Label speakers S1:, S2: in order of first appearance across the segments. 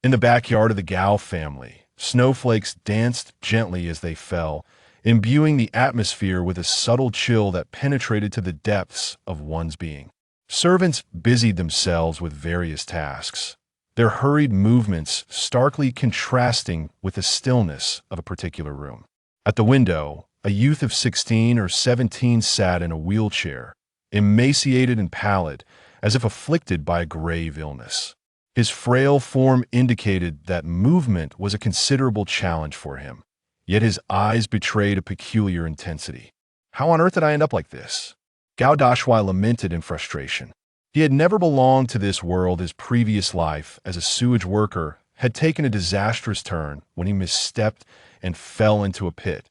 S1: In the backyard of the Gao family, snowflakes danced gently as they fell, imbuing the atmosphere with a subtle chill that penetrated to the depths of one's being. Servants busied themselves with various tasks, their hurried movements starkly contrasting with the stillness of a particular room. At the window, a youth of 16 or 17 sat in a wheelchair, emaciated and pallid, as if afflicted by a grave illness. His frail form indicated that movement was a considerable challenge for him, yet his eyes betrayed a peculiar intensity. How on earth did I end up like this? Gao Dashuai lamented in frustration. He had never belonged to this world. His previous life as a sewage worker had taken a disastrous turn when he misstepped and fell into a pit,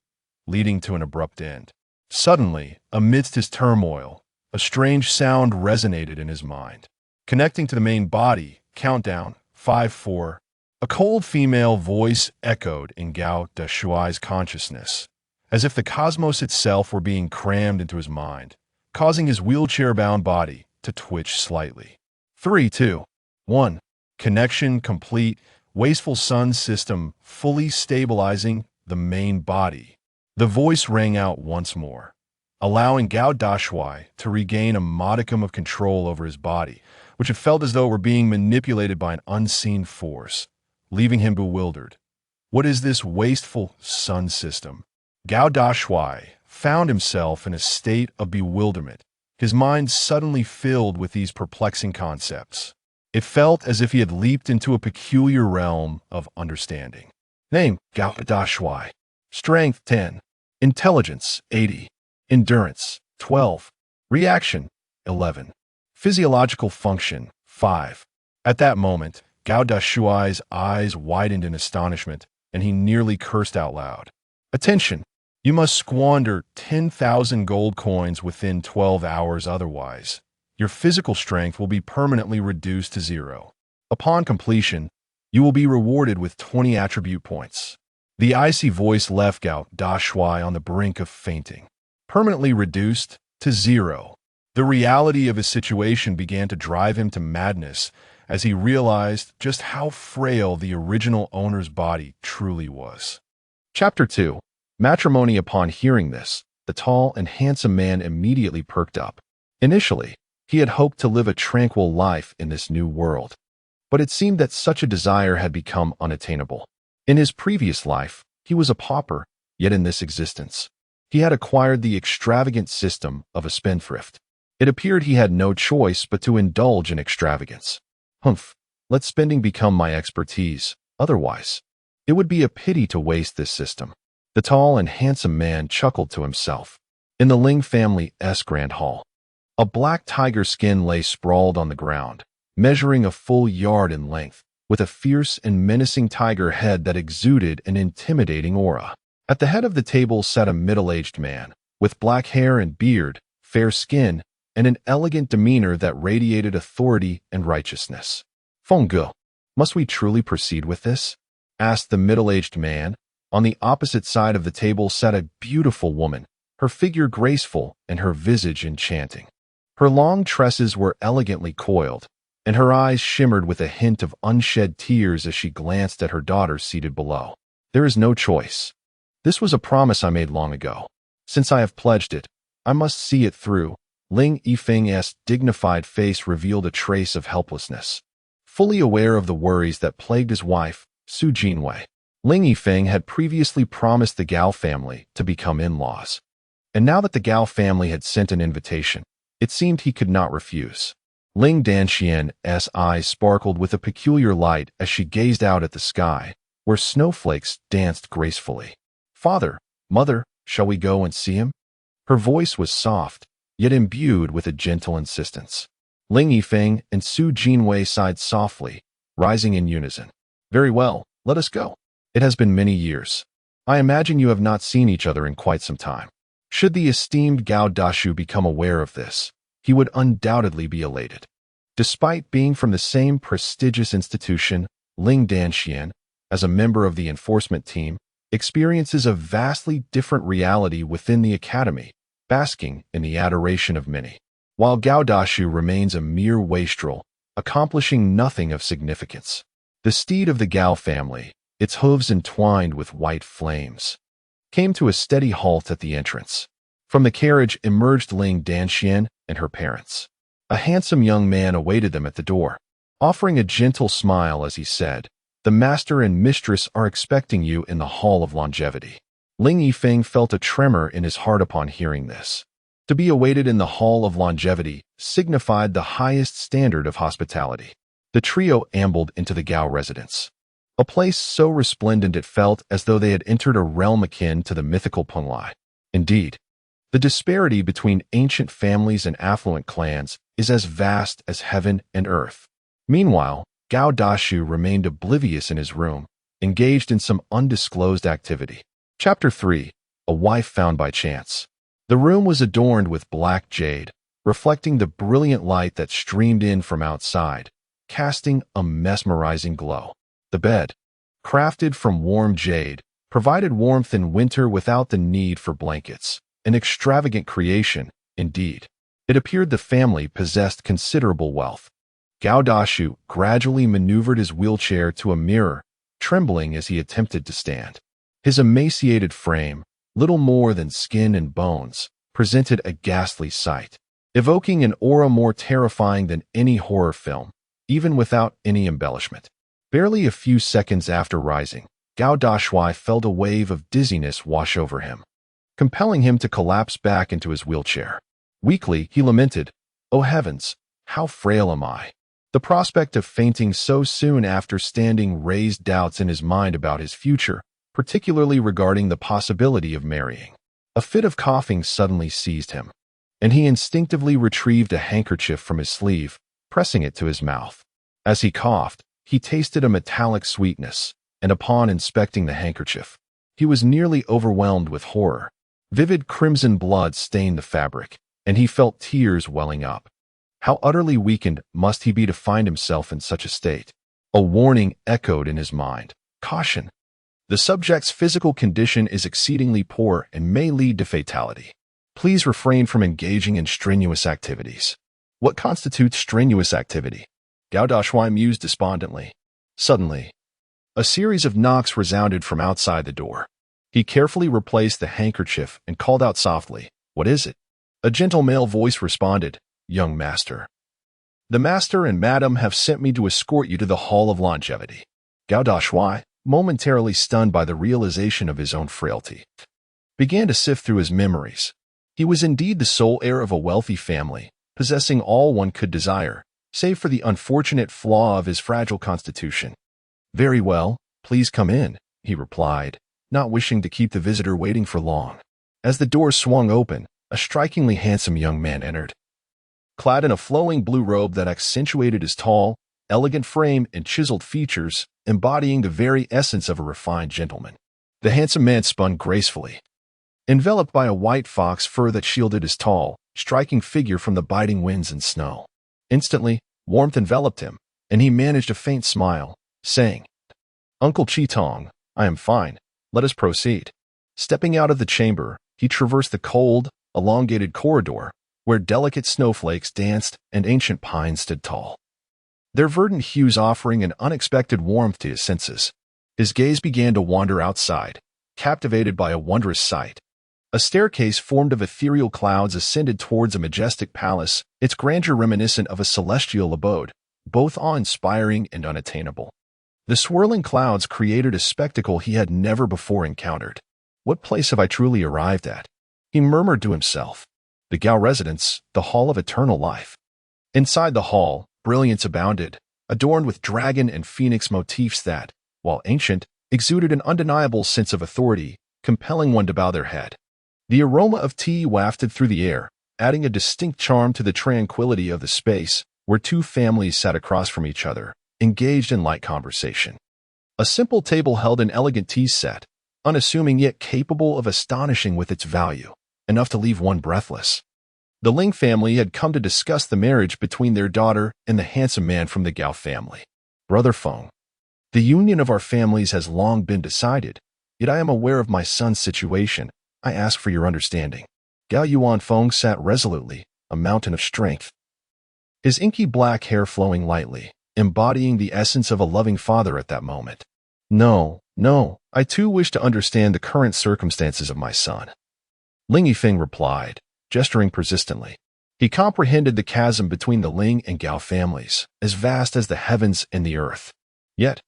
S1: leading to an abrupt end. Suddenly, amidst his turmoil, a strange sound resonated in his mind. Connecting to the main body, countdown, 5-4. A cold female voice echoed in Gao Dashuai's consciousness, as if the cosmos itself were being crammed into his mind, causing his wheelchair-bound body to twitch slightly. 3, 2, 1. Connection complete. Wasteful Son System fully stabilizing the main body. The voice rang out once more, allowing Gao Dashuai to regain a modicum of control over his body, which had felt as though it were being manipulated by an unseen force, leaving him bewildered. What is this wasteful Son System? Gao Dashuai found himself in a state of bewilderment, his mind suddenly filled with these perplexing concepts. It felt as if he had leaped into a peculiar realm of understanding. Name, Gao Dashuai. Strength, 10. Intelligence, 80. Endurance, 12. Reaction, 11. Physiological function, 5. At that moment, Gao Dashuai's eyes widened in astonishment, and he nearly cursed out loud. Attention! You must squander 10,000 gold coins within 12 hours, otherwise your physical strength will be permanently reduced to 0. Upon completion, you will be rewarded with 20 attribute points. The icy voice left Gao Dashuai on the brink of fainting. Permanently reduced to 0. The reality of his situation began to drive him to madness as he realized just how frail the original owner's body truly was. Chapter 2. Matrimony. Upon hearing this, the tall and handsome man immediately perked up. Initially, he had hoped to live a tranquil life in this new world, but it seemed that such a desire had become unattainable. In his previous life, he was a pauper, yet in this existence, he had acquired the extravagant system of a spendthrift. It appeared he had no choice but to indulge in extravagance. Humph, let spending become my expertise, otherwise, it would be a pity to waste this system. The tall and handsome man chuckled to himself. In the Ling family's grand hall, a black tiger skin lay sprawled on the ground, measuring a full yard in length, with a fierce and menacing tiger head that exuded an intimidating aura. At the head of the table sat a middle-aged man, with black hair and beard, fair skin, and an elegant demeanor that radiated authority and righteousness. Fengge, must we truly proceed with this? Asked the middle-aged man. On the opposite side of the table sat a beautiful woman, her figure graceful and her visage enchanting. Her long tresses were elegantly coiled, and her eyes shimmered with a hint of unshed tears as she glanced at her daughter seated below. There is no choice. This was a promise I made long ago. Since I have pledged it, I must see it through. Ling Yifeng's dignified face revealed a trace of helplessness. Fully aware of the worries that plagued his wife, Su Jinwei, Ling Yifeng had previously promised the Gao family to become in-laws. And now that the Gao family had sent an invitation, it seemed he could not refuse. Ling Danxian's eyes sparkled with a peculiar light as she gazed out at the sky, where snowflakes danced gracefully. Father, mother, shall we go and see him? Her voice was soft, yet imbued with a gentle insistence. Ling Yifeng and Su Jinwei sighed softly, rising in unison. Very well, let us go. It has been many years. I imagine you have not seen each other in quite some time. Should the esteemed Gao Dashu become aware of this, he would undoubtedly be elated. Despite being from the same prestigious institution, Ling Danxian, as a member of the enforcement team, experiences a vastly different reality within the academy, basking in the adoration of many, while Gao Dashu remains a mere wastrel, accomplishing nothing of significance. The steed of the Gao family, its hooves entwined with white flames, came to a steady halt at the entrance. From the carriage emerged Ling Danxian and her parents. A handsome young man awaited them at the door, offering a gentle smile as he said, "The master and mistress are expecting you in the Hall of Longevity." Ling Yifeng felt a tremor in his heart upon hearing this. To be awaited in the Hall of Longevity signified the highest standard of hospitality. The trio ambled into the Gao residence, a place so resplendent it felt as though they had entered a realm akin to the mythical Penglai. Indeed, the disparity between ancient families and affluent clans is as vast as heaven and earth. Meanwhile, Gao Dashuai remained oblivious in his room, engaged in some undisclosed activity. Chapter 3. A Wife Found by Chance. The room was adorned with black jade, reflecting the brilliant light that streamed in from outside, casting a mesmerizing glow. The bed, crafted from warm jade, provided warmth in winter without the need for blankets. An extravagant creation, indeed. It appeared the family possessed considerable wealth. Gao Dashuai gradually maneuvered his wheelchair to a mirror, trembling as he attempted to stand. His emaciated frame, little more than skin and bones, presented a ghastly sight, evoking an aura more terrifying than any horror film, even without any embellishment. Barely a few seconds after rising, Gao Dashuai felt a wave of dizziness wash over him, compelling him to collapse back into his wheelchair. Weakly, he lamented, "Oh heavens, how frail am I?" The prospect of fainting so soon after standing raised doubts in his mind about his future, particularly regarding the possibility of marrying. A fit of coughing suddenly seized him, and he instinctively retrieved a handkerchief from his sleeve, pressing it to his mouth. As he coughed, he tasted a metallic sweetness, and upon inspecting the handkerchief, he was nearly overwhelmed with horror. Vivid crimson blood stained the fabric, and he felt tears welling up. How utterly weakened must he be to find himself in such a state? A warning echoed in his mind. Caution! The subject's physical condition is exceedingly poor and may lead to fatality. Please refrain from engaging in strenuous activities. What constitutes strenuous activity? Gao Dashuai mused despondently. Suddenly, a series of knocks resounded from outside the door. He carefully replaced the handkerchief and called out softly, "What is it?" A gentle male voice responded, "Young master. The master and madam have sent me to escort you to the Hall of Longevity." Gao Dashuai, momentarily stunned by the realization of his own frailty, began to sift through his memories. He was indeed the sole heir of a wealthy family, possessing all one could desire, save for the unfortunate flaw of his fragile constitution. "Very well, please come in," he replied, not wishing to keep the visitor waiting for long. As the door swung open, a strikingly handsome young man entered, clad in a flowing blue robe that accentuated his tall, elegant frame and chiseled features, embodying the very essence of a refined gentleman. The handsome man spun gracefully, enveloped by a white fox fur that shielded his tall, striking figure from the biting winds and snow. Instantly, warmth enveloped him, and he managed a faint smile, saying, "Uncle Chitong, I am fine. Let us proceed." Stepping out of the chamber, he traversed the cold, elongated corridor, where delicate snowflakes danced and ancient pines stood tall, their verdant hues offering an unexpected warmth to his senses. His gaze began to wander outside, captivated by a wondrous sight. A staircase formed of ethereal clouds ascended towards a majestic palace, its grandeur reminiscent of a celestial abode, both awe-inspiring and unattainable. The swirling clouds created a spectacle he had never before encountered. "What place have I truly arrived at?" he murmured to himself. The Gao residence, the Hall of Eternal Life. Inside the hall, brilliance abounded, adorned with dragon and phoenix motifs that, while ancient, exuded an undeniable sense of authority, compelling one to bow their head. The aroma of tea wafted through the air, adding a distinct charm to the tranquility of the space, where two families sat across from each other, engaged in light conversation. A simple table held an elegant tea set, unassuming yet capable of astonishing with its value, enough to leave one breathless. The Ling family had come to discuss the marriage between their daughter and the handsome man from the Gao family. "Brother Feng, the union of our families has long been decided, yet I am aware of my son's situation. I ask for your understanding." Gao Yuan Feng sat resolutely, a mountain of strength, his inky black hair flowing lightly, embodying the essence of a loving father at that moment. No, no, I too wish to understand the current circumstances of my son. Ling Yifeng replied, gesturing persistently. He comprehended the chasm between the Ling and Gao families, as vast as the heavens and the earth. Yet,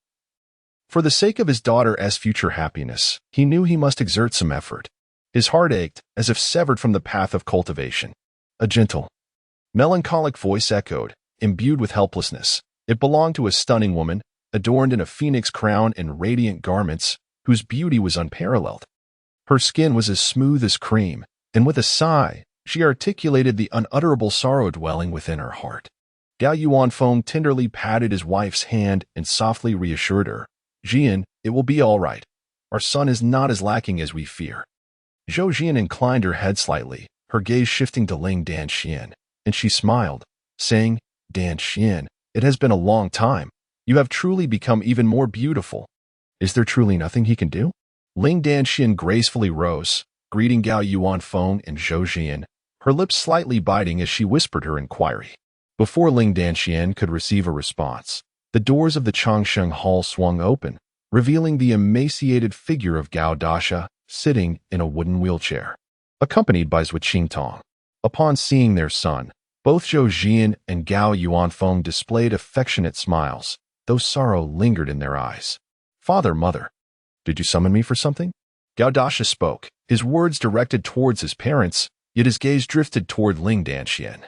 S1: for the sake of his daughter's future happiness, he knew he must exert some effort. His heart ached, as if severed from the path of cultivation. A gentle, melancholic voice echoed, imbued with helplessness. It belonged to a stunning woman, adorned in a phoenix crown and radiant garments, whose beauty was unparalleled. Her skin was as smooth as cream, and with a sigh, she articulated the unutterable sorrow dwelling within her heart. Gao Yuanfeng tenderly patted his wife's hand and softly reassured her, Jian, it will be all right. Our son is not as lacking as we fear. Zhou Jian inclined her head slightly, her gaze shifting to Ling Danxian, and she smiled, saying, Danxian, it has been a long time. You have truly become even more beautiful. Is there truly nothing he can do? Ling Danxian gracefully rose, greeting Gao Yuanfeng and Zhou Jian, her lips slightly biting as she whispered her inquiry. Before Ling Danxian could receive a response, the doors of the Changsheng Hall swung open, revealing the emaciated figure of Gao Dashuai sitting in a wooden wheelchair, accompanied by Zui Qingtong. Upon seeing their son, both Zhou Jian and Gao Yuanfeng displayed affectionate smiles, though sorrow lingered in their eyes. Father, mother, did you summon me for something? Gao Dashuai spoke, his words directed towards his parents, yet his gaze drifted toward Ling Danxian.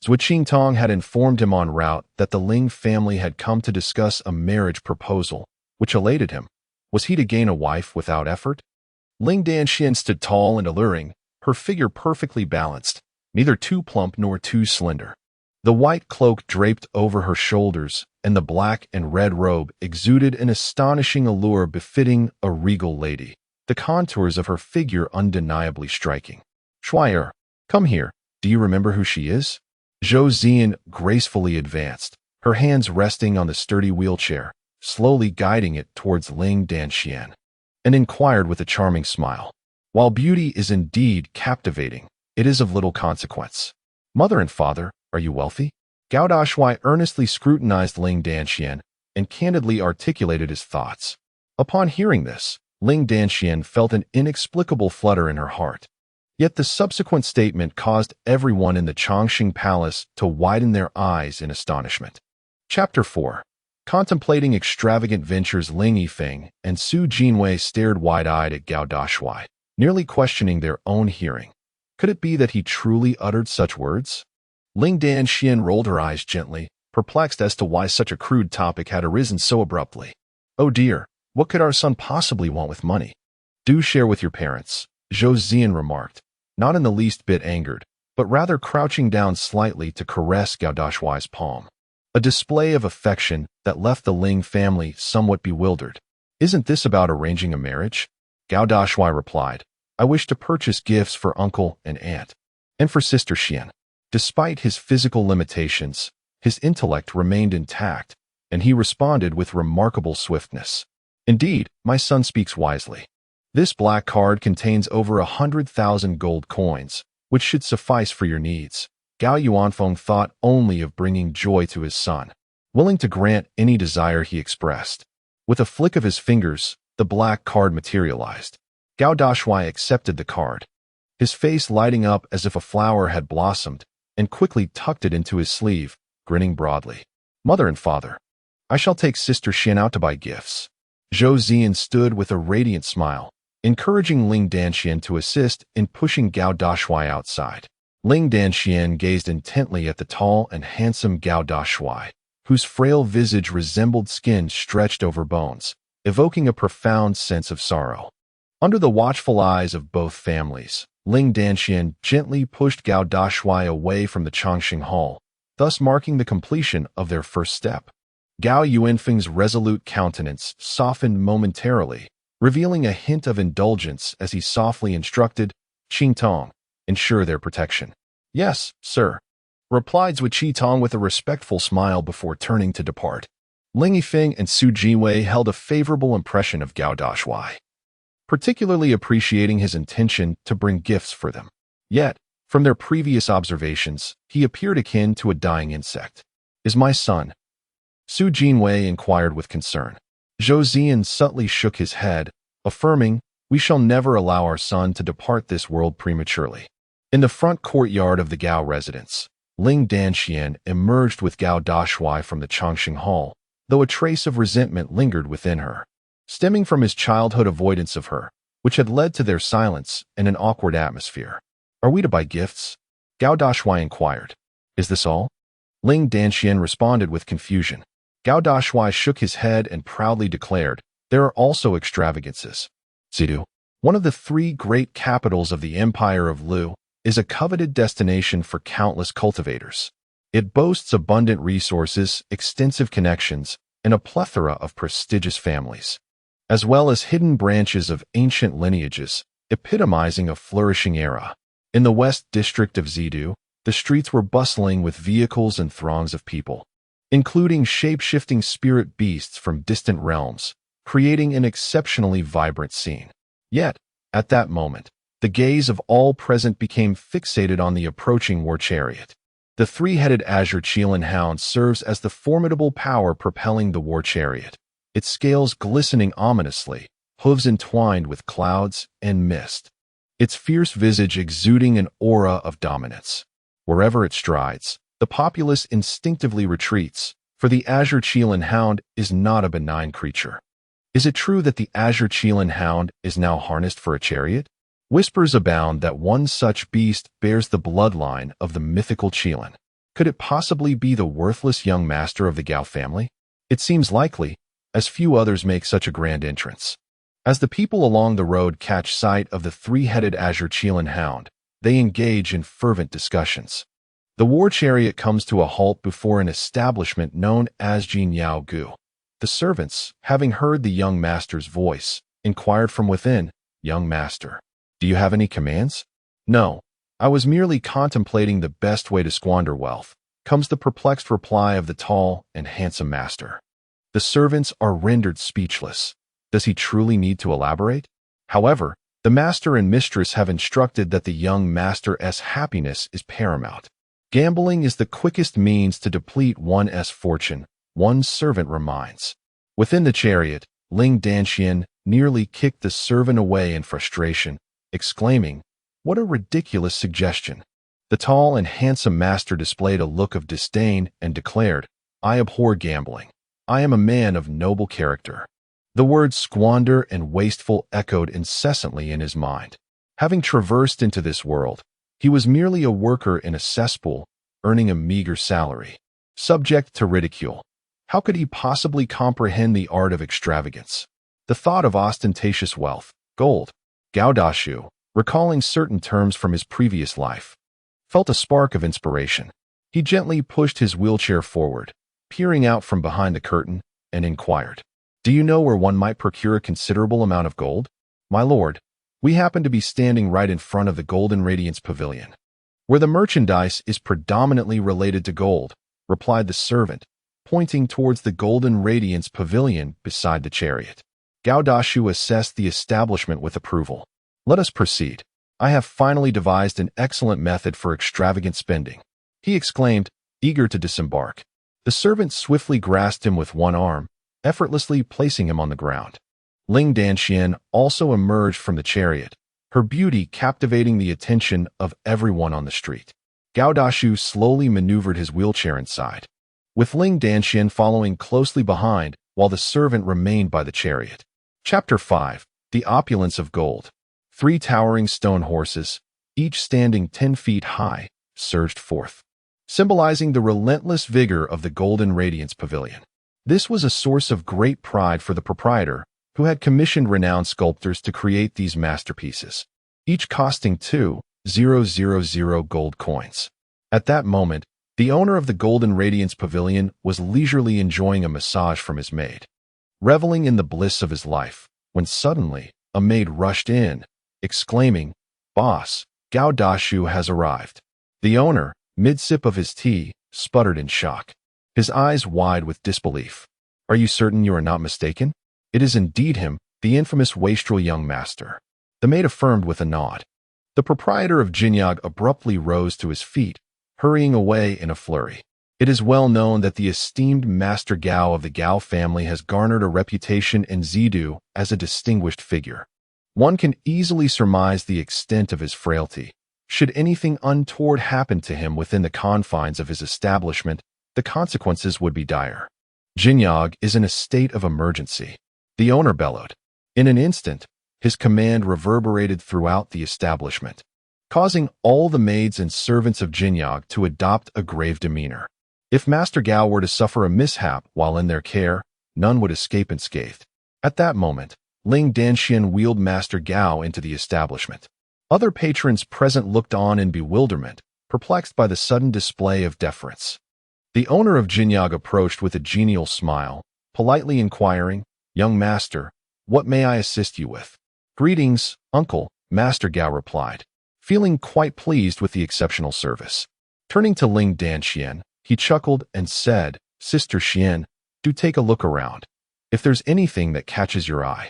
S1: Zui Qingtong had informed him en route that the Ling family had come to discuss a marriage proposal, which elated him. Was he to gain a wife without effort? Ling Danxian stood tall and alluring, her figure perfectly balanced, neither too plump nor too slender. The white cloak draped over her shoulders, and the black and red robe exuded an astonishing allure befitting a regal lady, the contours of her figure undeniably striking. Shuai, come here. Do you remember who she is? Zhou Zian gracefully advanced, her hands resting on the sturdy wheelchair, slowly guiding it towards Ling Danxian, and inquired with a charming smile. While beauty is indeed captivating, it is of little consequence. Mother and father, are you wealthy? Gao Dashuai earnestly scrutinized Ling Danxian and candidly articulated his thoughts. Upon hearing this, Ling Danxian felt an inexplicable flutter in her heart. Yet the subsequent statement caused everyone in the Changsheng Palace to widen their eyes in astonishment. Chapter 4. Contemplating extravagant ventures, Ling Yifeng and Su Jinwei stared wide-eyed at Gao Dashuai, nearly questioning their own hearing. Could it be that he truly uttered such words? Ling Danxian rolled her eyes gently, perplexed as to why such a crude topic had arisen so abruptly. Oh dear, what could our son possibly want with money? Do share with your parents, Zhou Zian remarked, not in the least bit angered, but rather crouching down slightly to caress Gao Dashuai's palm. A display of affection that left the Ling family somewhat bewildered. Isn't this about arranging a marriage? Gao Dashuai replied, I wish to purchase gifts for uncle and aunt, and for sister Xian. Despite his physical limitations, his intellect remained intact, and he responded with remarkable swiftness. Indeed, my son speaks wisely. This black card contains over 100,000 gold coins, which should suffice for your needs. Gao Yuanfeng thought only of bringing joy to his son, willing to grant any desire he expressed. With a flick of his fingers, the black card materialized. Gao Dashuai accepted the card, his face lighting up as if a flower had blossomed, and quickly tucked it into his sleeve, grinning broadly. Mother and father, I shall take Sister Xian out to buy gifts. Zhou Zian stood with a radiant smile, encouraging Ling Danxian to assist in pushing Gao Dashuai outside. Ling Danxian gazed intently at the tall and handsome Gao Dashuai, whose frail visage resembled skin stretched over bones, evoking a profound sense of sorrow. Under the watchful eyes of both families, Ling Danxian gently pushed Gao Dashuai away from the Changsheng Hall, thus marking the completion of their first step. Gao Yuanfeng's resolute countenance softened momentarily, revealing a hint of indulgence as he softly instructed, Qingtong, ensure their protection. Yes, sir, replied Zui Qingtong with a respectful smile before turning to depart. Ling Yifeng and Su Jinwei held a favorable impression of Gao Dashuai, particularly appreciating his intention to bring gifts for them. Yet, from their previous observations, he appeared akin to a dying insect. Is my son, Su Jinwei inquired with concern. Zhou Zian subtly shook his head, affirming, "We shall never allow our son to depart this world prematurely." In the front courtyard of the Gao residence, Ling Danxian emerged with Gao Dashuai from the Chongqing Hall, though a trace of resentment lingered within her, stemming from his childhood avoidance of her, which had led to their silence and an awkward atmosphere. "Are we to buy gifts?" Gao Dashuai inquired. "Is this all?" Ling Danxian responded with confusion. Gao Dashuai shook his head and proudly declared, "There are also extravagances. Zidu, one of the three great capitals of the Empire of Lu, is a coveted destination for countless cultivators. It boasts abundant resources, extensive connections, and a plethora of prestigious families, as well as hidden branches of ancient lineages, epitomizing a flourishing era. In the west district of Zidu, the streets were bustling with vehicles and throngs of people, including shape-shifting spirit beasts from distant realms, creating an exceptionally vibrant scene. Yet, at that moment, the gaze of all present became fixated on the approaching war chariot. The three-headed azure Qilin hound serves as the formidable power propelling the war chariot, its scales glistening ominously, hooves entwined with clouds and mist, its fierce visage exuding an aura of dominance. Wherever it strides, the populace instinctively retreats, for the azure Qilin hound is not a benign creature. Is it true that the azure Qilin hound is now harnessed for a chariot? Whispers abound that one such beast bears the bloodline of the mythical Qilin. Could it possibly be the worthless young master of the Gao family? It seems likely, as few others make such a grand entrance. As the people along the road catch sight of the three-headed azure Qilin hound, they engage in fervent discussions. The war chariot comes to a halt before an establishment known as Jin Yao Gu. The servants, having heard the young master's voice, inquired from within, "Young master, do you have any commands?" "No, I was merely contemplating the best way to squander wealth," comes the perplexed reply of the tall and handsome master. The servants are rendered speechless. Does he truly need to elaborate? However, the master and mistress have instructed that the young master's happiness is paramount. Gambling is the quickest means to deplete one's fortune, one servant reminds. Within the chariot, Ling Danxian nearly kicked the servant away in frustration, exclaiming, "What a ridiculous suggestion." The tall and handsome master displayed a look of disdain and declared, "I abhor gambling. I am a man of noble character." The words squander and wasteful echoed incessantly in his mind. Having traversed into this world, he was merely a worker in a cesspool, earning a meager salary, subject to ridicule. How could he possibly comprehend the art of extravagance? The thought of ostentatious wealth, gold, Gao Dashuai, recalling certain terms from his previous life, felt a spark of inspiration. He gently pushed his wheelchair forward, peering out from behind the curtain, and inquired, "Do you know where one might procure a considerable amount of gold?" "My lord, we happen to be standing right in front of the Golden Radiance Pavilion, where the merchandise is predominantly related to gold," replied the servant, pointing towards the Golden Radiance Pavilion beside the chariot. Gao Dashuai assessed the establishment with approval. "Let us proceed. I have finally devised an excellent method for extravagant spending," he exclaimed, eager to disembark. The servant swiftly grasped him with one arm, effortlessly placing him on the ground. Ling Danxian also emerged from the chariot, her beauty captivating the attention of everyone on the street. Gao Dashuai slowly maneuvered his wheelchair inside, with Ling Danxian following closely behind while the servant remained by the chariot. Chapter 5. The Opulence of Gold. 3 towering stone horses, each standing 10 feet high, surged forth, symbolizing the relentless vigor of the Golden Radiance Pavilion. This was a source of great pride for the proprietor, who had commissioned renowned sculptors to create these masterpieces, each costing 2,000 gold coins. At that moment, the owner of the Golden Radiance Pavilion was leisurely enjoying a massage from his maid, reveling in the bliss of his life, when suddenly, a maid rushed in, exclaiming, "Boss, Gao Dashuai has arrived." The owner, mid-sip of his tea, sputtered in shock, his eyes wide with disbelief. "Are you certain you are not mistaken? It is indeed him, the infamous wastrel young master," the maid affirmed with a nod. The proprietor of Jinyag abruptly rose to his feet, hurrying away in a flurry. It is well known that the esteemed Master Gao of the Gao family has garnered a reputation in Zidu as a distinguished figure. One can easily surmise the extent of his frailty. Should anything untoward happen to him within the confines of his establishment, the consequences would be dire. Jinyag is in a state of emergency, the owner bellowed. In an instant, his command reverberated throughout the establishment, causing all the maids and servants of Jinyag to adopt a grave demeanor. If Master Gao were to suffer a mishap while in their care, none would escape unscathed. At that moment, Ling Danxian wheeled Master Gao into the establishment. Other patrons present looked on in bewilderment, perplexed by the sudden display of deference. The owner of Jinyag approached with a genial smile, politely inquiring, "Young master, what may I assist you with?" "Greetings, uncle," Master Gao replied, feeling quite pleased with the exceptional service. Turning to Ling Danxian, he chuckled and said, "Sister Xian, do take a look around. If there's anything that catches your eye,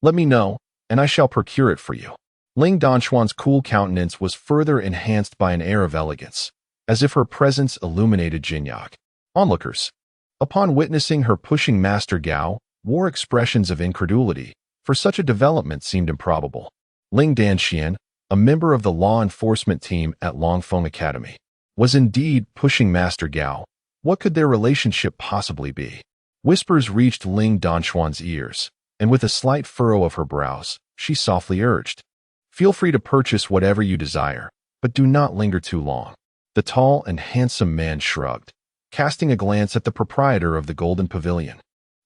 S1: let me know, and I shall procure it for you." Ling Danxuan's cool countenance was further enhanced by an air of elegance, as if her presence illuminated Jinyag. Onlookers, upon witnessing her pushing Master Gao, wore expressions of incredulity, for such a development seemed improbable. Ling Danxian, a member of the law enforcement team at Longfeng Academy, was indeed pushing Master Gao. What could their relationship possibly be? Whispers reached Ling Danxuan's ears, and with a slight furrow of her brows, she softly urged, "Feel free to purchase whatever you desire, but do not linger too long." The tall and handsome man shrugged, casting a glance at the proprietor of the Golden Pavilion,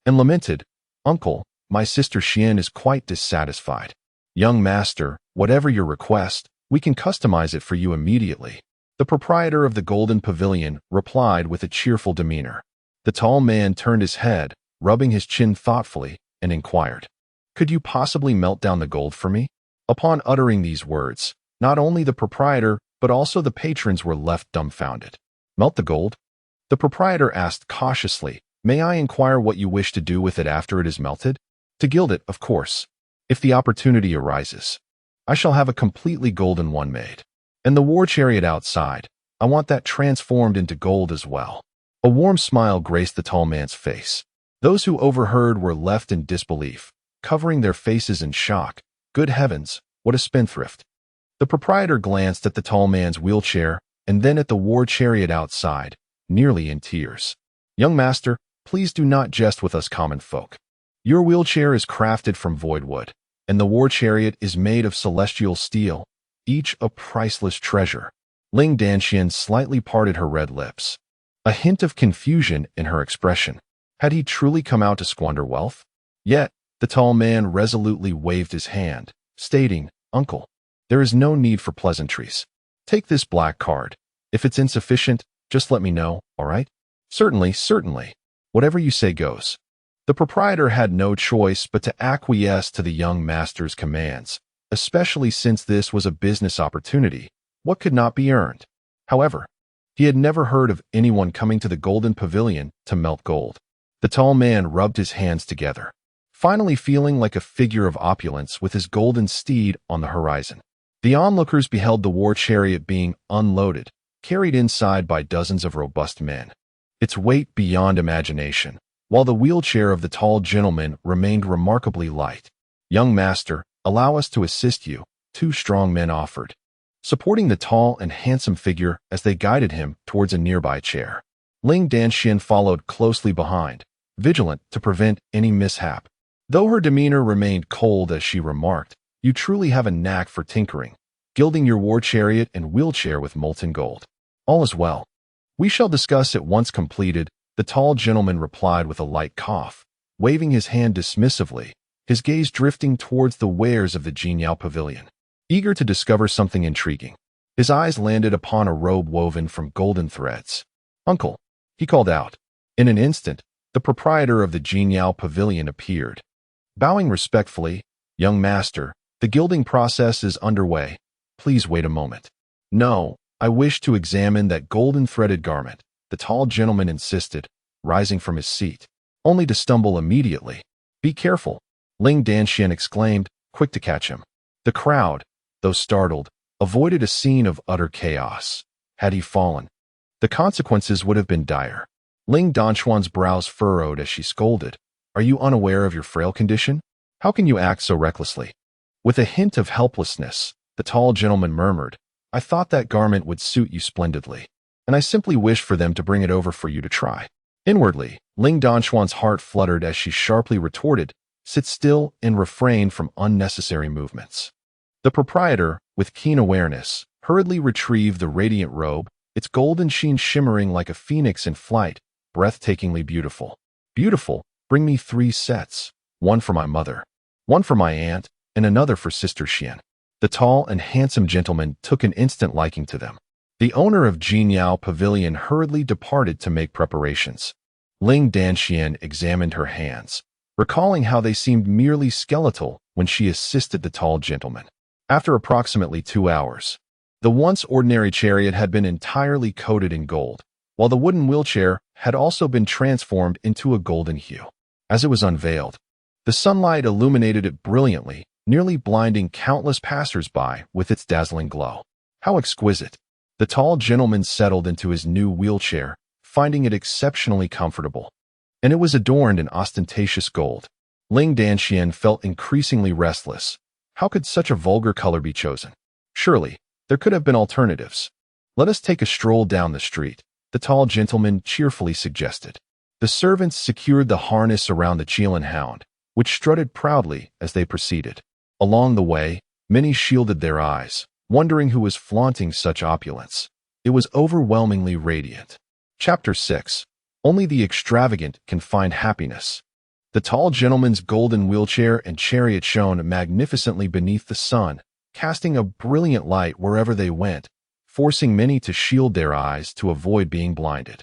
S1: and lamented, "Uncle, my sister Xian is quite dissatisfied. Young master, whatever your request, we can customize it for you immediately." The proprietor of the Golden Pavilion replied with a cheerful demeanor. The tall man turned his head, rubbing his chin thoughtfully, and inquired, "Could you possibly melt down the gold for me?" Upon uttering these words, not only the proprietor, but also the patrons were left dumbfounded. "Melt the gold?" The proprietor asked cautiously, "May I inquire what you wish to do with it after it is melted?" "To gild it, of course. If the opportunity arises, I shall have a completely golden one made. And the war chariot outside, I want that transformed into gold as well." A warm smile graced the tall man's face. Those who overheard were left in disbelief, covering their faces in shock. Good heavens, what a spendthrift. The proprietor glanced at the tall man's wheelchair and then at the war chariot outside, nearly in tears. "Young master, please do not jest with us common folk. Your wheelchair is crafted from void wood, and the war chariot is made of celestial steel, each a priceless treasure." Ling Danxian slightly parted her red lips, a hint of confusion in her expression. Had he truly come out to squander wealth? Yet, the tall man resolutely waved his hand, stating, "Uncle, there is no need for pleasantries. Take this black card. If it's insufficient, just let me know, all right?" "Certainly, certainly. Whatever you say goes." The proprietor had no choice but to acquiesce to the young master's commands, especially since this was a business opportunity. What could not be earned? However, he had never heard of anyone coming to the Golden Pavilion to melt gold. The tall man rubbed his hands together, finally feeling like a figure of opulence with his golden steed on the horizon. The onlookers beheld the war chariot being unloaded, carried inside by dozens of robust men, its weight beyond imagination, while the wheelchair of the tall gentleman remained remarkably light. "Young master, allow us to assist you," two strong men offered, supporting the tall and handsome figure as they guided him towards a nearby chair. Ling Danxian followed closely behind, vigilant to prevent any mishap. Though her demeanor remained cold as she remarked, "You truly have a knack for tinkering, gilding your war chariot and wheelchair with molten gold. All is well. We shall discuss it once completed," the tall gentleman replied with a light cough, waving his hand dismissively, his gaze drifting towards the wares of the Jinyao Pavilion. Eager to discover something intriguing, his eyes landed upon a robe woven from golden threads. "Uncle," he called out. In an instant, the proprietor of the Jinyao Pavilion appeared. Bowing respectfully, "Young master, the gilding process is underway. Please wait a moment." "No, I wish to examine that golden threaded garment," the tall gentleman insisted, rising from his seat, only to stumble immediately. "Be careful," Ling Danxian exclaimed, quick to catch him. The crowd, though startled, avoided a scene of utter chaos. Had he fallen? The consequences would have been dire. Ling Danshuan's brows furrowed as she scolded. Are you unaware of your frail condition? How can you act so recklessly? With a hint of helplessness, the tall gentleman murmured, I thought that garment would suit you splendidly, and I simply wished for them to bring it over for you to try. Inwardly, Ling Danshuan's heart fluttered as she sharply retorted, sit still and refrain from unnecessary movements. The proprietor, with keen awareness, hurriedly retrieved the radiant robe, its golden sheen shimmering like a phoenix in flight, breathtakingly beautiful. Beautiful, bring me 3 sets, one for my mother, one for my aunt, and another for Sister Xian. The tall and handsome gentleman took an instant liking to them. The owner of Jinyao Pavilion hurriedly departed to make preparations. Ling Danxian examined her hands, recalling how they seemed merely skeletal when she assisted the tall gentleman. After approximately 2 hours, the once ordinary chariot had been entirely coated in gold, while the wooden wheelchair had also been transformed into a golden hue. As it was unveiled, the sunlight illuminated it brilliantly, nearly blinding countless passers-by with its dazzling glow. How exquisite! The tall gentleman settled into his new wheelchair, finding it exceptionally comfortable. And it was adorned in ostentatious gold. Ling Danxian felt increasingly restless. How could such a vulgar color be chosen? Surely, there could have been alternatives. Let us take a stroll down the street, the tall gentleman cheerfully suggested. The servants secured the harness around the Qilin hound, which strutted proudly as they proceeded. Along the way, many shielded their eyes, wondering who was flaunting such opulence. It was overwhelmingly radiant. Chapter 6. Only the extravagant can find happiness. The tall gentleman's golden wheelchair and chariot shone magnificently beneath the sun, casting a brilliant light wherever they went, forcing many to shield their eyes to avoid being blinded.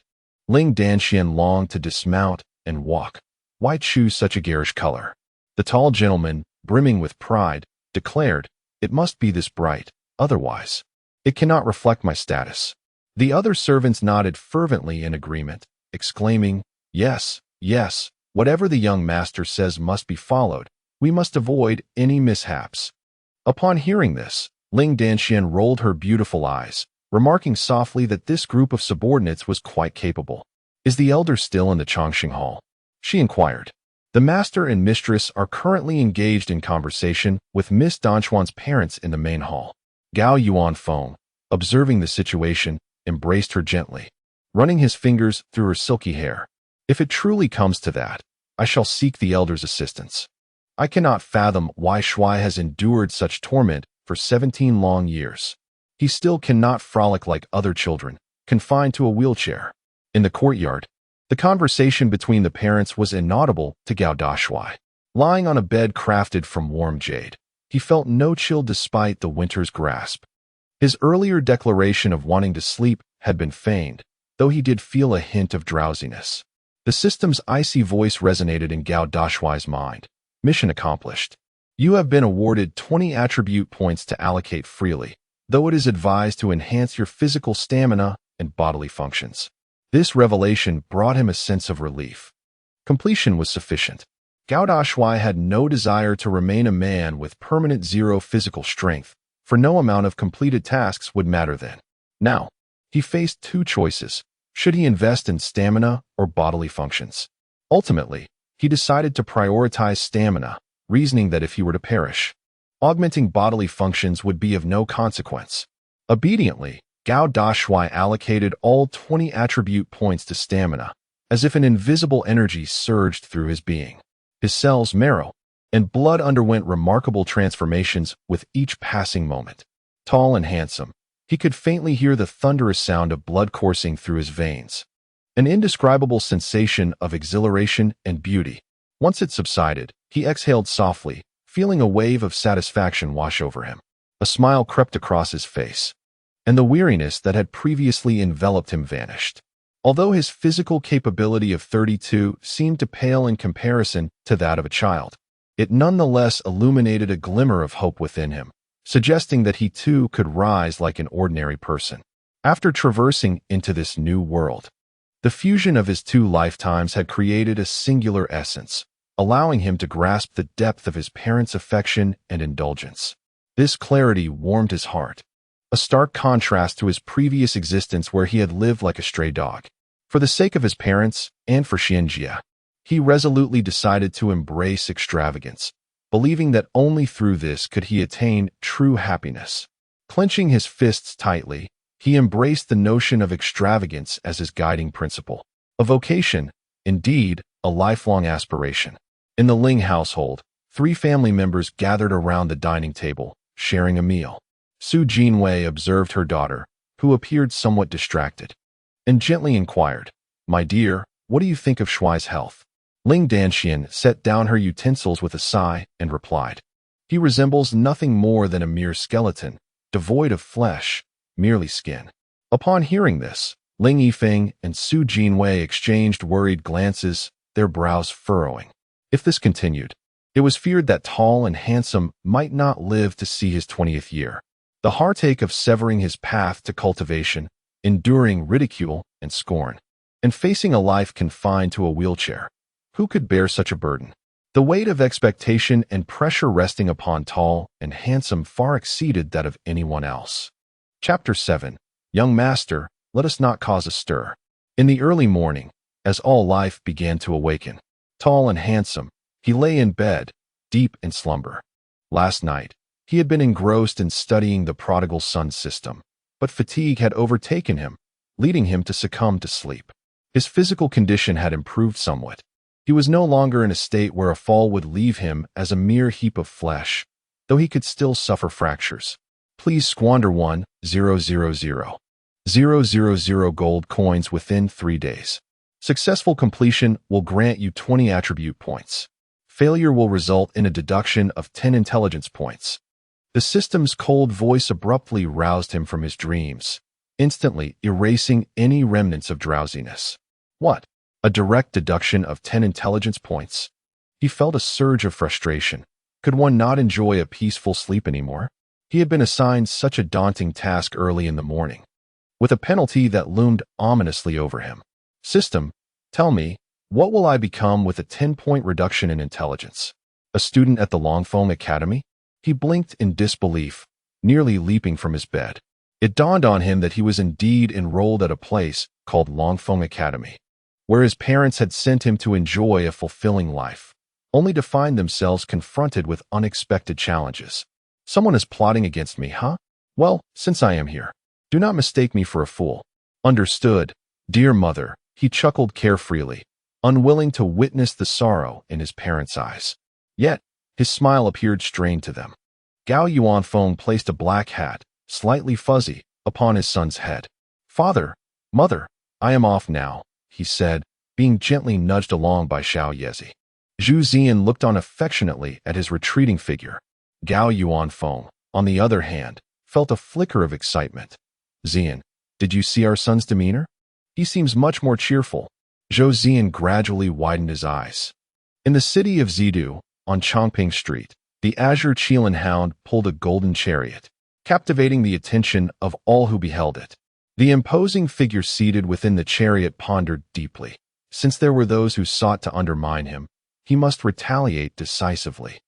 S1: Ling Danxian longed to dismount and walk. Why choose such a garish color? The tall gentleman, brimming with pride, declared, it must be this bright, otherwise, it cannot reflect my status. The other servants nodded fervently in agreement, exclaiming, yes, yes, whatever the young master says must be followed. We must avoid any mishaps. Upon hearing this, Ling Danxian rolled her beautiful eyes, remarking softly that this group of subordinates was quite capable. Is the elder still in the Chongqing Hall? She inquired. The master and mistress are currently engaged in conversation with Miss Danshuan's parents in the main hall. Gao Yuanfeng, observing the situation, embraced her gently, running his fingers through her silky hair. If it truly comes to that, I shall seek the elder's assistance. I cannot fathom why Shuai has endured such torment for 17 long years. He still cannot frolic like other children, confined to a wheelchair. In the courtyard, the conversation between the parents was inaudible to Gao Dashuai. Lying on a bed crafted from warm jade, he felt no chill despite the winter's grasp. His earlier declaration of wanting to sleep had been feigned, though he did feel a hint of drowsiness. The system's icy voice resonated in Gao Dashuai's mind. Mission accomplished. You have been awarded 20 attribute points to allocate freely, though it is advised to enhance your physical stamina and bodily functions. This revelation brought him a sense of relief. Completion was sufficient. Gao Dashuai had no desire to remain a man with permanent 0 physical strength, for no amount of completed tasks would matter then. Now, he faced 2 choices. Should he invest in stamina or bodily functions? Ultimately, he decided to prioritize stamina, reasoning that if he were to perish, augmenting bodily functions would be of no consequence. Obediently, Gao Dashuai allocated all 20 attribute points to stamina, as if an invisible energy surged through his being. His cells, marrow, and blood underwent remarkable transformations with each passing moment. Tall and handsome, he could faintly hear the thunderous sound of blood coursing through his veins. An indescribable sensation of exhilaration and beauty. Once it subsided, he exhaled softly, feeling a wave of satisfaction wash over him. A smile crept across his face, and the weariness that had previously enveloped him vanished. Although his physical capability of 32 seemed to pale in comparison to that of a child, it nonetheless illuminated a glimmer of hope within him, suggesting that he too could rise like an ordinary person. After traversing into this new world, the fusion of his 2 lifetimes had created a singular essence, allowing him to grasp the depth of his parents' affection and indulgence. This clarity warmed his heart. a stark contrast to his previous existence where he had lived like a stray dog. For the sake of his parents and for Xianjia, he resolutely decided to embrace extravagance, believing that only through this could he attain true happiness. Clenching his fists tightly, he embraced the notion of extravagance as his guiding principle. A vocation, indeed, a lifelong aspiration. In the Ling household, 3 family members gathered around the dining table, sharing a meal. Su Jinwei observed her daughter, who appeared somewhat distracted, and gently inquired, "My dear, what do you think of Shuai's health?" Ling Danxian set down her utensils with a sigh and replied, "He resembles nothing more than a mere skeleton, devoid of flesh, merely skin." Upon hearing this, Ling Yifeng and Su Jinwei exchanged worried glances, their brows furrowing. If this continued, it was feared that tall and handsome might not live to see his 20th year. The heartache of severing his path to cultivation, enduring ridicule and scorn, and facing a life confined to a wheelchair. Who could bear such a burden? The weight of expectation and pressure resting upon tall and handsome far exceeded that of anyone else. Chapter 7. Young Master, let us not cause a stir. In the early morning, as all life began to awaken, tall and handsome, he lay in bed, deep in slumber. Last night, he had been engrossed in studying the Prodigal Son System, but fatigue had overtaken him, leading him to succumb to sleep. His physical condition had improved somewhat. He was no longer in a state where a fall would leave him as a mere heap of flesh, though he could still suffer fractures. Please squander 1,000,000 gold coins within 3 days. Successful completion will grant you 20 attribute points. Failure will result in a deduction of 10 intelligence points. The system's cold voice abruptly roused him from his dreams, instantly erasing any remnants of drowsiness. What? A direct deduction of 10 intelligence points? He felt a surge of frustration. Could one not enjoy a peaceful sleep anymore? He had been assigned such a daunting task early in the morning, with a penalty that loomed ominously over him. System, tell me, what will I become with a 10-point reduction in intelligence? A student at the Longfeng Academy? He blinked in disbelief, nearly leaping from his bed. It dawned on him that he was indeed enrolled at a place called Longfeng Academy, where his parents had sent him to enjoy a fulfilling life, only to find themselves confronted with unexpected challenges. Someone is plotting against me, huh? Well, since I am here, do not mistake me for a fool. Understood, dear mother, he chuckled carefreely, unwilling to witness the sorrow in his parents' eyes. Yet, his smile appeared strained to them. Gao Yuanfeng placed a black hat, slightly fuzzy, upon his son's head. "Father, mother, I am off now," he said, being gently nudged along by Xiao Yezi. Zhu Zian looked on affectionately at his retreating figure. Gao Yuanfeng, on the other hand, felt a flicker of excitement. "Zian, did you see our son's demeanor? He seems much more cheerful." Zhou Zian gradually widened his eyes. In the city of Zidu, on Chongping Street, the azure Qilin hound pulled a golden chariot, captivating the attention of all who beheld it. The imposing figure seated within the chariot pondered deeply. Since there were those who sought to undermine him, he must retaliate decisively,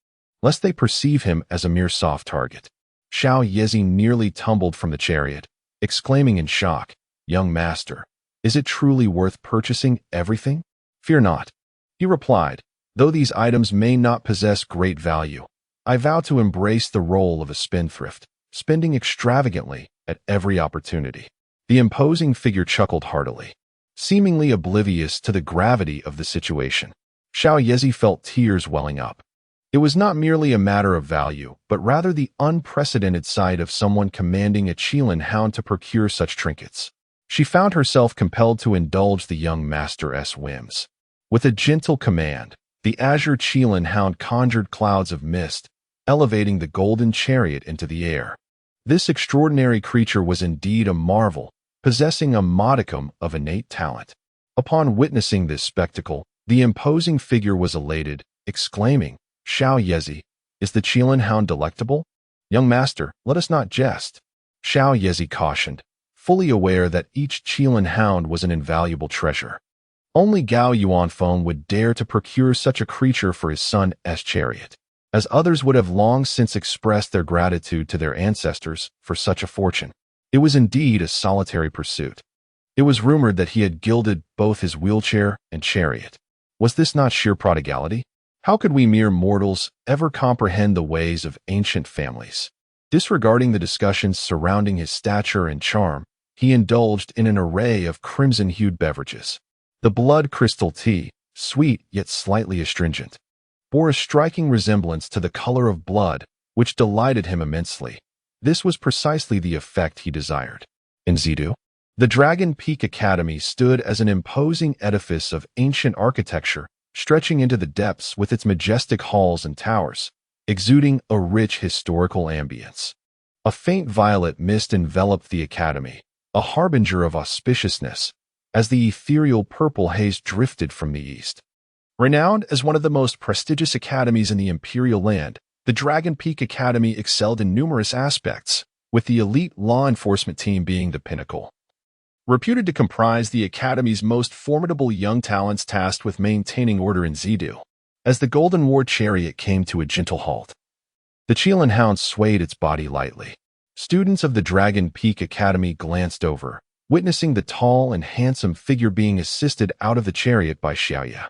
S1: lest they perceive him as a mere soft target. Xiao Yezi nearly tumbled from the chariot, exclaiming in shock, "Young master, is it truly worth purchasing everything?" "Fear not," he replied, "though these items may not possess great value, I vow to embrace the role of a spendthrift, spending extravagantly at every opportunity." The imposing figure chuckled heartily, seemingly oblivious to the gravity of the situation. Xiao Yezi felt tears welling up. It was not merely a matter of value, but rather the unprecedented sight of someone commanding a Qilin hound to procure such trinkets. She found herself compelled to indulge the young master's whims. With a gentle command, the azure Qilin hound conjured clouds of mist, elevating the golden chariot into the air. This extraordinary creature was indeed a marvel, possessing a modicum of innate talent. Upon witnessing this spectacle, the imposing figure was elated, exclaiming, "Xiao Yezi, is the Qilin hound delectable? Young master, let us not jest." Xiao Yezi cautioned, fully aware that each Qilin hound was an invaluable treasure. Only Gao Yuanfeng would dare to procure such a creature for his son's chariot, as others would have long since expressed their gratitude to their ancestors for such a fortune. It was indeed a solitary pursuit. It was rumored that he had gilded both his wheelchair and chariot. Was this not sheer prodigality? How could we mere mortals ever comprehend the ways of ancient families? Disregarding the discussions surrounding his stature and charm, he indulged in an array of crimson-hued beverages. The blood crystal tea, sweet yet slightly astringent, bore a striking resemblance to the color of blood, which delighted him immensely. This was precisely the effect he desired. In Zidu, the Dragon Peak Academy stood as an imposing edifice of ancient architecture, stretching into the depths with its majestic halls and towers, exuding a rich historical ambience. A faint violet mist enveloped the academy, a harbinger of auspiciousness, as the ethereal purple haze drifted from the east. Renowned as one of the most prestigious academies in the Imperial Land, the Dragon Peak Academy excelled in numerous aspects, with the elite law enforcement team being the pinnacle. Reputed to comprise the Academy's most formidable young talents tasked with maintaining order in Zidu, as the Golden War chariot came to a gentle halt. The Chelan Hound swayed its body lightly. Students of the Dragon Peak Academy glanced over, witnessing the tall and handsome figure being assisted out of the chariot by Xiaoya,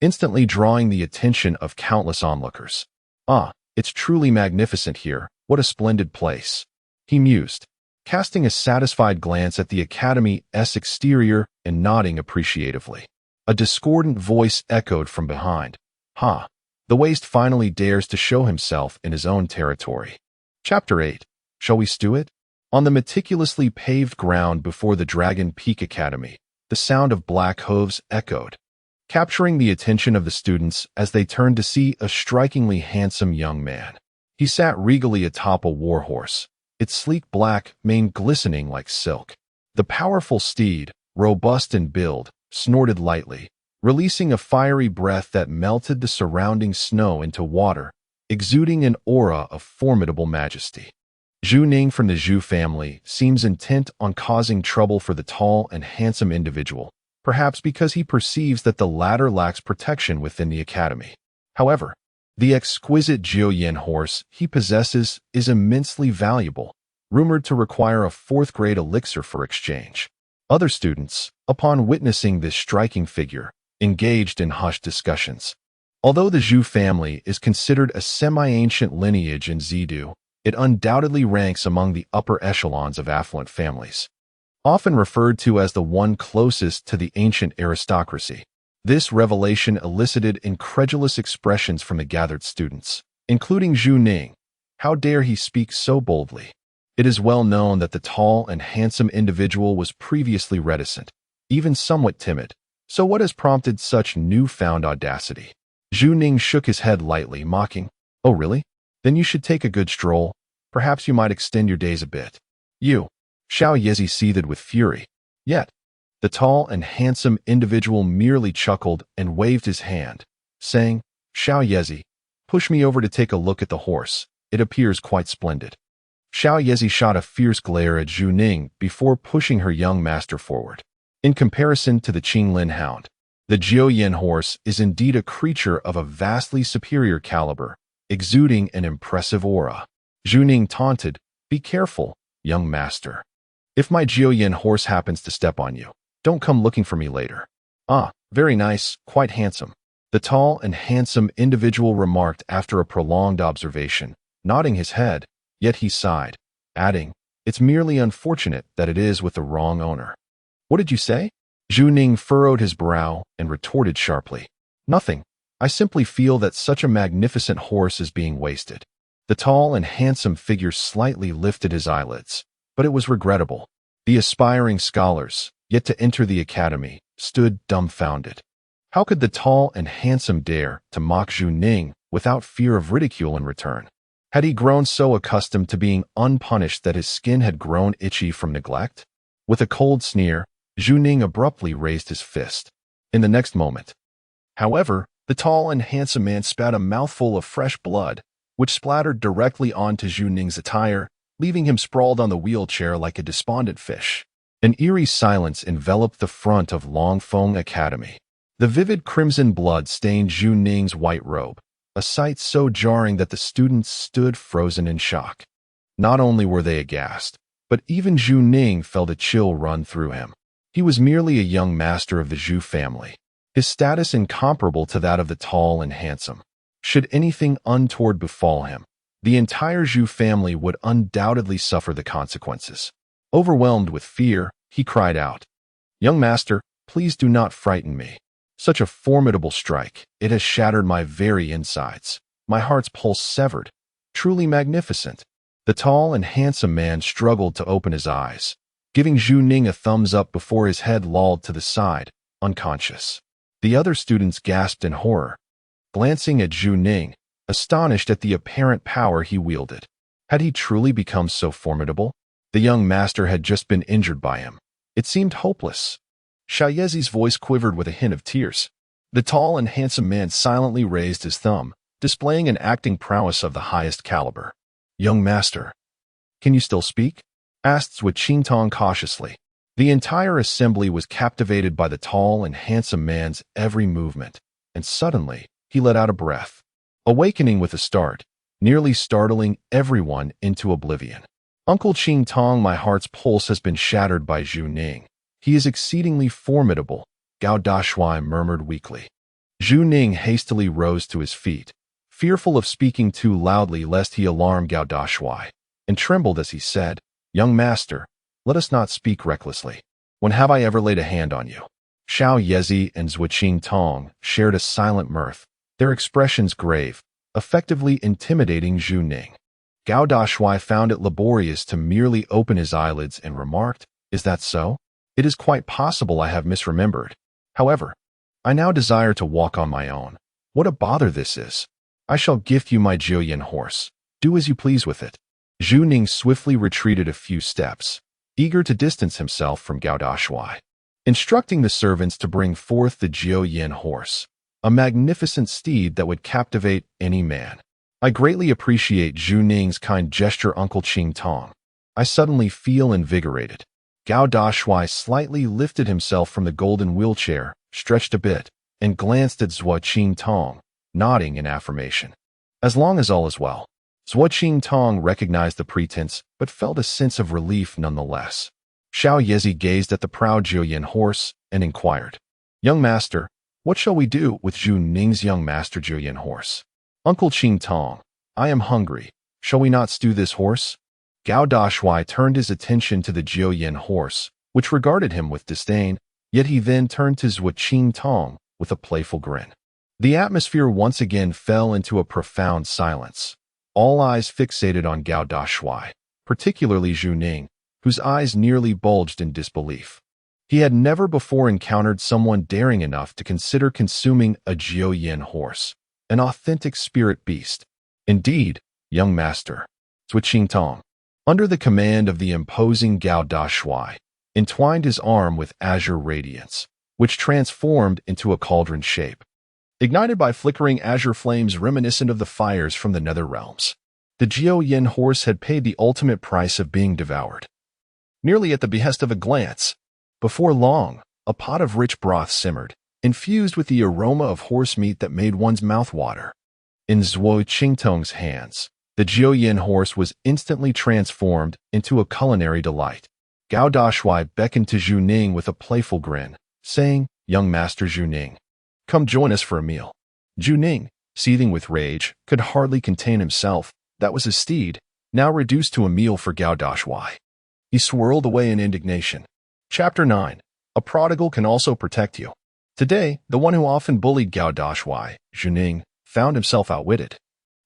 S1: instantly drawing the attention of countless onlookers. "Ah, it's truly magnificent here. What a splendid place," he mused, casting a satisfied glance at the Academy's exterior and nodding appreciatively. A discordant voice echoed from behind. "Ha! The waste finally dares to show himself in his own territory." Chapter 8. Shall we stew it? On the meticulously paved ground before the Dragon Peak Academy, the sound of black hooves echoed, capturing the attention of the students as they turned to see a strikingly handsome young man. He sat regally atop a warhorse, its sleek black mane glistening like silk. The powerful steed, robust in build, snorted lightly, releasing a fiery breath that melted the surrounding snow into water, exuding an aura of formidable majesty. Zhu Ning from the Zhu family seems intent on causing trouble for the tall and handsome individual, perhaps because he perceives that the latter lacks protection within the academy. However, the exquisite Jiuyan horse he possesses is immensely valuable, rumored to require a fourth-grade elixir for exchange. Other students, upon witnessing this striking figure, engaged in hushed discussions. Although the Zhu family is considered a semi-ancient lineage in Zidu, it undoubtedly ranks among the upper echelons of affluent families. Often referred to as the one closest to the ancient aristocracy, this revelation elicited incredulous expressions from the gathered students, including Zhu Ning. How dare he speak so boldly? It is well known that the tall and handsome individual was previously reticent, even somewhat timid. So what has prompted such newfound audacity? Zhu Ning shook his head lightly, mocking, "Oh really? Then you should take a good stroll. Perhaps you might extend your days a bit." "You." Xiao Yezi seethed with fury. Yet, the tall and handsome individual merely chuckled and waved his hand, saying, "Xiao Yezi, push me over to take a look at the horse. It appears quite splendid." Xiao Yezi shot a fierce glare at Zhu Ning before pushing her young master forward. In comparison to the Qinglin Hound, the Jiuyan horse is indeed a creature of a vastly superior caliber, exuding an impressive aura. Zhu Ning taunted, "Be careful, young master. If my Jiuyan horse happens to step on you, don't come looking for me later." "Ah, very nice, quite handsome," the tall and handsome individual remarked after a prolonged observation, nodding his head, yet he sighed, adding, "It's merely unfortunate that it is with the wrong owner." "What did you say?" Zhu Ning furrowed his brow and retorted sharply, "Nothing. I simply feel that such a magnificent horse is being wasted." The tall and handsome figure slightly lifted his eyelids, but it was regrettable. The aspiring scholars, yet to enter the academy, stood dumbfounded. How could the tall and handsome dare to mock Zhu Ning without fear of ridicule in return? Had he grown so accustomed to being unpunished that his skin had grown itchy from neglect? With a cold sneer, Zhu Ning abruptly raised his fist. In the next moment, however, the tall and handsome man spat a mouthful of fresh blood, which splattered directly onto Zhu Ning's attire, leaving him sprawled on the wheelchair like a despondent fish. An eerie silence enveloped the front of Longfeng Academy. The vivid crimson blood stained Zhu Ning's white robe, a sight so jarring that the students stood frozen in shock. Not only were they aghast, But even Zhu Ning felt a chill run through him. He was merely a young master of the Zhu family, his status incomparable to that of the tall and handsome. Should anything untoward befall him, the entire Zhu family would undoubtedly suffer the consequences. Overwhelmed with fear, he cried out, "Young master, please do not frighten me. Such a formidable strike, it has shattered my very insides. My heart's pulse severed. Truly magnificent." The tall and handsome man struggled to open his eyes, giving Zhu Ning a thumbs up before his head lolled to the side, unconscious. The other students gasped in horror, glancing at Zhu Ning, astonished at the apparent power he wielded. Had he truly become so formidable? The young master had just been injured by him. It seemed hopeless. Xiao Yezi's voice quivered with a hint of tears. The tall and handsome man silently raised his thumb, displaying an acting prowess of the highest caliber. "Young master, can you still speak?" asked Zhuo Qingtong cautiously. The entire assembly was captivated by the tall and handsome man's every movement, and suddenly he let out a breath, awakening with a start, nearly startling everyone into oblivion. "Uncle Qingtong, my heart's pulse has been shattered by Zhu Ning. He is exceedingly formidable," Gao Dashuai murmured weakly. Zhu Ning hastily rose to his feet, fearful of speaking too loudly lest he alarm Gao Dashuai, and trembled as he said, "Young master, let us not speak recklessly. When have I ever laid a hand on you?" Xiao Yezi and Zhuo Qingtong shared a silent mirth, their expressions grave, effectively intimidating Zhu Ning. Gao Dashuai found it laborious to merely open his eyelids and remarked, "Is that so? It is quite possible I have misremembered. However, I now desire to walk on my own. What a bother this is. I shall gift you my Jiuyan horse. Do as you please with it." Zhu Ning swiftly retreated a few steps, eager to distance himself from Gao Dashuai, instructing the servants to bring forth the Jiuyan horse, a magnificent steed that would captivate any man. "I greatly appreciate Zhu Ning's kind gesture, Uncle Qingtong. I suddenly feel invigorated." Gao Dashuai slightly lifted himself from the golden wheelchair, stretched a bit, and glanced at Zhuo Qingtong, nodding in affirmation. "As long as all is well." Zhuo Qingtong recognized the pretense, but felt a sense of relief nonetheless. Xiao Yezi gazed at the proud Jiuyan horse and inquired, "Young master, what shall we do with Zhu Ning's young master Jiuyan horse?" "Uncle Qingtong, I am hungry. Shall we not stew this horse?" Gao Dashuai turned his attention to the Jiuyan horse, which regarded him with disdain, yet he then turned to Zhuo Qingtong with a playful grin. The atmosphere once again fell into a profound silence, all eyes fixated on Gao Dashuai, particularly Zhu Ning, whose eyes nearly bulged in disbelief. He had never before encountered someone daring enough to consider consuming a Jiuyan horse, an authentic spirit beast. "Indeed, young master," Zhuo Qingtong, under the command of the imposing Gao Dashuai, entwined his arm with azure radiance, which transformed into a cauldron shape, ignited by flickering azure flames reminiscent of the fires from the nether realms. The Jiuyan horse had paid the ultimate price of being devoured, nearly at the behest of a glance. Before long, a pot of rich broth simmered, infused with the aroma of horse meat that made one's mouth water. In Zhuo Qingtong's hands, the Jiuyan horse was instantly transformed into a culinary delight. Gao Dashuai beckoned to Zhu Ning with a playful grin, saying, "Young master Zhu Ning, come join us for a meal." Zhu Ning, seething with rage, could hardly contain himself. That was his steed, now reduced to a meal for Gao Dashuai. He swirled away in indignation. Chapter 9. A prodigal can also protect you. Today, the one who often bullied Gao Dashuai, Zhu Ning, found himself outwitted,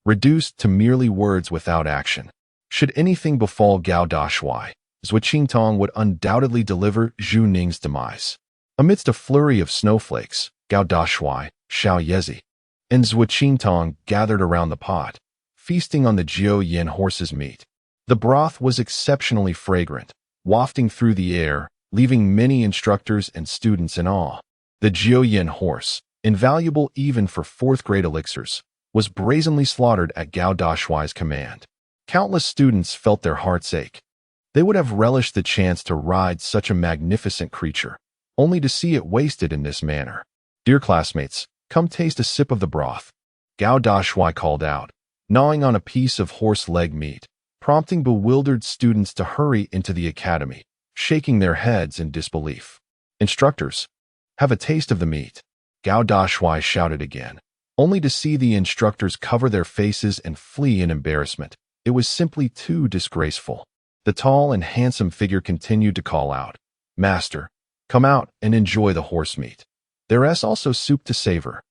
S1: reduced to merely words without action. Should anything befall Gao Dashuai, Zhuo Qingtong would undoubtedly deliver Zhu Ning's demise. Amidst a flurry of snowflakes, Gao Dashuai, Xiao Yezi, and Zhuo Qingtong gathered around the pot, feasting on the Jiuyan horse's meat. The broth was exceptionally fragrant, wafting through the air, leaving many instructors and students in awe. The Jiuyan horse, invaluable even for fourth-grade elixirs, was brazenly slaughtered at Gao Dashuai's command. Countless students felt their hearts ache. They would have relished the chance to ride such a magnificent creature, only to see it wasted in this manner. "Dear classmates, come taste a sip of the broth," Gao Dashuai called out, gnawing on a piece of horse leg meat, prompting bewildered students to hurry into the academy, shaking their heads in disbelief. "Instructors, have a taste of the meat," Gao Dashuai shouted again, only to see the instructors cover their faces and flee in embarrassment. It was simply too disgraceful. The tall and handsome figure continued to call out, "Master, come out and enjoy the horse meat. There is also soup to savor."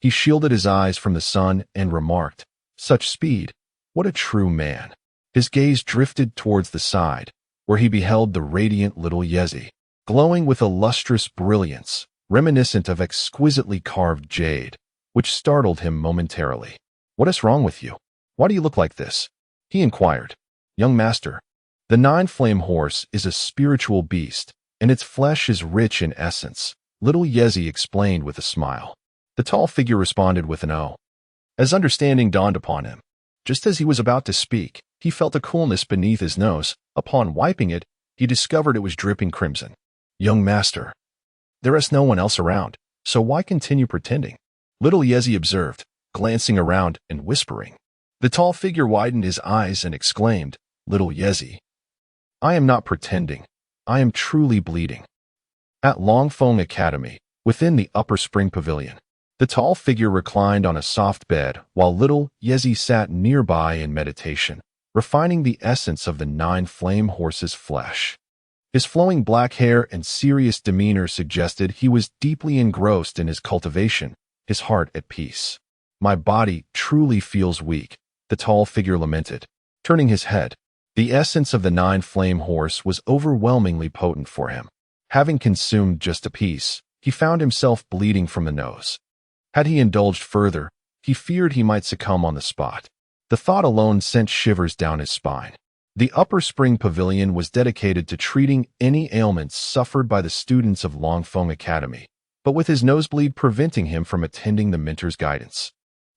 S1: He shielded his eyes from the sun and remarked, "Such speed, what a true man." His gaze drifted towards the side, where he beheld the radiant little Yezi, glowing with a lustrous brilliance, reminiscent of exquisitely carved jade, which startled him momentarily. "What is wrong with you? Why do you look like this?" he inquired. "Young master, the nine-flame horse is a spiritual beast, and its flesh is rich in essence," little Yezi explained with a smile. The tall figure responded with an "oh." As understanding dawned upon him, just as he was about to speak, he felt a coolness beneath his nose. Upon wiping it, he discovered it was dripping crimson. "Young master, there is no one else around, so why continue pretending?" little Yezi observed, glancing around and whispering. The tall figure widened his eyes and exclaimed, "Little Yezi, I am not pretending. I am truly bleeding." At Longfeng Academy, within the upper spring pavilion, the tall figure reclined on a soft bed while little Yezi sat nearby in meditation, refining the essence of the nine-flame horse's flesh. His flowing black hair and serious demeanor suggested he was deeply engrossed in his cultivation, his heart at peace. "My body truly feels weak," the tall figure lamented, turning his head. The essence of the nine-flame horse was overwhelmingly potent for him. Having consumed just a piece, he found himself bleeding from the nose. Had he indulged further, he feared he might succumb on the spot. The thought alone sent shivers down his spine. The upper spring pavilion was dedicated to treating any ailments suffered by the students of Longfeng Academy, but with his nosebleed preventing him from attending the mentor's guidance,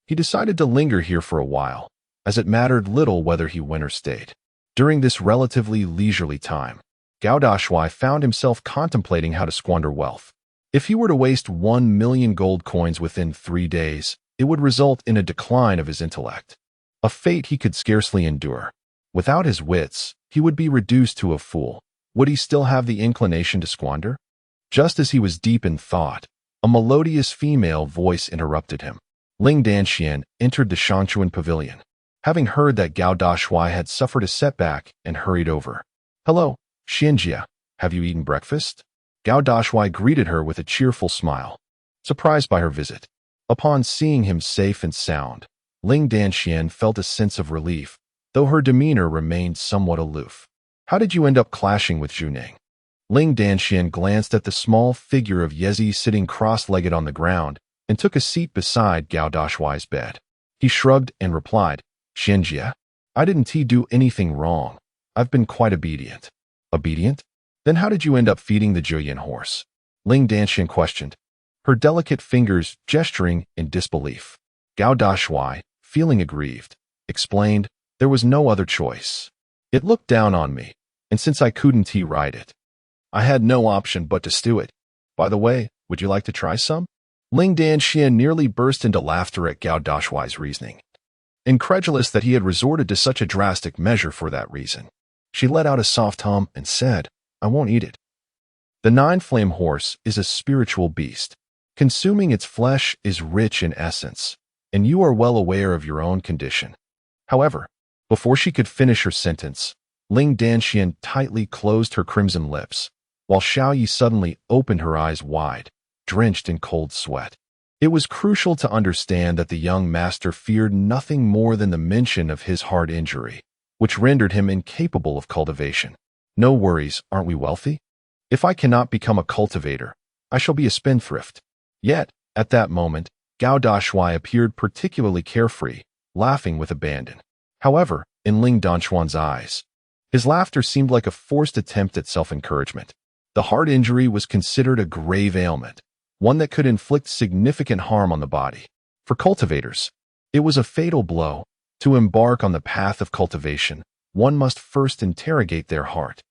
S1: he decided to linger here for a while, as it mattered little whether he went or stayed. During this relatively leisurely time, Gao Dashuai found himself contemplating how to squander wealth. If he were to waste 1,000,000 gold coins within 3 days, it would result in a decline of his intellect, a fate he could scarcely endure. Without his wits, he would be reduced to a fool. Would he still have the inclination to squander? Just as he was deep in thought, a melodious female voice interrupted him. Ling Danxian entered the Shanchuan pavilion, having heard that Gao Dashuai had suffered a setback, and hurried over. "Hello, Xianjia, have you eaten breakfast?" Gao Dashuai greeted her with a cheerful smile, surprised by her visit. Upon seeing him safe and sound, Ling Danxian felt a sense of relief, though her demeanor remained somewhat aloof. "How did you end up clashing with Zhuning?" Ling Danxian glanced at the small figure of Yezi sitting cross-legged on the ground and took a seat beside Gao Dashuai's bed. He shrugged and replied, "Xianjia, I didn't do anything wrong. I've been quite obedient." "Obedient? Then how did you end up feeding the Juyin horse?" Ling Danxian questioned, her delicate fingers gesturing in disbelief. Gao Dashuai, feeling aggrieved, explained, "There was no other choice. It looked down on me, and since I couldn't ride it, I had no option but to stew it. By the way, would you like to try some?" Ling Danxian nearly burst into laughter at Gao Dashuai's reasoning, incredulous that he had resorted to such a drastic measure for that reason. She let out a soft hum and said, "I won't eat it." The nine-flame horse is a spiritual beast. Consuming its flesh is rich in essence, and you are well aware of your own condition. However, before she could finish her sentence, Ling Danxian tightly closed her crimson lips, while Xiaoyi suddenly opened her eyes wide, drenched in cold sweat. It was crucial to understand that the young master feared nothing more than the mention of his heart injury, which rendered him incapable of cultivation. "No worries, aren't we wealthy? If I cannot become a cultivator, I shall be a spendthrift." Yet, at that moment, Gao Dashuai appeared particularly carefree, laughing with abandon. However, in Ling Danxuan's eyes, his laughter seemed like a forced attempt at self-encouragement. The heart injury was considered a grave ailment, one that could inflict significant harm on the body. For cultivators, it was a fatal blow. To embark on the path of cultivation, one must first interrogate their heart.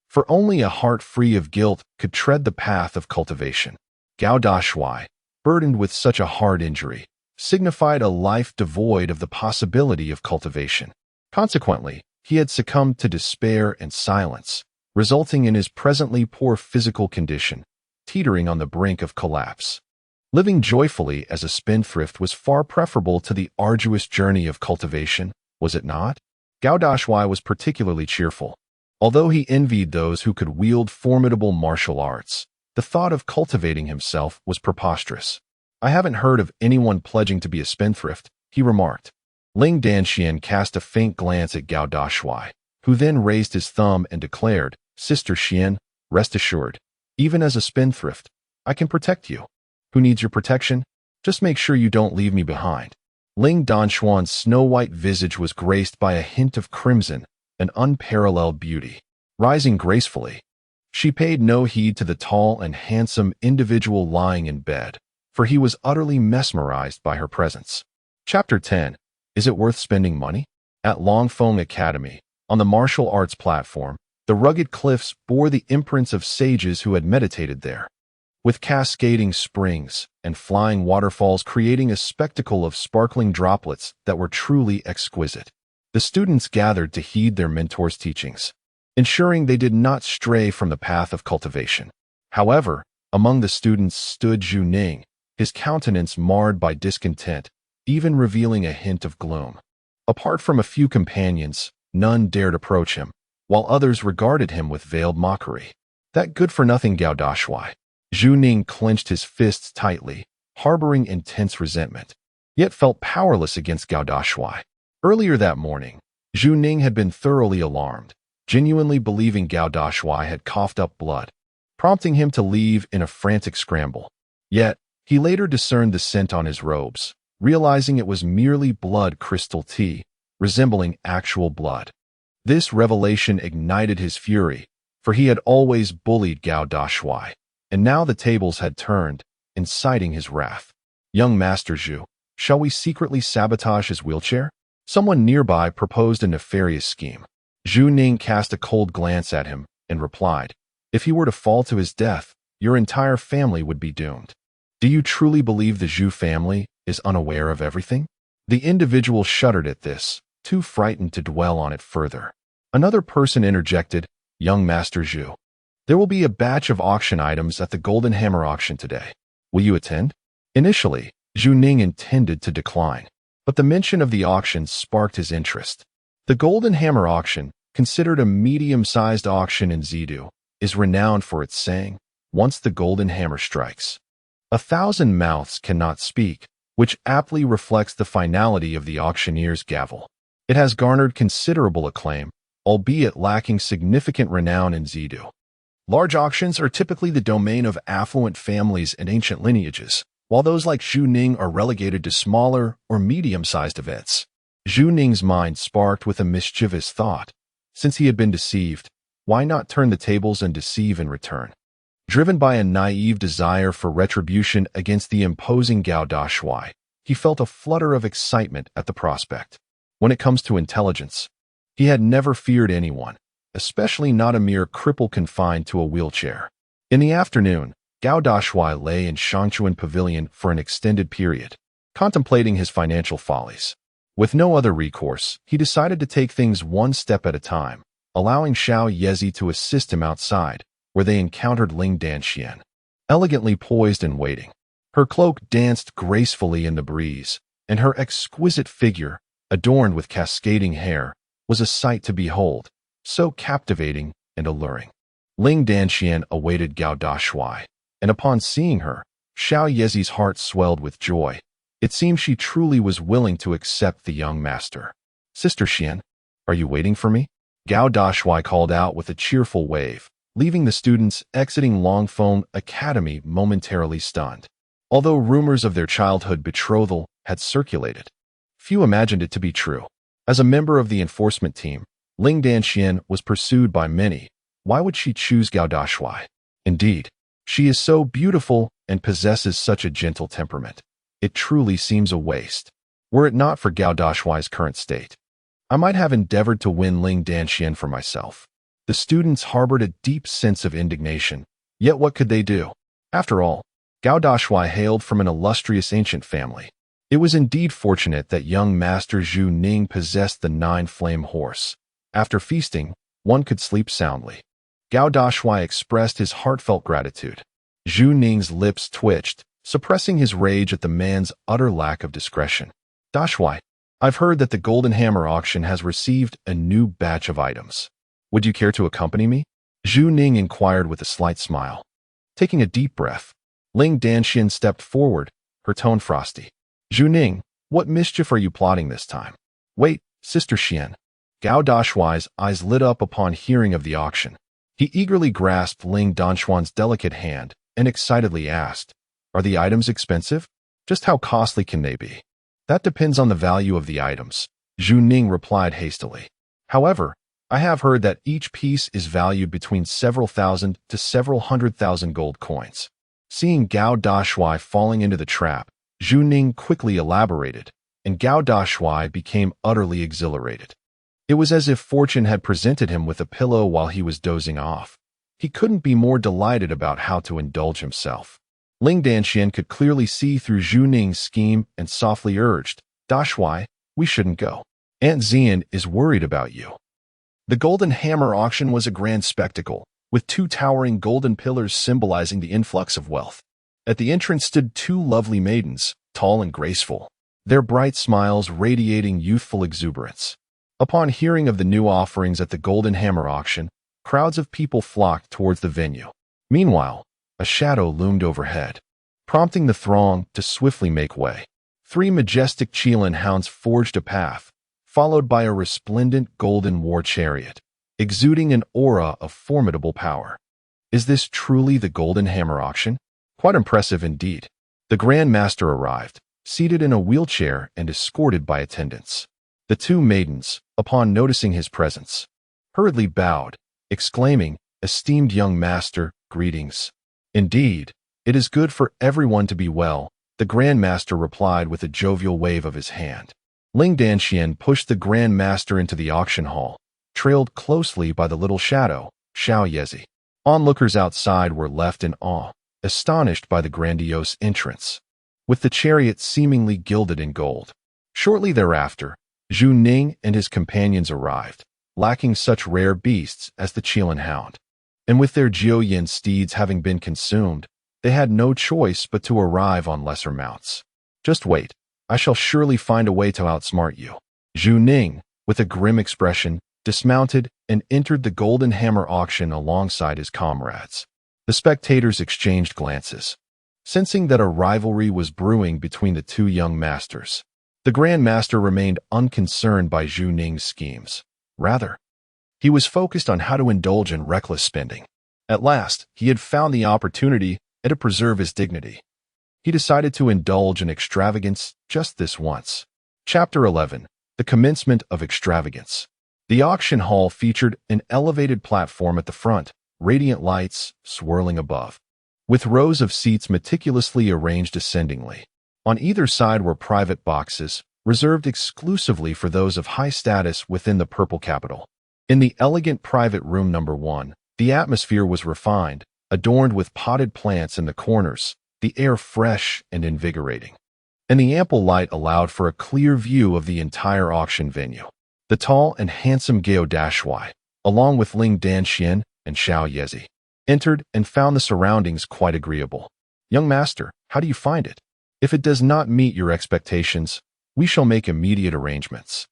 S1: For only a heart free of guilt could tread the path of cultivation. Gao Dashuai, burdened with such a heart injury, signified a life devoid of the possibility of cultivation. Consequently, he had succumbed to despair and silence, resulting in his presently poor physical condition, teetering on the brink of collapse. Living joyfully as a spendthrift was far preferable to the arduous journey of cultivation, was it not? Gao Dashuai was particularly cheerful. Although he envied those who could wield formidable martial arts, the thought of cultivating himself was preposterous. I haven't heard of anyone pledging to be a spendthrift, he remarked. Ling Danxian cast a faint glance at Gao Dashuai, who then raised his thumb and declared, Sister Xian, rest assured, even as a spendthrift, I can protect you. Who needs your protection? Just make sure you don't leave me behind. Ling Danshuan's snow-white visage was graced by a hint of crimson, an unparalleled beauty. Rising gracefully, she paid no heed to the tall and handsome individual lying in bed, for he was utterly mesmerized by her presence. Chapter 10. Is it worth spending money? At Longfeng Academy, on the martial arts platform, the rugged cliffs bore the imprints of sages who had meditated there, with cascading springs and flying waterfalls creating a spectacle of sparkling droplets that were truly exquisite. The students gathered to heed their mentor's teachings, ensuring they did not stray from the path of cultivation. However, among the students stood Zhu Ning, his countenance marred by discontent, even revealing a hint of gloom. Apart from a few companions, none dared approach him, while others regarded him with veiled mockery. That good-for-nothing Gao Dashuai. Zhu Ning clenched his fists tightly, harboring intense resentment, yet felt powerless against Gao Dashuai. Earlier that morning, Zhu Ning had been thoroughly alarmed, genuinely believing Gao Dashuai had coughed up blood, prompting him to leave in a frantic scramble. Yet, he later discerned the scent on his robes, realizing it was merely blood crystal tea, resembling actual blood. This revelation ignited his fury, for he had always bullied Gao Dashuai, and now the tables had turned, inciting his wrath. Young Master Zhu, shall we secretly sabotage his wheelchair? Someone nearby proposed a nefarious scheme. Zhu Ning cast a cold glance at him and replied, if he were to fall to his death, your entire family would be doomed. Do you truly believe the Zhu family is unaware of everything? The individual shuddered at this, too frightened to dwell on it further. Another person interjected, young Master Zhu, there will be a batch of auction items at the Golden Hammer auction today. Will you attend? Initially, Zhu Ning intended to decline, but the mention of the auction sparked his interest. The Golden Hammer auction, considered a medium-sized auction in Zidu, is renowned for its saying, once the Golden Hammer strikes, 1,000 mouths cannot speak, which aptly reflects the finality of the auctioneer's gavel. It has garnered considerable acclaim, albeit lacking significant renown in Zidu. Large auctions are typically the domain of affluent families and ancient lineages, while those like Zhu Ning are relegated to smaller or medium-sized events. Zhu Ning's mind sparked with a mischievous thought. Since he had been deceived, why not turn the tables and deceive in return? Driven by a naive desire for retribution against the imposing Gao Dashuai, he felt a flutter of excitement at the prospect. When it comes to intelligence, he had never feared anyone, especially not a mere cripple confined to a wheelchair. In the afternoon, Gao Dashuai lay in Shangchuan Pavilion for an extended period, contemplating his financial follies. With no other recourse, he decided to take things one step at a time, allowing Xiao Yezi to assist him outside, where they encountered Ling Danxian, elegantly poised and waiting. Her cloak danced gracefully in the breeze, and her exquisite figure, adorned with cascading hair, was a sight to behold, so captivating and alluring. Ling Danxian awaited Gao Dashuai, and upon seeing her, Xiao Yezi's heart swelled with joy. It seemed she truly was willing to accept the young master. Sister Xian, are you waiting for me? Gao Dashuai called out with a cheerful wave, leaving the students exiting Longfeng Academy momentarily stunned. Although rumors of their childhood betrothal had circulated, few imagined it to be true. As a member of the enforcement team, Ling Danxian was pursued by many. Why would she choose Gao Dashuai? Indeed, she is so beautiful and possesses such a gentle temperament. It truly seems a waste. Were it not for Gao Dashuai's current state, I might have endeavored to win Ling Danxian for myself. The students harbored a deep sense of indignation, yet what could they do? After all, Gao Dashuai hailed from an illustrious ancient family. It was indeed fortunate that young Master Zhu Ning possessed the 9-flame horse, After feasting, one could sleep soundly. Gao Dashuai expressed his heartfelt gratitude. Zhu Ning's lips twitched, suppressing his rage at the man's utter lack of discretion. Dashuai, I've heard that the Golden Hammer auction has received a new batch of items. Would you care to accompany me? Zhu Ning inquired with a slight smile. Taking a deep breath, Ling Danxian stepped forward, her tone frosty. Zhu Ning, what mischief are you plotting this time? Wait, Sister Xian. Gao Dashuai's eyes lit up upon hearing of the auction. He eagerly grasped Ling Danxuan's delicate hand and excitedly asked, Are the items expensive? Just how costly can they be? That depends on the value of the items, Zhu Ning replied hastily. However, I have heard that each piece is valued between several thousand to several 100,000 gold coins. Seeing Gao Dashuai falling into the trap, Zhu Ning quickly elaborated, and Gao Dashuai became utterly exhilarated. It was as if fortune had presented him with a pillow while he was dozing off. He couldn't be more delighted about how to indulge himself. Ling Danxian could clearly see through Zhu Ning's scheme and softly urged, Dashuai, we shouldn't go. Aunt Xian is worried about you. The Golden Hammer auction was a grand spectacle, with two towering golden pillars symbolizing the influx of wealth. At the entrance stood two lovely maidens, tall and graceful, their bright smiles radiating youthful exuberance. Upon hearing of the new offerings at the Golden Hammer auction, crowds of people flocked towards the venue. Meanwhile, a shadow loomed overhead, prompting the throng to swiftly make way. Three majestic Qilin hounds forged a path, followed by a resplendent golden war chariot, exuding an aura of formidable power. Is this truly the Golden Hammer auction? Quite impressive indeed. The Grand Master arrived, seated in a wheelchair and escorted by attendants. The two maidens, upon noticing his presence, hurriedly bowed, exclaiming, Esteemed young master, greetings. Indeed, it is good for everyone to be well, the Grand Master replied with a jovial wave of his hand. Ling Danxian pushed the Grand Master into the auction hall, trailed closely by the little shadow, Xiao Yezi. Onlookers outside were left in awe, astonished by the grandiose entrance, with the chariot seemingly gilded in gold. Shortly thereafter, Zhu Ning and his companions arrived, lacking such rare beasts as the Qilin hound. And with their Jiuyin steeds having been consumed, they had no choice but to arrive on lesser mounts. Just wait, I shall surely find a way to outsmart you. Zhu Ning, with a grim expression, dismounted and entered the Golden Hammer auction alongside his comrades. The spectators exchanged glances, sensing that a rivalry was brewing between the two young masters. The Grand Master remained unconcerned by Zhu Ning's schemes. Rather, he was focused on how to indulge in reckless spending. At last, he had found the opportunity to preserve his dignity. He decided to indulge in extravagance just this once. Chapter 11. The Commencement of Extravagance. The auction hall featured an elevated platform at the front, radiant lights swirling above, with rows of seats meticulously arranged ascendingly. On either side were private boxes, reserved exclusively for those of high status within the Purple Capital. In the elegant private room number 1, the atmosphere was refined, adorned with potted plants in the corners, the air fresh and invigorating. And the ample light allowed for a clear view of the entire auction venue. The tall and handsome Gao Dashuai, along with Ling Danxian and Xiao Yezi, entered and found the surroundings quite agreeable. Young master, how do you find it? If it does not meet your expectations, we shall make immediate arrangements.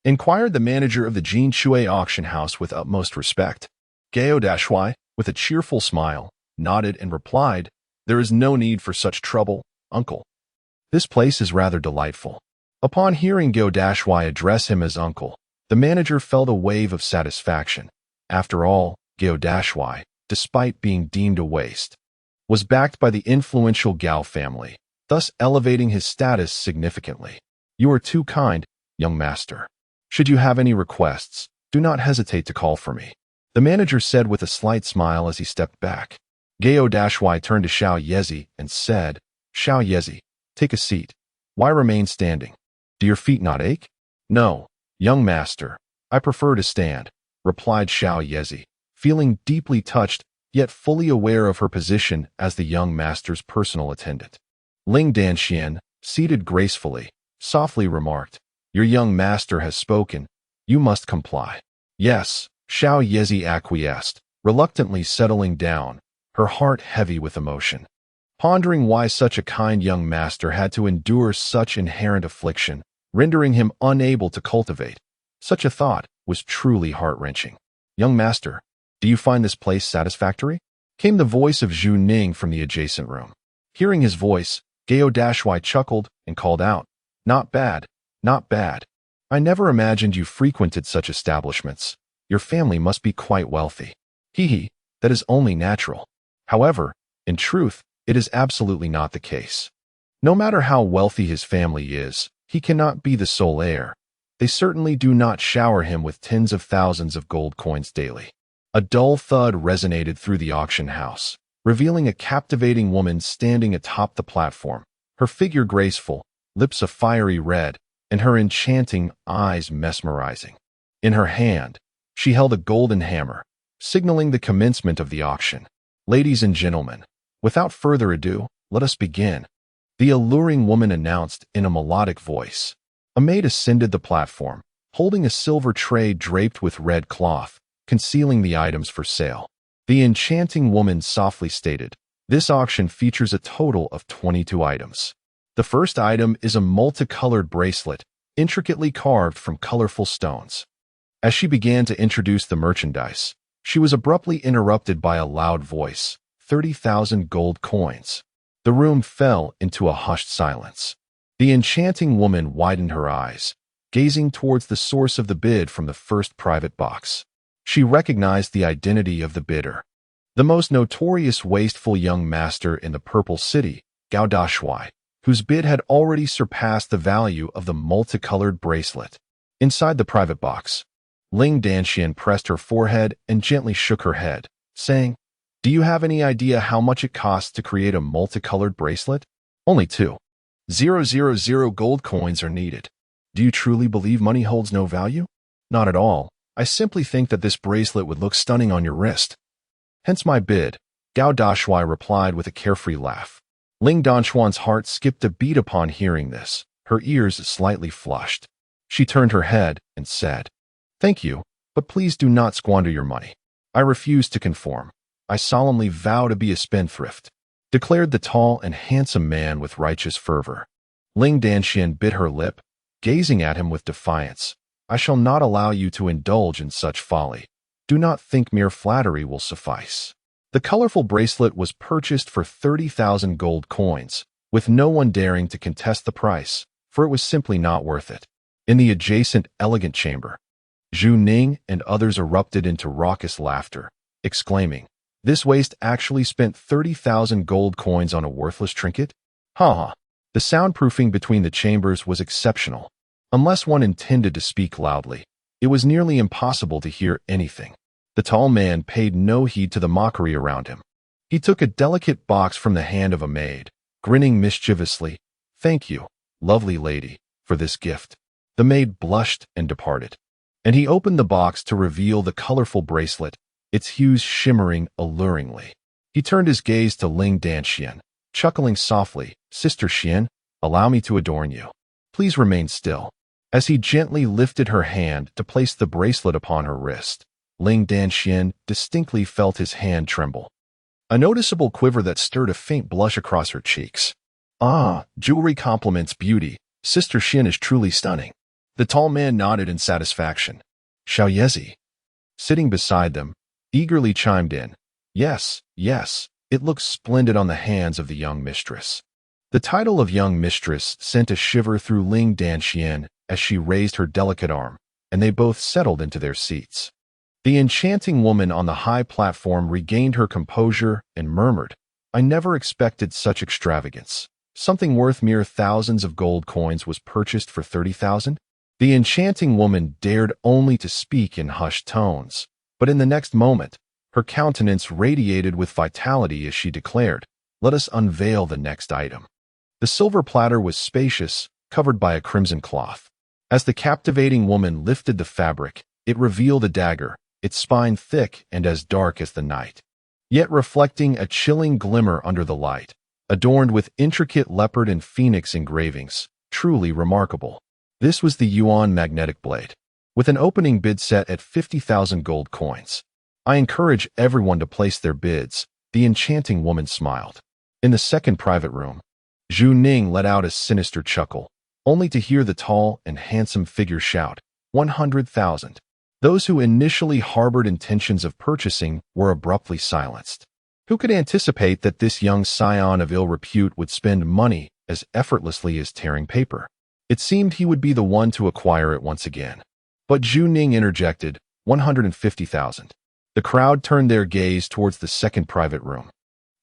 S1: Inquired the manager of the Jin Shui auction house with utmost respect. Gao Dashuai, with a cheerful smile, nodded and replied, There is no need for such trouble, uncle. This place is rather delightful. Upon hearing Gao Dashuai address him as uncle, the manager felt a wave of satisfaction. After all, Gao Dashuai, despite being deemed a waste, was backed by the influential Gao family, thus elevating his status significantly. You are too kind, young master. Should you have any requests, do not hesitate to call for me, the manager said with a slight smile as he stepped back. Gao Dashuai turned to Xiao Yezi and said, Xiao Yezi, take a seat. Why remain standing? Do your feet not ache? No, young master, I prefer to stand, replied Xiao Yezi, feeling deeply touched, yet fully aware of her position as the young master's personal attendant. Ling Danxian, seated gracefully, softly remarked, Your young master has spoken. You must comply. Yes, Xiao Yezi acquiesced, reluctantly settling down, her heart heavy with emotion. Pondering why such a kind young master had to endure such inherent affliction, rendering him unable to cultivate. Such a thought was truly heart-wrenching. "Young master, do you find this place satisfactory?" came the voice of Zhu Ning from the adjacent room. Hearing his voice, Gao Dashuai chuckled and called out, "Not bad, not bad. I never imagined you frequented such establishments. Your family must be quite wealthy." Hee, that is only natural. However, in truth, it is absolutely not the case. No matter how wealthy his family is, he cannot be the sole heir. They certainly do not shower him with tens of thousands of gold coins daily. A dull thud resonated through the auction house, revealing a captivating woman standing atop the platform, her figure graceful, lips a fiery red, and her enchanting eyes mesmerizing. In her hand, she held a golden hammer, signaling the commencement of the auction. "Ladies and gentlemen, without further ado, let us begin," the alluring woman announced in a melodic voice. A maid ascended the platform, holding a silver tray draped with red cloth, concealing the items for sale. The enchanting woman softly stated, "This auction features a total of 22 items. The first item is a multicolored bracelet, intricately carved from colorful stones." As she began to introduce the merchandise, she was abruptly interrupted by a loud voice, 30,000 gold coins. The room fell into a hushed silence. The enchanting woman widened her eyes, gazing towards the source of the bid from the first private box. She recognized the identity of the bidder. The most notorious wasteful young master in the Purple City, Gao Dashuai, whose bid had already surpassed the value of the multicolored bracelet. Inside the private box, Ling Danxian pressed her forehead and gently shook her head, saying, "Do you have any idea how much it costs to create a multicolored bracelet? Only 2,000 gold coins are needed. Do you truly believe money holds no value?" "Not at all. I simply think that this bracelet would look stunning on your wrist. Hence my bid," Gao Dashuai replied with a carefree laugh. Ling Danxuan's heart skipped a beat upon hearing this, her ears slightly flushed. She turned her head and said, "Thank you, but please do not squander your money. I refuse to conform. I solemnly vow to be a spendthrift," declared the tall and handsome man with righteous fervor. Ling Danxian bit her lip, gazing at him with defiance. "I shall not allow you to indulge in such folly. Do not think mere flattery will suffice." The colorful bracelet was purchased for 30,000 gold coins, with no one daring to contest the price, for it was simply not worth it. In the adjacent elegant chamber, Zhu Ning and others erupted into raucous laughter, exclaiming, "This waste actually spent 30,000 gold coins on a worthless trinket? Ha ha." The soundproofing between the chambers was exceptional. Unless one intended to speak loudly, it was nearly impossible to hear anything. The tall man paid no heed to the mockery around him. He took a delicate box from the hand of a maid, grinning mischievously. "Thank you, lovely lady, for this gift." The maid blushed and departed, and he opened the box to reveal the colorful bracelet, its hues shimmering alluringly. He turned his gaze to Ling Danxian, chuckling softly, "Sister Xian, allow me to adorn you. Please remain still." As he gently lifted her hand to place the bracelet upon her wrist, Ling Danxian distinctly felt his hand tremble, a noticeable quiver that stirred a faint blush across her cheeks. "Ah, jewelry complements beauty. Sister Xian is truly stunning." The tall man nodded in satisfaction. Xiao Yezi, sitting beside them, eagerly chimed in, Yes, it looks splendid on the hands of the young mistress." The title of young mistress sent a shiver through Ling Danxian as she raised her delicate arm, and they both settled into their seats. The enchanting woman on the high platform regained her composure and murmured, "I never expected such extravagance. Something worth mere thousands of gold coins was purchased for 30,000? The enchanting woman dared only to speak in hushed tones, but in the next moment, her countenance radiated with vitality as she declared, "Let us unveil the next item." The silver platter was spacious, covered by a crimson cloth. As the captivating woman lifted the fabric, it revealed a dagger, its spine thick and as dark as the night, yet reflecting a chilling glimmer under the light, adorned with intricate leopard and phoenix engravings, truly remarkable. This was the Yuan magnetic blade. with an opening bid set at 50,000 gold coins. I encourage everyone to place their bids, the enchanting woman smiled. In the second private room, Zhu Ning let out a sinister chuckle, only to hear the tall and handsome figure shout, 100,000. Those who initially harbored intentions of purchasing were abruptly silenced. Who could anticipate that this young scion of ill repute would spend money as effortlessly as tearing paper? It seemed he would be the one to acquire it once again. But Zhu Ning interjected, 150,000. The crowd turned their gaze towards the second private room,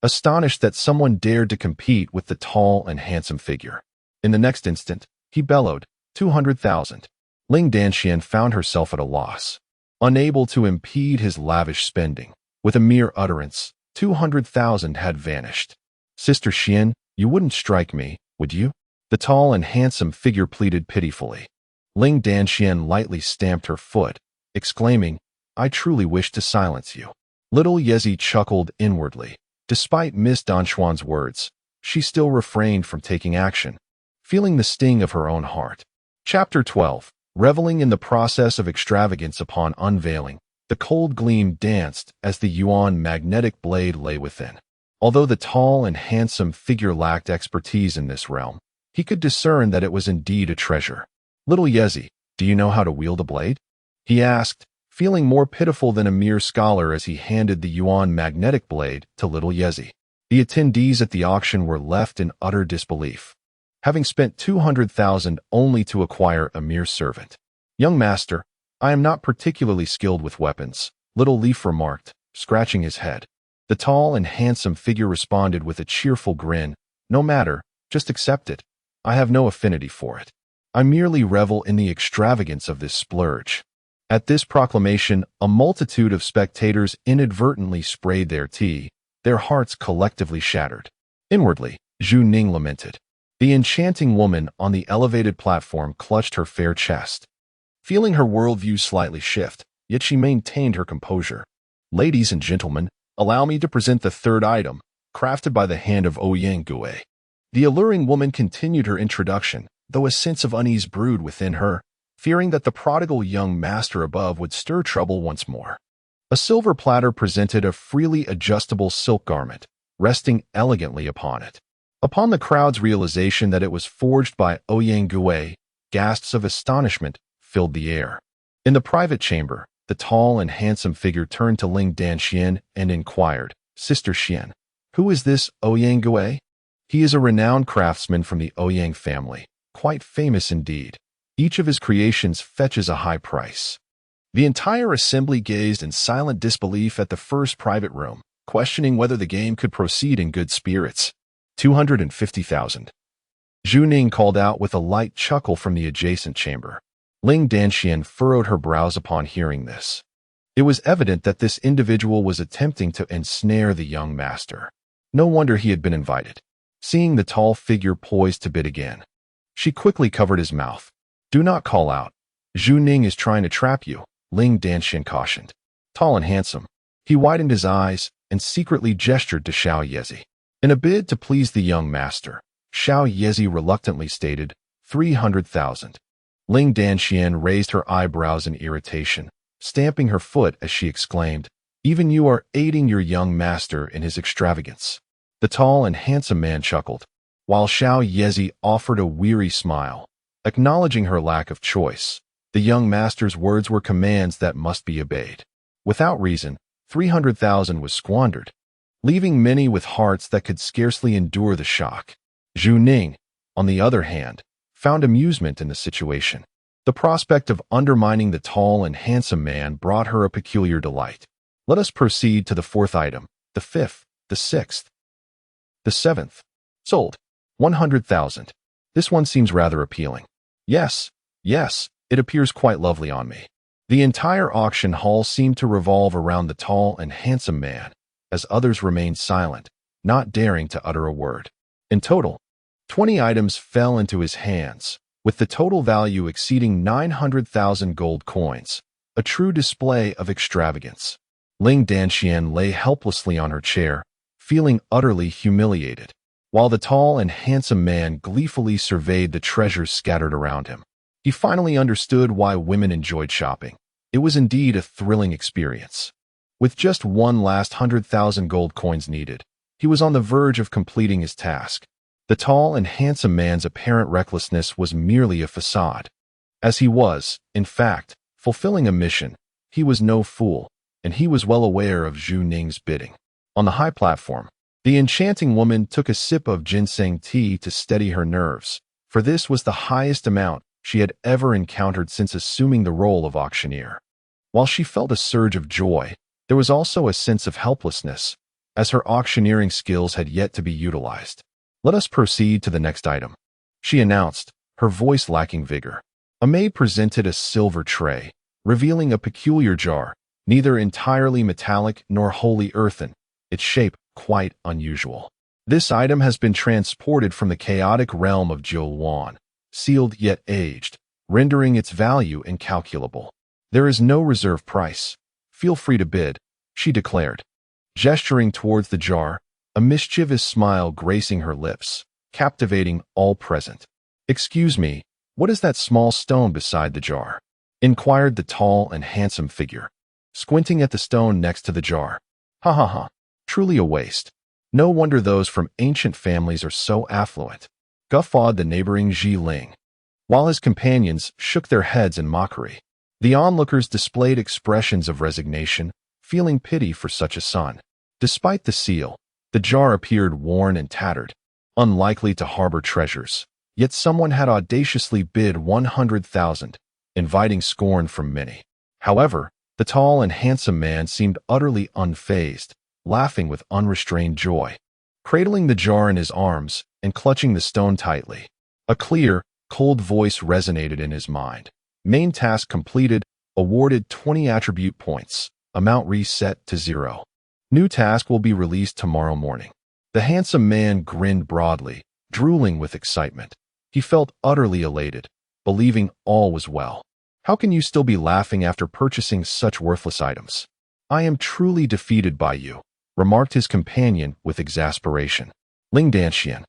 S1: astonished that someone dared to compete with the tall and handsome figure. In the next instant, he bellowed, 200,000. Ling Danxian found herself at a loss, unable to impede his lavish spending. With a mere utterance, 200,000 had vanished. Sister Xian, you wouldn't strike me, would you? The tall and handsome figure pleaded pitifully. Ling Danxian lightly stamped her foot, exclaiming, I truly wish to silence you. Little Yezi chuckled inwardly. Despite Miss Danxuan's words, she still refrained from taking action, feeling the sting of her own heart. Chapter 12. Reveling in the process of extravagance upon unveiling, the cold gleam danced as the yuan magnetic blade lay within. Although the tall and handsome figure lacked expertise in this realm, he could discern that it was indeed a treasure. Little Yezi, do you know how to wield a blade? He asked, feeling more pitiful than a mere scholar as he handed the yuan magnetic blade to little Yezi. The attendees at the auction were left in utter disbelief, having spent 200,000 only to acquire a mere servant. Young master, I am not particularly skilled with weapons, little Leaf remarked, scratching his head. The tall and handsome figure responded with a cheerful grin, no matter, just accept it. I have no affinity for it. I merely revel in the extravagance of this splurge. At this proclamation, a multitude of spectators inadvertently sprayed their tea, their hearts collectively shattered. Inwardly, Zhu Ning lamented. The enchanting woman on the elevated platform clutched her fair chest, feeling her worldview slightly shift, yet she maintained her composure. Ladies and gentlemen, allow me to present the third item, crafted by the hand of Ouyang Gui. The alluring woman continued her introduction, though a sense of unease brewed within her, fearing that the prodigal young master above would stir trouble once more. A silver platter presented a freely adjustable silk garment, resting elegantly upon it. Upon the crowd's realization that it was forged by Ouyang Gui, gasps of astonishment filled the air. In the private chamber, the tall and handsome figure turned to Ling Danxian and inquired, Sister Xian, who is this Ouyang Gui? He is a renowned craftsman from the Ouyang family, quite famous indeed. Each of his creations fetches a high price. The entire assembly gazed in silent disbelief at the first private room, questioning whether the game could proceed in good spirits. 250,000. Zhu Ning called out with a light chuckle from the adjacent chamber. Ling Danxian furrowed her brows upon hearing this. It was evident that this individual was attempting to ensnare the young master. No wonder he had been invited. Seeing the tall figure poised to bid again, she quickly covered his mouth. Do not call out. Zhu Ning is trying to trap you, Ling Danxian cautioned. Tall and handsome, he widened his eyes and secretly gestured to Xiao Yezi. In a bid to please the young master, Xiao Yezi reluctantly stated, 300,000. Ling Danxian raised her eyebrows in irritation, stamping her foot as she exclaimed, even you are aiding your young master in his extravagance. The tall and handsome man chuckled, while Xiao Yezi offered a weary smile, acknowledging her lack of choice. The young master's words were commands that must be obeyed. Without reason, 300,000 was squandered, leaving many with hearts that could scarcely endure the shock. Zhu Ning, on the other hand, found amusement in the situation. The prospect of undermining the tall and handsome man brought her a peculiar delight. Let us proceed to the fourth item, the fifth, the sixth, the seventh. Sold. 100,000. This one seems rather appealing. Yes, it appears quite lovely on me. The entire auction hall seemed to revolve around the tall and handsome man, as others remained silent, not daring to utter a word. In total, 20 items fell into his hands, with the total value exceeding 900,000 gold coins, a true display of extravagance. Ling Danxian lay helplessly on her chair, feeling utterly humiliated, while the tall and handsome man gleefully surveyed the treasures scattered around him. He finally understood why women enjoyed shopping. It was indeed a thrilling experience. With just one last 100,000 gold coins needed, he was on the verge of completing his task. The tall and handsome man's apparent recklessness was merely a facade. As he was, in fact, fulfilling a mission, he was no fool, and he was well aware of Zhu Ning's bidding. On the high platform, the enchanting woman took a sip of ginseng tea to steady her nerves, for this was the highest amount she had ever encountered since assuming the role of auctioneer. While she felt a surge of joy, there was also a sense of helplessness, as her auctioneering skills had yet to be utilized. "Let us proceed to the next item," she announced, her voice lacking vigor. A maid presented a silver tray, revealing a peculiar jar, neither entirely metallic nor wholly earthen, its shape quite unusual. "This item has been transported from the chaotic realm of Jiuluan, sealed yet aged, rendering its value incalculable. There is no reserve price. Feel free to bid," she declared, gesturing towards the jar, a mischievous smile gracing her lips, captivating all present. "Excuse me, what is that small stone beside the jar?" inquired the tall and handsome figure, squinting at the stone next to the jar. "Ha ha ha, truly a waste. No wonder those from ancient families are so affluent," guffawed the neighboring Zhi Ling, while his companions shook their heads in mockery. The onlookers displayed expressions of resignation, feeling pity for such a son. Despite the seal, the jar appeared worn and tattered, unlikely to harbor treasures, yet someone had audaciously bid 100,000, inviting scorn from many. However, the tall and handsome man seemed utterly unfazed, laughing with unrestrained joy, cradling the jar in his arms and clutching the stone tightly. A clear, cold voice resonated in his mind. "Main task completed, awarded 20 attribute points, amount reset to 0. New task will be released tomorrow morning." The handsome man grinned broadly, drooling with excitement. He felt utterly elated, believing all was well. "How can you still be laughing after purchasing such worthless items? I am truly defeated by you," remarked his companion with exasperation. Ling Danxian,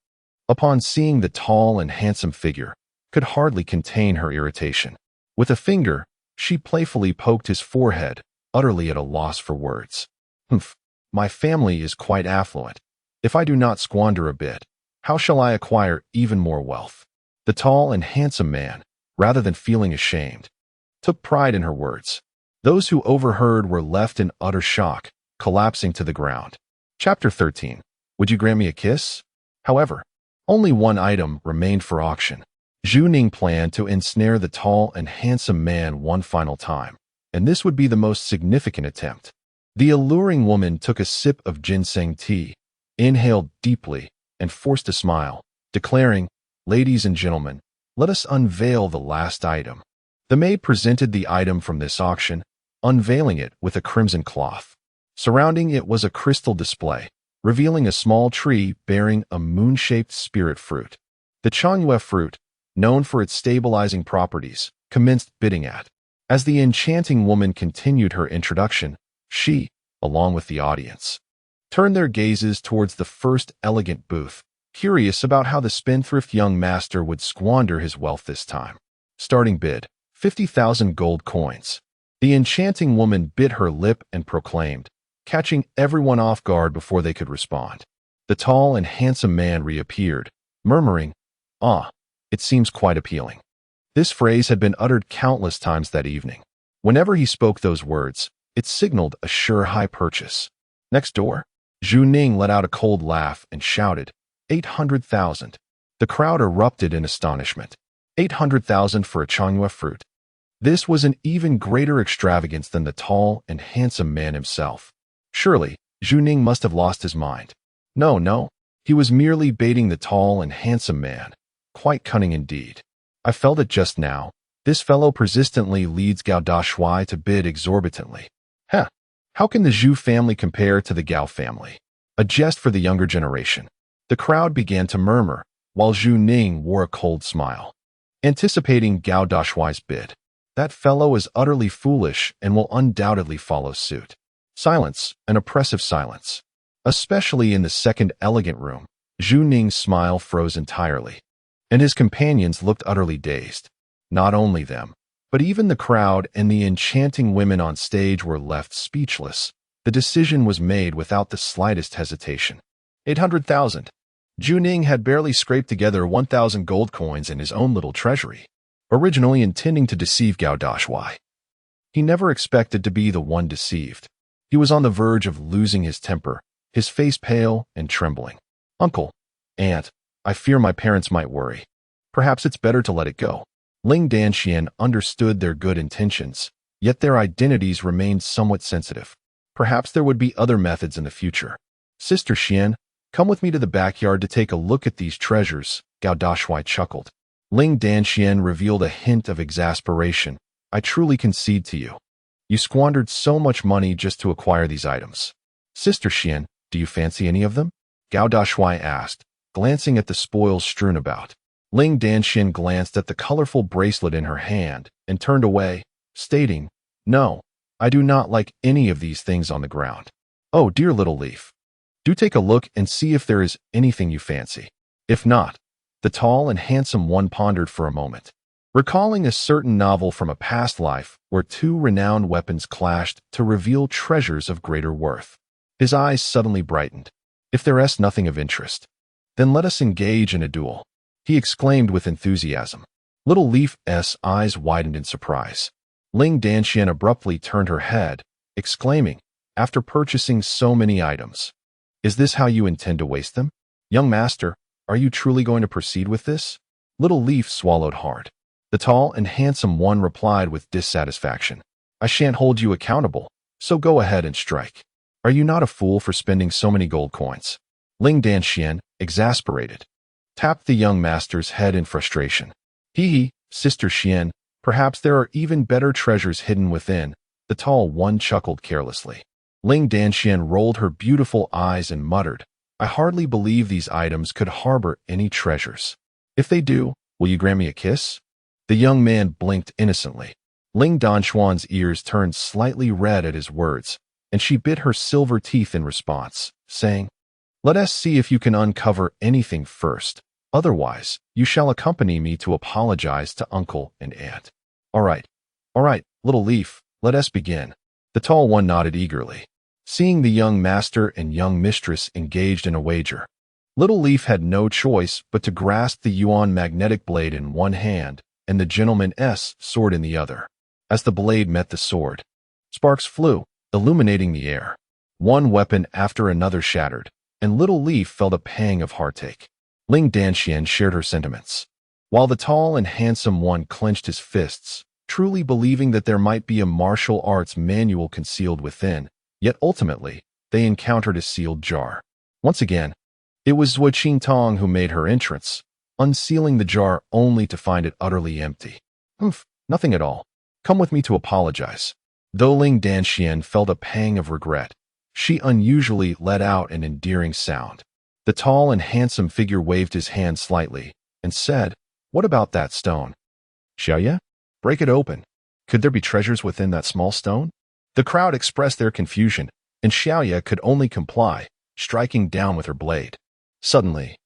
S1: upon seeing the tall and handsome figure, could hardly contain her irritation. With a finger, she playfully poked his forehead, utterly at a loss for words. "Humph, my family is quite affluent. If I do not squander a bit, how shall I acquire even more wealth?" The tall and handsome man, rather than feeling ashamed, took pride in her words. Those who overheard were left in utter shock, collapsing to the ground. Chapter 13. Would you grant me a kiss? However, only one item remained for auction. Zhu Ning planned to ensnare the tall and handsome man one final time, and this would be the most significant attempt. The alluring woman took a sip of ginseng tea, inhaled deeply, and forced a smile, declaring, "Ladies and gentlemen, let us unveil the last item." The maid presented the item from this auction, unveiling it with a crimson cloth. Surrounding it was a crystal display, revealing a small tree bearing a moon-shaped spirit fruit. The Changyue fruit, known for its stabilizing properties, commenced bidding at. As the enchanting woman continued her introduction, she, along with the audience, turned their gazes towards the first elegant booth, curious about how the spendthrift young master would squander his wealth this time. Starting bid, 50,000 gold coins. The enchanting woman bit her lip and proclaimed, catching everyone off guard before they could respond. The tall and handsome man reappeared, murmuring, "Ah, it seems quite appealing." This phrase had been uttered countless times that evening. Whenever he spoke those words, it signaled a sure high purchase. Next door, Zhu Ning let out a cold laugh and shouted, 800,000. The crowd erupted in astonishment. 800,000 for a Changyue fruit. This was an even greater extravagance than the tall and handsome man himself. Surely, Zhu Ning must have lost his mind. No, he was merely baiting the tall and handsome man. Quite cunning indeed. I felt it just now. This fellow persistently leads Gao Dashuai to bid exorbitantly. How can the Zhu family compare to the Gao family? A jest for the younger generation. The crowd began to murmur, while Zhu Ning wore a cold smile, anticipating Gao Dashuai's bid. That fellow is utterly foolish and will undoubtedly follow suit. Silence, an oppressive silence. Especially in the second elegant room, Zhu Ning's smile froze entirely, and his companions looked utterly dazed. Not only them, but even the crowd and the enchanting women on stage were left speechless. The decision was made without the slightest hesitation. 800,000. Juning had barely scraped together 1,000 gold coins in his own little treasury, originally intending to deceive Gao Dashuai. He never expected to be the one deceived. He was on the verge of losing his temper, his face pale and trembling. Uncle, Aunt, I fear my parents might worry. Perhaps it's better to let it go. Ling Danxian understood their good intentions, yet their identities remained somewhat sensitive. Perhaps there would be other methods in the future. Sister Xian, come with me to the backyard to take a look at these treasures, Gao Dashuai chuckled. Ling Danxian revealed a hint of exasperation. I truly concede to you. You squandered so much money just to acquire these items. Sister Xian, do you fancy any of them? Gao Dashuai asked, glancing at the spoils strewn about. Ling Danxian glanced at the colorful bracelet in her hand and turned away, stating, No, I do not like any of these things on the ground. Oh, dear little leaf. Do take a look and see if there is anything you fancy. If not, the tall and handsome one pondered for a moment, recalling a certain novel from a past life where two renowned weapons clashed to reveal treasures of greater worth. His eyes suddenly brightened. If there is nothing of interest, then let us engage in a duel, he exclaimed with enthusiasm. Little Leaf's eyes widened in surprise. Ling Danxian abruptly turned her head, exclaiming, after purchasing so many items, Is this how you intend to waste them? Young master, are you truly going to proceed with this? Little Leaf swallowed hard. The tall and handsome one replied with dissatisfaction. I shan't hold you accountable, so go ahead and strike. Are you not a fool for spending so many gold coins? Ling Danxian, exasperated, tapped the young master's head in frustration. Hee, Sister Xian, perhaps there are even better treasures hidden within, the tall one chuckled carelessly. Ling Danxian rolled her beautiful eyes and muttered, I hardly believe these items could harbor any treasures. If they do, will you grant me a kiss? The young man blinked innocently. Ling Danxuan's ears turned slightly red at his words, and she bit her silver teeth in response, saying, Let us see if you can uncover anything first. Otherwise, you shall accompany me to apologize to uncle and aunt. All right, little leaf, let us begin. The tall one nodded eagerly, seeing the young master and young mistress engaged in a wager. Little Leaf had no choice but to grasp the yuan magnetic blade in one hand and the gentleman's sword in the other. As the blade met the sword, sparks flew, illuminating the air. One weapon after another shattered, and Little Leaf felt a pang of heartache. Ling Danxian shared her sentiments, while the tall and handsome one clenched his fists, truly believing that there might be a martial arts manual concealed within, yet ultimately, they encountered a sealed jar. Once again, it was Zhuo Qingtong who made her entrance, unsealing the jar only to find it utterly empty. Nothing at all. Come with me to apologize. Though Ling Danxian felt a pang of regret, she unusually let out an endearing sound. The tall and handsome figure waved his hand slightly and said, What about that stone? Xiaoye? Break it open. Could there be treasures within that small stone? The crowd expressed their confusion, and Xiaoye could only comply, striking down with her blade. Suddenly,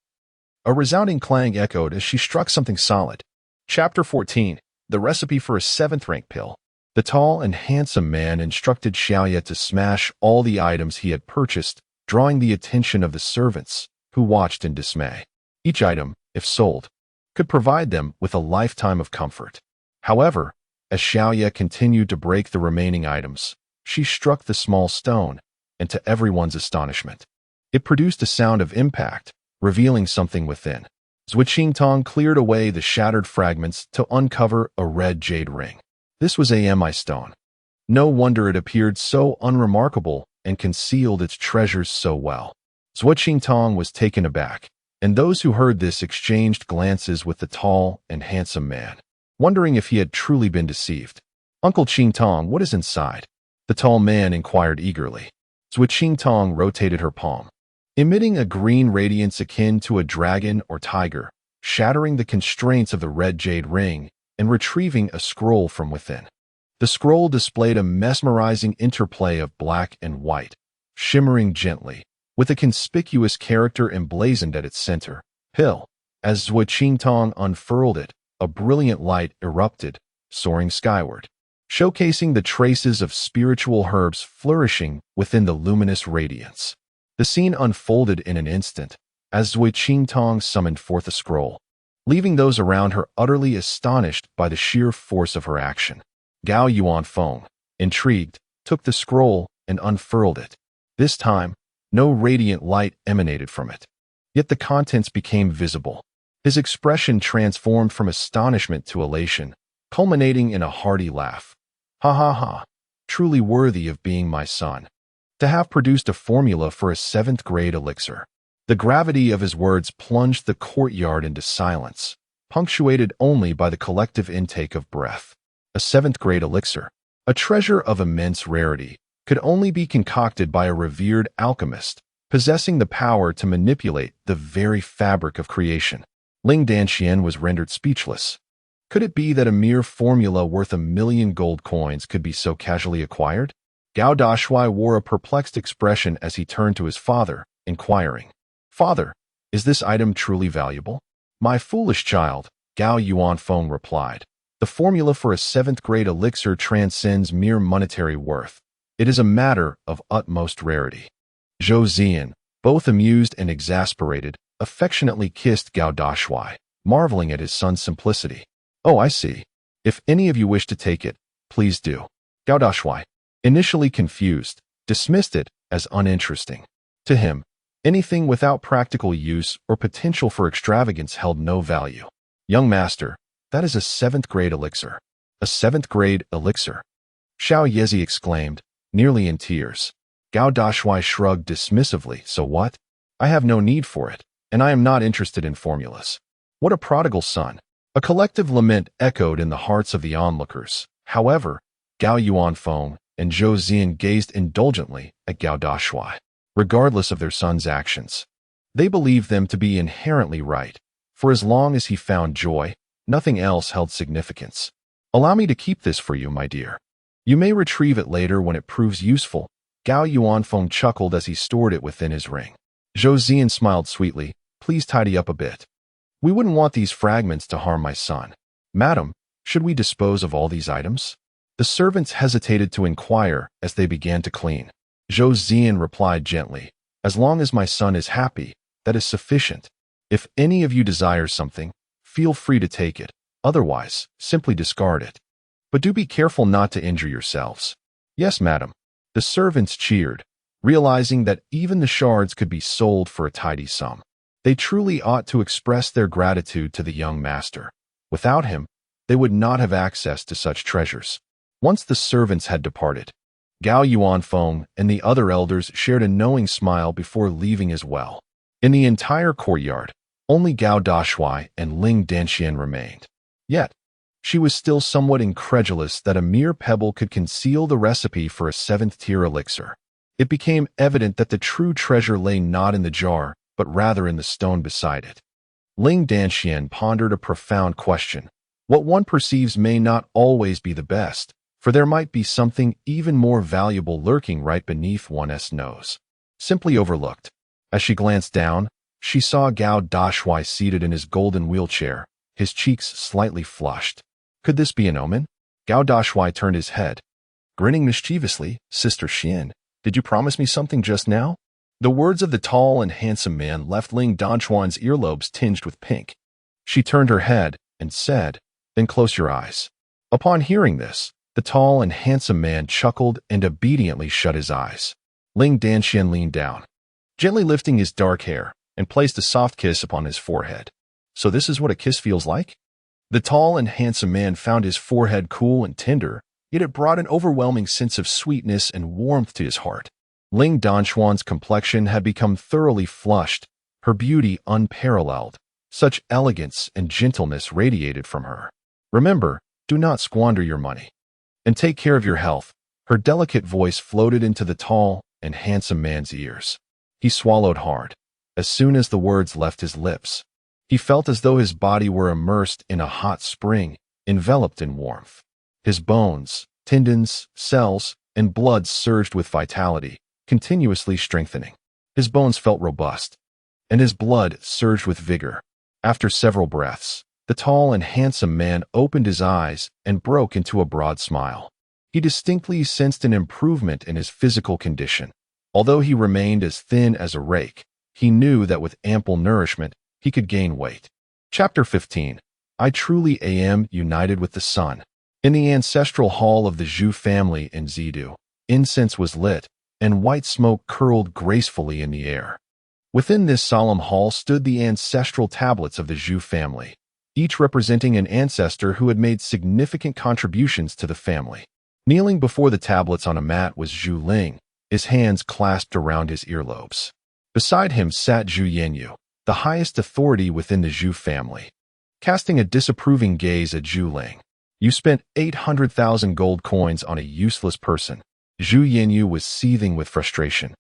S1: a resounding clang echoed as she struck something solid. Chapter 14. The Recipe for a 7th Rank Pill. The tall and handsome man instructed Xiaoye to smash all the items he had purchased, drawing the attention of the servants, who watched in dismay. Each item, if sold, could provide them with a lifetime of comfort. However, as Xiaoye continued to break the remaining items, she struck the small stone, and to everyone's astonishment, it produced a sound of impact, revealing something within. Zhuo Qingtong cleared away the shattered fragments to uncover a red jade ring. This was a mi stone. No wonder it appeared so unremarkable and concealed its treasures so well. Zhuo Qingtong was taken aback, and those who heard this exchanged glances with the tall and handsome man, wondering if he had truly been deceived. Uncle Qingtong, what is inside? The tall man inquired eagerly. Zhuo Qingtong rotated her palm, emitting a green radiance akin to a dragon or tiger, shattering the constraints of the red jade ring and retrieving a scroll from within. The scroll displayed a mesmerizing interplay of black and white, shimmering gently, with a conspicuous character emblazoned at its center, Pill. As Zhuo Qingtong unfurled it, a brilliant light erupted, soaring skyward, showcasing the traces of spiritual herbs flourishing within the luminous radiance. The scene unfolded in an instant, as Zui Qingtong summoned forth a scroll, leaving those around her utterly astonished by the sheer force of her action. Gao Yuanfeng, intrigued, took the scroll and unfurled it. This time, no radiant light emanated from it. Yet the contents became visible. His expression transformed from astonishment to elation, culminating in a hearty laugh. Ha ha ha, truly worthy of being my son. To have produced a formula for a 7th grade elixir. The gravity of his words plunged the courtyard into silence, punctuated only by the collective intake of breath. A 7th grade elixir, a treasure of immense rarity, could only be concocted by a revered alchemist, possessing the power to manipulate the very fabric of creation. Ling Danxian was rendered speechless. Could it be that a mere formula worth 1,000,000 gold coins could be so casually acquired? Gao Dashuai wore a perplexed expression as he turned to his father, inquiring, "Father, is this item truly valuable?" "My foolish child," Gao Yuanfeng replied. "The formula for a 7th grade elixir transcends mere monetary worth. It is a matter of utmost rarity." Zhou Zian, both amused and exasperated, affectionately kissed Gao Dashuai, marveling at his son's simplicity. "Oh, I see. If any of you wish to take it, please do." Gao Dashuai, initially confused, dismissed it as uninteresting. To him, anything without practical use or potential for extravagance held no value. "Young master, that is a 7th grade elixir." "A 7th grade elixir?" Xiao Yezi exclaimed, nearly in tears. Gao Dashuai shrugged dismissively. "So what? I have no need for it, and I am not interested in formulas." What a prodigal son! A collective lament echoed in the hearts of the onlookers. However, Gao Yuanfeng and Zhou Zian gazed indulgently at Gao Dashuai, regardless of their son's actions. They believed them to be inherently right, for as long as he found joy, nothing else held significance. "Allow me to keep this for you, my dear. You may retrieve it later when it proves useful." Gao Yuanfeng chuckled as he stored it within his ring. Zhou Zian smiled sweetly. "Please tidy up a bit. We wouldn't want these fragments to harm my son." "Madam, should we dispose of all these items?" The servants hesitated to inquire as they began to clean. Zhou Zian replied gently, "As long as my son is happy, that is sufficient. If any of you desires something, feel free to take it. Otherwise, simply discard it. But do be careful not to injure yourselves." "Yes, madam." The servants cheered, realizing that even the shards could be sold for a tidy sum. They truly ought to express their gratitude to the young master. Without him, they would not have access to such treasures. Once the servants had departed, Gao Yuanfeng and the other elders shared a knowing smile before leaving as well. In the entire courtyard, only Gao Dashuai and Ling Danxian remained. Yet, she was still somewhat incredulous that a mere pebble could conceal the recipe for a 7th-tier elixir. It became evident that the true treasure lay not in the jar, but rather in the stone beside it. Ling Danxian pondered a profound question. What one perceives may not always be the best, for there might be something even more valuable lurking right beneath one's nose, simply overlooked. As she glanced down, she saw Gao Dashuai seated in his golden wheelchair, his cheeks slightly flushed. Could this be an omen? Gao Dashuai turned his head. Grinning mischievously, "Sister Xian, did you promise me something just now?" The words of the tall and handsome man left Ling Danchuan's earlobes tinged with pink. She turned her head and said, "Then close your eyes." Upon hearing this, the tall and handsome man chuckled and obediently shut his eyes. Ling Danxian leaned down, gently lifting his dark hair, and placed a soft kiss upon his forehead. "So this is what a kiss feels like?" The tall and handsome man found his forehead cool and tender, yet it brought an overwhelming sense of sweetness and warmth to his heart. Ling Danchuan's complexion had become thoroughly flushed, her beauty unparalleled. Such elegance and gentleness radiated from her. "Remember, do not squander your money. And take care of your health." Her delicate voice floated into the tall and handsome man's ears. He swallowed hard. As soon as the words left his lips, he felt as though his body were immersed in a hot spring, enveloped in warmth. His bones, tendons, cells, and blood surged with vitality, continuously strengthening. His bones felt robust, and his blood surged with vigor. After several breaths, The tall and handsome man opened his eyes and broke into a broad smile. He distinctly sensed an improvement in his physical condition. Although he remained as thin as a rake, he knew that with ample nourishment, he could gain weight. Chapter 15. I truly am united with the sun. In the ancestral hall of the Zhu family in Zidu, incense was lit, and white smoke curled gracefully in the air. Within this solemn hall stood the ancestral tablets of the Zhu family, each representing an ancestor who had made significant contributions to the family. Kneeling before the tablets on a mat was Zhu Ling, his hands clasped around his earlobes. Beside him sat Zhu Yanyu, the highest authority within the Zhu family. Casting a disapproving gaze at Zhu Ling, "You spent 800,000 gold coins on a useless person." Zhu Yanyu was seething with frustration,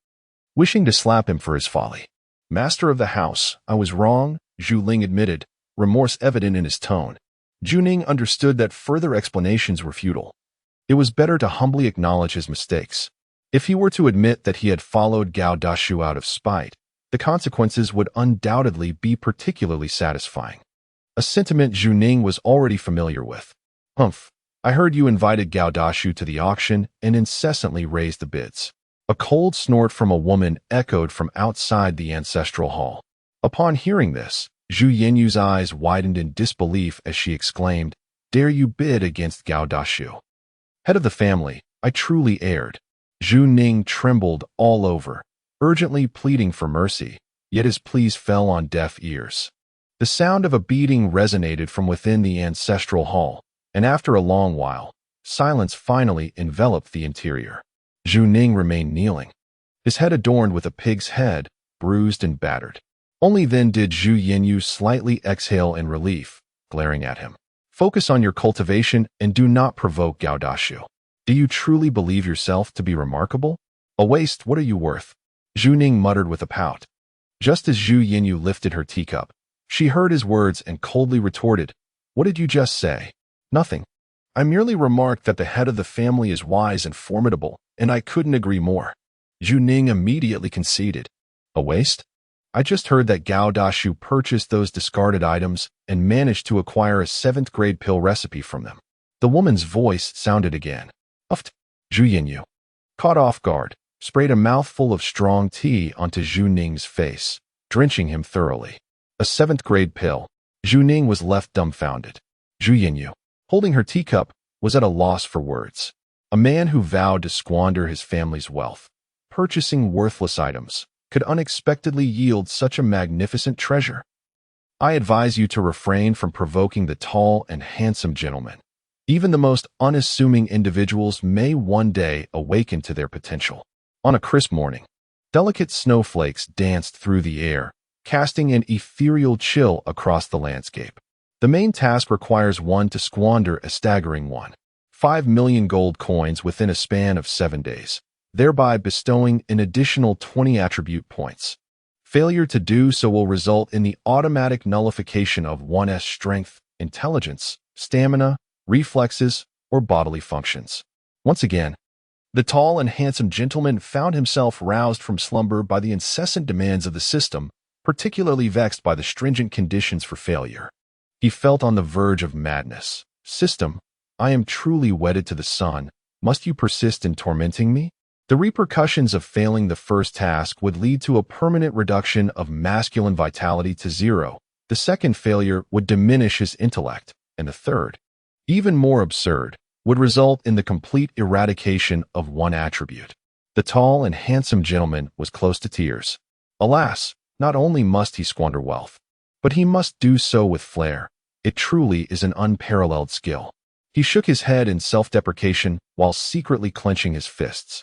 S1: wishing to slap him for his folly. "Master of the house, I was wrong," Zhu Ling admitted, remorse evident in his tone. Zhu Ning understood that further explanations were futile. It was better to humbly acknowledge his mistakes. If he were to admit that he had followed Gao Dashuai out of spite, the consequences would undoubtedly be particularly satisfying. A sentiment Zhu Ning was already familiar with. "Humph, I heard you invited Gao Dashuai to the auction and incessantly raised the bids." A cold snort from a woman echoed from outside the ancestral hall. Upon hearing this, Zhu Yenyu's eyes widened in disbelief as she exclaimed, "Dare you bid against Gao Dashuai? Head of the family, I truly erred." Zhu Ning trembled all over, urgently pleading for mercy, yet his pleas fell on deaf ears. The sound of a beating resonated from within the ancestral hall, and after a long while, silence finally enveloped the interior. Zhu Ning remained kneeling, his head adorned with a pig's head, bruised and battered. Only then did Zhu Yanyu slightly exhale in relief, glaring at him. "Focus on your cultivation and do not provoke Gao Dashuai. Do you truly believe yourself to be remarkable? A waste, what are you worth?" Zhu Ning muttered with a pout. Just as Zhu Yanyu lifted her teacup, she heard his words and coldly retorted, "What did you just say?" "Nothing. I merely remarked that the head of the family is wise and formidable, and I couldn't agree more." Zhu Ning immediately conceded. "A waste? I just heard that Gao Dashuai purchased those discarded items and managed to acquire a 7th-grade pill recipe from them." The woman's voice sounded again. "Uft." Zhu Yanyu, caught off guard, sprayed a mouthful of strong tea onto Zhu Ning's face, drenching him thoroughly. A 7th-grade pill. Zhu Ning was left dumbfounded. Zhu Yanyu, holding her teacup, was at a loss for words. A man who vowed to squander his family's wealth, purchasing worthless items, could unexpectedly yield such a magnificent treasure. "I advise you to refrain from provoking the tall and handsome gentleman. Even the most unassuming individuals may one day awaken to their potential." On a crisp morning, delicate snowflakes danced through the air, casting an ethereal chill across the landscape. The main task requires one to squander a staggering 1.5 million gold coins within a span of 7 days, thereby bestowing an additional 20 attribute points. Failure to do so will result in the automatic nullification of one's strength, intelligence, stamina, reflexes, or bodily functions. Once again, the tall and handsome gentleman found himself roused from slumber by the incessant demands of the system, particularly vexed by the stringent conditions for failure. He felt on the verge of madness. "System, I am truly wedded to the sun. Must you persist in tormenting me?" The repercussions of failing the first task would lead to a permanent reduction of masculine vitality to 0. The second failure would diminish his intellect, and the third, even more absurd, would result in the complete eradication of one attribute. The tall and handsome gentleman was close to tears. Alas, not only must he squander wealth, but he must do so with flair. It truly is an unparalleled skill. He shook his head in self-deprecation while secretly clenching his fists.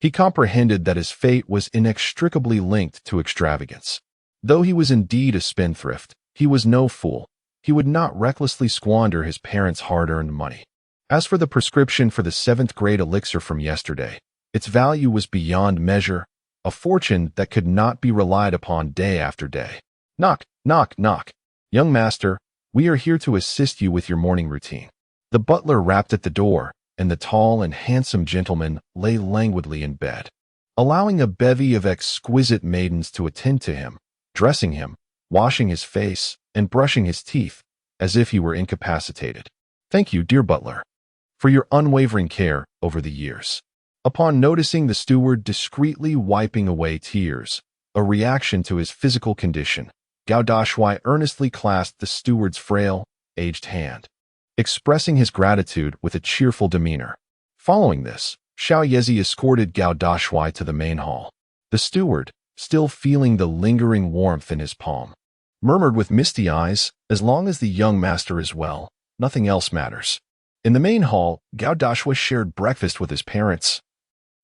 S1: He comprehended that his fate was inextricably linked to extravagance. Though he was indeed a spendthrift, he was no fool. He would not recklessly squander his parents' hard-earned money. As for the prescription for the 7th-grade elixir from yesterday, its value was beyond measure, a fortune that could not be relied upon day after day. "Knock, knock, knock. Young master, we are here to assist you with your morning routine." The butler rapped at the door, and the tall and handsome gentleman lay languidly in bed, allowing a bevy of exquisite maidens to attend to him, dressing him, washing his face, and brushing his teeth, as if he were incapacitated. Thank you, dear butler, for your unwavering care over the years. Upon noticing the steward discreetly wiping away tears, a reaction to his physical condition, Gao Dashuai earnestly clasped the steward's frail, aged hand, expressing his gratitude with a cheerful demeanor. Following this, Xiao Yezi escorted Gao Dashuai to the main hall. The steward, still feeling the lingering warmth in his palm, murmured with misty eyes, "As long as the young master is well, nothing else matters." In the main hall, Gao Dashuai shared breakfast with his parents,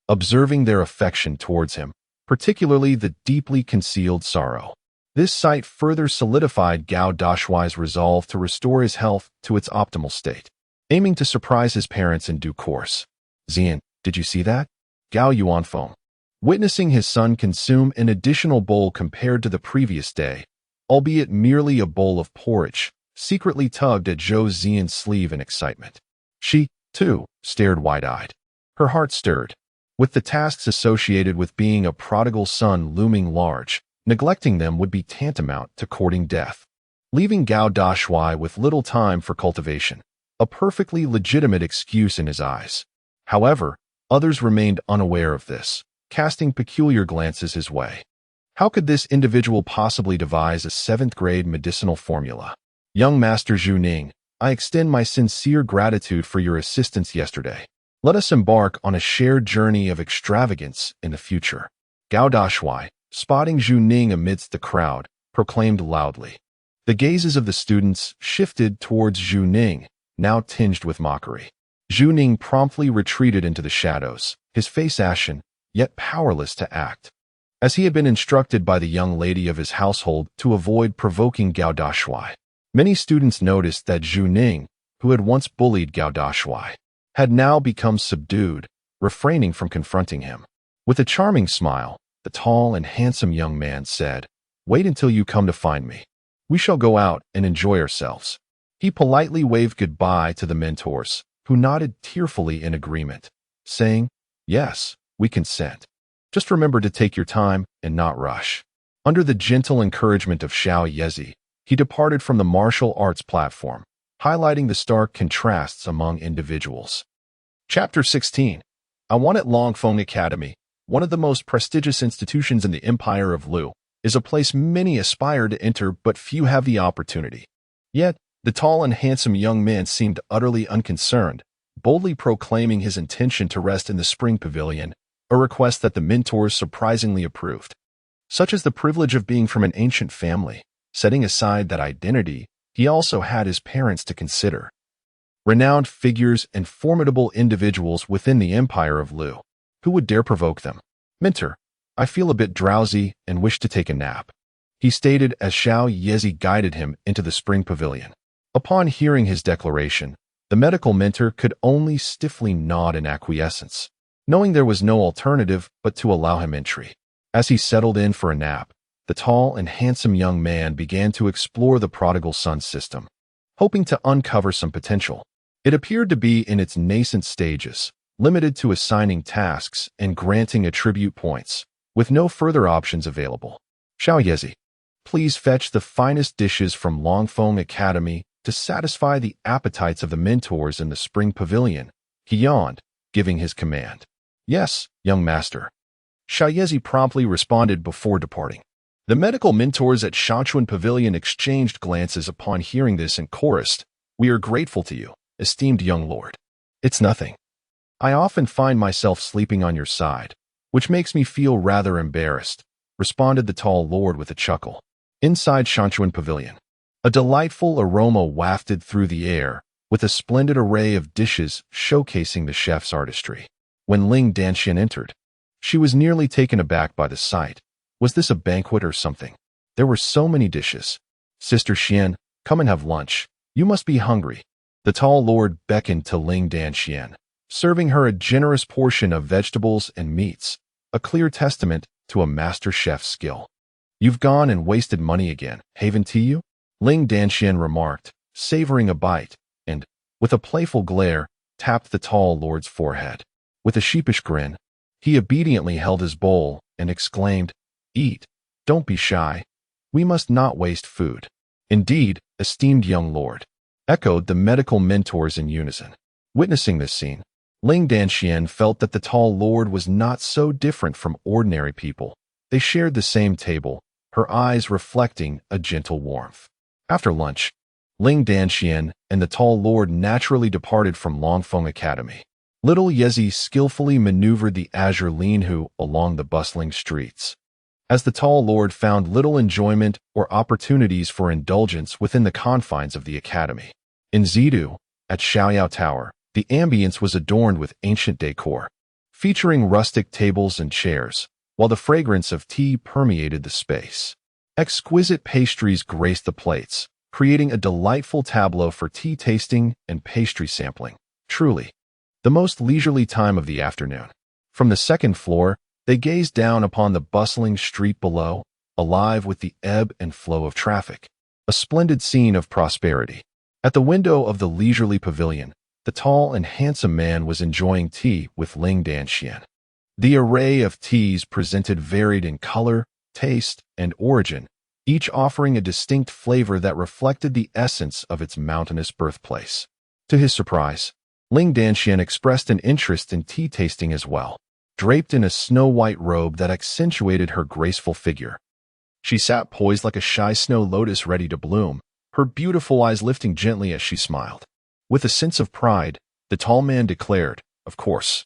S1: observing their affection towards him, particularly the deeply concealed sorrow. This sight further solidified Gao Dashuai's resolve to restore his health to its optimal state, aiming to surprise his parents in due course. "Zian, did you see that?" Gao Yuanfeng, witnessing his son consume an additional bowl compared to the previous day, albeit merely a bowl of porridge, secretly tugged at Zhou Zian's sleeve in excitement. She, too, stared wide-eyed. Her heart stirred. With the tasks associated with being a prodigal son looming large, neglecting them would be tantamount to courting death, leaving Gao Dashuai with little time for cultivation, a perfectly legitimate excuse in his eyes. However, others remained unaware of this, casting peculiar glances his way. How could this individual possibly devise a 7th-grade medicinal formula? Young Master Zhu Ning, I extend my sincere gratitude for your assistance yesterday. Let us embark on a shared journey of extravagance in the future. Gao Dashuai, spotting Zhu Ning amidst the crowd, proclaimed loudly. The gazes of the students shifted towards Zhu Ning, now tinged with mockery. Zhu Ning promptly retreated into the shadows, his face ashen, yet powerless to act, as he had been instructed by the young lady of his household to avoid provoking Gao Dashuai. Many students noticed that Zhu Ning, who had once bullied Gao Dashuai, had now become subdued, refraining from confronting him. With a charming smile, the tall and handsome young man said, "Wait until you come to find me. We shall go out and enjoy ourselves." He politely waved goodbye to the mentors, who nodded tearfully in agreement, saying, "Yes, we consent. Just remember to take your time and not rush." Under the gentle encouragement of Xiao Yezi, he departed from the martial arts platform, highlighting the stark contrasts among individuals. Chapter 16. I want at Longfeng Academy, one of the most prestigious institutions in the Empire of Lu, is a place many aspire to enter but few have the opportunity. Yet, the tall and handsome young man seemed utterly unconcerned, boldly proclaiming his intention to rest in the spring pavilion, a request that the mentors surprisingly approved. Such is the privilege of being from an ancient family. Setting aside that identity, he also had his parents to consider. Renowned figures and formidable individuals within the Empire of Lu. Who would dare provoke them? "Mentor, I feel a bit drowsy and wish to take a nap," he stated as Xiao Yezi guided him into the spring pavilion. Upon hearing his declaration, the medical mentor could only stiffly nod in acquiescence, knowing there was no alternative but to allow him entry. As he settled in for a nap, the tall and handsome young man began to explore the Prodigal Son System, hoping to uncover some potential. It appeared to be in its nascent stages, limited to assigning tasks and granting attribute points, with no further options available. "Xiao Yezi, please fetch the finest dishes from Longfeng Academy to satisfy the appetites of the mentors in the spring pavilion," he yawned, giving his command. "Yes, young master." Xiao Yezi promptly responded before departing. The medical mentors at Shanchuan Pavilion exchanged glances upon hearing this and chorused, "We are grateful to you, esteemed young lord." "It's nothing. I often find myself sleeping on your side, which makes me feel rather embarrassed," responded the tall lord with a chuckle. Inside Shanchuan Pavilion, a delightful aroma wafted through the air, with a splendid array of dishes showcasing the chef's artistry. When Ling Danxian entered, she was nearly taken aback by the sight. Was this a banquet or something? There were so many dishes. "Sister Xian, come and have lunch. You must be hungry." The tall lord beckoned to Ling Danxian, serving her a generous portion of vegetables and meats, a clear testament to a master chef's skill. "You've gone and wasted money again, haven't you?" Ling Danxian remarked, savoring a bite, and, with a playful glare, tapped the tall lord's forehead. With a sheepish grin, he obediently held his bowl and exclaimed, "Eat. Don't be shy. We must not waste food." Indeed, esteemed young lord, echoed the medical mentors in unison. Witnessing this scene, Ling Danxian felt that the tall lord was not so different from ordinary people. They shared the same table, her eyes reflecting a gentle warmth. After lunch, Ling Danxian and the tall lord naturally departed from Longfeng Academy. Little Yezi skillfully maneuvered the Azure Linhu along the bustling streets. As the tall lord found little enjoyment or opportunities for indulgence within the confines of the academy. In Zidu, at Xiaoyao Tower, the ambience was adorned with ancient decor, featuring rustic tables and chairs, while the fragrance of tea permeated the space. Exquisite pastries graced the plates, creating a delightful tableau for tea tasting and pastry sampling. Truly, the most leisurely time of the afternoon. From the second floor, they gazed down upon the bustling street below, alive with the ebb and flow of traffic. A splendid scene of prosperity. At the window of the leisurely pavilion, the tall and handsome man was enjoying tea with Ling Danxian. The array of teas presented varied in color, taste, and origin, each offering a distinct flavor that reflected the essence of its mountainous birthplace. To his surprise, Ling Danxian expressed an interest in tea tasting as well, draped in a snow-white robe that accentuated her graceful figure. She sat poised like a shy snow lotus ready to bloom, her beautiful eyes lifting gently as she smiled. With a sense of pride, the tall man declared, "Of course,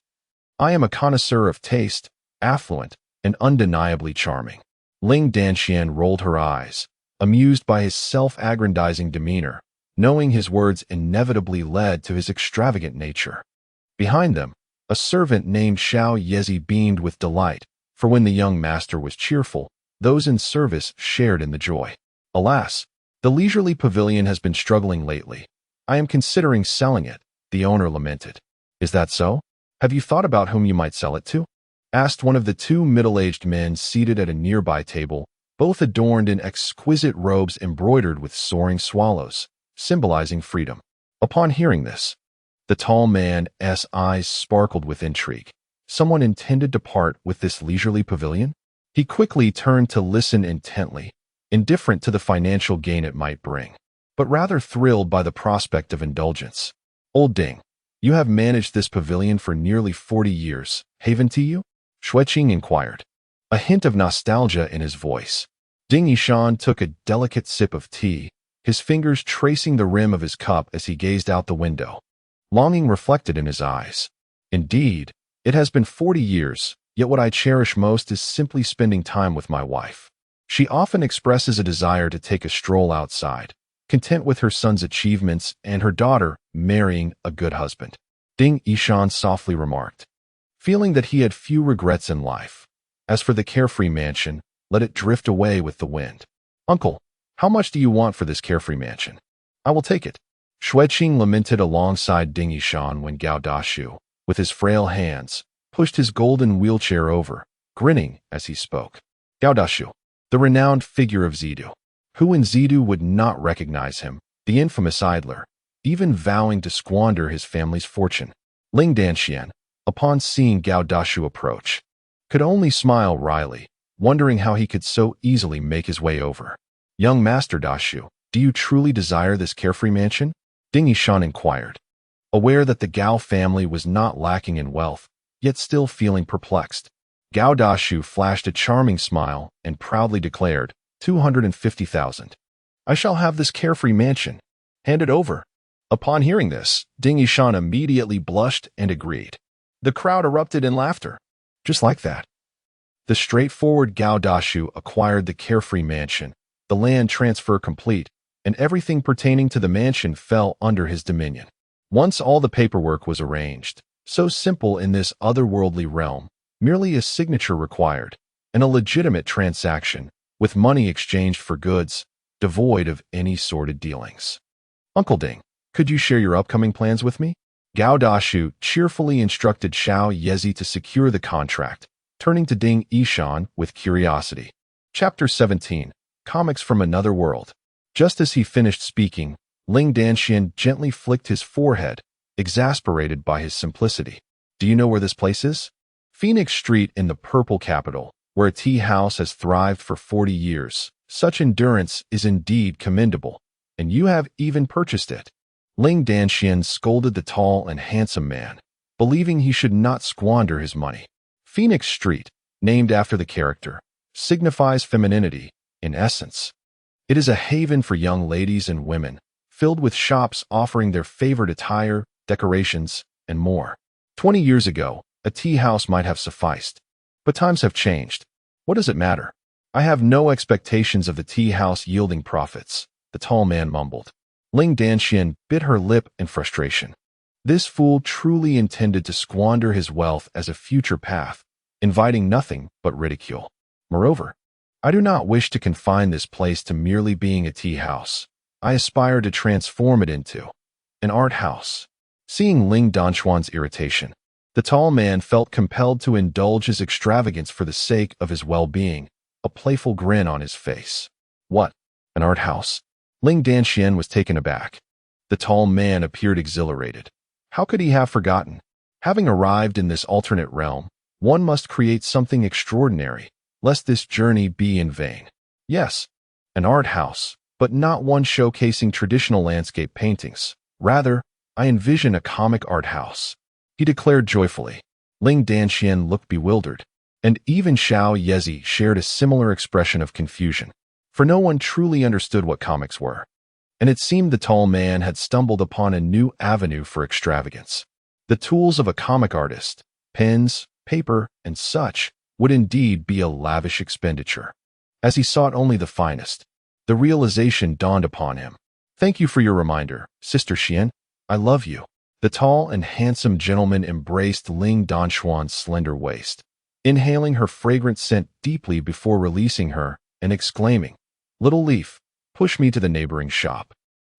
S1: I am a connoisseur of taste, affluent, and undeniably charming." Ling Danxian rolled her eyes, amused by his self-aggrandizing demeanor, knowing his words inevitably led to his extravagant nature. Behind them, a servant named Xiao Yezi beamed with delight, for when the young master was cheerful, those in service shared in the joy. Alas, the leisurely pavilion has been struggling lately. I am considering selling it, the owner lamented. Is that so? Have you thought about whom you might sell it to? Asked one of the two middle-aged men seated at a nearby table, both adorned in exquisite robes embroidered with soaring swallows, symbolizing freedom. Upon hearing this, the tall man's eyes sparkled with intrigue. Someone intended to part with this leisurely pavilion? He quickly turned to listen intently, indifferent to the financial gain it might bring, but rather thrilled by the prospect of indulgence. Old Ding, you have managed this pavilion for nearly 40 years, haven't you? Xueqing inquired, a hint of nostalgia in his voice. Ding Yishan took a delicate sip of tea, his fingers tracing the rim of his cup as he gazed out the window. Longing reflected in his eyes. Indeed, it has been 40 years, yet what I cherish most is simply spending time with my wife. She often expresses a desire to take a stroll outside, content with her son's achievements and her daughter marrying a good husband. Ding Yishan softly remarked, feeling that he had few regrets in life. As for the carefree mansion, let it drift away with the wind. Uncle, how much do you want for this carefree mansion? I will take it. Xueqing lamented alongside Ding Yishan when Gao Dashuai, with his frail hands, pushed his golden wheelchair over, grinning as he spoke. Gao Dashuai, the renowned figure of Zidu. Who in Zidu would not recognize him, the infamous idler, even vowing to squander his family's fortune? Ling Danxian, upon seeing Gao Dashuai approach, could only smile wryly, wondering how he could so easily make his way over. Young Master Dashuai, do you truly desire this carefree mansion? Ding Yishan inquired, aware that the Gao family was not lacking in wealth, yet still feeling perplexed. Gao Dashuai flashed a charming smile and proudly declared, 250,000. I shall have this carefree mansion. Hand it over. Upon hearing this, Ding Yishan immediately blushed and agreed. The crowd erupted in laughter. Just like that, the straightforward Gao Dashuai acquired the carefree mansion, the land transfer complete, and everything pertaining to the mansion fell under his dominion. Once all the paperwork was arranged, so simple in this otherworldly realm, merely a signature required, and a legitimate transaction, with money exchanged for goods, devoid of any sordid dealings. Uncle Ding, could you share your upcoming plans with me? Gao Dashuai cheerfully instructed Xiao Yezi to secure the contract, turning to Ding Yishan with curiosity. Chapter 17, Comics from Another World. Just as he finished speaking, Ling Danxian gently flicked his forehead, exasperated by his simplicity. Do you know where this place is? Phoenix Street in the Purple Capital, where a tea house has thrived for 40 years. Such endurance is indeed commendable. and you have even purchased it." Ling Danxian scolded the tall and handsome man, believing he should not squander his money. Phoenix Street, named after the character, signifies femininity, in essence. It is a haven for young ladies and women, filled with shops offering their favorite attire, decorations, and more. 20 years ago, a tea house might have sufficed. But times have changed. What does it matter? I have no expectations of the tea house yielding profits, the tall man mumbled. Ling Danxian bit her lip in frustration. This fool truly intended to squander his wealth as a future path, inviting nothing but ridicule. Moreover, I do not wish to confine this place to merely being a tea house. I aspire to transform it into an art house. Seeing Ling Danxuan's irritation, the tall man felt compelled to indulge his extravagance for the sake of his well-being, a playful grin on his face. What? An art house? Ling Danxian was taken aback. The tall man appeared exhilarated. How could he have forgotten? Having arrived in this alternate realm, one must create something extraordinary, lest this journey be in vain. Yes, an art house, but not one showcasing traditional landscape paintings. Rather, I envision a comic art house, he declared joyfully. Ling Danxian looked bewildered, and even Xiao Yezi shared a similar expression of confusion, for no one truly understood what comics were. And it seemed the tall man had stumbled upon a new avenue for extravagance. The tools of a comic artist, pens, paper, and such, would indeed be a lavish expenditure. As he sought only the finest, the realization dawned upon him. Thank you for your reminder, Sister Xian. I love you. The tall and handsome gentleman embraced Ling Danxuan's slender waist, inhaling her fragrant scent deeply before releasing her and exclaiming, "Little Leaf, push me to the neighboring shop.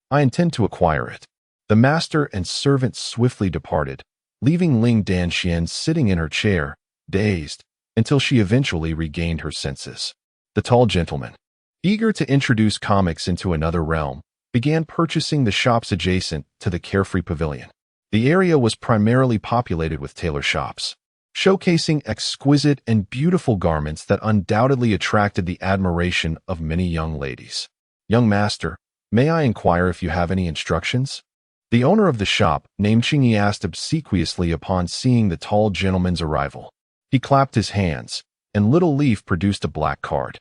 S1: I intend to acquire it." The master and servant swiftly departed, leaving Ling Danxian sitting in her chair, dazed, until she eventually regained her senses. The tall gentleman, eager to introduce comics into another realm, began purchasing the shops adjacent to the carefree pavilion. The area was primarily populated with tailor shops, showcasing exquisite and beautiful garments that undoubtedly attracted the admiration of many young ladies. "Young master, may I inquire if you have any instructions?" The owner of the shop, named Qingyi, asked obsequiously upon seeing the tall gentleman's arrival. He clapped his hands, and Little Leaf produced a black card.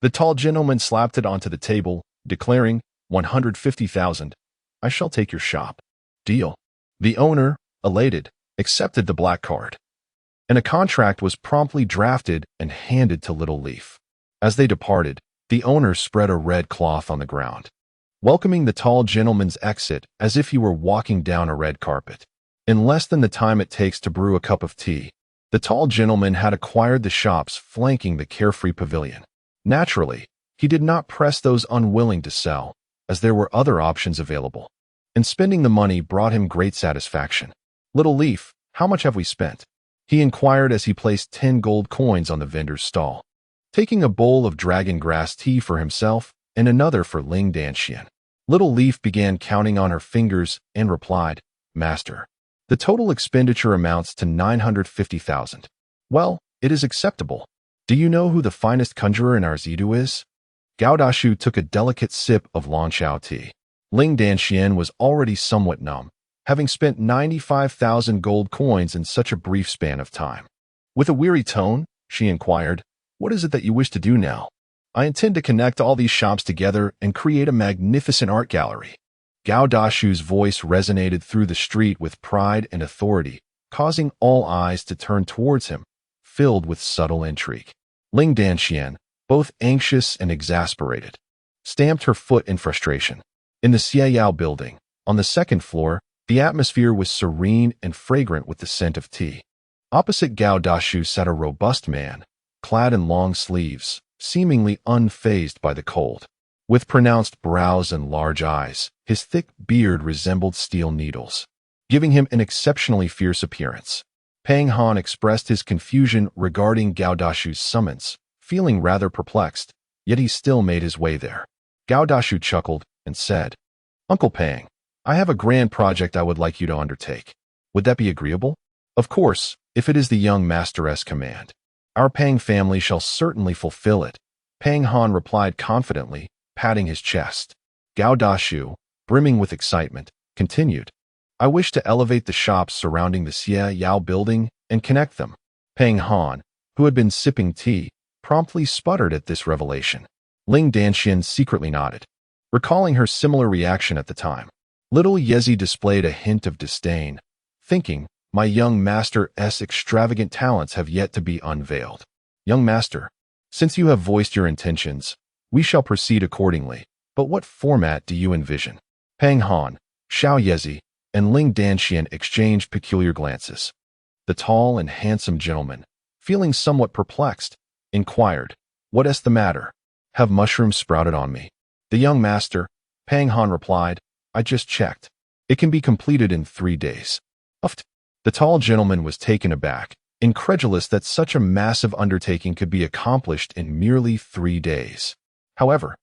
S1: The tall gentleman slapped it onto the table, declaring, 150,000. I shall take your shop. Deal. The owner, elated, accepted the black card, and a contract was promptly drafted and handed to Little Leaf. As they departed, the owner spread a red cloth on the ground, welcoming the tall gentleman's exit as if he were walking down a red carpet. In less than the time it takes to brew a cup of tea, the tall gentleman had acquired the shops flanking the carefree pavilion. Naturally, he did not press those unwilling to sell, as there were other options available, and spending the money brought him great satisfaction. "Little Leaf, how much have we spent?" he inquired as he placed 10 gold coins on the vendor's stall, taking a bowl of dragon grass tea for himself and another for Ling Danxian. Little Leaf began counting on her fingers and replied, "Master, the total expenditure amounts to 950,000. Well, it is acceptable. Do you know who the finest conjurer in Arzidu is?" Gao Dashuai took a delicate sip of Longqiao tea. Ling Danxian was already somewhat numb, having spent 95,000 gold coins in such a brief span of time. With a weary tone, she inquired, "What is it that you wish to do now?" "I intend to connect all these shops together and create a magnificent art gallery." Gao Dashui's voice resonated through the street with pride and authority, causing all eyes to turn towards him, filled with subtle intrigue. Ling Danxian, both anxious and exasperated, stamped her foot in frustration. In the Xieyao building, on the second floor, the atmosphere was serene and fragrant with the scent of tea. Opposite Gao Dashuai sat a robust man, clad in long sleeves, seemingly unfazed by the cold. With pronounced brows and large eyes, his thick beard resembled steel needles, giving him an exceptionally fierce appearance. Pang Han expressed his confusion regarding Gao Dashui's summons, feeling rather perplexed, yet he still made his way there. Gao Dashuai chuckled and said, "Uncle Pang, I have a grand project I would like you to undertake. Would that be agreeable?" "Of course, if it is the young master's command. Our Pang family shall certainly fulfill it," Pang Han replied confidently, patting his chest. Gao Dashuai, brimming with excitement, continued. I wish to elevate the shops surrounding the Xie Yao building and connect them. Peng Han, who had been sipping tea, promptly sputtered at this revelation. Ling Danxian secretly nodded, recalling her similar reaction at the time. Little Yezi displayed a hint of disdain, thinking, my young master's extravagant talents have yet to be unveiled. Young master, since you have voiced your intentions, we shall proceed accordingly, but what format do you envision? Peng Han, Xiao Yezi, and Ling Danxian exchanged peculiar glances. The tall and handsome gentleman, feeling somewhat perplexed, inquired, what is the matter? Have mushrooms sprouted on me? The young master, Peng Han replied, I just checked. It can be completed in 3 days. Uft. The tall gentleman was taken aback, incredulous that such a massive undertaking could be accomplished in merely 3 days. However,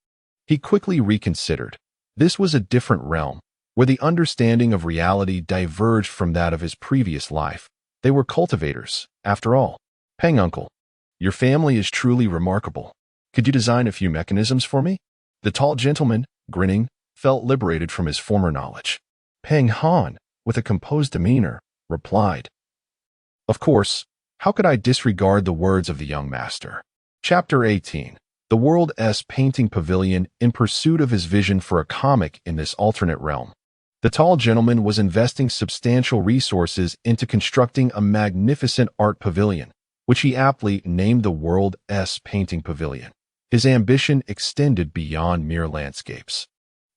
S1: he quickly reconsidered. This was a different realm, where the understanding of reality diverged from that of his previous life. They were cultivators, after all. Peng uncle, your family is truly remarkable. Could you design a few mechanisms for me? The tall gentleman, grinning, felt liberated from his former knowledge. Peng Han, with a composed demeanor, replied, of course, how could I disregard the words of the young master? Chapter 18. The World's Painting Pavilion in pursuit of his vision for a comic in this alternate realm. The tall gentleman was investing substantial resources into constructing a magnificent art pavilion, which he aptly named the World's Painting Pavilion. His ambition extended beyond mere landscapes.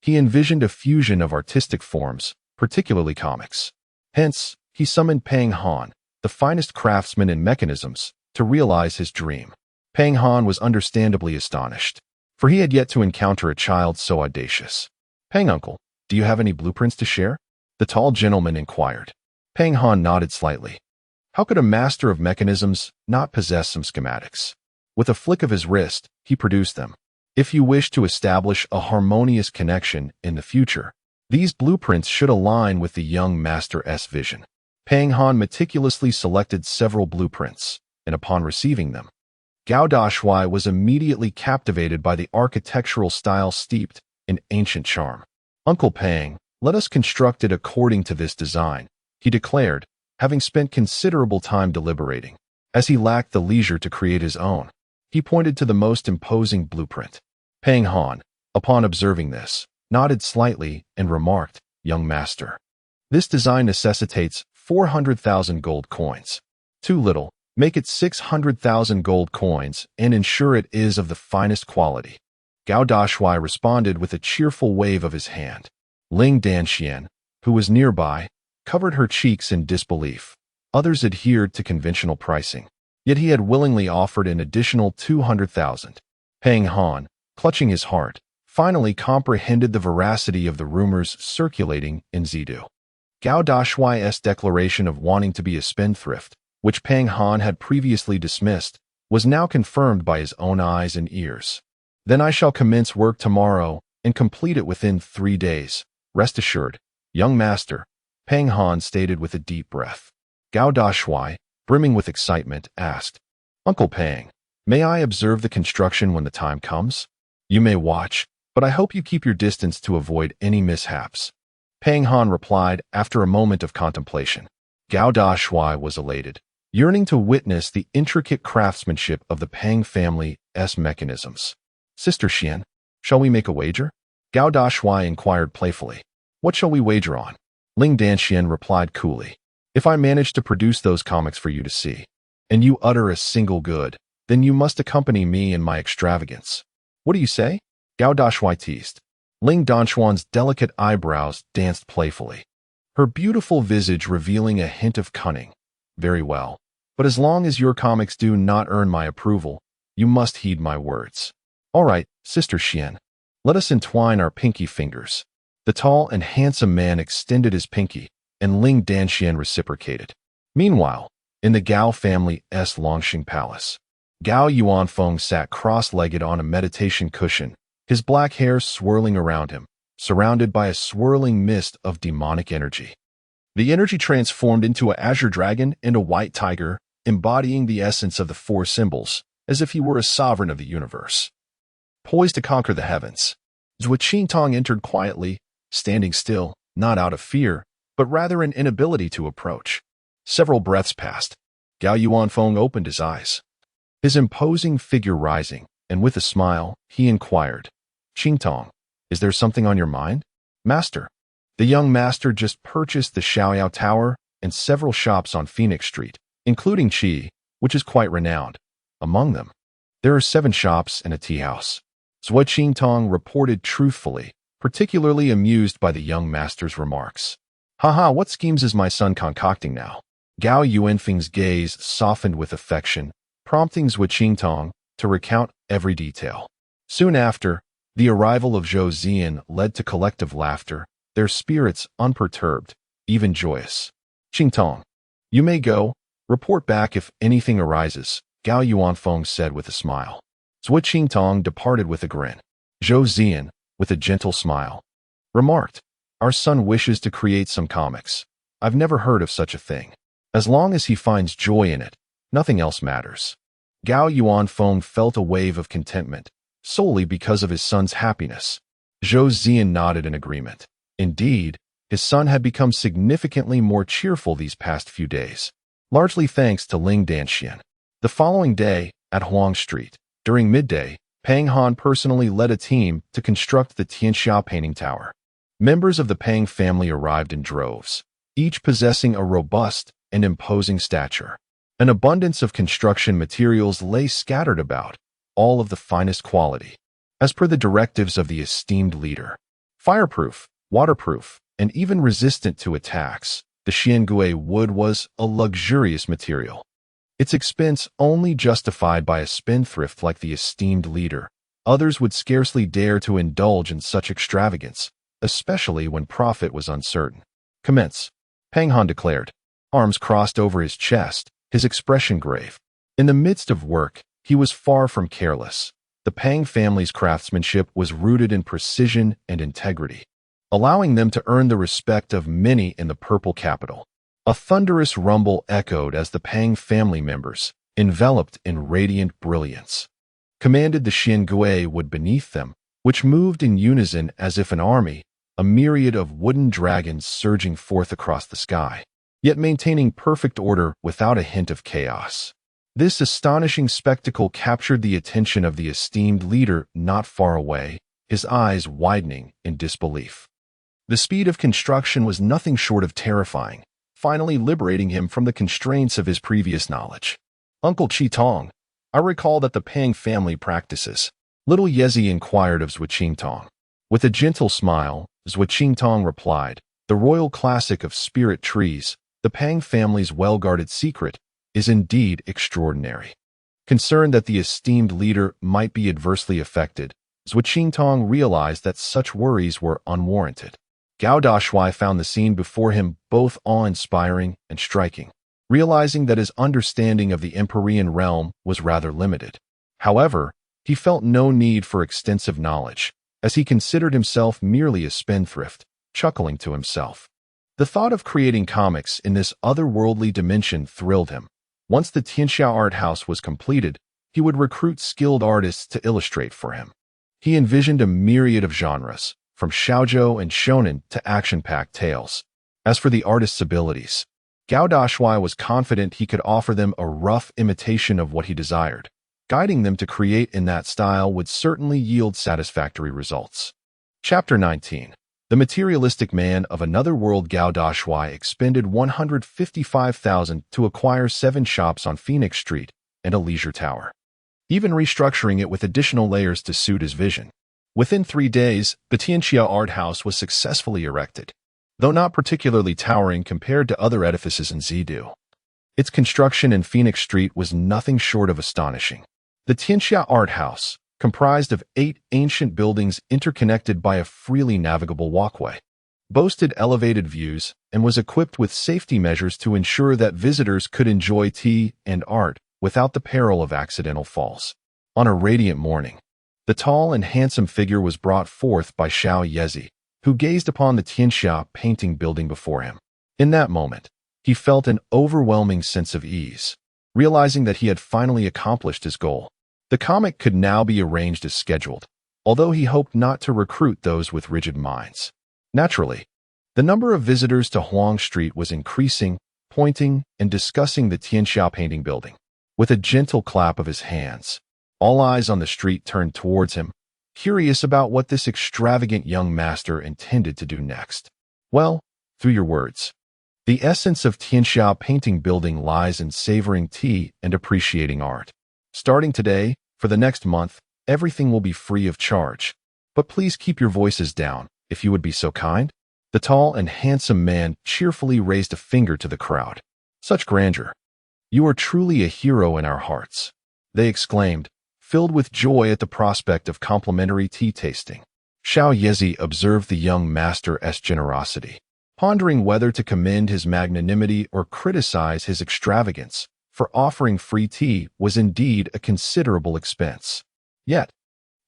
S1: He envisioned a fusion of artistic forms, particularly comics. Hence, he summoned Peng Han, the finest craftsman in mechanisms, to realize his dream. Peng Han was understandably astonished, for he had yet to encounter a child so audacious. Peng uncle, do you have any blueprints to share? The tall gentleman inquired. Peng Han nodded slightly. How could a master of mechanisms not possess some schematics? With a flick of his wrist, he produced them. If you wish to establish a harmonious connection in the future, these blueprints should align with the young master's vision. Peng Han meticulously selected several blueprints, and upon receiving them, Gao Dashuai was immediately captivated by the architectural style steeped in ancient charm. Uncle Peng, let us construct it according to this design, he declared, having spent considerable time deliberating. As he lacked the leisure to create his own, he pointed to the most imposing blueprint. Peng Han, upon observing this, nodded slightly and remarked, young master, this design necessitates 400,000 gold coins. Too little. Make it 600,000 gold coins and ensure it is of the finest quality. Gao Dashuai responded with a cheerful wave of his hand. Ling Danxian, who was nearby, covered her cheeks in disbelief. Others adhered to conventional pricing, yet he had willingly offered an additional 200,000. Peng Han, clutching his heart, finally comprehended the veracity of the rumors circulating in Zidu. Gao Dashuai's declaration of wanting to be a spendthrift, which Peng Han had previously dismissed, was now confirmed by his own eyes and ears. Then I shall commence work tomorrow and complete it within 3 days. Rest assured, young master, Peng Han stated with a deep breath. Gao Dashuai, brimming with excitement, asked, Uncle Peng, may I observe the construction when the time comes? You may watch, but I hope you keep your distance to avoid any mishaps. Peng Han replied after a moment of contemplation. Gao Dashuai was elated, yearning to witness the intricate craftsmanship of the Peng family's mechanisms. Sister Xian, shall we make a wager? Gao Dashuai inquired playfully. What shall we wager on? Ling Danxian replied coolly. If I manage to produce those comics for you to see, and you utter a single good, then you must accompany me in my extravagance. What do you say? Gao Dashuai teased. Ling Danxuan's delicate eyebrows danced playfully, her beautiful visage revealing a hint of cunning. Very well, but as long as your comics do not earn my approval, you must heed my words. All right, Sister Xian, let us entwine our pinky fingers. The tall and handsome man extended his pinky, and Ling Danxian reciprocated. Meanwhile, in the Gao family's Longxing Palace, Gao Yuanfeng sat cross-legged on a meditation cushion, his black hair swirling around him, surrounded by a swirling mist of demonic energy. The energy transformed into an azure dragon and a white tiger, embodying the essence of the 4 symbols, as if he were a sovereign of the universe. Poised to conquer the heavens, Zhuo Qingtong entered quietly, standing still, not out of fear, but rather an inability to approach. Several breaths passed. Gao Yuanfeng opened his eyes, his imposing figure rising, and with a smile, he inquired, "Qingtong, is there something on your mind?" "Master." The young master just purchased the Xiaoyao Tower and several shops on Phoenix Street, including Qi, which is quite renowned. Among them, there are 7 shops and a tea house. Zhuo Qingtong reported truthfully, particularly amused by the young master's remarks. "Haha, what schemes is my son concocting now?" Gao Yuanfeng's gaze softened with affection, prompting Zhuo Qingtong to recount every detail. Soon after, the arrival of Zhou Zian led to collective laughter, their spirits unperturbed, even joyous. "Qingtong, you may go. Report back if anything arises," Gao Yuanfeng said with a smile. Zhuo Qingtong departed with a grin. Zhou Zian, with a gentle smile, remarked, "Our son wishes to create some comics. I've never heard of such a thing. As long as he finds joy in it, nothing else matters." Gao Yuanfeng felt a wave of contentment, solely because of his son's happiness. Zhou Zian nodded in agreement. Indeed, his son had become significantly more cheerful these past few days, largely thanks to Ling Danxian. The following day, at Huang Street, during midday, Pang Han personally led a team to construct the Tianxia painting tower. Members of the Pang family arrived in droves, each possessing a robust and imposing stature. An abundance of construction materials lay scattered about, all of the finest quality, as per the directives of the esteemed leader. Fireproof, waterproof, and even resistant to attacks, the Xiangui wood was a luxurious material. Its expense only justified by a spendthrift like the esteemed leader. Others would scarcely dare to indulge in such extravagance, especially when profit was uncertain. "Commence," Pang Han declared, arms crossed over his chest, his expression grave. In the midst of work, he was far from careless. The Pang family's craftsmanship was rooted in precision and integrity, allowing them to earn the respect of many in the purple capital. A thunderous rumble echoed as the Pang family members, enveloped in radiant brilliance, commanded the Xiangui wood beneath them, which moved in unison as if an army, a myriad of wooden dragons surging forth across the sky, yet maintaining perfect order without a hint of chaos. This astonishing spectacle captured the attention of the esteemed leader not far away, his eyes widening in disbelief. The speed of construction was nothing short of terrifying, finally liberating him from the constraints of his previous knowledge. "Uncle Qitong, I recall that the Pang family practices." Little Yezi inquired of Zhuo Qingtong. With a gentle smile, Zhuo Qingtong replied, "The royal classic of spirit trees, the Pang family's well-guarded secret, is indeed extraordinary." Concerned that the esteemed leader might be adversely affected, Zhuo Qingtong realized that such worries were unwarranted. Gao Dashuai found the scene before him both awe-inspiring and striking, realizing that his understanding of the Empyrean realm was rather limited. However, he felt no need for extensive knowledge, as he considered himself merely a spendthrift, chuckling to himself. The thought of creating comics in this otherworldly dimension thrilled him. Once the Tianxia art house was completed, he would recruit skilled artists to illustrate for him. He envisioned a myriad of genres, from shoujo and shonen to action-packed tales. As for the artist's abilities, Gao Dashuai was confident he could offer them a rough imitation of what he desired. Guiding them to create in that style would certainly yield satisfactory results. Chapter 19. The materialistic man of another world. Gao Dashuai expended 155,000 to acquire 7 shops on Phoenix Street and a leisure tower, even restructuring it with additional layers to suit his vision. Within 3 days, the Tianxia art house was successfully erected, though not particularly towering compared to other edifices in Zidu. Its construction in Phoenix Street was nothing short of astonishing. The Tianxia art house, comprised of 8 ancient buildings interconnected by a freely navigable walkway, boasted elevated views and was equipped with safety measures to ensure that visitors could enjoy tea and art without the peril of accidental falls. On a radiant morning, the tall and handsome figure was brought forth by Xiao Yezi, who gazed upon the Tianxia painting building before him. In that moment, he felt an overwhelming sense of ease, realizing that he had finally accomplished his goal. The comic could now be arranged as scheduled. although he hoped not to recruit those with rigid minds. Naturally, the number of visitors to Huang Street was increasing, pointing and discussing the Tianxia painting building. With a gentle clap of his hands, all eyes on the street turned towards him, curious about what this extravagant young master intended to do next. Well, through your words. The essence of Tianxia painting building lies in savoring tea and appreciating art. Starting today, for the next month, everything will be free of charge. But please keep your voices down, if you would be so kind. The tall and handsome man cheerfully raised a finger to the crowd. Such grandeur. You are truly a hero in our hearts, they exclaimed, filled with joy at the prospect of complimentary tea tasting. Xiao Yezi observed the young master's generosity, pondering whether to commend his magnanimity or criticize his extravagance, for offering free tea was indeed a considerable expense. Yet,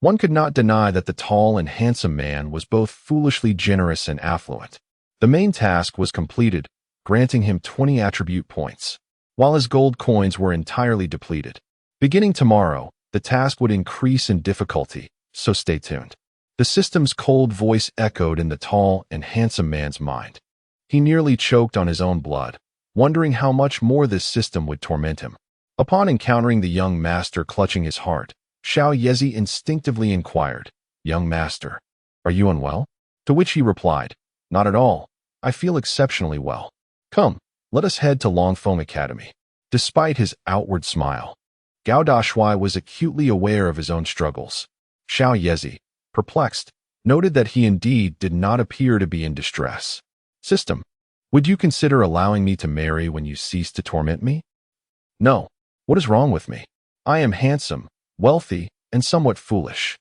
S1: one could not deny that the tall and handsome man was both foolishly generous and affluent. The main task was completed, granting him 20 attribute points, while his gold coins were entirely depleted. Beginning tomorrow, the task would increase in difficulty, so stay tuned. The system's cold voice echoed in the tall and handsome man's mind. He nearly choked on his own blood, wondering how much more this system would torment him. Upon encountering the young master clutching his heart, Xiao Yezi instinctively inquired, "Young master, are you unwell?" To which he replied, "Not at all. I feel exceptionally well. Come, let us head to Longfeng Academy." Despite his outward smile, Gao Dashuai was acutely aware of his own struggles. Xiao Yezi, perplexed, noted that he indeed did not appear to be in distress. "System, would you consider allowing me to marry when you cease to torment me?" "No. What is wrong with me? I am handsome, wealthy, and somewhat foolish.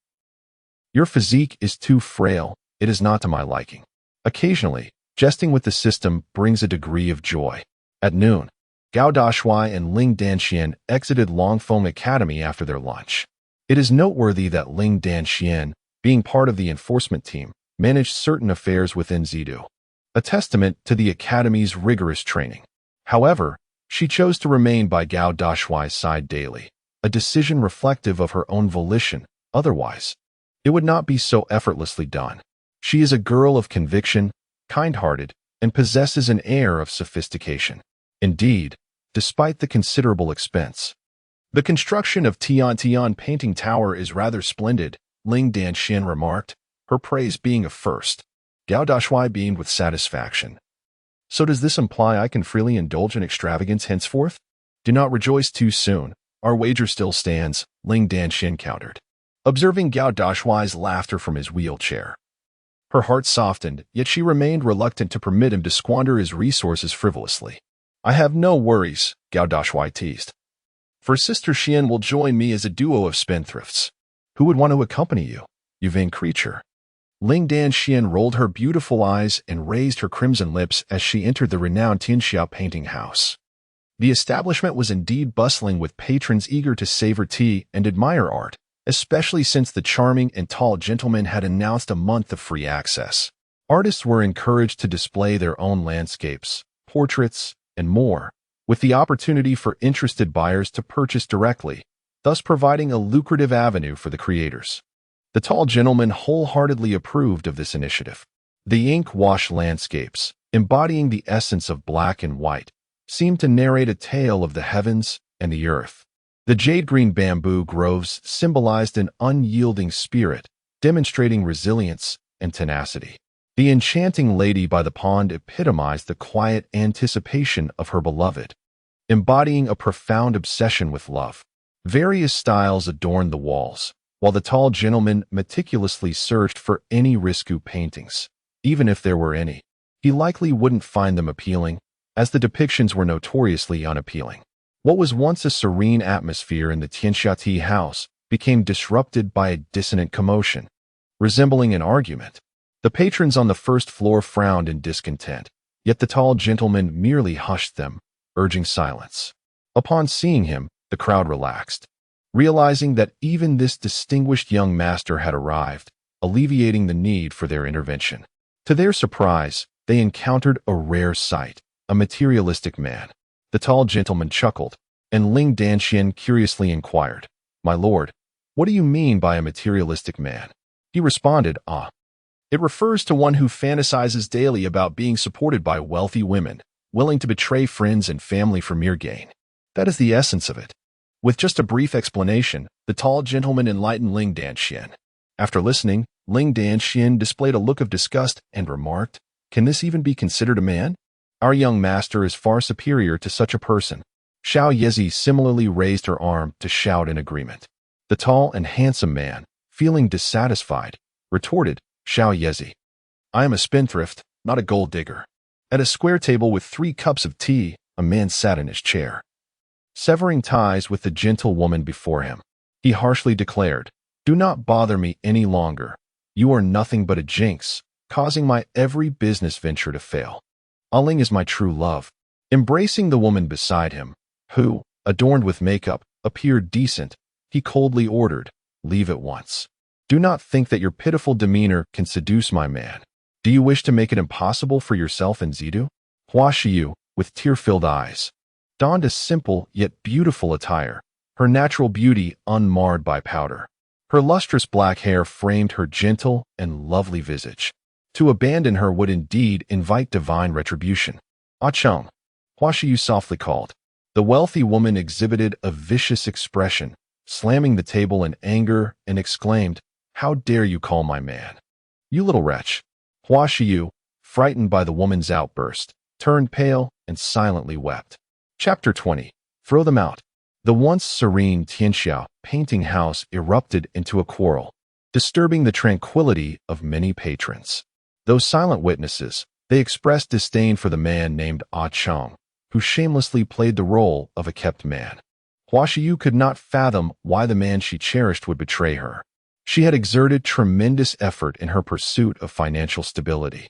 S1: Your physique is too frail. It is not to my liking." Occasionally, jesting with the system brings a degree of joy. At noon, Gao Dashuai and Ling Danxian exited Longfeng Academy after their lunch. It is noteworthy that Ling Danxian, being part of the enforcement team, managed certain affairs within Zidu, a testament to the academy's rigorous training. However, she chose to remain by Gao Dashuai's side daily, a decision reflective of her own volition. Otherwise, it would not be so effortlessly done. She is a girl of conviction, kind-hearted, and possesses an air of sophistication. Indeed, despite the considerable expense, the construction of Tian Painting Tower is rather splendid, Ling Danxian remarked, her praise being a first. Gao Dashuai beamed with satisfaction. "So does this imply I can freely indulge in extravagance henceforth?" "Do not rejoice too soon. Our wager still stands," Ling Danxian countered, observing Gao Dashuai's laughter from his wheelchair. Her heart softened, yet she remained reluctant to permit him to squander his resources frivolously. "I have no worries," Gao Dashuai teased. "For Sister Xian will join me as a duo of spendthrifts. Who would want to accompany you, you vain creature?" Ling Danxian rolled her beautiful eyes and raised her crimson lips as she entered the renowned Tianxia painting house. The establishment was indeed bustling with patrons eager to savor tea and admire art, especially since the charming and tall gentleman had announced a month of free access. Artists were encouraged to display their own landscapes, portraits, and more, with the opportunity for interested buyers to purchase directly, thus providing a lucrative avenue for the creators. The tall gentleman wholeheartedly approved of this initiative. The ink-wash landscapes, embodying the essence of black and white, seemed to narrate a tale of the heavens and the earth. The jade-green bamboo groves symbolized an unyielding spirit, demonstrating resilience and tenacity. The enchanting lady by the pond epitomized the quiet anticipation of her beloved, embodying a profound obsession with love. Various styles adorned the walls, while the tall gentleman meticulously searched for any risque paintings. Even if there were any, he likely wouldn't find them appealing, as the depictions were notoriously unappealing. What was once a serene atmosphere in the Tianxia tea house became disrupted by a dissonant commotion, resembling an argument. The patrons on the first floor frowned in discontent, yet the tall gentleman merely hushed them, urging silence. Upon seeing him, the crowd relaxed, realizing that even this distinguished young master had arrived, alleviating the need for their intervention. To their surprise, they encountered a rare sight, a materialistic man. The tall gentleman chuckled, and Ling Danxian curiously inquired, "My lord, what do you mean by a materialistic man?" He responded, "Ah." It refers to one who fantasizes daily about being supported by wealthy women, willing to betray friends and family for mere gain. That is the essence of it. With just a brief explanation, the tall gentleman enlightened Ling Danxian. After listening, Ling Danxian displayed a look of disgust and remarked, "Can this even be considered a man? Our young master is far superior to such a person." Xiao Yezi similarly raised her arm to shout in agreement. The tall and handsome man, feeling dissatisfied, retorted, "Xiao Yezi, I am a spendthrift, not a gold digger." At a square table with 3 cups of tea, a man sat in his chair. Severing ties with the gentle woman before him, he harshly declared, "Do not bother me any longer. You are nothing but a jinx, causing my every business venture to fail. Aling is my true love." Embracing the woman beside him, who, adorned with makeup, appeared decent, he coldly ordered, "Leave at once. Do not think that your pitiful demeanor can seduce my man. Do you wish to make it impossible for yourself and Zidu?" Hua Xiu, with tear-filled eyes, donned a simple yet beautiful attire, her natural beauty unmarred by powder. Her lustrous black hair framed her gentle and lovely visage. To abandon her would indeed invite divine retribution. "Ah Chung," Hua Xiu softly called. The wealthy woman exhibited a vicious expression, slamming the table in anger, and exclaimed, "How dare you call my man? You little wretch." Hua Xiu, frightened by the woman's outburst, turned pale and silently wept. Chapter 20. Throw them out. The once serene Tianxiao painting house erupted into a quarrel, disturbing the tranquility of many patrons. Though silent witnesses, they expressed disdain for the man named Ah Chong, who shamelessly played the role of a kept man. Hua Xiu could not fathom why the man she cherished would betray her. She had exerted tremendous effort in her pursuit of financial stability.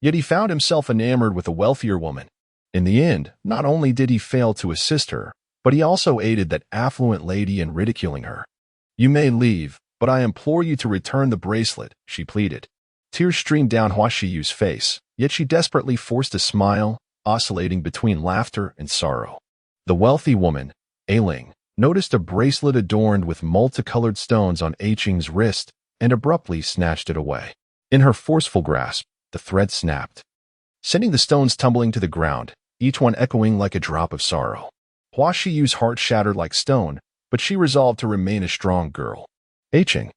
S1: Yet he found himself enamored with a wealthier woman. In the end, not only did he fail to assist her, but he also aided that affluent lady in ridiculing her. "You may leave, but I implore you to return the bracelet," she pleaded. Tears streamed down Hua Xiu's face, yet she desperately forced a smile, oscillating between laughter and sorrow. The wealthy woman, Ailing, noticed a bracelet adorned with multicolored stones on Aiching's wrist and abruptly snatched it away. In her forceful grasp, the thread snapped, sending the stones tumbling to the ground, each one echoing like a drop of sorrow. Hua Xiu's heart shattered like stone, but she resolved to remain a strong girl. Aiching,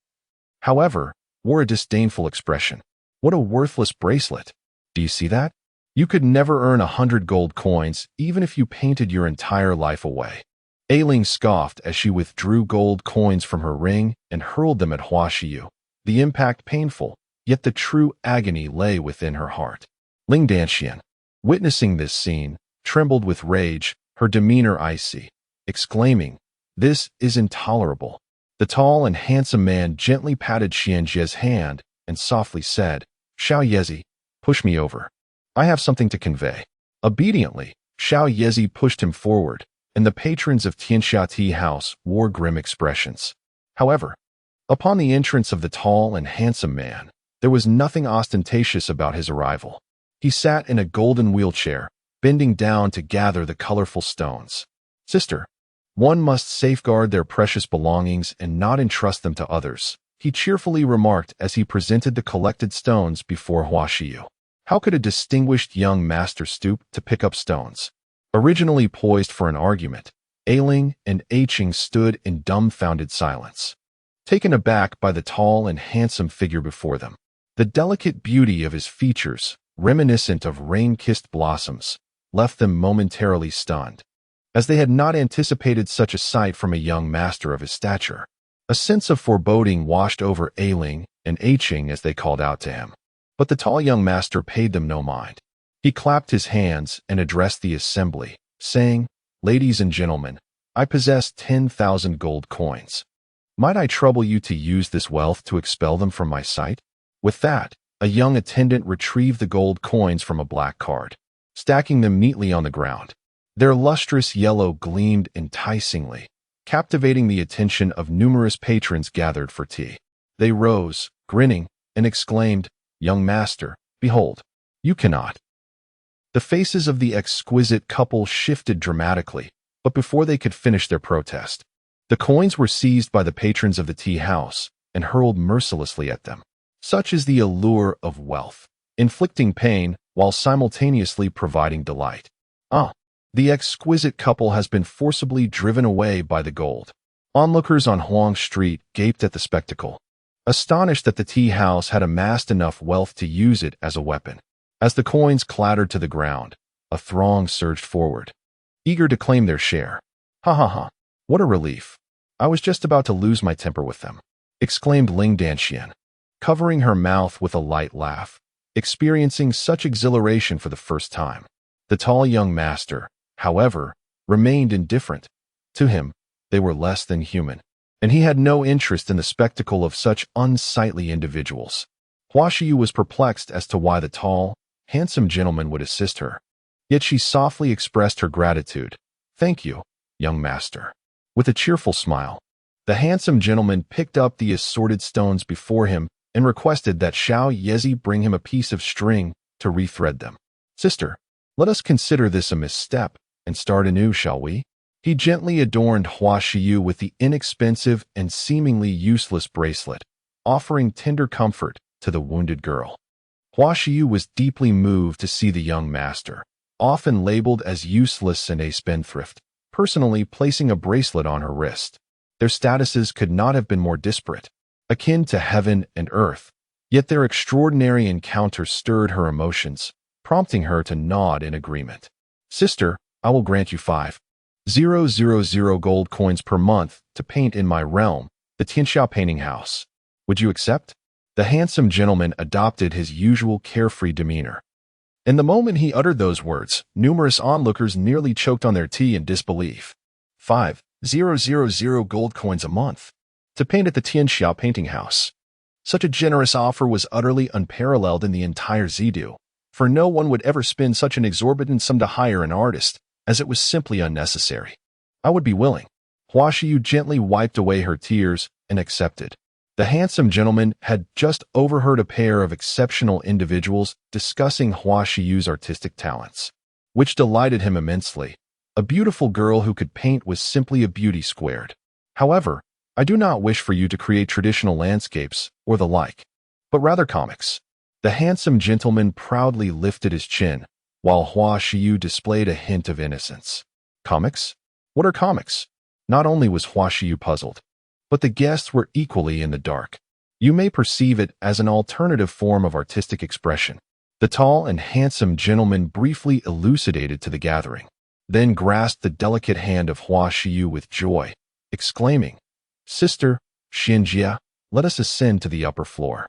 S1: however, wore a disdainful expression. "What a worthless bracelet. Do you see that? You could never earn 100 gold coins, even if you painted your entire life away." Ailing scoffed as she withdrew gold coins from her ring and hurled them at Hua Xiu. The impact painful, yet the true agony lay within her heart. Ling Danxian, witnessing this scene, trembled with rage, her demeanor icy, exclaiming, "This is intolerable." The tall and handsome man gently patted Xianjie's hand and softly said, "Xiao Yezi, push me over. I have something to convey." Obediently, Xiao Yezi pushed him forward, and the patrons of Tianxia Tea House wore grim expressions. However, upon the entrance of the tall and handsome man, there was nothing ostentatious about his arrival. He sat in a golden wheelchair, bending down to gather the colorful stones. "Sister, one must safeguard their precious belongings and not entrust them to others," he cheerfully remarked as he presented the collected stones before Hua Xiu. How could a distinguished young master stoop to pick up stones? Originally poised for an argument, Ailing and Aiching stood in dumbfounded silence, taken aback by the tall and handsome figure before them. The delicate beauty of his features, reminiscent of rain-kissed blossoms, left them momentarily stunned, as they had not anticipated such a sight from a young master of his stature. A sense of foreboding washed over Ailing and Aiching as they called out to him. But the tall young master paid them no mind. He clapped his hands and addressed the assembly, saying, "Ladies and gentlemen, I possess 10,000 gold coins. Might I trouble you to use this wealth to expel them from my sight?" With that, a young attendant retrieved the gold coins from a black card, stacking them neatly on the ground. Their lustrous yellow gleamed enticingly, captivating the attention of numerous patrons gathered for tea. They rose, grinning, and exclaimed, "Young master, behold, you cannot." The faces of the exquisite couple shifted dramatically, but before they could finish their protest, the coins were seized by the patrons of the tea house, and hurled mercilessly at them. Such is the allure of wealth, inflicting pain while simultaneously providing delight. The exquisite couple has been forcibly driven away by the gold. Onlookers on Huang Street gaped at the spectacle, astonished that the tea house had amassed enough wealth to use it as a weapon. As the coins clattered to the ground, a throng surged forward, eager to claim their share. Ha ha ha, what a relief. I was just about to lose my temper with them, exclaimed Ling Danxian, covering her mouth with a light laugh, experiencing such exhilaration for the first time. The tall young master, however, remained indifferent. To him, they were less than human, and he had no interest in the spectacle of such unsightly individuals. Hua Shiyu was perplexed as to why the tall, handsome gentleman would assist her. Yet she softly expressed her gratitude. Thank you, young master. With a cheerful smile, the handsome gentleman picked up the assorted stones before him and requested that Xiao Yezi bring him a piece of string to rethread them. Sister, let us consider this a misstep and start anew, shall we? He gently adorned Hua Shiyu with the inexpensive and seemingly useless bracelet, offering tender comfort to the wounded girl. Hua Shiyu was deeply moved to see the young master, often labeled as useless and a spendthrift, personally placing a bracelet on her wrist. Their statuses could not have been more disparate, akin to heaven and earth, yet their extraordinary encounter stirred her emotions, prompting her to nod in agreement. Sister, I will grant you 5,000 gold coins per month to paint in my realm, the Tianxia painting house. Would you accept? The handsome gentleman adopted his usual carefree demeanor. In the moment he uttered those words, numerous onlookers nearly choked on their tea in disbelief. 5,000 gold coins a month to paint at the Tianxia painting house. Such a generous offer was utterly unparalleled in the entire Zidu, for no one would ever spend such an exorbitant sum to hire an artist, as it was simply unnecessary. I would be willing. Hua Shiyu gently wiped away her tears and accepted. The handsome gentleman had just overheard a pair of exceptional individuals discussing Hua Shiyu's artistic talents, which delighted him immensely. A beautiful girl who could paint was simply a beauty squared. However, I do not wish for you to create traditional landscapes or the like, but rather comics. The handsome gentleman proudly lifted his chin, while Hua Shiyu displayed a hint of innocence. Comics? What are comics? Not only was Hua Shiyu puzzled, but the guests were equally in the dark. You may perceive it as an alternative form of artistic expression. The tall and handsome gentleman briefly elucidated to the gathering, then grasped the delicate hand of Hua Shiyu with joy, exclaiming, Sister, Xinjia, let us ascend to the upper floor.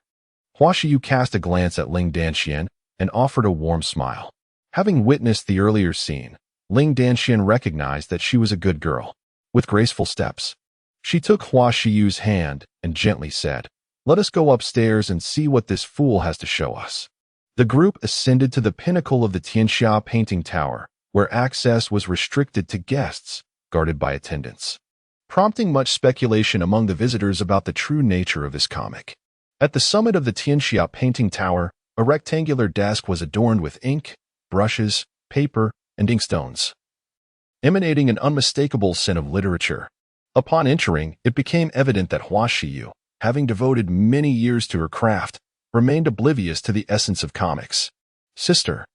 S1: Hua Shiyu cast a glance at Ling Danxian and offered a warm smile. Having witnessed the earlier scene, Ling Danxian recognized that she was a good girl. With graceful steps, she took Hua Shiyu's hand and gently said, Let us go upstairs and see what this fool has to show us. The group ascended to the pinnacle of the Tianxia painting tower, where access was restricted to guests, guarded by attendants, prompting much speculation among the visitors about the true nature of this comic. At the summit of the Tianxia painting tower, a rectangular desk was adorned with ink, brushes, paper, and inkstones, emanating an unmistakable scent of literature. Upon entering, it became evident that Hua Shiyu, having devoted many years to her craft, remained oblivious to the essence of comics. Sister,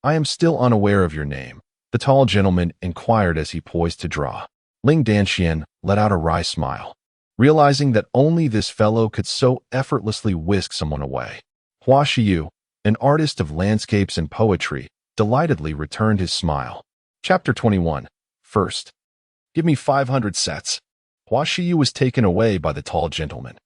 S1: I am still unaware of your name, the tall gentleman inquired as he poised to draw. Ling Danxian let out a wry smile, realizing that only this fellow could so effortlessly whisk someone away. Hua Shiyu, an artist of landscapes and poetry, delightedly returned his smile. Chapter 21. First, give me 500 sets. Hua Shiyu was taken away by the tall gentleman,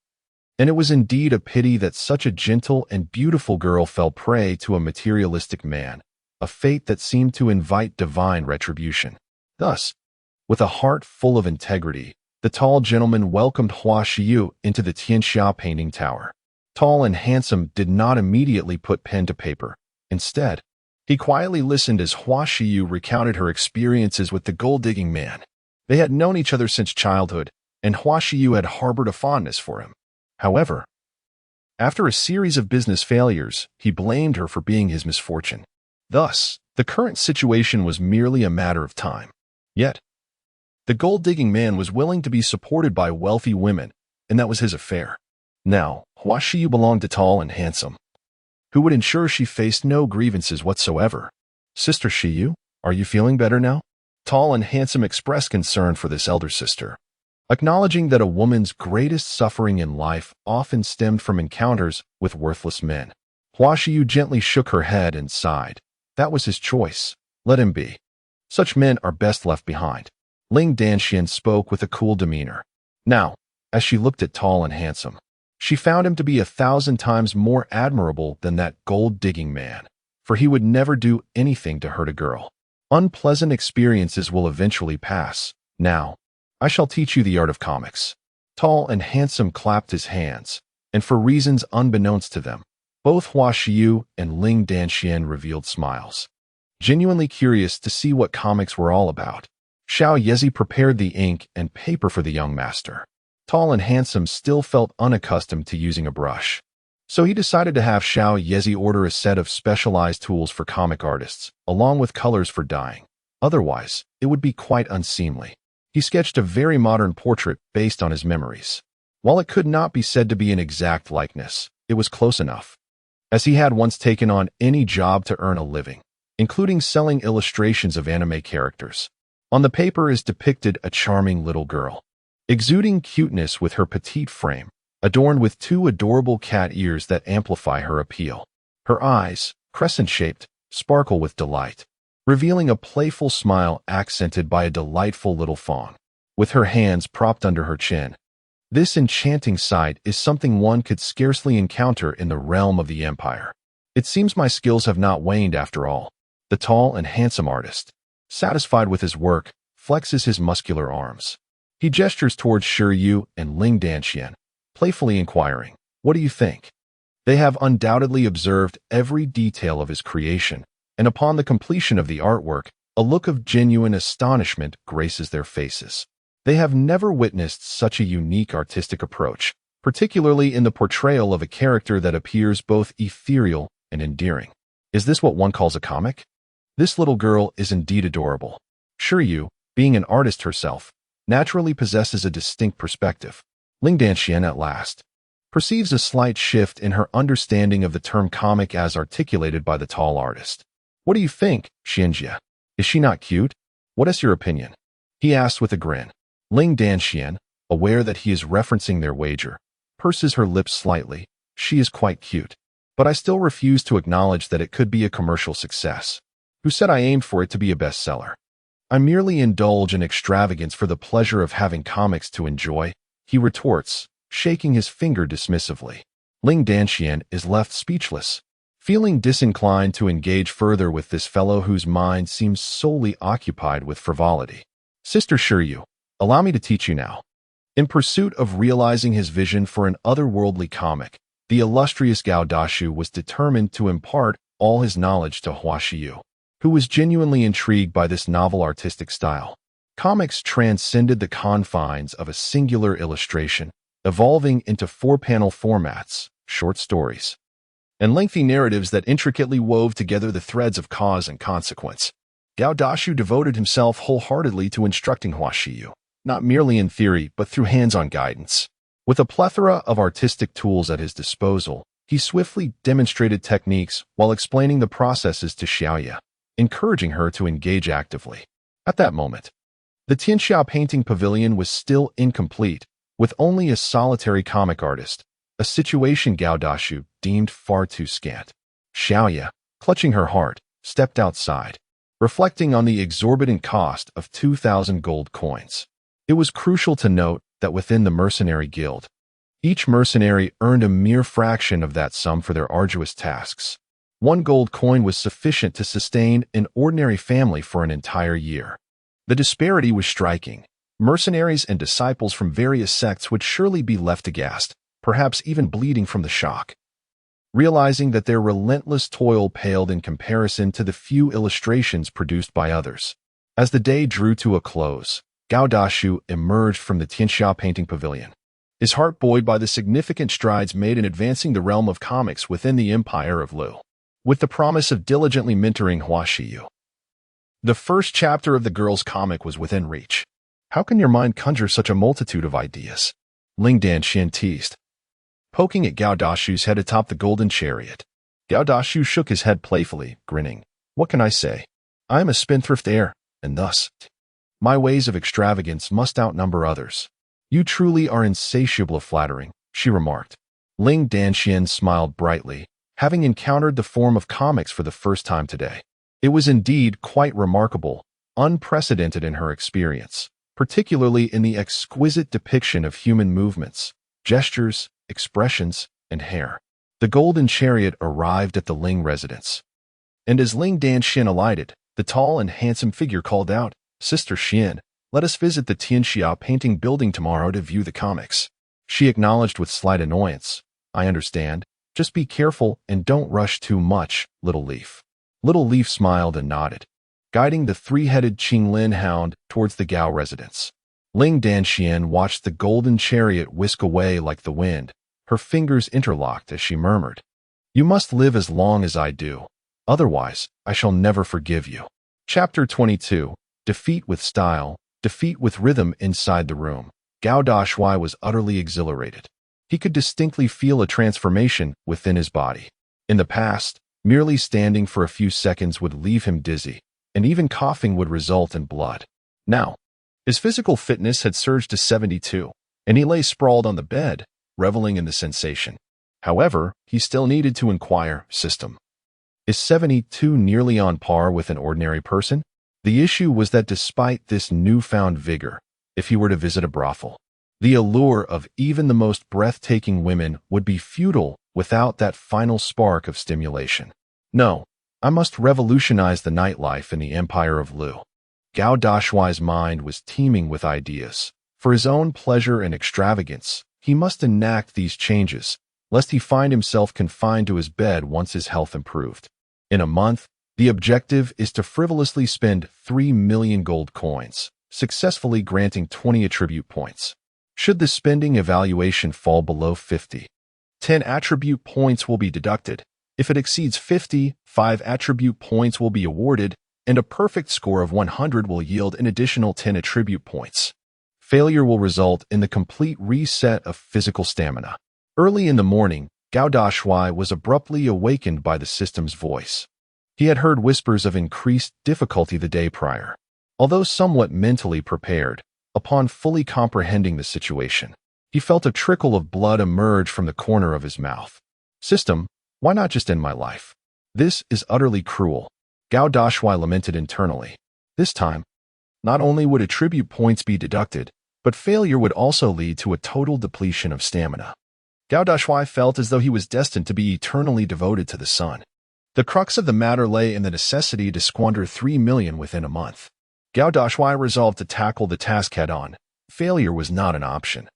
S1: and it was indeed a pity that such a gentle and beautiful girl fell prey to a materialistic man, a fate that seemed to invite divine retribution. Thus, with a heart full of integrity, the tall gentleman welcomed Hua Shiyu into the Tianxia painting tower. Tall and handsome did not immediately put pen to paper. Instead, he quietly listened as Hua Shiyu recounted her experiences with the gold-digging man. They had known each other since childhood, and Hua Shiyu had harbored a fondness for him. However, after a series of business failures, he blamed her for being his misfortune. Thus, the current situation was merely a matter of time. Yet, the gold-digging man was willing to be supported by wealthy women, and that was his affair. Now, Hua Shiyu belonged to tall and handsome, who would ensure she faced no grievances whatsoever. Sister Shiyu, are you feeling better now? Tall and handsome expressed concern for this elder sister, acknowledging that a woman's greatest suffering in life often stemmed from encounters with worthless men. Hua Shiyu gently shook her head and sighed. That was his choice. Let him be. Such men are best left behind. Ling Danxian spoke with a cool demeanor. Now, as she looked at tall and handsome, she found him to be 1,000 times more admirable than that gold-digging man, for he would never do anything to hurt a girl. Unpleasant experiences will eventually pass. Now, I shall teach you the art of comics. Tall and handsome clapped his hands, and for reasons unbeknownst to them, both Hua Shiyu and Ling Danxian revealed smiles, genuinely curious to see what comics were all about. Xiao Yezi prepared the ink and paper for the young master. Tall and handsome still felt unaccustomed to using a brush, so he decided to have Xiao Yezi order a set of specialized tools for comic artists, along with colors for dyeing. Otherwise, it would be quite unseemly. He sketched a very modern portrait based on his memories. While it could not be said to be an exact likeness, it was close enough, as he had once taken on any job to earn a living, including selling illustrations of anime characters. On the paper is depicted a charming little girl, exuding cuteness with her petite frame, adorned with 2 adorable cat ears that amplify her appeal. Her eyes, crescent-shaped, sparkle with delight, revealing a playful smile accented by a delightful little fawn, with her hands propped under her chin. This enchanting sight is something one could scarcely encounter in the realm of the Empire. It seems my skills have not waned after all. The tall and handsome artist, satisfied with his work, flexes his muscular arms. He gestures towards Shiryu and Ling Danxian, playfully inquiring, "What do you think?" They have undoubtedly observed every detail of his creation, and upon the completion of the artwork, a look of genuine astonishment graces their faces. They have never witnessed such a unique artistic approach, particularly in the portrayal of a character that appears both ethereal and endearing. Is this what one calls a comic? This little girl is indeed adorable. Shiryu, being an artist herself, naturally possesses a distinct perspective. Ling Danxian at last perceives a slight shift in her understanding of the term comic as articulated by the tall artist. What do you think, Xianjia? Is she not cute? What is your opinion? He asked with a grin. Ling Danxian, aware that he is referencing their wager, purses her lips slightly. She is quite cute, but I still refuse to acknowledge that it could be a commercial success. Who said I aimed for it to be a bestseller? I merely indulge in extravagance for the pleasure of having comics to enjoy, he retorts, shaking his finger dismissively. Ling Danxian is left speechless, feeling disinclined to engage further with this fellow whose mind seems solely occupied with frivolity. Sister Shiryu, allow me to teach you now. In pursuit of realizing his vision for an otherworldly comic, the illustrious Gao Dashuai was determined to impart all his knowledge to Hua Shiyu, who was genuinely intrigued by this novel artistic style. Comics transcended the confines of a singular illustration, evolving into 4-panel formats, short stories, and lengthy narratives that intricately wove together the threads of cause and consequence. Gao Dashuai devoted himself wholeheartedly to instructing Hua Shiyu, not merely in theory but through hands-on guidance. With a plethora of artistic tools at his disposal, he swiftly demonstrated techniques while explaining the processes to Xiaoya, encouraging her to engage actively. At that moment, the Tianxia painting pavilion was still incomplete, with only a solitary comic artist, a situation Gao Dashuai deemed far too scant. Xiaoya, clutching her heart, stepped outside, reflecting on the exorbitant cost of 2,000 gold coins. It was crucial to note that within the mercenary guild, each mercenary earned a mere fraction of that sum for their arduous tasks. 1 gold coin was sufficient to sustain an ordinary family for an entire year. The disparity was striking. Mercenaries and disciples from various sects would surely be left aghast, perhaps even bleeding from the shock, realizing that their relentless toil paled in comparison to the few illustrations produced by others. As the day drew to a close, Gao Dashuai emerged from the Tianxia painting pavilion, his heart buoyed by the significant strides made in advancing the realm of comics within the Empire of Lu, with the promise of diligently mentoring Hua Shiyu. The first chapter of the girl's comic was within reach. How can your mind conjure such a multitude of ideas? Ling Danxian teased. poking at Gao Dashui's head atop the golden chariot. Gao Dashui shook his head playfully, grinning. What can I say? I am a spendthrift heir, and thus, my ways of extravagance must outnumber others. You truly are insatiable of flattering, she remarked. Ling Danxian smiled brightly, having encountered the form of comics for the first time today. It was indeed quite remarkable, unprecedented in her experience, particularly in the exquisite depiction of human movements, gestures, expressions, and hair. The golden chariot arrived at the Ling residence. And as Ling Danxian alighted, the tall and handsome figure called out, Sister Xian, let us visit the Tianxia painting building tomorrow to view the comics. She acknowledged with slight annoyance. I understand. Just be careful and don't rush too much, Little Leaf. Little Leaf smiled and nodded, guiding the three-headed Qinglin hound towards the Gao residence. Ling Danxian watched the golden chariot whisk away like the wind, her fingers interlocked as she murmured, You must live as long as I do. Otherwise, I shall never forgive you. Chapter 22. Defeat with Style, Defeat with Rhythm. Inside the room, Gao Dashuai was utterly exhilarated. He could distinctly feel a transformation within his body. In the past, merely standing for a few seconds would leave him dizzy, and even coughing would result in blood. Now, his physical fitness had surged to 72, and he lay sprawled on the bed, reveling in the sensation. However, he still needed to inquire, System. Is 72 nearly on par with an ordinary person? The issue was that despite this newfound vigor, if he were to visit a brothel, the allure of even the most breathtaking women would be futile without that final spark of stimulation. No, I must revolutionize the nightlife in the empire of Lu. Gao Dashuai's mind was teeming with ideas. For his own pleasure and extravagance, he must enact these changes, lest he find himself confined to his bed once his health improved. In a month, the objective is to frivolously spend 3 million gold coins, successfully granting 20 attribute points. Should the spending evaluation fall below 50, 10 attribute points will be deducted. If it exceeds 50, 5 attribute points will be awarded, and a perfect score of 100 will yield an additional 10 attribute points. Failure will result in the complete reset of physical stamina. Early in the morning, Gao Dashuai was abruptly awakened by the system's voice. He had heard whispers of increased difficulty the day prior. Although somewhat mentally prepared, upon fully comprehending the situation, he felt a trickle of blood emerge from the corner of his mouth. System, why not just end my life? This is utterly cruel, Gao Dashuai lamented internally. This time, not only would attribute points be deducted, but failure would also lead to a total depletion of stamina. Gao Dashuai felt as though he was destined to be eternally devoted to the sun. The crux of the matter lay in the necessity to squander 3 million within a month. Gao Dashuai resolved to tackle the task head-on. Failure was not an option.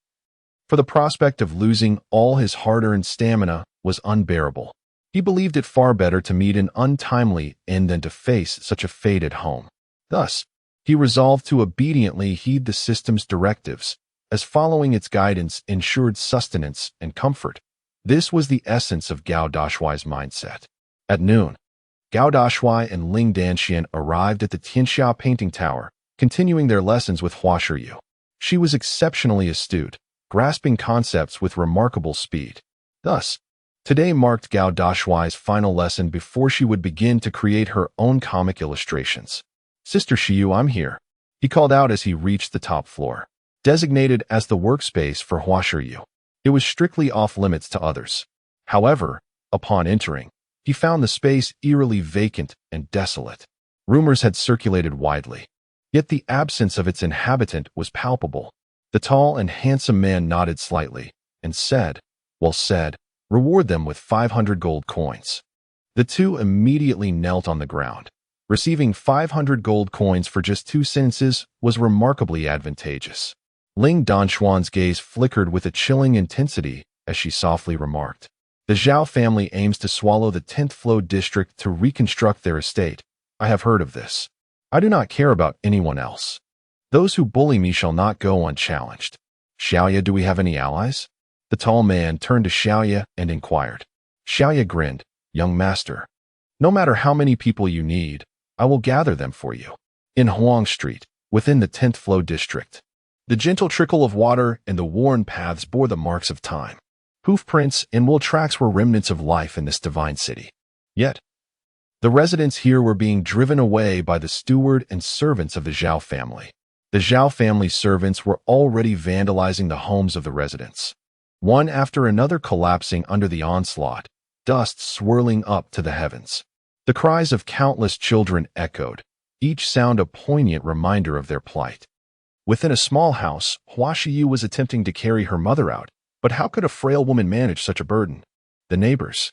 S1: For the prospect of losing all his hard-earned stamina was unbearable. He believed it far better to meet an untimely end than to face such a fate at home. Thus, he resolved to obediently heed the system's directives, as following its guidance ensured sustenance and comfort. This was the essence of Gao Dashuai's mindset. At noon, Gao Dashuai and Ling Danxian arrived at the Tianxia painting tower, continuing their lessons with Hua Shiyu. She was exceptionally astute, grasping concepts with remarkable speed. Thus, today marked Gao Dashuai's final lesson before she would begin to create her own comic illustrations. Sister Shiyu, I'm here, he called out as he reached the top floor, designated as the workspace for Hua Shiyu. It was strictly off-limits to others. However, upon entering, he found the space eerily vacant and desolate. Rumors had circulated widely, yet the absence of its inhabitant was palpable. The tall and handsome man nodded slightly and said, Well said, reward them with 500 gold coins. The two immediately knelt on the ground. Receiving 500 gold coins for just 2 sentences was remarkably advantageous. Ling Danxuan's gaze flickered with a chilling intensity as she softly remarked, The Zhao family aims to swallow the 10th Flow district to reconstruct their estate. I have heard of this. I do not care about anyone else. Those who bully me shall not go unchallenged. Xiaoya, do we have any allies? The tall man turned to Xiaoya and inquired. Xiaoya grinned, Young master, no matter how many people you need, I will gather them for you. In Huang Street, within the 10th Flow district, the gentle trickle of water and the worn paths bore the marks of time. Hoof prints and wool tracks were remnants of life in this divine city. Yet, the residents here were being driven away by the steward and servants of the Gao family. The Gao family servants were already vandalizing the homes of the residents, one after another collapsing under the onslaught, dust swirling up to the heavens. The cries of countless children echoed, each sound a poignant reminder of their plight. Within a small house, Hua Shiyu was attempting to carry her mother out, but how could a frail woman manage such a burden? The neighbors,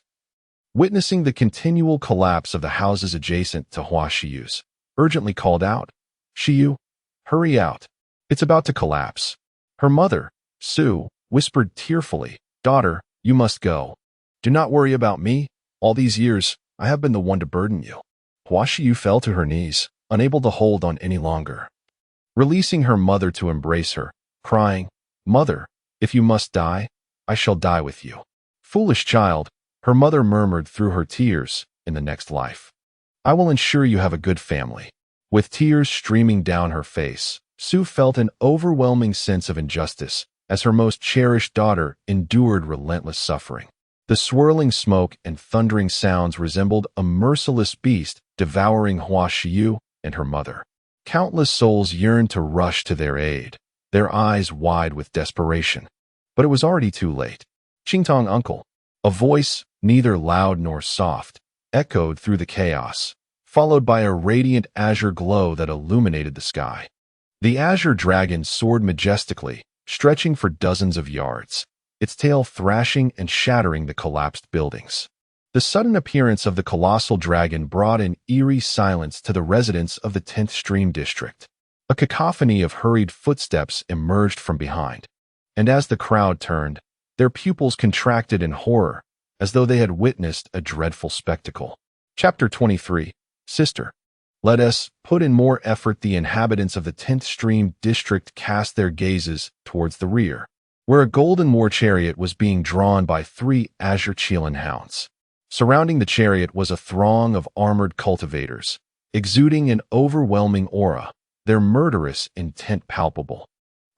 S1: witnessing the continual collapse of the houses adjacent to Hua Shiyu's, urgently called out, "Shiyu, hurry out. It's about to collapse." Her mother, Su, whispered tearfully, "Daughter, you must go. Do not worry about me. All these years, I have been the one to burden you." Hua Shiyu fell to her knees, unable to hold on any longer, releasing her mother to embrace her, crying, "Mother, if you must die, I shall die with you." "Foolish child," her mother murmured through her tears, "in the next life, I will ensure you have a good family." With tears streaming down her face, Su felt an overwhelming sense of injustice as her most cherished daughter endured relentless suffering. The swirling smoke and thundering sounds resembled a merciless beast devouring Hua Shiyu and her mother. Countless souls yearned to rush to their aid, their eyes wide with desperation. But it was already too late. "Qingtong, uncle." A voice, neither loud nor soft, echoed through the chaos, followed by a radiant azure glow that illuminated the sky. The azure dragon soared majestically, stretching for dozens of yards, its tail thrashing and shattering the collapsed buildings. The sudden appearance of the colossal dragon brought an eerie silence to the residents of the 10th Stream District. A cacophony of hurried footsteps emerged from behind, and as the crowd turned, their pupils contracted in horror, as though they had witnessed a dreadful spectacle. Chapter 23. Sister. Let us put in more effort. The inhabitants of the 10th Stream District cast their gazes towards the rear, where a golden war chariot was being drawn by 3 azure Qilin hounds. Surrounding the chariot was a throng of armored cultivators, exuding an overwhelming aura, their murderous intent palpable,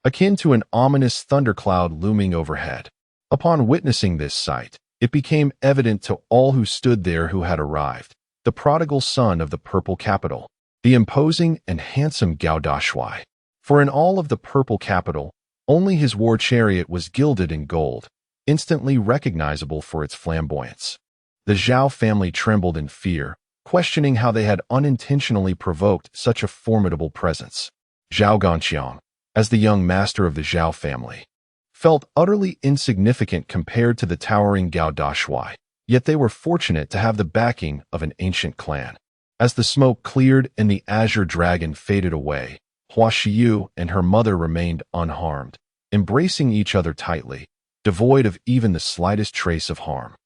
S1: akin to an ominous thundercloud looming overhead. Upon witnessing this sight, it became evident to all who stood there who had arrived, the prodigal son of the purple capital, the imposing and handsome Gao Dashuai. For in all of the purple capital, only his war chariot was gilded in gold, instantly recognizable for its flamboyance. The Zhao family trembled in fear, questioning how they had unintentionally provoked such a formidable presence. Zhao Ganqiang, as the young master of the Zhao family, felt utterly insignificant compared to the towering Gao Dashuai, yet they were fortunate to have the backing of an ancient clan. As the smoke cleared and the azure dragon faded away, Hua Shiyu and her mother remained unharmed, embracing each other tightly, devoid of even the slightest trace of harm.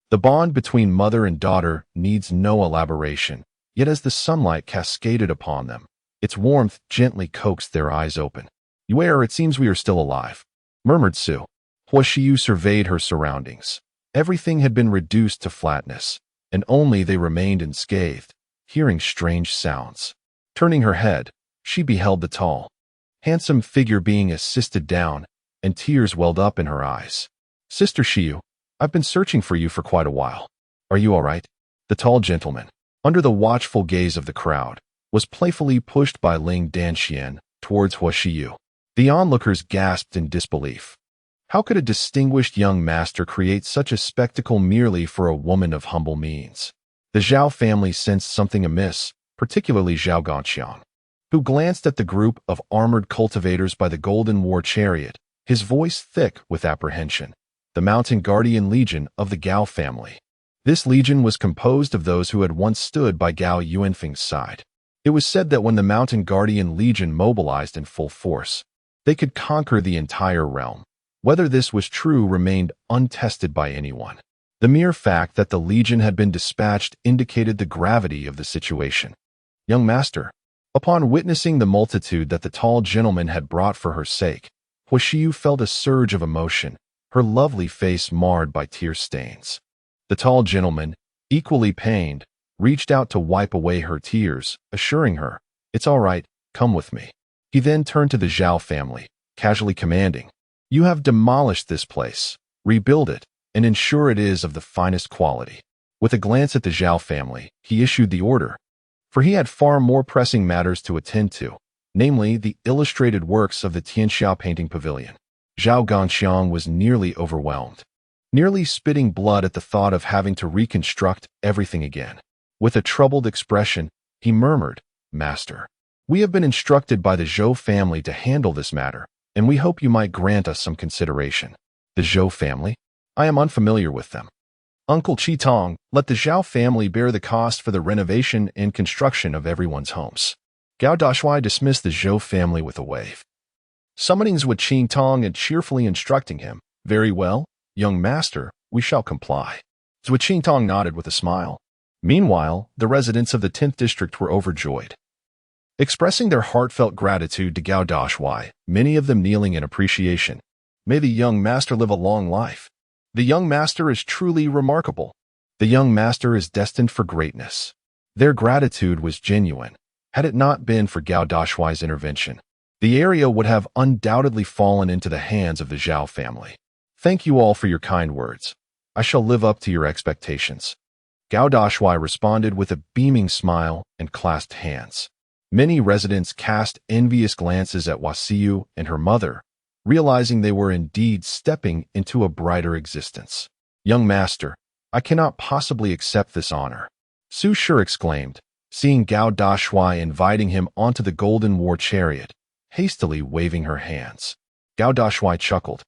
S1: The bond between mother and daughter needs no elaboration, yet as the sunlight cascaded upon them, its warmth gently coaxed their eyes open. "Yuer, it seems we are still alive," murmured Su. Hua Shiyu surveyed her surroundings. Everything had been reduced to flatness, and only they remained unscathed, hearing strange sounds. Turning her head, she beheld the tall, handsome figure being assisted down, and tears welled up in her eyes. "Sister Shiyu, I've been searching for you for quite a while. Are you all right?" The tall gentleman, under the watchful gaze of the crowd, was playfully pushed by Ling Danxian towards Hua Shiyu. The onlookers gasped in disbelief. How could a distinguished young master create such a spectacle merely for a woman of humble means? The Zhao family sensed something amiss, particularly Zhao Ganqiang, who glanced at the group of armored cultivators by the golden war chariot, his voice thick with apprehension. The Mountain Guardian Legion of the Gao family. This legion was composed of those who had once stood by Gao Yuanfeng's side. It was said that when the Mountain Guardian Legion mobilized in full force, they could conquer the entire realm. Whether this was true remained untested by anyone. The mere fact that the legion had been dispatched indicated the gravity of the situation. "Young master." Upon witnessing the multitude that the tall gentleman had brought for her sake, Hua Shiyu felt a surge of emotion, her lovely face marred by tear stains. The tall gentleman, equally pained, reached out to wipe away her tears, assuring her, "It's all right, come with me." He then turned to the Zhao family, casually commanding, "You have demolished this place. rebuild it, and ensure it is of the finest quality. With a glance at the Zhao family, he issued the order, for he had far more pressing matters to attend to, namely the illustrated works of the Tianxia painting pavilion. Zhao Gongxiang was nearly overwhelmed, nearly spitting blood at the thought of having to reconstruct everything again. With a troubled expression, he murmured, "Master, we have been instructed by the Zhou family to handle this matter, and we hope you might grant us some consideration." The Zhou family? I am unfamiliar with them. Uncle Qitong, let the Zhao family bear the cost for the renovation and construction of everyone's homes. Gao Dashuai dismissed the Zhou family with a wave, summoning Zhuo Qingtong and cheerfully instructing him, "Very well, young master, we shall comply." Zhuo Qingtong nodded with a smile. Meanwhile, the residents of the 10th district were overjoyed, expressing their heartfelt gratitude to Gao Dashuai, many of them kneeling in appreciation. "May the young master live a long life. The young master is truly remarkable. The young master is destined for greatness." Their gratitude was genuine. Had it not been for Gao Dashuai's intervention, the area would have undoubtedly fallen into the hands of the Zhao family. "Thank you all for your kind words. I shall live up to your expectations." Gao Dashuai responded with a beaming smile and clasped hands. Many residents cast envious glances at Wasiu and her mother, realizing they were indeed stepping into a brighter existence. "Young master, I cannot possibly accept this honor," Su Shi exclaimed, seeing Gao Dashuai inviting him onto the golden war chariot, hastily waving her hands. Gao Dashuai chuckled.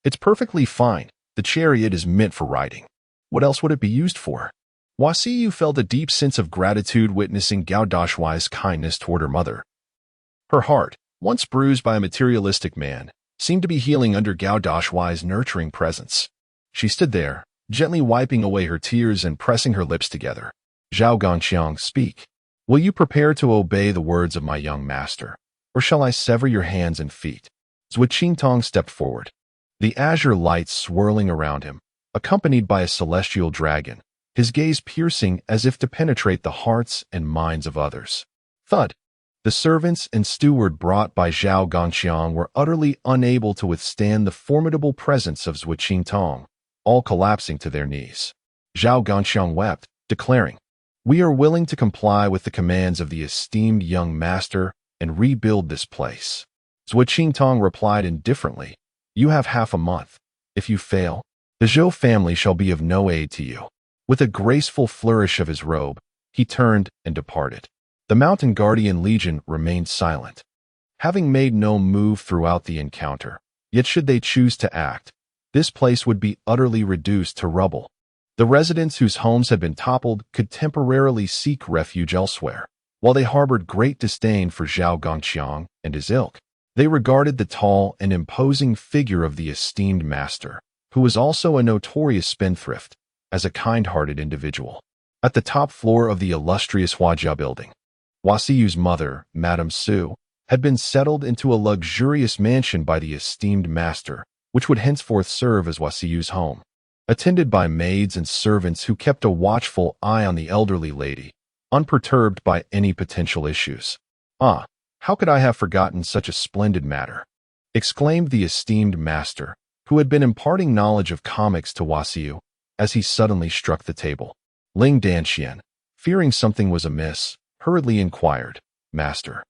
S1: "It's perfectly fine. The chariot is meant for riding. What else would it be used for?" Wasiu felt a deep sense of gratitude witnessing Gao Dashuai's kindness toward her mother. Her heart, once bruised by a materialistic man, seemed to be healing under Gao Dashuai's nurturing presence. She stood there, gently wiping away her tears and pressing her lips together. "Zhao Gongxiang, speak. Will you prepare to obey the words of my young master, or shall I sever your hands and feet?" Zhuo Qingtong stepped forward, the azure lights swirling around him, accompanied by a celestial dragon, his gaze piercing as if to penetrate the hearts and minds of others. Thud! The servants and steward brought by Zhao Gongxiang were utterly unable to withstand the formidable presence of Zhuo Qingtong, all collapsing to their knees. Zhao Gongxiang wept, declaring, "We are willing to comply with the commands of the esteemed young master and rebuild this place." Zhuo Qingtong replied indifferently, "You have half a month. If you fail, the Zhou family shall be of no aid to you." With a graceful flourish of his robe, he turned and departed. The Mountain Guardian Legion remained silent, having made no move throughout the encounter. Yet should they choose to act, this place would be utterly reduced to rubble. The residents whose homes had been toppled could temporarily seek refuge elsewhere. While they harbored great disdain for Zhao Gongxiang and his ilk, they regarded the tall and imposing figure of the esteemed master, who was also a notorious spendthrift, as a kind-hearted individual. At the top floor of the illustrious Huajia building, Wasiu's mother, Madame Su, had been settled into a luxurious mansion by the esteemed master, which would henceforth serve as Wasiu's home. Attended by maids and servants who kept a watchful eye on the elderly lady, unperturbed by any potential issues. "Ah, how could I have forgotten such a splendid matter?" exclaimed the esteemed master, who had been imparting knowledge of comics to Wasiu, as he suddenly struck the table. Ling Danxian, fearing something was amiss, hurriedly inquired, "Master,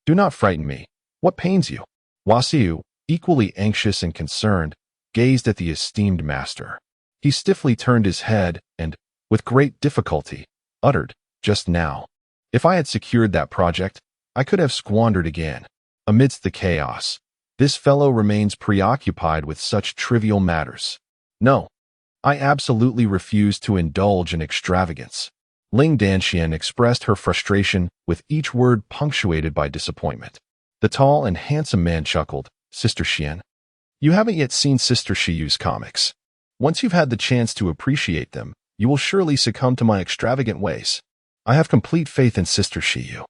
S1: do not frighten me. What pains you?" Wasiu, equally anxious and concerned, gazed at the esteemed master. He stiffly turned his head and, with great difficulty, uttered, "Just now. If I had secured that project, I could have squandered again." Amidst the chaos, this fellow remains preoccupied with such trivial matters. "No, I absolutely refuse to indulge in extravagance." Ling Danxian expressed her frustration with each word punctuated by disappointment. The tall and handsome man chuckled, "Sister Xian, you haven't yet seen Sister Shiyu's comics. Once you've had the chance to appreciate them, you will surely succumb to my extravagant ways. I have complete faith in Sister Shiyu.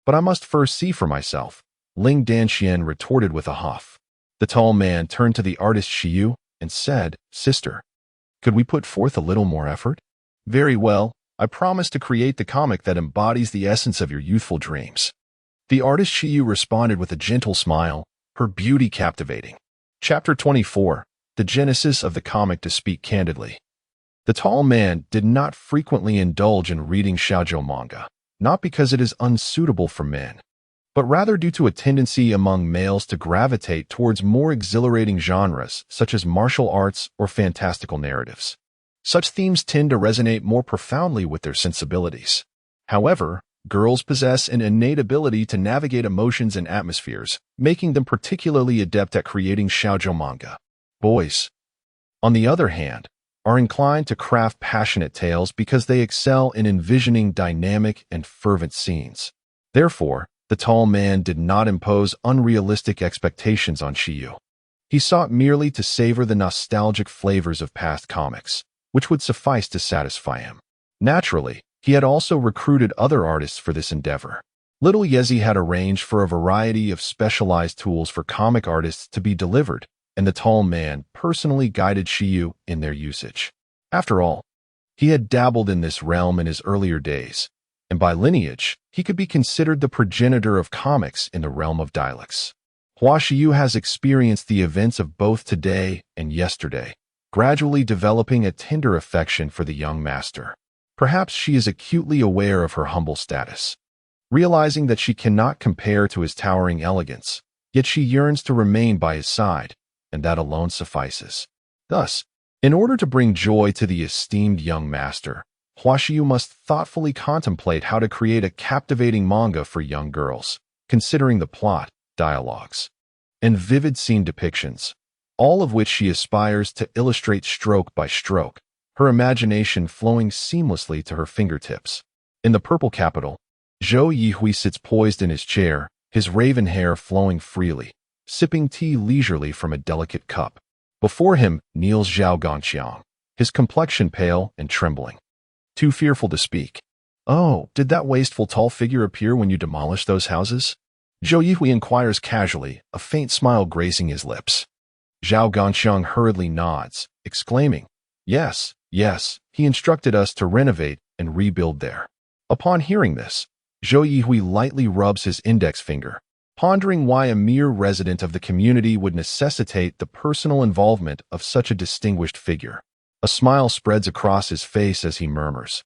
S1: But I must first see for myself," Ling Danxian retorted with a huff. The tall man turned to the artist Shiyu and said, "Sister, could we put forth a little more effort?" "Very well. I promise to create the comic that embodies the essence of your youthful dreams." The artist Shiyu responded with a gentle smile, her beauty captivating. Chapter 24. The genesis of the comic. To speak candidly, the tall man did not frequently indulge in reading shoujo manga, not because it is unsuitable for men, but rather due to a tendency among males to gravitate towards more exhilarating genres such as martial arts or fantastical narratives. Such themes tend to resonate more profoundly with their sensibilities. However, girls possess an innate ability to navigate emotions and atmospheres, making them particularly adept at creating shoujo manga. Boys, on the other hand, are inclined to craft passionate tales because they excel in envisioning dynamic and fervent scenes. Therefore, the tall man did not impose unrealistic expectations on Shiyu. He sought merely to savor the nostalgic flavors of past comics, which would suffice to satisfy him. Naturally, he had also recruited other artists for this endeavor. Little Yezi had arranged for a variety of specialized tools for comic artists to be delivered, and the tall man personally guided Shiyu in their usage. After all, he had dabbled in this realm in his earlier days, and by lineage, he could be considered the progenitor of comics in the realm of dialects. Hua Shiyu has experienced the events of both today and yesterday, gradually developing a tender affection for the young master. Perhaps she is acutely aware of her humble status, realizing that she cannot compare to his towering elegance, yet she yearns to remain by his side, and that alone suffices. Thus, in order to bring joy to the esteemed young master, Hua Shiyu must thoughtfully contemplate how to create a captivating manga for young girls, considering the plot, dialogues, and vivid scene depictions, all of which she aspires to illustrate stroke by stroke, her imagination flowing seamlessly to her fingertips. In the purple capital, Zhou Yihui sits poised in his chair, his raven hair flowing freely, sipping tea leisurely from a delicate cup. Before him kneels Zhao Ganqiang, his complexion pale and trembling, too fearful to speak. "Oh, did that wasteful tall figure appear when you demolished those houses?" Zhou Yihui inquires casually, a faint smile gracing his lips. Zhao Ganqiang hurriedly nods, exclaiming, Yes, he instructed us to renovate and rebuild there." Upon hearing this, Zhou Yihui lightly rubs his index finger, pondering why a mere resident of the community would necessitate the personal involvement of such a distinguished figure. A smile spreads across his face as he murmurs,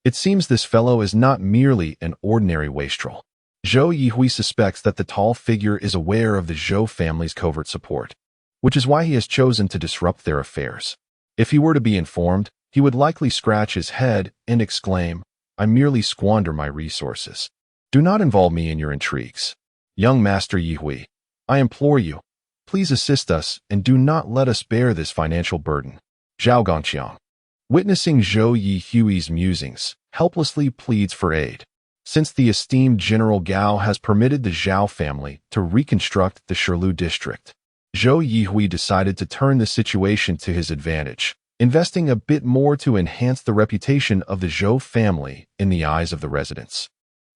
S1: "It seems this fellow is not merely an ordinary wastrel." Zhou Yihui suspects that the tall figure is aware of the Zhou family's covert support, which is why he has chosen to disrupt their affairs. If he were to be informed, he would likely scratch his head and exclaim, "I merely squander my resources. Do not involve me in your intrigues. Young Master Yihui, I implore you, please assist us and do not let us bear this financial burden." Zhao Ganqiang, witnessing Zhou Yihui's musings, helplessly pleads for aid. Since the esteemed General Gao has permitted the Zhao family to reconstruct the Shirlu district, Zhou Yihui decided to turn the situation to his advantage, investing a bit more to enhance the reputation of the Zhou family in the eyes of the residents,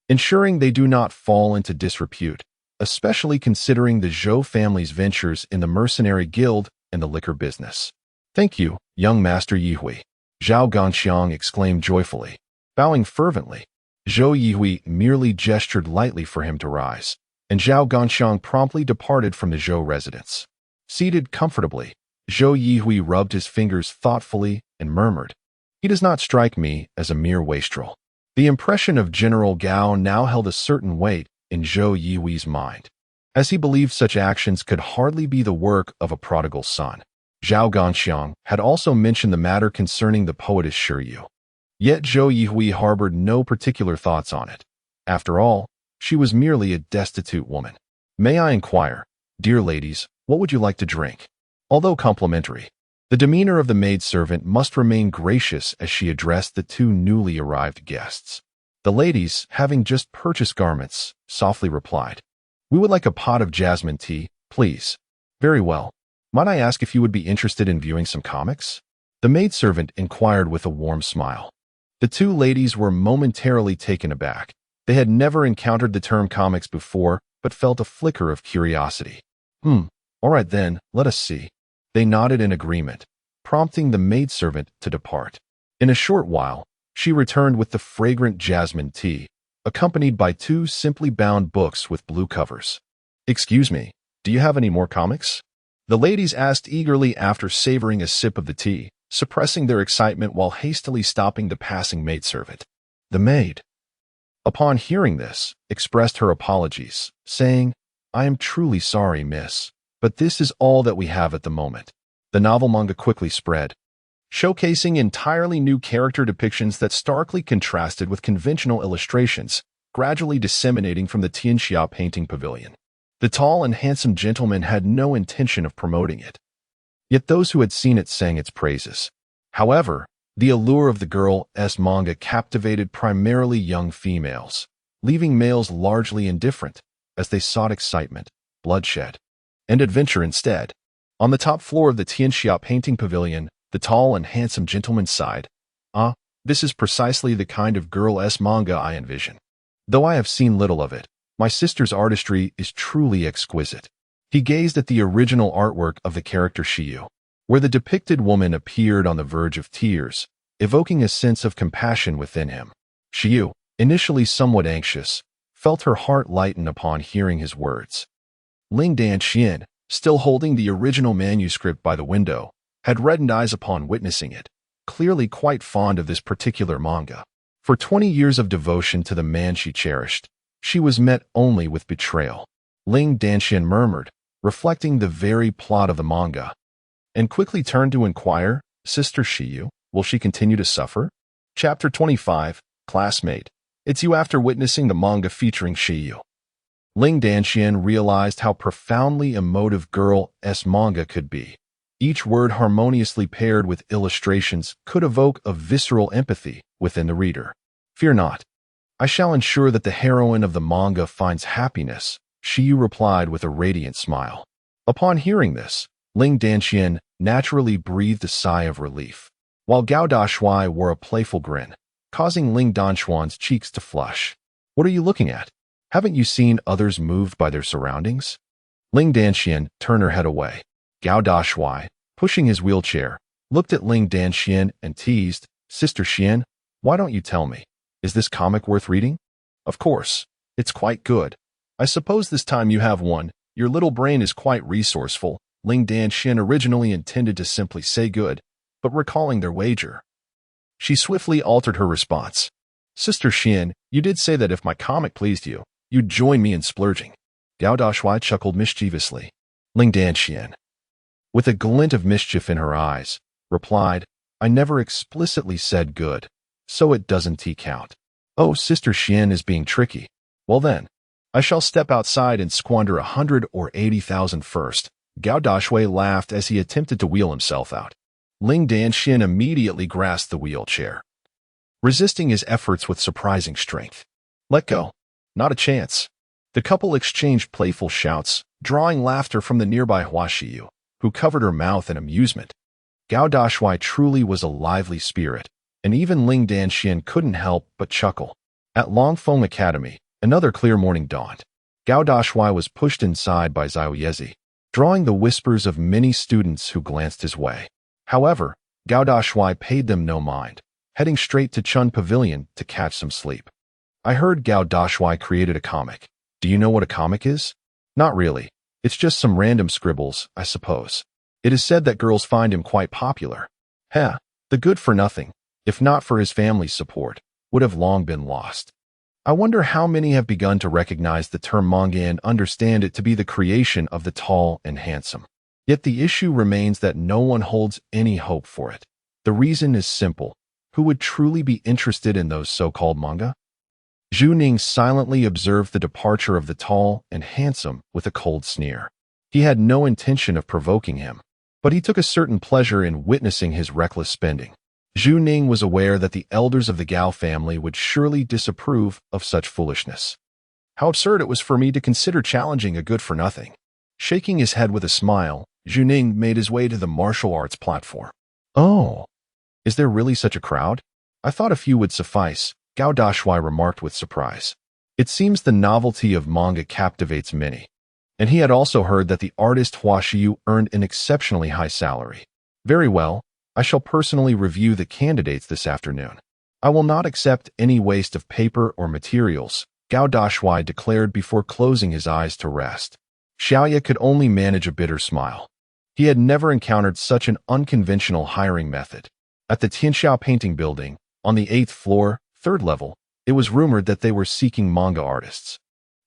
S1: ensuring they do not fall into disrepute, especially considering the Zhou family's ventures in the mercenary guild and the liquor business. "Thank you, young Master Yihui," Zhao Ganqiang exclaimed joyfully. Bowing fervently, Zhou Yihui merely gestured lightly for him to rise, and Zhao Ganqiang promptly departed from the Zhou residence. Seated comfortably, Zhou Yihui rubbed his fingers thoughtfully and murmured, "He does not strike me as a mere wastrel." The impression of General Gao now held a certain weight in Zhou Yihui's mind, as he believed such actions could hardly be the work of a prodigal son. Zhao Ganqiang had also mentioned the matter concerning the poetess Shiryu. Yet Zhou Yihui harbored no particular thoughts on it. After all, she was merely a destitute woman. "May I inquire, dear ladies, what would you like to drink?" Although complimentary, the demeanor of the maidservant must remain gracious as she addressed the two newly arrived guests. The ladies, having just purchased garments, softly replied, "We would like a pot of jasmine tea, please." "Very well. Might I ask if you would be interested in viewing some comics?" the maidservant inquired with a warm smile. The two ladies were momentarily taken aback. They had never encountered the term comics before, but felt a flicker of curiosity. All right then, let us see." They nodded in agreement, prompting the maidservant to depart. In a short while, she returned with the fragrant jasmine tea, accompanied by two simply bound books with blue covers. "Excuse me, do you have any more comics?" The ladies asked eagerly after savoring a sip of the tea, suppressing their excitement while hastily stopping the passing maidservant. The maid, upon hearing this, expressed her apologies, saying, "I am truly sorry, miss, but this is all that we have at the moment." The novel manga quickly spread, showcasing entirely new character depictions that starkly contrasted with conventional illustrations, gradually disseminating from the Tianxia painting pavilion. The tall and handsome gentleman had no intention of promoting it, yet those who had seen it sang its praises. However, the allure of the girl's manga captivated primarily young females, leaving males largely indifferent, as they sought excitement, bloodshed, and adventure instead. On the top floor of the Tianxia painting pavilion, the tall and handsome gentleman sighed, "Ah, this is precisely the kind of girl-esque manga I envision. Though I have seen little of it, my sister's artistry is truly exquisite." He gazed at the original artwork of the character Shiyu, where the depicted woman appeared on the verge of tears, evoking a sense of compassion within him. Shiyu, initially somewhat anxious, felt her heart lighten upon hearing his words. Ling Danxian, still holding the original manuscript by the window, had reddened eyes upon witnessing it, clearly quite fond of this particular manga. For 20 years of devotion to the man she cherished, she was met only with betrayal. Ling Danxian murmured, reflecting the very plot of the manga, and quickly turned to inquire, "Sister Shiyu, will she continue to suffer?" Chapter 25, Classmate. It's you. After witnessing the manga featuring Shiyu, Ling Danxian realized how profoundly emotive girl-esque manga could be. Each word harmoniously paired with illustrations could evoke a visceral empathy within the reader. "Fear not. I shall ensure that the heroine of the manga finds happiness," Shiyu replied with a radiant smile. Upon hearing this, Ling Danxian naturally breathed a sigh of relief, while Gao Dashuai wore a playful grin, causing Ling Danxuan's cheeks to flush. "What are you looking at? Haven't you seen others moved by their surroundings?" Ling Danxian turned her head away. Gao Dashuai, pushing his wheelchair, looked at Ling Danxian and teased, "Sister Xian, why don't you tell me? Is this comic worth reading?" "Of course. It's quite good. I suppose this time you have one. Your little brain is quite resourceful." Ling Danxian originally intended to simply say good, but recalling their wager, she swiftly altered her response. "Sister Xian, you did say that if my comic pleased you, you'd join me in splurging." Gao Dashuai chuckled mischievously. Ling Danxian, with a glint of mischief in her eyes, replied, "I never explicitly said good, so it doesn't count." "Oh, Sister Xian is being tricky. Well then, I shall step outside and squander 100 or 80,000 first." Gao Dashuai laughed as he attempted to wheel himself out. Ling Danxian immediately grasped the wheelchair, resisting his efforts with surprising strength. "Let go. Not a chance." The couple exchanged playful shouts, drawing laughter from the nearby Hua Shiyu, who covered her mouth in amusement. Gao Dashuai truly was a lively spirit, and even Ling Danxian couldn't help but chuckle. At Longfeng Academy, another clear morning dawned. Gao Dashuai was pushed inside by Zhao Yezi, drawing the whispers of many students who glanced his way. However, Gao Dashuai paid them no mind, heading straight to Chun Pavilion to catch some sleep. "I heard Gao Dashuai created a comic. Do you know what a comic is?" "Not really. It's just some random scribbles, I suppose. It is said that girls find him quite popular." "Heh, the good-for-nothing, if not for his family's support, would have long been lost." I wonder how many have begun to recognize the term manga and understand it to be the creation of the tall and handsome. Yet the issue remains that no one holds any hope for it. The reason is simple. Who would truly be interested in those so-called manga? Zhu Ning silently observed the departure of the tall and handsome with a cold sneer. He had no intention of provoking him, but he took a certain pleasure in witnessing his reckless spending. Zhu Ning was aware that the elders of the Gao family would surely disapprove of such foolishness. How absurd it was for me to consider challenging a good-for-nothing. Shaking his head with a smile, Zhu Ning made his way to the martial arts platform. "Oh, is there really such a crowd? I thought a few would suffice," Gao Dashuai remarked with surprise. It seems the novelty of manga captivates many, and he had also heard that the artist Hua Shiyu earned an exceptionally high salary. "Very well. I shall personally review the candidates this afternoon. I will not accept any waste of paper or materials," Gao Dashuai declared before closing his eyes to rest. Xiaoya could only manage a bitter smile. He had never encountered such an unconventional hiring method. At the Tianxiao painting building, on the 8th floor, 3rd level, it was rumored that they were seeking manga artists.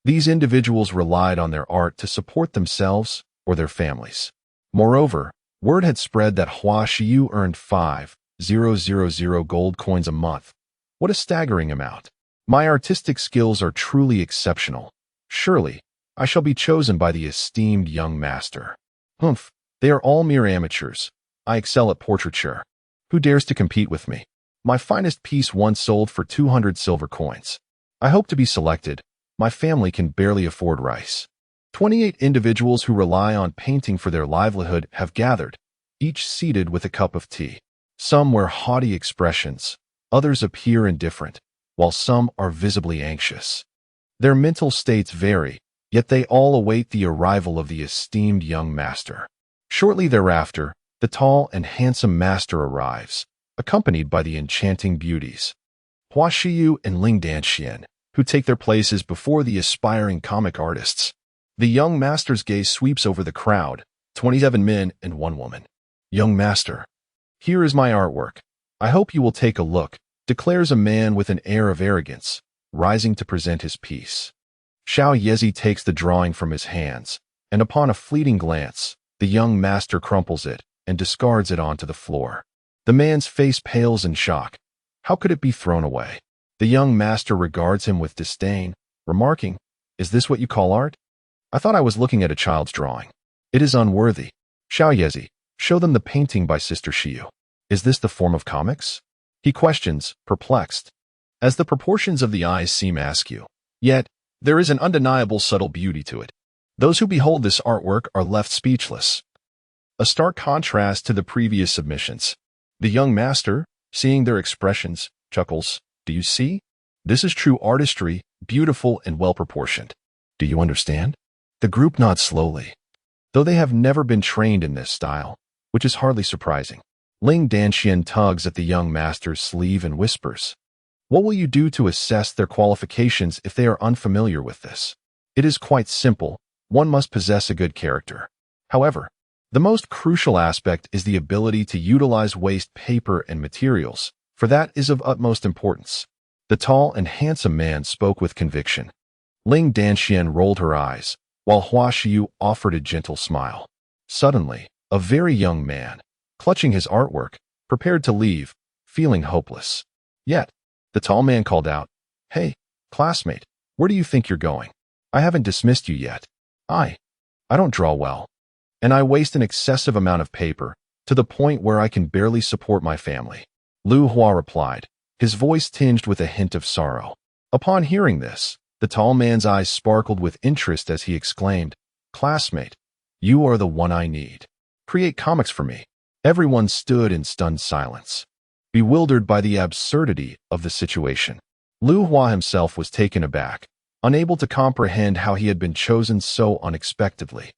S1: These individuals relied on their art to support themselves or their families. Moreover, word had spread that Hua Xiu earned 5,000 gold coins a month. What a staggering amount. My artistic skills are truly exceptional. Surely, I shall be chosen by the esteemed young master. Humph, they are all mere amateurs. I excel at portraiture. Who dares to compete with me? My finest piece once sold for 200 silver coins. I hope to be selected. My family can barely afford rice. 28 individuals who rely on painting for their livelihood have gathered, each seated with a cup of tea. Some wear haughty expressions, others appear indifferent, while some are visibly anxious. Their mental states vary, yet they all await the arrival of the esteemed young master. Shortly thereafter, the tall and handsome master arrives, accompanied by the enchanting beauties, Hua Xiu and Ling Danxian, who take their places before the aspiring comic artists. The young master's gaze sweeps over the crowd, 27 men and 1 woman. Young master, here is my artwork. I hope you will take a look, declares a man with an air of arrogance, rising to present his piece. Xiao Yezi takes the drawing from his hands, and upon a fleeting glance, the young master crumples it and discards it onto the floor. The man's face pales in shock. How could it be thrown away? The young master regards him with disdain, remarking, "Is this what you call art? I thought I was looking at a child's drawing. It is unworthy. Xiao Yezi, show them the painting by Sister Xiu. Is this the form of comics?" He questions, perplexed, as the proportions of the eyes seem askew. Yet, there is an undeniable subtle beauty to it. Those who behold this artwork are left speechless. A stark contrast to the previous submissions. The young master, seeing their expressions, chuckles. Do you see? This is true artistry, beautiful and well-proportioned. Do you understand? The group nods slowly, though they have never been trained in this style, which is hardly surprising. Ling Danxian tugs at the young master's sleeve and whispers, "What will you do to assess their qualifications if they are unfamiliar with this? It is quite simple. One must possess a good character. However, the most crucial aspect is the ability to utilize waste paper and materials, for that is of utmost importance." The tall and handsome man spoke with conviction. Ling Danxian rolled her eyes, while Hua Xiu offered a gentle smile. Suddenly, a very young man, clutching his artwork, prepared to leave, feeling hopeless. Yet, the tall man called out, "Hey, classmate, where do you think you're going? I haven't dismissed you yet. I don't draw well, and I waste an excessive amount of paper, to the point where I can barely support my family." Lu Hua replied, his voice tinged with a hint of sorrow. Upon hearing this, the tall man's eyes sparkled with interest as he exclaimed, "Classmate, you are the one I need. Create comics for me." Everyone stood in stunned silence, bewildered by the absurdity of the situation. Lu Hua himself was taken aback, unable to comprehend how he had been chosen so unexpectedly.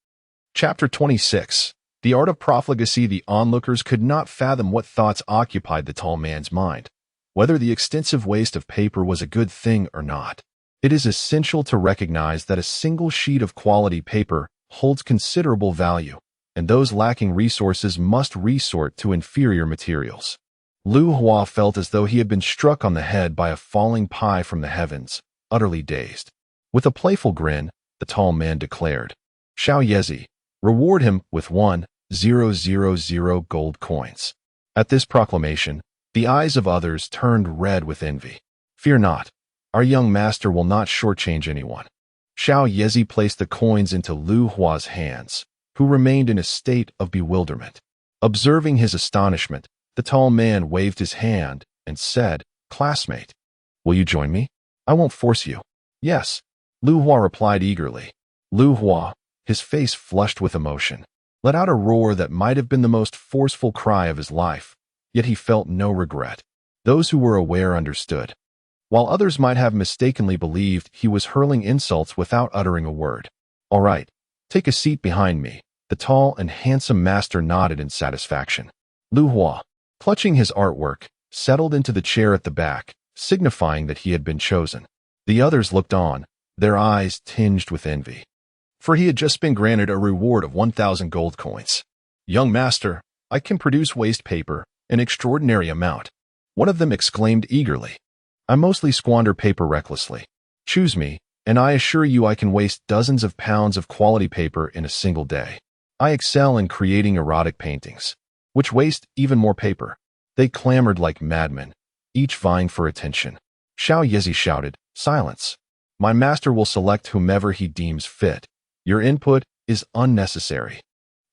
S1: Chapter 26. The Art of Profligacy. The onlookers could not fathom what thoughts occupied the tall man's mind, whether the extensive waste of paper was a good thing or not. It is essential to recognize that a single sheet of quality paper holds considerable value, and those lacking resources must resort to inferior materials. Lu Hua felt as though he had been struck on the head by a falling pie from the heavens, utterly dazed. With a playful grin, the tall man declared, "Xiao Yezi, reward him with 1,000 gold coins." At this proclamation, the eyes of others turned red with envy. "Fear not, our young master will not shortchange anyone." Xiao Yezi placed the coins into Lu Hua's hands, who remained in a state of bewilderment. Observing his astonishment, the tall man waved his hand and said, "Classmate, will you join me? I won't force you." "Yes," Lu Hua replied eagerly. Lu Hua, his face flushed with emotion, let out a roar that might have been the most forceful cry of his life, yet he felt no regret. Those who were aware understood, while others might have mistakenly believed he was hurling insults without uttering a word. "All right, take a seat behind me." The tall and handsome master nodded in satisfaction. Lu Hua, clutching his artwork, settled into the chair at the back, signifying that he had been chosen. The others looked on, their eyes tinged with envy, for he had just been granted a reward of 1,000 gold coins. "Young master, I can produce waste paper, an extraordinary amount." One of them exclaimed eagerly. "I mostly squander paper recklessly. Choose me, and I assure you I can waste dozens of pounds of quality paper in a single day. I excel in creating erotic paintings, which waste even more paper." They clamored like madmen, each vying for attention. Xiao Yezi shouted, "Silence! My master will select whomever he deems fit. Your input is unnecessary."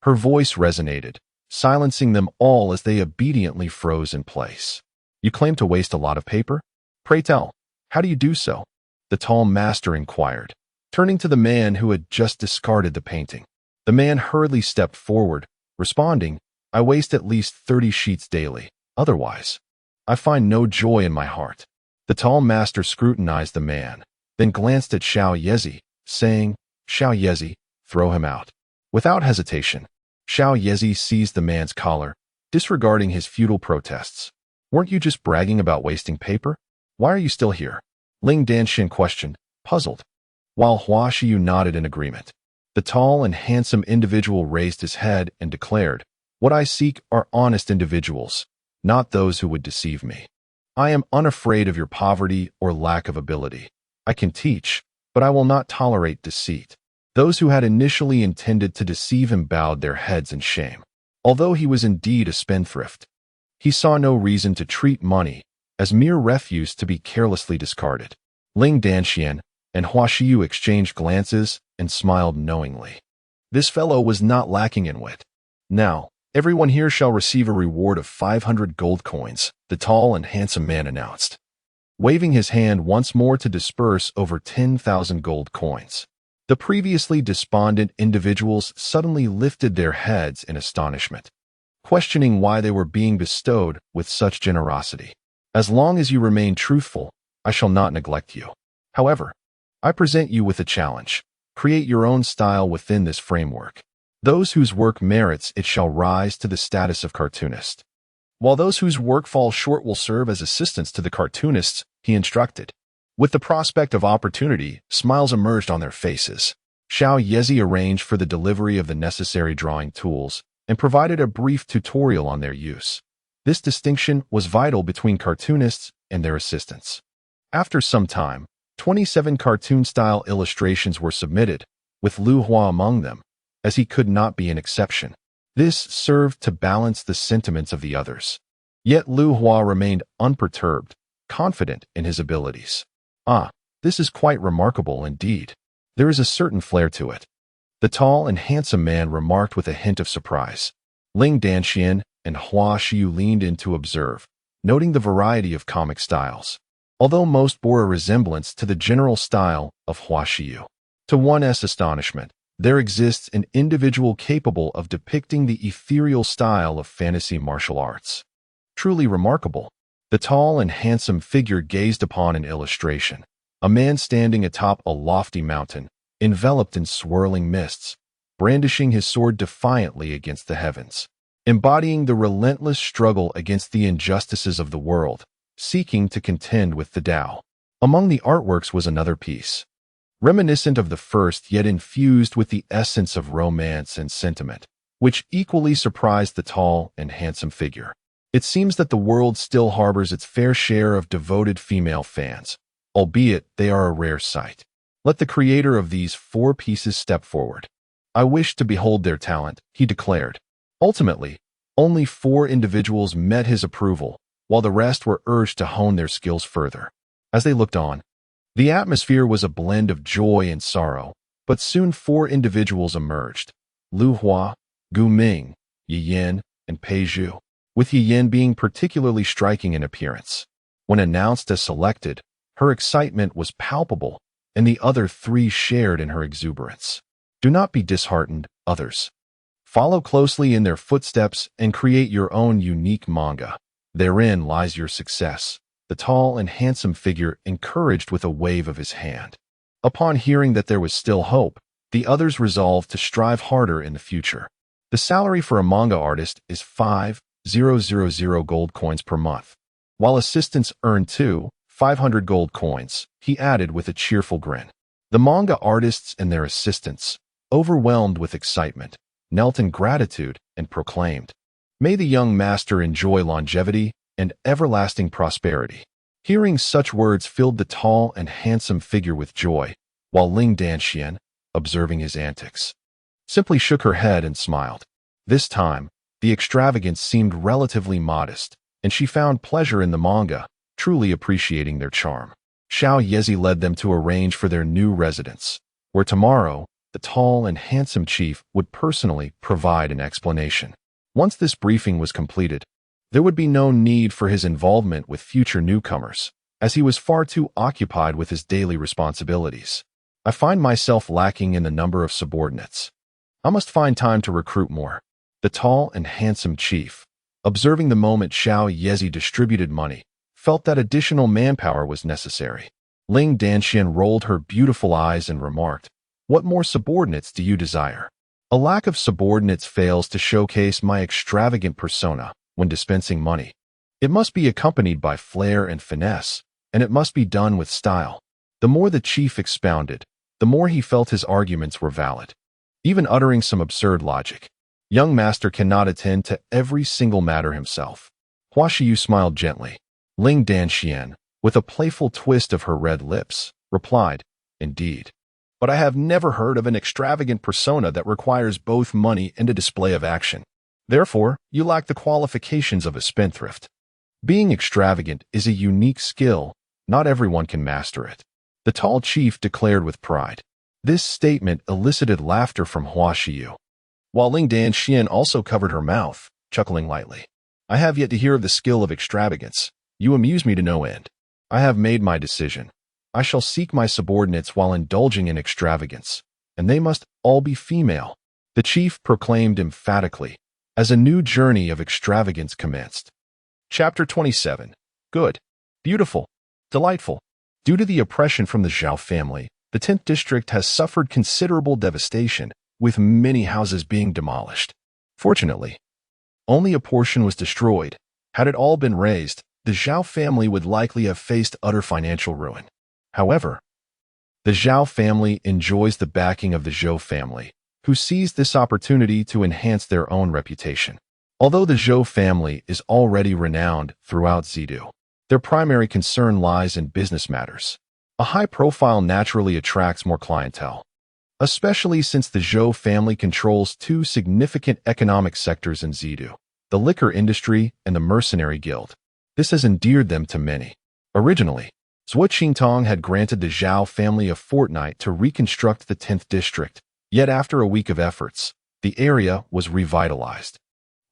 S1: Her voice resonated, silencing them all as they obediently froze in place. "You claim to waste a lot of paper? Pray tell, how do you do so?" the tall master inquired, turning to the man who had just discarded the painting. The man hurriedly stepped forward, responding, "I waste at least 30 sheets daily. Otherwise, I find no joy in my heart." The tall master scrutinized the man, then glanced at Xiao Yezi, saying, "Xiao Yezi, throw him out." Without hesitation, Xiao Yezi seized the man's collar, disregarding his futile protests. "Weren't you just bragging about wasting paper? Why are you still here?" Ling Danxian questioned, puzzled, while Hua Xiu nodded in agreement. The tall and handsome individual raised his head and declared, "What I seek are honest individuals, not those who would deceive me. I am unafraid of your poverty or lack of ability. I can teach, but I will not tolerate deceit." Those who had initially intended to deceive him bowed their heads in shame. Although he was indeed a spendthrift, he saw no reason to treat money as mere refuse to be carelessly discarded. Ling Danxian and Hua Xiu exchanged glances and smiled knowingly. This fellow was not lacking in wit. "Now, everyone here shall receive a reward of 500 gold coins," the tall and handsome man announced, waving his hand once more to disperse over 10,000 gold coins. The previously despondent individuals suddenly lifted their heads in astonishment, questioning why they were being bestowed with such generosity. "As long as you remain truthful, I shall not neglect you. However, I present you with a challenge. Create your own style within this framework. Those whose work merits it shall rise to the status of cartoonist, while those whose work falls short will serve as assistants to the cartoonists," he instructed. With the prospect of opportunity, smiles emerged on their faces. Xiao Yezi arranged for the delivery of the necessary drawing tools and provided a brief tutorial on their use. This distinction was vital between cartoonists and their assistants. After some time, 27 cartoon-style illustrations were submitted, with Lu Hua among them, as he could not be an exception. This served to balance the sentiments of the others. Yet Lu Hua remained unperturbed, confident in his abilities. "Ah, this is quite remarkable indeed. There is a certain flair to it," the tall and handsome man remarked with a hint of surprise. Ling Danxian and Hua Xiu leaned in to observe, noting the variety of comic styles, although most bore a resemblance to the general style of Hua Xiu. To one's astonishment, there exists an individual capable of depicting the ethereal style of fantasy martial arts. Truly remarkable. The tall and handsome figure gazed upon an illustration, a man standing atop a lofty mountain, enveloped in swirling mists, brandishing his sword defiantly against the heavens, embodying the relentless struggle against the injustices of the world, seeking to contend with the Tao. Among the artworks was another piece, reminiscent of the first yet infused with the essence of romance and sentiment, which equally surprised the tall and handsome figure. It seems that the world still harbors its fair share of devoted female fans, albeit they are a rare sight. Let the creator of these 4 pieces step forward. "I wish to behold their talent," he declared. Ultimately, only 4 individuals met his approval, while the rest were urged to hone their skills further. As they looked on, the atmosphere was a blend of joy and sorrow, but soon 4 individuals emerged: Lu Hua, Gu Ming, Yi Yin, and Pei Zhu, with Yi Yin being particularly striking in appearance. When announced as selected, her excitement was palpable, and the other 3 shared in her exuberance. Do not be disheartened, others. Follow closely in their footsteps and create your own unique manga. Therein lies your success, the tall and handsome figure encouraged with a wave of his hand. Upon hearing that there was still hope, the others resolved to strive harder in the future. The salary for a manga artist is 5,000 gold coins per month, while assistants earn 500 gold coins, he added with a cheerful grin. The manga artists and their assistants, overwhelmed with excitement, knelt in gratitude and proclaimed, "May the young master enjoy longevity and everlasting prosperity." Hearing such words filled the tall and handsome figure with joy, while Ling Danxian, observing his antics, simply shook her head and smiled. This time, the extravagance seemed relatively modest, and she found pleasure in the manga, truly appreciating their charm. Xiao Yezi led them to arrange for their new residence, where tomorrow, the tall and handsome chief would personally provide an explanation. Once this briefing was completed, there would be no need for his involvement with future newcomers, as he was far too occupied with his daily responsibilities. I find myself lacking in the number of subordinates. I must find time to recruit more. The tall and handsome chief, observing the moment Xiao Yezi distributed money, felt that additional manpower was necessary. Ling Danxian rolled her beautiful eyes and remarked, "What more subordinates do you desire?" A lack of subordinates fails to showcase my extravagant persona when dispensing money. It must be accompanied by flair and finesse, and it must be done with style. The more the chief expounded, the more he felt his arguments were valid, even uttering some absurd logic. Young master cannot attend to every single matter himself. Hua Shiyu smiled gently. Ling Danxian, with a playful twist of her red lips, replied, "Indeed. But I have never heard of an extravagant persona that requires both money and a display of action. Therefore, you lack the qualifications of a spendthrift. Being extravagant is a unique skill. Not everyone can master it," the tall chief declared with pride. This statement elicited laughter from Hua Shiyu, while Ling Danxian also covered her mouth, chuckling lightly. "I have yet to hear of the skill of extravagance. You amuse me to no end. I have made my decision. I shall seek my subordinates while indulging in extravagance, and they must all be female," the chief proclaimed emphatically, as a new journey of extravagance commenced. Chapter 27. Good. Beautiful. Delightful. Due to the oppression from the Zhao family, the 10th district has suffered considerable devastation, with many houses being demolished. Fortunately, only a portion was destroyed. Had it all been razed, the Zhao family would likely have faced utter financial ruin. However, the Zhao family enjoys the backing of the Zhou family, who seized this opportunity to enhance their own reputation. Although the Zhou family is already renowned throughout Zidu, their primary concern lies in business matters. A high profile naturally attracts more clientele, especially since the Zhou family controls two significant economic sectors in Zidu, the liquor industry and the mercenary guild. This has endeared them to many. Originally, Zhuo Qingtong had granted the Zhao family a fortnight to reconstruct the 10th district, yet after a week of efforts, the area was revitalized,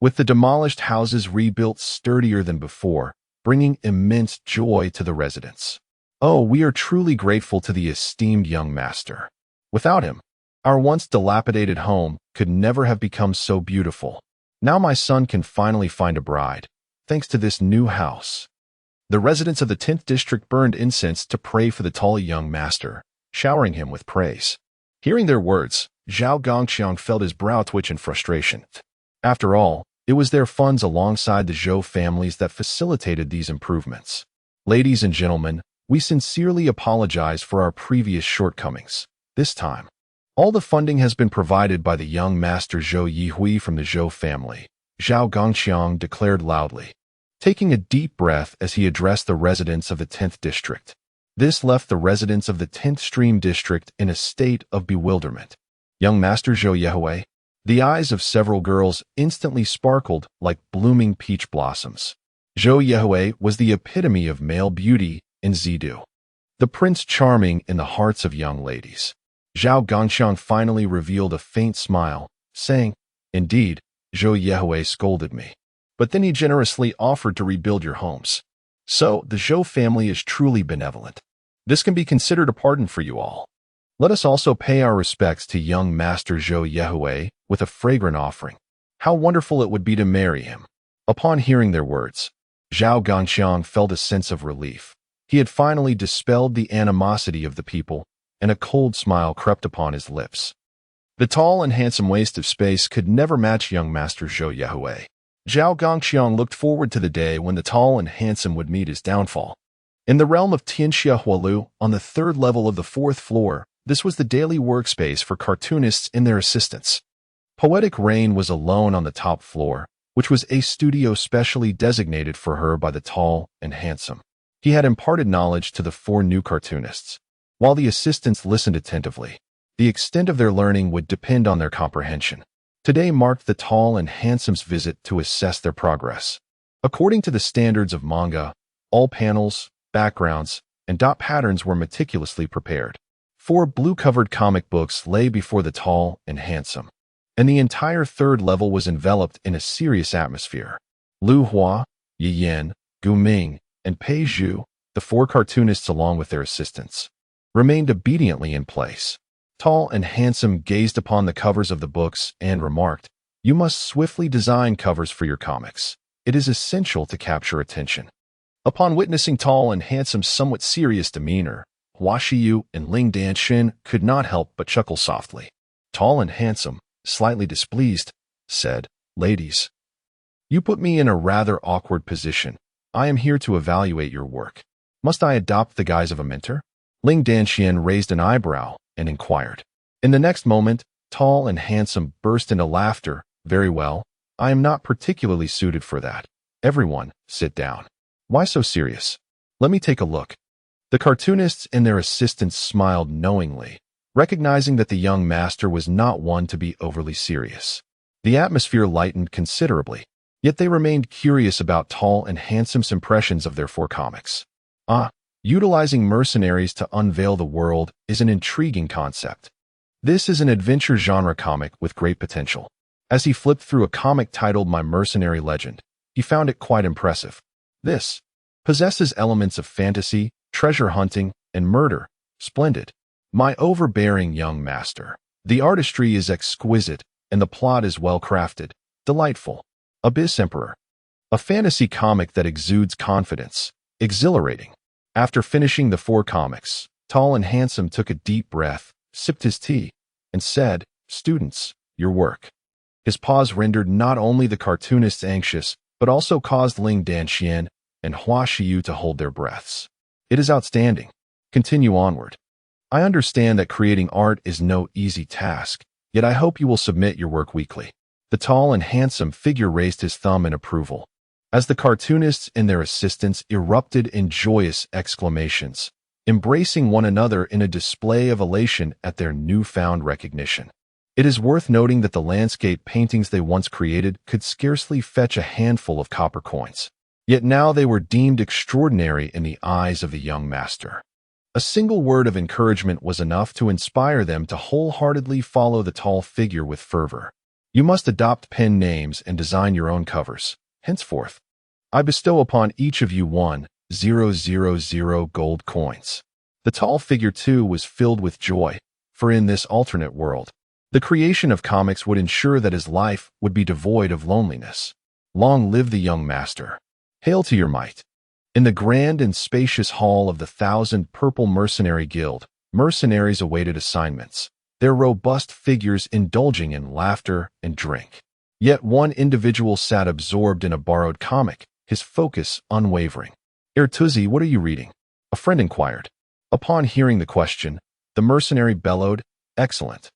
S1: with the demolished houses rebuilt sturdier than before, bringing immense joy to the residents. "Oh, we are truly grateful to the esteemed young master. Without him, our once dilapidated home could never have become so beautiful. Now my son can finally find a bride, thanks to this new house." The residents of the 10th district burned incense to pray for the tall young master, showering him with praise. Hearing their words, Zhao Gongxiang felt his brow twitch in frustration. After all, it was their funds alongside the Zhou families that facilitated these improvements. "Ladies and gentlemen, we sincerely apologize for our previous shortcomings. This time, all the funding has been provided by the young master Zhou Yihui from the Zhou family," Zhao Gongxiang declared loudly, taking a deep breath as he addressed the residents of the 10th district. This left the residents of the 10th Stream district in a state of bewilderment. "Young master Zhou Yihui?" The eyes of several girls instantly sparkled like blooming peach blossoms. Zhou Yihui was the epitome of male beauty in Zidu, the prince charming in the hearts of young ladies. Zhao Gongxiang finally revealed a faint smile, saying, "Indeed, Zhou Yihui scolded me. But then he generously offered to rebuild your homes. So, the Zhou family is truly benevolent. This can be considered a pardon for you all. Let us also pay our respects to young master Zhou Yihui with a fragrant offering. How wonderful it would be to marry him." Upon hearing their words, Zhao Gongxiang felt a sense of relief. He had finally dispelled the animosity of the people, and a cold smile crept upon his lips. The tall and handsome waste of space could never match young master Zhou Yihui. Zhao Gongxiang looked forward to the day when the tall and handsome would meet his downfall. In the realm of Tianxia Hualu, on the 3rd level of the 4th floor, this was the daily workspace for cartoonists and their assistants. Poetic Rain was alone on the top floor, which was a studio specially designated for her by the tall and handsome. He had imparted knowledge to the 4 new cartoonists. While the assistants listened attentively, the extent of their learning would depend on their comprehension. Today marked the tall and handsome's visit to assess their progress. According to the standards of manga, all panels, backgrounds, and dot patterns were meticulously prepared. 4 blue-covered comic books lay before the tall and handsome, and the entire 3rd level was enveloped in a serious atmosphere. Lu Hua, Yi Yan, Gu Ming, and Pei Zhu, the 4 cartoonists along with their assistants, remained obediently in place. Tall and handsome gazed upon the covers of the books and remarked, "You must swiftly design covers for your comics. It is essential to capture attention." Upon witnessing Tall and Handsome's somewhat serious demeanor, Hua Shiyu and Ling Danxin could not help but chuckle softly. Tall and Handsome, slightly displeased, said, "Ladies, you put me in a rather awkward position. I am here to evaluate your work. Must I adopt the guise of a mentor?" Ling Danxian raised an eyebrow and inquired. In the next moment, Tall and Handsome burst into laughter. "Very well. I am not particularly suited for that. Everyone, sit down." "Why so serious? Let me take a look." The cartoonists and their assistants smiled knowingly, recognizing that the young master was not one to be overly serious. The atmosphere lightened considerably, yet they remained curious about Tall and Handsome's impressions of their 4 comics. Utilizing mercenaries to unveil the world is an intriguing concept. This is an adventure genre comic with great potential. As he flipped through a comic titled My Mercenary Legend, he found it quite impressive. This possesses elements of fantasy, treasure hunting, and murder. Splendid. My overbearing young master. The artistry is exquisite, and the plot is well crafted. Delightful. Abyss Emperor. A fantasy comic that exudes confidence. Exhilarating. After finishing the 4 comics, Tall and Handsome took a deep breath, sipped his tea, and said, "Students, your work." His pause rendered not only the cartoonists anxious, but also caused Ling Danxian and Hua Shiyu to hold their breaths. "It is outstanding. Continue onward. I understand that creating art is no easy task, yet I hope you will submit your work weekly." The tall and handsome figure raised his thumb in approval, as the cartoonists and their assistants erupted in joyous exclamations, embracing one another in a display of elation at their newfound recognition. It is worth noting that the landscape paintings they once created could scarcely fetch a handful of copper coins. Yet now they were deemed extraordinary in the eyes of the young master. A single word of encouragement was enough to inspire them to wholeheartedly follow the tall figure with fervor. "You must adopt pen names and design your own covers. Henceforth, I bestow upon each of you 1,000 gold coins." The tall figure, too, was filled with joy, for in this alternate world, the creation of comics would ensure that his life would be devoid of loneliness. Long live the young master. Hail to your might. In the grand and spacious hall of the 1,000 Purple Mercenary Guild, mercenaries awaited assignments, their robust figures indulging in laughter and drink. Yet one individual sat absorbed in a borrowed comic, his focus unwavering. "Ertuzi, what are you reading?" a friend inquired. Upon hearing the question, the mercenary bellowed, "Excellent.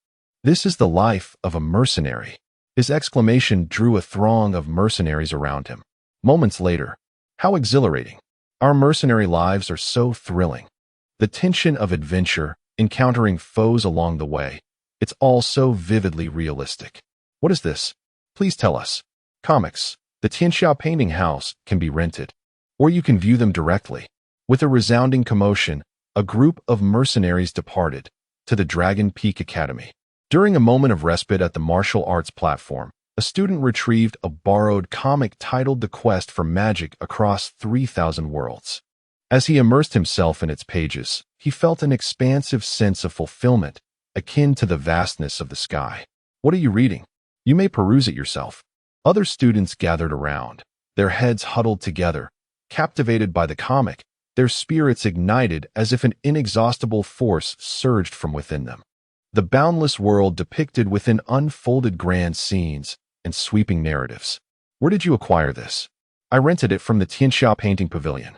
S1: This is the life of a mercenary." His exclamation drew a throng of mercenaries around him. Moments later, "How exhilarating. Our mercenary lives are so thrilling. The tension of adventure, encountering foes along the way. It's all so vividly realistic." "What is this? Please tell us." "Comics. The Tianxia Painting House can be rented, or you can view them directly." With a resounding commotion, a group of mercenaries departed to the Dragon Peak Academy. During a moment of respite at the martial arts platform, a student retrieved a borrowed comic titled The Quest for Magic Across 3,000 Worlds. As he immersed himself in its pages, he felt an expansive sense of fulfillment, akin to the vastness of the sky. "What are you reading? You may peruse it yourself." Other students gathered around, their heads huddled together, captivated by the comic, their spirits ignited as if an inexhaustible force surged from within them. The boundless world depicted within unfolded grand scenes and sweeping narratives. "Where did you acquire this?" "I rented it from the Tianxia Painting Pavilion."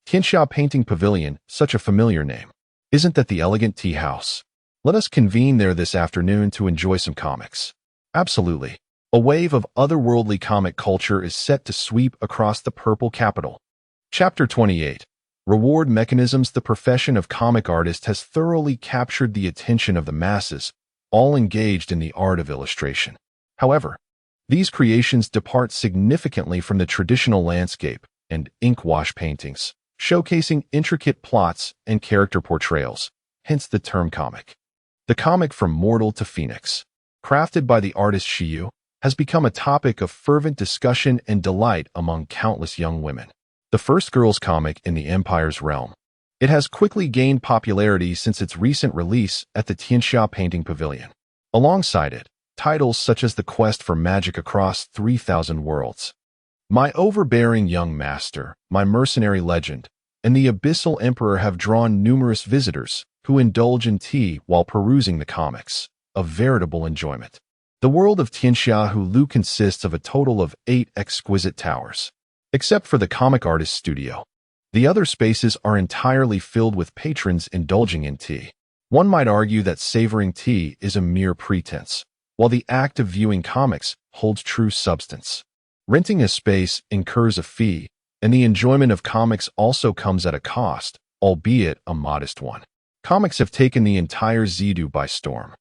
S1: Tianxia Painting Pavilion, such a familiar name. Isn't that the elegant tea house? Let us convene there this afternoon to enjoy some comics. Absolutely. A wave of otherworldly comic culture is set to sweep across the purple capital. Chapter 28. Reward Mechanisms. The profession of comic artist has thoroughly captured the attention of the masses, all engaged in the art of illustration. However, these creations depart significantly from the traditional landscape and ink wash paintings, showcasing intricate plots and character portrayals, hence the term comic. The comic from mortal to phoenix, crafted by the artist Shiyu, has become a topic of fervent discussion and delight among countless young women. The first girls' comic in the Empire's realm. It has quickly gained popularity since its recent release at the Tianxia Painting Pavilion. Alongside it, titles such as The Quest for Magic Across 3,000 Worlds, My Overbearing Young Master, My Mercenary Legend, and The Abyssal Emperor have drawn numerous visitors who indulge in tea while perusing the comics, a veritable enjoyment. The world of Tianxia Hulu consists of a total of 8 exquisite towers. Except for the comic artist studio, the other spaces are entirely filled with patrons indulging in tea. One might argue that savoring tea is a mere pretense, while the act of viewing comics holds true substance. Renting a space incurs a fee, and the enjoyment of comics also comes at a cost, albeit a modest one. Comics have taken the entire Zidu by storm,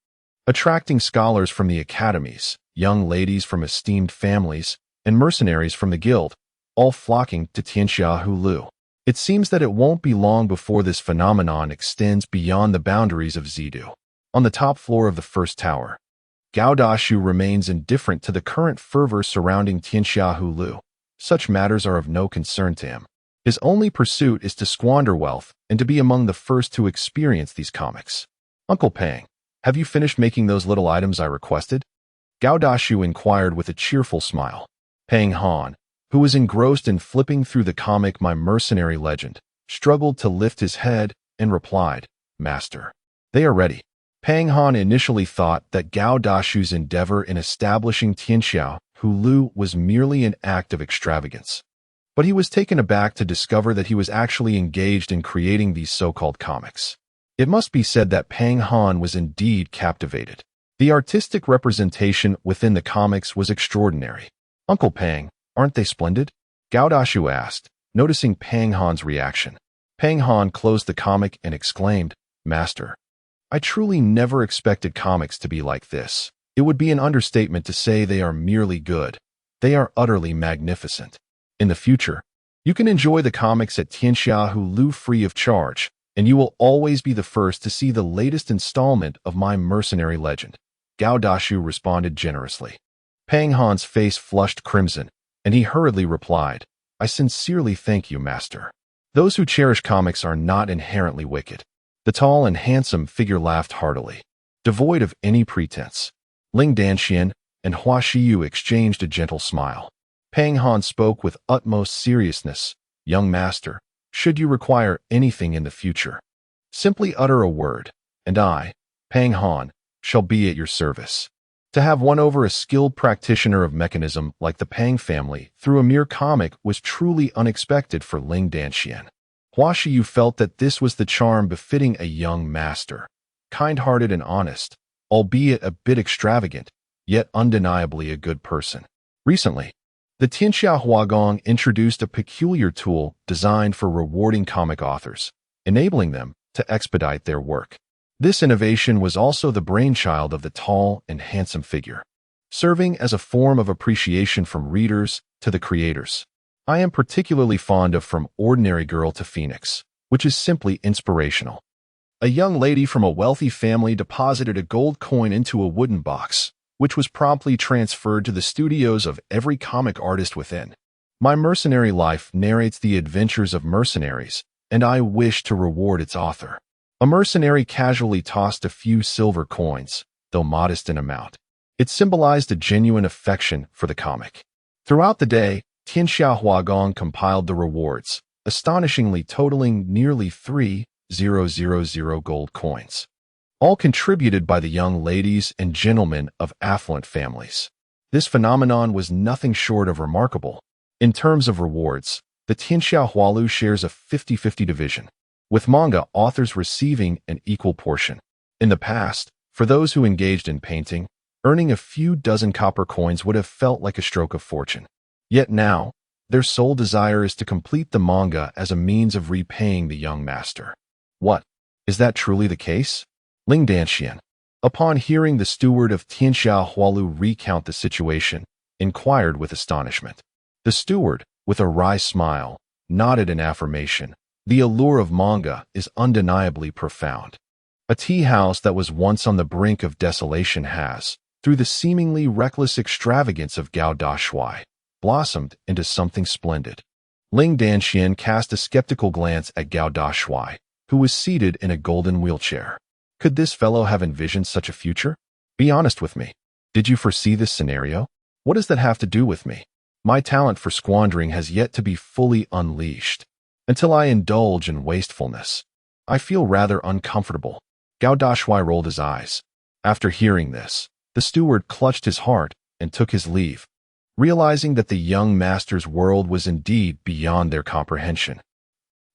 S1: attracting scholars from the academies, young ladies from esteemed families, and mercenaries from the guild, all flocking to Tianxia Hulu. It seems that it won't be long before this phenomenon extends beyond the boundaries of Zidu. On the top floor of the first tower, Gao Dashuai remains indifferent to the current fervor surrounding Tianxia Hulu. Such matters are of no concern to him. His only pursuit is to squander wealth and to be among the first to experience these comics. Uncle Pang, have you finished making those little items I requested? Gao Dashuai inquired with a cheerful smile. Pang Han, who was engrossed in flipping through the comic My Mercenary Legend, struggled to lift his head and replied, Master, they are ready. Pang Han initially thought that Gao Dashuai's endeavor in establishing Tianxia Hulu was merely an act of extravagance. But he was taken aback to discover that he was actually engaged in creating these so-called comics. It must be said that Pang Han was indeed captivated. The artistic representation within the comics was extraordinary. Uncle Pang, aren't they splendid? Gao Dashuai asked, noticing Pang Han's reaction. Pang Han closed the comic and exclaimed, Master, I truly never expected comics to be like this. It would be an understatement to say they are merely good. They are utterly magnificent. In the future, you can enjoy the comics at Tianxia Hulu free of charge, and you will always be the first to see the latest installment of My Mercenary Legend. Gao Dashuai responded generously. Pang Han's face flushed crimson, and he hurriedly replied, I sincerely thank you, Master. Those who cherish comics are not inherently wicked. The tall and handsome figure laughed heartily, devoid of any pretense. Ling Danxian and Hua Shiyu exchanged a gentle smile. Pang Han spoke with utmost seriousness. Young Master, should you require anything in the future, simply utter a word, and I, Pang Han, shall be at your service. To have won over a skilled practitioner of mechanism like the Pang family through a mere comic was truly unexpected for Ling Danxian. Hua Shiyu felt that this was the charm befitting a young master, kind-hearted and honest, albeit a bit extravagant, yet undeniably a good person. Recently, the Tianxia Huagong introduced a peculiar tool designed for rewarding comic authors, enabling them to expedite their work. This innovation was also the brainchild of the tall and handsome figure, serving as a form of appreciation from readers to the creators. I am particularly fond of From Ordinary Girl to Phoenix, which is simply inspirational. A young lady from a wealthy family deposited a gold coin into a wooden box, which was promptly transferred to the studios of every comic artist within. My Mercenary Life narrates the adventures of mercenaries, and I wish to reward its author. A mercenary casually tossed a few silver coins, though modest in amount. It symbolized a genuine affection for the comic. Throughout the day, Tianxia Huagong compiled the rewards, astonishingly totaling nearly 3,000 gold coins, all contributed by the young ladies and gentlemen of affluent families. This phenomenon was nothing short of remarkable. In terms of rewards, the Tianxia Hualu shares a 50-50 division, with manga authors receiving an equal portion. In the past, for those who engaged in painting, Earning a few dozen copper coins would have felt like a stroke of fortune. Yet now, their sole desire is to complete the manga as a means of repaying the young master. What? Is that truly the case? Ling Danxian, upon hearing the steward of Tianxia Hualu recount the situation, inquired with astonishment. The steward, with a wry smile, nodded in affirmation. The allure of manga is undeniably profound. A tea house that was once on the brink of desolation has, through the seemingly reckless extravagance of Gao Dashuai, blossomed into something splendid. Ling Danxian cast a skeptical glance at Gao Dashuai, who was seated in a golden wheelchair. Could this fellow have envisioned such a future? Be honest with me. Did you foresee this scenario? What does that have to do with me? My talent for squandering has yet to be fully unleashed. Until I indulge in wastefulness, I feel rather uncomfortable. Gao Dashuai rolled his eyes. After hearing this, the steward clutched his heart and took his leave, realizing that the young master's world was indeed beyond their comprehension.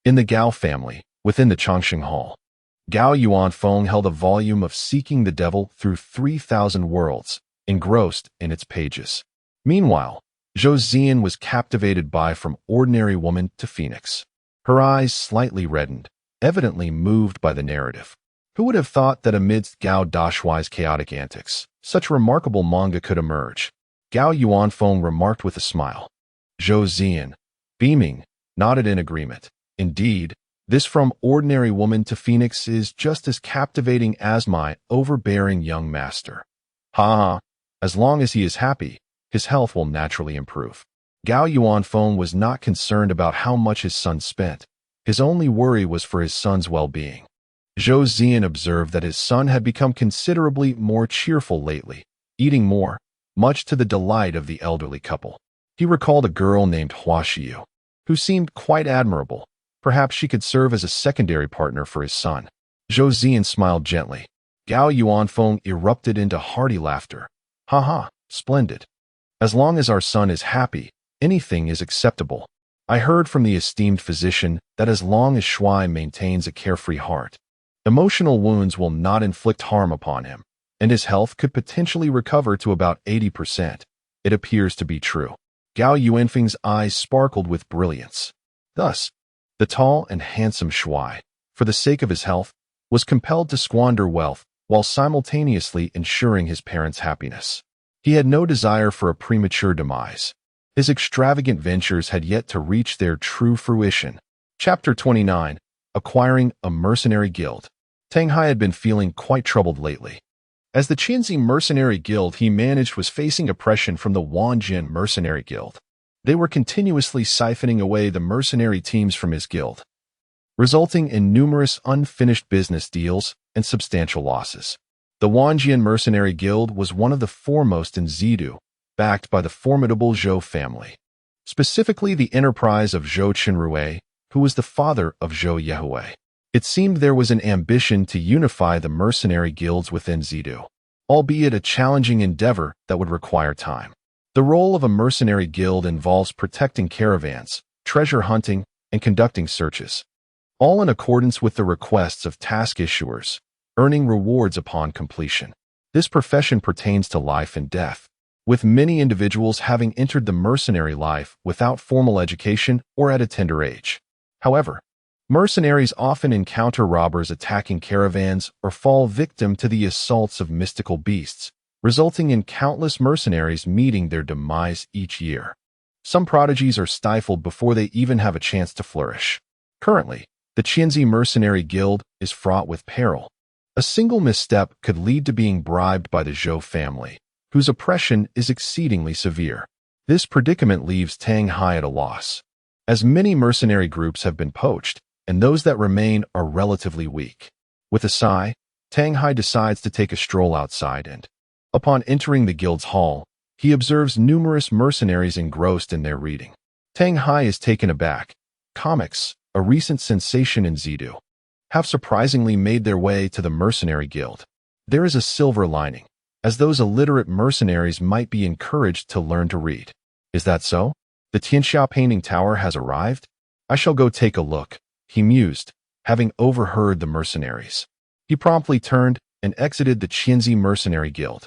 S1: In the Gao family, within the Chongqing Hall, Gao Yuanfeng held a volume of Seeking the Devil Through 3,000 Worlds, engrossed in its pages. Meanwhile, Zhou Zian was captivated by From Ordinary Woman to Phoenix. Her eyes slightly reddened, evidently moved by the narrative. Who would have thought that amidst Gao Dashuai's chaotic antics, such remarkable manga could emerge? Gao Yuanfeng remarked with a smile. Zhou Zian, beaming, nodded in agreement. Indeed, this From Ordinary Woman to Phoenix is just as captivating as my overbearing young master. Ha ha, as long as he is happy, his health will naturally improve. Gao Yuanfeng was not concerned about how much his son spent. His only worry was for his son's well-being. Zhou Zian observed that his son had become considerably more cheerful lately, eating more, much to the delight of the elderly couple. He recalled a girl named Hua Xiu, who seemed quite admirable. Perhaps she could serve as a secondary partner for his son. Zhou Zian smiled gently. Gao Yuanfeng erupted into hearty laughter. Ha ha, splendid. As long as our son is happy, anything is acceptable. I heard from the esteemed physician that as long as Shuai maintains a carefree heart, emotional wounds will not inflict harm upon him, and his health could potentially recover to about 80%. It appears to be true. Gao Yuanfeng's eyes sparkled with brilliance. Thus, the tall and handsome Shuai, for the sake of his health, was compelled to squander wealth while simultaneously ensuring his parents' happiness. He had no desire for a premature demise. His extravagant ventures had yet to reach their true fruition. Chapter 29. Acquiring a Mercenary Guild. Tang Hai had been feeling quite troubled lately. As the Qinzi Mercenary Guild he managed was facing oppression from the Wanjin Mercenary Guild. They were continuously siphoning away the mercenary teams from his guild, resulting in numerous unfinished business deals and substantial losses. The Wanjian Mercenary Guild was one of the foremost in Zidu, backed by the formidable Zhou family, specifically the enterprise of Zhou Qinrui, who was the father of Zhou Yehui. It seemed there was an ambition to unify the mercenary guilds within Zidu, albeit a challenging endeavor that would require time. The role of a mercenary guild involves protecting caravans, treasure hunting, and conducting searches, all in accordance with the requests of task issuers, earning rewards upon completion. This profession pertains to life and death, with many individuals having entered the mercenary life without formal education or at a tender age. However, mercenaries often encounter robbers attacking caravans or fall victim to the assaults of mystical beasts, resulting in countless mercenaries meeting their demise each year. Some prodigies are stifled before they even have a chance to flourish. Currently, the Qinzi Mercenary Guild is fraught with peril. A single misstep could lead to being bribed by the Zhou family, whose oppression is exceedingly severe. This predicament leaves Tang Hai at a loss, as many mercenary groups have been poached, and those that remain are relatively weak. With a sigh, Tang Hai decides to take a stroll outside and, upon entering the guild's hall, he observes numerous mercenaries engrossed in their reading. Tang Hai is taken aback. Comics, a recent sensation in Zidu, have surprisingly made their way to the Mercenary Guild. There is a silver lining, as those illiterate mercenaries might be encouraged to learn to read. Is that so? The Tianxia painting tower has arrived? I shall go take a look, he mused, having overheard the mercenaries. He promptly turned and exited the Qinzi Mercenary Guild.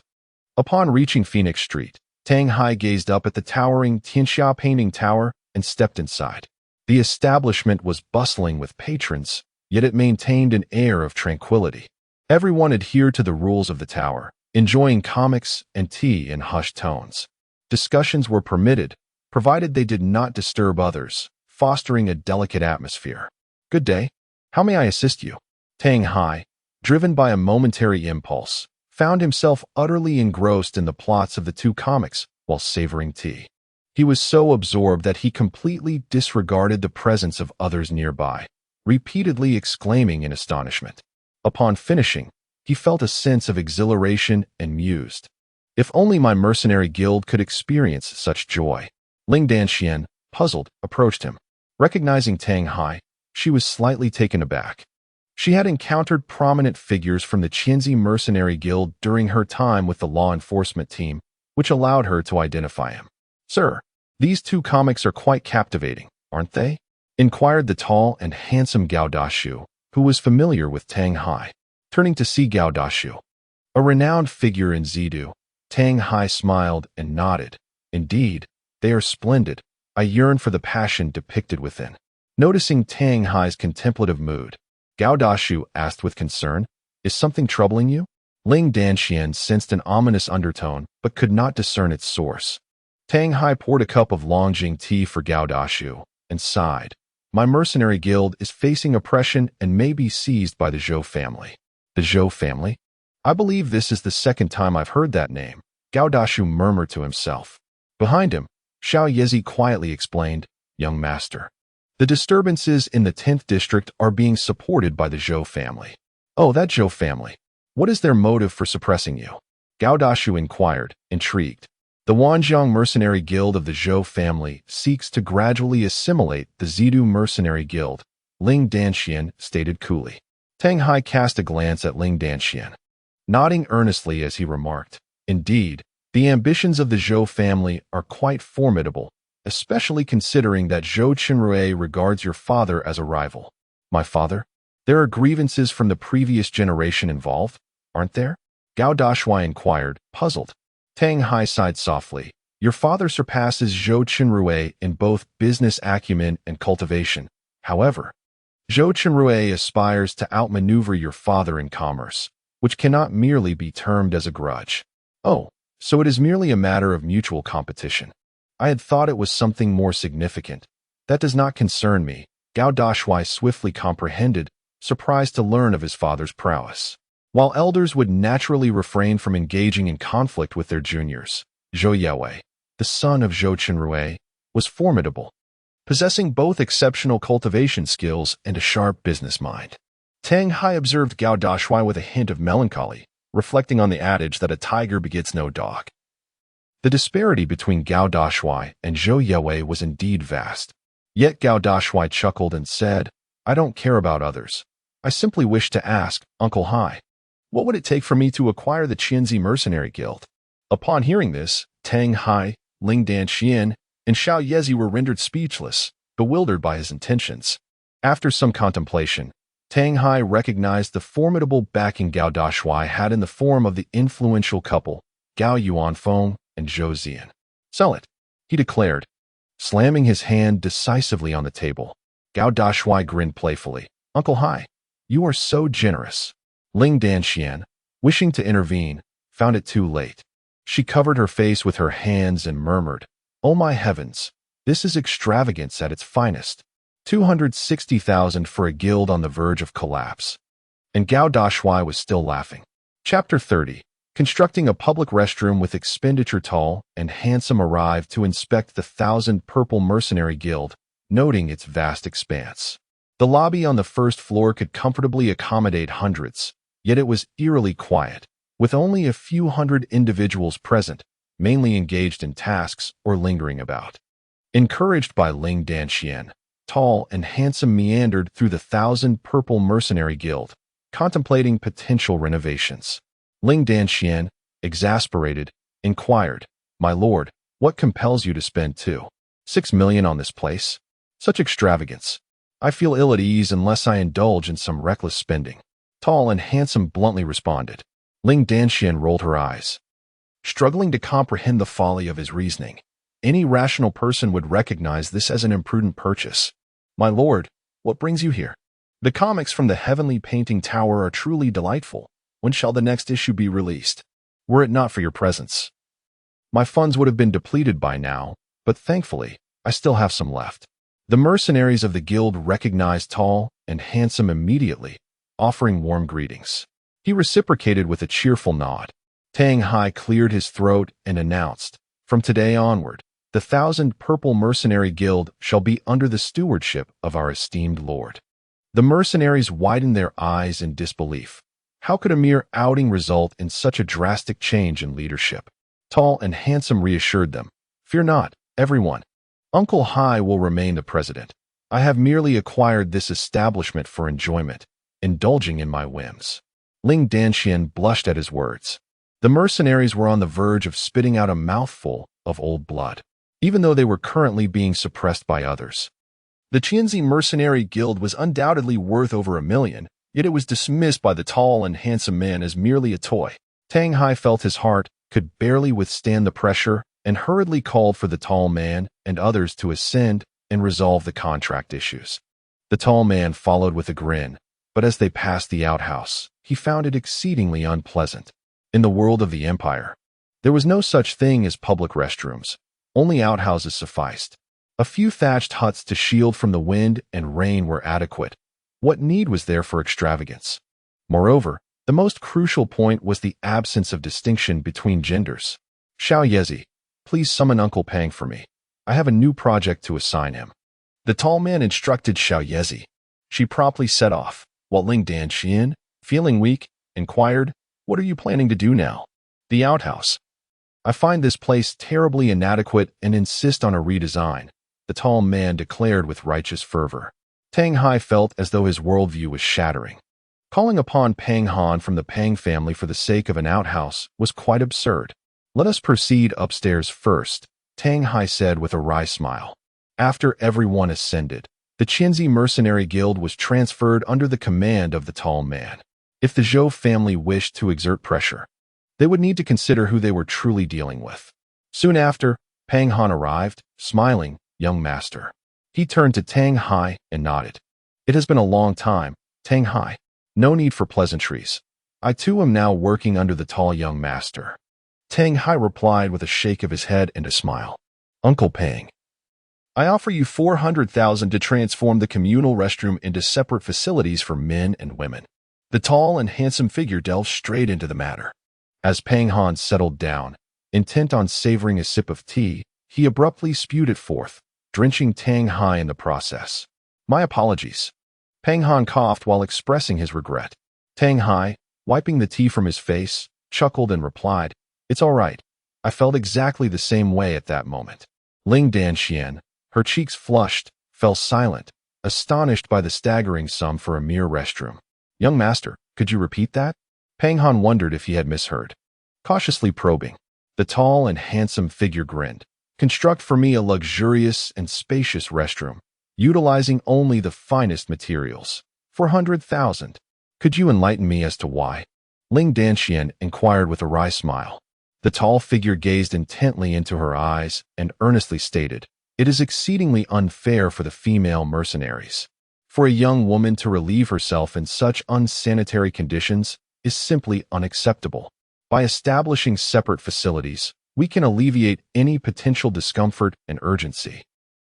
S1: Upon reaching Phoenix Street, Tang Hai gazed up at the towering Tianxia painting tower and stepped inside. The establishment was bustling with patrons, yet it maintained an air of tranquility. Everyone adhered to the rules of the tower, enjoying comics and tea in hushed tones. Discussions were permitted, provided they did not disturb others, fostering a delicate atmosphere. "Good day. How may I assist you?" Tang Hai, driven by a momentary impulse, found himself utterly engrossed in the plots of the two comics while savoring tea. He was so absorbed that he completely disregarded the presence of others nearby, repeatedly exclaiming in astonishment. Upon finishing, he felt a sense of exhilaration and mused, "If only my mercenary guild could experience such joy." Ling Danxian, puzzled, approached him. Recognizing Tang Hai, she was slightly taken aback. She had encountered prominent figures from the Qianzi Mercenary Guild during her time with the law enforcement team, which allowed her to identify him. "Sir, these two comics are quite captivating, aren't they?" inquired the tall and handsome Gao Dashuai, who was familiar with Tang Hai. Turning to see Gao Dashuai, a renowned figure in Zidu, Tang Hai smiled and nodded. "Indeed, they are splendid. I yearn for the passion depicted within." Noticing Tang Hai's contemplative mood, Gao Dashuai asked with concern, "Is something troubling you?" Ling Danxian sensed an ominous undertone, but could not discern its source. Tang Hai poured a cup of Longjing tea for Gao Dashuai and sighed. "My mercenary guild is facing oppression and may be seized by the Zhou family." "The Zhou family? I believe this is the second time I've heard that name," Gao Dashuai murmured to himself. Behind him, Xiao Yezi quietly explained, "Young master, the disturbances in the 10th district are being supported by the Zhou family." "Oh, that Zhou family. What is their motive for suppressing you?" Gao Dashuai inquired, intrigued. "The Wanjiang Mercenary Guild of the Zhou family seeks to gradually assimilate the Zidu Mercenary Guild," Ling Danxian stated coolly. Tang Hai cast a glance at Ling Danxian, nodding earnestly as he remarked, "Indeed, the ambitions of the Zhou family are quite formidable, especially considering that Zhou Qinrui regards your father as a rival." "My father? There are grievances from the previous generation involved, aren't there?" Gao Dashuai inquired, puzzled. Tang Hai sighed softly. "Your father surpasses Zhou Qinrui in both business acumen and cultivation. However, Zhou Qinrui aspires to outmaneuver your father in commerce, which cannot merely be termed as a grudge." "Oh, so it is merely a matter of mutual competition. I had thought it was something more significant. That does not concern me," Gao Dashuai swiftly comprehended, surprised to learn of his father's prowess. While elders would naturally refrain from engaging in conflict with their juniors, Zhou Yewei, the son of Zhou Qinrui, was formidable, possessing both exceptional cultivation skills and a sharp business mind. Tang Hai observed Gao Dashuai with a hint of melancholy, reflecting on the adage that a tiger begets no dog. The disparity between Gao Dashuai and Zhou Yewei was indeed vast. Yet Gao Dashuai chuckled and said, "I don't care about others. I simply wish to ask, Uncle Hai, what would it take for me to acquire the Qianzi Mercenary Guild?" Upon hearing this, Tang Hai, Ling Danxian, and Xiao Yezi were rendered speechless, bewildered by his intentions. After some contemplation, Tang Hai recognized the formidable backing Gao Dashuai had in the form of the influential couple, Gao Yuanfeng and Zhou Zian. "Sell it," he declared, slamming his hand decisively on the table. Gao Dashuai grinned playfully. "Uncle Hai, you are so generous." Ling Danxian, wishing to intervene, found it too late. She covered her face with her hands and murmured, "Oh my heavens, this is extravagance at its finest. 260,000 for a guild on the verge of collapse." And Gao Dashuai was still laughing. Chapter 30. Constructing a public restroom with expenditure. Tall and handsome arrived to inspect the 1,000 Purple Mercenary Guild, noting its vast expanse. The lobby on the first floor could comfortably accommodate hundreds, yet it was eerily quiet, with only a few hundred individuals present, mainly engaged in tasks or lingering about. Encouraged by Ling Danxian, tall and handsome meandered through the 1,000 Purple Mercenary Guild, contemplating potential renovations. Ling Danxian, exasperated, inquired, "My lord, what compels you to spend 2.6 million on this place? Such extravagance. I feel ill at ease unless I indulge in some reckless spending." Tall and handsome bluntly responded. Ling Danxian rolled her eyes. struggling to comprehend the folly of his reasoning. Any rational person would recognize this as an imprudent purchase. My lord, what brings you here? The comics from the Heavenly Painting Tower are truly delightful. When shall the next issue be released? Were it not for your presence, my funds would have been depleted by now, but thankfully, I still have some left. The mercenaries of the guild recognized Tall and Handsome immediately, offering warm greetings. He reciprocated with a cheerful nod. Tang Hai cleared his throat and announced, "From today onward, the 1,000 Purple Mercenary Guild shall be under the stewardship of our esteemed lord." The mercenaries widened their eyes in disbelief. How could a mere outing result in such a drastic change in leadership? Tall and Handsome reassured them, "Fear not, everyone. Uncle Hai will remain the president. I have merely acquired this establishment for enjoyment, indulging in my whims." Ling Danxian blushed at his words. The mercenaries were on the verge of spitting out a mouthful of old blood, even though they were currently being suppressed by others. The Qianzi Mercenary Guild was undoubtedly worth over $1 million, yet it was dismissed by the Tall and Handsome man as merely a toy. Tang Hai felt his heart could barely withstand the pressure and hurriedly called for the Tall man and others to ascend and resolve the contract issues. The Tall man followed with a grin, but as they passed the outhouse, he found it exceedingly unpleasant. In the world of the Empire, there was no such thing as public restrooms. Only outhouses sufficed. A few thatched huts to shield from the wind and rain were adequate. What need was there for extravagance? Moreover, the most crucial point was the absence of distinction between genders. Xiao Yezi, please summon Uncle Pang for me. I have a new project to assign him. The tall man instructed Xiao Yezi. She promptly set off, while Ling Danxian, feeling weak, inquired, "What are you planning to do now?" "The outhouse. I find this place terribly inadequate and insist on a redesign," the tall man declared with righteous fervor. Tang Hai felt as though his worldview was shattering. Calling upon Pang Han from the Pang family for the sake of an outhouse was quite absurd. "Let us proceed upstairs first," Tang Hai said with a wry smile. After everyone ascended, the Qianzi Mercenary Guild was transferred under the command of the tall man. If the Zhou family wished to exert pressure, they would need to consider who they were truly dealing with. Soon after, Pang Han arrived, smiling, "Young master." He turned to Tang Hai and nodded. "It has been a long time, Tang Hai. No need for pleasantries. I too am now working under the tall young master." Tang Hai replied with a shake of his head and a smile. "Uncle Pang, I offer you 400,000 to transform the communal restroom into separate facilities for men and women." The tall and handsome figure delved straight into the matter. As Pang Han settled down, intent on savoring a sip of tea, he abruptly spewed it forth, drenching Tang Hai in the process. "My apologies." Pang Han coughed while expressing his regret. Tang Hai, wiping the tea from his face, chuckled and replied, "It's all right. I felt exactly the same way at that moment." Ling Danxian, her cheeks flushed, fell silent, astonished by the staggering sum for a mere restroom. "Young master, could you repeat that?" Pang Han wondered if he had misheard. Cautiously probing, the tall and handsome figure grinned. "Construct for me a luxurious and spacious restroom, utilizing only the finest materials. 400,000. Could you enlighten me as to why?" Ling Danxian inquired with a wry smile. The tall figure gazed intently into her eyes and earnestly stated, "It is exceedingly unfair for the female mercenaries. For a young woman to relieve herself in such unsanitary conditions is simply unacceptable. By establishing separate facilities, we can alleviate any potential discomfort and urgency,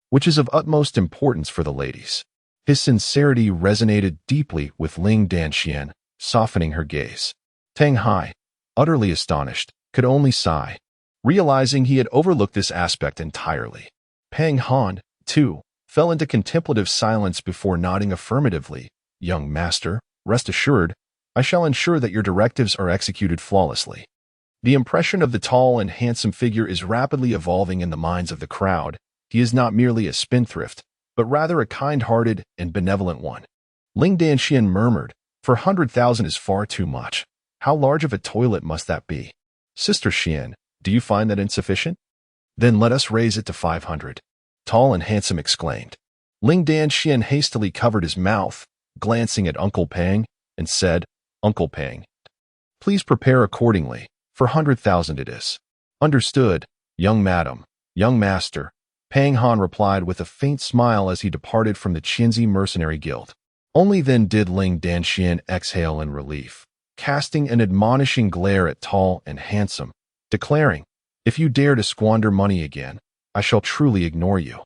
S1: which is of utmost importance for the ladies." His sincerity resonated deeply with Ling Danxian, softening her gaze. Tang Hai, utterly astonished, could only sigh, realizing he had overlooked this aspect entirely. Pang Han, too, fell into contemplative silence before nodding affirmatively. "Young master, rest assured, I shall ensure that your directives are executed flawlessly." The impression of the tall and handsome figure is rapidly evolving in the minds of the crowd. He is not merely a spendthrift, but rather a kind-hearted and benevolent one. Ling Danxian murmured, "400,000 is far too much. How large of a toilet must that be? Sister Xian, do you find that insufficient? Then let us raise it to 500. Tall and handsome exclaimed. Ling Danxian hastily covered his mouth, glancing at Uncle Pang, and said, "Uncle Pang, please prepare accordingly. For 100,000 it is." Understood, young madam, young master, Pang Han replied with a faint smile as he departed from the Qianzi Mercenary Guild. Only then did Ling Danxian exhale in relief, casting an admonishing glare at Tall and Handsome, declaring, "If you dare to squander money again, I shall truly ignore you.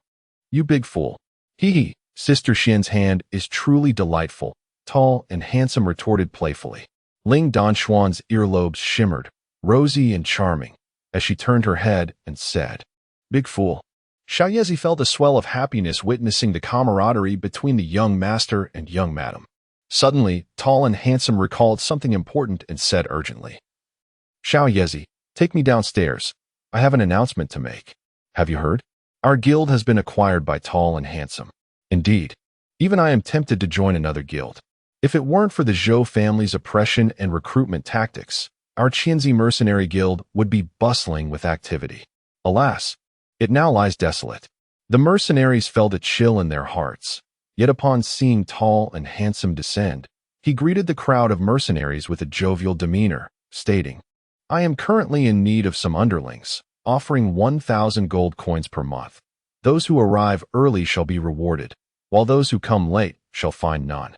S1: You big fool." Hee hee, Sister Xian's hand is truly delightful, Tall and Handsome retorted playfully. Ling Danshuan's earlobes shimmered, rosy and charming, as she turned her head and said, "Big fool." Xiaoyezi felt a swell of happiness witnessing the camaraderie between the young master and young madam. Suddenly, Tall and Handsome recalled something important and said urgently, "Xiaoyezi, take me downstairs. I have an announcement to make. Have you heard? Our guild has been acquired by Tall and Handsome. Indeed, even I am tempted to join another guild. If it weren't for the Zhou family's oppression and recruitment tactics, our Qianzi Mercenary Guild would be bustling with activity. Alas, it now lies desolate." The mercenaries felt a chill in their hearts, yet upon seeing Tall and Handsome descend, he greeted the crowd of mercenaries with a jovial demeanor, stating, "I am currently in need of some underlings, offering 1,000 gold coins per month. Those who arrive early shall be rewarded, while those who come late shall find none.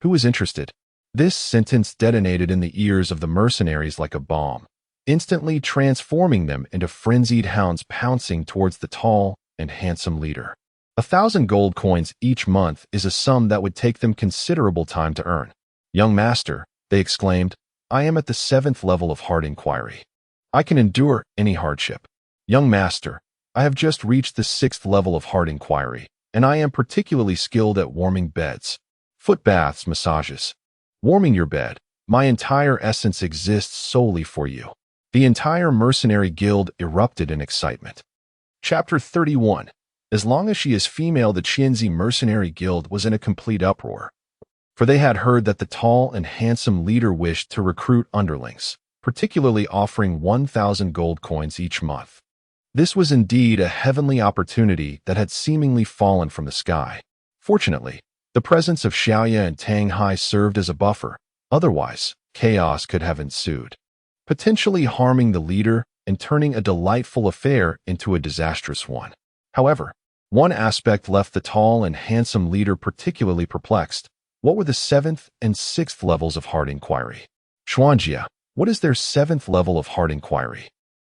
S1: Who is interested?" This sentence detonated in the ears of the mercenaries like a bomb, instantly transforming them into frenzied hounds pouncing towards the Tall and Handsome leader. 1,000 gold coins each month is a sum that would take them considerable time to earn. "Young master," they exclaimed, "I am at the 7th level of hard inquiry. I can endure any hardship." "Young master, I have just reached the 6th level of hard inquiry, and I am particularly skilled at warming beds, foot baths, massages. Warming your bed, my entire essence exists solely for you." The entire mercenary guild erupted in excitement. Chapter 31. As long as she is female, the Qianzi Mercenary Guild was in a complete uproar, for they had heard that the Tall and Handsome leader wished to recruit underlings, particularly offering 1,000 gold coins each month. This was indeed a heavenly opportunity that had seemingly fallen from the sky. Fortunately, the presence of Xiaoya and Tang Hai served as a buffer, otherwise, chaos could have ensued, potentially harming the leader and turning a delightful affair into a disastrous one. However, one aspect left the Tall and Handsome leader particularly perplexed. What were the 7th and 6th levels of hard inquiry? "Xuanjia, what is their 7th level of hard inquiry?"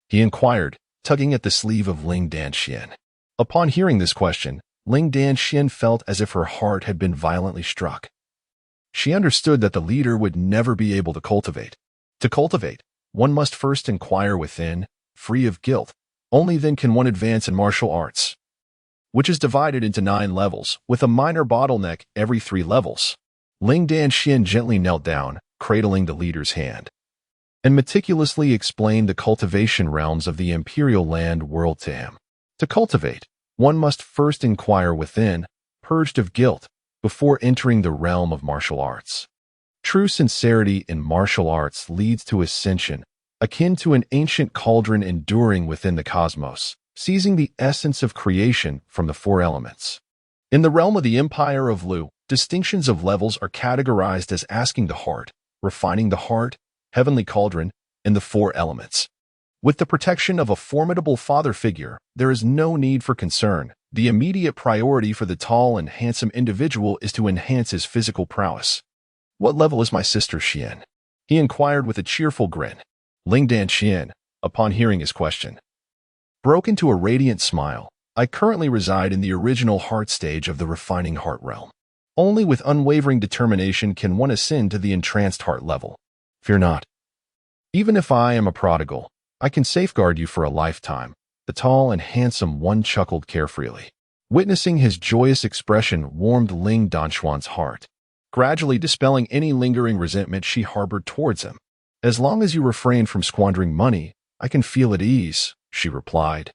S1: he inquired, tugging at the sleeve of Ling Danxian. Upon hearing this question, Ling Danxian felt as if her heart had been violently struck. She understood that the leader would never be able to cultivate. To cultivate, one must first inquire within, free of guilt. Only then can one advance in martial arts, which is divided into 9 levels, with a minor bottleneck every 3 levels. Ling Danxian gently knelt down, cradling the leader's hand, and meticulously explained the cultivation realms of the imperial land world to him. To cultivate, one must first inquire within, purged of guilt, before entering the realm of martial arts. True sincerity in martial arts leads to ascension, akin to an ancient cauldron enduring within the cosmos, seizing the essence of creation from the 4 elements. In the realm of the Empire of Lu, distinctions of levels are categorized as asking the heart, refining the heart, heavenly cauldron, and the 4 elements. With the protection of a formidable father figure, there is no need for concern. The immediate priority for the Tall and Handsome individual is to enhance his physical prowess. "What level is my sister Xian?" he inquired with a cheerful grin. Ling Danxian, upon hearing his question, broke into a radiant smile. "I currently reside in the original heart stage of the refining heart realm. Only with unwavering determination can one ascend to the entranced heart level. Fear not. Even if I am a prodigal, I can safeguard you for a lifetime." The Tall and Handsome one chuckled carefreely. Witnessing his joyous expression warmed Ling Danshuan's heart, gradually dispelling any lingering resentment she harbored towards him. "As long as you refrain from squandering money, I can feel at ease," she replied,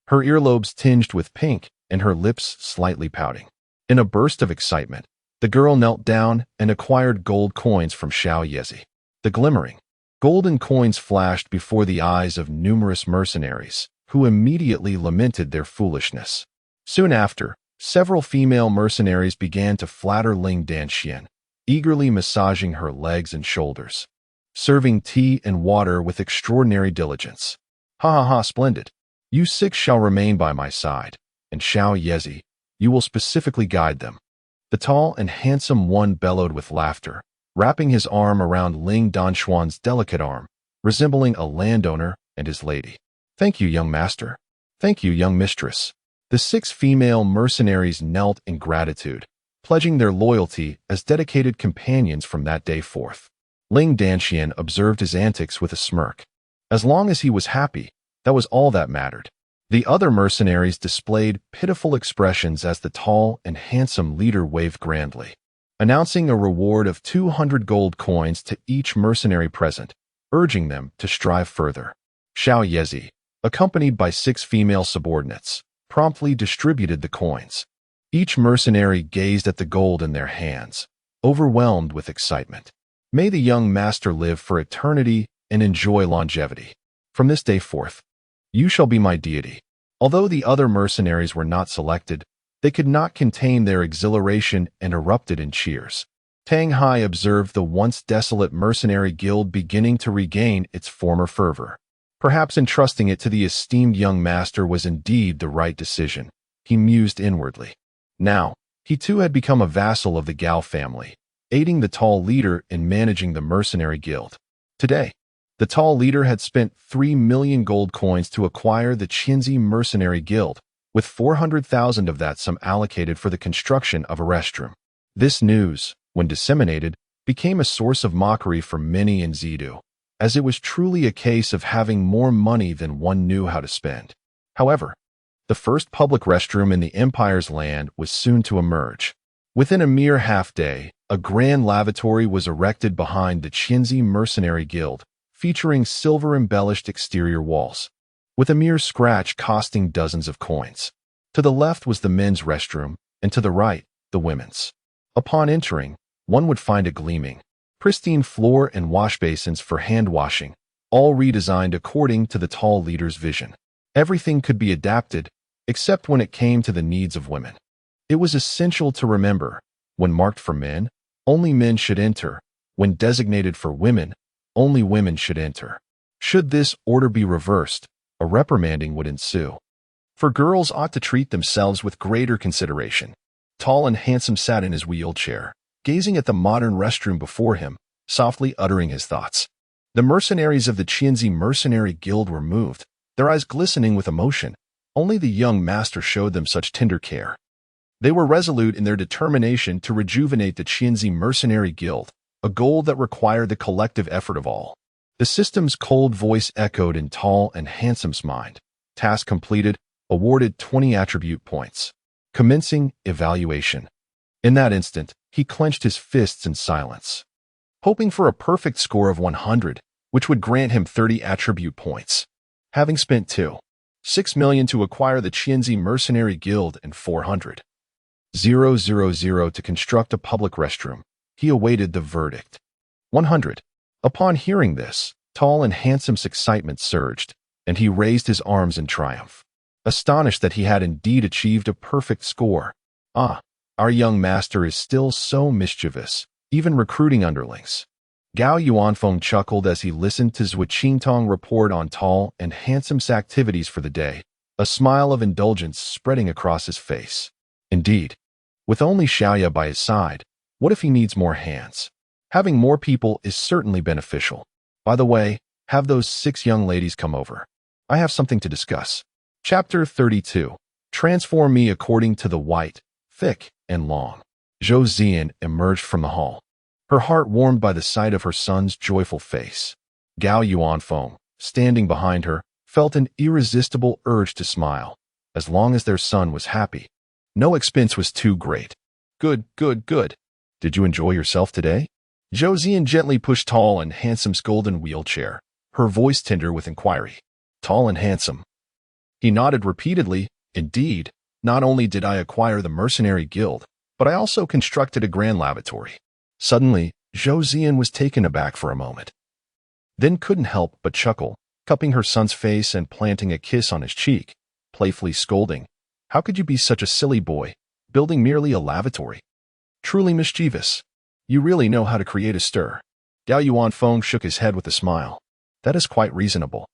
S1: her earlobes tinged with pink and her lips slightly pouting. In a burst of excitement, the girl knelt down and acquired gold coins from Xiaoyezi. The glimmering, golden coins flashed before the eyes of numerous mercenaries, who immediately lamented their foolishness. Soon after, several female mercenaries began to flatter Ling Danxian, eagerly massaging her legs and shoulders, serving tea and water with extraordinary diligence. Ha ha ha, splendid. You six shall remain by my side, and Xiao Yezi, you will specifically guide them. The tall and handsome one bellowed with laughter, wrapping his arm around Ling Danshuan's delicate arm, resembling a landowner and his lady. Thank you, young master. Thank you, young mistress. The 6 female mercenaries knelt in gratitude, pledging their loyalty as dedicated companions from that day forth. Ling Danshuan observed his antics with a smirk. As long as he was happy, that was all that mattered. The other mercenaries displayed pitiful expressions as the tall and handsome leader waved grandly, announcing a reward of 200 gold coins to each mercenary present, urging them to strive further. Xiao Yezi, accompanied by 6 female subordinates, promptly distributed the coins. Each mercenary gazed at the gold in their hands, overwhelmed with excitement. May the young master live for eternity and enjoy longevity. From this day forth, you shall be my deity. Although the other mercenaries were not selected, they could not contain their exhilaration and erupted in cheers. Tang Hai observed the once desolate mercenary guild beginning to regain its former fervor. Perhaps entrusting it to the esteemed young master was indeed the right decision, he mused inwardly. Now, he too had become a vassal of the Gao family, aiding the tall leader in managing the mercenary guild. Today, the tall leader had spent 3 million gold coins to acquire the Qinzi Mercenary Guild, with 400,000 of that sum allocated for the construction of a restroom. This news, when disseminated, became a source of mockery for many in Zidu, as it was truly a case of having more money than one knew how to spend. However, the first public restroom in the Empire's land was soon to emerge. Within a mere half-day, a grand lavatory was erected behind the Qinzi Mercenary Guild, featuring silver-embellished exterior walls, with a mere scratch costing dozens of coins. To the left was the men's restroom, and to the right, the women's. Upon entering, one would find a gleaming, pristine floor and wash basins for hand-washing, all redesigned according to the tall leader's vision. Everything could be adapted, except when it came to the needs of women. It was essential to remember, when marked for men, only men should enter, when designated for women, only women should enter. Should this order be reversed, a reprimanding would ensue. For girls ought to treat themselves with greater consideration. Tall and handsome sat in his wheelchair, gazing at the modern restroom before him, softly uttering his thoughts. The mercenaries of the Qinzi Mercenary Guild were moved, their eyes glistening with emotion. Only the young master showed them such tender care. They were resolute in their determination to rejuvenate the Qinzi Mercenary Guild, a goal that required the collective effort of all. The system's cold voice echoed in Tall and Handsome's mind. Task completed, awarded 20 attribute points. Commencing evaluation. In that instant, he clenched his fists in silence, hoping for a perfect score of 100, which would grant him 30 attribute points. Having spent 2.6 million to acquire the Qinzi Mercenary Guild and 400,000 to construct a public restroom, he awaited the verdict. 100. Upon hearing this, Tall and Handsome's excitement surged, and he raised his arms in triumph, astonished that he had indeed achieved a perfect score. Ah, our young master is still so mischievous, even recruiting underlings. Gao Yuanfeng chuckled as he listened to Zhu Qingtong report on Tall and Handsome's activities for the day, a smile of indulgence spreading across his face. Indeed, with only Xiaoya by his side, what if he needs more hands? Having more people is certainly beneficial. By the way, have those 6 young ladies come over. I have something to discuss. Chapter 32. Transform me according to the white, thick, and long. Zhou Zian emerged from the hall, her heart warmed by the sight of her son's joyful face. Gao Yuanfeng, standing behind her, felt an irresistible urge to smile. As long as their son was happy, no expense was too great. Good, good, good. Did you enjoy yourself today? Zhou Zian gently pushed Tall and Handsome's golden wheelchair, her voice tender with inquiry. Tall and Handsome. He nodded repeatedly. Indeed, not only did I acquire the Mercenary Guild, but I also constructed a grand lavatory. Suddenly, Zhou Zian was taken aback for a moment, then couldn't help but chuckle, cupping her son's face and planting a kiss on his cheek, playfully scolding. How could you be such a silly boy, building merely a lavatory? Truly mischievous. You really know how to create a stir. Gao Yuanfeng shook his head with a smile. That is quite reasonable.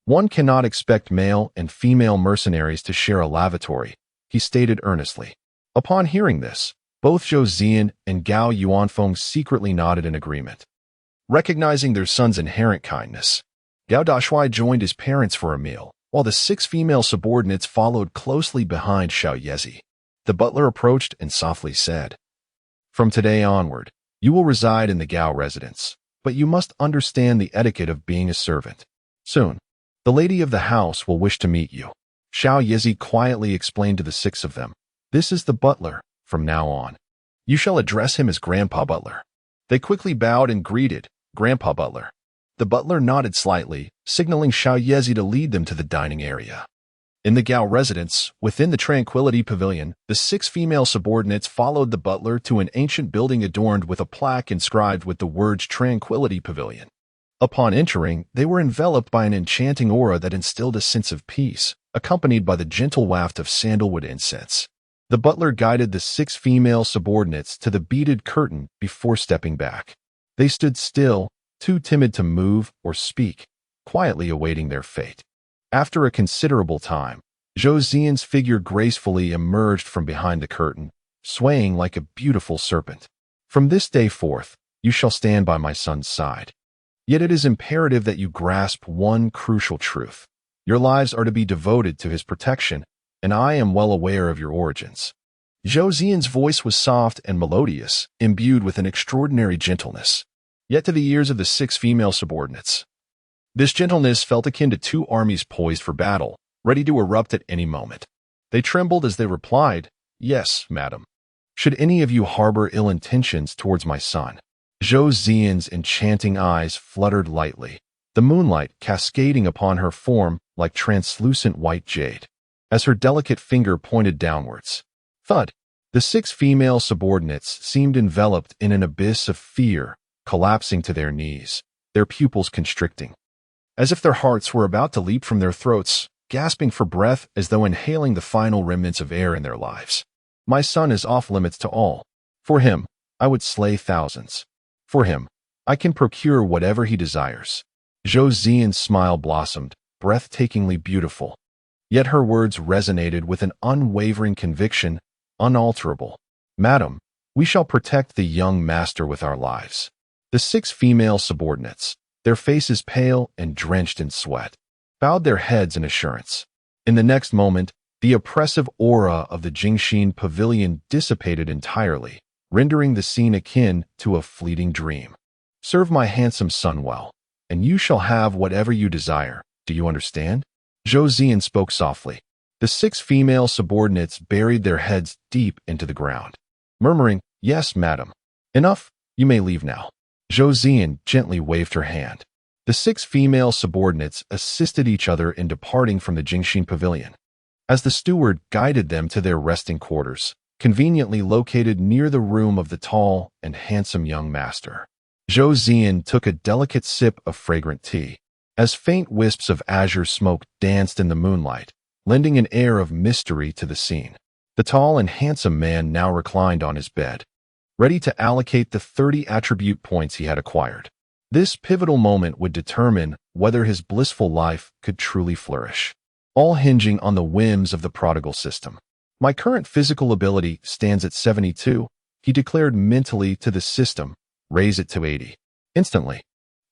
S1: One cannot expect male and female mercenaries to share a lavatory, he stated earnestly. Upon hearing this, both Zhou Ziyan and Gao Yuanfeng secretly nodded in agreement. Recognizing their son's inherent kindness, Gao Dashuai joined his parents for a meal, while the 6 female subordinates followed closely behind Xiao Yezi. The butler approached and softly said, "From today onward, you will reside in the Gao residence, but you must understand the etiquette of being a servant. Soon, the lady of the house will wish to meet you." Xiao Yezi quietly explained to the 6 of them, "This is the butler, from now on. You shall address him as Grandpa Butler." They quickly bowed and greeted, "Grandpa Butler." The butler nodded slightly, signaling Xiao Yezi to lead them to the dining area. In the Gao residence, within the Tranquility Pavilion, the 6 female subordinates followed the butler to an ancient building adorned with a plaque inscribed with the words Tranquility Pavilion. Upon entering, they were enveloped by an enchanting aura that instilled a sense of peace, accompanied by the gentle waft of sandalwood incense. The butler guided the 6 female subordinates to the beaded curtain before stepping back. They stood still, too timid to move or speak, quietly awaiting their fate. After a considerable time, Zhou Ziyan's figure gracefully emerged from behind the curtain, swaying like a beautiful serpent. "From this day forth, you shall stand by my son's side. Yet it is imperative that you grasp one crucial truth. Your lives are to be devoted to his protection, and I am well aware of your origins." Zhou Ziyan's voice was soft and melodious, imbued with an extraordinary gentleness. Yet to the ears of the 6 female subordinates, this gentleness felt akin to 2 armies poised for battle, ready to erupt at any moment. They trembled as they replied, "Yes, madam. Should any of you harbor ill intentions towards my son?" Zhou Ziyan's enchanting eyes fluttered lightly, the moonlight cascading upon her form like translucent white jade. As her delicate finger pointed downwards, thud, the 6 female subordinates seemed enveloped in an abyss of fear, collapsing to their knees, their pupils constricting, as if their hearts were about to leap from their throats, gasping for breath as though inhaling the final remnants of air in their lives. "My son is off limits to all. For him, I would slay thousands. For him, I can procure whatever he desires." Zhou Ziyan's smile blossomed, breathtakingly beautiful. Yet her words resonated with an unwavering conviction, unalterable. "Madam, we shall protect the young master with our lives." The 6 female subordinates, their faces pale and drenched in sweat, bowed their heads in assurance. In the next moment, the oppressive aura of the Jingxin Pavilion dissipated entirely, rendering the scene akin to a fleeting dream. "Serve my handsome son well, and you shall have whatever you desire. Do you understand?" Zhou Ziyan spoke softly. The 6 female subordinates buried their heads deep into the ground, murmuring, "Yes, madam. Enough, you may leave now." Zhou Ziyan gently waved her hand. The 6 female subordinates assisted each other in departing from the Jingxin Pavilion. As the steward guided them to their resting quarters, conveniently located near the room of the tall and handsome young master, Zhou Ziyan took a delicate sip of fragrant tea. As faint wisps of azure smoke danced in the moonlight, lending an air of mystery to the scene, the tall and handsome man now reclined on his bed, ready to allocate the 30 attribute points he had acquired. This pivotal moment would determine whether his blissful life could truly flourish, all hinging on the whims of the Prodigal system. "My current physical ability stands at 72, he declared mentally to the system. "Raise it to 80. Instantly,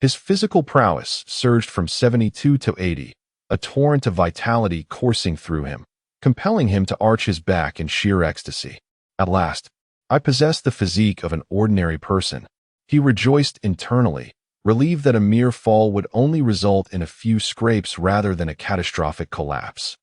S1: his physical prowess surged from 72 to 80, a torrent of vitality coursing through him, compelling him to arch his back in sheer ecstasy. "At last, I possess the physique of an ordinary person." He rejoiced internally, relieved that a mere fall would only result in a few scrapes rather than a catastrophic collapse.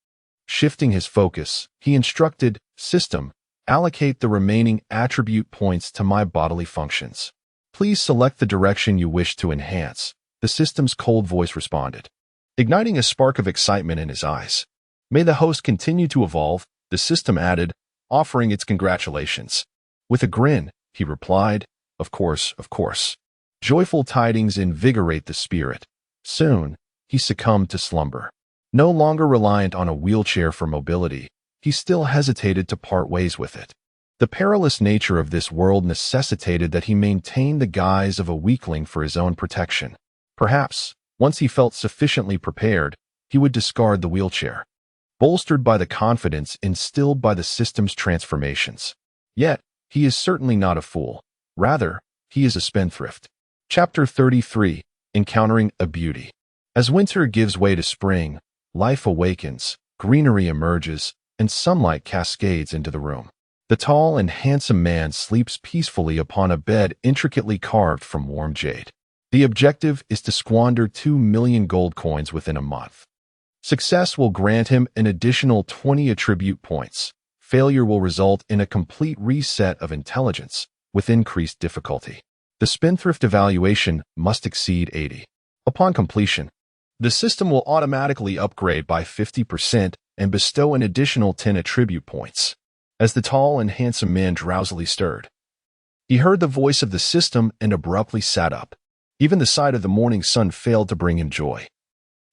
S1: Shifting his focus, he instructed, "System, allocate the remaining attribute points to my bodily functions. Please select the direction you wish to enhance," the system's cold voice responded, igniting a spark of excitement in his eyes. "May the host continue to evolve," the system added, offering its congratulations. With a grin, he replied, Of course, of course. Joyful tidings invigorate the spirit." Soon, he succumbed to slumber. No longer reliant on a wheelchair for mobility, he still hesitated to part ways with it. The perilous nature of this world necessitated that he maintain the guise of a weakling for his own protection. Perhaps, once he felt sufficiently prepared, he would discard the wheelchair, bolstered by the confidence instilled by the system's transformations. Yet, he is certainly not a fool. Rather, he is a spendthrift. Chapter 33. Encountering a Beauty. As winter gives way to spring, life awakens, greenery emerges, and sunlight cascades into the room. The tall and handsome man sleeps peacefully upon a bed intricately carved from warm jade. The objective is to squander 2 million gold coins within a month. Success will grant him an additional 20 attribute points. Failure will result in a complete reset of intelligence with increased difficulty. The spendthrift evaluation must exceed 80. Upon completion, the system will automatically upgrade by 50% and bestow an additional 10 attribute points. As the tall and handsome man drowsily stirred, he heard the voice of the system and abruptly sat up. Even the sight of the morning sun failed to bring him joy,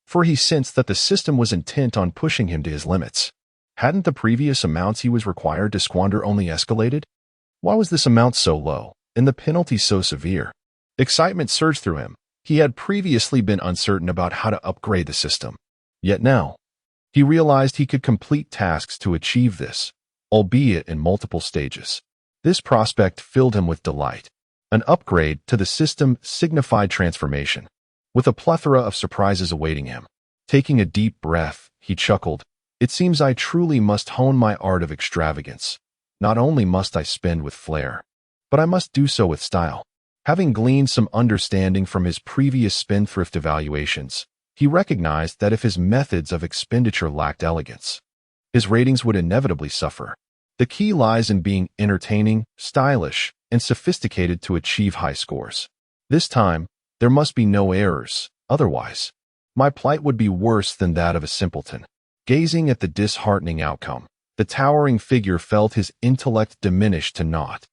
S1: for he sensed that the system was intent on pushing him to his limits. Hadn't the previous amounts he was required to squander only escalated? Why was this amount so low, and the penalty so severe? Excitement surged through him. He had previously been uncertain about how to upgrade the system. Yet now, he realized he could complete tasks to achieve this, albeit in multiple stages. This prospect filled him with delight. An upgrade to the system signified transformation, with a plethora of surprises awaiting him. Taking a deep breath, he chuckled. It seems I truly must hone my art of extravagance. Not only must I spend with flair, but I must do so with style. Having gleaned some understanding from his previous spendthrift evaluations, he recognized that if his methods of expenditure lacked elegance, his ratings would inevitably suffer. The key lies in being entertaining, stylish, and sophisticated to achieve high scores. This time, there must be no errors, otherwise, my plight would be worse than that of a simpleton. Gazing at the disheartening outcome, the towering figure felt his intellect diminish to naught,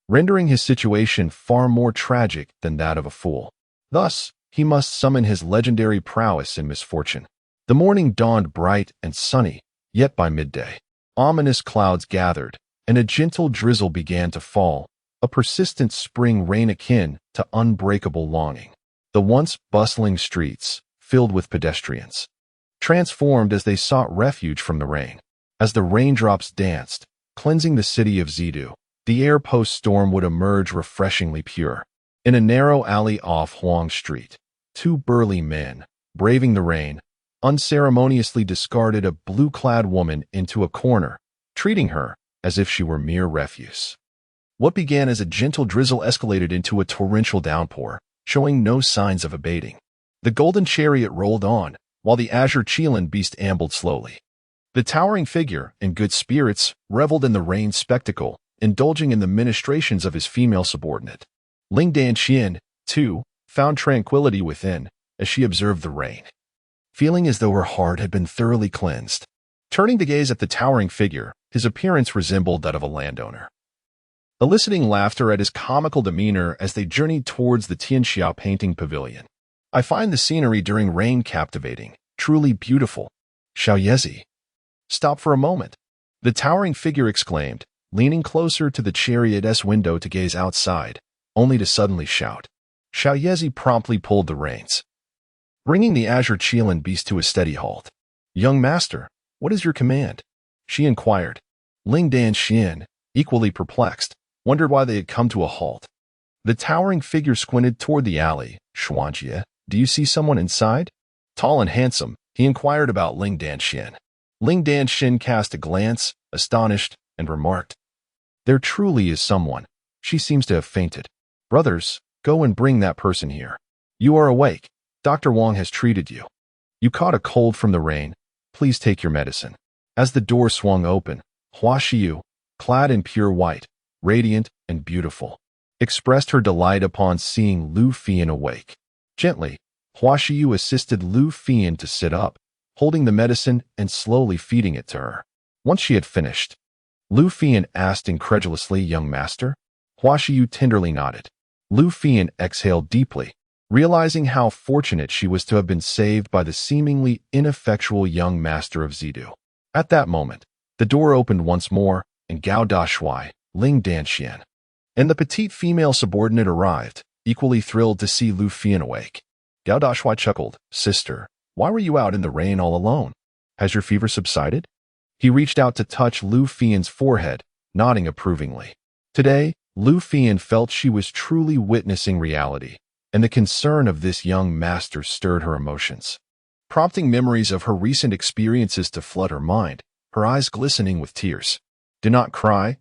S1: rendering his situation far more tragic than that of a fool. Thus, he must summon his legendary prowess in misfortune. The morning dawned bright and sunny, yet by midday, ominous clouds gathered, and a gentle drizzle began to fall, a persistent spring rain akin to unbreakable longing. The once bustling streets, filled with pedestrians, transformed as they sought refuge from the rain. As the raindrops danced, cleansing the city of Zidu, the air post-storm would emerge refreshingly pure. In a narrow alley off Huang Street, 2 burly men, braving the rain, unceremoniously discarded a blue-clad woman into a corner, treating her as if she were mere refuse. What began as a gentle drizzle escalated into a torrential downpour, showing no signs of abating. The golden chariot rolled on, while the azure Qilin beast ambled slowly. The towering figure, in good spirits, reveled in the rain spectacle, indulging in the ministrations of his female subordinate. Ling Danxian, too, found tranquility within as she observed the rain, feeling as though her heart had been thoroughly cleansed. Turning to gaze at the towering figure, his appearance resembled that of a landowner, eliciting laughter at his comical demeanor as they journeyed towards the Tianxia painting pavilion. I find the scenery during rain captivating, truly beautiful. Xiaoyezi. Stop for a moment, the towering figure exclaimed, leaning closer to the chariot's window to gaze outside, only to suddenly shout. Xiaoyezi promptly pulled the reins, bringing the azure Qilin beast to a steady halt. Young master, what is your command? She inquired. Ling Danxian, equally perplexed, wondered why they had come to a halt. The towering figure squinted toward the alley. Xuanjie, do you see someone inside? Tall and handsome, he inquired about Ling Danxian. Ling Danxian cast a glance, astonished, and remarked, there truly is someone. She seems to have fainted. Brothers, go and bring that person here. You are awake. Dr. Wang has treated you. You caught a cold from the rain. Please take your medicine. As the door swung open, Hua Xiu, clad in pure white, radiant and beautiful, expressed her delight upon seeing Lu Fian awake. Gently, Hua Xiu assisted Lu Fian to sit up, holding the medicine and slowly feeding it to her. Once she had finished, Lu Fian asked incredulously, young master? Hua Xiu tenderly nodded. Lu Fian exhaled deeply, realizing how fortunate she was to have been saved by the seemingly ineffectual young master of Zidu. At that moment, the door opened once more, and Gao Dashuai, Ling Danxian, and the petite female subordinate arrived, equally thrilled to see Lu Fian awake. Gao Dashuai chuckled, sister, Why were you out in the rain all alone? Has your fever subsided? He reached out to touch Lu Fian's forehead, nodding approvingly. Today, Lu Fian felt she was truly witnessing reality, and the concern of this young master stirred her emotions, prompting memories of her recent experiences to flood her mind, her eyes glistening with tears. Do not cry,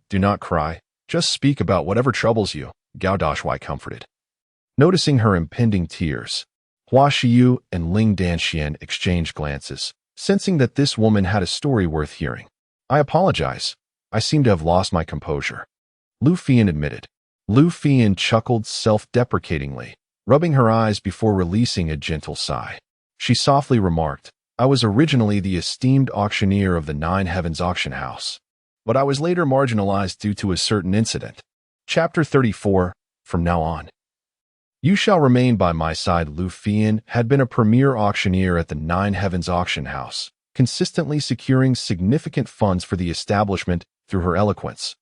S1: just speak about whatever troubles you, Gao Dashuai comforted. Noticing her impending tears, Hua Xiyu and Ling Danxian exchanged glances, sensing that this woman had a story worth hearing. I apologize. I seem to have lost my composure, Lu Fian admitted. Lu Fian chuckled self-deprecatingly, rubbing her eyes before releasing a gentle sigh. She softly remarked, I was originally the esteemed auctioneer of the Nine Heavens auction house, but I was later marginalized due to a certain incident. Chapter 34, From Now On. You shall remain by my side. Lu Fian had been a premier auctioneer at the Nine Heavens auction house, consistently securing significant funds for the establishment through her eloquence,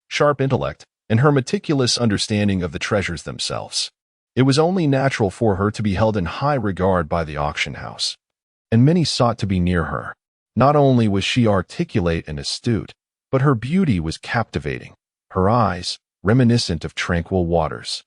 S1: sharp intellect, and her meticulous understanding of the treasures themselves. It was only natural for her to be held in high regard by the auction house, and many sought to be near her. Not only was she articulate and astute, but her beauty was captivating. Her eyes, reminiscent of tranquil waters,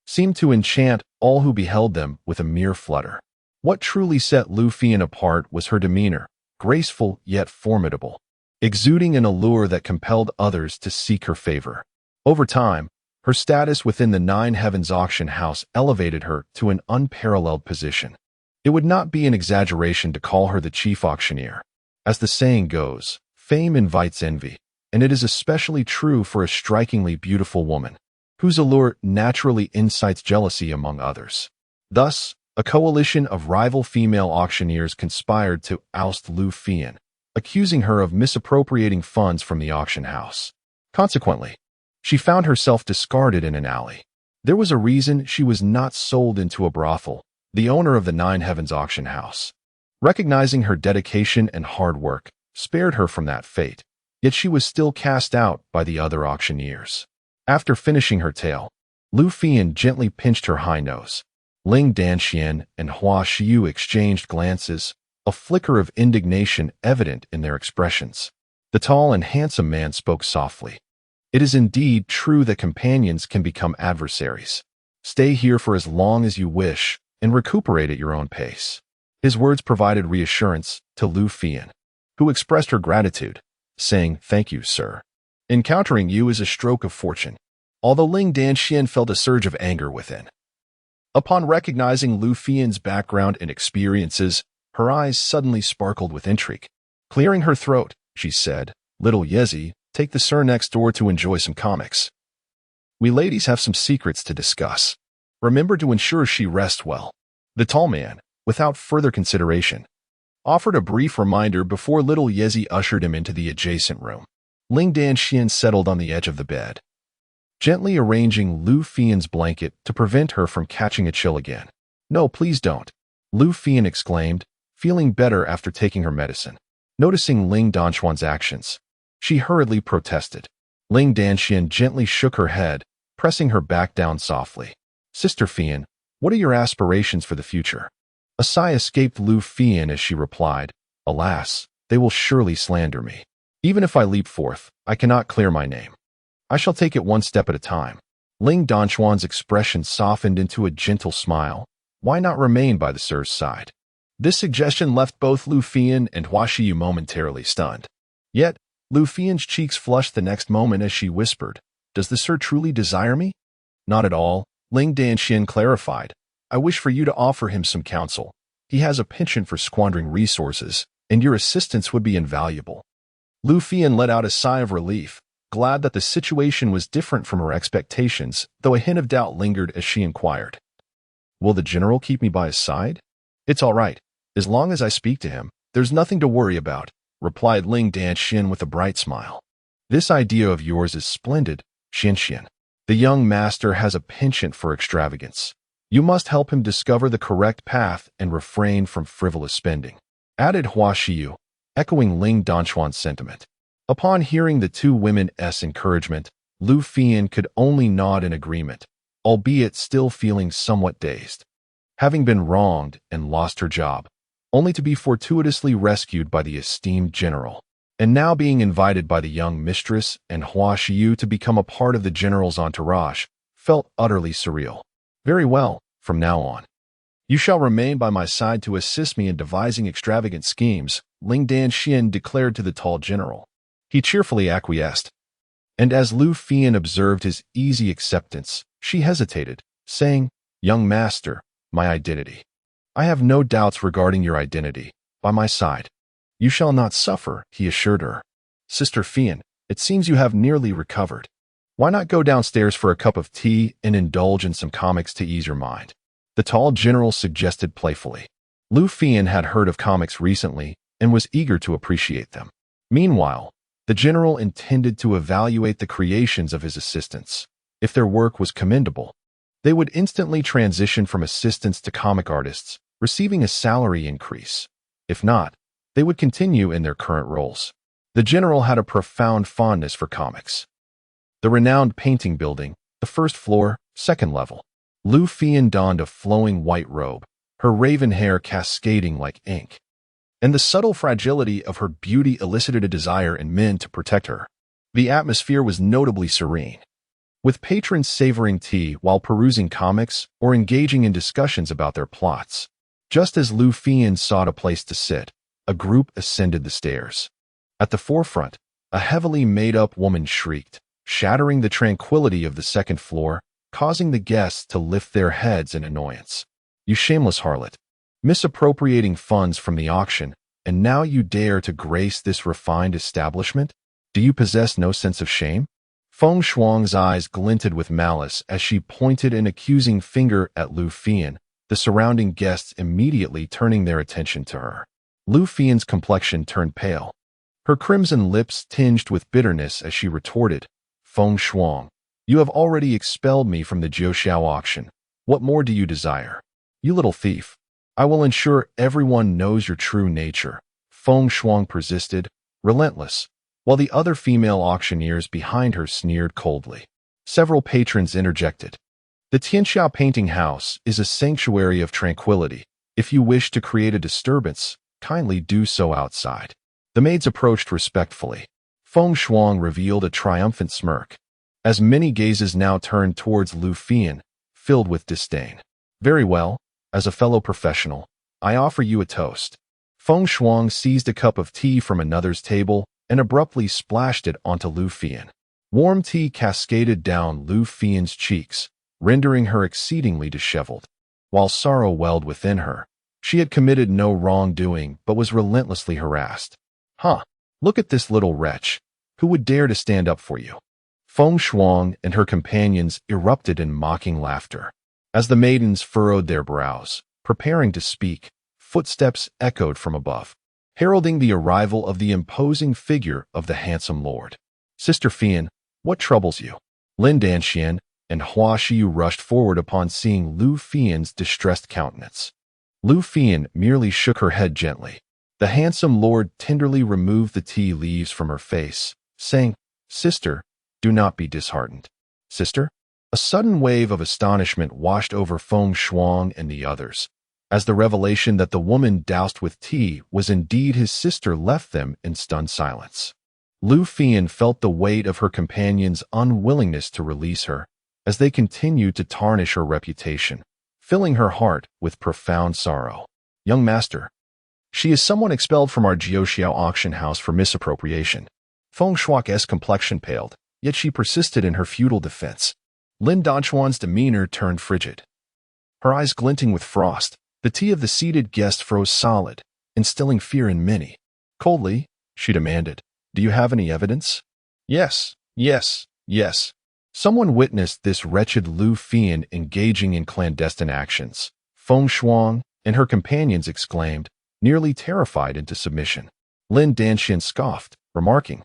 S1: seemed to enchant all who beheld them with a mere flutter. What truly set Lu Fian apart was her demeanor, graceful yet formidable, exuding an allure that compelled others to seek her favor. Over time, her status within the Nine Heavens auction house elevated her to an unparalleled position. It would not be an exaggeration to call her the chief auctioneer. As the saying goes, fame invites envy, and it is especially true for a strikingly beautiful woman, whose allure naturally incites jealousy among others. Thus, a coalition of rival female auctioneers conspired to oust Lu Fian, accusing her of misappropriating funds from the auction house. Consequently, she found herself discarded in an alley. There was a reason she was not sold into a brothel, the owner of the Nine Heavens auction house, recognizing her dedication and hard work, spared her from that fate, yet she was still cast out by the other auctioneers. After finishing her tale, Lu Fian gently pinched her high nose. Ling Danxian and Hua Xiyu exchanged glances, a flicker of indignation evident in their expressions. The tall and handsome man spoke softly. It is indeed true that companions can become adversaries. Stay here for as long as you wish and recuperate at your own pace. His words provided reassurance to Lu Fian, who expressed her gratitude, saying, Thank you, sir. Encountering you is a stroke of fortune, although Ling Danxian felt a surge of anger within. Upon recognizing Lu Fian's background and experiences, her eyes suddenly sparkled with intrigue. Clearing her throat, she said, Little Yezi, take the sir next door to enjoy some comics. We ladies have some secrets to discuss. Remember to ensure she rests well. The tall man, without further consideration, offered a brief reminder before little Yezi ushered him into the adjacent room. Ling Danxian settled on the edge of the bed, gently arranging Lu Fian's blanket to prevent her from catching a chill again. No, please don't, Lu Fian exclaimed, feeling better after taking her medicine. Noticing Ling Danxuan's actions, she hurriedly protested. Ling Danxian gently shook her head, pressing her back down softly. Sister Fian, what are your aspirations for the future? A sigh escaped Lu Fian as she replied, Alas, they will surely slander me. Even if I leap forth, I cannot clear my name. I shall take it one step at a time. Ling Danxuan's expression softened into a gentle smile. Why not remain by the sir's side? This suggestion left both Lu Fian and Hua Xiyu momentarily stunned. Yet, Lu Fian's cheeks flushed the next moment as she whispered, Does the sir truly desire me? Not at all, Ling Danxian clarified. I wish for you to offer him some counsel. He has a penchant for squandering resources, and your assistance would be invaluable. Lu Fian let out a sigh of relief, glad that the situation was different from her expectations, though a hint of doubt lingered as she inquired. Will the general keep me by his side? It's all right. As long as I speak to him, there's nothing to worry about, replied Ling Danxian with a bright smile. This idea of yours is splendid, Xianxian. The young master has a penchant for extravagance. You must help him discover the correct path and refrain from frivolous spending, added Hua Xiyu, echoing Ling Danxuan's sentiment. Upon hearing the two women's encouragement, Lu Fian could only nod in agreement, albeit still feeling somewhat dazed. Having been wronged and lost her job, only to be fortuitously rescued by the esteemed general. And now being invited by the young mistress and Hua Xiu to become a part of the general's entourage felt utterly surreal. Very well, from now on. You shall remain by my side to assist me in devising extravagant schemes, Ling Danxian declared to the tall general. He cheerfully acquiesced. And as Lu Fian observed his easy acceptance, she hesitated, saying, Young master, my identity. I have no doubts regarding your identity. By my side. You shall not suffer, he assured her. Sister Fian, it seems you have nearly recovered. Why not go downstairs for a cup of tea and indulge in some comics to ease your mind? The tall general suggested playfully. Lu Fian had heard of comics recently and was eager to appreciate them. Meanwhile, the general intended to evaluate the creations of his assistants. If their work was commendable, they would instantly transition from assistants to comic artists, receiving a salary increase. If not, they would continue in their current roles. The general had a profound fondness for comics. The renowned painting building, the first floor, second level. Lu Fian donned a flowing white robe, her raven hair cascading like ink. And the subtle fragility of her beauty elicited a desire in men to protect her. The atmosphere was notably serene, with patrons savoring tea while perusing comics or engaging in discussions about their plots. Just as Lu Fian sought a place to sit, a group ascended the stairs. At the forefront, a heavily made-up woman shrieked, shattering the tranquility of the second floor, causing the guests to lift their heads in annoyance. You shameless harlot, misappropriating funds from the auction, and now you dare to grace this refined establishment? Do you possess no sense of shame? Feng Shuang's eyes glinted with malice as she pointed an accusing finger at Lu Fian, the surrounding guests immediately turning their attention to her. Lu Fian's complexion turned pale. Her crimson lips tinged with bitterness as she retorted, Feng Shuang, you have already expelled me from the Jiuxiao auction. What more do you desire? You little thief. I will ensure everyone knows your true nature, Feng Shuang persisted, relentless, while the other female auctioneers behind her sneered coldly. Several patrons interjected. The Tianxia painting house is a sanctuary of tranquility. If you wish to create a disturbance, kindly do so outside. The maids approached respectfully. Feng Shuang revealed a triumphant smirk, as many gazes now turned towards Lu Fian, filled with disdain. Very well, as a fellow professional, I offer you a toast. Feng Shuang seized a cup of tea from another's table and abruptly splashed it onto Lu Fian. Warm tea cascaded down Lu Fian's cheeks, rendering her exceedingly disheveled. While sorrow welled within her, she had committed no wrongdoing but was relentlessly harassed. Huh, look at this little wretch. Who would dare to stand up for you? Feng Shuang and her companions erupted in mocking laughter. As the maidens furrowed their brows, preparing to speak, footsteps echoed from above, heralding the arrival of the imposing figure of the handsome lord. Sister Fian, what troubles you? Lin Danxian and Hua Xiu rushed forward upon seeing Lu Fian's distressed countenance. Lu Fian merely shook her head gently. The handsome lord tenderly removed the tea leaves from her face, saying, Sister, do not be disheartened. Sister? A sudden wave of astonishment washed over Feng Shuang and the others, as the revelation that the woman doused with tea was indeed his sister left them in stunned silence. Lu Fian felt the weight of her companions' unwillingness to release her, as they continued to tarnish her reputation, filling her heart with profound sorrow. Young master, she is someone expelled from our Jiuxiao auction house for misappropriation. Feng Shuang's complexion paled, yet she persisted in her futile defense. Lin Danchuan's demeanor turned frigid. Her eyes glinting with frost, the tea of the seated guest froze solid, instilling fear in many. Coldly, she demanded, Do you have any evidence? Yes. Someone witnessed this wretched Lu Fian engaging in clandestine actions. Feng Shuang and her companions exclaimed, nearly terrified into submission. Lin Danxian scoffed, remarking,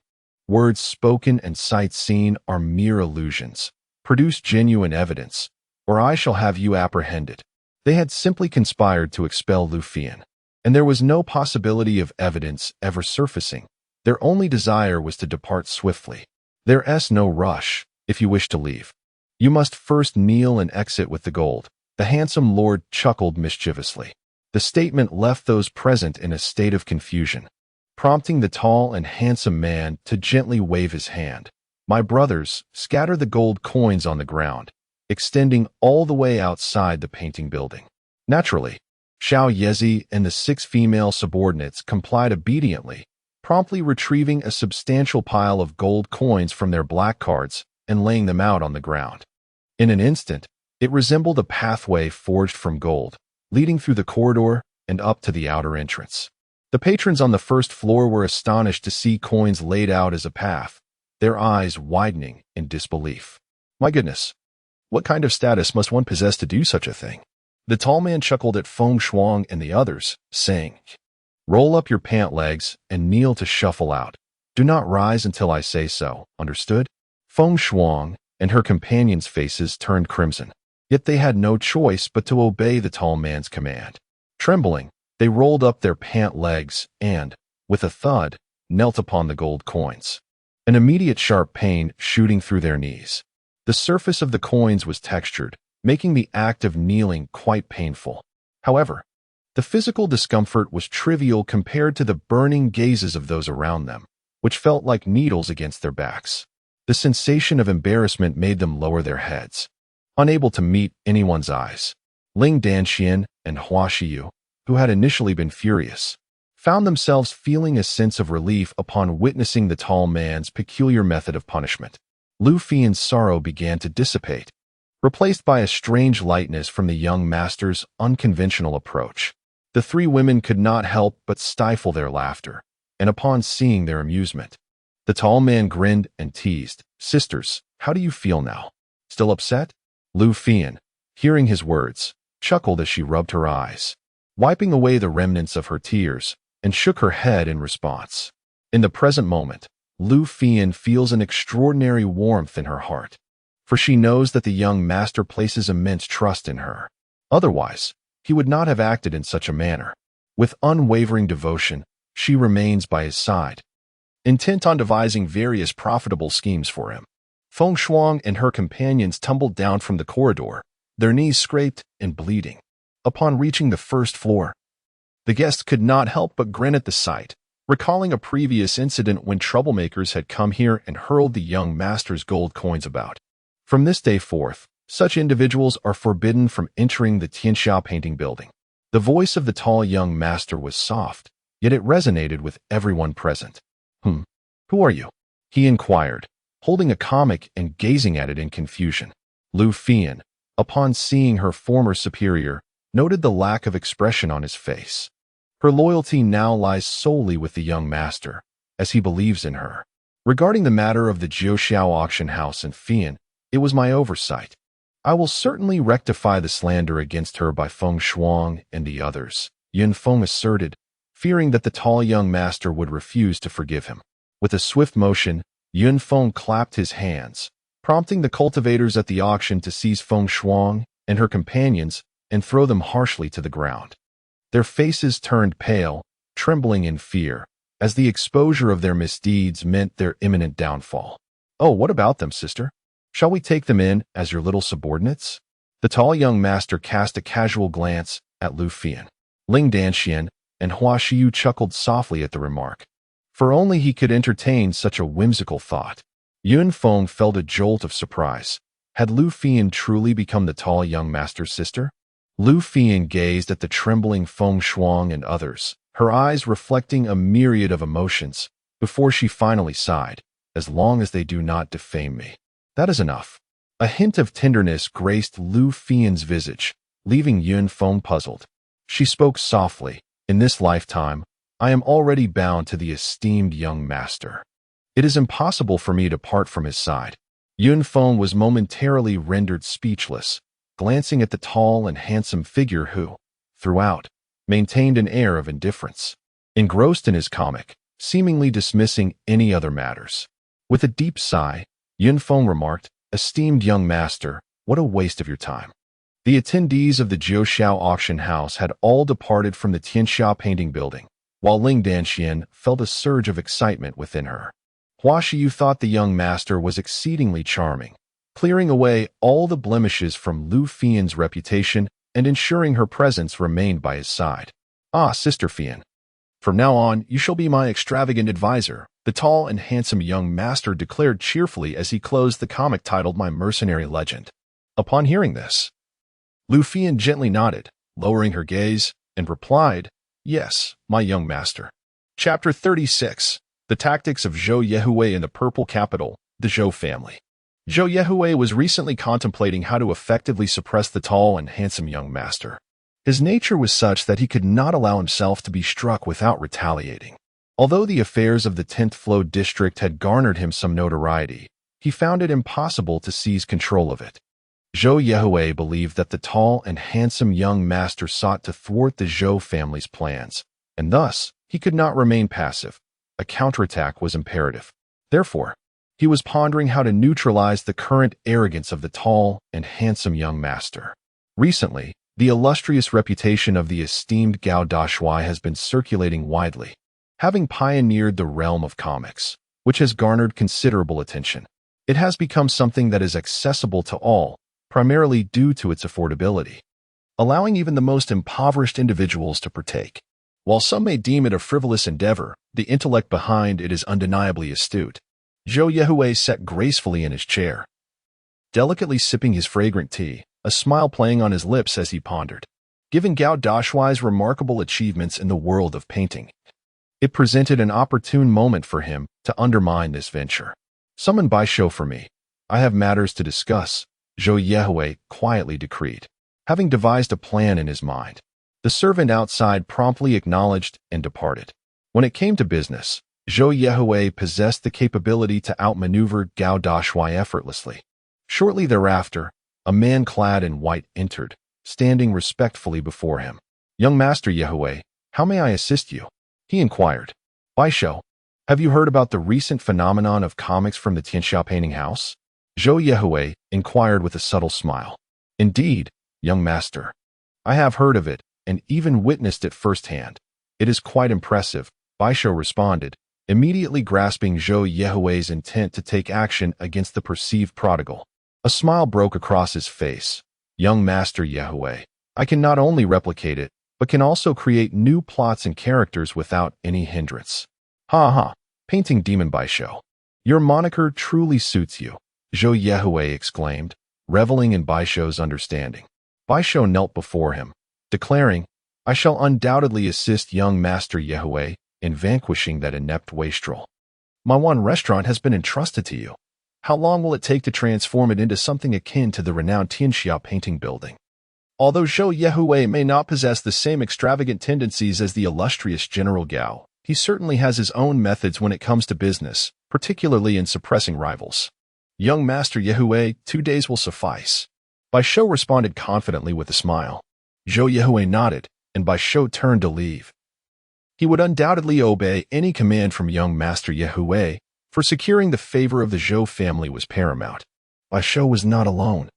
S1: Words spoken and sights seen are mere illusions. Produce genuine evidence, or I shall have you apprehended. They had simply conspired to expel Lu Fian, and there was no possibility of evidence ever surfacing. Their only desire was to depart swiftly. There's no rush, if you wish to leave. You must first kneel and exit with the gold. The handsome lord chuckled mischievously. The statement left those present in a state of confusion, prompting the tall and handsome man to gently wave his hand. My brothers, scatter the gold coins on the ground, extending all the way outside the painting building. Naturally, Xiao Yezi and the 6 female subordinates complied obediently, promptly retrieving a substantial pile of gold coins from their black cards and laying them out on the ground. In an instant, it resembled a pathway forged from gold, leading through the corridor and up to the outer entrance. The patrons on the first floor were astonished to see coins laid out as a path, their eyes widening in disbelief. My goodness, what kind of status must one possess to do such a thing? The tall man chuckled at Feng Shuang and the others, saying, "Roll up your pant legs and kneel to shuffle out. Do not rise until I say so, understood?" Feng Shuang and her companions' faces turned crimson, yet they had no choice but to obey the tall man's command. Trembling, they rolled up their pant legs and, with a thud, knelt upon the gold coins. An immediate sharp pain shooting through their knees. The surface of the coins was textured, making the act of kneeling quite painful. However, the physical discomfort was trivial compared to the burning gazes of those around them, which felt like needles against their backs. The sensation of embarrassment made them lower their heads, unable to meet anyone's eyes. Ling Danxian and Hua Shiyu, who had initially been furious, found themselves feeling a sense of relief upon witnessing the tall man's peculiar method of punishment. Lu Fian's sorrow began to dissipate, replaced by a strange lightness from the young master's unconventional approach. The 3 women could not help but stifle their laughter, and upon seeing their amusement, the tall man grinned and teased, "Sisters, how do you feel now? Still upset?" Lu Fian, hearing his words, chuckled as she rubbed her eyes, wiping away the remnants of her tears, and shook her head in response. In the present moment, Lu Fian feels an extraordinary warmth in her heart, for she knows that the young master places immense trust in her. Otherwise, he would not have acted in such a manner. With unwavering devotion, she remains by his side, intent on devising various profitable schemes for him. Feng Shuang and her companions tumbled down from the corridor, their knees scraped and bleeding. Upon reaching the first floor, the guests could not help but grin at the sight, recalling a previous incident when troublemakers had come here and hurled the young master's gold coins about. From this day forth, such individuals are forbidden from entering the Tianxia painting building. The voice of the tall young master was soft, yet it resonated with everyone present. Who are you?" he inquired, holding a comic and gazing at it in confusion. Lu Fian, upon seeing her former superior, noted the lack of expression on his face. Her loyalty now lies solely with the young master, as he believes in her. Regarding the matter of the Jiuxiao auction house and Fian, it was my oversight. I will certainly rectify the slander against her by Feng Shuang and the others, Yun Feng asserted, fearing that the tall young master would refuse to forgive him. With a swift motion, Yun Feng clapped his hands, prompting the cultivators at the auction to seize Feng Shuang and her companions and throw them harshly to the ground. Their faces turned pale, trembling in fear, as the exposure of their misdeeds meant their imminent downfall. "Oh, what about them, sister? Shall we take them in as your little subordinates?" The tall young master cast a casual glance at Lu Fian. Ling Danxian and Hua Shiyu chuckled softly at the remark, for only he could entertain such a whimsical thought. Yun Feng felt a jolt of surprise. Had Lu Fian truly become the tall young master's sister? Lu Fian gazed at the trembling Feng Shuang and others, her eyes reflecting a myriad of emotions, before she finally sighed, "As long as they do not defame me, that is enough." A hint of tenderness graced Lu Fian's visage, leaving Yun Feng puzzled. She spoke softly, "In this lifetime, I am already bound to the esteemed young master. It is impossible for me to part from his side." Yun Feng was momentarily rendered speechless, glancing at the tall and handsome figure who, throughout, maintained an air of indifference, engrossed in his comic, seemingly dismissing any other matters. With a deep sigh, Yun Feng remarked, "Esteemed young master, what a waste of your time." The attendees of the Jiuxiao auction house had all departed from the Tianxia painting building, while Ling Danxian felt a surge of excitement within her. Hua Shiyu thought the young master was exceedingly charming, clearing away all the blemishes from Lu Fian's reputation and ensuring her presence remained by his side. "Ah, Sister Fian. From now on, you shall be my extravagant advisor," the tall and handsome young master declared cheerfully as he closed the comic titled My Mercenary Legend. Upon hearing this, Lu Fian gently nodded, lowering her gaze, and replied, "Yes, my young master." Chapter 36. The Tactics of Zhou Yehui in the Purple Capital, the Zhou family. Zhou Yehui was recently contemplating how to effectively suppress the tall and handsome young master. His nature was such that he could not allow himself to be struck without retaliating. Although the affairs of the 10th Flow district had garnered him some notoriety, he found it impossible to seize control of it. Zhou Yehui believed that the tall and handsome young master sought to thwart the Zhou family's plans, and thus he could not remain passive. A counterattack was imperative. Therefore, he was pondering how to neutralize the current arrogance of the tall and handsome young master. Recently, the illustrious reputation of the esteemed Gao Dashuai has been circulating widely, having pioneered the realm of comics, which has garnered considerable attention. It has become something that is accessible to all, primarily due to its affordability, allowing even the most impoverished individuals to partake. While some may deem it a frivolous endeavor, the intellect behind it is undeniably astute. Zhou Yehui sat gracefully in his chair, delicately sipping his fragrant tea, a smile playing on his lips as he pondered. Given Gao Dashuai's remarkable achievements in the world of painting, it presented an opportune moment for him to undermine this venture. "Summon Baisho for me. I have matters to discuss," Zhou Yehui quietly decreed. Having devised a plan in his mind, the servant outside promptly acknowledged and departed. When it came to business, Zhou Yehui possessed the capability to outmaneuver Gao Dashuai effortlessly. Shortly thereafter, a man clad in white entered, standing respectfully before him. "Young Master Yehui, how may I assist you?" he inquired. "Baisho, have you heard about the recent phenomenon of comics from the Tianxia painting house?" Zhou Yehui inquired with a subtle smile. "Indeed, young master. I have heard of it and even witnessed it firsthand. It is quite impressive," Baisho responded, immediately grasping Zhou Yehui's intent to take action against the perceived prodigal. A smile broke across his face. "Young Master Yehui, I can not only replicate it, but can also create new plots and characters without any hindrance." "Ha ha, painting demon Baisho. Your moniker truly suits you," Zhou Yehui exclaimed, reveling in Baisho's understanding. Baisho knelt before him, declaring, "I shall undoubtedly assist young Master Yehui in vanquishing that inept wastrel. My one restaurant has been entrusted to you. How long will it take to transform it into something akin to the renowned Tianxia painting building?" Although Zhou Yehui may not possess the same extravagant tendencies as the illustrious General Gao, he certainly has his own methods when it comes to business, particularly in suppressing rivals. "Young Master Yehui, 2 days will suffice," Baisho responded confidently with a smile. Zhou Yehui nodded, and Baisho turned to leave. He would undoubtedly obey any command from young Master Yehui, for securing the favor of the Zhou family was paramount. Baisho was not alone.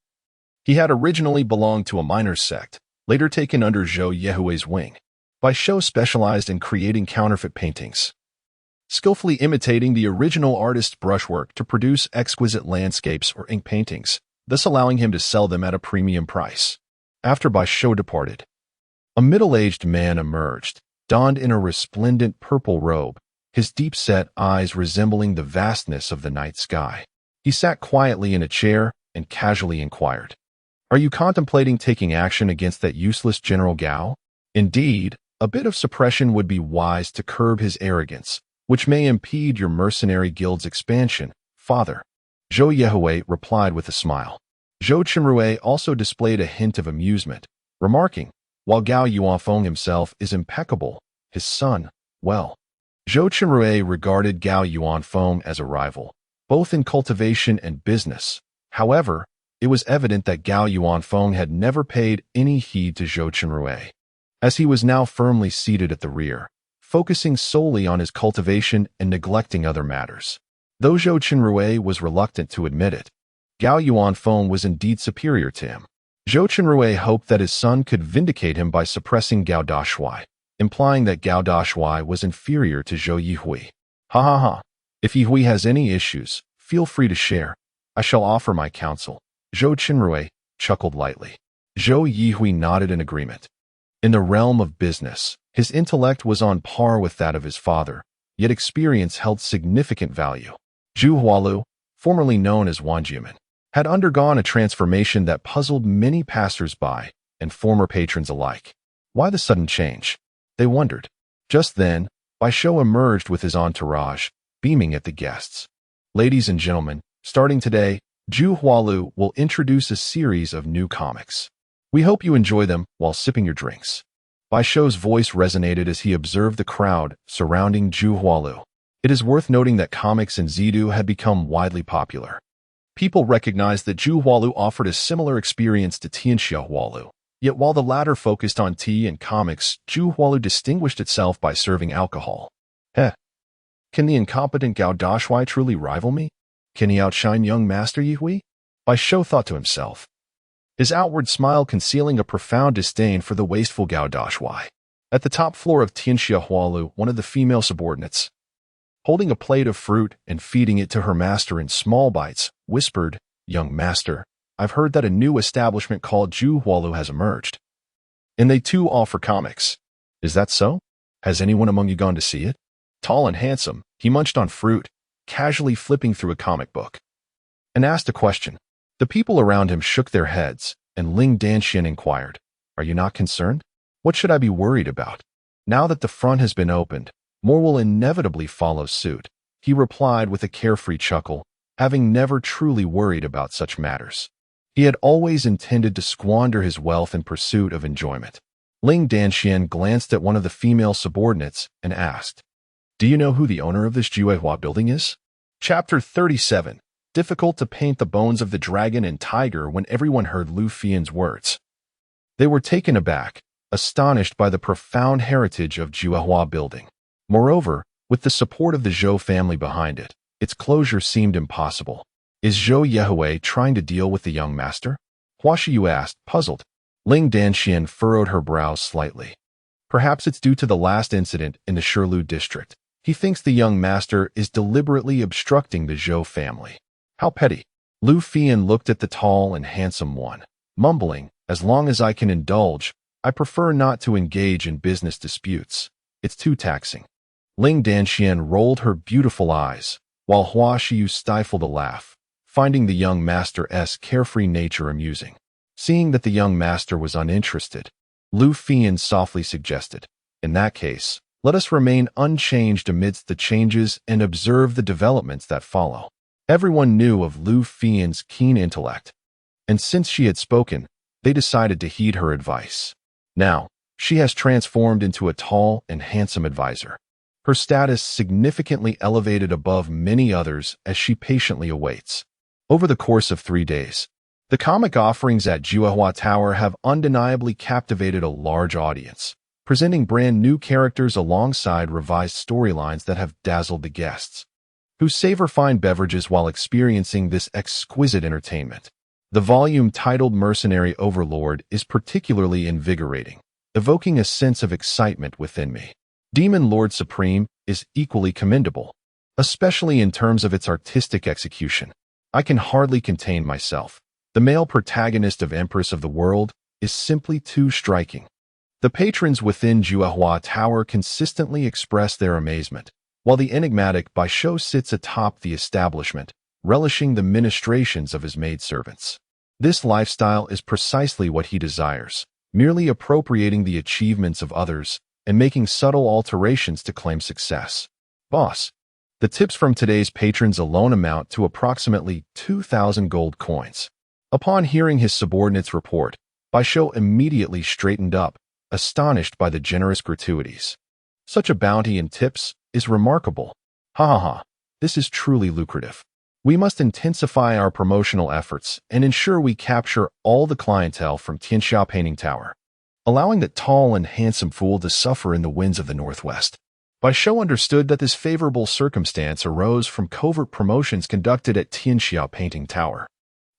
S1: He had originally belonged to a minor sect, later taken under Zhou Yehui's wing. Baisho specialized in creating counterfeit paintings, skillfully imitating the original artist's brushwork to produce exquisite landscapes or ink paintings, thus allowing him to sell them at a premium price. After Baisho departed, a middle-aged man emerged, donned in a resplendent purple robe, his deep-set eyes resembling the vastness of the night sky. He sat quietly in a chair and casually inquired, "Are you contemplating taking action against that useless General Gao?" "Indeed, a bit of suppression would be wise to curb his arrogance, which may impede your mercenary guild's expansion, Father," Zhou Yehui replied with a smile. Zhou Qinrui also displayed a hint of amusement, remarking, "While Gao Yuanfeng himself is impeccable, his son, well." Zhou Qinrui regarded Gao Yuanfeng as a rival, both in cultivation and business. However, it was evident that Gao Yuanfeng had never paid any heed to Zhou Qinrui, as he was now firmly seated at the rear, focusing solely on his cultivation and neglecting other matters. Though Zhou Qinrui was reluctant to admit it, Gao Yuanfeng was indeed superior to him. Zhou Qinrui hoped that his son could vindicate him by suppressing Gao Dashuai, implying that Gao Dashuai was inferior to Zhou Yehui. "Ha ha ha. If Yehui has any issues, feel free to share. I shall offer my counsel," Zhou Qinrui chuckled lightly. Zhou Yihui nodded in agreement. In the realm of business, his intellect was on par with that of his father, yet experience held significant value. Zhu Hualu, formerly known as Wang Jiamen, had undergone a transformation that puzzled many passers-by and former patrons alike. Why the sudden change? They wondered. Just then, Bai Shou emerged with his entourage, beaming at the guests. Ladies and gentlemen, starting today, Zhu Hualu will introduce a series of new comics. We hope you enjoy them while sipping your drinks. Bai Shou's voice resonated as he observed the crowd surrounding Zhu Hualu. It is worth noting that comics in Zidu had become widely popular. People recognized that Zhu Hualu offered a similar experience to Tianxia Hualu. Yet while the latter focused on tea and comics, Zhu Hualu distinguished itself by serving alcohol. Can the incompetent Gao Dashuai truly rival me? Can he outshine young Master Yihui? Bai Shou thought to himself, his outward smile concealing a profound disdain for the wasteful Gao Dashuai. At the top floor of Tianxia Hualu, one of the female subordinates, holding a plate of fruit and feeding it to her master in small bites, whispered, "Young master, I've heard that a new establishment called Zhu Hualu has emerged. And they too offer comics. Is that so? Has anyone among you gone to see it?" Tall and handsome, he munched on fruit, casually flipping through a comic book, and asked a question. The people around him shook their heads, and Ling Danxian inquired, "Are you not concerned? What should I be worried about? Now that the front has been opened, more will inevitably follow suit," he replied with a carefree chuckle, having never truly worried about such matters. He had always intended to squander his wealth in pursuit of enjoyment. Ling Danxian glanced at one of the female subordinates and asked, "Do you know who the owner of this Juehua building is?" Chapter 37. Difficult to paint the bones of the dragon and tiger when everyone heard Lu Fian's words. They were taken aback, astonished by the profound heritage of Juehua building. Moreover, with the support of the Zhou family behind it, its closure seemed impossible. Is Zhou Yihui trying to deal with the young master? Hua Shiyu asked, puzzled. Ling Danxian furrowed her brows slightly. Perhaps it's due to the last incident in the Shirlu district. He thinks the young master is deliberately obstructing the Zhou family. How petty. Lu Fian looked at the tall and handsome one, mumbling, "As long as I can indulge, I prefer not to engage in business disputes. It's too taxing." Ling Danxian rolled her beautiful eyes, while Hua Shiyu stifled a laugh, finding the young master's carefree nature amusing. Seeing that the young master was uninterested, Lu Fian softly suggested, "In that case, let us remain unchanged amidst the changes and observe the developments that follow." Everyone knew of Lu Fian's keen intellect, and since she had spoken, they decided to heed her advice. Now, she has transformed into a tall and handsome advisor. Her status significantly elevated above many others as she patiently awaits. Over the course of 3 days, the comic offerings at Juehua Tower have undeniably captivated a large audience, presenting brand new characters alongside revised storylines that have dazzled the guests, who savor fine beverages while experiencing this exquisite entertainment. The volume titled Mercenary Overlord is particularly invigorating, evoking a sense of excitement within me. Demon Lord Supreme is equally commendable, especially in terms of its artistic execution. I can hardly contain myself. The male protagonist of Empress of the World is simply too striking. The patrons within Juehua Tower consistently express their amazement, while the enigmatic Bai Shou sits atop the establishment, relishing the ministrations of his maidservants. This lifestyle is precisely what he desires, merely appropriating the achievements of others and making subtle alterations to claim success. Boss, the tips from today's patrons alone amount to approximately 2,000 gold coins. Upon hearing his subordinate's report, Bai Shou immediately straightened up, astonished by the generous gratuities. Such a bounty in tips is remarkable. Ha ha ha, this is truly lucrative. We must intensify our promotional efforts and ensure we capture all the clientele from Tianxia Painting Tower, allowing that tall and handsome fool to suffer in the winds of the Northwest. Bai Shou understood that this favorable circumstance arose from covert promotions conducted at Tianxia Painting Tower.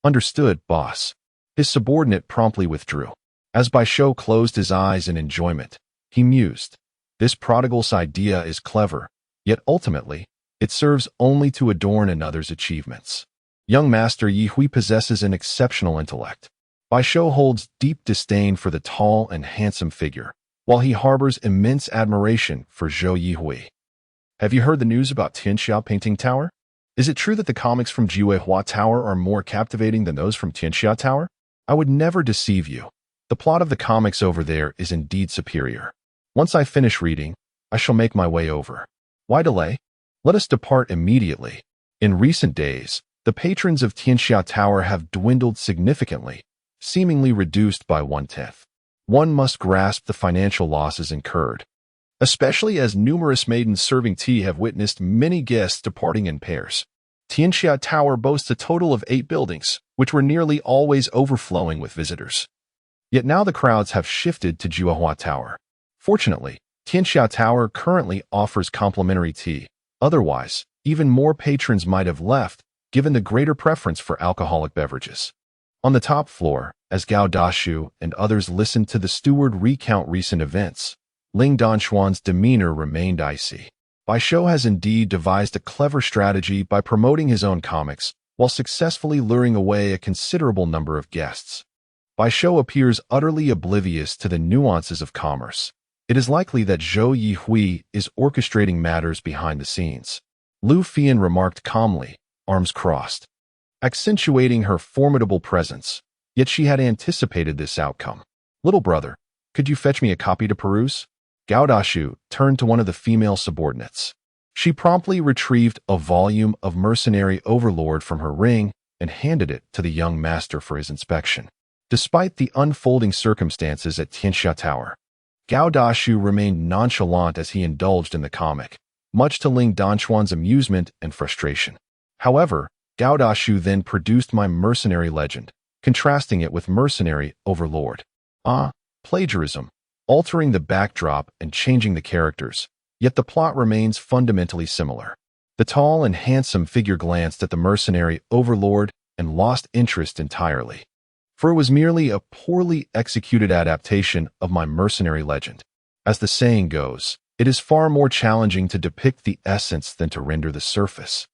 S1: Understood, boss. His subordinate promptly withdrew. As Bai Shou closed his eyes in enjoyment, he mused, "This prodigal's idea is clever, yet ultimately, it serves only to adorn another's achievements. Young Master Yihui possesses an exceptional intellect. Baishou holds deep disdain for the tall and handsome figure, while he harbors immense admiration for Zhou Yihui. Have you heard the news about Tianxia Painting Tower? Is it true that the comics from Jiuehua Tower are more captivating than those from Tianxia Tower? I would never deceive you. The plot of the comics over there is indeed superior. Once I finish reading, I shall make my way over. Why delay? Let us depart immediately. In recent days, the patrons of Tianxia Tower have dwindled significantly, seemingly reduced by 1/10. One must grasp the financial losses incurred, especially as numerous maidens serving tea have witnessed many guests departing in pairs. Tianxia Tower boasts a total of 8 buildings, which were nearly always overflowing with visitors. Yet now the crowds have shifted to Jiuehua Tower. Fortunately, Tianxia Tower currently offers complimentary tea. Otherwise, even more patrons might have left, given the greater preference for alcoholic beverages. On the top floor, as Gao Dashuai and others listened to the steward recount recent events, Ling Danquan's demeanor remained icy. Baishou has indeed devised a clever strategy by promoting his own comics, while successfully luring away a considerable number of guests. Baishou appears utterly oblivious to the nuances of commerce. It is likely that Zhou Yihui is orchestrating matters behind the scenes. Lu Fian remarked calmly, arms crossed, accentuating her formidable presence, yet she had anticipated this outcome. Little brother, could you fetch me a copy to peruse? Gao Dashuai turned to one of the female subordinates. She promptly retrieved a volume of Mercenary Overlord from her ring and handed it to the young master for his inspection. Despite the unfolding circumstances at Tianxia Tower, Gao Dashuai remained nonchalant as he indulged in the comic, much to Ling Danquan's amusement and frustration. However, Gao Dashuai then produced my mercenary legend, contrasting it with Mercenary Overlord. Plagiarism, altering the backdrop and changing the characters, yet the plot remains fundamentally similar. The tall and handsome figure glanced at the Mercenary Overlord and lost interest entirely, for it was merely a poorly executed adaptation of my mercenary legend. As the saying goes, it is far more challenging to depict the essence than to render the surface.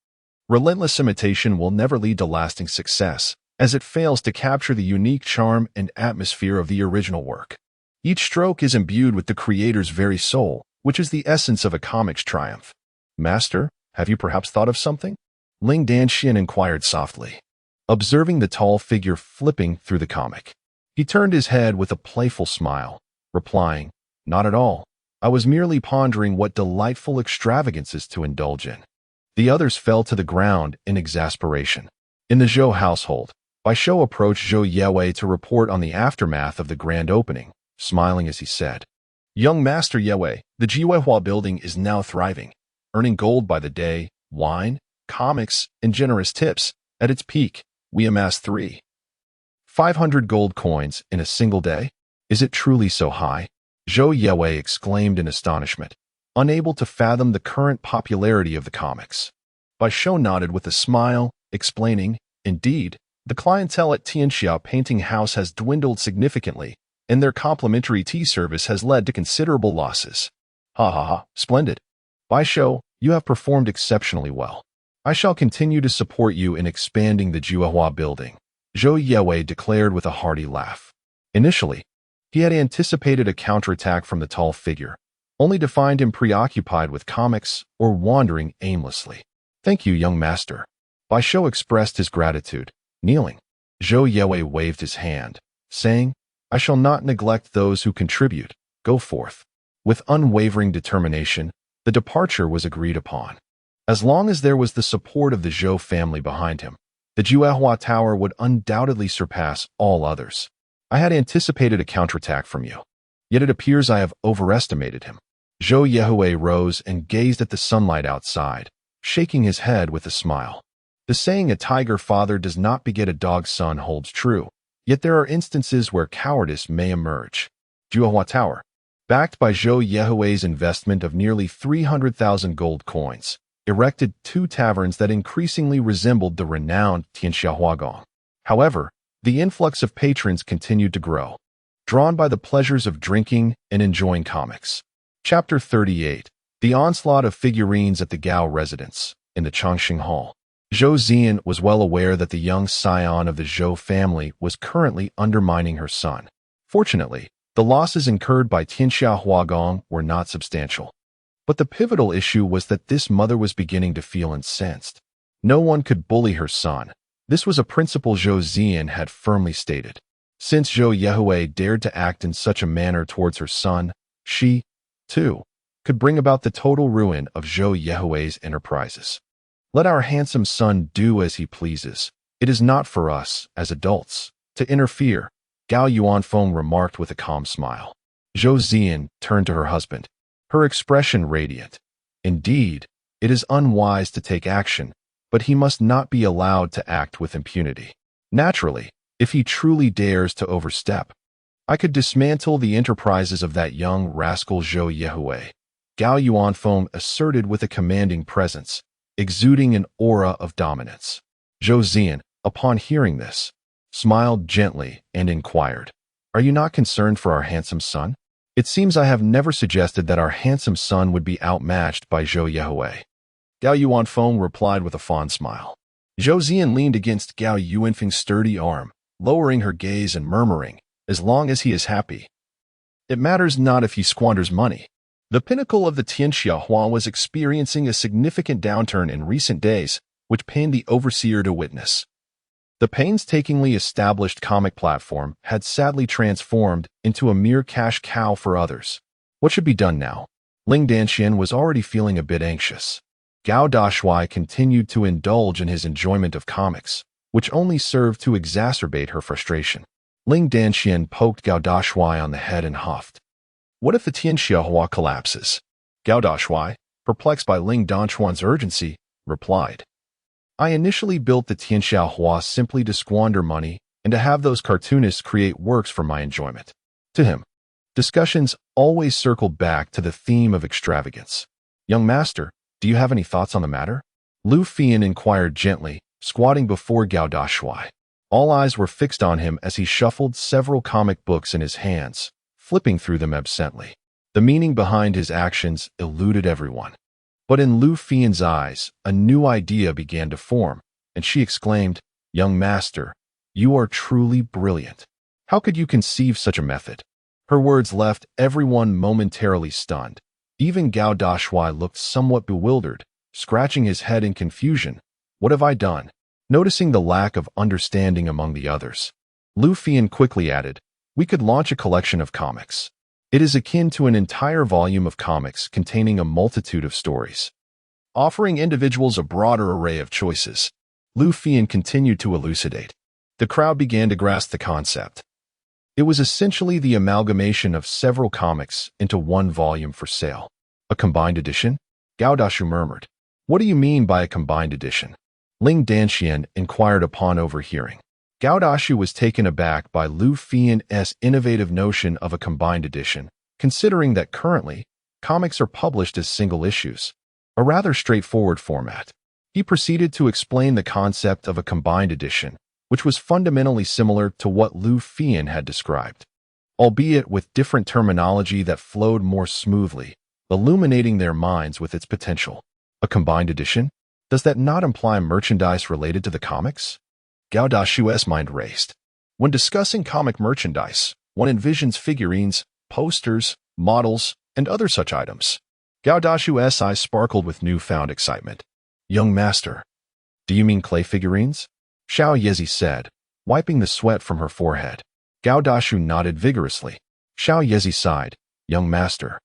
S1: Relentless imitation will never lead to lasting success, as it fails to capture the unique charm and atmosphere of the original work. Each stroke is imbued with the creator's very soul, which is the essence of a comic's triumph. Master, have you perhaps thought of something? Ling Danxian inquired softly, observing the tall figure flipping through the comic. He turned his head with a playful smile, replying, "Not at all. I was merely pondering what delightful extravagances to indulge in." The others fell to the ground in exasperation. In the Zhou household, Baishou approached Zhou Yihui to report on the aftermath of the grand opening, smiling as he said, "Young Master Yihui, the Jiuehua building is now thriving, earning gold by the day, wine, comics, and generous tips. At its peak, we amassed 3,500 gold coins in a single day. Is it truly so high?" Zhou Yihui exclaimed in astonishment, unable to fathom the current popularity of the comics. Baishou nodded with a smile, explaining, "Indeed, the clientele at Tianxia Painting House has dwindled significantly, and their complimentary tea service has led to considerable losses." Ha ha ha, splendid. Baishou, you have performed exceptionally well. I shall continue to support you in expanding the Jiuehua building, Zhou Yihui declared with a hearty laugh. Initially, he had anticipated a counterattack from the tall figure, only to find him preoccupied with comics or wandering aimlessly. "Thank you, young master." Baishou expressed his gratitude, kneeling. Zhou Yihui waved his hand, saying, "I shall not neglect those who contribute. Go forth." With unwavering determination, the departure was agreed upon. As long as there was the support of the Zhou family behind him, the Jiuehua Tower would undoubtedly surpass all others. I had anticipated a counterattack from you, yet it appears I have overestimated him. Zhou Yihui rose and gazed at the sunlight outside, shaking his head with a smile. The saying, "A tiger father does not beget a dog son," holds true, yet there are instances where cowardice may emerge. Jiuehua Tower, backed by Zhou Yihui's investment of nearly 300,000 gold coins, erected 2 taverns that increasingly resembled the renowned Tianxia Huagong. However, the influx of patrons continued to grow, drawn by the pleasures of drinking and enjoying comics. Chapter 38. The onslaught of figurines at the Gao residence, in the Chongqing Hall. Zhou Zian was well aware that the young scion of the Zhou family was currently undermining her son. Fortunately, the losses incurred by Tianxia Huagong were not substantial. But the pivotal issue was that this mother was beginning to feel incensed. No one could bully her son. This was a principle Zhou Zian had firmly stated. Since Zhou Yehui dared to act in such a manner towards her son, she, too, could bring about the total ruin of Zhou Yehui's enterprises. Let our handsome son do as he pleases. It is not for us, as adults, to interfere, Gao Yuanfeng remarked with a calm smile. Zhou Zian turned to her husband, her expression radiant. Indeed, it is unwise to take action, but he must not be allowed to act with impunity. Naturally, if he truly dares to overstep, I could dismantle the enterprises of that young rascal Zhou Yehui, Gao Yuanfeng asserted with a commanding presence, exuding an aura of dominance. Zhou Zian, upon hearing this, smiled gently and inquired, "Are you not concerned for our handsome son? It seems I have never suggested that our handsome son would be outmatched by Zhou Yehui." Gao Yuanfeng replied with a fond smile. Zhou Zian leaned against Gao Yuanfeng's sturdy arm, lowering her gaze and murmuring, "As long as he is happy. It matters not if he squanders money." The pinnacle of the Tianxia Hua was experiencing a significant downturn in recent days, which pained the overseer to witness. The painstakingly established comic platform had sadly transformed into a mere cash cow for others. What should be done now? Ling Danxian was already feeling a bit anxious. Gao Dashuai continued to indulge in his enjoyment of comics, which only served to exacerbate her frustration. Ling Danxian poked Gao Dashuai on the head and huffed. "What if the Tianxia Hua collapses?" Gao Dashuai, perplexed by Ling Danchuan's urgency, replied, "I initially built the Tianxia Hua simply to squander money and to have those cartoonists create works for my enjoyment." To him, discussions always circled back to the theme of extravagance. "Young master, do you have any thoughts on the matter?" Lu Fian inquired gently, squatting before Gao Dashuai. All eyes were fixed on him as he shuffled several comic books in his hands, flipping through them absently. The meaning behind his actions eluded everyone. But in Lu Fian's eyes, a new idea began to form, and she exclaimed, "Young master, you are truly brilliant. How could you conceive such a method?" Her words left everyone momentarily stunned. Even Gao Dashuai looked somewhat bewildered, scratching his head in confusion. "What have I done?" Noticing the lack of understanding among the others, Lu Fian quickly added, "We could launch a collection of comics. It is akin to an entire volume of comics containing a multitude of stories, offering individuals a broader array of choices." Lu Fian continued to elucidate. The crowd began to grasp the concept. It was essentially the amalgamation of several comics into one volume for sale. "A combined edition?" Gao Dashu murmured. "What do you mean by a combined edition?" Ling Danxian inquired upon overhearing. Gao Dashu was taken aback by Lu Fian's innovative notion of a combined edition, considering that currently, comics are published as single issues, a rather straightforward format. He proceeded to explain the concept of a combined edition, which was fundamentally similar to what Lu Fian had described, albeit with different terminology that flowed more smoothly, illuminating their minds with its potential. A combined edition? Does that not imply merchandise related to the comics? Gao Dashu's mind raced. When discussing comic merchandise, one envisions figurines, posters, models, and other such items. Gao Dashu's eyes sparkled with newfound excitement. "Young master, do you mean clay figurines?" Xiao Yezi said, wiping the sweat from her forehead. Gao Dashu nodded vigorously. Xiao Yezi sighed, "Young master,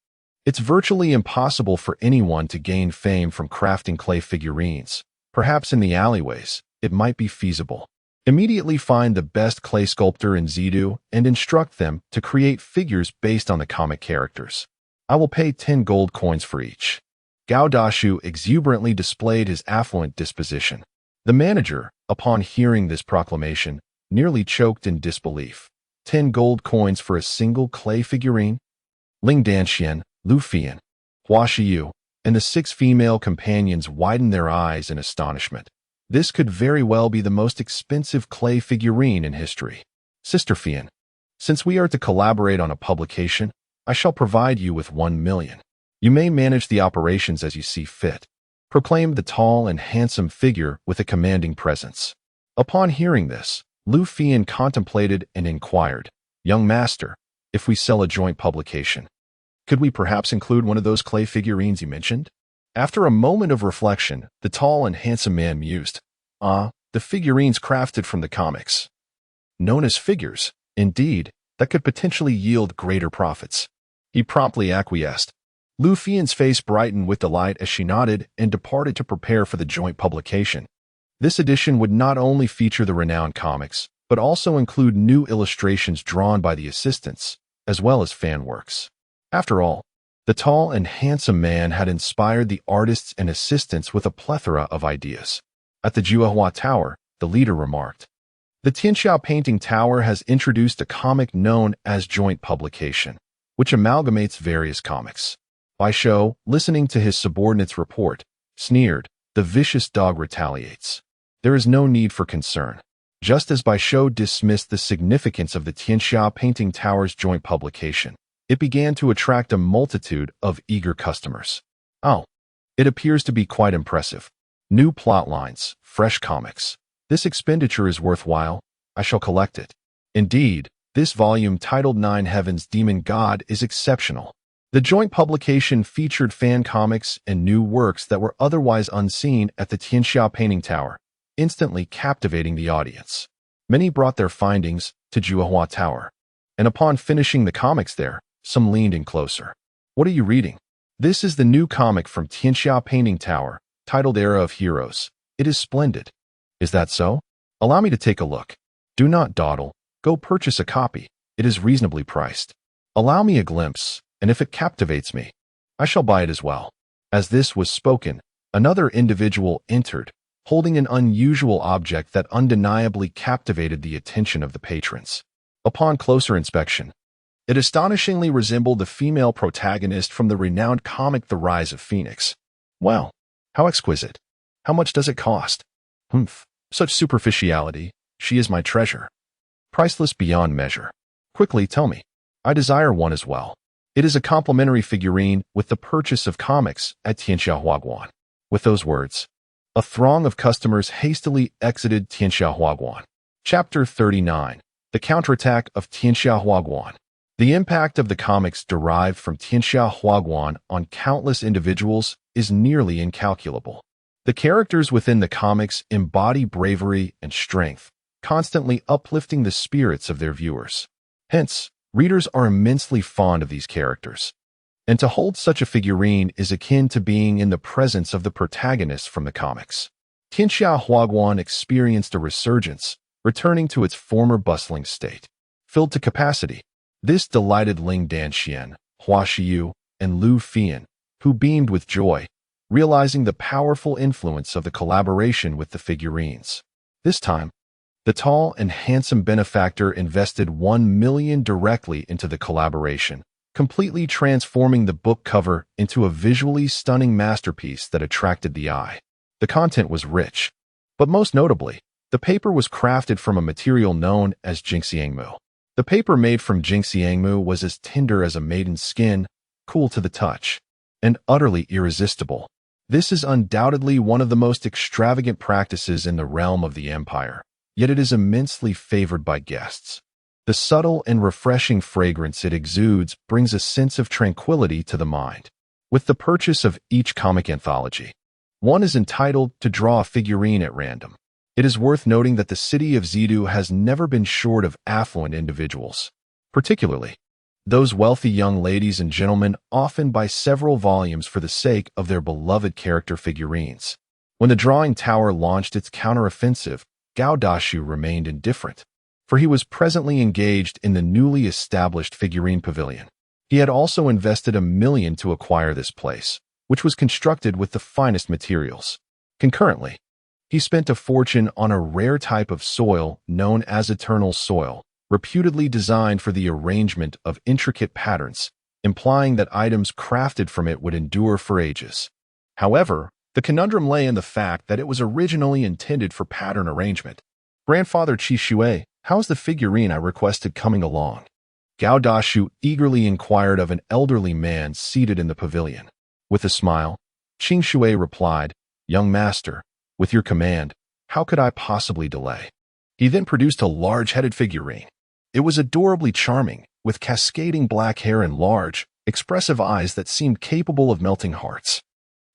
S1: it's virtually impossible for anyone to gain fame from crafting clay figurines. Perhaps in the alleyways, it might be feasible. Immediately find the best clay sculptor in Zidu and instruct them to create figures based on the comic characters. I will pay 10 gold coins for each." Gao Dashu exuberantly displayed his affluent disposition. The manager, upon hearing this proclamation, nearly choked in disbelief. 10 gold coins for a single clay figurine? Ling Danxian, Lu Fian, Hua Shiyu, and the 6 female companions widened their eyes in astonishment. This could very well be the most expensive clay figurine in history. "Sister Fian, since we are to collaborate on a publication, I shall provide you with 1 million. You may manage the operations as you see fit." proclaimed the tall and handsome figure with a commanding presence. Upon hearing this, Lu Fian contemplated and inquired, "Young master, if we sell a joint publication, could we perhaps include one of those clay figurines you mentioned?" After a moment of reflection, the tall and handsome man mused, the figurines crafted from the comics. Known as figures, indeed, that could potentially yield greater profits. He promptly acquiesced. Lu Fian's face brightened with delight as she nodded and departed to prepare for the joint publication. This edition would not only feature the renowned comics, but also include new illustrations drawn by the assistants, as well as fan works. After all, the tall and handsome man had inspired the artists and assistants with a plethora of ideas. At the Juehua Tower, the leader remarked, "The Tianxia Painting Tower has introduced a comic known as joint publication, which amalgamates various comics." Bai Shou, listening to his subordinate's report, sneered, "The vicious dog retaliates. There is no need for concern." Just as Bai Shou dismissed the significance of the Tianxia Painting Tower's joint publication, it began to attract a multitude of eager customers. "Oh, it appears to be quite impressive. New plot lines, fresh comics. This expenditure is worthwhile. I shall collect it." Indeed, this volume titled Nine Heavens Demon God is exceptional. The joint publication featured fan comics and new works that were otherwise unseen at the Tianxia Painting Tower, instantly captivating the audience. Many brought their findings to Juehua Tower, and upon finishing the comics there, some leaned in closer. "What are you reading?" "This is the new comic from Tianxia Painting Tower, titled Era of Heroes. It is splendid." "Is that so? Allow me to take a look." "Do not dawdle. Go purchase a copy. It is reasonably priced." "Allow me a glimpse, and if it captivates me, I shall buy it as well." As this was spoken, another individual entered, holding an unusual object that undeniably captivated the attention of the patrons. Upon closer inspection, it astonishingly resembled the female protagonist from the renowned comic The Rise of Phoenix. "Wow, how exquisite. How much does it cost?" "Humph, such superficiality. She is my treasure. Priceless beyond measure. Quickly tell me. I desire one as well." "It is a complimentary figurine with the purchase of comics at Tianxia Huaguan." With those words, a throng of customers hastily exited Tianxia Huaguan. Chapter 39. The Counterattack of Tianxia Huaguan. The impact of the comics derived from Tianxia Huaguan on countless individuals is nearly incalculable. The characters within the comics embody bravery and strength, constantly uplifting the spirits of their viewers. Hence, readers are immensely fond of these characters. And to hold such a figurine is akin to being in the presence of the protagonists from the comics. Tianxia Huaguan experienced a resurgence, returning to its former bustling state. Filled to capacity, this delighted Ling Danxian, Hua Xiyu, and Lu Fian, who beamed with joy, realizing the powerful influence of the collaboration with the figurines. This time, the tall and handsome benefactor invested 1 million directly into the collaboration, completely transforming the book cover into a visually stunning masterpiece that attracted the eye. The content was rich, but most notably, the paper was crafted from a material known as Jingxiangmu. The paper made from Jingxiangmu was as tender as a maiden's skin, cool to the touch, and utterly irresistible. This is undoubtedly one of the most extravagant practices in the realm of the empire, yet it is immensely favored by guests. The subtle and refreshing fragrance it exudes brings a sense of tranquility to the mind. With the purchase of each comic anthology, one is entitled to draw a figurine at random. It is worth noting that the city of Zidu has never been short of affluent individuals. Particularly, those wealthy young ladies and gentlemen often buy several volumes for the sake of their beloved character figurines. When the drawing tower launched its counteroffensive, Gao Dashuai remained indifferent, for he was presently engaged in the newly established figurine pavilion. He had also invested 1 million to acquire this place, which was constructed with the finest materials. Concurrently, he spent a fortune on a rare type of soil known as eternal soil, reputedly designed for the arrangement of intricate patterns, implying that items crafted from it would endure for ages. However, the conundrum lay in the fact that it was originally intended for pattern arrangement. "Grandfather Qi Shui, how's the figurine I requested coming along?" Gao Dashuai eagerly inquired of an elderly man seated in the pavilion. With a smile, Qing Shui replied, "Young master, with your command, how could I possibly delay?" He then produced a large-headed figurine. It was adorably charming, with cascading black hair and large, expressive eyes that seemed capable of melting hearts.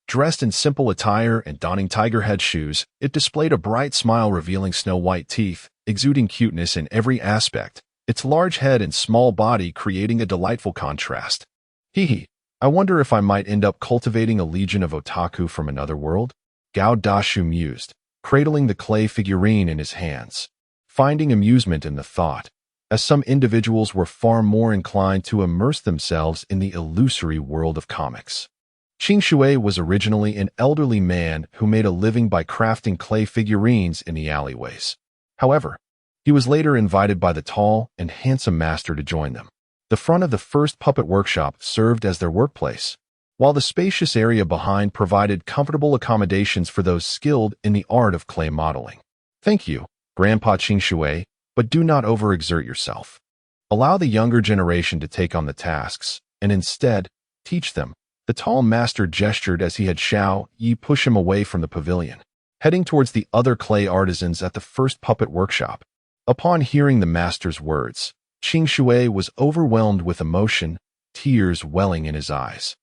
S1: Dressed in simple attire and donning tiger head shoes, it displayed a bright smile revealing snow-white teeth, exuding cuteness in every aspect, its large head and small body creating a delightful contrast. Hee, I wonder if I might end up cultivating a legion of otaku from another world? Gao Dashuai mused, cradling the clay figurine in his hands, finding amusement in the thought, as some individuals were far more inclined to immerse themselves in the illusory world of comics. Qing Shui was originally an elderly man who made a living by crafting clay figurines in the alleyways. However, he was later invited by the tall and handsome master to join them. The front of the first puppet workshop served as their workplace, while the spacious area behind provided comfortable accommodations for those skilled in the art of clay modeling. "Thank you, Grandpa Qing Shui, but do not overexert yourself. Allow the younger generation to take on the tasks, and instead, teach them." The tall master gestured as he had Xiao Yi push him away from the pavilion, heading towards the other clay artisans at the first puppet workshop. Upon hearing the master's words, Qing Shui was overwhelmed with emotion, tears welling in his eyes.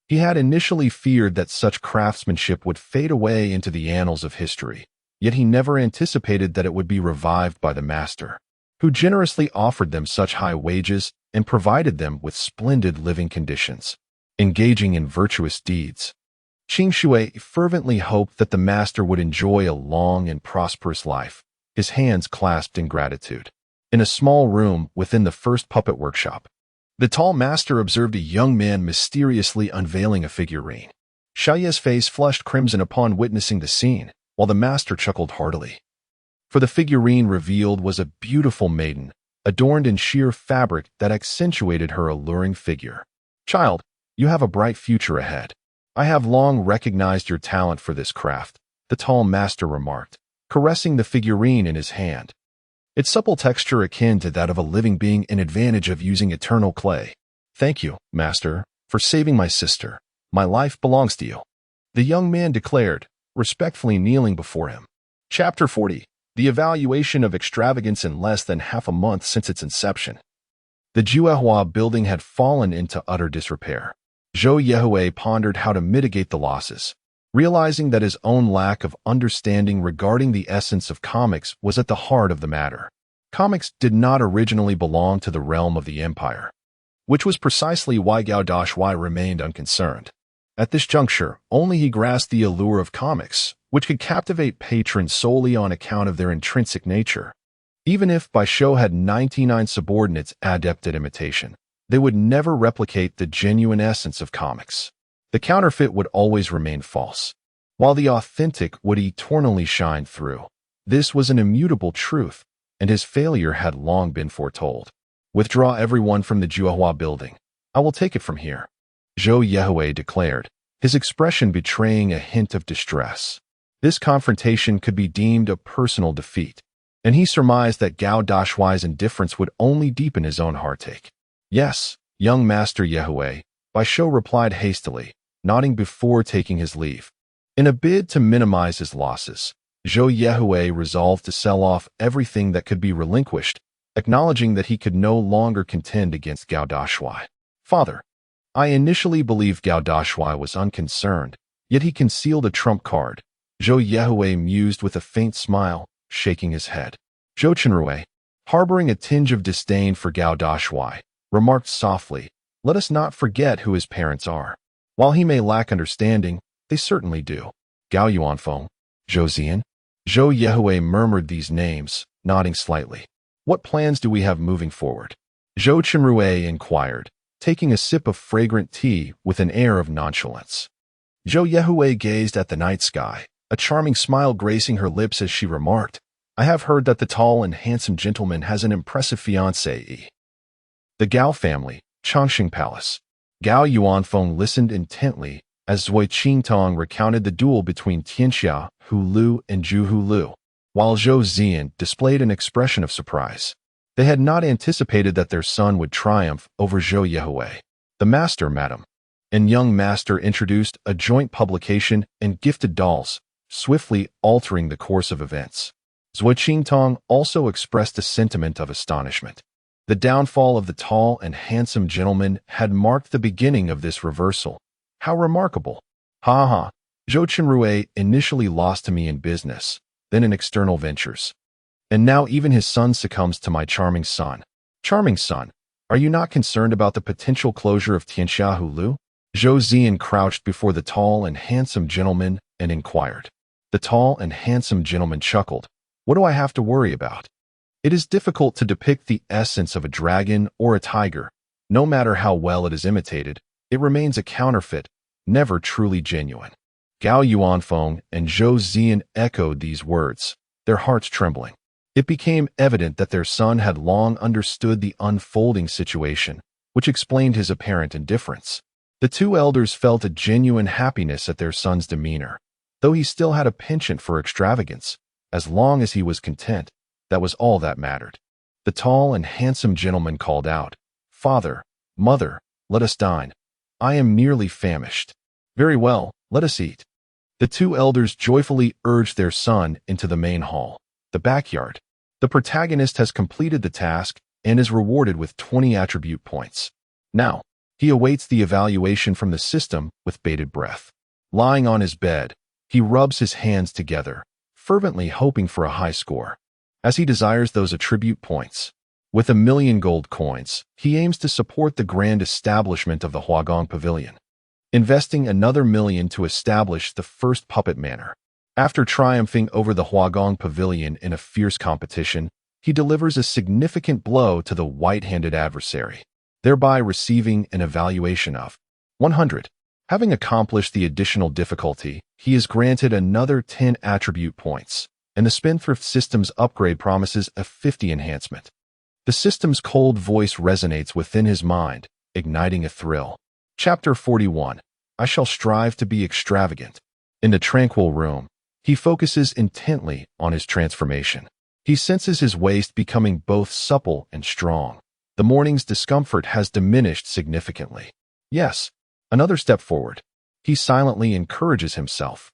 S1: He had initially feared that such craftsmanship would fade away into the annals of history, yet he never anticipated that it would be revived by the master, who generously offered them such high wages and provided them with splendid living conditions. Engaging in virtuous deeds, Qing Shui fervently hoped that the master would enjoy a long and prosperous life, his hands clasped in gratitude. In a small room within the first puppet workshop, the tall master observed a young man mysteriously unveiling a figurine. Xiaoye's face flushed crimson upon witnessing the scene, while the master chuckled heartily. For the figurine revealed was a beautiful maiden, adorned in sheer fabric that accentuated her alluring figure. "Child, you have a bright future ahead. I have long recognized your talent for this craft," the tall master remarked, caressing the figurine in his hand. Its supple texture akin to that of a living being, an advantage of using eternal clay. "Thank you, master, for saving my sister. My life belongs to you," the young man declared, respectfully kneeling before him. Chapter 40. The evaluation of extravagance in less than half a month since its inception. The Juehua building had fallen into utter disrepair. Zhou Yehui pondered how to mitigate the losses, realizing that his own lack of understanding regarding the essence of comics was at the heart of the matter. Comics did not originally belong to the realm of the empire, which was precisely why Gao Dashuai remained unconcerned. At this juncture, only he grasped the allure of comics, which could captivate patrons solely on account of their intrinsic nature. Even if Baisho had 99 subordinates adept at imitation, they would never replicate the genuine essence of comics. The counterfeit would always remain false, while the authentic would eternally shine through. This was an immutable truth, and his failure had long been foretold. "Withdraw everyone from the Juehua building. I will take it from here," Zhou Yehui declared, his expression betraying a hint of distress. This confrontation could be deemed a personal defeat, and he surmised that Gao Dashuai's indifference would only deepen his own heartache. "Yes, young master Yehui," Baisho replied hastily, nodding before taking his leave. In a bid to minimize his losses, Zhou Yehui resolved to sell off everything that could be relinquished, acknowledging that he could no longer contend against Gao Dashuai. "Father, I initially believed Gao Dashuai was unconcerned, yet he concealed a trump card," Zhou Yehui mused with a faint smile, shaking his head. Zhou Chenrui, harboring a tinge of disdain for Gao Dashuai, remarked softly, "Let us not forget who his parents are. While he may lack understanding, they certainly do. Gao Yuanfeng, Zhou Zian." Zhou Yehui murmured these names, nodding slightly. "What plans do we have moving forward?" Zhou Chenrui inquired, taking a sip of fragrant tea with an air of nonchalance. Zhou Yehui gazed at the night sky, a charming smile gracing her lips as she remarked, "I have heard that the tall and handsome gentleman has an impressive fiancée. The Gao family, Chongqing Palace." Gao Yuanfeng listened intently as Zui Qingtong recounted the duel between Tianxia Hu Lu and Zhu Hu Lu, while Zhou Zian displayed an expression of surprise. They had not anticipated that their son would triumph over Zhou Yehui. "The master, madam," and young master introduced a joint publication and gifted dolls, swiftly altering the course of events. Zhuo Qingtong also expressed a sentiment of astonishment. The downfall of the tall and handsome gentleman had marked the beginning of this reversal. How remarkable! Ha ha! Zhou Qinrui initially lost to me in business, then in external ventures. And now even his son succumbs to my charming son. Charming son, are you not concerned about the potential closure of Tianxiahu Lu? Zhou Zian crouched before the tall and handsome gentleman and inquired. The tall and handsome gentleman chuckled. What do I have to worry about? It is difficult to depict the essence of a dragon or a tiger. No matter how well it is imitated, it remains a counterfeit, never truly genuine. Gao Yuanfeng and Zhou Zian echoed these words, their hearts trembling. It became evident that their son had long understood the unfolding situation, which explained his apparent indifference. The two elders felt a genuine happiness at their son's demeanor, though he still had a penchant for extravagance. As long as he was content, that was all that mattered. The tall and handsome gentleman called out, "Father, mother, let us dine. I am nearly famished." "Very well, let us eat." The two elders joyfully urged their son into the main hall, the backyard. The protagonist has completed the task and is rewarded with 20 attribute points. Now, he awaits the evaluation from the system with bated breath. Lying on his bed, he rubs his hands together, fervently hoping for a high score. As he desires those attribute points, with 1,000,000 gold coins, he aims to support the grand establishment of the Huagong Pavilion, investing another 1,000,000 to establish the first puppet manor. After triumphing over the Huagong Pavilion in a fierce competition, he delivers a significant blow to the white-handed adversary, thereby receiving an evaluation of 100. Having accomplished the additional difficulty, he is granted another 10 attribute points, and the Spendthrift system's upgrade promises a 50 enhancement. The system's cold voice resonates within his mind, igniting a thrill. Chapter 41. I shall strive to be extravagant. In the tranquil room, he focuses intently on his transformation. He senses his waist becoming both supple and strong. The morning's discomfort has diminished significantly. Yes, another step forward. He silently encourages himself.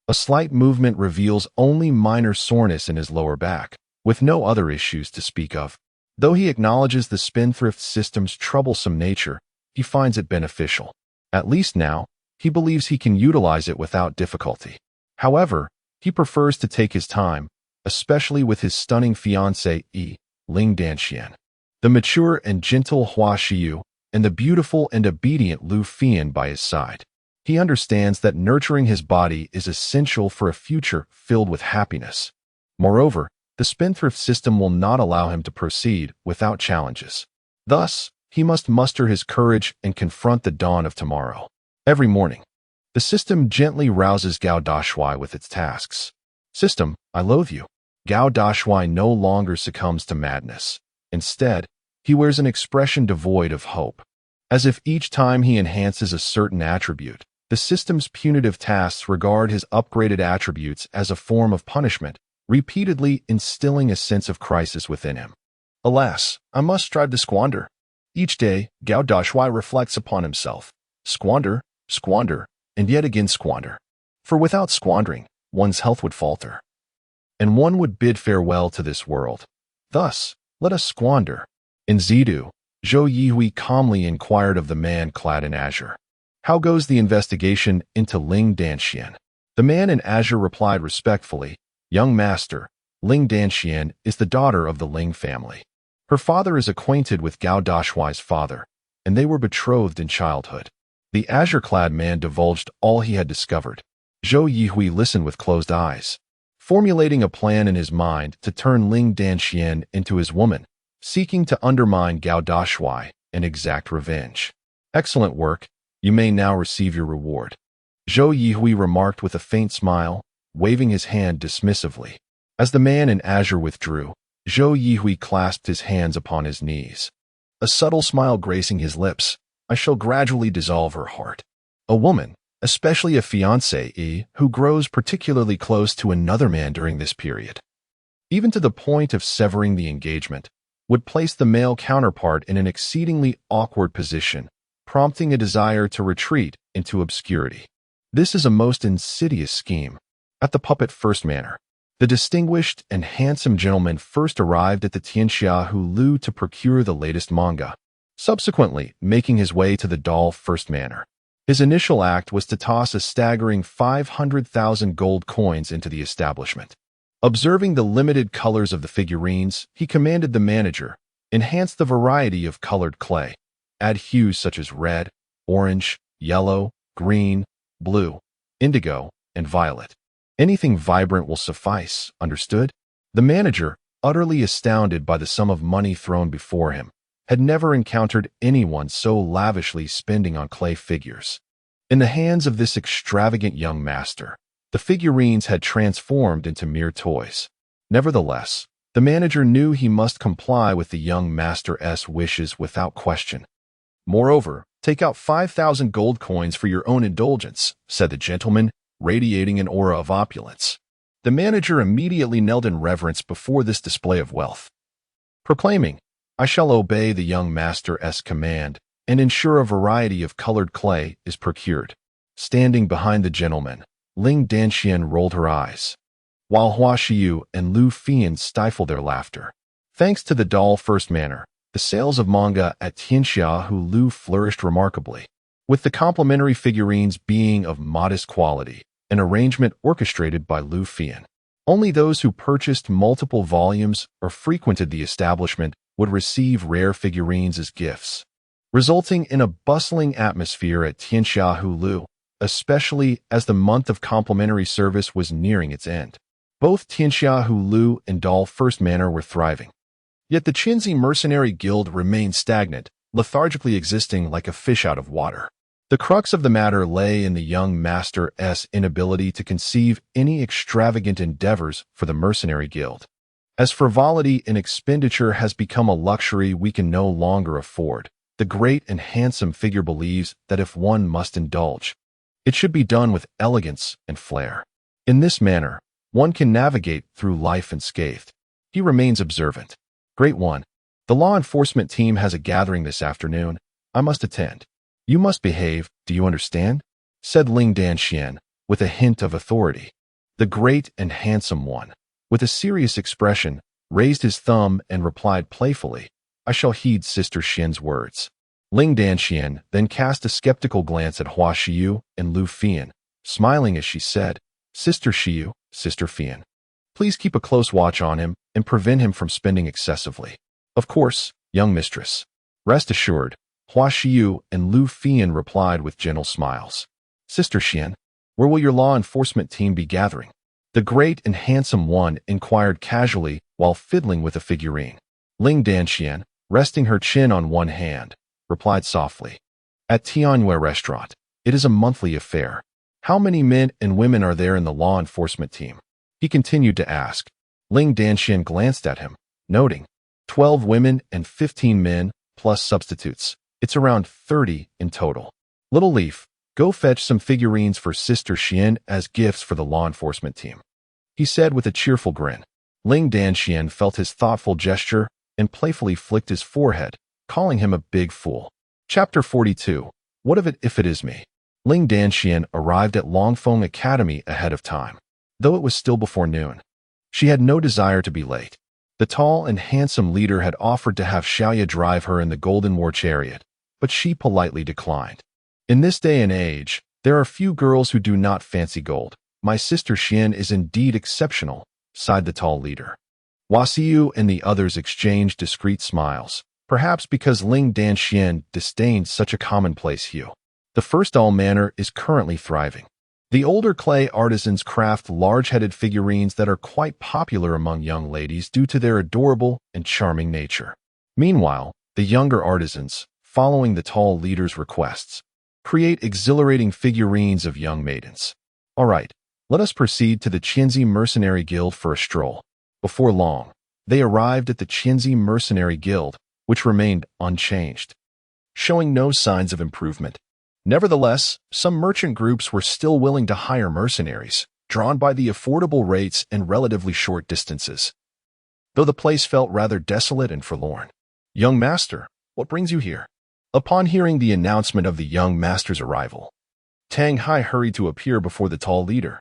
S1: A slight movement reveals only minor soreness in his lower back, with no other issues to speak of. Though he acknowledges the Spendthrift system's troublesome nature, he finds it beneficial. At least now, he believes he can utilize it without difficulty. However, he prefers to take his time, especially with his stunning fiancée, Ling Danxian, the mature and gentle Hua Xiu, and the beautiful and obedient Lu Fian by his side. He understands that nurturing his body is essential for a future filled with happiness. Moreover, the Spendthrift system will not allow him to proceed without challenges. Thus, he must muster his courage and confront the dawn of tomorrow. Every morning, the system gently rouses Gao Dashuai with its tasks. System, I loathe you. Gao Dashuai no longer succumbs to madness. Instead, he wears an expression devoid of hope. As if each time he enhances a certain attribute, the system's punitive tasks regard his upgraded attributes as a form of punishment, repeatedly instilling a sense of crisis within him. Alas, I must strive to squander. Each day, Gao Dashuai reflects upon himself. Squander, squander, and yet again squander. For without squandering, one's health would falter, and one would bid farewell to this world. Thus, let us squander. In Zidu, Zhou Yihui calmly inquired of the man clad in azure. How goes the investigation into Ling Danxian? The man in azure replied respectfully, Young master, Ling Danxian is the daughter of the Ling family. Her father is acquainted with Gao Dashuai's father, and they were betrothed in childhood. The azure-clad man divulged all he had discovered. Zhou Yihui listened with closed eyes, formulating a plan in his mind to turn Ling Danxian into his woman, seeking to undermine Gao Dashuai and exact revenge. Excellent work. You may now receive your reward. Zhou Yihui remarked with a faint smile, waving his hand dismissively. As the man in azure withdrew, Zhou Yihui clasped his hands upon his knees. A subtle smile gracing his lips, I shall gradually dissolve her heart. A woman, especially a fiancée, who grows particularly close to another man during this period, even to the point of severing the engagement, would place the male counterpart in an exceedingly awkward position, prompting a desire to retreat into obscurity. This is a most insidious scheme. At the puppet first manor, the distinguished and handsome gentleman first arrived at the Tianxia Lu to procure the latest manga, subsequently making his way to the doll first manor. His initial act was to toss a staggering 500,000 gold coins into the establishment. Observing the limited colors of the figurines, he commanded the manager, enhance the variety of colored clay. Add hues such as red, orange, yellow, green, blue, indigo, and violet. Anything vibrant will suffice, understood? The manager, utterly astounded by the sum of money thrown before him, had never encountered anyone so lavishly spending on clay figures. In the hands of this extravagant young master, the figurines had transformed into mere toys. Nevertheless, the manager knew he must comply with the young master's wishes without question. Moreover, take out 5,000 gold coins for your own indulgence, said the gentleman, radiating an aura of opulence. The manager immediately knelt in reverence before this display of wealth, proclaiming, I shall obey the young master's command and ensure a variety of colored clay is procured. Standing behind the gentleman, Ling Danxian rolled her eyes, while Hua Xiu and Lu Fian stifled their laughter. Thanks to the doll first manor, the sales of manga at Tianxia Lu flourished remarkably, with the complementary figurines being of modest quality, an arrangement orchestrated by Lu Fian. Only those who purchased multiple volumes or frequented the establishment would receive rare figurines as gifts, resulting in a bustling atmosphere at Tianxia Lu, especially as the month of complimentary service was nearing its end. Both Tianxia Lu and Doll First Manor were thriving. Yet the Qinzi Mercenary Guild remained stagnant, lethargically existing like a fish out of water. The crux of the matter lay in the young master's inability to conceive any extravagant endeavors for the Mercenary Guild. As frivolity in expenditure has become a luxury we can no longer afford, the great and handsome figure believes that if one must indulge, it should be done with elegance and flair. In this manner, one can navigate through life unscathed. He remains observant. Great one. The law enforcement team has a gathering this afternoon. I must attend. You must behave, do you understand? Said Ling Danxian, with a hint of authority. The great and handsome one, with a serious expression, raised his thumb and replied playfully, I shall heed Sister Xian's words. Ling Danxian then cast a skeptical glance at Hua Xiu and Lu Fian, smiling as she said, Sister Xiu, Sister Fian, please keep a close watch on him and prevent him from spending excessively. Of course, young mistress. Rest assured, Hua Xiu and Lu Fian replied with gentle smiles. Sister Xian, where will your law enforcement team be gathering? The great and handsome one inquired casually while fiddling with a figurine. Ling Danxian, resting her chin on one hand, replied softly. At Tianyue Restaurant. It is a monthly affair. How many men and women are there in the law enforcement team? He continued to ask. Ling Danxian glanced at him, noting, 12 women and 15 men, plus substitutes. It's around 30 in total. Little Leaf, go fetch some figurines for Sister Xian as gifts for the law enforcement team, he said with a cheerful grin. Ling Danxian felt his thoughtful gesture and playfully flicked his forehead, calling him a big fool. Chapter 42. What of it if it is me? Ling Danxian arrived at Longfeng Academy ahead of time, though it was still before noon. She had no desire to be late. The tall and handsome leader had offered to have Xiaoya drive her in the Golden War chariot, but she politely declined. In this day and age, there are few girls who do not fancy gold. My sister Xian is indeed exceptional, sighed the tall leader. Wasiu and the others exchanged discreet smiles, perhaps because Ling Danxian disdained such a commonplace hue. The first doll manor is currently thriving. The older clay artisans craft large-headed figurines that are quite popular among young ladies due to their adorable and charming nature. Meanwhile, the younger artisans, following the tall leader's requests, create exhilarating figurines of young maidens. All right, let us proceed to the Qinzi Mercenary Guild for a stroll. Before long, they arrived at the Qinzi Mercenary Guild, which remained unchanged, showing no signs of improvement. Nevertheless, some merchant groups were still willing to hire mercenaries, drawn by the affordable rates and relatively short distances, though the place felt rather desolate and forlorn. Young master, what brings you here? Upon hearing the announcement of the young master's arrival, Tang Hai hurried to appear before the tall leader.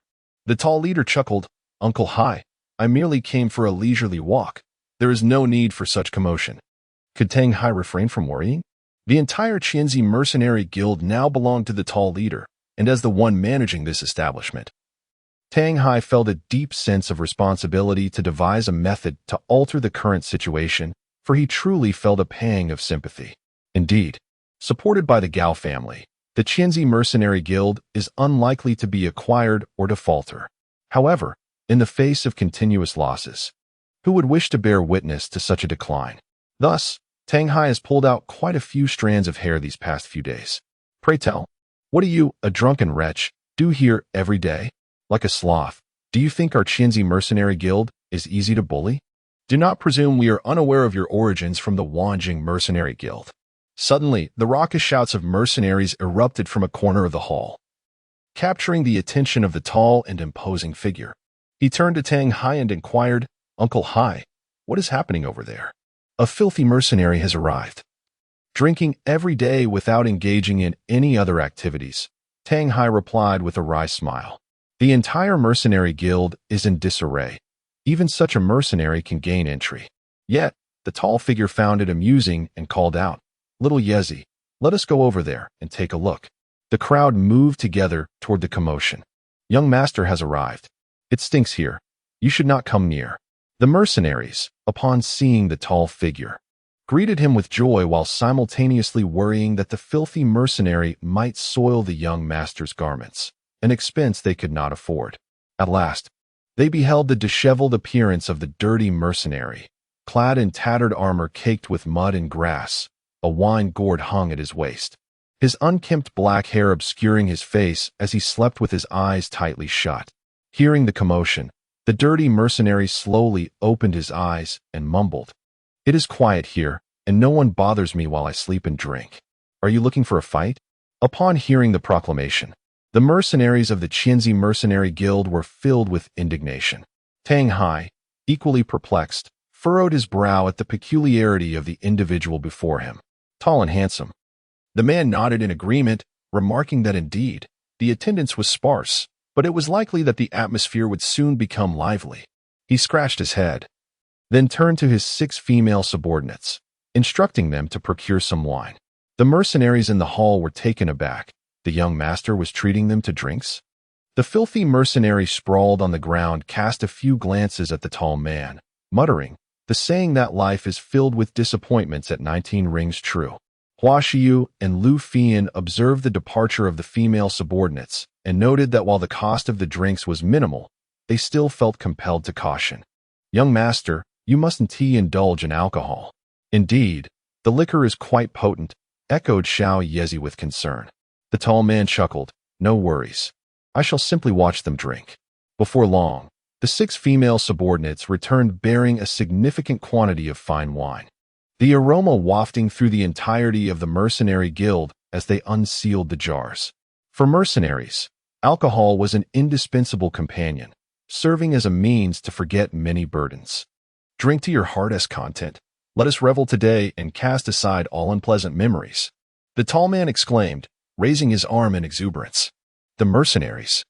S1: The tall leader chuckled. Uncle Hai, I merely came for a leisurely walk. There is no need for such commotion. Could Tang Hai refrain from worrying? The entire Qianzi mercenary guild now belonged to the tall leader, and as the one managing this establishment, Tang Hai felt a deep sense of responsibility to devise a method to alter the current situation, for he truly felt a pang of sympathy. Indeed, supported by the Gao family, the Qianzi mercenary guild is unlikely to be acquired or to falter. However, in the face of continuous losses, who would wish to bear witness to such a decline? Thus, Tang Hai has pulled out quite a few strands of hair these past few days. Pray tell, what do you, a drunken wretch, do here every day? Like a sloth, do you think our Qianzi mercenary guild is easy to bully? Do not presume we are unaware of your origins from the Wanjing mercenary guild. Suddenly, the raucous shouts of mercenaries erupted from a corner of the hall, capturing the attention of the tall and imposing figure. He turned to Tang Hai and inquired, Uncle Hai, what is happening over there? A filthy mercenary has arrived. Drinking every day without engaging in any other activities, Tang Hai replied with a wry smile. The entire mercenary guild is in disarray. Even such a mercenary can gain entry. Yet, the tall figure found it amusing and called out, Little Yezi, let us go over there and take a look. The crowd moved together toward the commotion. Young master has arrived. It stinks here. You should not come near. The mercenaries, upon seeing the tall figure, greeted him with joy while simultaneously worrying that the filthy mercenary might soil the young master's garments, an expense they could not afford. At last, they beheld the disheveled appearance of the dirty mercenary, clad in tattered armor caked with mud and grass. A wine gourd hung at his waist, his unkempt black hair obscuring his face as he slept with his eyes tightly shut. Hearing the commotion, the dirty mercenary slowly opened his eyes and mumbled, It is quiet here, and no one bothers me while I sleep and drink. Are you looking for a fight? Upon hearing the proclamation, the mercenaries of the Qianzi mercenary guild were filled with indignation. Tang Hai, equally perplexed, furrowed his brow at the peculiarity of the individual before him. Tall and handsome. The man nodded in agreement, remarking that indeed, the attendance was sparse, but it was likely that the atmosphere would soon become lively. He scratched his head, then turned to his 6 female subordinates, instructing them to procure some wine. The mercenaries in the hall were taken aback. The young master was treating them to drinks? The filthy mercenary sprawled on the ground cast a few glances at the tall man, muttering, The saying that life is filled with disappointments at 19 rings true. Hua Xiu and Lu Fian observed the departure of the female subordinates and noted that while the cost of the drinks was minimal, they still felt compelled to caution. Young master, you mustn't indulge in alcohol. Indeed, the liquor is quite potent, echoed Xiao Yezi with concern. The tall man chuckled, No worries. I shall simply watch them drink. Before long, the 6 female subordinates returned bearing a significant quantity of fine wine, the aroma wafting through the entirety of the mercenary guild as they unsealed the jars. For mercenaries, alcohol was an indispensable companion, serving as a means to forget many burdens. Drink to your heart's content. Let us revel today and cast aside all unpleasant memories. The tall man exclaimed, raising his arm in exuberance. The mercenaries,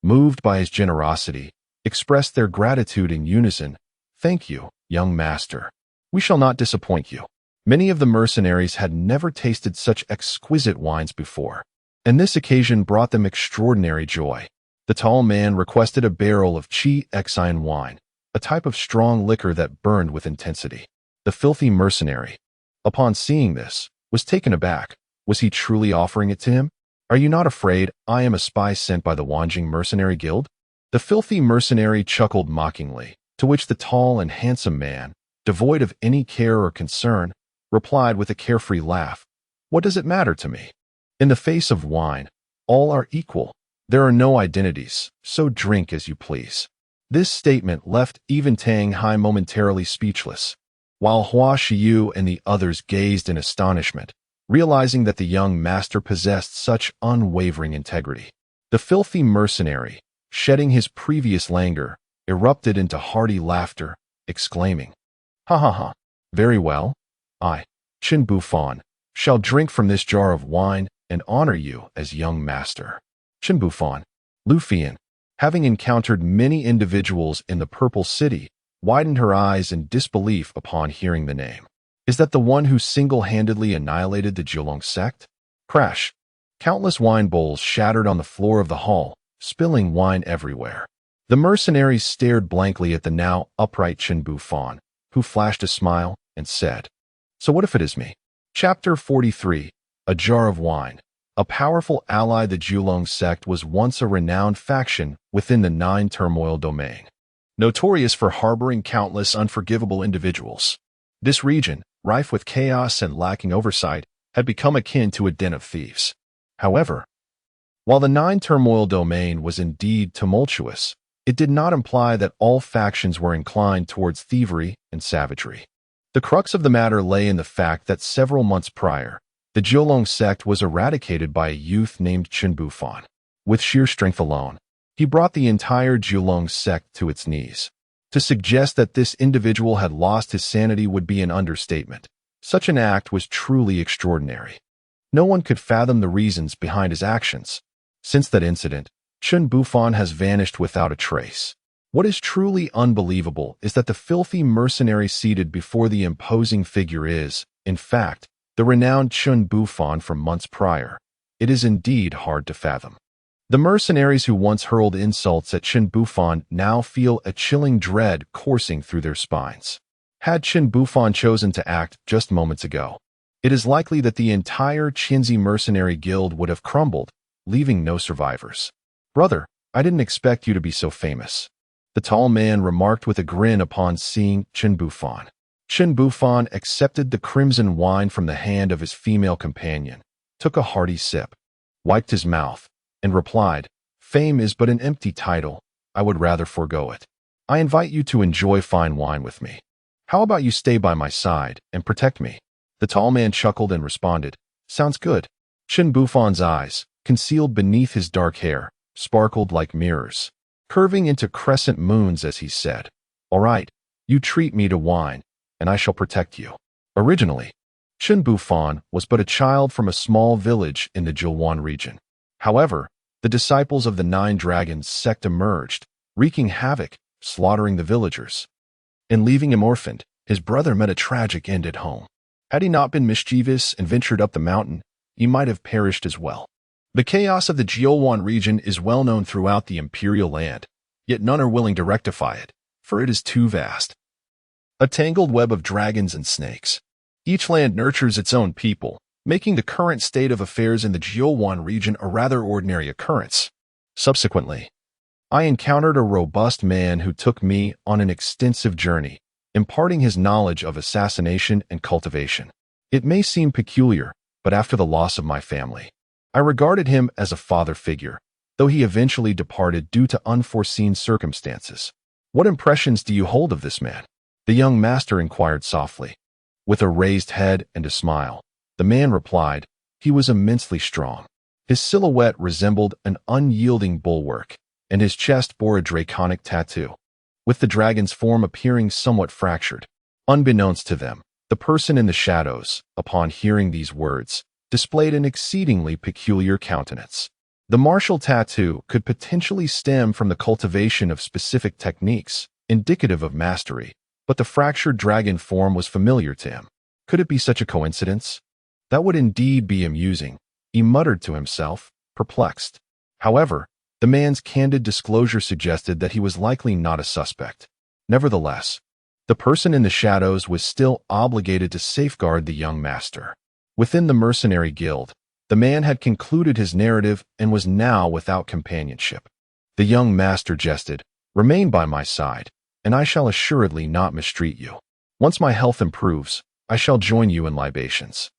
S1: moved by his generosity, expressed their gratitude in unison. Thank you, young master. We shall not disappoint you. Many of the mercenaries had never tasted such exquisite wines before, and this occasion brought them extraordinary joy. The tall man requested a barrel of Qi Exine wine, a type of strong liquor that burned with intensity. The filthy mercenary, upon seeing this, was taken aback. Was he truly offering it to him? Are you not afraid I am a spy sent by the Wanjing mercenary guild? The filthy mercenary chuckled mockingly, to which the tall and handsome man, devoid of any care or concern, replied with a carefree laugh, What does it matter to me? In the face of wine, all are equal. There are no identities, so drink as you please. This statement left even Tang Hai momentarily speechless, while Hua Xiu and the others gazed in astonishment, realizing that the young master possessed such unwavering integrity. The filthy mercenary, shedding his previous languor, erupted into hearty laughter, exclaiming, Ha ha ha, very well. I, Qin Bufan, shall drink from this jar of wine and honor you as young master. Qin Bufan, Lu Fian, having encountered many individuals in the Purple City, widened her eyes in disbelief upon hearing the name. Is that the one who single-handedly annihilated the Jiulong sect? Crash! Countless wine bowls shattered on the floor of the hall, spilling wine everywhere. The mercenaries stared blankly at the now upright Chen Bufan, who flashed a smile and said, "So what if it is me?" Chapter 43. A Jar of Wine. A powerful ally. The Jiulong sect was once a renowned faction within the Nine Turmoil domain, notorious for harboring countless unforgivable individuals. This region, rife with chaos and lacking oversight, had become akin to a den of thieves. However, while the Nine Turmoil domain was indeed tumultuous, it did not imply that all factions were inclined towards thievery and savagery. The crux of the matter lay in the fact that several months prior, the Jiulong sect was eradicated by a youth named Chen Bufan. With sheer strength alone, he brought the entire Jiulong sect to its knees. To suggest that this individual had lost his sanity would be an understatement. Such an act was truly extraordinary. No one could fathom the reasons behind his actions. Since that incident, Chen Bufan has vanished without a trace. What is truly unbelievable is that the filthy mercenary seated before the imposing figure is, in fact, the renowned Chen Bufan from months prior. It is indeed hard to fathom. The mercenaries who once hurled insults at Chen Bufan now feel a chilling dread coursing through their spines. Had Chen Bufan chosen to act just moments ago, it is likely that the entire Qinzi mercenary guild would have crumbled, leaving no survivors. "Brother, I didn't expect you to be so famous," the tall man remarked with a grin upon seeing Chen Bufan. Chen Bufan accepted the crimson wine from the hand of his female companion, took a hearty sip, wiped his mouth, and replied, "Fame is but an empty title. I would rather forego it. I invite you to enjoy fine wine with me. How about you stay by my side and protect me?" The tall man chuckled and responded, "Sounds good." Chen Bufan's eyes, concealed beneath his dark hair, sparkled like mirrors, curving into crescent moons as he said, "All right, you treat me to wine, and I shall protect you." Originally, Chen Bufan was but a child from a small village in the Jiulwan region. However, the disciples of the Nine Dragons sect emerged, wreaking havoc, slaughtering the villagers. And leaving him orphaned, his brother met a tragic end at home. Had he not been mischievous and ventured up the mountain, he might have perished as well. The chaos of the Jiulwan region is well known throughout the imperial land, yet none are willing to rectify it, for it is too vast. A tangled web of dragons and snakes. Each land nurtures its own people, making the current state of affairs in the Jiulwan region a rather ordinary occurrence. Subsequently, I encountered a robust man who took me on an extensive journey, imparting his knowledge of assassination and cultivation. It may seem peculiar, but after the loss of my family, I regarded him as a father figure, though he eventually departed due to unforeseen circumstances. "What impressions do you hold of this man?" the young master inquired softly. With a raised head and a smile, the man replied, "He was immensely strong. His silhouette resembled an unyielding bulwark, and his chest bore a draconic tattoo, with the dragon's form appearing somewhat fractured. Unbeknownst to them, the person in the shadows, upon hearing these words, displayed an exceedingly peculiar countenance. The martial tattoo could potentially stem from the cultivation of specific techniques, indicative of mastery, but the fractured dragon form was familiar to him. Could it be such a coincidence? That would indeed be amusing, he muttered to himself, perplexed. However, the man's candid disclosure suggested that he was likely not a suspect. Nevertheless, the person in the shadows was still obligated to safeguard the young master. Within the mercenary guild, the man had concluded his narrative and was now without companionship. The young master jested, "Remain by my side, and I shall assuredly not mistreat you. Once my health improves, I shall join you in libations."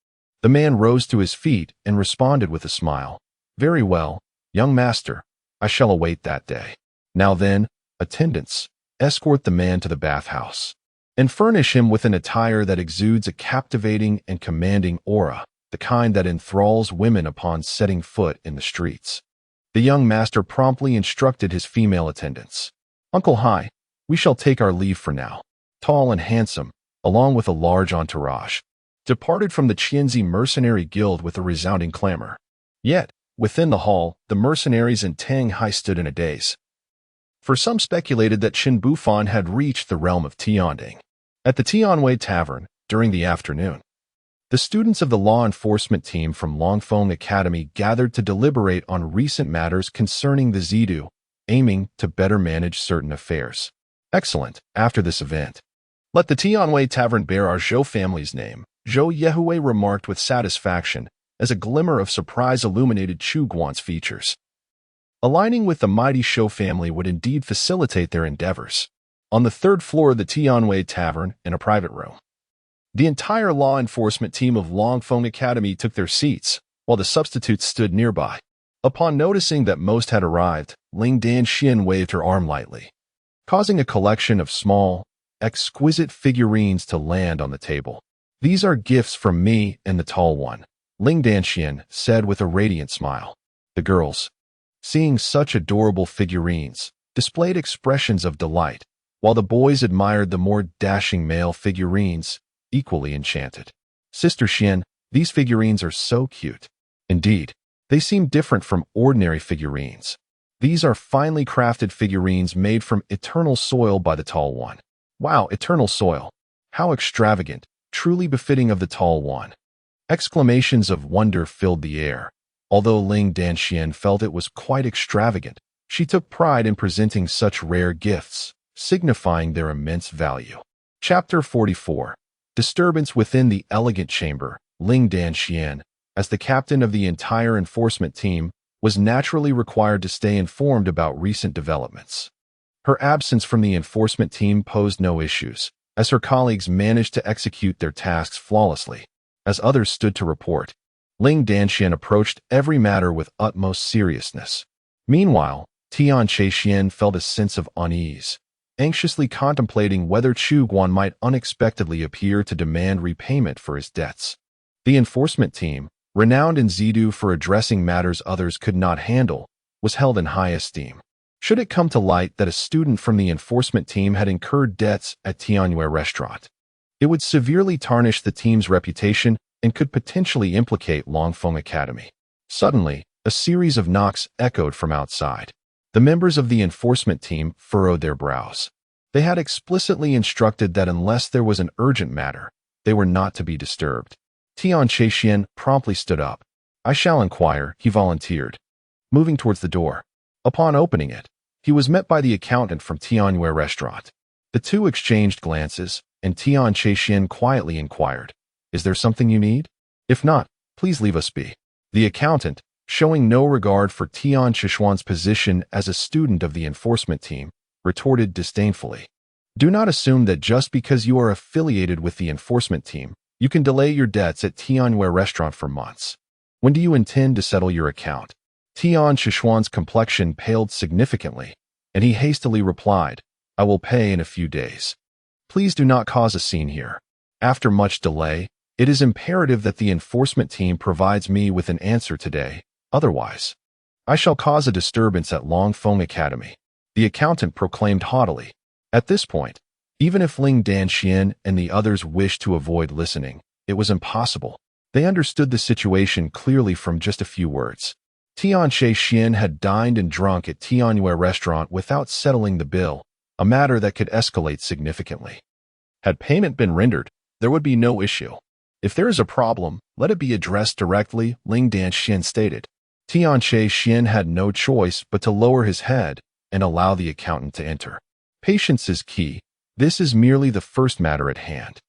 S1: The man rose to his feet and responded with a smile, "Very well, young master, I shall await that day. Now then, attendants, escort the man to the bathhouse, and furnish him with an attire that exudes a captivating and commanding aura, the kind that enthralls women upon setting foot in the streets." The young master promptly instructed his female attendants. "Uncle Hai, we shall take our leave for now." Tall and handsome, along with a large entourage, departed from the Qianzi mercenary guild with a resounding clamor. Yet, within the hall, the mercenaries and Tang Hai stood in a daze. for some speculated that Qin Bufan had reached the realm of Tianding. At the Tianwei Tavern, during the afternoon, the students of the law enforcement team from Longfeng Academy gathered to deliberate on recent matters concerning the Zidu, aiming to better manage certain affairs. Excellent. After this event, let the Tianwei Tavern bear our Zhou family's name, Zhou Yehui remarked with satisfaction as a glimmer of surprise illuminated Chu Guan's features. Aligning with the mighty Shou family would indeed facilitate their endeavors. On the third floor of the Tianwei Tavern, in a private room, the entire law enforcement team of Longfeng Academy took their seats, while the substitutes stood nearby. Upon noticing that most had arrived, Ling Danxian waved her arm lightly, causing a collection of small, exquisite figurines to land on the table. These are gifts from me and the tall one, Ling Danxian said with a radiant smile. The girls, seeing such adorable figurines, displayed expressions of delight, while the boys admired the more dashing male figurines, equally enchanted. Sister Xian, these figurines are so cute. Indeed, they seem different from ordinary figurines. These are finely crafted figurines made from eternal soil by the tall one. Wow, eternal soil. How extravagant, truly befitting of the tall one. Exclamations of wonder filled the air. Although Ling Danxian felt it was quite extravagant, she took pride in presenting such rare gifts, signifying their immense value. Chapter 44. Disturbance within the elegant chamber. Ling Danxian, as the captain of the entire enforcement team, was naturally required to stay informed about recent developments. Her absence from the enforcement team posed no issues, as her colleagues managed to execute their tasks flawlessly. As others stood to report, Ling Danxian approached every matter with utmost seriousness. Meanwhile, Tian Chaixian felt a sense of unease, anxiously contemplating whether Chu Guan might unexpectedly appear to demand repayment for his debts. The enforcement team, renowned in Zidu for addressing matters others could not handle, was held in high esteem. Should it come to light that a student from the enforcement team had incurred debts at Tianwei restaurant, it would severely tarnish the team's reputation and could potentially implicate Longfeng Academy. Suddenly, a series of knocks echoed from outside. The members of the enforcement team furrowed their brows. They had explicitly instructed that unless there was an urgent matter, they were not to be disturbed. Tian Chaixian promptly stood up. I shall inquire, he volunteered, moving towards the door. Upon opening it, he was met by the accountant from Tianwei restaurant. The two exchanged glances, and Tian Chaixian quietly inquired, Is there something you need? If not, please leave us be. The accountant, showing no regard for Tian Chaixian's position as a student of the enforcement team, retorted disdainfully. Do not assume that just because you are affiliated with the enforcement team, you can delay your debts at Tianwei restaurant for months. When do you intend to settle your account? Tian Chaixian's complexion paled significantly, and he hastily replied, I will pay in a few days. Please do not cause a scene here. After much delay, it is imperative that the enforcement team provides me with an answer today. Otherwise, I shall cause a disturbance at Longfeng Academy, the accountant proclaimed haughtily. At this point, even if Ling Danxian and the others wished to avoid listening, it was impossible. They understood the situation clearly from just a few words. Tian Chaixian had dined and drunk at Tianwei restaurant without settling the bill, a matter that could escalate significantly. Had payment been rendered, there would be no issue. If there is a problem, let it be addressed directly, Ling Danxian stated. Tian Chaixian had no choice but to lower his head and allow the accountant to enter. Patience is key. This is merely the first matter at hand.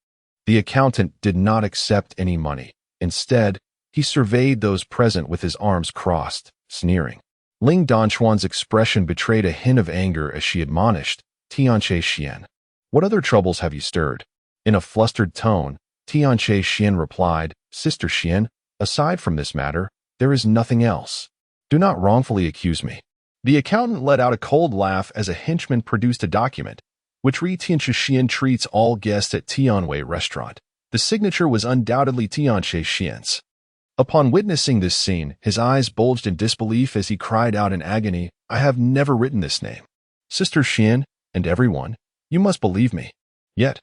S1: The accountant did not accept any money. Instead, he surveyed those present with his arms crossed, sneering. Ling Danxuan's expression betrayed a hint of anger as she admonished, Tian Chaixian, what other troubles have you stirred? In a flustered tone, Tian Chaixian replied, Sister Xian, aside from this matter, there is nothing else. Do not wrongfully accuse me. The accountant let out a cold laugh as a henchman produced a document, which read Tian Chaixian treats all guests at Tianwei restaurant. The signature was undoubtedly Tian Chaixian's. Upon witnessing this scene, his eyes bulged in disbelief as he cried out in agony, I have never written this name. Sister Xian, and everyone, you must believe me. Yet,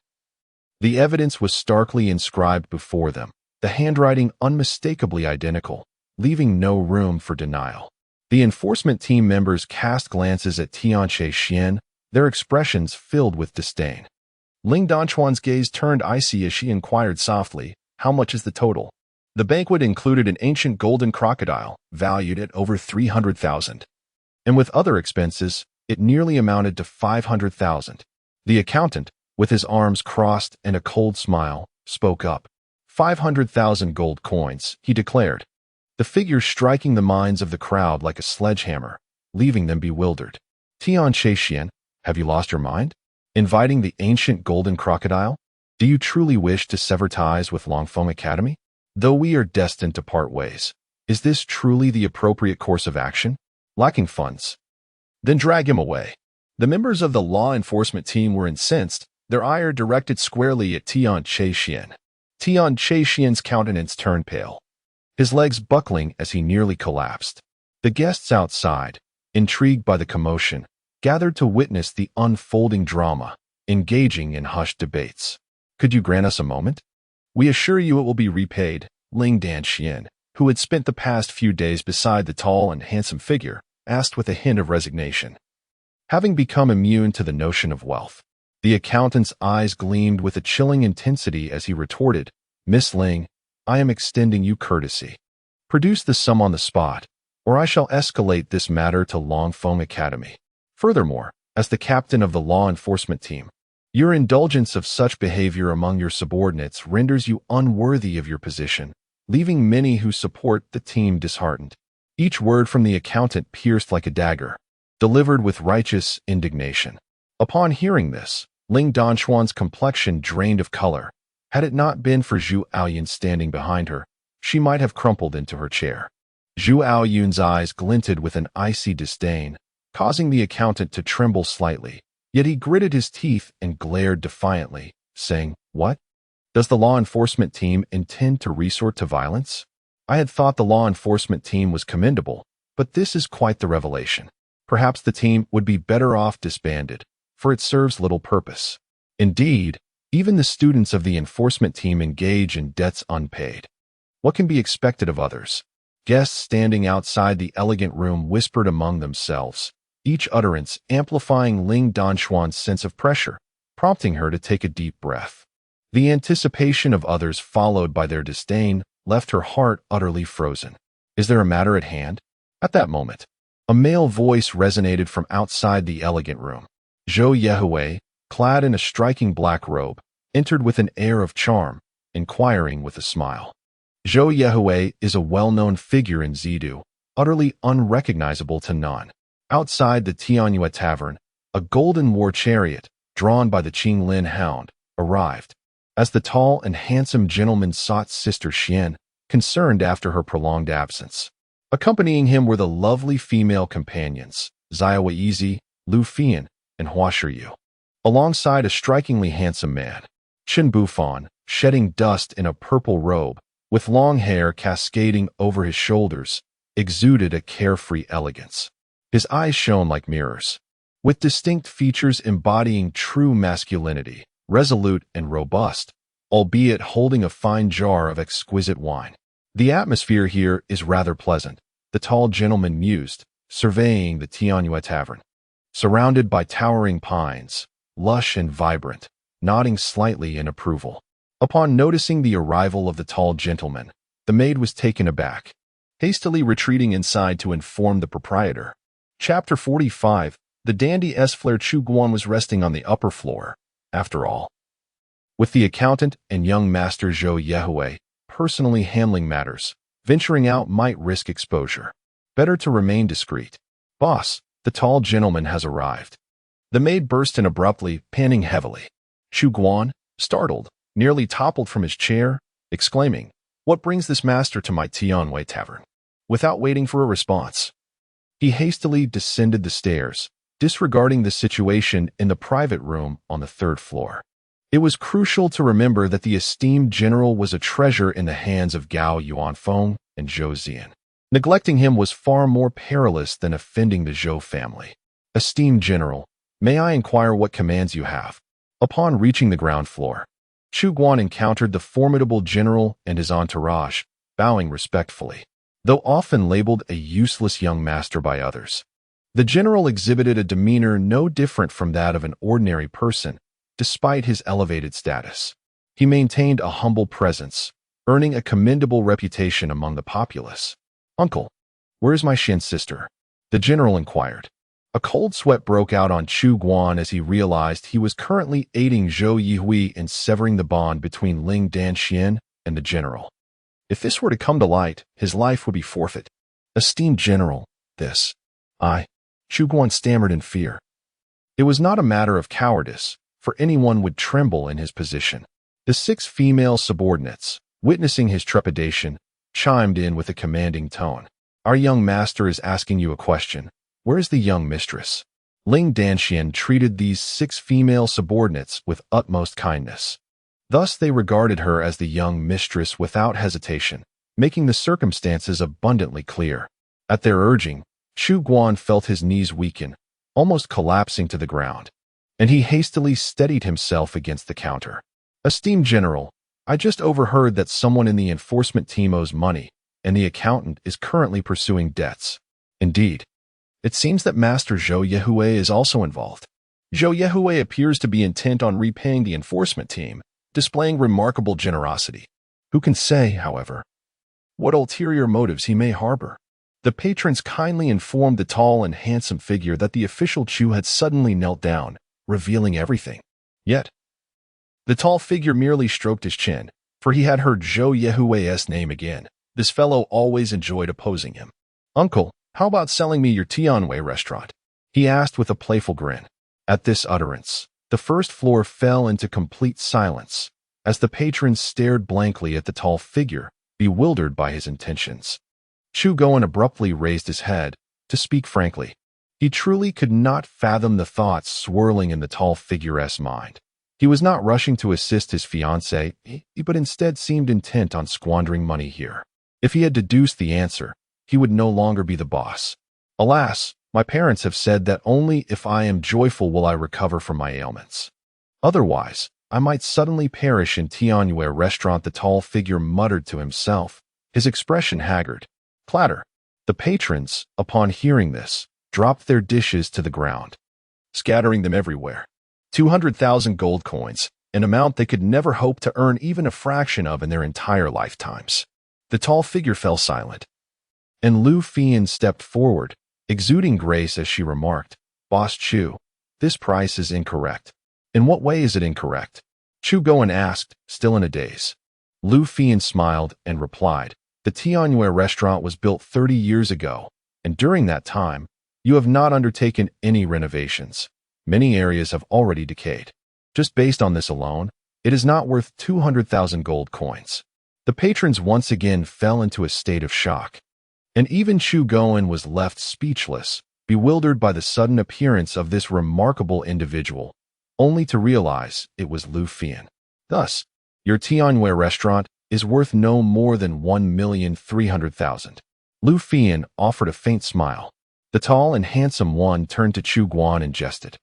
S1: the evidence was starkly inscribed before them, the handwriting unmistakably identical, leaving no room for denial. The enforcement team members cast glances at Tianche Xian, their expressions filled with disdain. Ling Danchuan's gaze turned icy as she inquired softly, "How much is the total?" The banquet included an ancient golden crocodile, valued at over 300,000. And with other expenses, it nearly amounted to 500,000. The accountant, with his arms crossed and a cold smile, spoke up. 500,000 gold coins, he declared, the figure striking the minds of the crowd like a sledgehammer, leaving them bewildered. Tianche Xian, have you lost your mind? Inviting the ancient golden crocodile? Do you truly wish to sever ties with Longfeng Academy? Though we are destined to part ways, is this truly the appropriate course of action? Lacking funds? Then drag him away. The members of the law enforcement team were incensed, their ire directed squarely at Tianche Xian. Tianche Xian's countenance turned pale, his legs buckling as he nearly collapsed. The guests outside, intrigued by the commotion, gathered to witness the unfolding drama, engaging in hushed debates. Could you grant us a moment? We assure you it will be repaid, Ling Danxian, who had spent the past few days beside the tall and handsome figure, asked with a hint of resignation. Having become immune to the notion of wealth, the accountant's eyes gleamed with a chilling intensity as he retorted, "Miss Ling, I am extending you courtesy. Produce the sum on the spot, or I shall escalate this matter to Longfeng Academy. Furthermore, as the captain of the law enforcement team, your indulgence of such behavior among your subordinates renders you unworthy of your position, leaving many who support the team disheartened." Each word from the accountant pierced like a dagger, delivered with righteous indignation. Upon hearing this, Ling Danchuan's complexion drained of color. Had it not been for Zhu Aoyun standing behind her, she might have crumpled into her chair. Zhu Aoyun's eyes glinted with an icy disdain, causing the accountant to tremble slightly. Yet he gritted his teeth and glared defiantly, saying, "What? Does the law enforcement team intend to resort to violence? I had thought the law enforcement team was commendable, but this is quite the revelation. Perhaps the team would be better off disbanded, for it serves little purpose. Indeed, even the students of the enforcement team engage in debts unpaid. What can be expected of others?" Guests standing outside the elegant room whispered among themselves, each utterance amplifying Ling Danchuan's sense of pressure, prompting her to take a deep breath. The anticipation of others followed by their disdain left her heart utterly frozen. Is there a matter at hand? At that moment, a male voice resonated from outside the elegant room. Zhou Yehui, clad in a striking black robe, entered with an air of charm, inquiring with a smile. Zhou Yehui is a well-known figure in Zidu, utterly unrecognizable to none. Outside the Tianyue Tavern, a golden war chariot, drawn by the Qinglin hound, arrived. As the tall and handsome gentleman sought Sister Xian, concerned after her prolonged absence. Accompanying him were the lovely female companions, Zia Yizi, Lu Fian, and Hua Shiyu, alongside a strikingly handsome man, Chen Bufan, shedding dust in a purple robe, with long hair cascading over his shoulders, exuded a carefree elegance. His eyes shone like mirrors, with distinct features embodying true masculinity, resolute and robust, albeit holding a fine jar of exquisite wine. The atmosphere here is rather pleasant, the tall gentleman mused, surveying the Tianyue Tavern. Surrounded by towering pines, lush and vibrant, nodding slightly in approval. Upon noticing the arrival of the tall gentleman, the maid was taken aback, hastily retreating inside to inform the proprietor. Chapter 45. The dandy S-Flare Chu Guan was resting on the upper floor, after all. With the accountant and young master Zhou Yehui personally handling matters, venturing out might risk exposure. Better to remain discreet. "Boss, the tall gentleman has arrived." The maid burst in abruptly, panting heavily. Chu Guan, startled, nearly toppled from his chair, exclaiming, "What brings this master to my Tianyue Tavern?" Without waiting for a response, he hastily descended the stairs, disregarding the situation in the private room on the third floor. It was crucial to remember that the esteemed general was a treasure in the hands of Gao Yuanfeng and Zhou Zian. Neglecting him was far more perilous than offending the Zhou family. "Esteemed general, may I inquire what commands you have?" Upon reaching the ground floor, Chu Guan encountered the formidable general and his entourage, bowing respectfully. though often labeled a useless young master by others. The general exhibited a demeanor no different from that of an ordinary person, despite his elevated status. He maintained a humble presence, earning a commendable reputation among the populace. "Uncle, where is my Shin sister?" the general inquired. A cold sweat broke out on Chu Guan as he realized he was currently aiding Zhou Yihui in severing the bond between Ling Danxian and the general. If this were to come to light, his life would be forfeit. "Esteemed general, Chu Guan stammered in fear. It was not a matter of cowardice, for anyone would tremble in his position. The 6 female subordinates, witnessing his trepidation, chimed in with a commanding tone. "Our young master is asking you a question. Where is the young mistress?" Ling Danxian treated these 6 female subordinates with utmost kindness. Thus they regarded her as the young mistress without hesitation, making the circumstances abundantly clear. At their urging, Chu Guan felt his knees weaken, almost collapsing to the ground, and he hastily steadied himself against the counter. "Esteemed general, I just overheard that someone in the enforcement team owes money, and the accountant is currently pursuing debts. Indeed, it seems that Master Zhou Yihui is also involved. Zhou Yihui appears to be intent on repaying the enforcement team, displaying remarkable generosity. Who can say, however, what ulterior motives he may harbor?" The patrons kindly informed the tall and handsome figure that the official Chu had suddenly knelt down, revealing everything. Yet, the tall figure merely stroked his chin, for he had heard Zhou Yihui's name again. This fellow always enjoyed opposing him. "Uncle, how about selling me your Tianwei restaurant?" he asked with a playful grin. At this utterance, the first floor fell into complete silence, as the patrons stared blankly at the tall figure, bewildered by his intentions. Chu Guan abruptly raised his head, to speak frankly. He truly could not fathom the thoughts swirling in the tall figure's mind. He was not rushing to assist his fiancée, but instead seemed intent on squandering money here. If he had deduced the answer, he would no longer be the boss. "Alas, my parents have said that only if I am joyful will I recover from my ailments. Otherwise, I might suddenly perish in Tianwei restaurant," the tall figure muttered to himself, his expression haggard. Clatter. The patrons, upon hearing this, dropped their dishes to the ground, scattering them everywhere. 200,000 gold coins, an amount they could never hope to earn even a fraction of in their entire lifetimes. The tall figure fell silent, and Lu Fian stepped forward, exuding grace as she remarked, "Boss Chu, this price is incorrect." "In what way is it incorrect?" Chu Guan asked, still in a daze. Lu Fian smiled and replied, "The Tianwei restaurant was built 30 years ago, and during that time, you have not undertaken any renovations. Many areas have already decayed. Just based on this alone, it is not worth 200,000 gold coins." The patrons once again fell into a state of shock, and even Chu Guan was left speechless, bewildered by the sudden appearance of this remarkable individual, only to realize it was Lu Fian. "Thus, your Tianwei restaurant is worth no more than 1,300,000. Lu Fian offered a faint smile. The tall and handsome one turned to Chu Guan and jested.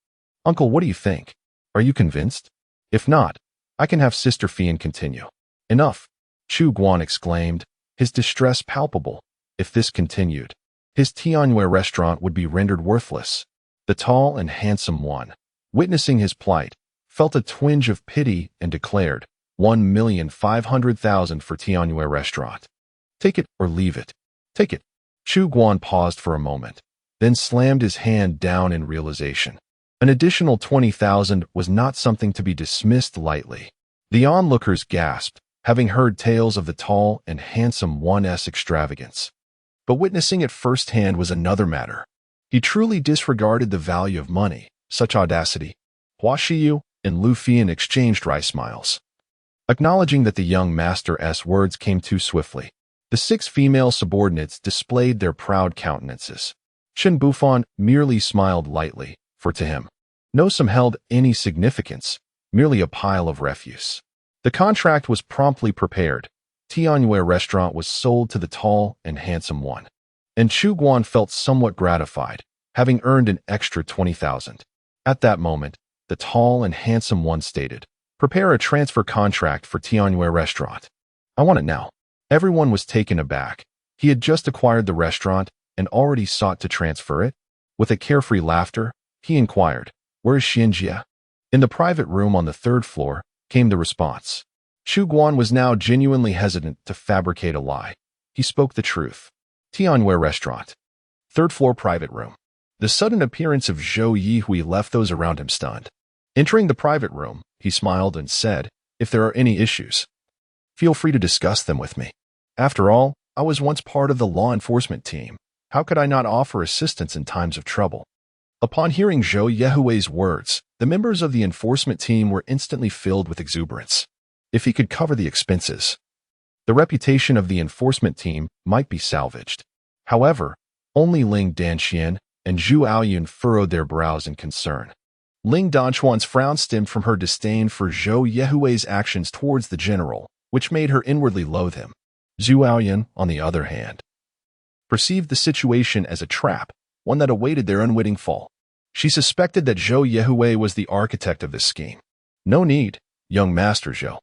S1: "Uncle, what do you think? Are you convinced? If not, I can have Sister Fian continue." "Enough," Chu Guan exclaimed, his distress palpable. If this continued, his Tianwei restaurant would be rendered worthless. The tall and handsome one, witnessing his plight, felt a twinge of pity and declared, 1,500,000 for Tianwei restaurant. "Take it or leave it. Take it." Chu Guan paused for a moment, then slammed his hand down in realization. An additional 20,000 was not something to be dismissed lightly. The onlookers gasped, having heard tales of the tall and handsome one's extravagance. But witnessing it firsthand was another matter. He truly disregarded the value of money. Such audacity. Hua Shiyu and Lu Fian exchanged wry smiles, acknowledging that the young master's words came too swiftly. The 6 female subordinates displayed their proud countenances. Chen Bufan merely smiled lightly, for to him, no sum held any significance, merely a pile of refuse. The contract was promptly prepared. Tianwei restaurant was sold to the tall and handsome one, and Chu Guan felt somewhat gratified, having earned an extra 20,000. At that moment, the tall and handsome one stated, "Prepare a transfer contract for Tianwei restaurant. I want it now." Everyone was taken aback, He had just acquired the restaurant and already sought to transfer it. With a carefree laughter, he inquired, "Where is Xianjia?" In the private room on the third floor came the response. Xu Guan was now genuinely hesitant to fabricate a lie. He spoke the truth. Tianwei Restaurant. Third floor private room. The sudden appearance of Zhou Yihui left those around him stunned. Entering the private room, he smiled and said, "If there are any issues, feel free to discuss them with me. After all, I was once part of the law enforcement team. How could I not offer assistance in times of trouble?" Upon hearing Zhou Yihui's words, the members of the enforcement team were instantly filled with exuberance. If he could cover the expenses, the reputation of the enforcement team might be salvaged. However, only Ling Danxian and Zhu Aoyun furrowed their brows in concern. Ling Danchuan's frown stemmed from her disdain for Zhou Yihui's actions towards the general, which made her inwardly loathe him. Zhu Aoyun, on the other hand, perceived the situation as a trap, one that awaited their unwitting fall. She suspected that Zhou Yihui was the architect of this scheme. "No need, young Master Zhou.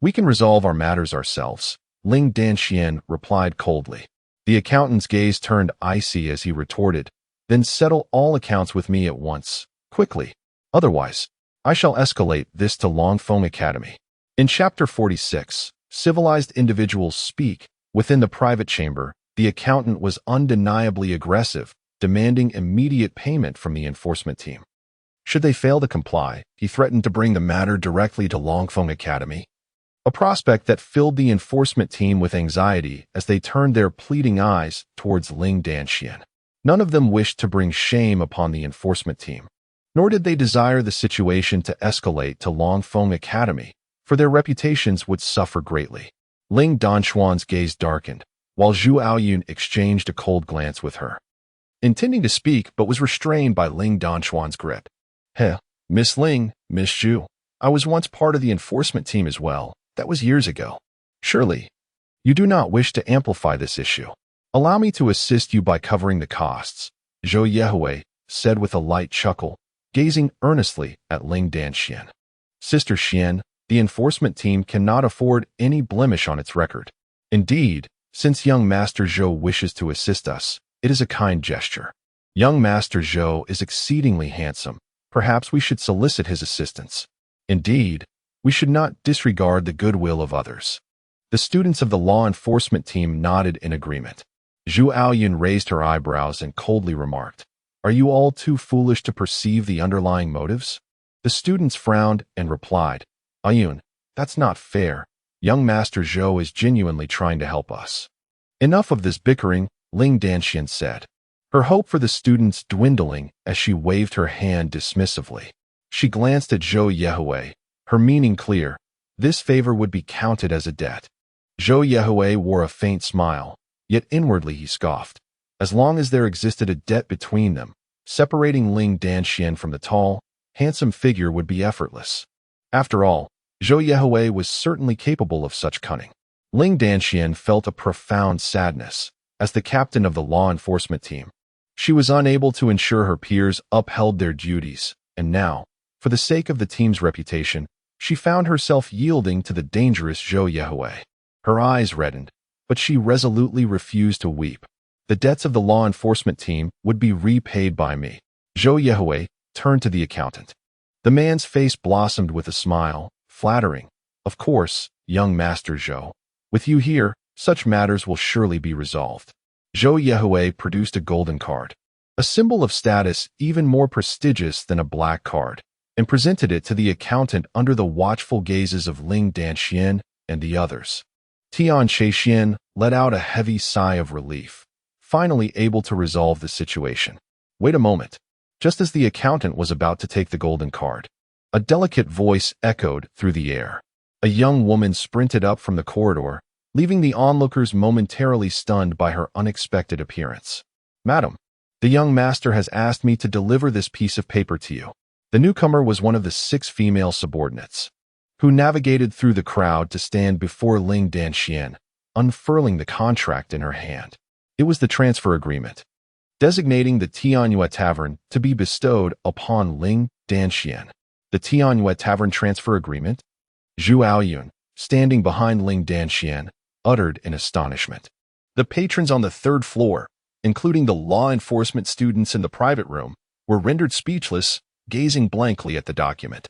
S1: We can resolve our matters ourselves," Ling Danxian replied coldly. The accountant's gaze turned icy as he retorted, "Then settle all accounts with me at once, quickly. Otherwise, I shall escalate this to Longfeng Academy." In Chapter 46, Civilized Individuals Speak, within the private chamber, the accountant was undeniably aggressive, demanding immediate payment from the enforcement team. Should they fail to comply, he threatened to bring the matter directly to Longfeng Academy. A prospect that filled the enforcement team with anxiety as they turned their pleading eyes towards Ling Danxian. None of them wished to bring shame upon the enforcement team, nor did they desire the situation to escalate to Longfeng Academy, for their reputations would suffer greatly. Ling Danchuan's gaze darkened, while Zhu Aoyun exchanged a cold glance with her, intending to speak but was restrained by Ling Danchuan's grip. "Heh, Miss Ling, Miss Zhu, I was once part of the enforcement team as well. That was years ago. Surely, you do not wish to amplify this issue. Allow me to assist you by covering the costs," Zhou Yihui said with a light chuckle, gazing earnestly at Ling Danxian. "Sister Xian, the enforcement team cannot afford any blemish on its record. Indeed, since young Master Zhou wishes to assist us, it is a kind gesture. Young Master Zhou is exceedingly handsome. Perhaps we should solicit his assistance. Indeed, we should not disregard the goodwill of others." The students of the law enforcement team nodded in agreement. Zhu Aoyun raised her eyebrows and coldly remarked, "Are you all too foolish to perceive the underlying motives?" The students frowned and replied, "Aoyun, that's not fair. Young Master Zhou is genuinely trying to help us." "Enough of this bickering," Ling Danxian said, her hope for the students dwindling as she waved her hand dismissively. She glanced at Zhou Yihui, her meaning clear. This favor would be counted as a debt. Zhou Yihui wore a faint smile, yet inwardly he scoffed. As long as there existed a debt between them, separating Ling Danxian from the tall, handsome figure would be effortless. After all, Zhou Yihui was certainly capable of such cunning. Ling Danxian felt a profound sadness. As the captain of the law enforcement team, she was unable to ensure her peers upheld their duties, and now, for the sake of the team's reputation, she found herself yielding to the dangerous Zhou Yihui. Her eyes reddened, but she resolutely refused to weep. "The debts of the law enforcement team would be repaid by me." Zhou Yihui turned to the accountant. The man's face blossomed with a smile, flattering. "Of course, young Master Zhou. With you here, such matters will surely be resolved." Zhou Yihui produced a golden card, a symbol of status even more prestigious than a black card, and presented it to the accountant under the watchful gazes of Ling Danxian and the others. Tian Chaixian let out a heavy sigh of relief, finally able to resolve the situation. "Wait a moment." Just as the accountant was about to take the golden card, a delicate voice echoed through the air. A young woman sprinted up from the corridor, leaving the onlookers momentarily stunned by her unexpected appearance. "Madam, the young master has asked me to deliver this piece of paper to you." The newcomer was one of the 6 female subordinates, who navigated through the crowd to stand before Ling Danxian, unfurling the contract in her hand. It was the transfer agreement, designating the Tianyue Tavern to be bestowed upon Ling Danxian. The Tianyue Tavern transfer agreement? Zhu Aoyun, standing behind Ling Danxian, uttered in astonishment. The patrons on the third floor, including the law enforcement students in the private room, were rendered speechless, gazing blankly at the document.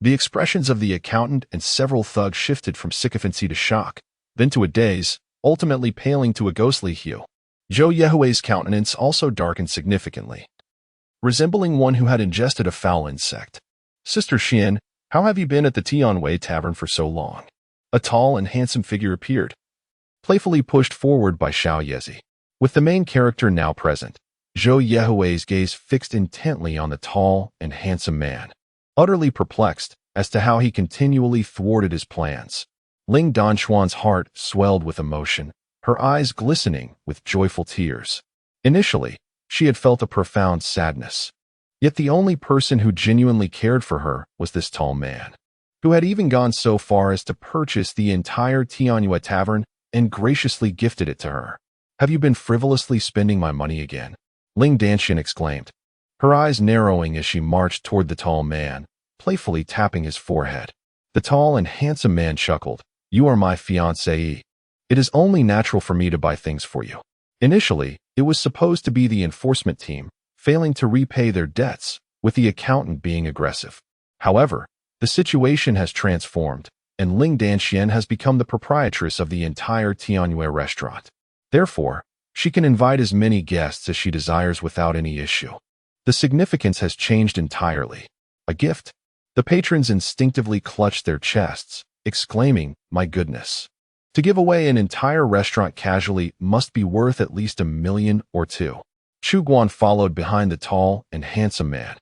S1: The expressions of the accountant and several thugs shifted from sycophancy to shock, then to a daze, ultimately paling to a ghostly hue. Zhou Yehui's countenance also darkened significantly, resembling one who had ingested a foul insect. "Sister Xian, how have you been at the Tianwei Tavern for so long?" A tall and handsome figure appeared, playfully pushed forward by Xiao Yezi. With the main character now present, Zhou Yehui's gaze fixed intently on the tall and handsome man, utterly perplexed as to how he continually thwarted his plans. Ling Danshuan's heart swelled with emotion, her eyes glistening with joyful tears. Initially, she had felt a profound sadness. Yet the only person who genuinely cared for her was this tall man, who had even gone so far as to purchase the entire Tianwei Tavern and graciously gifted it to her. "Have you been frivolously spending my money again?" Ling Danshan exclaimed, her eyes narrowing as she marched toward the tall man, playfully tapping his forehead. The tall and handsome man chuckled. "You are my fiancée. It is only natural for me to buy things for you." Initially, it was supposed to be the enforcement team, failing to repay their debts, with the accountant being aggressive. However, the situation has transformed, and Ling Danshan has become the proprietress of the entire Tianwei restaurant. Therefore, she can invite as many guests as she desires without any issue. The significance has changed entirely. A gift? The patrons instinctively clutched their chests, exclaiming, "My goodness." To give away an entire restaurant casually must be worth at least $1 million or $2. Chu Guan followed behind the tall and handsome man,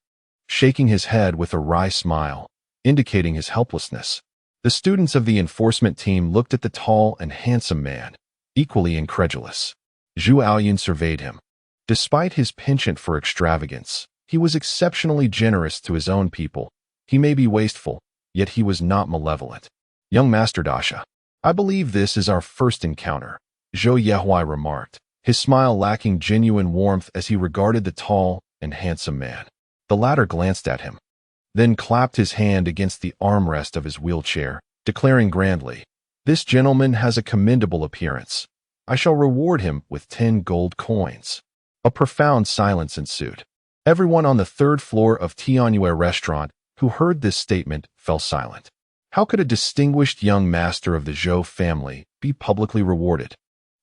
S1: shaking his head with a wry smile, indicating his helplessness. The students of the enforcement team looked at the tall and handsome man, equally incredulous. Zhu Aoyun surveyed him. Despite his penchant for extravagance, he was exceptionally generous to his own people. He may be wasteful, yet he was not malevolent. "Young Master Dasha, I believe this is our first encounter," Zhou Yehui remarked, his smile lacking genuine warmth as he regarded the tall and handsome man. The latter glanced at him, then clapped his hand against the armrest of his wheelchair, declaring grandly, "This gentleman has a commendable appearance. I shall reward him with 10 gold coins." A profound silence ensued. Everyone on the third floor of Tianwei restaurant who heard this statement fell silent. How could a distinguished young master of the Zhou family be publicly rewarded?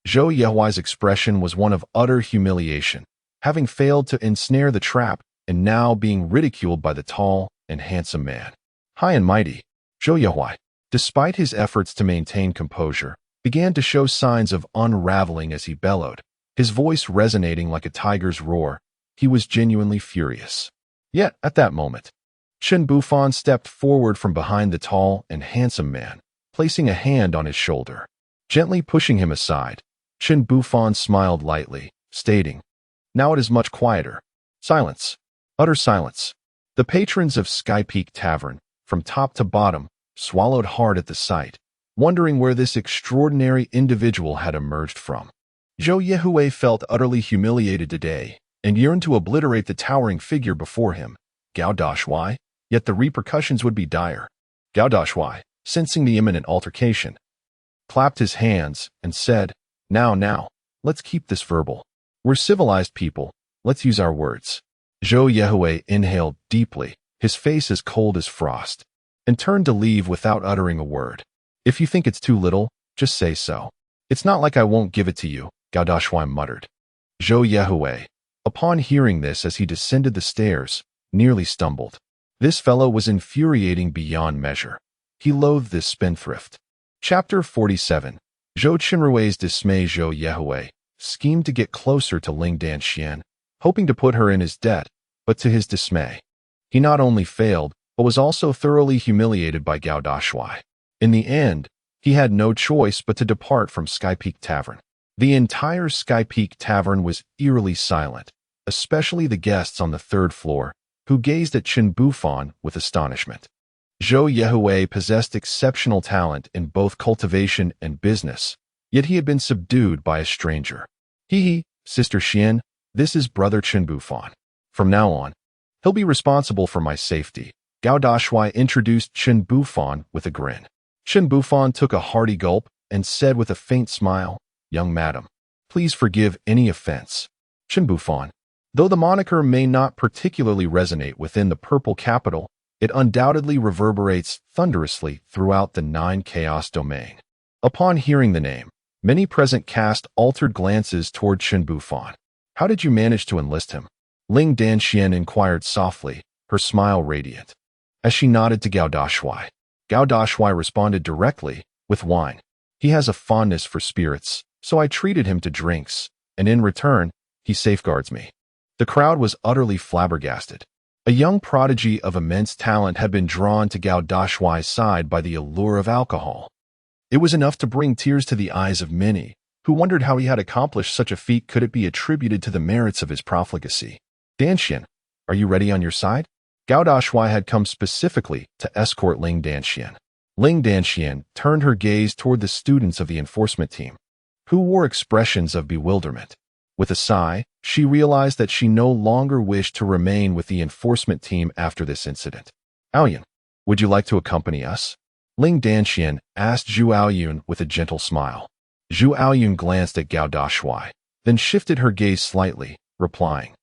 S1: Zhou Yehui's expression was one of utter humiliation, having failed to ensnare the trap and now being ridiculed by the tall and handsome man. High and mighty, Zhou Yehui, despite his efforts to maintain composure, began to show signs of unraveling as he bellowed, his voice resonating like a tiger's roar. He was genuinely furious. Yet, at that moment, Chen Bufan stepped forward from behind the tall and handsome man, placing a hand on his shoulder. Gently pushing him aside, Chen Bufan smiled lightly, stating, "Now it is much quieter." Silence. Utter silence. The patrons of Sky Peak Tavern, from top to bottom, swallowed hard at the sight, wondering where this extraordinary individual had emerged from. Zhou Yehui felt utterly humiliated today and yearned to obliterate the towering figure before him, Gao Dashuai, yet the repercussions would be dire. Gao Dashuai, sensing the imminent altercation, clapped his hands and said, Now, let's keep this verbal. We're civilized people, let's use our words." Zhou Yehui inhaled deeply, his face as cold as frost, and turned to leave without uttering a word. "If you think it's too little, just say so. It's not like I won't give it to you," Gao Dashuai muttered. Zhou Yehui, upon hearing this as he descended the stairs, nearly stumbled. This fellow was infuriating beyond measure. He loathed this spendthrift. Chapter 47. Zhou Qinrui's dismay. Zhou Yehui schemed to get closer to Ling Danshan, hoping to put her in his debt, but to his dismay, he not only failed, but was also thoroughly humiliated by Gao Dashuai. In the end, he had no choice but to depart from Sky Peak Tavern. The entire Sky Peak Tavern was eerily silent, especially the guests on the third floor, who gazed at Chen Bufan with astonishment. Zhou Yehui possessed exceptional talent in both cultivation and business, yet he had been subdued by a stranger. "Hee, Sister Xian, this is Brother Chen Bufan. From now on, he'll be responsible for my safety." Gao Dashuai introduced Chen Bufan with a grin. Chen Bufan took a hearty gulp and said with a faint smile, "Young madam, Please forgive any offense. Chinbufan. Though the moniker may not particularly resonate within the purple capital, it undoubtedly reverberates thunderously throughout the 9 chaos domain. Upon hearing the name, many present cast altered glances toward Chinbufan. How did you manage to enlist him? Ling Danxian inquired softly, her smile radiant. As she nodded to Gao Dashuai, Gao Dashuai responded directly, with wine. He has a fondness for spirits, so I treated him to drinks, and in return, he safeguards me. The crowd was utterly flabbergasted. A young prodigy of immense talent had been drawn to Gao Dashuai's side by the allure of alcohol. It was enough to bring tears to the eyes of many, who wondered how he had accomplished such a feat. Could it be attributed to the merits of his profligacy? Danxian, are you ready on your side? Gao Dashuai had come specifically to escort Ling Danxian. Ling Danxian turned her gaze toward the students of the enforcement team, who wore expressions of bewilderment. With a sigh, she realized that she no longer wished to remain with the enforcement team after this incident. Aoyun, would you like to accompany us? Ling Danxian asked Zhu Aoyun with a gentle smile. Zhu Aoyun glanced at Gao Dashuai, then shifted her gaze slightly, replying,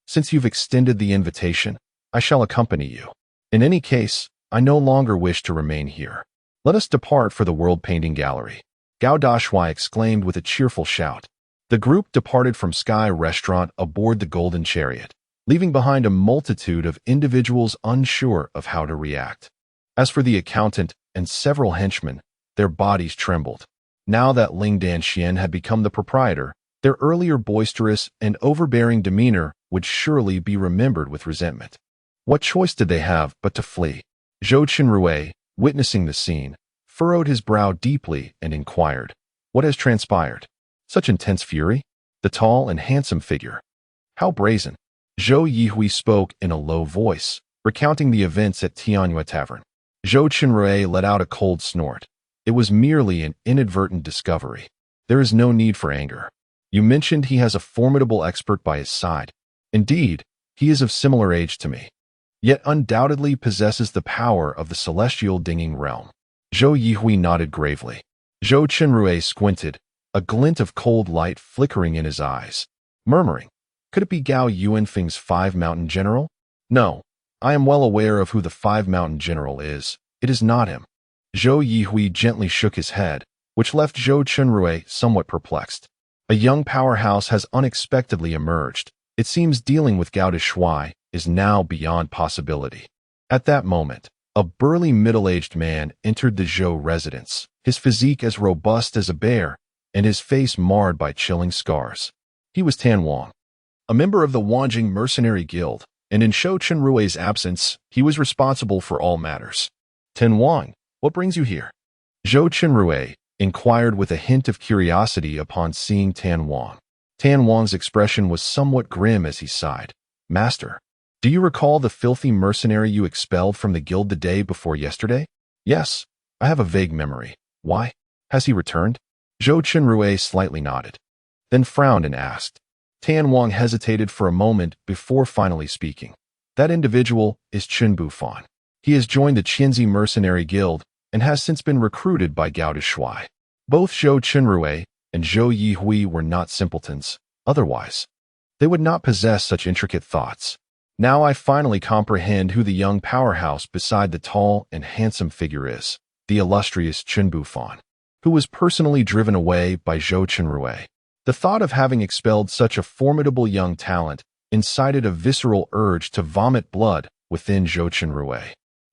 S1: Since you've extended the invitation, I shall accompany you. In any case, I no longer wish to remain here. Let us depart for the World Painting Gallery. Gao Dashuai exclaimed with a cheerful shout. The group departed from Sky Restaurant aboard the Golden Chariot, leaving behind a multitude of individuals unsure of how to react. As for the accountant and several henchmen, their bodies trembled. Now that Ling Danxian had become the proprietor, their earlier boisterous and overbearing demeanor would surely be remembered with resentment. What choice did they have but to flee? Zhou Qinrui, witnessing the scene, furrowed his brow deeply and inquired, What has transpired? Such intense fury? The tall and handsome figure. How brazen. Zhou Yihui spoke in a low voice, recounting the events at Tianyue Tavern. Zhou Qinrui let out a cold snort. It was merely an inadvertent discovery. There is no need for anger. You mentioned he has a formidable expert by his side. Indeed, he is of similar age to me, yet undoubtedly possesses the power of the celestial dinging realm. Zhou Yihui nodded gravely. Zhou Qinrui squinted, a glint of cold light flickering in his eyes, murmuring, Could it be Gao Yuanfeng's Five Mountain General? No, I am well aware of who the Five Mountain General is. It is not him. Zhou Yihui gently shook his head, which left Zhou Qinrui somewhat perplexed. A young powerhouse has unexpectedly emerged. It seems dealing with Gao Dashuai is now beyond possibility. At that moment, a burly middle-aged man entered the Zhou residence, his physique as robust as a bear, and his face marred by chilling scars. He was Tan Wang, a member of the Wanjing Mercenary Guild, and in Zhou Qinrui's absence, he was responsible for all matters. Tan Wang, what brings you here? Zhou Qinrui inquired with a hint of curiosity upon seeing Tan Wang. Tan Wang's expression was somewhat grim as he sighed. Master, do you recall the filthy mercenary you expelled from the guild the day before yesterday? Yes, I have a vague memory. Why? Has he returned? Zhou Qinrui slightly nodded, then frowned and asked. Tan Wang hesitated for a moment before finally speaking. That individual is Chinbufan. He has joined the Qianzi Mercenary Guild and has since been recruited by Gao Dashuai. Both Zhou Qinrui and Zhou Yihui were not simpletons. Otherwise, they would not possess such intricate thoughts. Now I finally comprehend who the young powerhouse beside the tall and handsome figure is, the illustrious Chinbufan, who was personally driven away by Zhou Qinrui. The thought of having expelled such a formidable young talent incited a visceral urge to vomit blood within Zhou Qinrui.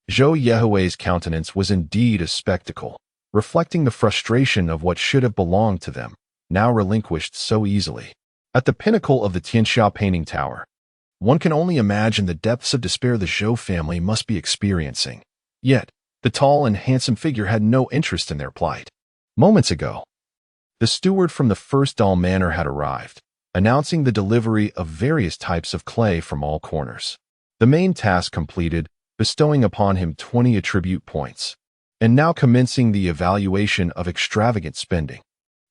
S1: Zhou Yihui's countenance was indeed a spectacle, reflecting the frustration of what should have belonged to them, now relinquished so easily. At the pinnacle of the Tianxia painting tower, one can only imagine the depths of despair the Zhou family must be experiencing. Yet, the tall and handsome figure had no interest in their plight. Moments ago, the steward from the First Doll Manor had arrived, announcing the delivery of various types of clay from all corners. The main task completed, bestowing upon him 20 attribute points, and now commencing the evaluation of extravagant spending.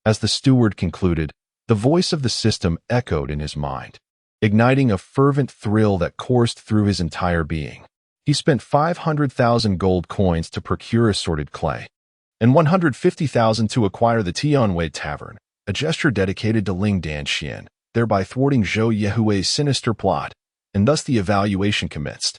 S1: As the steward concluded, the voice of the system echoed in his mind, igniting a fervent thrill that coursed through his entire being. He spent 500,000 gold coins to procure assorted clay, and 150,000 to acquire the Tianyue Tavern, a gesture dedicated to Ling Danxian, thereby thwarting Zhou Yehui's sinister plot, and thus the evaluation commenced.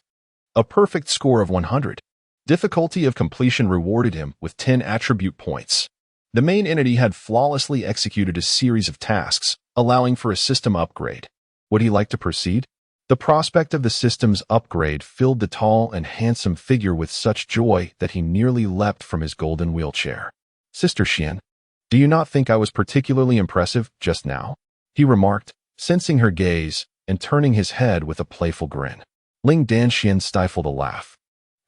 S1: A perfect score of 100. Difficulty of completion rewarded him with 10 attribute points. The main entity had flawlessly executed a series of tasks, allowing for a system upgrade. Would he like to proceed? The prospect of the system's upgrade filled the tall and handsome figure with such joy that he nearly leapt from his golden wheelchair. Sister Xian, do you not think I was particularly impressive just now? He remarked, sensing her gaze and turning his head with a playful grin. Ling Danxian stifled a laugh,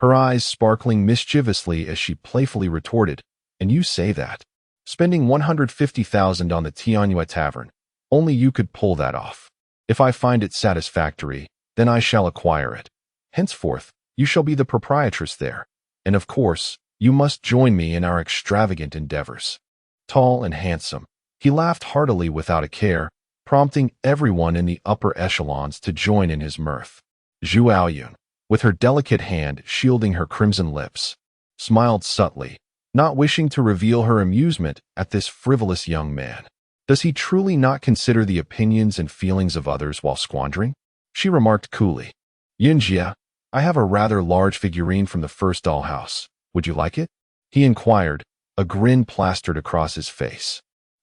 S1: her eyes sparkling mischievously as she playfully retorted, "And you say that? Spending 150,000 on the Tianyue Tavern, only you could pull that off. If I find it satisfactory, then I shall acquire it. Henceforth, you shall be the proprietress there, and of course, you must join me in our extravagant endeavors." Tall and handsome, he laughed heartily without a care, prompting everyone in the upper echelons to join in his mirth. Zhu Aoyun, with her delicate hand shielding her crimson lips, smiled subtly, not wishing to reveal her amusement at this frivolous young man. Does he truly not consider the opinions and feelings of others while squandering? She remarked coolly. Yinjia, I have a rather large figurine from the first dollhouse. Would you like it? He inquired, a grin plastered across his face.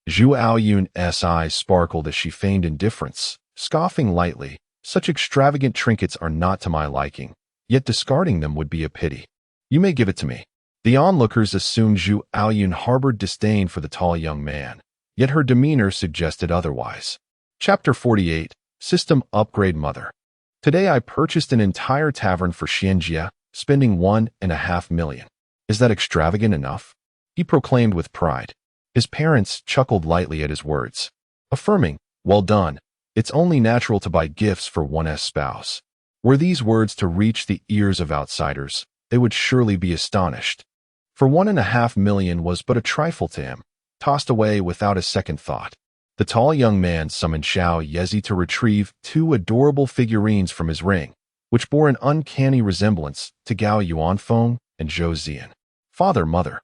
S1: Zhu Aoyun's eyes sparkled as she feigned indifference, scoffing lightly. Such extravagant trinkets are not to my liking, yet discarding them would be a pity. You may give it to me. The onlookers assumed Zhu Aoyun harbored disdain for the tall young man, yet her demeanor suggested otherwise. Chapter 48, System Upgrade Mother. Today I purchased an entire tavern for Xianjia, spending 1.5 million. Is that extravagant enough? He proclaimed with pride. His parents chuckled lightly at his words, affirming, well done, it's only natural to buy gifts for one's spouse. Were these words to reach the ears of outsiders, they would surely be astonished. For 1.5 million was but a trifle to him, tossed away without a second thought. The tall young man summoned Xiao Yezi to retrieve 2 adorable figurines from his ring, which bore an uncanny resemblance to Gao Yuanfeng and Zhou Zian. Father, mother,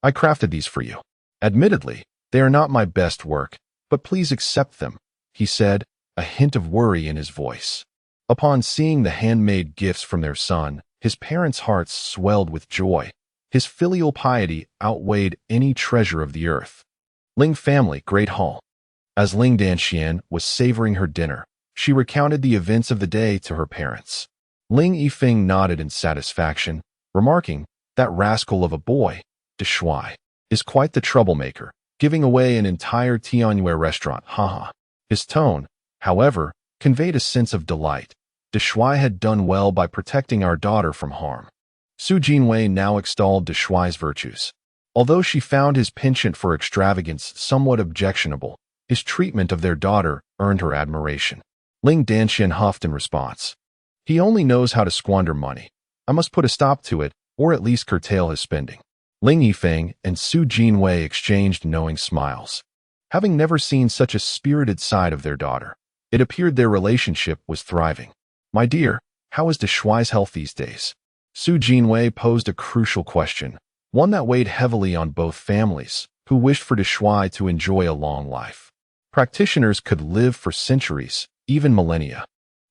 S1: I crafted these for you. Admittedly, they are not my best work, but please accept them, he said, a hint of worry in his voice. Upon seeing the handmade gifts from their son, his parents' hearts swelled with joy. His filial piety outweighed any treasure of the earth. Ling family, Great Hall. As Ling Danxian was savoring her dinner, she recounted the events of the day to her parents. Ling Yifeng nodded in satisfaction, remarking, that rascal of a boy, Dashuai, is quite the troublemaker, giving away an entire Tianyue restaurant, haha. His tone, however, conveyed a sense of delight. Dashuai had done well by protecting our daughter from harm. Su Jinwei now extolled Dashuai's virtues. Although she found his penchant for extravagance somewhat objectionable, his treatment of their daughter earned her admiration. Ling Danxian huffed in response. He only knows how to squander money. I must put a stop to it, or at least curtail his spending. Ling Yifeng and Su Jinwei exchanged knowing smiles. Having never seen such a spirited side of their daughter, it appeared their relationship was thriving. My dear, how is Dashuai's health these days? Su Jinwei posed a crucial question, one that weighed heavily on both families, who wished for Dashuai to enjoy a long life. Practitioners could live for centuries, even millennia,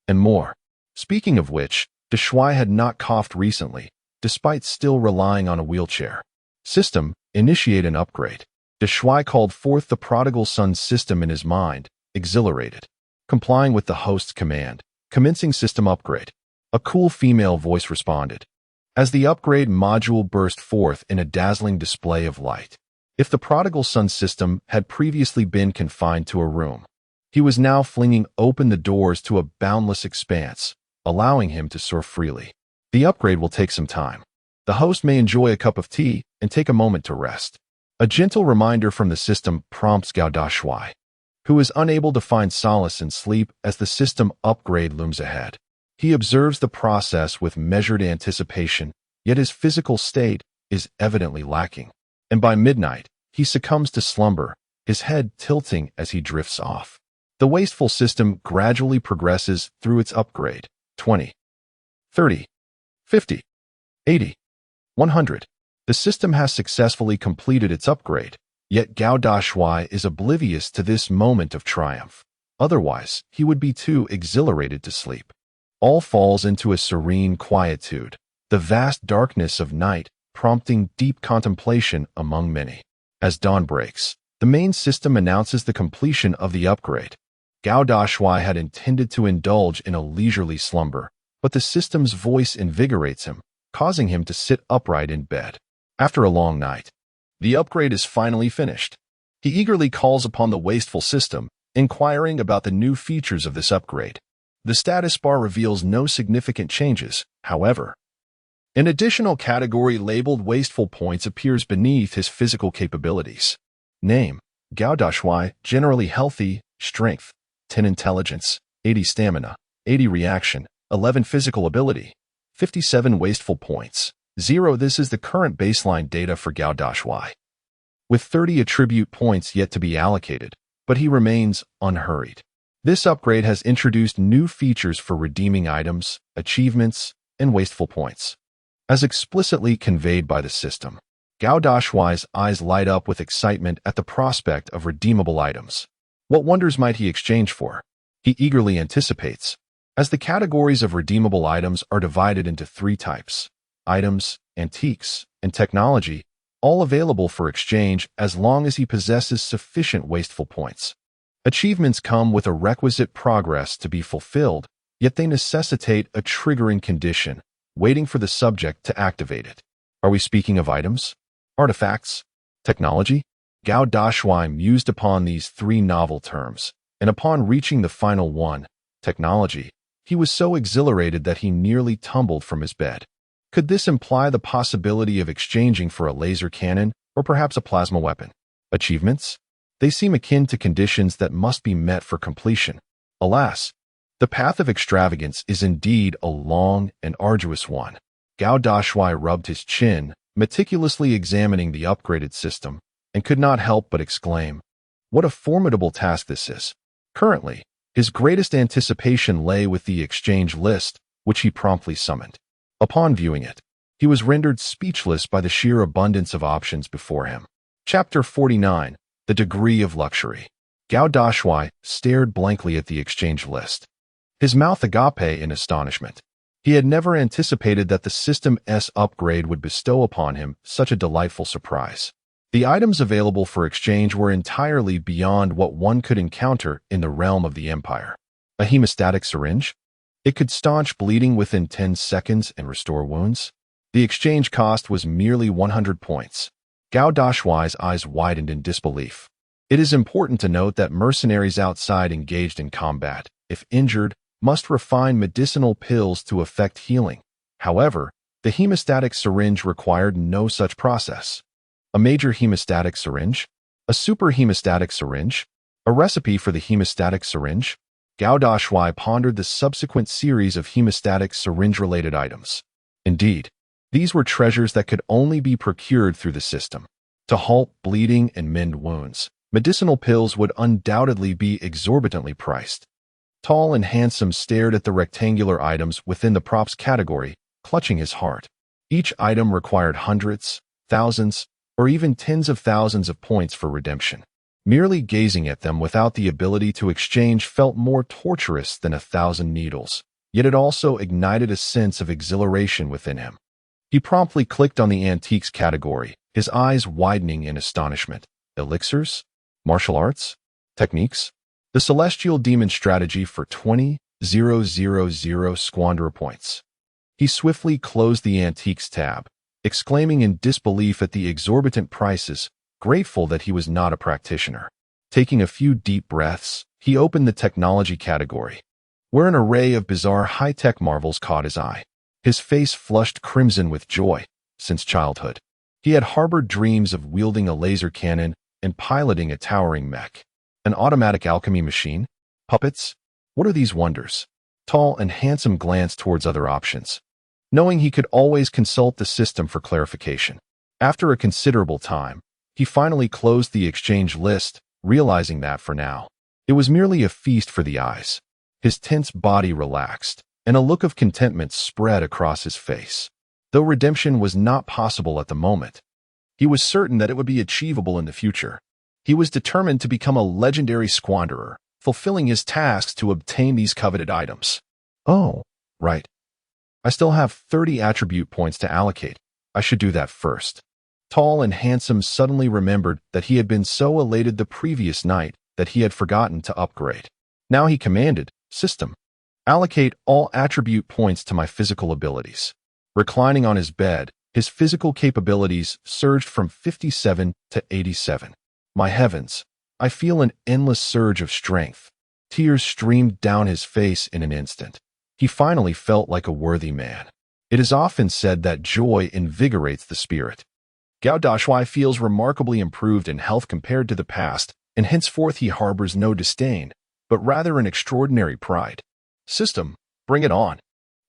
S1: and more. Speaking of which, Dashuai had not coughed recently, despite still relying on a wheelchair. System, initiate an upgrade. Dashuai called forth the Prodigal Son System in his mind, exhilarated. Complying with the host's command, commencing system upgrade. A cool female voice responded, as the upgrade module burst forth in a dazzling display of light. If the Prodigal Son System had previously been confined to a room, he was now flinging open the doors to a boundless expanse, allowing him to soar freely. The upgrade will take some time. The host may enjoy a cup of tea and take a moment to rest. A gentle reminder from the system prompts Gao Dashuai, who is unable to find solace in sleep as the system upgrade looms ahead. He observes the process with measured anticipation, yet his physical state is evidently lacking. And by midnight, he succumbs to slumber, his head tilting as he drifts off. The wasteful system gradually progresses through its upgrade. 20, 30, 50, 80, 100. The system has successfully completed its upgrade, Yet Gao Dashuai is oblivious to this moment of triumph. Otherwise, he would be too exhilarated to sleep. All falls into a serene quietude, the vast darkness of night prompting deep contemplation among many. As dawn breaks, the main system announces the completion of the upgrade. Gao Dashuai had intended to indulge in a leisurely slumber, but the system's voice invigorates him, causing him to sit upright in bed. After a long night, the upgrade is finally finished. He eagerly calls upon the wasteful system, inquiring about the new features of this upgrade. The status bar reveals no significant changes, however. An additional category labeled Wasteful Points appears beneath his physical capabilities. Name: Gao Dashuai, generally healthy, strength, 10 intelligence, 80 stamina, 80 reaction, 11 physical ability, 57 Wasteful Points, 0. This is the current baseline data for Gao Dashuai, with 30 attribute points yet to be allocated, but he remains unhurried. This upgrade has introduced new features for redeeming items, achievements, and wasteful points. As explicitly conveyed by the system, Gao Dashuai's eyes light up with excitement at the prospect of redeemable items. What wonders might he exchange for? He eagerly anticipates, as the categories of redeemable items are divided into 3 types: items, antiques, and technology, all available for exchange as long as he possesses sufficient wasteful points. Achievements come with a requisite progress to be fulfilled, yet they necessitate a triggering condition, waiting for the subject to activate it. Are we speaking of items, artifacts, technology? Gao Dashuai mused upon these 3 novel terms, and upon reaching the final one, technology, he was so exhilarated that he nearly tumbled from his bed. Could this imply the possibility of exchanging for a laser cannon or perhaps a plasma weapon? Achievements? They seem akin to conditions that must be met for completion. Alas, the path of extravagance is indeed a long and arduous one. Gao Dashuai rubbed his chin, meticulously examining the upgraded system, and could not help but exclaim, "What a formidable task this is!" Currently, his greatest anticipation lay with the exchange list, which he promptly summoned. Upon viewing it, he was rendered speechless by the sheer abundance of options before him. Chapter 49: The Degree of Luxury. Gao Dashuai stared blankly at the exchange list, his mouth agape in astonishment. He had never anticipated that the System's upgrade would bestow upon him such a delightful surprise. The items available for exchange were entirely beyond what one could encounter in the realm of the Empire. A hemostatic syringe? It could staunch bleeding within 10 seconds and restore wounds. The exchange cost was merely 100 points. Gao Dashuai's eyes widened in disbelief. It is important to note that mercenaries outside engaged in combat, if injured, must refine medicinal pills to effect healing. However, the hemostatic syringe required no such process. A major hemostatic syringe? A super hemostatic syringe? A recipe for the hemostatic syringe? Gao Dashuai pondered the subsequent series of hemostatic syringe-related items. Indeed, these were treasures that could only be procured through the system. To halt bleeding and mend wounds, medicinal pills would undoubtedly be exorbitantly priced. Tall and Handsome stared at the rectangular items within the props category, clutching his heart. Each item required hundreds, thousands, or even tens of thousands of points for redemption. Merely gazing at them without the ability to exchange felt more torturous than 1,000 needles, yet it also ignited a sense of exhilaration within him. He promptly clicked on the antiques category, his eyes widening in astonishment. Elixirs? Martial arts? Techniques? The Celestial Demon strategy for 20,000 squander points. He swiftly closed the antiques tab, exclaiming in disbelief at the exorbitant prices, grateful that he was not a practitioner. Taking a few deep breaths, he opened the technology category, where an array of bizarre high-tech marvels caught his eye. His face flushed crimson with joy. Since childhood, he had harbored dreams of wielding a laser cannon and piloting a towering mech. An automatic alchemy machine? Puppets? What are these wonders? Tall and Handsome glanced towards other options, knowing he could always consult the system for clarification. After a considerable time, he finally closed the exchange list, realizing that for now, it was merely a feast for the eyes. His tense body relaxed, and a look of contentment spread across his face. Though redemption was not possible at the moment, He was certain that it would be achievable in the future. He was determined to become a legendary squanderer, fulfilling his tasks to obtain these coveted items. Oh, right. I still have 30 attribute points to allocate. I should do that first. Tall and Handsome suddenly remembered that he had been so elated the previous night that he had forgotten to upgrade. Now he commanded, "System, allocate all attribute points to my physical abilities." Reclining on his bed, his physical capabilities surged from 57 to 87. My heavens, I feel an endless surge of strength. Tears streamed down his face in an instant. He finally felt like a worthy man. It is often said that joy invigorates the spirit. Gao Dashuai feels remarkably improved in health compared to the past, and henceforth he harbors no disdain, but rather an extraordinary pride. System, bring it on.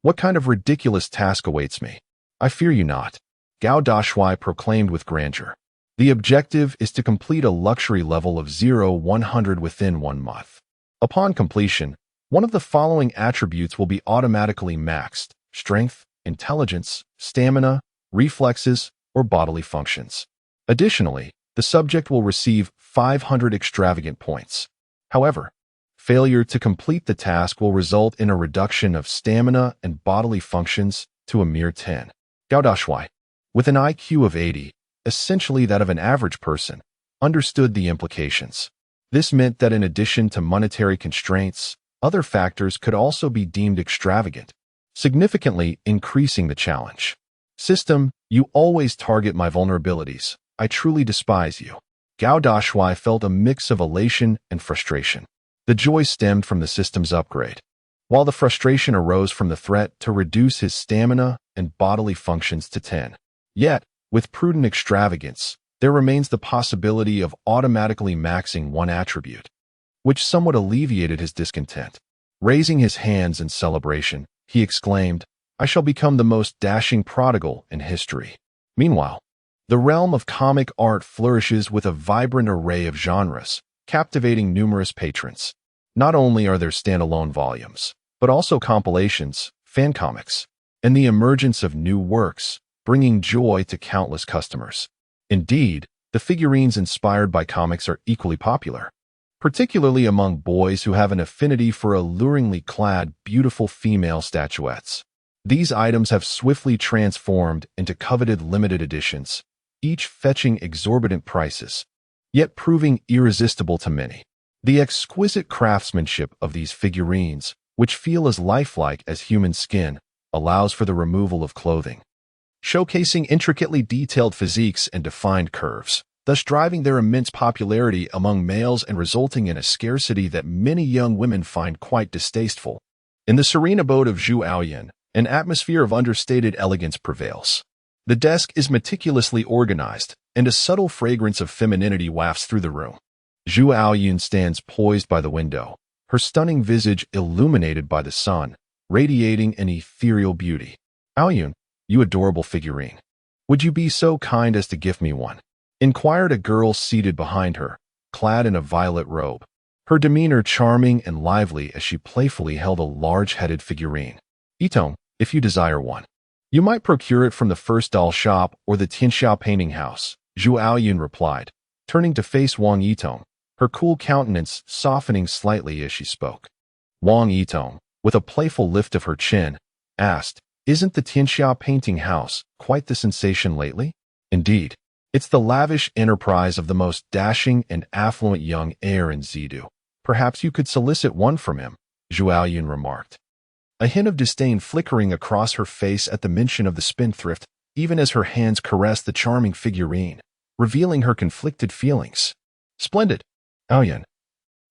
S1: What kind of ridiculous task awaits me? I fear you not, Gao Dashuai proclaimed with grandeur. The objective is to complete a luxury level of 0-100 within 1 month. Upon completion, one of the following attributes will be automatically maxed: strength, intelligence, stamina, reflexes, or bodily functions. Additionally, the subject will receive 500 extravagant points. However, failure to complete the task will result in a reduction of stamina and bodily functions to a mere 10. Gao Dashuai, with an IQ of 80, essentially that of an average person, understood the implications. This meant that in addition to monetary constraints, other factors could also be deemed extravagant, significantly increasing the challenge. System, you always target my vulnerabilities. I truly despise you. Gao Dashuai felt a mix of elation and frustration. The joy stemmed from the system's upgrade, while the frustration arose from the threat to reduce his stamina and bodily functions to 10. Yet, with prudent extravagance, there remains the possibility of automatically maxing one attribute, which somewhat alleviated his discontent. Raising his hands in celebration, he exclaimed, "I shall become the most dashing prodigal in history." Meanwhile, the realm of comic art flourishes with a vibrant array of genres, captivating numerous patrons. Not only are there standalone volumes, but also compilations, fan comics, and the emergence of new works, bringing joy to countless customers. Indeed, the figurines inspired by comics are equally popular, particularly among boys who have an affinity for alluringly clad, beautiful female statuettes. These items have swiftly transformed into coveted limited editions, each fetching exorbitant prices, yet proving irresistible to many. The exquisite craftsmanship of these figurines, which feel as lifelike as human skin, allows for the removal of clothing, showcasing intricately detailed physiques and defined curves, thus driving their immense popularity among males and resulting in a scarcity that many young women find quite distasteful. In the serene abode of Zhu Aoyan, an atmosphere of understated elegance prevails. The desk is meticulously organized, and a subtle fragrance of femininity wafts through the room. Zhu Aoyan stands poised by the window, her stunning visage illuminated by the sun, radiating an ethereal beauty. "Aoyan, you adorable figurine. Would you be so kind as to gift me one?" inquired a girl seated behind her, clad in a violet robe, her demeanor charming and lively as she playfully held a large-headed figurine. "Yitong, if you desire one. You might procure it from the First Doll Shop or the Tianxia Painting House," Zhu Aoyan replied, turning to face Wang Yitong, her cool countenance softening slightly as she spoke. Wang Yitong, with a playful lift of her chin, asked, "Isn't the Tianxia Painting House quite the sensation lately?" "Indeed. It's the lavish enterprise of the most dashing and affluent young heir in Zidu. Perhaps you could solicit one from him," Zhu Aoyan remarked, a hint of disdain flickering across her face at the mention of the spendthrift, even as her hands caressed the charming figurine, revealing her conflicted feelings. "Splendid. Aoyan,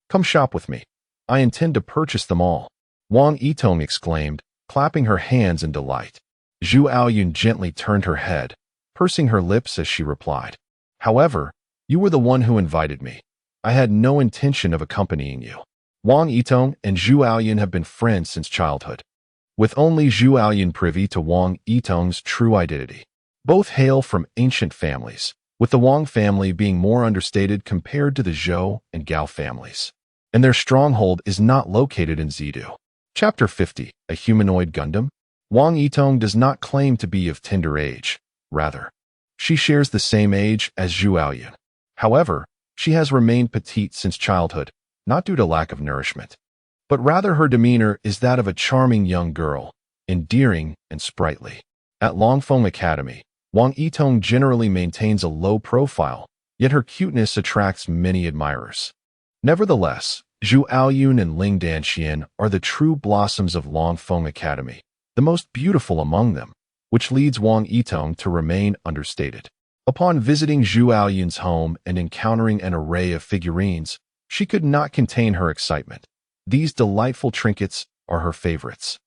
S1: come shop with me. I intend to purchase them all," Wang Yitong exclaimed, clapping her hands in delight. Zhu Aoyan gently turned her head, pursing her lips as she replied, "However, you were the one who invited me. I had no intention of accompanying you." Wang Yitong and Zhu Aoyan have been friends since childhood, with only Zhu Aoyan privy to Wang Yitong's true identity. Both hail from ancient families, with the Wang family being more understated compared to the Zhou and Gao families, and their stronghold is not located in Zidu. Chapter 50, A Humanoid Gundam. Wang Yitong does not claim to be of tender age. Rather, She shares the same age as Zhu Aoyun. However, she has remained petite since childhood, not due to lack of nourishment, but rather her demeanor is that of a charming young girl, endearing and sprightly. At Longfeng Academy, Wang Yitong generally maintains a low profile, yet her cuteness attracts many admirers. Nevertheless, Zhu Aoyun and Ling Danxian are the true blossoms of Longfeng Academy, the most beautiful among them, which leads Wang Yitong to remain understated. Upon visiting Zhu Aoyun's home and encountering an array of figurines, she could not contain her excitement. These delightful trinkets are her favorites,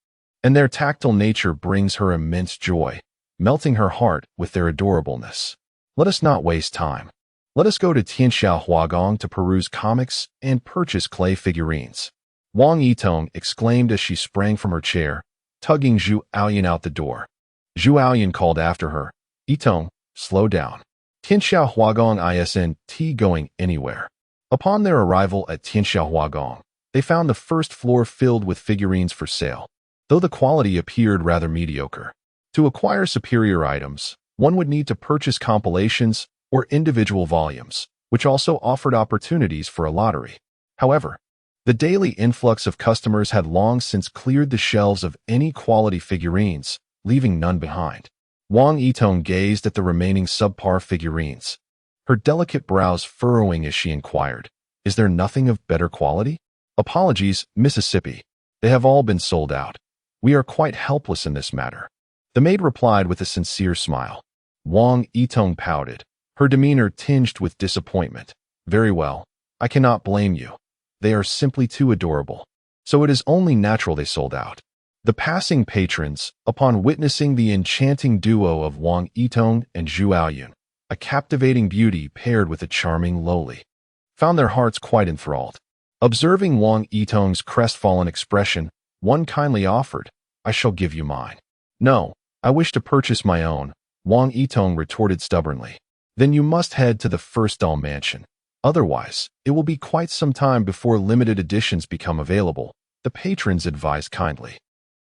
S1: and their tactile nature brings her immense joy, melting her heart with their adorableness. Let us not waste time. Let us go to Tianxiao Huagong to peruse comics and purchase clay figurines. Wang Yitong exclaimed as she sprang from her chair, tugging Zhu Aoyun out the door. Zhu Aoyun called after her, "Yitong, slow down. Tianxiao Huagong isn't going anywhere." Upon their arrival at Tianxiao Huagong, they found the first floor filled with figurines for sale, though the quality appeared rather mediocre. To acquire superior items, one would need to purchase compilations or individual volumes, which also offered opportunities for a lottery. However, the daily influx of customers had long since cleared the shelves of any quality figurines, leaving none behind. Wang Yitong gazed at the remaining subpar figurines, her delicate brows furrowing as she inquired, "Is there nothing of better quality?" "Apologies, Mississippi. They have all been sold out. We are quite helpless in this matter," the maid replied with a sincere smile. Wang Yitong pouted, her demeanor tinged with disappointment. "Very well, I cannot blame you. They are simply too adorable. So it is only natural they sold out." The passing patrons, upon witnessing the enchanting duo of Wang Yitong and Zhu Aoyun, a captivating beauty paired with a charming lowly, found their hearts quite enthralled. Observing Wang Yitong's crestfallen expression, one kindly offered, "I shall give you mine." "No, I wish to purchase my own," Wang Yitong retorted stubbornly. "Then you must head to the first doll mansion. Otherwise, it will be quite some time before limited editions become available," the patrons advised kindly.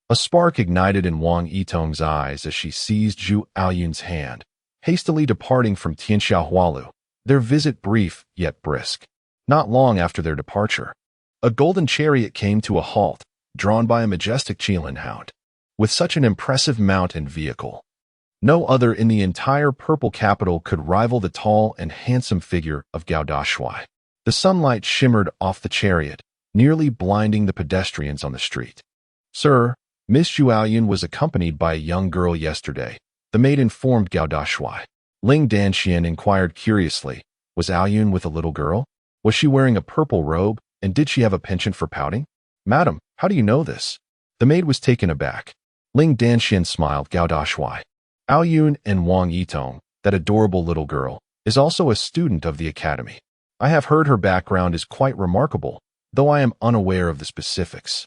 S1: A spark ignited in Wang Yitong's eyes as she seized Zhu Aoyun's hand, hastily departing from Tianxiao Hualu, their visit brief yet brisk. Not long after their departure, a golden chariot came to a halt, drawn by a majestic Qilin hound. With such an impressive mount and vehicle, no other in the entire purple capital could rival the tall and handsome figure of Gao Dashuai. The sunlight shimmered off the chariot, nearly blinding the pedestrians on the street. "Sir, Miss Zhu Aoyun was accompanied by a young girl yesterday," the maid informed Gao Dashuai. Ling Danxian inquired curiously, "Was Aoyun with a little girl? Was she wearing a purple robe, and did she have a penchant for pouting?" "Madam, how do you know this?" The maid was taken aback. Ling Danxian smiled. Gao Dashuai, "Aoyun and Wang Yitong, that adorable little girl, is also a student of the academy. I have heard her background is quite remarkable, though I am unaware of the specifics."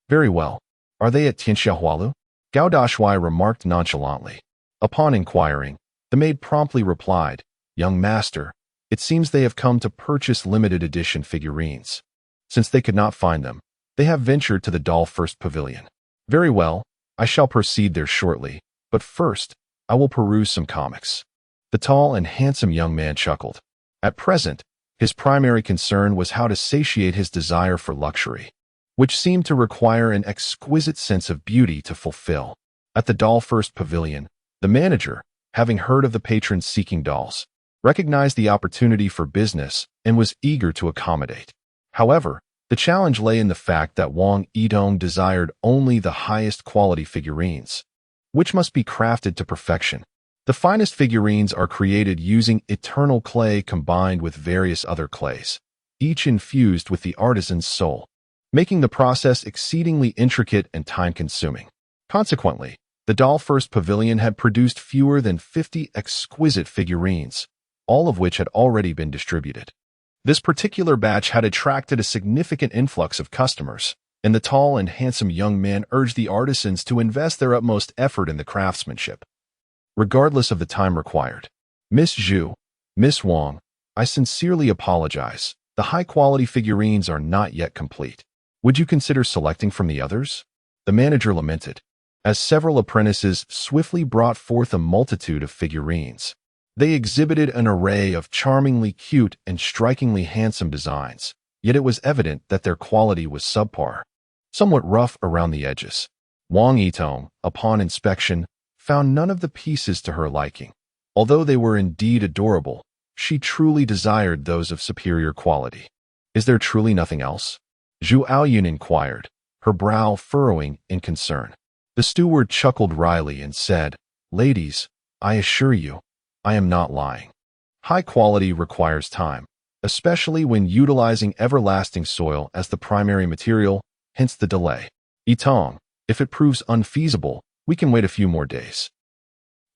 S1: "Very well. Are they at Tianxiao Hualu?" Gao Dashuai remarked nonchalantly. Upon inquiring, the maid promptly replied, "Young master, it seems they have come to purchase limited edition figurines. Since they could not find them, they have ventured to the Doll First Pavilion." "Very well, I shall proceed there shortly, but first, I will peruse some comics." The tall and handsome young man chuckled. At present, his primary concern was how to satiate his desire for luxury, which seemed to require an exquisite sense of beauty to fulfill. At the Doll First Pavilion, the manager, having heard of the patrons seeking dolls, recognized the opportunity for business and was eager to accommodate. However, the challenge lay in the fact that Wang Yitong desired only the highest quality figurines, which must be crafted to perfection. The finest figurines are created using eternal clay combined with various other clays, each infused with the artisan's soul, making the process exceedingly intricate and time-consuming. Consequently, the Doll First Pavilion had produced fewer than 50 exquisite figurines, all of which had already been distributed. This particular batch had attracted a significant influx of customers, and the tall and handsome young man urged the artisans to invest their utmost effort in the craftsmanship, regardless of the time required. "Miss Zhu, Miss Wang, I sincerely apologize. The high-quality figurines are not yet complete. Would you consider selecting from the others?" the manager lamented, as several apprentices swiftly brought forth a multitude of figurines. They exhibited an array of charmingly cute and strikingly handsome designs, yet it was evident that their quality was subpar, somewhat rough around the edges. Wang Yitong, upon inspection, found none of the pieces to her liking. Although they were indeed adorable, she truly desired those of superior quality. Is there truly nothing else? Zhu Aoyun inquired, her brow furrowing in concern. The steward chuckled wryly and said, "Ladies, I assure you, I am not lying. High quality requires time, especially when utilizing everlasting soil as the primary material, hence the delay. Yitong, if it proves unfeasible, we can wait a few more days."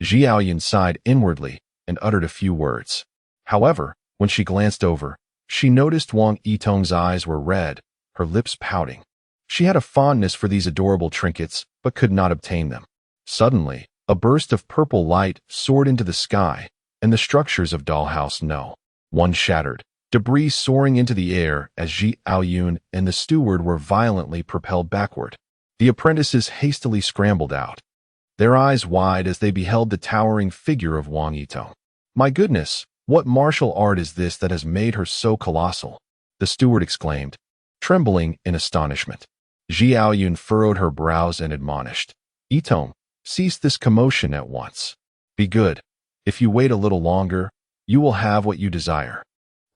S1: Xiaoyan sighed inwardly and uttered a few words. However, when she glanced over, she noticed Wang Yitong's eyes were red, her lips pouting. She had a fondness for these adorable trinkets, but could not obtain them. Suddenly, a burst of purple light soared into the sky, and the structures of Dollhouse No. 1 shattered, debris soaring into the air as Zhi Aoyun and the steward were violently propelled backward. The apprentices hastily scrambled out, their eyes wide as they beheld the towering figure of Wang Yitong. "My goodness, what martial art is this that has made her so colossal?" the steward exclaimed, trembling in astonishment. Zhi Aoyun furrowed her brows and admonished, "Yitong, cease this commotion at once. Be good. If you wait a little longer, you will have what you desire."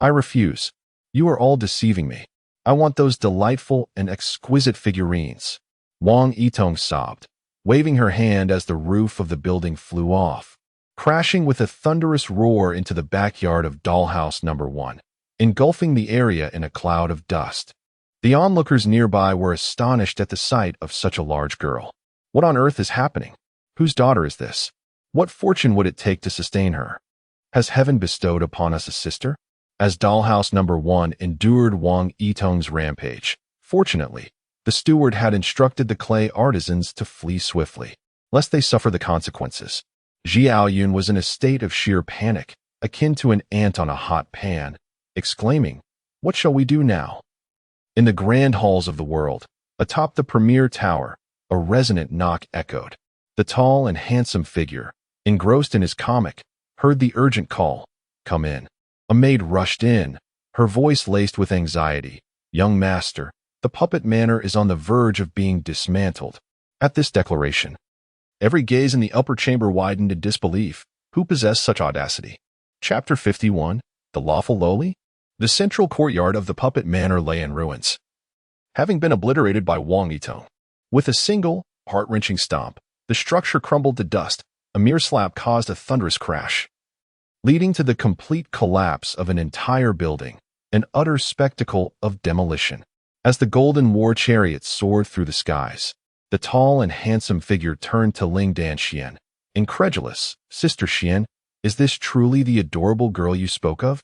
S1: "I refuse. You are all deceiving me. I want those delightful and exquisite figurines." Wang Yitong sobbed, waving her hand as the roof of the building flew off, crashing with a thunderous roar into the backyard of Dollhouse No. 1, engulfing the area in a cloud of dust. The onlookers nearby were astonished at the sight of such a large girl. What on earth is happening? Whose daughter is this? What fortune would it take to sustain her? Has heaven bestowed upon us a sister? As Dollhouse No. 1 endured Wang Yitong's rampage, fortunately, the steward had instructed the clay artisans to flee swiftly, lest they suffer the consequences. Zhi Aoyun was in a state of sheer panic, akin to an ant on a hot pan, exclaiming, "What shall we do now?" In the grand halls of the world, atop the premier tower, a resonant knock echoed. The tall and handsome figure, engrossed in his comic, heard the urgent call, "Come in." A maid rushed in, her voice laced with anxiety. "Young master, the puppet manor is on the verge of being dismantled." At this declaration, every gaze in the upper chamber widened in disbelief. Who possessed such audacity? Chapter 51, The Lawful Lowly? The central courtyard of the puppet manor lay in ruins, having been obliterated by Wang Yitong. With a single, heart-wrenching stomp, the structure crumbled to dust. A mere slap caused a thunderous crash, leading to the complete collapse of an entire building, an utter spectacle of demolition. As the golden war chariot soared through the skies, the tall and handsome figure turned to Ling Danxian, incredulous. "Sister Xian, is this truly the adorable girl you spoke of?"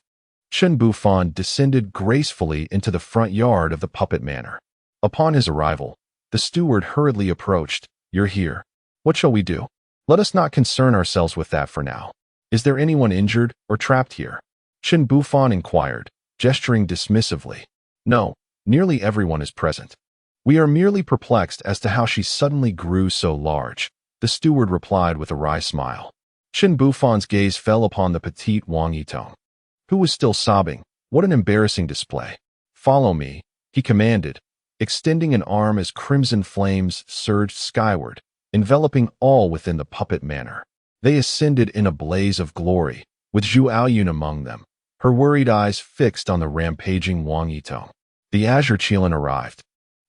S1: Chen Bufan descended gracefully into the front yard of the puppet manor. Upon his arrival, the steward hurriedly approached. "You're here. What shall we do?" "Let us not concern ourselves with that for now. Is there anyone injured or trapped here?" Chen Bufan inquired, gesturing dismissively. "No, nearly everyone is present. We are merely perplexed as to how she suddenly grew so large," the steward replied with a wry smile. Chen Bufan's gaze fell upon the petite Wang Yitong, who was still sobbing. What an embarrassing display. "Follow me," he commanded, extending an arm as crimson flames surged skyward, enveloping all within the puppet manor. They ascended in a blaze of glory, with Zhu Aoyun among them, her worried eyes fixed on the rampaging Wang Yitong. The azure Qilin arrived,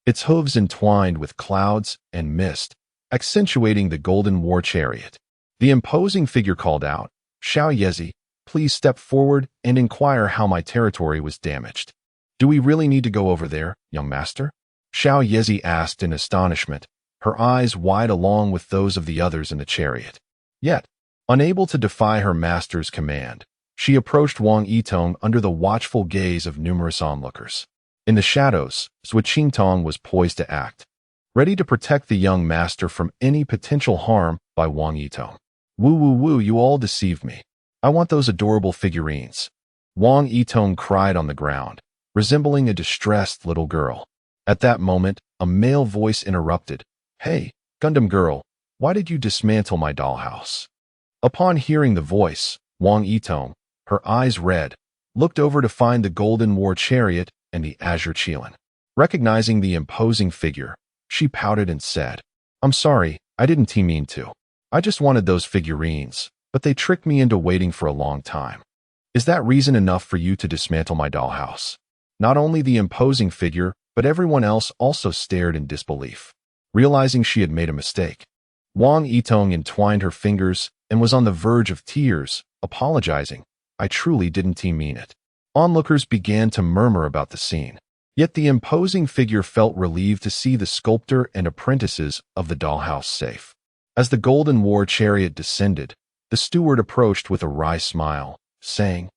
S1: its hooves entwined with clouds and mist, accentuating the golden war chariot. The imposing figure called out, "Xiao Yezi, please step forward and inquire how my territory was damaged." "Do we really need to go over there, young master?" Xiao Yezi asked in astonishment, her eyes wide along with those of the others in the chariot. Yet, unable to defy her master's command, she approached Wang Yitong under the watchful gaze of numerous onlookers. In the shadows, Zui Qingtong was poised to act, ready to protect the young master from any potential harm by Wang Yitong. "Woo woo woo, you all deceived me. I want those adorable figurines," Wang Yitong cried on the ground, resembling a distressed little girl. At that moment, a male voice interrupted. "Hey, Gundam girl, why did you dismantle my dollhouse?" Upon hearing the voice, Wang Yitong, her eyes red, looked over to find the golden war chariot and the azure Qilin. Recognizing the imposing figure, she pouted and said, "I'm sorry, I didn't mean to. I just wanted those figurines, but they tricked me into waiting for a long time. Is that reason enough for you to dismantle my dollhouse?" Not only the imposing figure, but everyone else also stared in disbelief, realizing she had made a mistake. Wang Yitong entwined her fingers and was on the verge of tears, apologizing. "I truly didn't mean it." Onlookers began to murmur about the scene. Yet the imposing figure felt relieved to see the sculptor and apprentices of the dollhouse safe. As the golden war chariot descended, the steward approached with a wry smile, saying,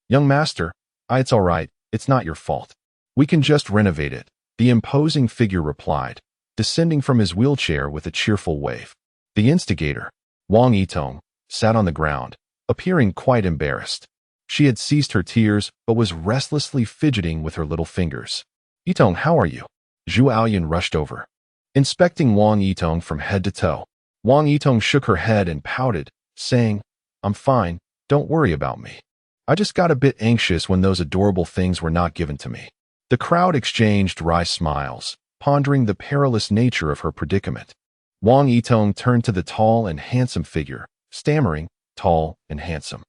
S1: "Young master, it's all right, it's not your fault. We can just renovate it," the imposing figure replied, descending from his wheelchair with a cheerful wave. The instigator, Wang Yitong, sat on the ground, appearing quite embarrassed. She had ceased her tears but was restlessly fidgeting with her little fingers. "Yitong, how are you?" Zhu Aoyun rushed over, inspecting Wang Yitong from head to toe. Wang Yitong shook her head and pouted, saying, "I'm fine, don't worry about me. I just got a bit anxious when those adorable things were not given to me." The crowd exchanged wry smiles, pondering the perilous nature of her predicament. Wang Yitong turned to the tall and handsome figure, stammering, "Tall and handsome.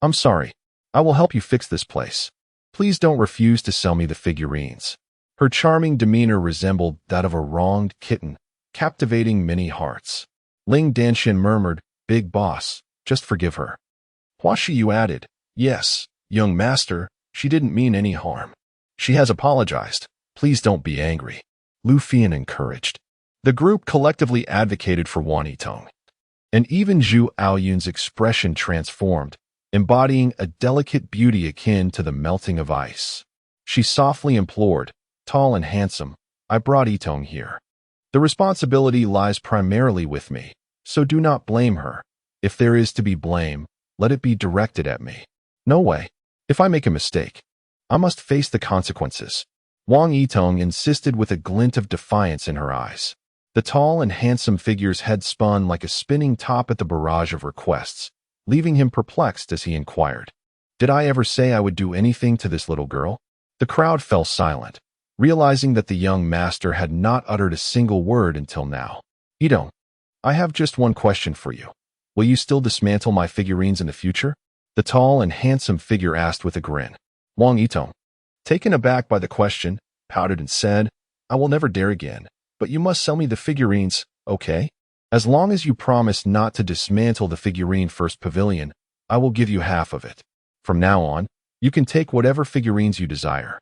S1: I'm sorry. I will help you fix this place. Please don't refuse to sell me the figurines." Her charming demeanor resembled that of a wronged kitten, captivating many hearts. Ling Danshin murmured, "Big boss, just forgive her." Hua Shiyu added, "Yes, young master, she didn't mean any harm. She has apologized. Please don't be angry." Lu Fian encouraged. The group collectively advocated for Wang Yitong. And even Zhu Aoyun's expression transformed, embodying a delicate beauty akin to the melting of ice. She softly implored, "Tall and handsome, I brought Yitong here. The responsibility lies primarily with me, so do not blame her. If there is to be blame, let it be directed at me. No way. If I make a mistake, I must face the consequences." Wang Yitong insisted with a glint of defiance in her eyes. The tall and handsome figure's head spun like a spinning top at the barrage of requests, leaving him perplexed as he inquired, "Did I ever say I would do anything to this little girl?" The crowd fell silent, realizing that the young master had not uttered a single word until now. "Yitong, I have just one question for you. Will you still dismantle my figurines in the future?" The tall and handsome figure asked with a grin. Wang Yitong, taken aback by the question, pouted and said, "I will never dare again, but you must sell me the figurines, okay? As long as you promise not to dismantle the figurine first pavilion, I will give you half of it. From now on, you can take whatever figurines you desire.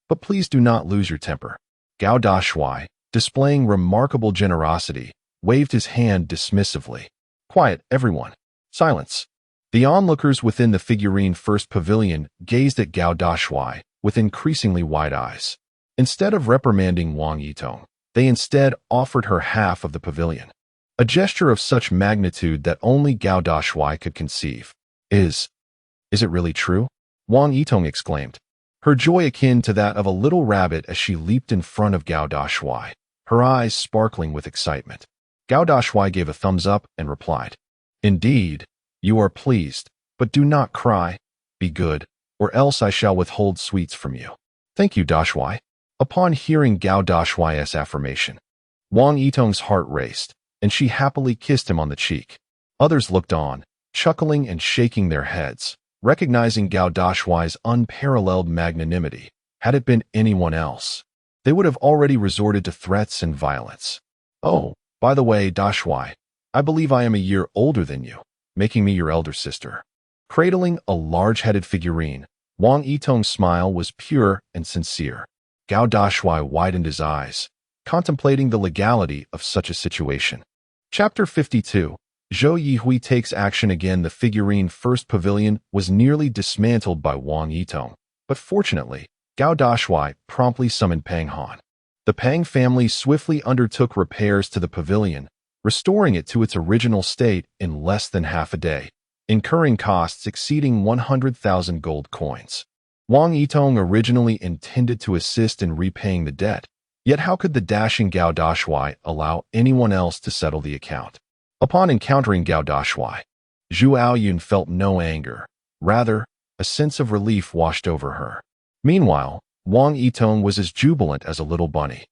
S1: But please do not lose your temper." Gao Dashuai, displaying remarkable generosity, waved his hand dismissively. "Quiet, everyone. Silence." The onlookers within the figurine first pavilion gazed at Gao Dashuai with increasingly wide eyes. Instead of reprimanding Wang Yitong, they instead offered her half of the pavilion. A gesture of such magnitude that only Gao Dashuai could conceive. Is it really true?" Wang Yitong exclaimed, her joy akin to that of a little rabbit as she leaped in front of Gao Dashuai, her eyes sparkling with excitement. Gao Dashuai gave a thumbs up and replied, "Indeed, you are pleased, but do not cry. Be good, or else I shall withhold sweets from you." "Thank you, Dashuai." Upon hearing Gao Dashuai's affirmation, Wang Yitong's heart raced, and she happily kissed him on the cheek. Others looked on, chuckling and shaking their heads, recognizing Gao Dashuai's unparalleled magnanimity. Had it been anyone else, they would have already resorted to threats and violence. "Oh, by the way, Dashuai, I believe I am a year older than you, making me your elder sister." Cradling a large-headed figurine, Wang Yitong's smile was pure and sincere. Gao Dashuai widened his eyes, contemplating the legality of such a situation. Chapter 52. Zhou Yihui takes action again. The figurine first pavilion was nearly dismantled by Wang Yitong, but fortunately, Gao Dashuai promptly summoned Pang Han. The Pang family swiftly undertook repairs to the pavilion, restoring it to its original state in less than half a day, incurring costs exceeding 100,000 gold coins. Wang Yitong originally intended to assist in repaying the debt, yet how could the dashing Gao Dashuai allow anyone else to settle the account? Upon encountering Gao Dashuai, Zhu Aoyun felt no anger. Rather, a sense of relief washed over her. Meanwhile, Wang Yitong was as jubilant as a little bunny.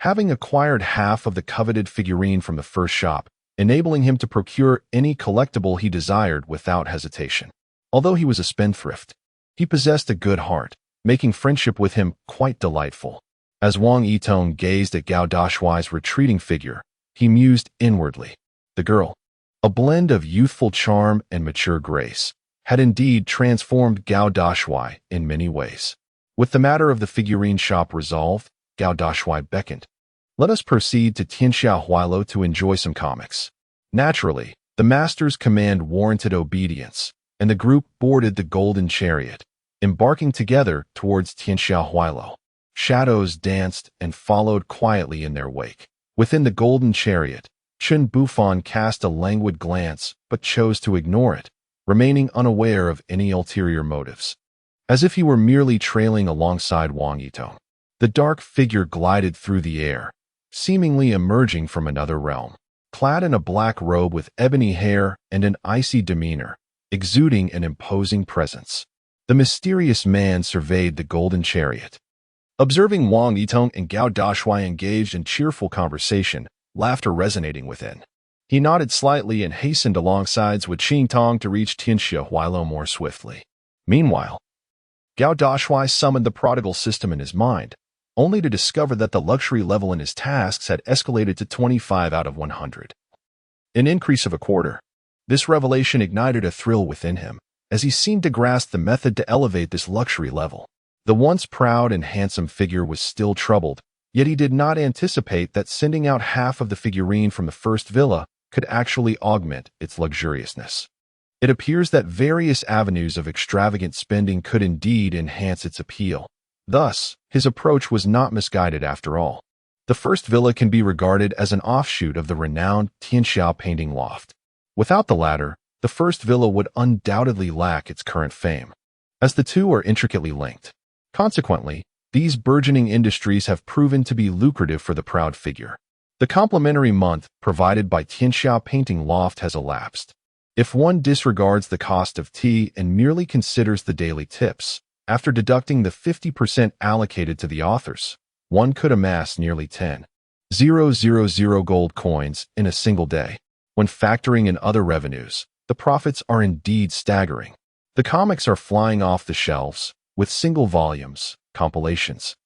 S1: Having acquired half of the coveted figurine from the first shop, enabling him to procure any collectible he desired without hesitation. Although he was a spendthrift, he possessed a good heart, making friendship with him quite delightful. As Wang Yitong gazed at Gao Dashuai's retreating figure, he mused inwardly. The girl, a blend of youthful charm and mature grace, had indeed transformed Gao Dashuai in many ways. With the matter of the figurine shop resolved, Gao Dashuai beckoned. Let us proceed to Tianxia Huailo to enjoy some comics. Naturally, the master's command warranted obedience, and the group boarded the golden chariot, embarking together towards Tianxia Huailo. Shadows danced and followed quietly in their wake. Within the golden chariot, Chen Bufan cast a languid glance but chose to ignore it, remaining unaware of any ulterior motives. As if he were merely trailing alongside Wang Yitong, the dark figure glided through the air, seemingly emerging from another realm. Clad in a black robe with ebony hair and an icy demeanor, exuding an imposing presence, the mysterious man surveyed the golden chariot. Observing Wang Yitong and Gao Dashuai engaged in cheerful conversation, laughter resonating within, he nodded slightly and hastened alongside with Qing Tong to reach Tianxia Huailo more swiftly. Meanwhile, Gao Dashuai summoned the Prodigal system in his mind, only to discover that the luxury level in his tasks had escalated to 25 out of 100. An increase of a quarter. This revelation ignited a thrill within him, as he seemed to grasp the method to elevate this luxury level. The once proud and handsome figure was still troubled, yet he did not anticipate that sending out half of the figurine from the first villa could actually augment its luxuriousness. It appears that various avenues of extravagant spending could indeed enhance its appeal. Thus, his approach was not misguided after all. The first villa can be regarded as an offshoot of the renowned Tianxia painting loft. Without the latter, the first villa would undoubtedly lack its current fame, as the two are intricately linked. Consequently, these burgeoning industries have proven to be lucrative for the proud figure. The complimentary month provided by Tianxia painting loft has elapsed. If one disregards the cost of tea and merely considers the daily tips, after deducting the 50% allocated to the authors, one could amass nearly 10,000 gold coins in a single day. When factoring in other revenues, the profits are indeed staggering. The comics are flying off the shelves, with single volumes, compilations,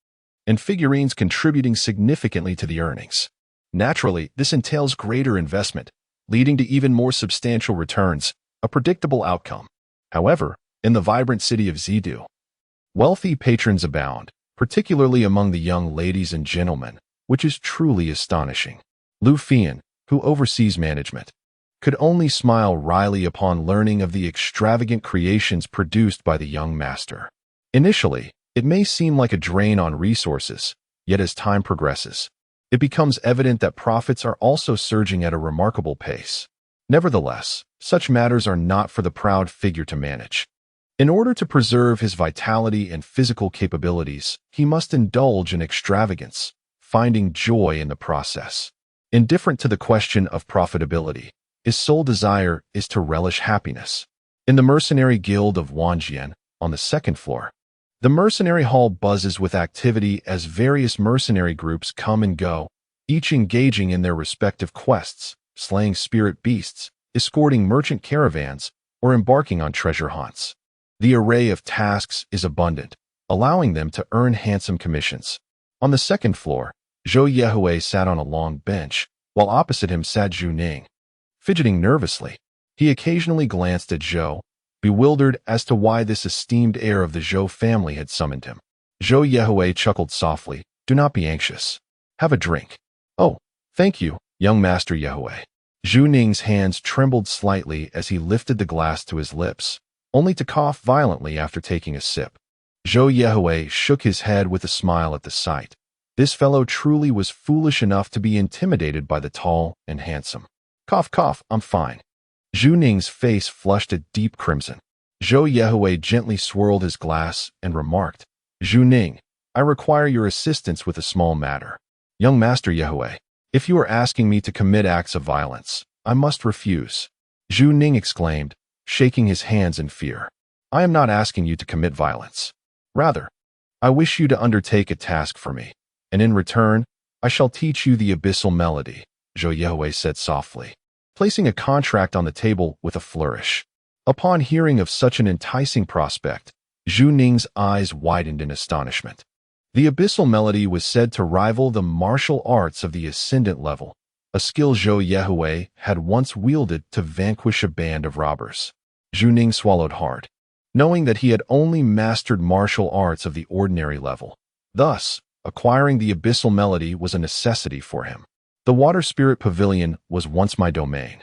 S1: and figurines contributing significantly to the earnings. Naturally, this entails greater investment, leading to even more substantial returns, a predictable outcome. However, in the vibrant city of Zidu, wealthy patrons abound, particularly among the young ladies and gentlemen, which is truly astonishing. Lu Fian, who oversees management, could only smile wryly upon learning of the extravagant creations produced by the young master. Initially, it may seem like a drain on resources, yet as time progresses, it becomes evident that profits are also surging at a remarkable pace. Nevertheless, such matters are not for the proud figure to manage. In order to preserve his vitality and physical capabilities, he must indulge in extravagance, finding joy in the process. Indifferent to the question of profitability, his sole desire is to relish happiness. In the mercenary guild of Wanjian, on the second floor, the mercenary hall buzzes with activity as various mercenary groups come and go, each engaging in their respective quests, slaying spirit beasts, escorting merchant caravans, or embarking on treasure hunts. The array of tasks is abundant, allowing them to earn handsome commissions. On the second floor, Zhou Yehui sat on a long bench, while opposite him sat Zhu Ning. Fidgeting nervously, he occasionally glanced at Zhou, bewildered as to why this esteemed heir of the Zhou family had summoned him. Zhou Yehui chuckled softly. Do not be anxious. Have a drink. Oh, thank you, young Master Yehui. Zhu Ning's hands trembled slightly as he lifted the glass to his lips, only to cough violently after taking a sip. Zhou Yehui shook his head with a smile at the sight. This fellow truly was foolish enough to be intimidated by the tall and handsome. Cough, cough, I'm fine. Zhu Ning's face flushed a deep crimson. Zhou Yehui gently swirled his glass and remarked, Zhu Ning, I require your assistance with a small matter. Young Master Yehui, if you are asking me to commit acts of violence, I must refuse. Zhu Ning exclaimed, shaking his hands in fear. I am not asking you to commit violence. Rather, I wish you to undertake a task for me, and in return, I shall teach you the abyssal melody, Zhou Yehui said softly, placing a contract on the table with a flourish. Upon hearing of such an enticing prospect, Zhu Ning's eyes widened in astonishment. The abyssal melody was said to rival the martial arts of the ascendant level, a skill Zhou Yehui had once wielded to vanquish a band of robbers. Zhu Ning swallowed hard, knowing that he had only mastered martial arts of the ordinary level. Thus, acquiring the abyssal melody was a necessity for him. The Water Spirit Pavilion was once my domain.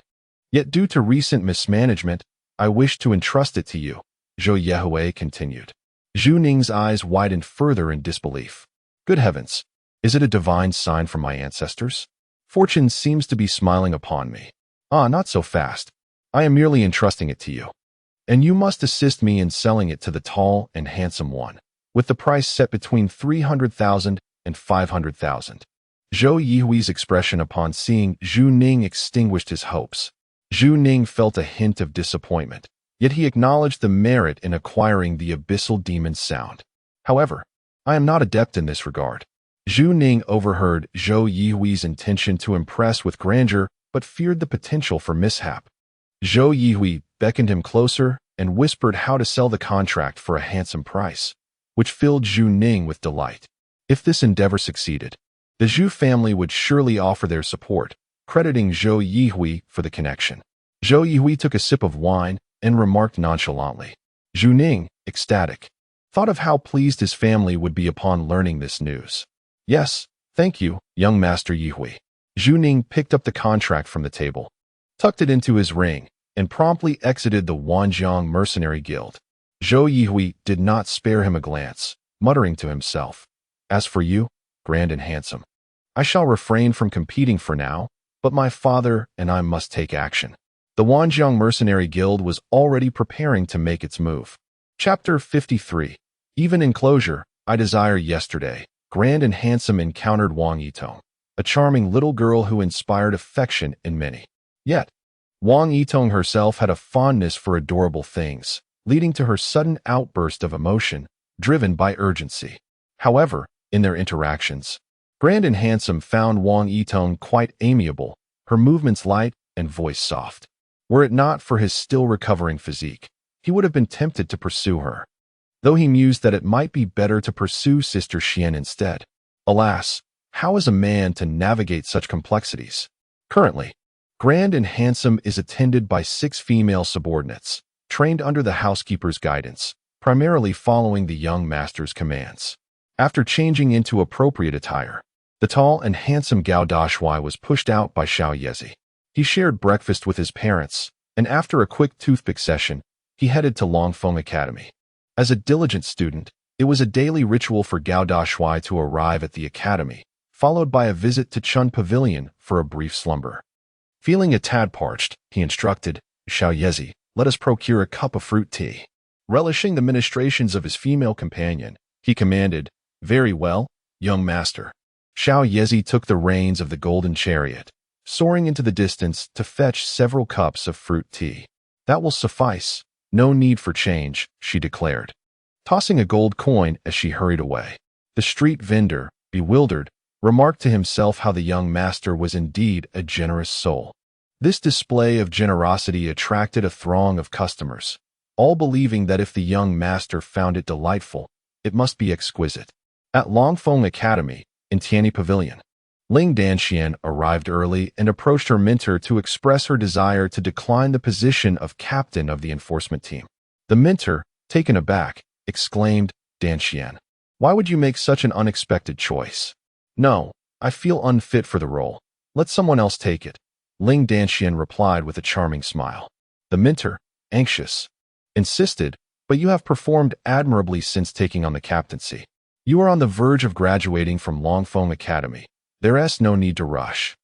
S1: Yet due to recent mismanagement, I wish to entrust it to you, Zhou Yehui continued. Zhu Ning's eyes widened further in disbelief. Good heavens, is it a divine sign from my ancestors? Fortune seems to be smiling upon me. Ah, not so fast. I am merely entrusting it to you. And you must assist me in selling it to the tall and handsome one, with the price set between 300,000 and 500,000. Zhou Yihui's expression upon seeing Zhu Ning extinguished his hopes. Zhu Ning felt a hint of disappointment, yet he acknowledged the merit in acquiring the abyssal demon's sound. However, I am not adept in this regard. Zhu Ning overheard Zhou Yihui's intention to impress with grandeur, but feared the potential for mishap. Zhou Yihui beckoned him closer and whispered how to sell the contract for a handsome price, which filled Zhu Ning with delight. If this endeavor succeeded, the Zhu family would surely offer their support, crediting Zhou Yihui for the connection. Zhou Yihui took a sip of wine and remarked nonchalantly. Zhu Ning, ecstatic, thought of how pleased his family would be upon learning this news. Yes, thank you, young Master Yihui. Zhu Ning picked up the contract from the table, tucked it into his ring, and promptly exited the Wanjiang Mercenary Guild. Zhou Yihui did not spare him a glance, muttering to himself, As for you, grand and handsome, I shall refrain from competing for now, but my father and I must take action. The Wanjiang Mercenary Guild was already preparing to make its move. Chapter 53. Even in closure, I desire yesterday, grand and handsome encountered Wang Yitong, a charming little girl who inspired affection in many. Yet, Wang Yitong herself had a fondness for adorable things, leading to her sudden outburst of emotion, driven by urgency. However, in their interactions, Grand and Handsome found Wang Yitong quite amiable, her movements light and voice soft. Were it not for his still recovering physique, he would have been tempted to pursue her, though he mused that it might be better to pursue Sister Xian instead. Alas, how is a man to navigate such complexities? Currently, Grand and Handsome is attended by 6 female subordinates, trained under the housekeeper's guidance, primarily following the young master's commands. After changing into appropriate attire, the tall and handsome Gao Dashuai was pushed out by Xiao Yezi. He shared breakfast with his parents, and after a quick toothpick session, he headed to Longfeng Academy. As a diligent student, it was a daily ritual for Gao Dashuai to arrive at the academy, followed by a visit to Chun Pavilion for a brief slumber. Feeling a tad parched, he instructed, Xiao Yezi, let us procure a cup of fruit tea. Relishing the ministrations of his female companion, he commanded, Very well, young master. Xiao Yezi took the reins of the golden chariot, soaring into the distance to fetch several cups of fruit tea. That will suffice. No need for change, she declared, tossing a gold coin as she hurried away. The street vendor, bewildered, remarked to himself how the young master was indeed a generous soul. This display of generosity attracted a throng of customers, all believing that if the young master found it delightful, it must be exquisite. At Longfeng Academy, in Tianyi Pavilion, Ling Danxian arrived early and approached her mentor to express her desire to decline the position of captain of the enforcement team. The mentor, taken aback, exclaimed, Danxian, why would you make such an unexpected choice? No, I feel unfit for the role. Let someone else take it. Ling Danxian replied with a charming smile. The mentor, anxious, insisted, but you have performed admirably since taking on the captaincy. You are on the verge of graduating from Longfeng Academy. There is no need to rush.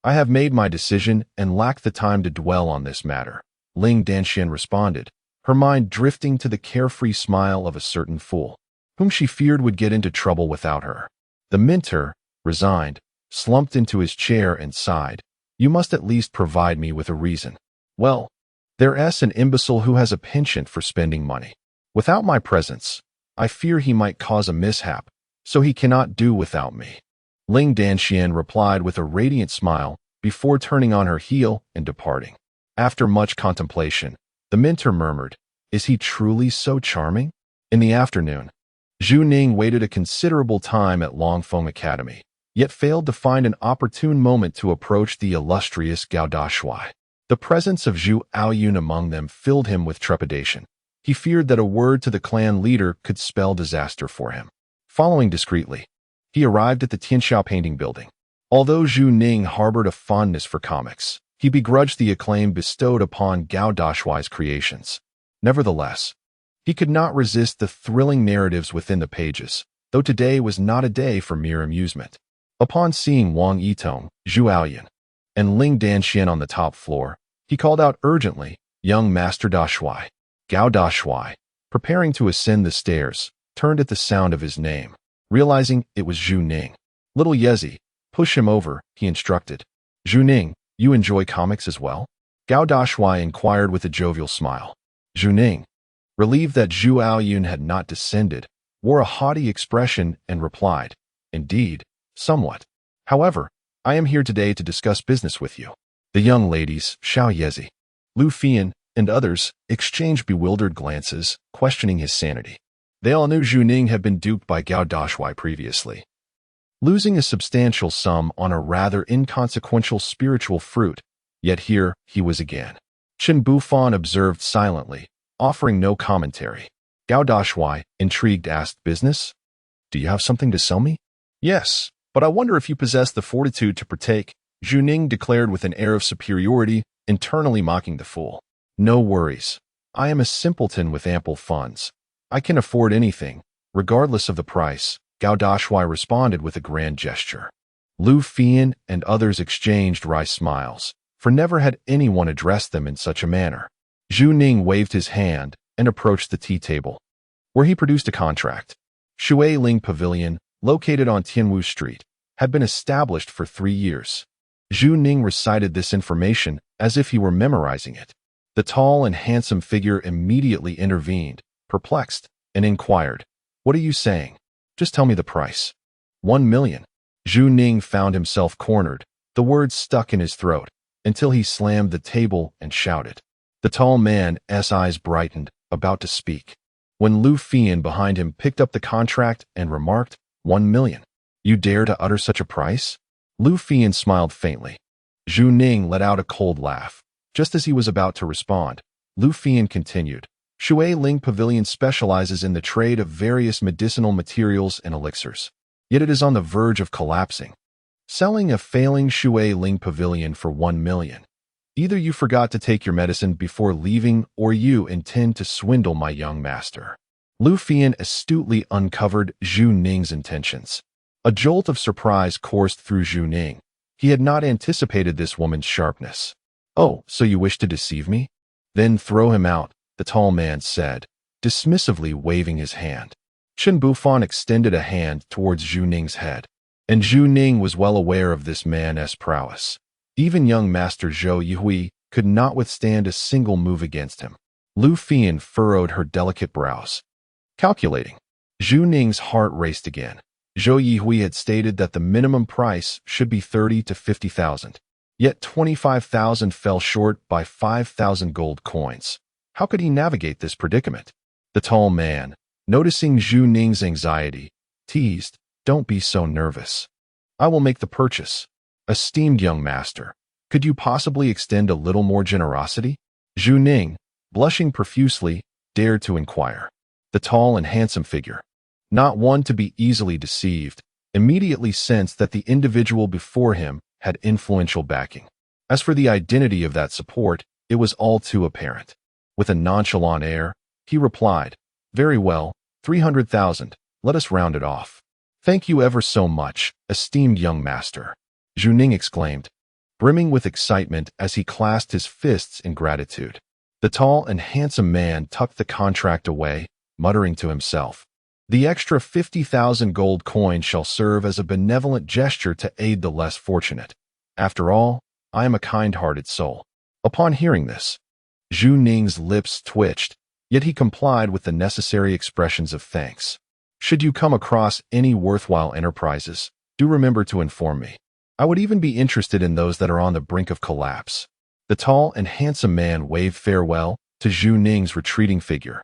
S1: I have made my decision and lack the time to dwell on this matter, Ling Danxian responded, her mind drifting to the carefree smile of a certain fool, whom she feared would get into trouble without her. The mentor, resigned, slumped into his chair and sighed. You must at least provide me with a reason. Well, There's an imbecile who has a penchant for spending money. Without my presence, I fear he might cause a mishap, so he cannot do without me." Ling Danxian replied with a radiant smile before turning on her heel and departing. After much contemplation, the mentor murmured, "Is he truly so charming?" In the afternoon, Zhu Ning waited a considerable time at Longfeng Academy, yet failed to find an opportune moment to approach the illustrious Gao Dashuai. The presence of Zhu Aoyun among them filled him with trepidation. He feared that a word to the clan leader could spell disaster for him. Following discreetly, he arrived at the Tianxiao painting building. Although Zhu Ning harbored a fondness for comics, he begrudged the acclaim bestowed upon Gao Dashuai's creations. Nevertheless, he could not resist the thrilling narratives within the pages, though today was not a day for mere amusement. Upon seeing Wang Yitong, Zhu Aoyun, and Ling Danxian on the top floor, he called out urgently, "Young Master Dashuai." Gao Dashuai, preparing to ascend the stairs, turned at the sound of his name, realizing it was Zhu Ning. "Little Yezi, push him over," he instructed. "Zhu Ning, you enjoy comics as well?" Gao Dashuai inquired with a jovial smile. Zhu Ning, relieved that Zhu Aoyun had not descended, wore a haughty expression and replied, "Indeed, somewhat. However, I am here today to discuss business with you." The young ladies, Xiao Yezi, Lu Fian, and others, exchanged bewildered glances, questioning his sanity. They all knew Zhu Ning had been duped by Gao Dashuai previously, losing a substantial sum on a rather inconsequential spiritual fruit, yet here he was again. Chen Bufan observed silently, offering no commentary. Gao Dashuai, intrigued, asked, "Business? Do you have something to sell me?" "Yes, but I wonder if you possess the fortitude to partake," Zhu Ning declared with an air of superiority, internally mocking the fool. "No worries. I am a simpleton with ample funds. I can afford anything, regardless of the price," Gao Dashuai responded with a grand gesture. Lu Fian and others exchanged wry smiles, for never had anyone addressed them in such a manner. Zhu Ning waved his hand and approached the tea table, where he produced a contract. Shui Ling Pavilion, located on Tianwu Street, had been established for 3 years. Zhu Ning recited this information as if he were memorizing it. The tall and handsome figure immediately intervened, perplexed, and inquired, "What are you saying? Just tell me the price." 1 million. Zhu Ning found himself cornered, the words stuck in his throat, until he slammed the table and shouted. The tall man's eyes brightened, about to speak, when Lu Fian behind him picked up the contract and remarked, 1 million. "You dare to utter such a price?" Lu Fian smiled faintly. Zhu Ning let out a cold laugh. Just as he was about to respond, Lu Fian continued, "Shui Ling Pavilion specializes in the trade of various medicinal materials and elixirs, yet it is on the verge of collapsing. Selling a failing Shui Ling Pavilion for 1 million. Either you forgot to take your medicine before leaving, or you intend to swindle my young master." Lu Fian astutely uncovered Zhu Ning's intentions. A jolt of surprise coursed through Zhu Ning. He had not anticipated this woman's sharpness. "Oh, so you wish to deceive me? Then throw him out," the tall man said, dismissively waving his hand. Chen Bufan extended a hand towards Zhu Ning's head, and Zhu Ning was well aware of this man's prowess. Even young Master Zhou Yihui could not withstand a single move against him. Lu Fian furrowed her delicate brows, calculating. Zhu Ning's heart raced again. Zhou Yihui had stated that the minimum price should be 30 to 50,000. Yet 25,000 fell short by 5,000 gold coins. How could he navigate this predicament? The tall man, noticing Zhu Ning's anxiety, teased, "Don't be so nervous. I will make the purchase. Esteemed young master, could you possibly extend a little more generosity?" Zhu Ning, blushing profusely, dared to inquire. The tall and handsome figure, not one to be easily deceived, immediately sensed that the individual before him had influential backing. As for the identity of that support, it was all too apparent. With a nonchalant air, he replied, "Very well, 300,000, let us round it off." "Thank you ever so much, esteemed young master," Zhu Ning exclaimed, brimming with excitement as he clasped his fists in gratitude. The tall and handsome man tucked the contract away, muttering to himself, "The extra 50,000 gold coins shall serve as a benevolent gesture to aid the less fortunate. After all, I am a kind-hearted soul." Upon hearing this, Zhu Ning's lips twitched, yet he complied with the necessary expressions of thanks. Should you come across any worthwhile enterprises, do remember to inform me. I would even be interested in those that are on the brink of collapse. The tall and handsome man waved farewell to Zhu Ning's retreating figure,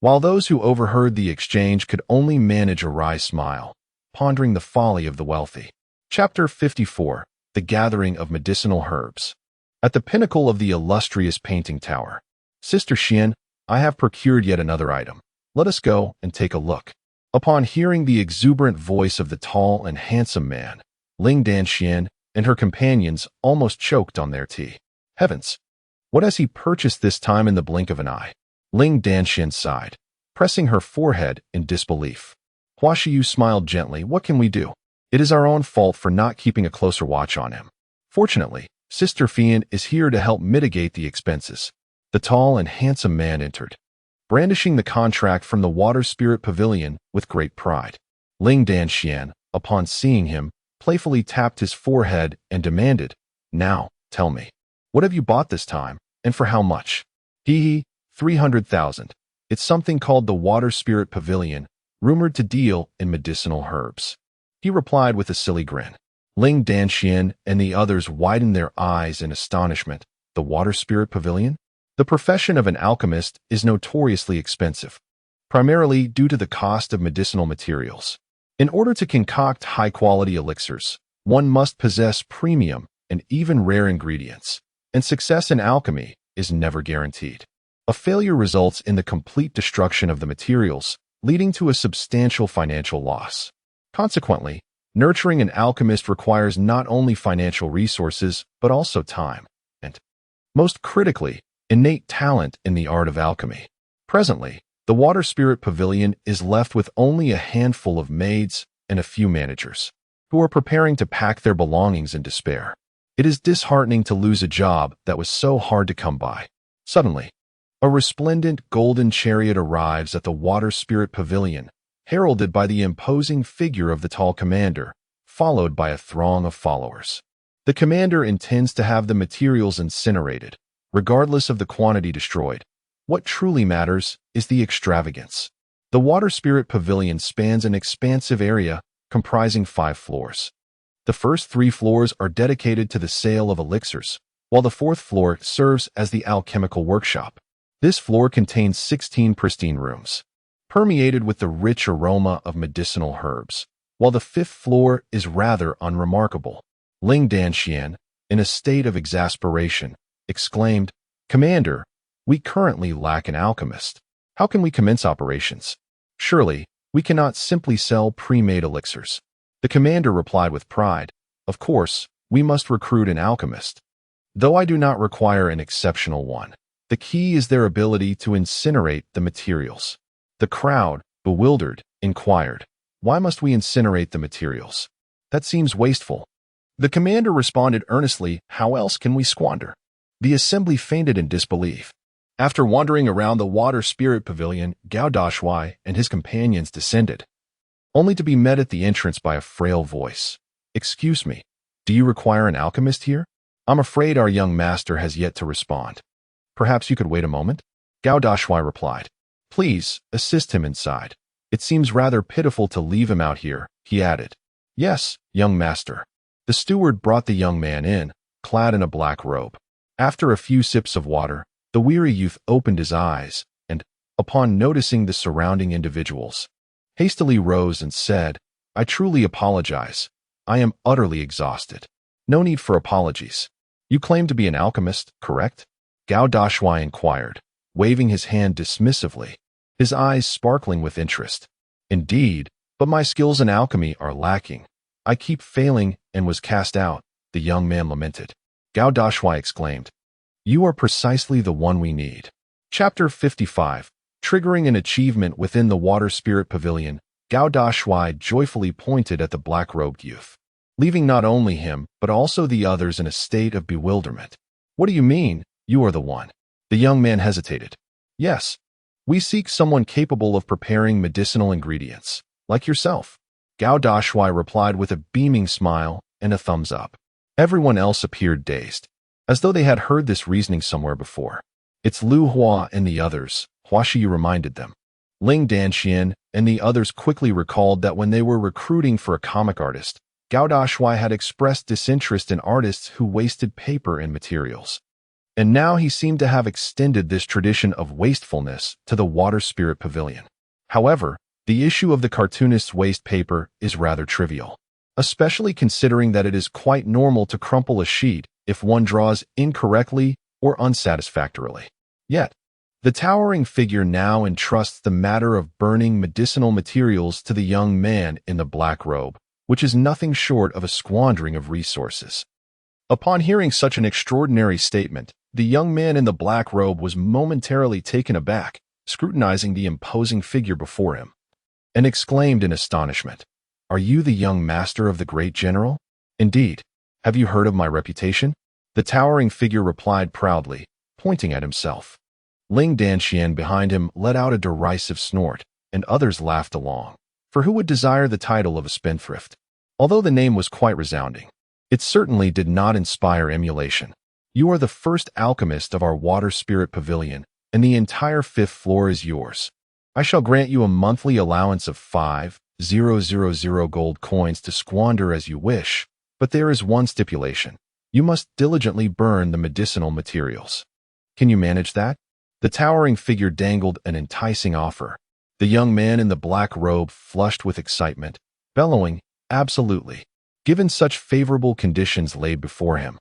S1: while those who overheard the exchange could only manage a wry smile, pondering the folly of the wealthy. Chapter 54. The Gathering of Medicinal Herbs. At the pinnacle of the illustrious painting tower, Sister Xian, I have procured yet another item. Let us go and take a look. Upon hearing the exuberant voice of the tall and handsome man, Ling Danxian and her companions almost choked on their tea. Heavens! What has he purchased this time in the blink of an eye? Ling Danxian sighed, pressing her forehead in disbelief. Hua Shiyu smiled gently. What can we do? It is our own fault for not keeping a closer watch on him. Fortunately, Sister Fian is here to help mitigate the expenses. The tall and handsome man entered, brandishing the contract from the Water Spirit Pavilion with great pride. Ling Danxian, upon seeing him, playfully tapped his forehead and demanded, Now, tell me, what have you bought this time, and for how much? Hee, 300,000. It's something called the Water Spirit Pavilion, rumored to deal in medicinal herbs. He replied with a silly grin. Ling Danxian and the others widened their eyes in astonishment. The Water Spirit Pavilion? The profession of an alchemist is notoriously expensive, primarily due to the cost of medicinal materials. In order to concoct high-quality elixirs, one must possess premium and even rare ingredients, and success in alchemy is never guaranteed. A failure results in the complete destruction of the materials, leading to a substantial financial loss. Consequently, nurturing an alchemist requires not only financial resources, but also time, and, most critically, innate talent in the art of alchemy. Presently, the Water Spirit Pavilion is left with only a handful of maids and a few managers, who are preparing to pack their belongings in despair. It is disheartening to lose a job that was so hard to come by. Suddenly, a resplendent golden chariot arrives at the Water Spirit Pavilion, heralded by the imposing figure of the tall commander, followed by a throng of followers. The commander intends to have the materials incinerated, regardless of the quantity destroyed. What truly matters is the extravagance. The Water Spirit Pavilion spans an expansive area comprising 5 floors. The first 3 floors are dedicated to the sale of elixirs, while the 4th floor serves as the alchemical workshop. This floor contains 16 pristine rooms, permeated with the rich aroma of medicinal herbs, while the 5th floor is rather unremarkable. Ling Danxian, in a state of exasperation, exclaimed, Commander, we currently lack an alchemist. How can we commence operations? Surely, we cannot simply sell pre-made elixirs. The commander replied with pride, Of course, we must recruit an alchemist. Though I do not require an exceptional one, the key is their ability to incinerate the materials. The crowd, bewildered, inquired, Why must we incinerate the materials? That seems wasteful. The commander responded earnestly, How else can we squander? The assembly fainted in disbelief. After wandering around the Water Spirit Pavilion, Gao Dashuai and his companions descended, only to be met at the entrance by a frail voice. Excuse me, do you require an alchemist here? I'm afraid our young master has yet to respond. Perhaps you could wait a moment? Gao Dashuai replied. Please, assist him inside. It seems rather pitiful to leave him out here, he added. Yes, young master. The steward brought the young man in, clad in a black robe. After a few sips of water, the weary youth opened his eyes and, upon noticing the surrounding individuals, hastily rose and said, I truly apologize. I am utterly exhausted. No need for apologies. You claim to be an alchemist, correct? Gao Dashuai inquired, waving his hand dismissively, his eyes sparkling with interest. Indeed, but my skills in alchemy are lacking. I keep failing and was cast out, the young man lamented. Gao Dashuai exclaimed, You are precisely the one we need. Chapter 55. Triggering an achievement within the Water Spirit Pavilion, Gao Dashuai joyfully pointed at the black-robed youth, leaving not only him but also the others in a state of bewilderment. What do you mean, you are the one? The young man hesitated. Yes, we seek someone capable of preparing medicinal ingredients, like yourself. Gao Dashuai replied with a beaming smile and a thumbs up. Everyone else appeared dazed, as though they had heard this reasoning somewhere before. It's Lu Hua and the others, Huashi reminded them. Ling Danxian and the others quickly recalled that when they were recruiting for a comic artist, Gao Dashuai had expressed disinterest in artists who wasted paper and materials. And now he seemed to have extended this tradition of wastefulness to the Water Spirit Pavilion. However, the issue of the cartoonist's waste paper is rather trivial, especially considering that it is quite normal to crumple a sheet if one draws incorrectly or unsatisfactorily. Yet, the towering figure now entrusts the matter of burning medicinal materials to the young man in the black robe, which is nothing short of a squandering of resources. Upon hearing such an extraordinary statement, the young man in the black robe was momentarily taken aback, scrutinizing the imposing figure before him, and exclaimed in astonishment, "Are you the young master of the great general? Indeed. Have you heard of my reputation?" The towering figure replied proudly, pointing at himself. Ling Danxian behind him let out a derisive snort, and others laughed along. For who would desire the title of a spendthrift? Although the name was quite resounding, it certainly did not inspire emulation. You are the first alchemist of our Water Spirit Pavilion, and the entire 5th floor is yours. I shall grant you a monthly allowance of 5,000 gold coins to squander as you wish, but there is one stipulation. You must diligently burn the medicinal materials. Can you manage that? The towering figure dangled an enticing offer. The young man in the black robe flushed with excitement, bellowing, "Absolutely," given such favorable conditions laid before him.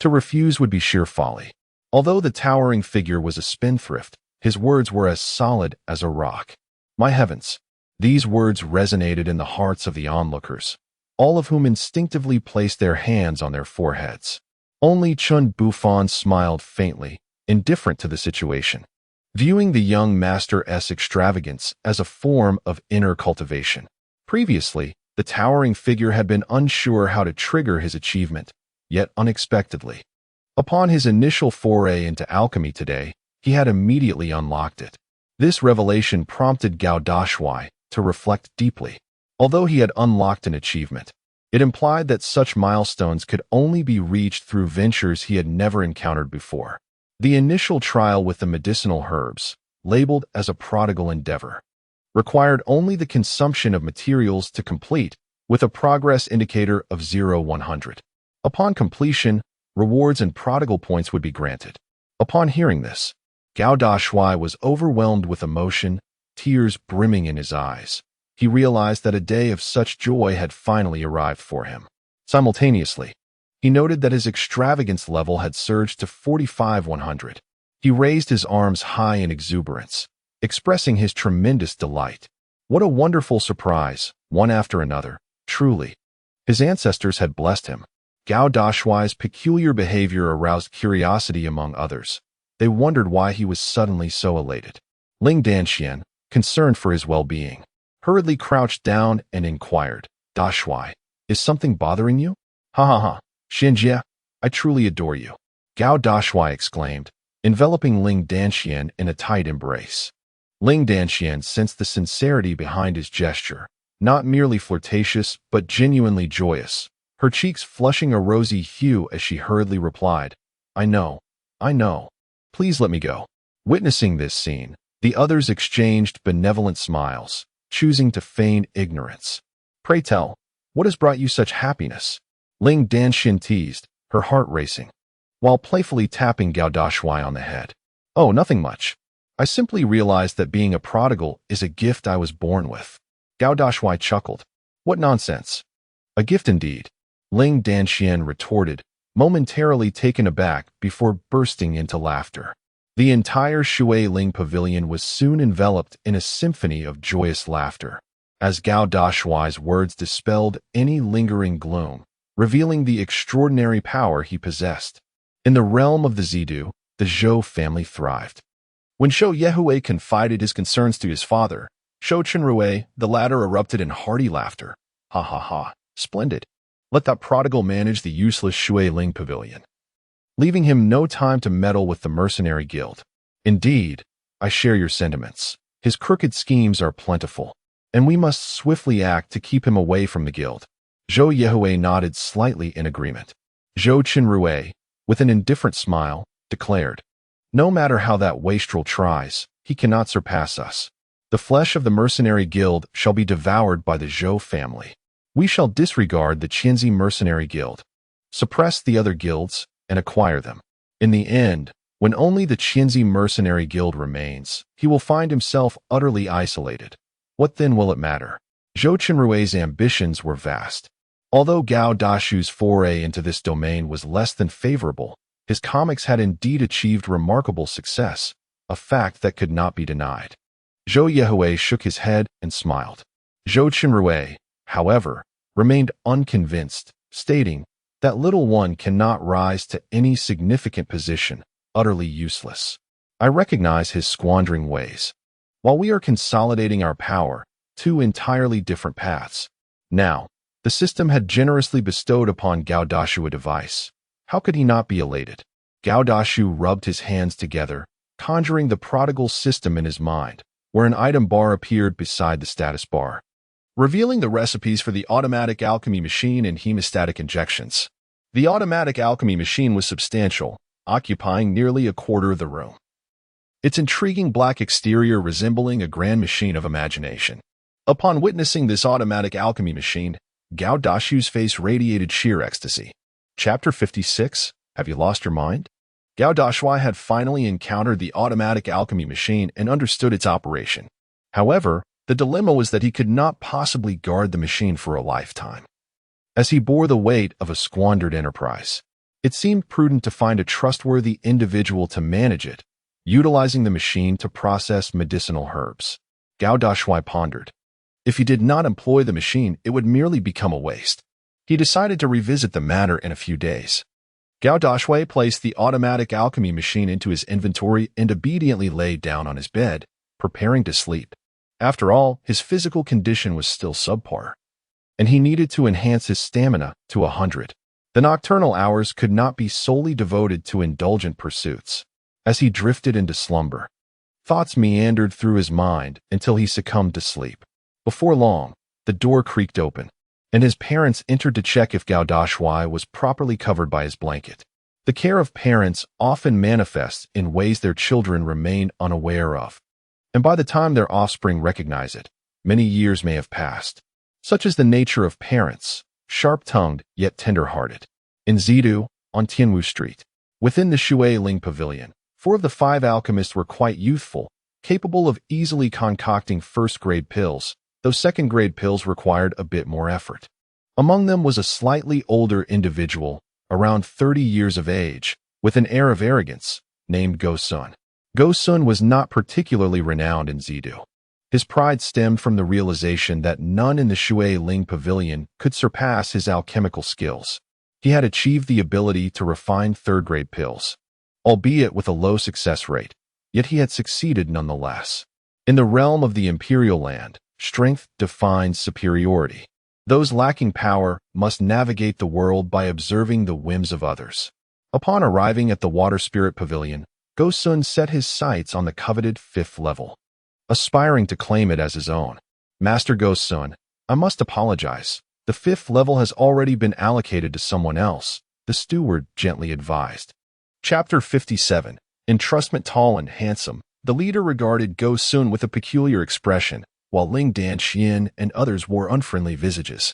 S1: To refuse would be sheer folly. Although the towering figure was a spendthrift, his words were as solid as a rock. My heavens! These words resonated in the hearts of the onlookers, all of whom instinctively placed their hands on their foreheads. Only Chun Bufan smiled faintly, indifferent to the situation, viewing the young master's extravagance as a form of inner cultivation. Previously, the towering figure had been unsure how to trigger his achievement, yet unexpectedly, upon his initial foray into alchemy today, he had immediately unlocked it. This revelation prompted Gao Dashuai to reflect deeply. Although he had unlocked an achievement, it implied that such milestones could only be reached through ventures he had never encountered before. The initial trial with the medicinal herbs, labeled as a prodigal endeavor, required only the consumption of materials to complete, with a progress indicator of 0-100. Upon completion, rewards and prodigal points would be granted. Upon hearing this, Gao Dashuai was overwhelmed with emotion, tears brimming in his eyes. He realized that a day of such joy had finally arrived for him. Simultaneously, he noted that his extravagance level had surged to 45-100. He raised his arms high in exuberance, expressing his tremendous delight. What a wonderful surprise, one after another, truly. His ancestors had blessed him. Gao Dashuai's peculiar behavior aroused curiosity among others. They wondered why he was suddenly so elated. Ling Danxian, concerned for his well-being, hurriedly crouched down and inquired, "Dashuai, is something bothering you?" "Ha ha ha, Xianjie, I truly adore you," Gao Dashuai exclaimed, enveloping Ling Danxian in a tight embrace. Ling Danxian sensed the sincerity behind his gesture, not merely flirtatious but genuinely joyous, her cheeks flushing a rosy hue as she hurriedly replied, I know. Please let me go." Witnessing this scene, the others exchanged benevolent smiles, choosing to feign ignorance. "Pray tell, what has brought you such happiness?" Ling Danxian teased, her heart racing, while playfully tapping Gao Dashuai on the head. "Oh, nothing much. I simply realized that being a prodigal is a gift I was born with." Gao Dashuai chuckled. "What nonsense. A gift indeed," Ling Danxian retorted, momentarily taken aback before bursting into laughter. The entire Shui Ling Pavilion was soon enveloped in a symphony of joyous laughter, as Gao Dashuai's words dispelled any lingering gloom, revealing the extraordinary power he possessed. In the realm of the Zidu, the Zhou family thrived. When Shou Yehui confided his concerns to his father, Shou Chenrui, the latter erupted in hearty laughter. "Ha ha ha, splendid. Let that prodigal manage the useless Shui Ling Pavilion, leaving him no time to meddle with the mercenary guild. Indeed, I share your sentiments. His crooked schemes are plentiful, and we must swiftly act to keep him away from the guild." Zhou Yehui nodded slightly in agreement. Zhou Chenrui, with an indifferent smile, declared, No matter how that wastrel tries, he cannot surpass us. The flesh of the mercenary guild shall be devoured by the Zhou family. We shall disregard the Qinzi mercenary guild, suppress the other guilds, and acquire them. In the end, when only the Qinzi mercenary guild remains, he will find himself utterly isolated. What then will it matter? Zhou Qinrui's ambitions were vast. Although Gao Dashui's foray into this domain was less than favorable, his comics had indeed achieved remarkable success, a fact that could not be denied. Zhou Yehui shook his head and smiled. Zhou Qinrui, however, remained unconvinced, stating that little one cannot rise to any significant position, utterly useless. I recognize his squandering ways. While we are consolidating our power, two entirely different paths. Now, the system had generously bestowed upon Gao Dashuai a device. How could he not be elated? Gao Dashuai rubbed his hands together, conjuring the Prodigal System in his mind, where an item bar appeared beside the status bar, revealing the recipes for the automatic alchemy machine and hemostatic injections. The automatic alchemy machine was substantial, occupying nearly a quarter of the room, its intriguing black exterior resembling a grand machine of imagination. Upon witnessing this automatic alchemy machine, Gao Dashui's face radiated sheer ecstasy. Chapter 56, Have You Lost Your Mind? Gao Dashuai had finally encountered the automatic alchemy machine and understood its operation. However, the dilemma was that he could not possibly guard the machine for a lifetime, as he bore the weight of a squandered enterprise. It seemed prudent to find a trustworthy individual to manage it, utilizing the machine to process medicinal herbs. Gao Dashuai pondered. If he did not employ the machine, it would merely become a waste. He decided to revisit the matter in a few days. Gao Dashuai placed the automatic alchemy machine into his inventory and obediently lay down on his bed, preparing to sleep. After all, his physical condition was still subpar, and he needed to enhance his stamina to 100. The nocturnal hours could not be solely devoted to indulgent pursuits. As he drifted into slumber, thoughts meandered through his mind until he succumbed to sleep. Before long, the door creaked open, and his parents entered to check if Gao Dashuai was properly covered by his blanket. The care of parents often manifests in ways their children remain unaware of, and by the time their offspring recognize it, many years may have passed. Such is the nature of parents, sharp-tongued yet tender-hearted. In Zidu, on Tianwu Street, within the Shui Ling Pavilion, 4 of the 5 alchemists were quite youthful, capable of easily concocting first-grade pills, though second-grade pills required a bit more effort. Among them was a slightly older individual, around 30 years of age, with an air of arrogance, named Gao Sun. Gao Sun was not particularly renowned in Zidu. His pride stemmed from the realization that none in the Shui Ling Pavilion could surpass his alchemical skills. He had achieved the ability to refine third-grade pills, albeit with a low success rate, yet he had succeeded nonetheless. In the realm of the imperial land, strength defines superiority. Those lacking power must navigate the world by observing the whims of others. Upon arriving at the Water Spirit Pavilion, Gao Sun set his sights on the coveted 5th level, aspiring to claim it as his own. Master Gao Sun, I must apologize. The 5th level has already been allocated to someone else, the steward gently advised. Chapter 57, Entrustment. Tall and handsome, the leader regarded Gao Sun with a peculiar expression, while Ling Dan Xian and others wore unfriendly visages.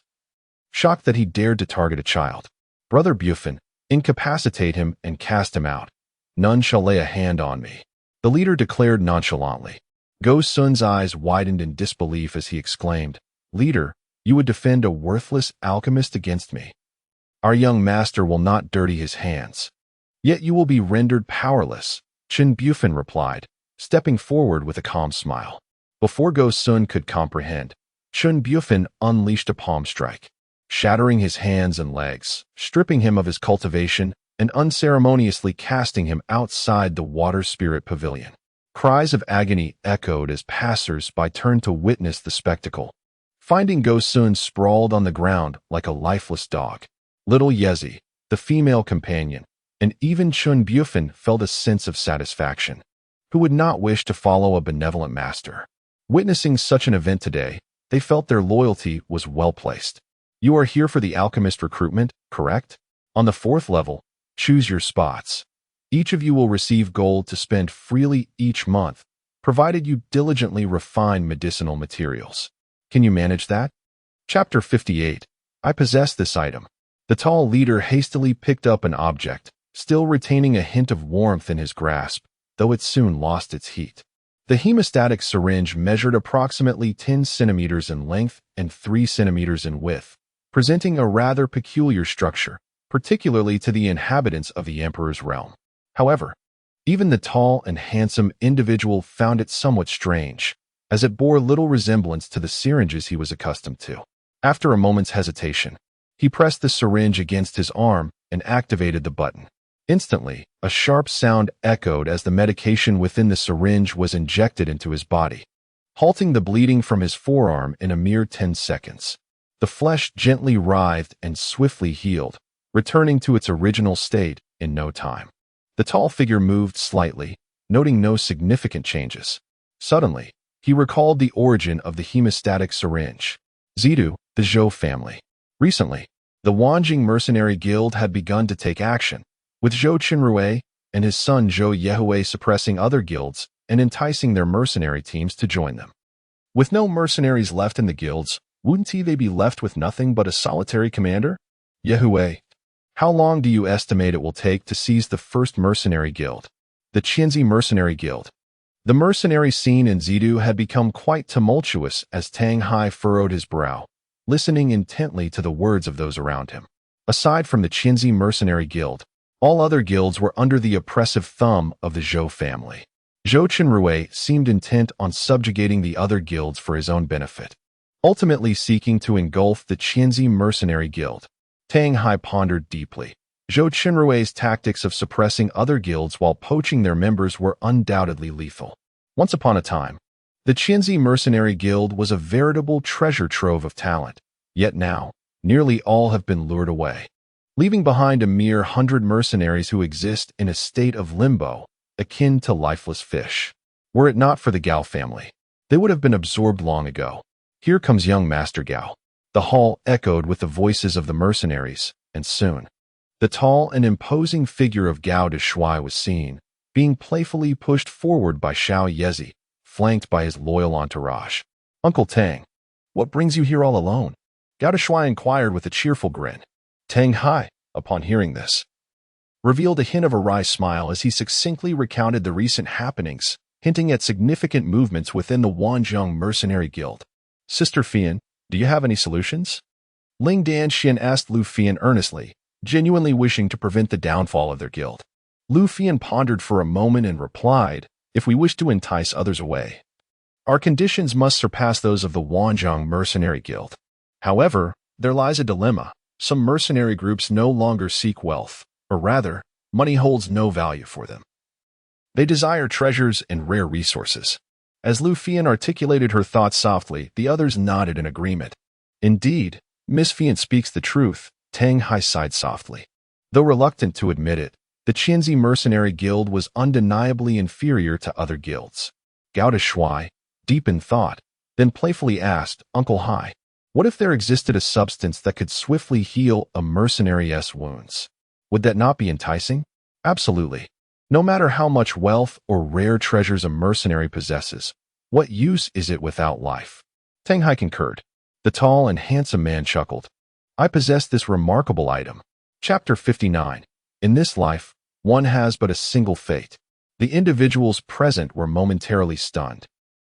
S1: Shocked that he dared to target a child. Brother Bufin, incapacitate him and cast him out. None shall lay a hand on me, the leader declared nonchalantly. Gao Sun's eyes widened in disbelief as he exclaimed, Leader, you would defend a worthless alchemist against me? Our young master will not dirty his hands. Yet you will be rendered powerless, Chen Bufin replied, stepping forward with a calm smile. Before Gao Sun could comprehend, Chen Bufin unleashed a palm strike, shattering his hands and legs, stripping him of his cultivation, and unceremoniously casting him outside the Water Spirit Pavilion. Cries of agony echoed as passers-by turned to witness the spectacle. Finding Gao Sun sprawled on the ground like a lifeless dog, little Yezi, the female companion, and even Chen Bufin felt a sense of satisfaction. Who would not wish to follow a benevolent master? Witnessing such an event today, they felt their loyalty was well placed. You are here for the alchemist recruitment, correct? On the 4th level, choose your spots. Each of you will receive gold to spend freely each month, provided you diligently refine medicinal materials. Can you manage that? Chapter 58. I possess this item. The tall leader hastily picked up an object, still retaining a hint of warmth in his grasp, though it soon lost its heat. The hemostatic syringe measured approximately 10 centimeters in length and 3 centimeters in width, presenting a rather peculiar structure, particularly to the inhabitants of the Emperor's realm. However, even the tall and handsome individual found it somewhat strange, as it bore little resemblance to the syringes he was accustomed to. After a moment's hesitation, he pressed the syringe against his arm and activated the button. Instantly, a sharp sound echoed as the medication within the syringe was injected into his body, halting the bleeding from his forearm in a mere 10 seconds. The flesh gently writhed and swiftly healed, returning to its original state in no time. The tall figure moved slightly, noting no significant changes. Suddenly, he recalled the origin of the hemostatic syringe. Zidu, the Zhou family. Recently, the Wanjing Mercenary Guild had begun to take action, with Zhou Qinrui and his son Zhou Yehui suppressing other guilds and enticing their mercenary teams to join them. With no mercenaries left in the guilds, wouldn't they be left with nothing but a solitary commander? Yehui, how long do you estimate it will take to seize the first mercenary guild, the Qianzi Mercenary Guild? The mercenary scene in Zidu had become quite tumultuous as Tang Hai furrowed his brow, listening intently to the words of those around him. Aside from the Qianzi Mercenary Guild, all other guilds were under the oppressive thumb of the Zhou family. Zhou Qinrui seemed intent on subjugating the other guilds for his own benefit, ultimately seeking to engulf the Qianzi Mercenary Guild. Tang Hai pondered deeply. Zhou Qinrui's tactics of suppressing other guilds while poaching their members were undoubtedly lethal. Once upon a time, the Qianzi Mercenary Guild was a veritable treasure trove of talent, yet now, nearly all have been lured away, leaving behind a mere 100 mercenaries who exist in a state of limbo, akin to lifeless fish. Were it not for the Gao family, they would have been absorbed long ago. Here comes young Master Gao. The hall echoed with the voices of the mercenaries, and soon, the tall and imposing figure of Gao Dashuai was seen, being playfully pushed forward by Xiao Yezi, flanked by his loyal entourage. Uncle Tang, what brings you here all alone? Gao Dashuai inquired with a cheerful grin. Tang Hai, upon hearing this, revealed a hint of a wry smile as he succinctly recounted the recent happenings, hinting at significant movements within the Wanzhong Mercenary Guild. Sister Fian, do you have any solutions? Ling Danxian asked Lu Fian earnestly, genuinely wishing to prevent the downfall of their guild. Lu Fian pondered for a moment and replied, if we wish to entice others away, our conditions must surpass those of the Wanzhong Mercenary Guild. However, there lies a dilemma. Some mercenary groups no longer seek wealth, or rather, money holds no value for them. They desire treasures and rare resources. As Lu Fian articulated her thoughts softly, the others nodded in agreement. Indeed, Miss Fian speaks the truth, Tang Hai sighed softly. Though reluctant to admit it, the Qianzi Mercenary Guild was undeniably inferior to other guilds. Gao Dashuai, deep in thought, then playfully asked, Uncle Hai, what if there existed a substance that could swiftly heal a mercenary's wounds? Would that not be enticing? Absolutely. No matter how much wealth or rare treasures a mercenary possesses, what use is it without life? Tang Hai concurred. The tall and handsome man chuckled. I possess this remarkable item. Chapter 59. In this life, one has but a single fate. The individuals present were momentarily stunned,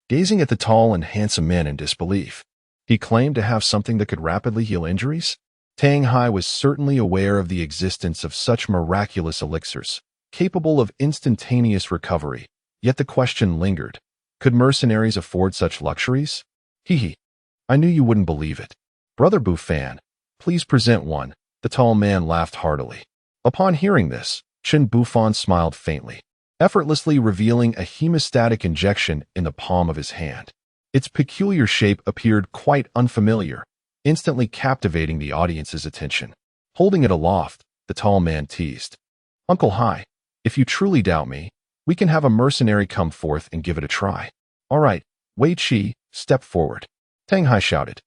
S1: gazing at the tall and handsome man in disbelief. He claimed to have something that could rapidly heal injuries? Tang Hai was certainly aware of the existence of such miraculous elixirs, capable of instantaneous recovery, yet the question lingered. Could mercenaries afford such luxuries? Hee. I knew you wouldn't believe it. Brother Bufan, please present one. The tall man laughed heartily. Upon hearing this, Chen Bufan smiled faintly, effortlessly revealing a hemostatic injection in the palm of his hand. Its peculiar shape appeared quite unfamiliar, instantly captivating the audience's attention. Holding it aloft, the tall man teased. Uncle Hai, if you truly doubt me, we can have a mercenary come forth and give it a try. All right, Wei Qi, step forward. Tang Hai shouted,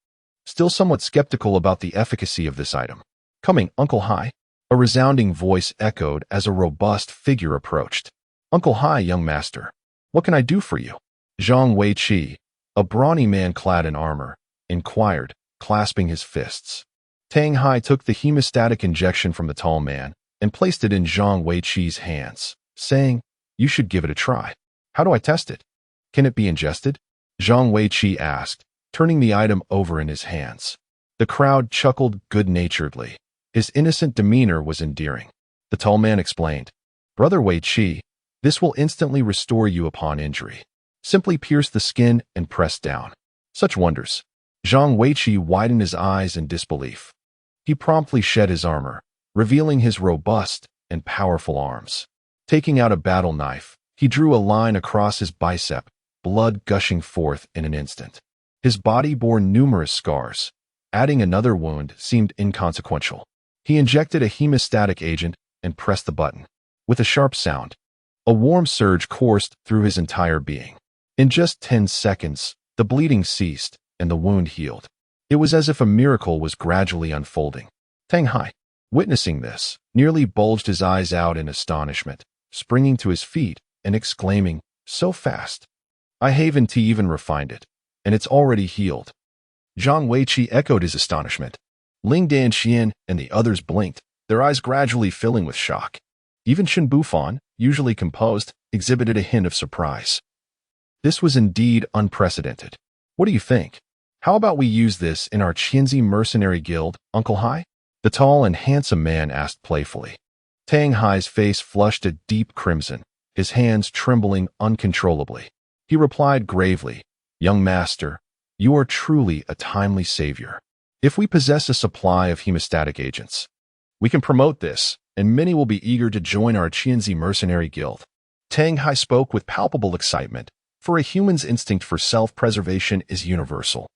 S1: still somewhat skeptical about the efficacy of this item. Coming, Uncle Hai. A resounding voice echoed as a robust figure approached. "Uncle Hai, young master. What can I do for you?" Zhang Weiqi, a brawny man clad in armor, inquired, clasping his fists. Tang Hai took the hemostatic injection from the tall man and placed it in Zhang Weiqi's hands, saying, "You should give it a try." "How do I test it? Can it be ingested?" Zhang Weiqi asked, turning the item over in his hands. The crowd chuckled good-naturedly. His innocent demeanor was endearing. The tall man explained, "Brother Weiqi, this will instantly restore you upon injury. Simply pierce the skin and press down." Such wonders. Zhang Weiqi widened his eyes in disbelief. He promptly shed his armor, revealing his robust and powerful arms. Taking out a battle knife, he drew a line across his bicep, blood gushing forth in an instant. His body bore numerous scars. Adding another wound seemed inconsequential. He injected a hemostatic agent and pressed the button. With a sharp sound, a warm surge coursed through his entire being. In just 10 seconds, the bleeding ceased and the wound healed. It was as if a miracle was gradually unfolding. Tang Hai, witnessing this, nearly bulged his eyes out in astonishment, springing to his feet and exclaiming, "So fast! I haven't even refined it, and it's already healed." Zhang Weiqi echoed his astonishment. Ling Danxian and the others blinked, their eyes gradually filling with shock. Even Chen Bufan, usually composed, exhibited a hint of surprise. This was indeed unprecedented. "What do you think? How about we use this in our Qianzi mercenary guild, Uncle Hai?" The tall and handsome man asked playfully. Tang Hai's face flushed a deep crimson, his hands trembling uncontrollably. He replied gravely, "Young master, you are truly a timely savior. If we possess a supply of hemostatic agents, we can promote this, and many will be eager to join our Qianzi mercenary guild." Tang Hai spoke with palpable excitement, for a human's instinct for self-preservation is universal.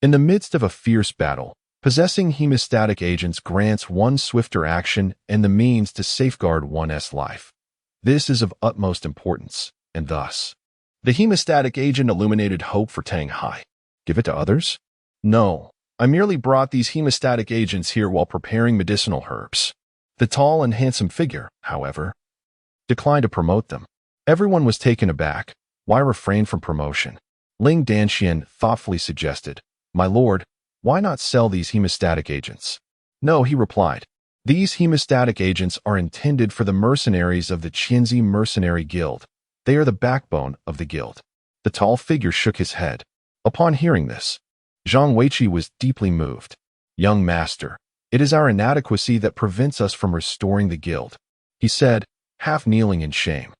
S1: In the midst of a fierce battle, possessing hemostatic agents grants one swifter action and the means to safeguard one's life. This is of utmost importance, and thus, the hemostatic agent illuminated hope for Tang Hai. "Give it to others?" "No, I merely brought these hemostatic agents here while preparing medicinal herbs." The tall and handsome figure, however, declined to promote them. Everyone was taken aback. Why refrain from promotion? Ling Danxian thoughtfully suggested, "My lord, why not sell these hemostatic agents?" "No," he replied. "These hemostatic agents are intended for the mercenaries of the Qianzi Mercenary Guild. They are the backbone of the guild." The tall figure shook his head. Upon hearing this, Zhang Weiqi was deeply moved. "Young master, it is our inadequacy that prevents us from restoring the guild," he said, half kneeling in shame.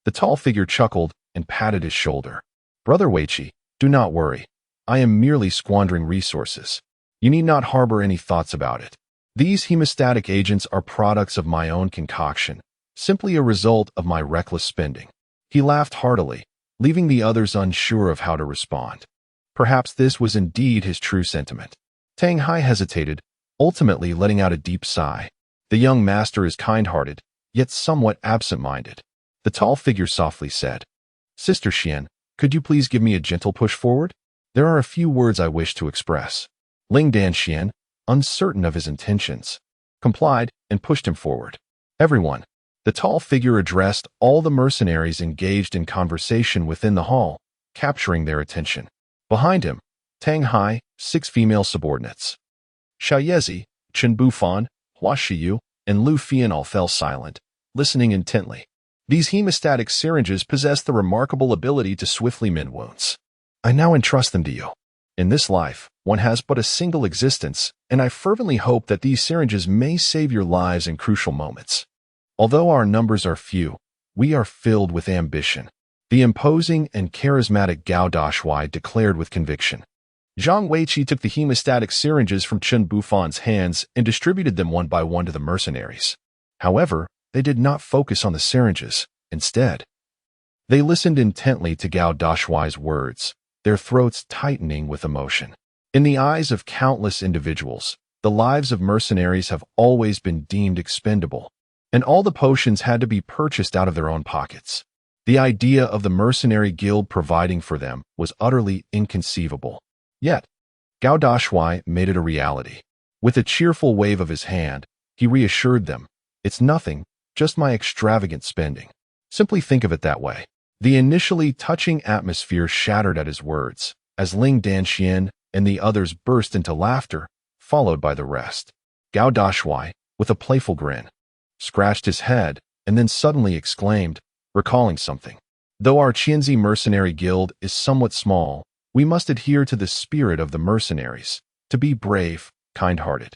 S1: The tall figure chuckled and patted his shoulder. "Brother Weiqi, do not worry. I am merely squandering resources. You need not harbor any thoughts about it. These hemostatic agents are products of my own concoction, simply a result of my reckless spending." He laughed heartily, leaving the others unsure of how to respond. Perhaps this was indeed his true sentiment. Tang Hai hesitated, ultimately letting out a deep sigh. The young master is kind-hearted, yet somewhat absent-minded. The tall figure softly said, "Sister Xian, could you please give me a gentle push forward? There are a few words I wish to express." Ling Danxian, uncertain of his intentions, complied and pushed him forward. "Everyone." The tall figure addressed all the mercenaries engaged in conversation within the hall, capturing their attention. Behind him, Tang Hai, 6 female subordinates. Xiao Yezi, Chen Bufan, Hua Shiyu, and Lu Fian all fell silent, listening intently. These hemostatic syringes possess the remarkable ability to swiftly mend wounds. I now entrust them to you. In this life, one has but a single existence, and I fervently hope that these syringes may save your lives in crucial moments. Although our numbers are few, we are filled with ambition. The imposing and charismatic Gao Dashuai declared with conviction. Zhang Weiqi took the hemostatic syringes from Chen Bufan's hands and distributed them one by one to the mercenaries. However, they did not focus on the syringes. Instead, they listened intently to Gao Dashuai's words, their throats tightening with emotion. In the eyes of countless individuals, the lives of mercenaries have always been deemed expendable, and all the potions had to be purchased out of their own pockets. The idea of the mercenary guild providing for them was utterly inconceivable. Yet, Gao Dashuai made it a reality. With a cheerful wave of his hand, he reassured them, It's nothing, just my extravagant spending. Simply think of it that way. The initially touching atmosphere shattered at his words, as Ling Danxian and the others burst into laughter, followed by the rest. Gao Dashuai, with a playful grin, scratched his head and then suddenly exclaimed, recalling something. Though our Qianzi mercenary guild is somewhat small, we must adhere to the spirit of the mercenaries, to be brave, kind-hearted,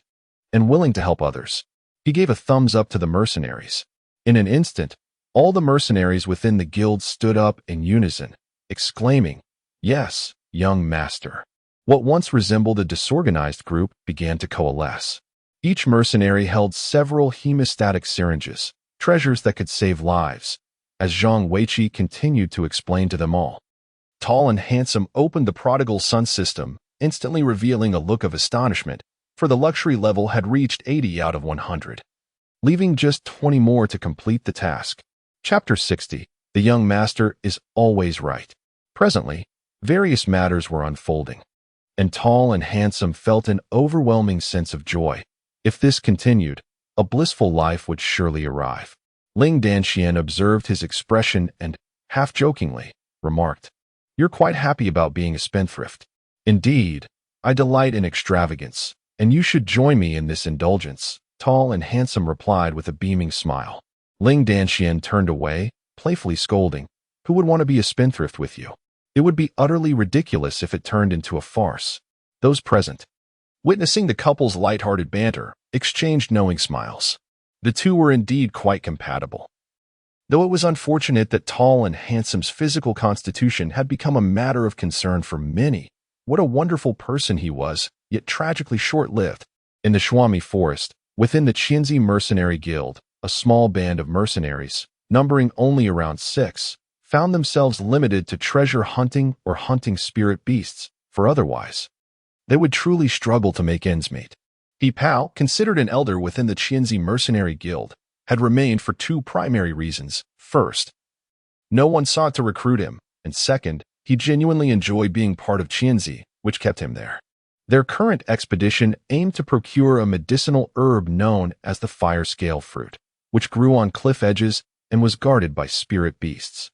S1: and willing to help others. He gave a thumbs up to the mercenaries. In an instant, all the mercenaries within the guild stood up in unison, exclaiming, "Yes, young master." What once resembled a disorganized group began to coalesce. Each mercenary held several hemostatic syringes, treasures that could save lives, as Zhang Weiqi continued to explain to them all. Tall and Handsome opened the Prodigal Son System, instantly revealing a look of astonishment, for the luxury level had reached 80 out of 100, leaving just 20 more to complete the task. Chapter 60. The young master is always right. Presently, various matters were unfolding, and Tall and Handsome felt an overwhelming sense of joy. If this continued, a blissful life would surely arrive. Ling Danxian observed his expression and, half-jokingly, remarked, "You're quite happy about being a spendthrift." "Indeed, I delight in extravagance, and you should join me in this indulgence," Tall and Handsome replied with a beaming smile. Ling Danxian turned away, playfully scolding, "Who would want to be a spendthrift with you? It would be utterly ridiculous if it turned into a farce." Those present, witnessing the couple's light-hearted banter, exchanged knowing smiles. The two were indeed quite compatible. Though it was unfortunate that Tall and Handsome's physical constitution had become a matter of concern for many. What a wonderful person he was, yet tragically short-lived. In the Shuami forest, within the Qianzi Mercenary Guild, a small band of mercenaries, numbering only around 6, found themselves limited to treasure hunting or hunting spirit beasts, for otherwise they would truly struggle to make ends meet. He Pao, considered an elder within the Qianzi Mercenary Guild, had remained for 2 primary reasons. First, no one sought to recruit him, and second, he genuinely enjoyed being part of Qianzi, which kept him there. Their current expedition aimed to procure a medicinal herb known as the fire scale fruit, which grew on cliff edges and was guarded by spirit beasts.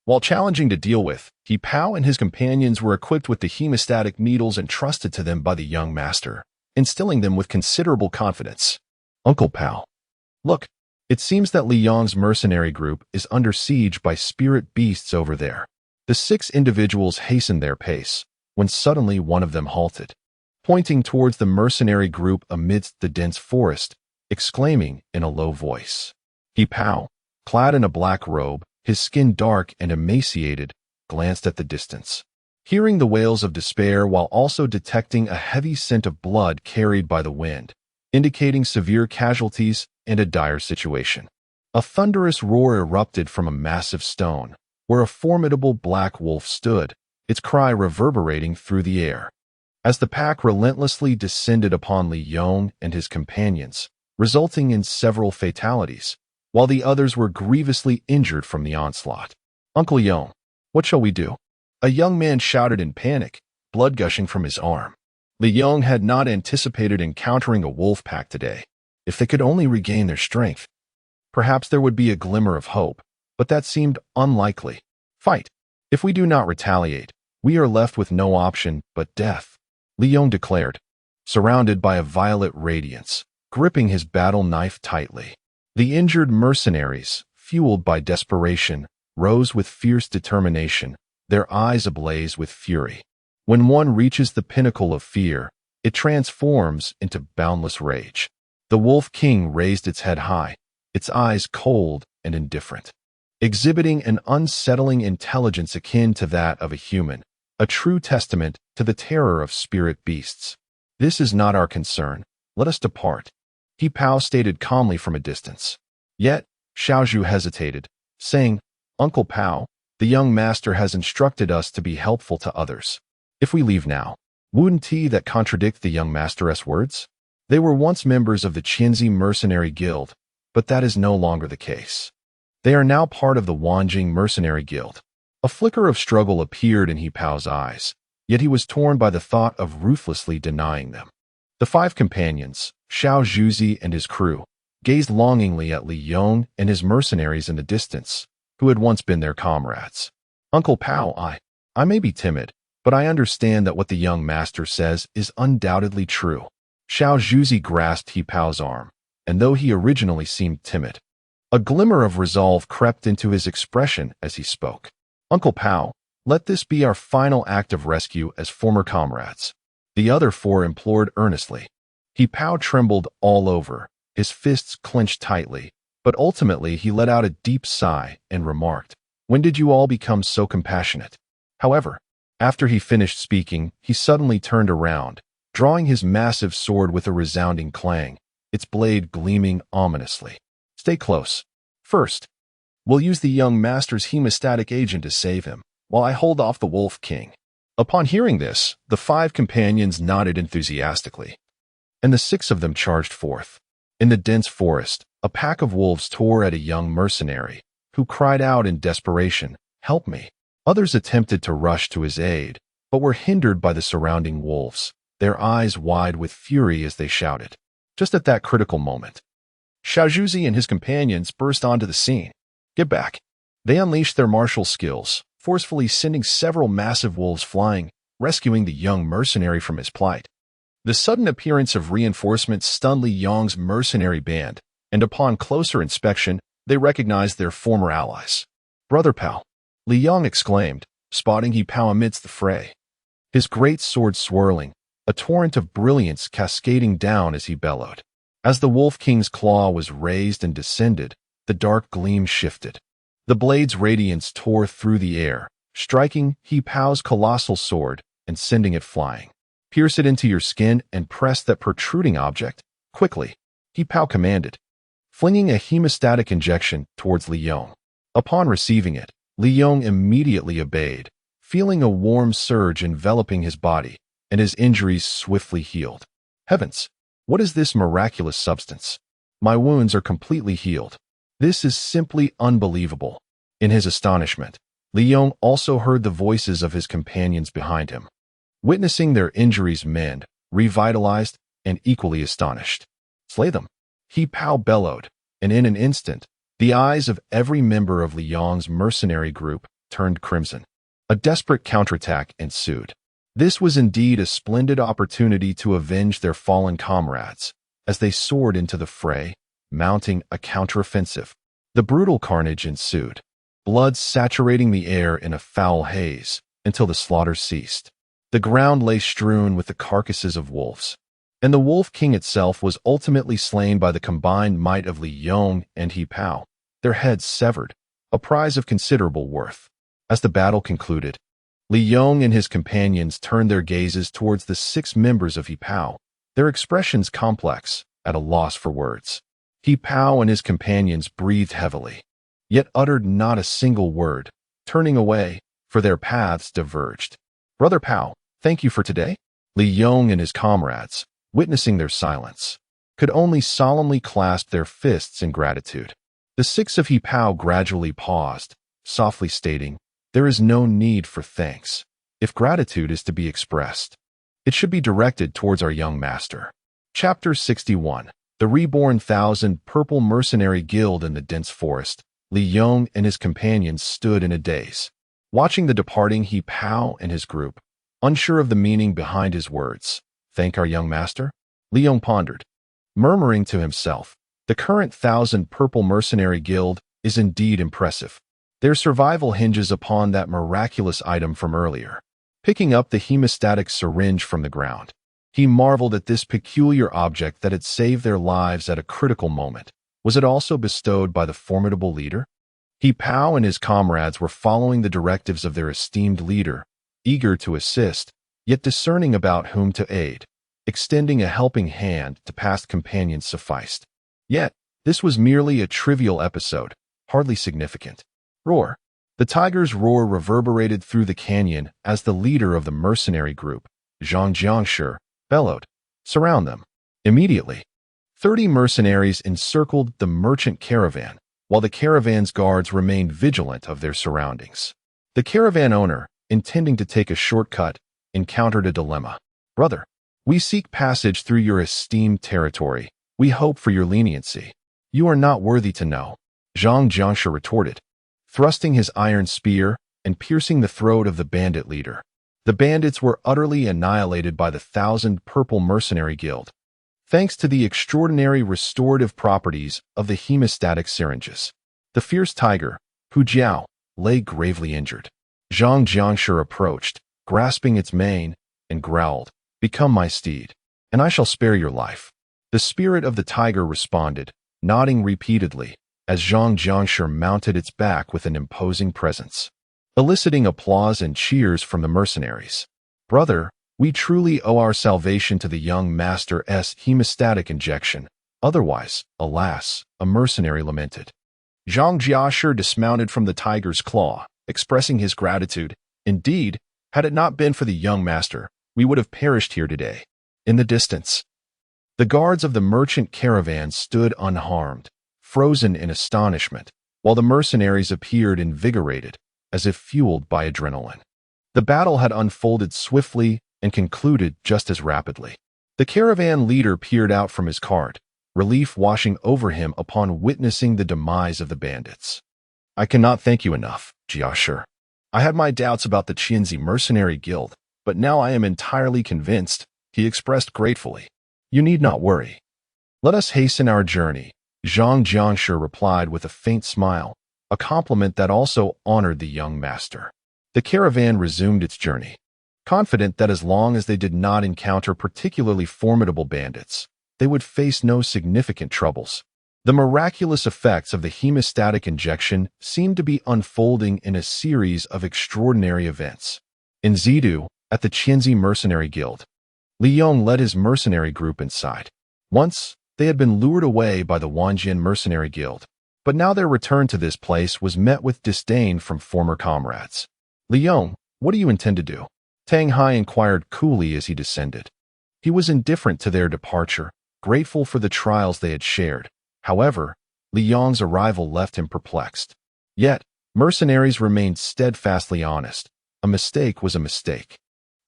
S1: While challenging to deal with, He Pao and his companions were equipped with the hemostatic needles entrusted to them by the young master, instilling them with considerable confidence. "Uncle Pao, look, it seems that Li Yong's mercenary group is under siege by spirit beasts over there." The 6 individuals hastened their pace, when suddenly one of them halted, pointing towards the mercenary group amidst the dense forest, exclaiming in a low voice. He Pao, clad in a black robe, his skin dark and emaciated, glanced at the distance, hearing the wails of despair while also detecting a heavy scent of blood carried by the wind, indicating severe casualties and a dire situation. A thunderous roar erupted from a massive stone, where a formidable black wolf stood, its cry reverberating through the air. As the pack relentlessly descended upon Li Yong and his companions, resulting in several fatalities, while the others were grievously injured from the onslaught. "Uncle Yong, what shall we do?" A young man shouted in panic, blood gushing from his arm. Li Yong had not anticipated encountering a wolf pack today. If they could only regain their strength, perhaps there would be a glimmer of hope, but that seemed unlikely. "Fight. If we do not retaliate, we are left with no option but death," Li Yong declared, surrounded by a violet radiance, gripping his battle knife tightly. The injured mercenaries, fueled by desperation, rose with fierce determination, their eyes ablaze with fury. When one reaches the pinnacle of fear, it transforms into boundless rage. The Wolf King raised its head high, its eyes cold and indifferent, exhibiting an unsettling intelligence akin to that of a human, a true testament to the terror of spirit beasts. "This is not our concern. Let us depart," He Pao stated calmly from a distance. Yet, Xiaozhu hesitated, saying, "Uncle Pao, the young master has instructed us to be helpful to others. If we leave now, wouldn't that contradict the young master's words?" They were once members of the Qianzi Mercenary Guild, but that is no longer the case. They are now part of the Wanjing Mercenary Guild. A flicker of struggle appeared in He Pao's eyes, yet he was torn by the thought of ruthlessly denying them. The 5 companions, Xiao Zhuzi and his crew, gazed longingly at Li Yong and his mercenaries in the distance, who had once been their comrades. Uncle Pao, I may be timid, but I understand that what the young master says is undoubtedly true. Xiao Zhuzi grasped He Pao's arm, and though he originally seemed timid, a glimmer of resolve crept into his expression as he spoke. Uncle Pao, let this be our final act of rescue as former comrades. The other four implored earnestly. He Pao trembled all over, his fists clenched tightly, but ultimately he let out a deep sigh and remarked, "When did you all become so compassionate?" However, after he finished speaking, he suddenly turned around, drawing his massive sword with a resounding clang, its blade gleaming ominously. "Stay close. First, we'll use the young master's hemostatic agent to save him, while I hold off the Wolf King." Upon hearing this, the 5 companions nodded enthusiastically, and the 6 of them charged forth. In the dense forest, a pack of wolves tore at a young mercenary, who cried out in desperation, "Help me!" Others attempted to rush to his aid, but were hindered by the surrounding wolves, their eyes wide with fury as they shouted. Just at that critical moment, Xiao Zhuzi and his companions burst onto the scene. "Get back!" They unleashed their martial skills, forcefully sending several massive wolves flying, rescuing the young mercenary from his plight. The sudden appearance of reinforcements stunned Li Yong's mercenary band, and upon closer inspection, they recognized their former allies. "Brother Pao!" Li Yong exclaimed, spotting He Pao amidst the fray. His great sword swirling, a torrent of brilliance cascading down as he bellowed. As the Wolf King's claw was raised and descended, the dark gleam shifted. The blade's radiance tore through the air, striking He Pao's colossal sword and sending it flying. "Pierce it into your skin and press that protruding object, quickly," He Pao commanded, flinging a hemostatic injection towards Li Yong. Upon receiving it, Li Yong immediately obeyed, feeling a warm surge enveloping his body, and his injuries swiftly healed. "Heavens! What is this miraculous substance? My wounds are completely healed. This is simply unbelievable." In his astonishment, Li Yong also heard the voices of his companions behind him, witnessing their injuries mend, revitalized, and equally astonished. "Slay them!" He Pao bellowed, and in an instant, the eyes of every member of Li Yong's mercenary group turned crimson. A desperate counterattack ensued. This was indeed a splendid opportunity to avenge their fallen comrades, as they soared into the fray, mounting a counteroffensive. The brutal carnage ensued, blood saturating the air in a foul haze until the slaughter ceased. The ground lay strewn with the carcasses of wolves, and the Wolf King itself was ultimately slain by the combined might of Li Yong and He Pao, their heads severed, a prize of considerable worth. As the battle concluded, Li Yong and his companions turned their gazes towards the 6 members of He Pao, their expressions complex, at a loss for words. He Pao and his companions breathed heavily, yet uttered not a single word, turning away, for their paths diverged. "Brother Pao, thank you for today?" Li Yong and his comrades, witnessing their silence, could only solemnly clasp their fists in gratitude. The 6 of He Pao gradually paused, softly stating, "There is no need for thanks. If gratitude is to be expressed, it should be directed towards our young master." Chapter 61. The Reborn 1,000 Purple Mercenary Guild. In the dense forest, Li Yong and his companions stood in a daze, watching the departing He Pao and his group, unsure of the meaning behind his words. "Thank our young master?" Li Yong pondered, murmuring to himself, "The current 1,000 Purple Mercenary Guild is indeed impressive. Their survival hinges upon that miraculous item from earlier." Picking up the hemostatic syringe from the ground, he marveled at this peculiar object that had saved their lives at a critical moment. Was it also bestowed by the formidable leader? He Pao and his comrades were following the directives of their esteemed leader, eager to assist, yet discerning about whom to aid. Extending a helping hand to past companions sufficed. Yet, this was merely a trivial episode, hardly significant. Roar! The tiger's roar reverberated through the canyon as the leader of the mercenary group, Zhang Jiangshi, bellowed, "Surround them." Immediately, 30 mercenaries encircled the merchant caravan, while the caravan's guards remained vigilant of their surroundings. The caravan owner, intending to take a shortcut, encountered a dilemma. "Brother, we seek passage through your esteemed territory. We hope for your leniency." You are not worthy to know, Zhang Jiangshi retorted, thrusting his iron spear and piercing the throat of the bandit leader. The bandits were utterly annihilated by the 1,000 Purple Mercenary Guild, thanks to the extraordinary restorative properties of the hemostatic syringes. The fierce tiger, Hu Jiao, lay gravely injured. Zhang Jiangshi approached, grasping its mane, and growled, "Become my steed, and I shall spare your life." The spirit of the tiger responded, nodding repeatedly, as Zhang Jiangshi mounted its back with an imposing presence, eliciting applause and cheers from the mercenaries. "Brother, we truly owe our salvation to the young master's hemostatic injection. Otherwise, alas," a mercenary lamented. Zhang Jiangshi dismounted from the tiger's claw, expressing his gratitude. "Indeed, had it not been for the young master, we would have perished here today." In the distance, the guards of the merchant caravan stood unharmed, frozen in astonishment, while the mercenaries appeared invigorated, as if fueled by adrenaline. The battle had unfolded swiftly and concluded just as rapidly. The caravan leader peered out from his cart, relief washing over him upon witnessing the demise of the bandits. "I cannot thank you enough, Jiashi. I had my doubts about the Qianzi Mercenary Guild, but now I am entirely convinced," he expressed gratefully. "You need not worry. Let us hasten our journey," Zhang Jiangshi replied with a faint smile, a compliment that also honored the young master. The caravan resumed its journey, confident that as long as they did not encounter particularly formidable bandits, they would face no significant troubles. The miraculous effects of the hemostatic injection seemed to be unfolding in a series of extraordinary events. In Zidu, at the Qianzi Mercenary Guild, Li Yong led his mercenary group inside. Once, they had been lured away by the Wanjian Mercenary Guild, but now their return to this place was met with disdain from former comrades. "Li Yong, what do you intend to do?" Tang Hai inquired coolly as he descended. He was indifferent to their departure, grateful for the trials they had shared. However, Li Yong's arrival left him perplexed. Yet, mercenaries remained steadfastly honest. A mistake was a mistake.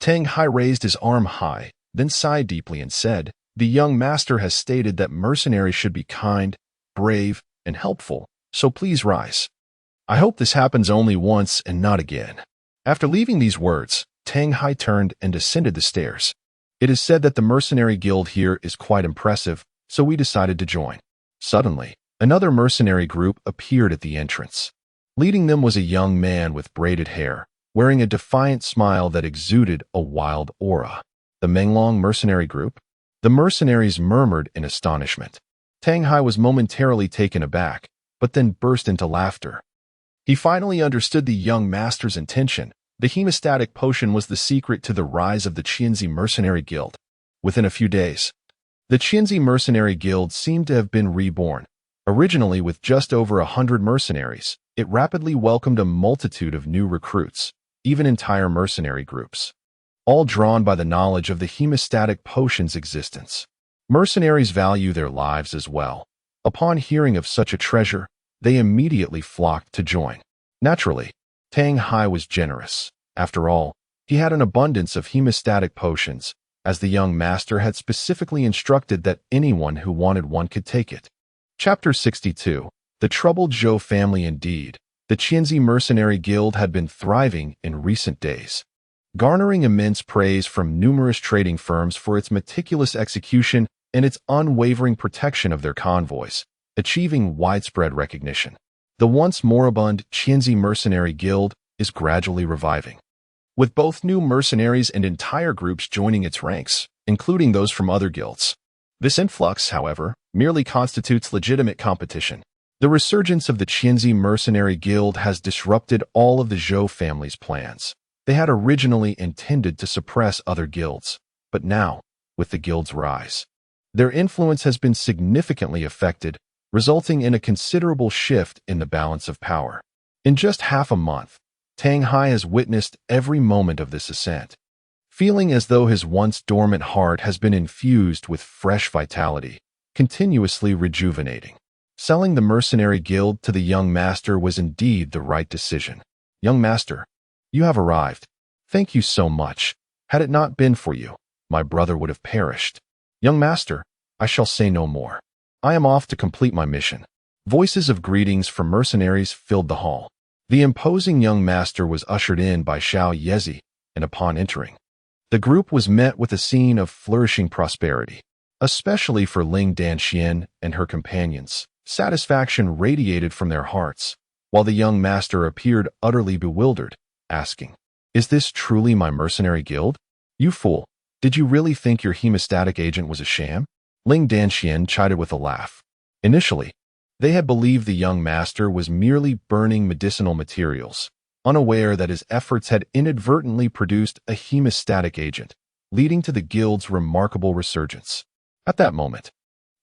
S1: Tang Hai raised his arm high, then sighed deeply and said, "The young master has stated that mercenaries should be kind, brave, and helpful, so please rise. I hope this happens only once and not again." After leaving these words, Tang Hai turned and descended the stairs. "It is said that the mercenary guild here is quite impressive, so we decided to join." Suddenly, another mercenary group appeared at the entrance. Leading them was a young man with braided hair, wearing a defiant smile that exuded a wild aura. "The Menglong mercenary group?" The mercenaries murmured in astonishment. Tang Hai was momentarily taken aback, but then burst into laughter. He finally understood the young master's intention. The hemostatic potion was the secret to the rise of the Qianzi Mercenary Guild. Within a few days, the Qianzi Mercenary Guild seemed to have been reborn. Originally with just over 100 mercenaries, it rapidly welcomed a multitude of new recruits, even entire mercenary groups, all drawn by the knowledge of the hemostatic potion's existence. Mercenaries value their lives as well. Upon hearing of such a treasure, they immediately flocked to join. Naturally, Tang Hai was generous. After all, he had an abundance of hemostatic potions, as the young master had specifically instructed that anyone who wanted one could take it. Chapter 62. The Troubled Zhou Family. Indeed, the Qianzi Mercenary Guild had been thriving in recent days, garnering immense praise from numerous trading firms for its meticulous execution and its unwavering protection of their convoys, achieving widespread recognition. The once moribund Qianzi Mercenary Guild is gradually reviving, with both new mercenaries and entire groups joining its ranks, including those from other guilds. This influx, however, merely constitutes legitimate competition. The resurgence of the Qianzi Mercenary Guild has disrupted all of the Zhou family's plans. They had originally intended to suppress other guilds, but now, with the guild's rise, their influence has been significantly affected, resulting in a considerable shift in the balance of power. In just half a month, Tang Hai has witnessed every moment of this ascent, feeling as though his once dormant heart has been infused with fresh vitality, continuously rejuvenating. Selling the mercenary guild to the young master was indeed the right decision. "Young master, you have arrived. Thank you so much. Had it not been for you, my brother would have perished." "Young master, I shall say no more. I am off to complete my mission." Voices of greetings from mercenaries filled the hall. The imposing young master was ushered in by Xiao Yezi, and upon entering, the group was met with a scene of flourishing prosperity. Especially for Ling Danxian and her companions, satisfaction radiated from their hearts, while the young master appeared utterly bewildered, asking, "Is this truly my mercenary guild? You fool, did you really think your hemostatic agent was a sham?" Ling Danxian chided with a laugh. Initially, they had believed the young master was merely burning medicinal materials, unaware that his efforts had inadvertently produced a hemostatic agent, leading to the guild's remarkable resurgence. At that moment,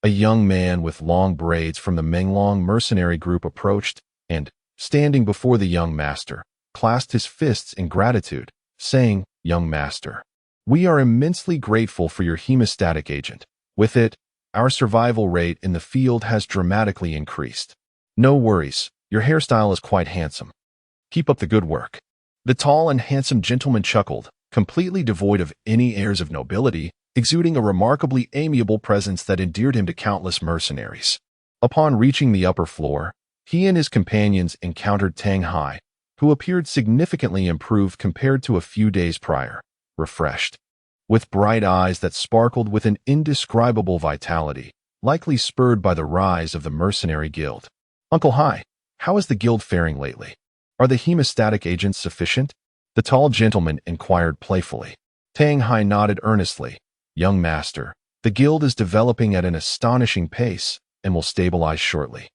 S1: a young man with long braids from the Menglong mercenary group approached and, standing before the young master, clasped his fists in gratitude, saying, "Young master, we are immensely grateful for your hemostatic agent. With it, our survival rate in the field has dramatically increased. No worries, your hairstyle is quite handsome. Keep up the good work." The tall and handsome gentleman chuckled, completely devoid of any airs of nobility, exuding a remarkably amiable presence that endeared him to countless mercenaries. Upon reaching the upper floor, he and his companions encountered Tang Hai, who appeared significantly improved compared to a few days prior, refreshed, with bright eyes that sparkled with an indescribable vitality, likely spurred by the rise of the mercenary guild. "Uncle Hai, how is the guild faring lately? Are the hemostatic agents sufficient?" the tall gentleman inquired playfully. Tang Hai nodded earnestly. "Young master, the guild is developing at an astonishing pace and will stabilize shortly.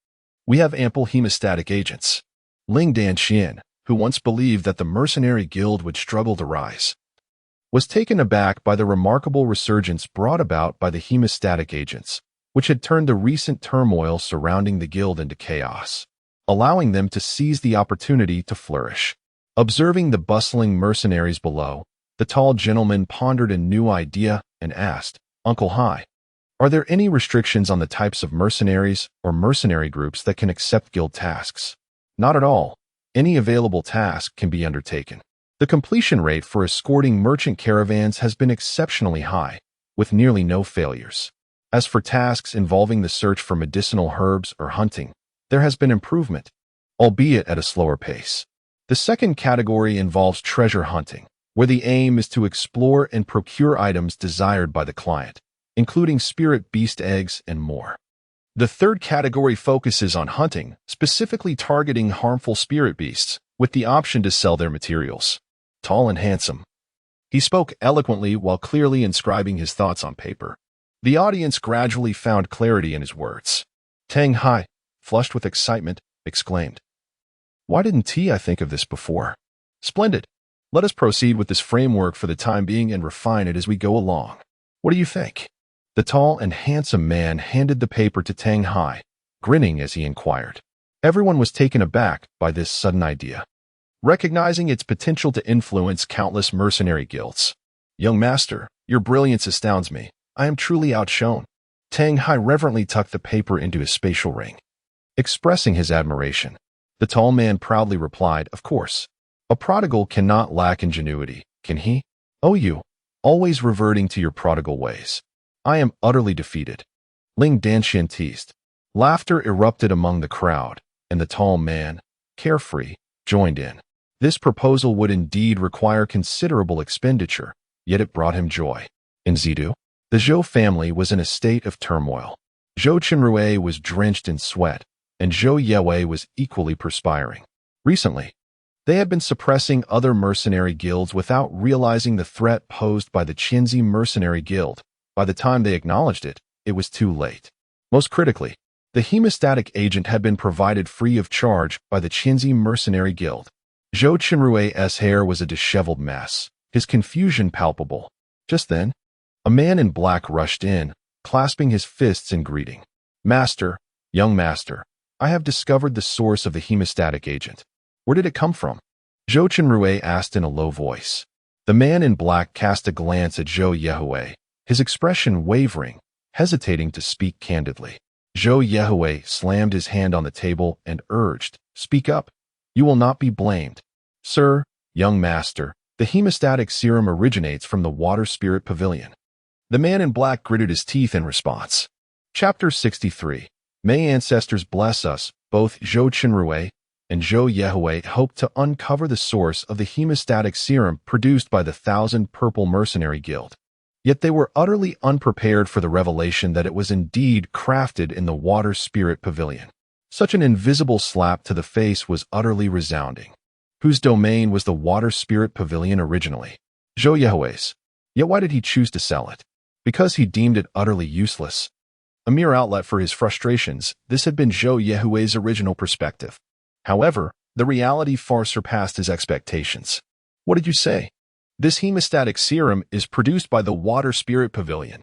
S1: We have ample hemostatic agents." Ling Danxian, who once believed that the mercenary guild would struggle to rise, was taken aback by the remarkable resurgence brought about by the hemostatic agents, which had turned the recent turmoil surrounding the guild into chaos, allowing them to seize the opportunity to flourish. Observing the bustling mercenaries below, the tall gentleman pondered a new idea and asked, "Uncle Hai, are there any restrictions on the types of mercenaries or mercenary groups that can accept guild tasks?" "Not at all. Any available task can be undertaken. The completion rate for escorting merchant caravans has been exceptionally high, with nearly no failures. As for tasks involving the search for medicinal herbs or hunting, there has been improvement, albeit at a slower pace. The second category involves treasure hunting, where the aim is to explore and procure items desired by the client, including spirit beast eggs and more. The third category focuses on hunting, specifically targeting harmful spirit beasts, with the option to sell their materials." Tall and handsome, he spoke eloquently while clearly inscribing his thoughts on paper. The audience gradually found clarity in his words. Tang Hai, flushed with excitement, exclaimed, "Why didn't I think of this before? Splendid. Let us proceed with this framework for the time being and refine it as we go along. What do you think?" The tall and handsome man handed the paper to Tang Hai, grinning as he inquired. Everyone was taken aback by this sudden idea, recognizing its potential to influence countless mercenary guilds. "Young master, your brilliance astounds me. I am truly outshone." Tang Hai reverently tucked the paper into his spatial ring. Expressing his admiration, the tall man proudly replied, "Of course. A prodigal cannot lack ingenuity, can he? Oh, you, always reverting to your prodigal ways. I am utterly defeated." Ling Danxian teased. Laughter erupted among the crowd, and the tall man, carefree, joined in. This proposal would indeed require considerable expenditure, yet it brought him joy. In Zidu, the Zhou family was in a state of turmoil. Zhou Qinrui was drenched in sweat, and Zhou Yewei was equally perspiring. Recently, they had been suppressing other mercenary guilds without realizing the threat posed by the Qinzi mercenary guild. By the time they acknowledged it, it was too late. Most critically, the hemostatic agent had been provided free of charge by the Qinzi mercenary guild. Zhou Qinrui's hair was a disheveled mess, his confusion palpable. Just then, a man in black rushed in, clasping his fists in greeting. "Master, young master, I have discovered the source of the hemostatic agent. Where did it come from?" Zhou Qinrui asked in a low voice. The man in black cast a glance at Zhou Yehui, his expression wavering, hesitating to speak candidly. Zhou Yehui slammed his hand on the table and urged, "Speak up. You will not be blamed." "Sir, young master, the hemostatic serum originates from the water spirit pavilion." The man in black gritted his teeth in response. Chapter 63. May ancestors bless us. Both Zhou Qinrui and Zhou Yehui hoped to uncover the source of the hemostatic serum produced by the Thousand Purple Mercenary Guild. Yet they were utterly unprepared for the revelation that it was indeed crafted in the Water Spirit Pavilion. Such an invisible slap to the face was utterly resounding. Whose domain was the Water Spirit Pavilion originally? Zhou Yehui's. Yet why did he choose to sell it? Because he deemed it utterly useless. A mere outlet for his frustrations, this had been Zhou Yehui's original perspective. However, the reality far surpassed his expectations. What did you say? This hemostatic serum is produced by the Water Spirit Pavilion.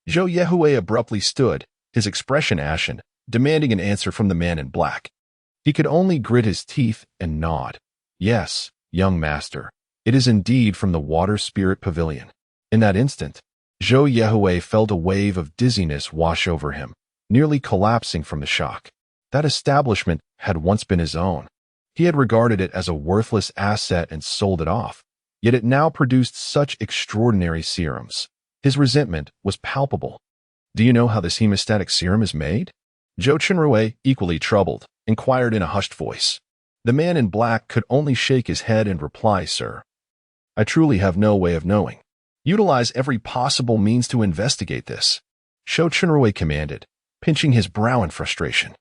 S1: Zhou Yehui abruptly stood, his expression ashen, demanding an answer from the man in black. He could only grit his teeth and nod. Yes, young master, it is indeed from the Water Spirit Pavilion. In that instant, Zhou Yehui felt a wave of dizziness wash over him, nearly collapsing from the shock. That establishment had once been his own. He had regarded it as a worthless asset and sold it off, yet it now produced such extraordinary serums. His resentment was palpable. Do you know how this hemostatic serum is made? Zhou Qinrui, equally troubled, inquired in a hushed voice. The man in black could only shake his head and reply, Sir, I truly have no way of knowing. Utilize every possible means to investigate this, Zhou Qinrui commanded, pinching his brow in frustration.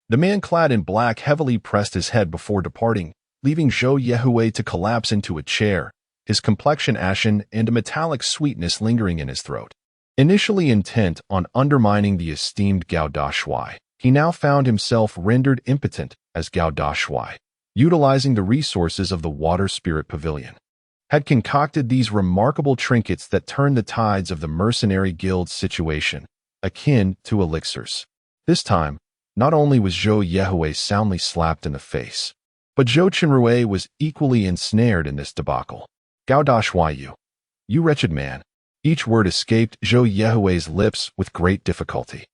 S1: The man clad in black heavily pressed his head before departing, leaving Zhou Yehui to collapse into a chair, his complexion ashen and a metallic sweetness lingering in his throat. Initially intent on undermining the esteemed Gao Dashuai, he now found himself rendered impotent as Gao Dashuai, utilizing the resources of the Water Spirit Pavilion, had concocted these remarkable trinkets that turned the tides of the Mercenary Guild's situation, akin to elixirs. This time, not only was Zhou Yehui soundly slapped in the face, but Zhou Qinrui was equally ensnared in this debacle. Gao Dashuai, you wretched man. Each word escaped Zhou Yehui's lips with great difficulty.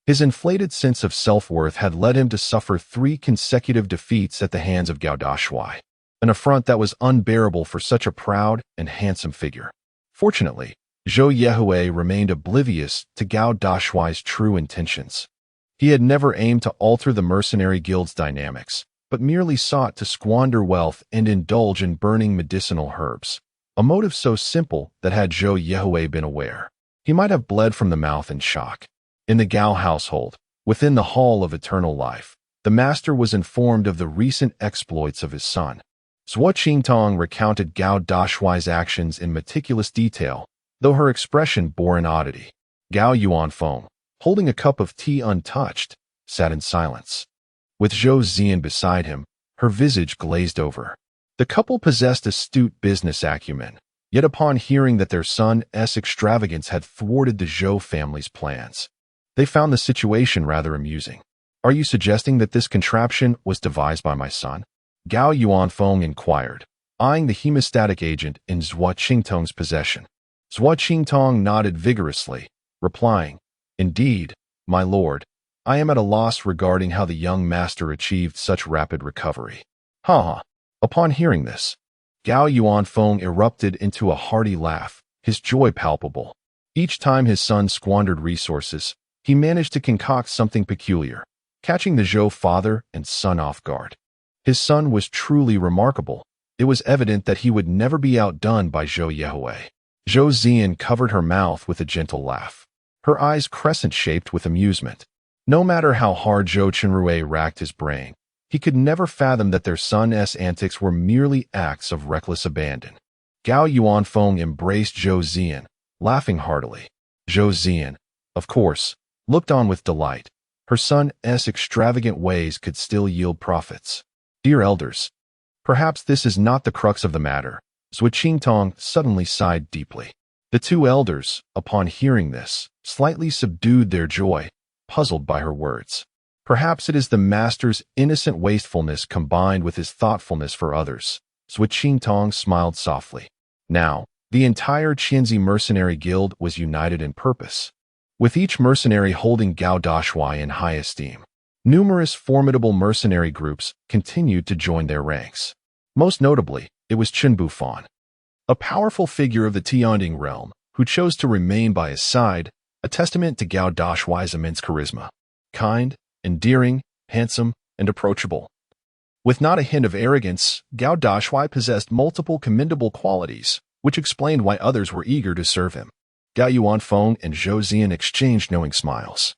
S1: His inflated sense of self-worth had led him to suffer 3 consecutive defeats at the hands of Gao Dashuai, an affront that was unbearable for such a proud and handsome figure. Fortunately, Zhou Yehui remained oblivious to Gao Dashuai's true intentions. He had never aimed to alter the Mercenary Guild's dynamics, but merely sought to squander wealth and indulge in burning medicinal herbs, a motive so simple that had Zhou Yehui been aware, he might have bled from the mouth in shock. In the Gao household, within the Hall of Eternal Life, the master was informed of the recent exploits of his son. Zhou Qingtong recounted Gao Dashuai's actions in meticulous detail, though her expression bore an oddity. Gao Yuanfeng, holding a cup of tea untouched, sat in silence. With Zhou Zian beside him, her visage glazed over. The couple possessed astute business acumen, yet upon hearing that their son's extravagance had thwarted the Zhou family's plans, they found the situation rather amusing. Are you suggesting that this contraption was devised by my son? Gao Yuanfeng inquired, eyeing the hemostatic agent in Zhou Qingtong's possession. Zhou Qingtong nodded vigorously, replying, Indeed, my lord, I am at a loss regarding how the young master achieved such rapid recovery. Ha! Upon hearing this, Gao Yuanfeng erupted into a hearty laugh, his joy palpable. Each time his son squandered resources, he managed to concoct something peculiar, catching the Zhou father and son off guard. His son was truly remarkable. It was evident that he would never be outdone by Zhou Yehui. Zhou Zian covered her mouth with a gentle laugh, her eyes crescent-shaped with amusement. No matter how hard Zhou Qinrui racked his brain, he could never fathom that their son's antics were merely acts of reckless abandon. Gao Yuanfeng embraced Zhou Zian, laughing heartily. Zhou Zian, of course, looked on with delight. Her son's extravagant ways could still yield profits. Dear elders, perhaps this is not the crux of the matter. Zhou Qingtong suddenly sighed deeply. The 2 elders, upon hearing this, slightly subdued their joy, puzzled by her words. Perhaps it is the master's innocent wastefulness combined with his thoughtfulness for others. Zhou Qingtong smiled softly. Now, the entire Qianzi Mercenary Guild was united in purpose, with each mercenary holding Gao Dashuai in high esteem. Numerous formidable mercenary groups continued to join their ranks. Most notably, it was Chen Bufan, a powerful figure of the Tianding realm, who chose to remain by his side, a testament to Gao Dashuai's immense charisma. Kind, endearing, handsome, and approachable. With not a hint of arrogance, Gao Dashuai possessed multiple commendable qualities, which explained why others were eager to serve him. Gao Yuanfeng and Zhou Ziyan exchanged knowing smiles.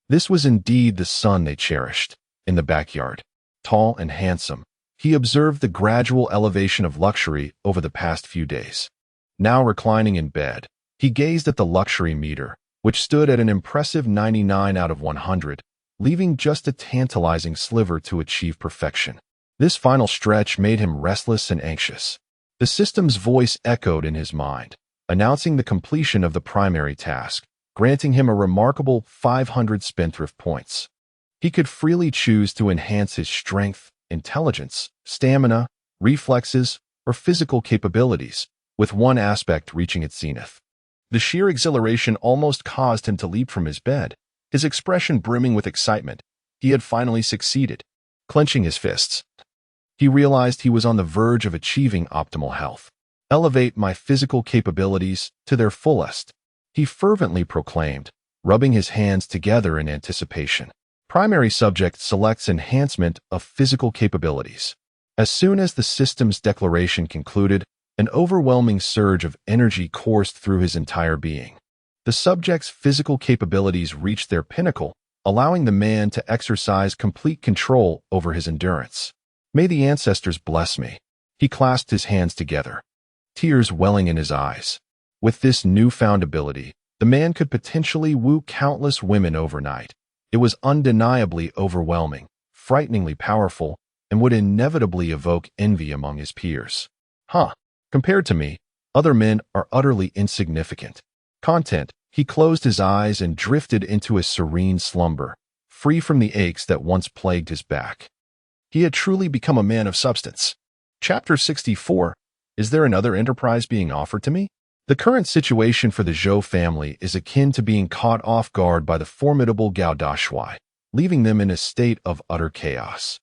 S1: This was indeed the son they cherished. In the backyard, tall and handsome, he observed the gradual elevation of luxury over the past few days. Now reclining in bed, he gazed at the luxury meter, which stood at an impressive 99 out of 100, leaving just a tantalizing sliver to achieve perfection. This final stretch made him restless and anxious. The system's voice echoed in his mind, announcing the completion of the primary task, granting him a remarkable 500 spendthrift points. He could freely choose to enhance his strength, intelligence, stamina, reflexes, or physical capabilities, with one aspect reaching its zenith. The sheer exhilaration almost caused him to leap from his bed, his expression brimming with excitement. He had finally succeeded. Clenching his fists, he realized he was on the verge of achieving optimal health. Elevate my physical capabilities to their fullest, he fervently proclaimed, rubbing his hands together in anticipation. Primary subject selects enhancement of physical capabilities. As soon as the system's declaration concluded, an overwhelming surge of energy coursed through his entire being. The subject's physical capabilities reached their pinnacle, allowing the man to exercise complete control over his endurance. May the ancestors bless me. He clasped his hands together, tears welling in his eyes. With this newfound ability, the man could potentially woo countless women overnight. It was undeniably overwhelming, frighteningly powerful, and would inevitably evoke envy among his peers. Compared to me, other men are utterly insignificant. Content, he closed his eyes and drifted into a serene slumber, free from the aches that once plagued his back. He had truly become a man of substance. Chapter 64. Is there another enterprise being offered to me? The current situation for the Zhou family is akin to being caught off guard by the formidable Gao Dashuai, leaving them in a state of utter chaos.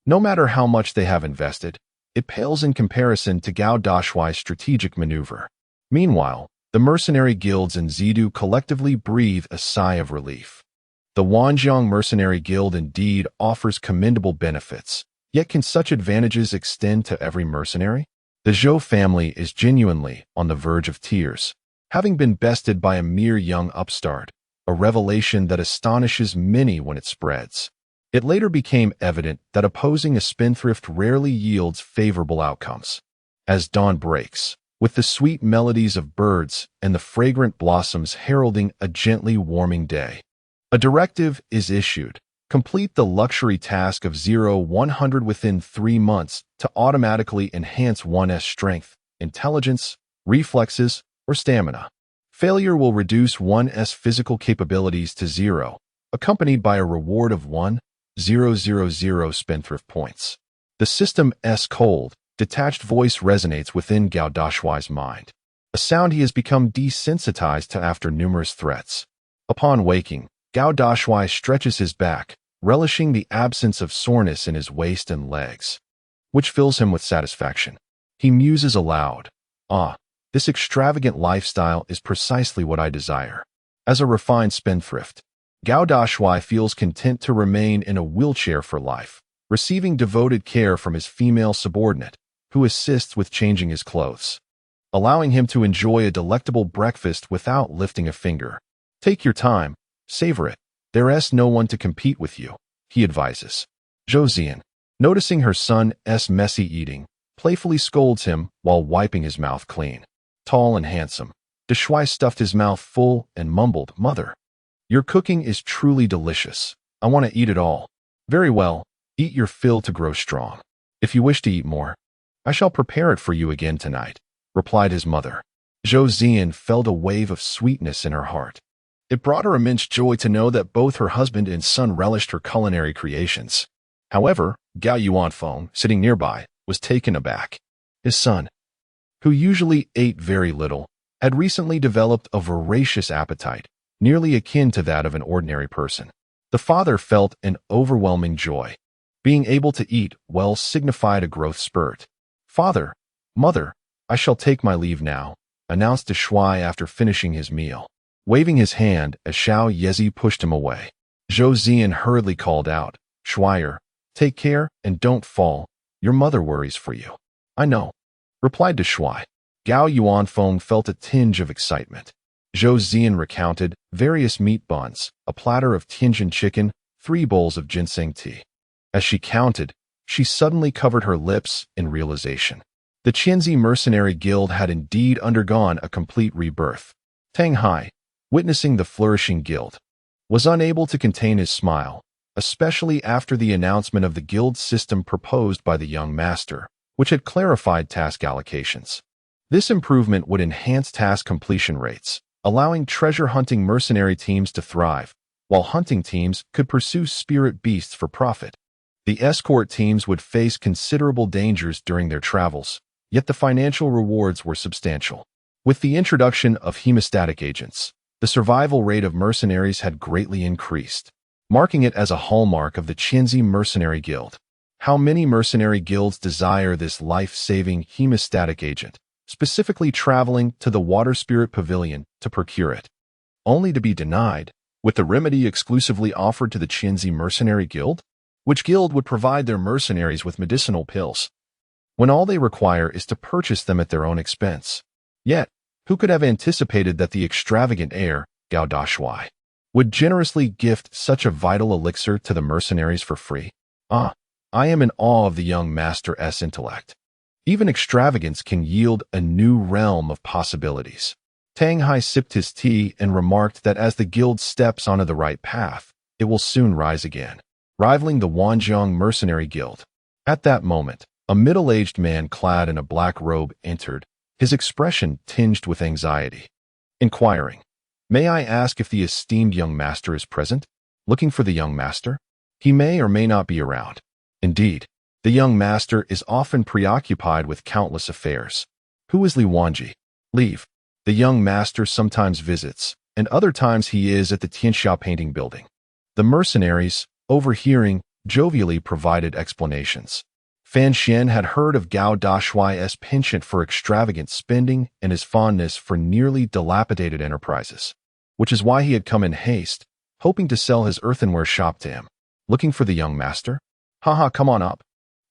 S1: No matter how much they have invested, it pales in comparison to Gao Dashuai's strategic maneuver. Meanwhile, the mercenary guilds in Zidu collectively breathe a sigh of relief. The Wanjiang Mercenary Guild indeed offers commendable benefits, yet can such advantages extend to every mercenary? The Zhou family is genuinely on the verge of tears, having been bested by a mere young upstart, a revelation that astonishes many when it spreads. It later became evident that opposing a spendthrift rarely yields favorable outcomes. As dawn breaks, with the sweet melodies of birds and the fragrant blossoms heralding a gently warming day, a directive is issued. Complete the luxury task of 0-100 within 3 months to automatically enhance one's strength, intelligence, reflexes, or stamina. Failure will reduce one's physical capabilities to 0, accompanied by a reward of 1,000 spendthrift points. The system's cold, detached voice resonates within Gao Dashuai's mind, a sound he has become desensitized to after numerous threats. Upon waking, Gao Dashuai stretches his back, relishing the absence of soreness in his waist and legs, which fills him with satisfaction. He muses aloud, this extravagant lifestyle is precisely what I desire. As a refined spendthrift, Gao Dashuai feels content to remain in a wheelchair for life, receiving devoted care from his female subordinate, who assists with changing his clothes, allowing him to enjoy a delectable breakfast without lifting a finger. Take your time, savor it. There's no one to compete with you, he advises. Zhou Ziyan, noticing her son's messy eating, playfully scolds him while wiping his mouth clean. Tall and handsome, Dashuai stuffed his mouth full and mumbled, "Mother, your cooking is truly delicious. I want to eat it all." "Very well, eat your fill to grow strong. If you wish to eat more, I shall prepare it for you again tonight," replied his mother. Zhou Ziyan felt a wave of sweetness in her heart. It brought her immense joy to know that both her husband and son relished her culinary creations. However, Gao Yuanfeng, sitting nearby, was taken aback. His son, who usually ate very little, had recently developed a voracious appetite, nearly akin to that of an ordinary person. The father felt an overwhelming joy. Being able to eat well signified a growth spurt. "Father, mother, I shall take my leave now," announced Dashuai after finishing his meal. waving his hand as Xiao Yezi pushed him away. Zhou Zian hurriedly called out, "Schweier, take care and don't fall. Your mother worries for you." "I know," replied Dashuai. Gao Yuanfeng felt a tinge of excitement. Zhou Zian recounted various meat buns, a platter of Tianjin chicken, 3 bowls of ginseng tea. As she counted, she suddenly covered her lips in realization. The Qianzi Mercenary Guild had indeed undergone a complete rebirth. Tang Hai, witnessing the flourishing guild, was unable to contain his smile, especially after the announcement of the guild system proposed by the young master, which had clarified task allocations. This improvement would enhance task completion rates, allowing treasure-hunting mercenary teams to thrive, while hunting teams could pursue spirit beasts for profit. The escort teams would face considerable dangers during their travels, yet the financial rewards were substantial. With the introduction of hemostatic agents, the survival rate of mercenaries had greatly increased, marking it as a hallmark of the Qianzi Mercenary Guild. How many mercenary guilds desire this life-saving hemostatic agent, specifically traveling to the Water Spirit Pavilion to procure it, only to be denied, with the remedy exclusively offered to the Qianzi Mercenary Guild? Which guild would provide their mercenaries with medicinal pills, when all they require is to purchase them at their own expense? Yet, who could have anticipated that the extravagant heir, Gao Dashuai, would generously gift such a vital elixir to the mercenaries for free? I am in awe of the young master's intellect. Even extravagance can yield a new realm of possibilities. Tang Hai sipped his tea and remarked that as the guild steps onto the right path, it will soon rise again, rivaling the Wanjiang Mercenary Guild. At that moment, a middle-aged man clad in a black robe entered, his expression tinged with anxiety. Inquiring, "May I ask if the esteemed young master is present?" Looking for the young master? He may or may not be around. Indeed, the young master is often preoccupied with countless affairs. Who is Li Wanji? Leave. The young master sometimes visits, and other times he is at the Tianxia painting building. The mercenaries, overhearing, jovially provided explanations. Fan Xian had heard of Gao Dashuai's penchant for extravagant spending and his fondness for nearly dilapidated enterprises, which is why he had come in haste, hoping to sell his earthenware shop to him. Looking for the young master? "Haha, come on up,"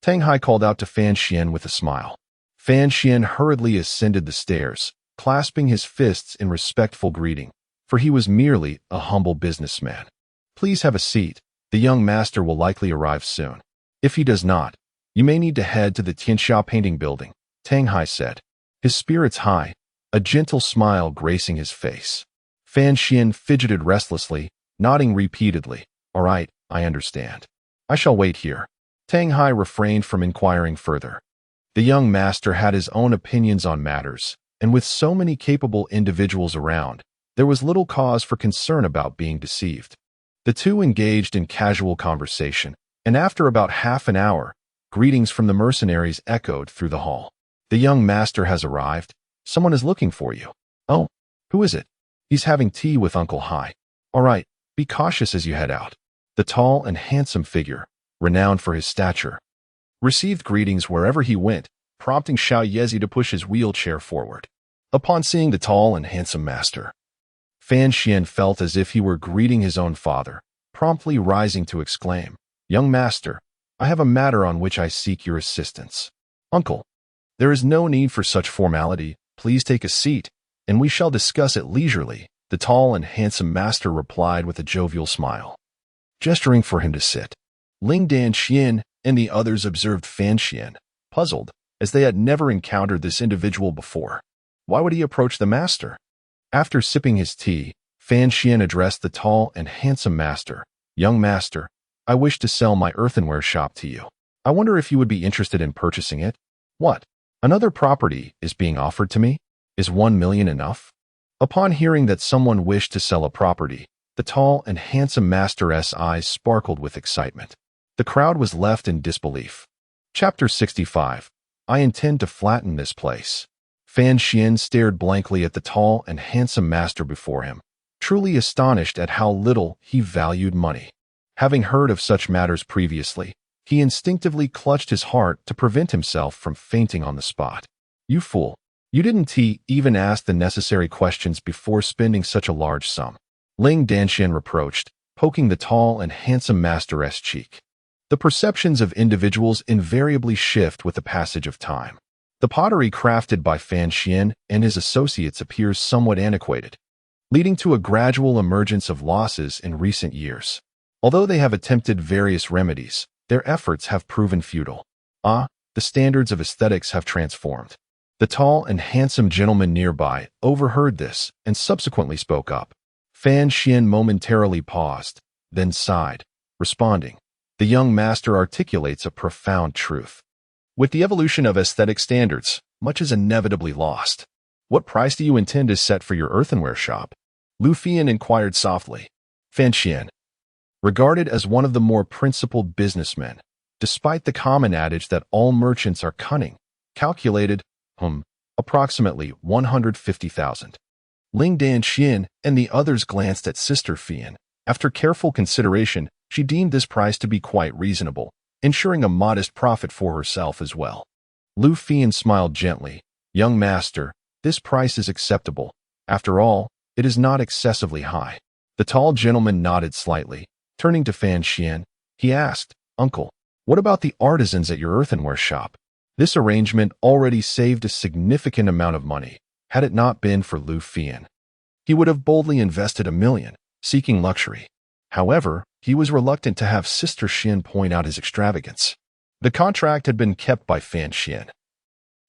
S1: Tang Hai called out to Fan Xian with a smile. Fan Xian hurriedly ascended the stairs, clasping his fists in respectful greeting, for he was merely a humble businessman. "Please have a seat. The young master will likely arrive soon. If he does not, you may need to head to the Tianxia painting building," Tang Hai said, his spirits high, a gentle smile gracing his face. Fan Xian fidgeted restlessly, nodding repeatedly. "All right, I understand. I shall wait here." Tang Hai refrained from inquiring further. The young master had his own opinions on matters, and with so many capable individuals around, there was little cause for concern about being deceived. The two engaged in casual conversation, and after about half an hour, greetings from the mercenaries echoed through the hall. "The young master has arrived. Someone is looking for you." "Oh, who is it?" "He's having tea with Uncle Hai." "All right, be cautious as you head out." The tall and handsome figure, renowned for his stature, received greetings wherever he went, prompting Xiao Yezi to push his wheelchair forward. Upon seeing the tall and handsome master, Fan Xian felt as if he were greeting his own father, promptly rising to exclaim, "Young master, I have a matter on which I seek your assistance." "Uncle, there is no need for such formality. Please take a seat, and we shall discuss it leisurely," the tall and handsome master replied with a jovial smile, gesturing for him to sit. Ling Dan Xian and the others observed Fan Xian, puzzled, as they had never encountered this individual before. Why would he approach the master? After sipping his tea, Fan Xian addressed the tall and handsome master. "Young master, I wish to sell my earthenware shop to you. I wonder if you would be interested in purchasing it." "What? Another property is being offered to me? Is 1 million enough?" Upon hearing that someone wished to sell a property, the tall and handsome master's eyes sparkled with excitement. The crowd was left in disbelief. Chapter 65. I intend to flatten this place. Fan Xian stared blankly at the tall and handsome master before him, truly astonished at how little he valued money. Having heard of such matters previously, he instinctively clutched his heart to prevent himself from fainting on the spot. "You fool! You didn't even ask the necessary questions before spending such a large sum. Ling Danxian reproached, poking the tall and handsome master's cheek. The perceptions of individuals invariably shift with the passage of time. The pottery crafted by Fan Xian and his associates appears somewhat antiquated, leading to a gradual emergence of losses in recent years. Although they have attempted various remedies, their efforts have proven futile. The standards of aesthetics have transformed. The tall and handsome gentleman nearby overheard this and subsequently spoke up. Fan Xian momentarily paused, then sighed, responding, "The young master articulates a profound truth. With the evolution of aesthetic standards, much is inevitably lost. What price do you intend to set for your earthenware shop?" Lu Fian inquired softly. Fan Xian, regarded as one of the more principled businessmen, despite the common adage that all merchants are cunning, calculated, approximately 150,000. Ling Danxian and the others glanced at Sister Fian. After careful consideration, she deemed this price to be quite reasonable, ensuring a modest profit for herself as well. Lu Fian smiled gently. "Young master, this price is acceptable. After all, it is not excessively high." The tall gentleman nodded slightly. Turning to Fan Xian, he asked, "Uncle, what about the artisans at your earthenware shop?" This arrangement already saved a significant amount of money. Had it not been for Lu Fian, he would have boldly invested $1 million, seeking luxury. However, he was reluctant to have Sister Xian point out his extravagance. The contract had been kept by Fan Xian,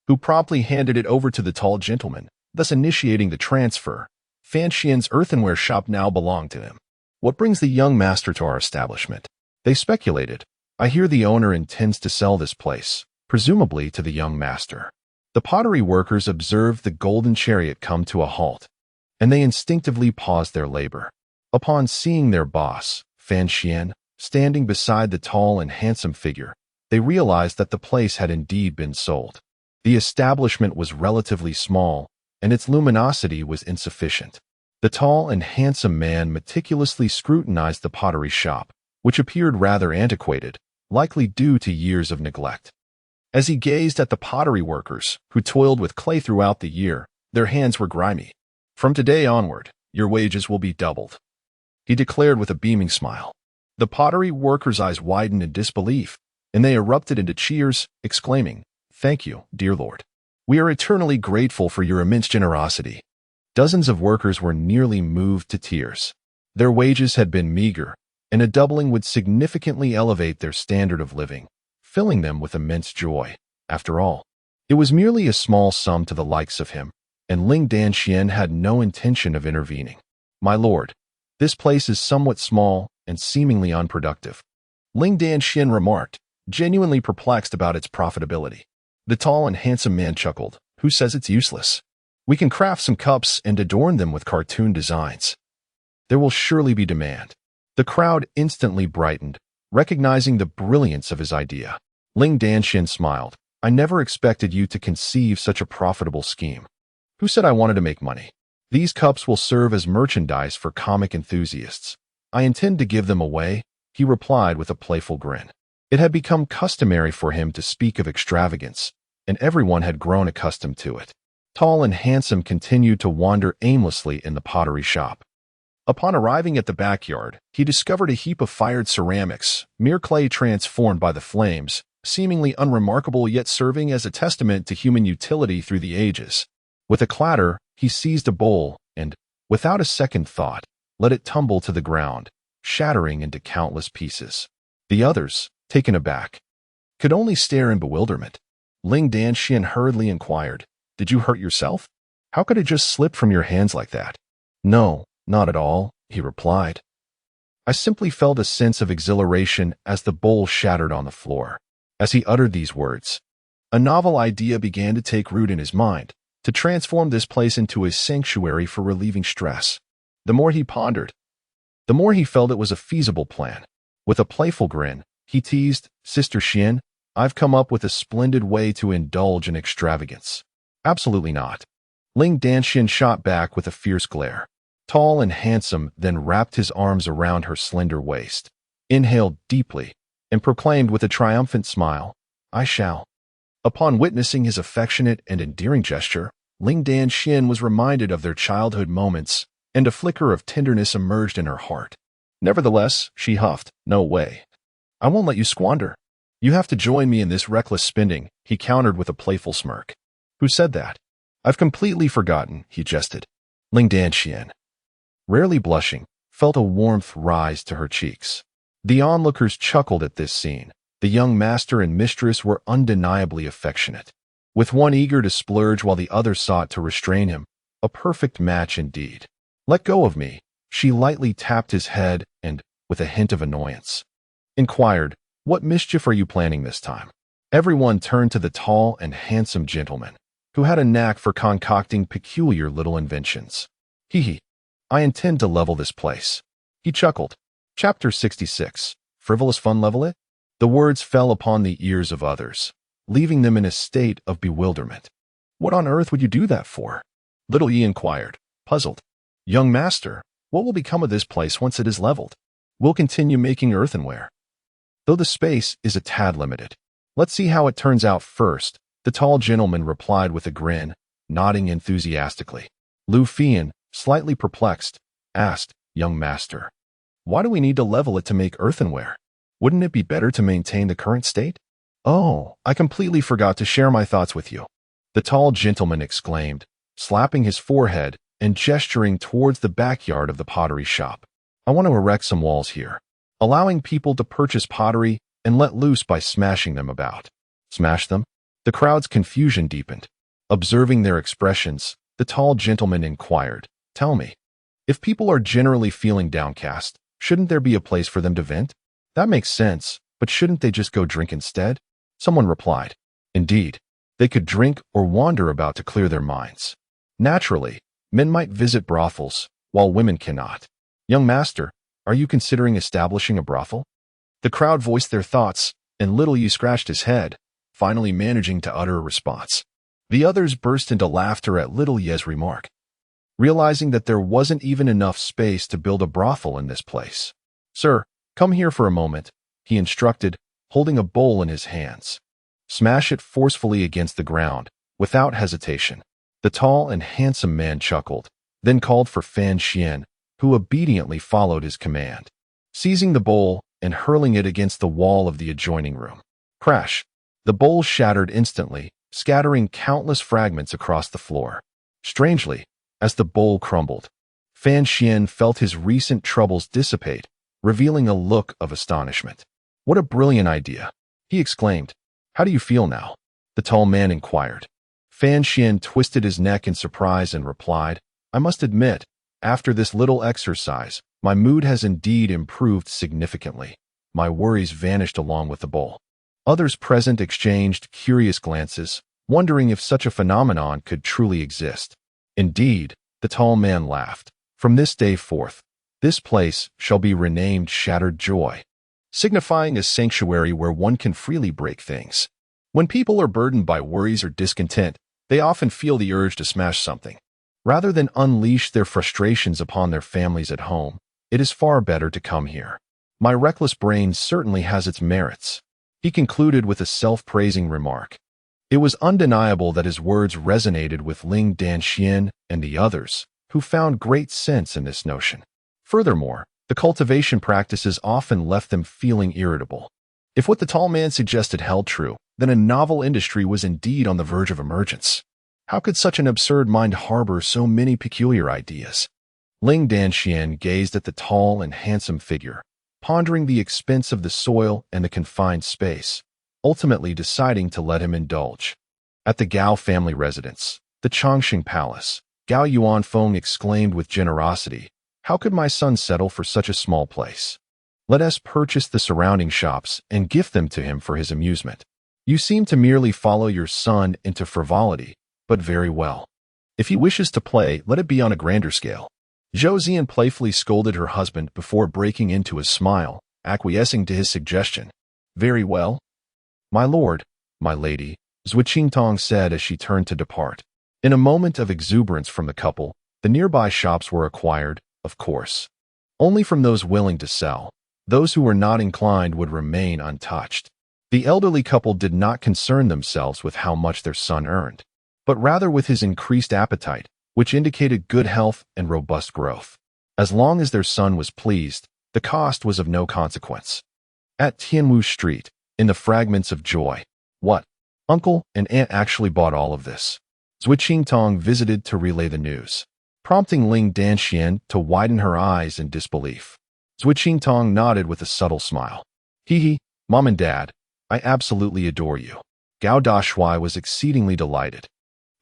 S1: who promptly handed it over to the tall gentleman, thus initiating the transfer. Fan Xian's earthenware shop now belonged to him. "What brings the young master to our establishment?" They speculated. "I hear the owner intends to sell this place, presumably to the young master." The pottery workers observed the golden chariot come to a halt, and they instinctively paused their labor. Upon seeing their boss, Fan Xian, standing beside the tall and handsome figure, they realized that the place had indeed been sold. The establishment was relatively small, and its luminosity was insufficient. The tall and handsome man meticulously scrutinized the pottery shop, which appeared rather antiquated, likely due to years of neglect. As he gazed at the pottery workers, who toiled with clay throughout the year, their hands were grimy. "From today onward, your wages will be doubled," he declared with a beaming smile. The pottery workers' eyes widened in disbelief, and they erupted into cheers, exclaiming, "Thank you, dear Lord. We are eternally grateful for your immense generosity." Dozens of workers were nearly moved to tears. Their wages had been meager, and a doubling would significantly elevate their standard of living, filling them with immense joy. After all, it was merely a small sum to the likes of him, and Ling Danxian had no intention of intervening. "My lord, this place is somewhat small and seemingly unproductive," Ling Danxian remarked, genuinely perplexed about its profitability. The tall and handsome man chuckled. "Who says it's useless? We can craft some cups and adorn them with cartoon designs. There will surely be demand." The crowd instantly brightened, recognizing the brilliance of his idea. Ling Danxian smiled. "I never expected you to conceive such a profitable scheme." "Who said I wanted to make money? These cups will serve as merchandise for comic enthusiasts. I intend to give them away," he replied with a playful grin. It had become customary for him to speak of extravagance, and everyone had grown accustomed to it. Tall and handsome continued to wander aimlessly in the pottery shop. Upon arriving at the backyard, he discovered a heap of fired ceramics, mere clay transformed by the flames, seemingly unremarkable yet serving as a testament to human utility through the ages. With a clatter, he seized a bowl and, without a second thought, let it tumble to the ground, shattering into countless pieces. The others, taken aback, could only stare in bewilderment. Ling Danxian hurriedly inquired, "Did you hurt yourself? How could it just slip from your hands like that?" "No, not at all," he replied. "I simply felt a sense of exhilaration as the bowl shattered on the floor." As he uttered these words, a novel idea began to take root in his mind, to transform this place into a sanctuary for relieving stress. The more he pondered, the more he felt it was a feasible plan. With a playful grin, he teased, "Sister Xian, I've come up with a splendid way to indulge in extravagance." "Absolutely not." Ling Danxian shot back with a fierce glare. Tall and handsome then wrapped his arms around her slender waist, inhaled deeply, and proclaimed with a triumphant smile, "I shall." Upon witnessing his affectionate and endearing gesture, Ling Danxian was reminded of their childhood moments, and a flicker of tenderness emerged in her heart. Nevertheless, she huffed, "No way. I won't let you squander. You have to join me in this reckless spending," he countered with a playful smirk. "Who said that?" "I've completely forgotten," he jested. Ling Danxian, rarely blushing, felt a warmth rise to her cheeks. The onlookers chuckled at this scene. The young master and mistress were undeniably affectionate, with one eager to splurge while the other sought to restrain him. A perfect match indeed. "Let go of me." She lightly tapped his head and, with a hint of annoyance, inquired, "What mischief are you planning this time?" Everyone turned to the tall and handsome gentleman, who had a knack for concocting peculiar little inventions. "Hee. I intend to level this place." He chuckled. Chapter 66. Frivolous fun level it? The words fell upon the ears of others, leaving them in a state of bewilderment. "What on earth would you do that for?" Little Yi inquired, puzzled. "Young master, what will become of this place once it is leveled?" "We'll continue making earthenware, though the space is a tad limited. Let's see how it turns out first," the tall gentleman replied with a grin, nodding enthusiastically. Lu Fian, slightly perplexed, asked, "Young master, why do we need to level it to make earthenware? Wouldn't it be better to maintain the current state?" "Oh, I completely forgot to share my thoughts with you," the tall gentleman exclaimed, slapping his forehead and gesturing towards the backyard of the pottery shop. "I want to erect some walls here, allowing people to purchase pottery and let loose by smashing them about." "Smash them?" The crowd's confusion deepened. Observing their expressions, the tall gentleman inquired, "Tell me, if people are generally feeling downcast, shouldn't there be a place for them to vent?" "That makes sense, but shouldn't they just go drink instead?" Someone replied, "Indeed, they could drink or wander about to clear their minds. Naturally, men might visit brothels, while women cannot." "Young master, are you considering establishing a brothel?" The crowd voiced their thoughts, and Little Yi scratched his head, finally managing to utter a response. The others burst into laughter at Little Yi's remark, realizing that there wasn't even enough space to build a brothel in this place. "Sir, come here for a moment," he instructed, holding a bowl in his hands. "Smash it forcefully against the ground, without hesitation." The tall and handsome man chuckled, then called for Fan Xian, who obediently followed his command, seizing the bowl and hurling it against the wall of the adjoining room. Crash! The bowl shattered instantly, scattering countless fragments across the floor. Strangely, as the bowl crumbled, Fan Xian felt his recent troubles dissipate, revealing a look of astonishment. "What a brilliant idea!" he exclaimed. "How do you feel now?" the tall man inquired. Fan Xian twisted his neck in surprise and replied, "I must admit, after this little exercise, my mood has indeed improved significantly." My worries vanished along with the bowl. Others present exchanged curious glances, wondering if such a phenomenon could truly exist. "Indeed," the tall man laughed. "From this day forth, this place shall be renamed Shattered Joy, signifying a sanctuary where one can freely break things. When people are burdened by worries or discontent, they often feel the urge to smash something. Rather than unleash their frustrations upon their families at home, it is far better to come here. My reckless brain certainly has its merits," he concluded with a self-praising remark. It was undeniable that his words resonated with Ling Danxian and the others, who found great sense in this notion. Furthermore, the cultivation practices often left them feeling irritable. If what the tall man suggested held true, then a novel industry was indeed on the verge of emergence. How could such an absurd mind harbor so many peculiar ideas? Ling Danxian gazed at the tall and handsome figure, pondering the expense of the soil and the confined space, ultimately deciding to let him indulge. At the Gao family residence, the Chongqing Palace, Gao Yuanfeng exclaimed with generosity, "How could my son settle for such a small place? Let us purchase the surrounding shops and gift them to him for his amusement. You seem to merely follow your son into frivolity, but very well. If he wishes to play, let it be on a grander scale." Zhou Zian playfully scolded her husband before breaking into a smile, acquiescing to his suggestion. "Very well, my lord, my lady," Zui Qingtong said as she turned to depart. In a moment of exuberance from the couple, the nearby shops were acquired, of course. Only from those willing to sell. Those who were not inclined would remain untouched. The elderly couple did not concern themselves with how much their son earned. but rather with his increased appetite, which indicated good health and robust growth. As long as their son was pleased, the cost was of no consequence. At Tianwu Street, in the fragments of joy, what? Uncle and aunt actually bought all of this. Zui Qingtong visited to relay the news, prompting Ling Danxian to widen her eyes in disbelief. Zui Qingtong nodded with a subtle smile. Hee, Mom and Dad, I absolutely adore you. Gao Dashuai was exceedingly delighted.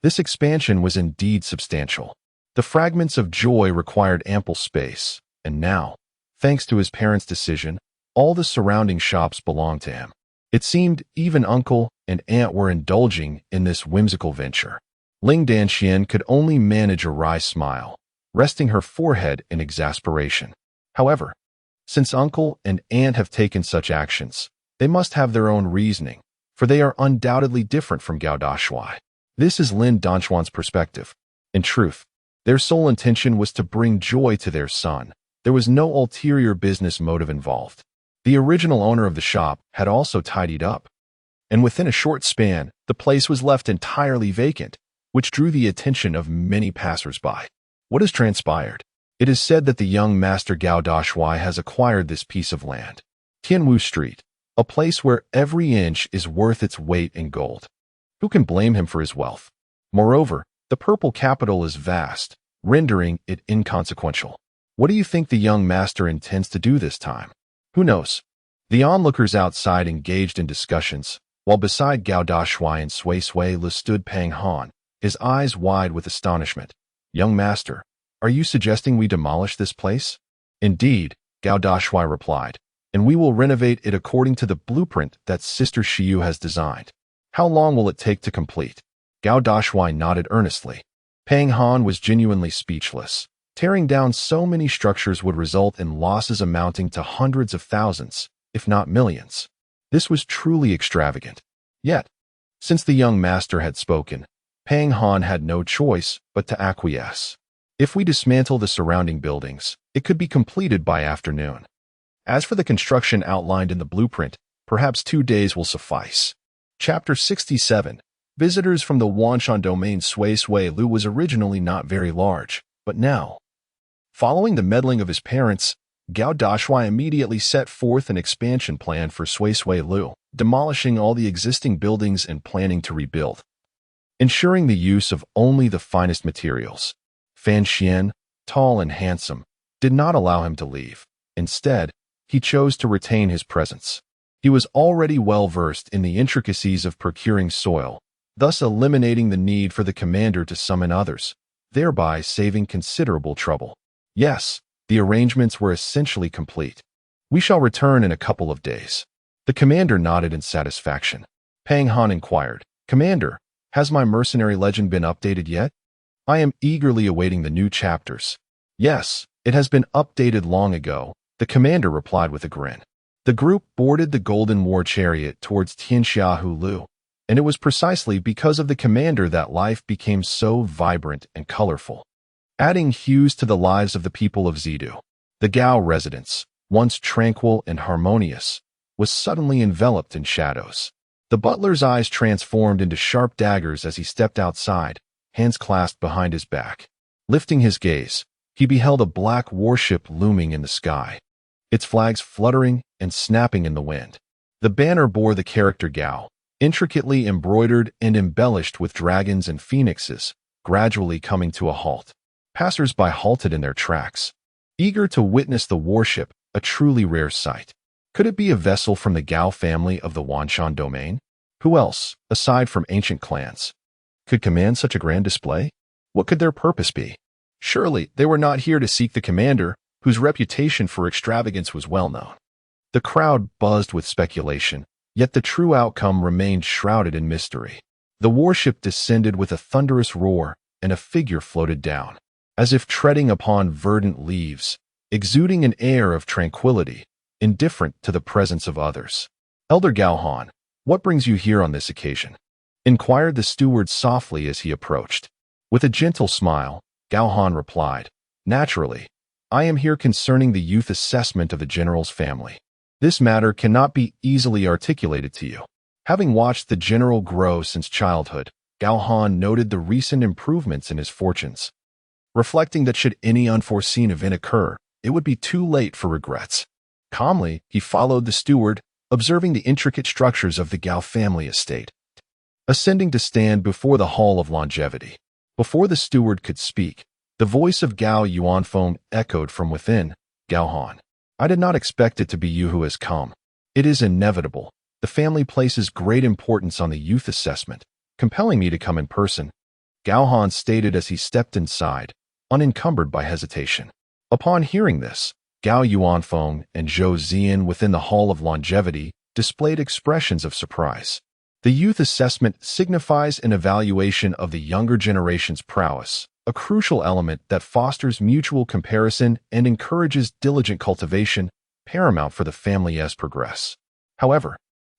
S1: This expansion was indeed substantial. The fragments of joy required ample space, and now, thanks to his parents' decision, all the surrounding shops belonged to him. It seemed even uncle and aunt were indulging in this whimsical venture. Ling Danxian could only manage a wry smile, resting her forehead in exasperation. However, since uncle and aunt have taken such actions, they must have their own reasoning, for they are undoubtedly different from Gao Dashuai. This is Lin Danchuan's perspective. In truth, their sole intention was to bring joy to their son. There was no ulterior business motive involved. The original owner of the shop had also tidied up, and within a short span, the place was left entirely vacant, which drew the attention of many passers-by. What has transpired? It is said that the young master Gao Dashuai has acquired this piece of land. Tianwu Street, a place where every inch is worth its weight in gold. Who can blame him for his wealth? Moreover, the purple capital is vast, rendering it inconsequential. What do you think the young master intends to do this time? Who knows? The onlookers outside engaged in discussions, while beside Gao Dashuai and Sui Lu stood Pang Han, his eyes wide with astonishment. Young master, are you suggesting we demolish this place? Indeed, Gao Dashuai replied, and we will renovate it according to the blueprint that Sister Shiyu has designed. How long will it take to complete? Gao Dashuai nodded earnestly. Pang Han was genuinely speechless. Tearing down so many structures would result in losses amounting to hundreds of thousands, if not millions. This was truly extravagant. Yet, since the young master had spoken, Pang Han had no choice but to acquiesce. If we dismantle the surrounding buildings, it could be completed by afternoon. As for the construction outlined in the blueprint, perhaps 2 days will suffice. Chapter 67. Visitors from the Wanshan domain. Sui Lu was originally not very large, but now, following the meddling of his parents, Gao Dashuai immediately set forth an expansion plan for Sui Lu, demolishing all the existing buildings and planning to rebuild, ensuring the use of only the finest materials. Fan Xian, tall and handsome, did not allow him to leave. Instead, he chose to retain his presence. He was already well versed in the intricacies of procuring soil, thus eliminating the need for the commander to summon others, thereby saving considerable trouble. Yes, the arrangements were essentially complete. We shall return in a couple of days. The commander nodded in satisfaction. Pang Han inquired, Commander, has my mercenary legend been updated yet? I am eagerly awaiting the new chapters. Yes, it has been updated long ago, the commander replied with a grin. The group boarded the Golden War chariot towards Tianxiahu Lu, and it was precisely because of the commander that life became so vibrant and colorful, adding hues to the lives of the people of Zidu. The Gao residence, once tranquil and harmonious, was suddenly enveloped in shadows. The butler's eyes transformed into sharp daggers as he stepped outside, hands clasped behind his back. Lifting his gaze, he beheld a black warship looming in the sky, its flags fluttering and snapping in the wind. The banner bore the character Gao, intricately embroidered and embellished with dragons and phoenixes, gradually coming to a halt. Passers-by halted in their tracks, eager to witness the warship, a truly rare sight. Could it be a vessel from the Gao family of the Wanshan domain? Who else, aside from ancient clans, could command such a grand display? What could their purpose be? Surely they were not here to seek the commander, whose reputation for extravagance was well known. The crowd buzzed with speculation, yet the true outcome remained shrouded in mystery. The warship descended with a thunderous roar, and a figure floated down, as if treading upon verdant leaves, exuding an air of tranquility, indifferent to the presence of others. Elder Gao Han, what brings you here on this occasion? Inquired the steward softly as he approached. With a gentle smile, Gao Han replied, Naturally, I am here concerning the youth assessment of the general's family. This matter cannot be easily articulated to you. Having watched the general grow since childhood, Gao Han noted the recent improvements in his fortunes, reflecting that should any unforeseen event occur, it would be too late for regrets. Calmly, he followed the steward, observing the intricate structures of the Gao family estate, ascending to stand before the Hall of Longevity. Before the steward could speak, the voice of Gao Yuanfeng echoed from within. Gao Han, I did not expect it to be you who has come. It is inevitable. The family places great importance on the youth assessment, compelling me to come in person. Gao Han stated as he stepped inside, unencumbered by hesitation. Upon hearing this, Gao Yuanfeng and Zhou Zian within the Hall of Longevity displayed expressions of surprise. The youth assessment signifies an evaluation of the younger generation's prowess, a crucial element that fosters mutual comparison and encourages diligent cultivation, paramount for the family's progress. However,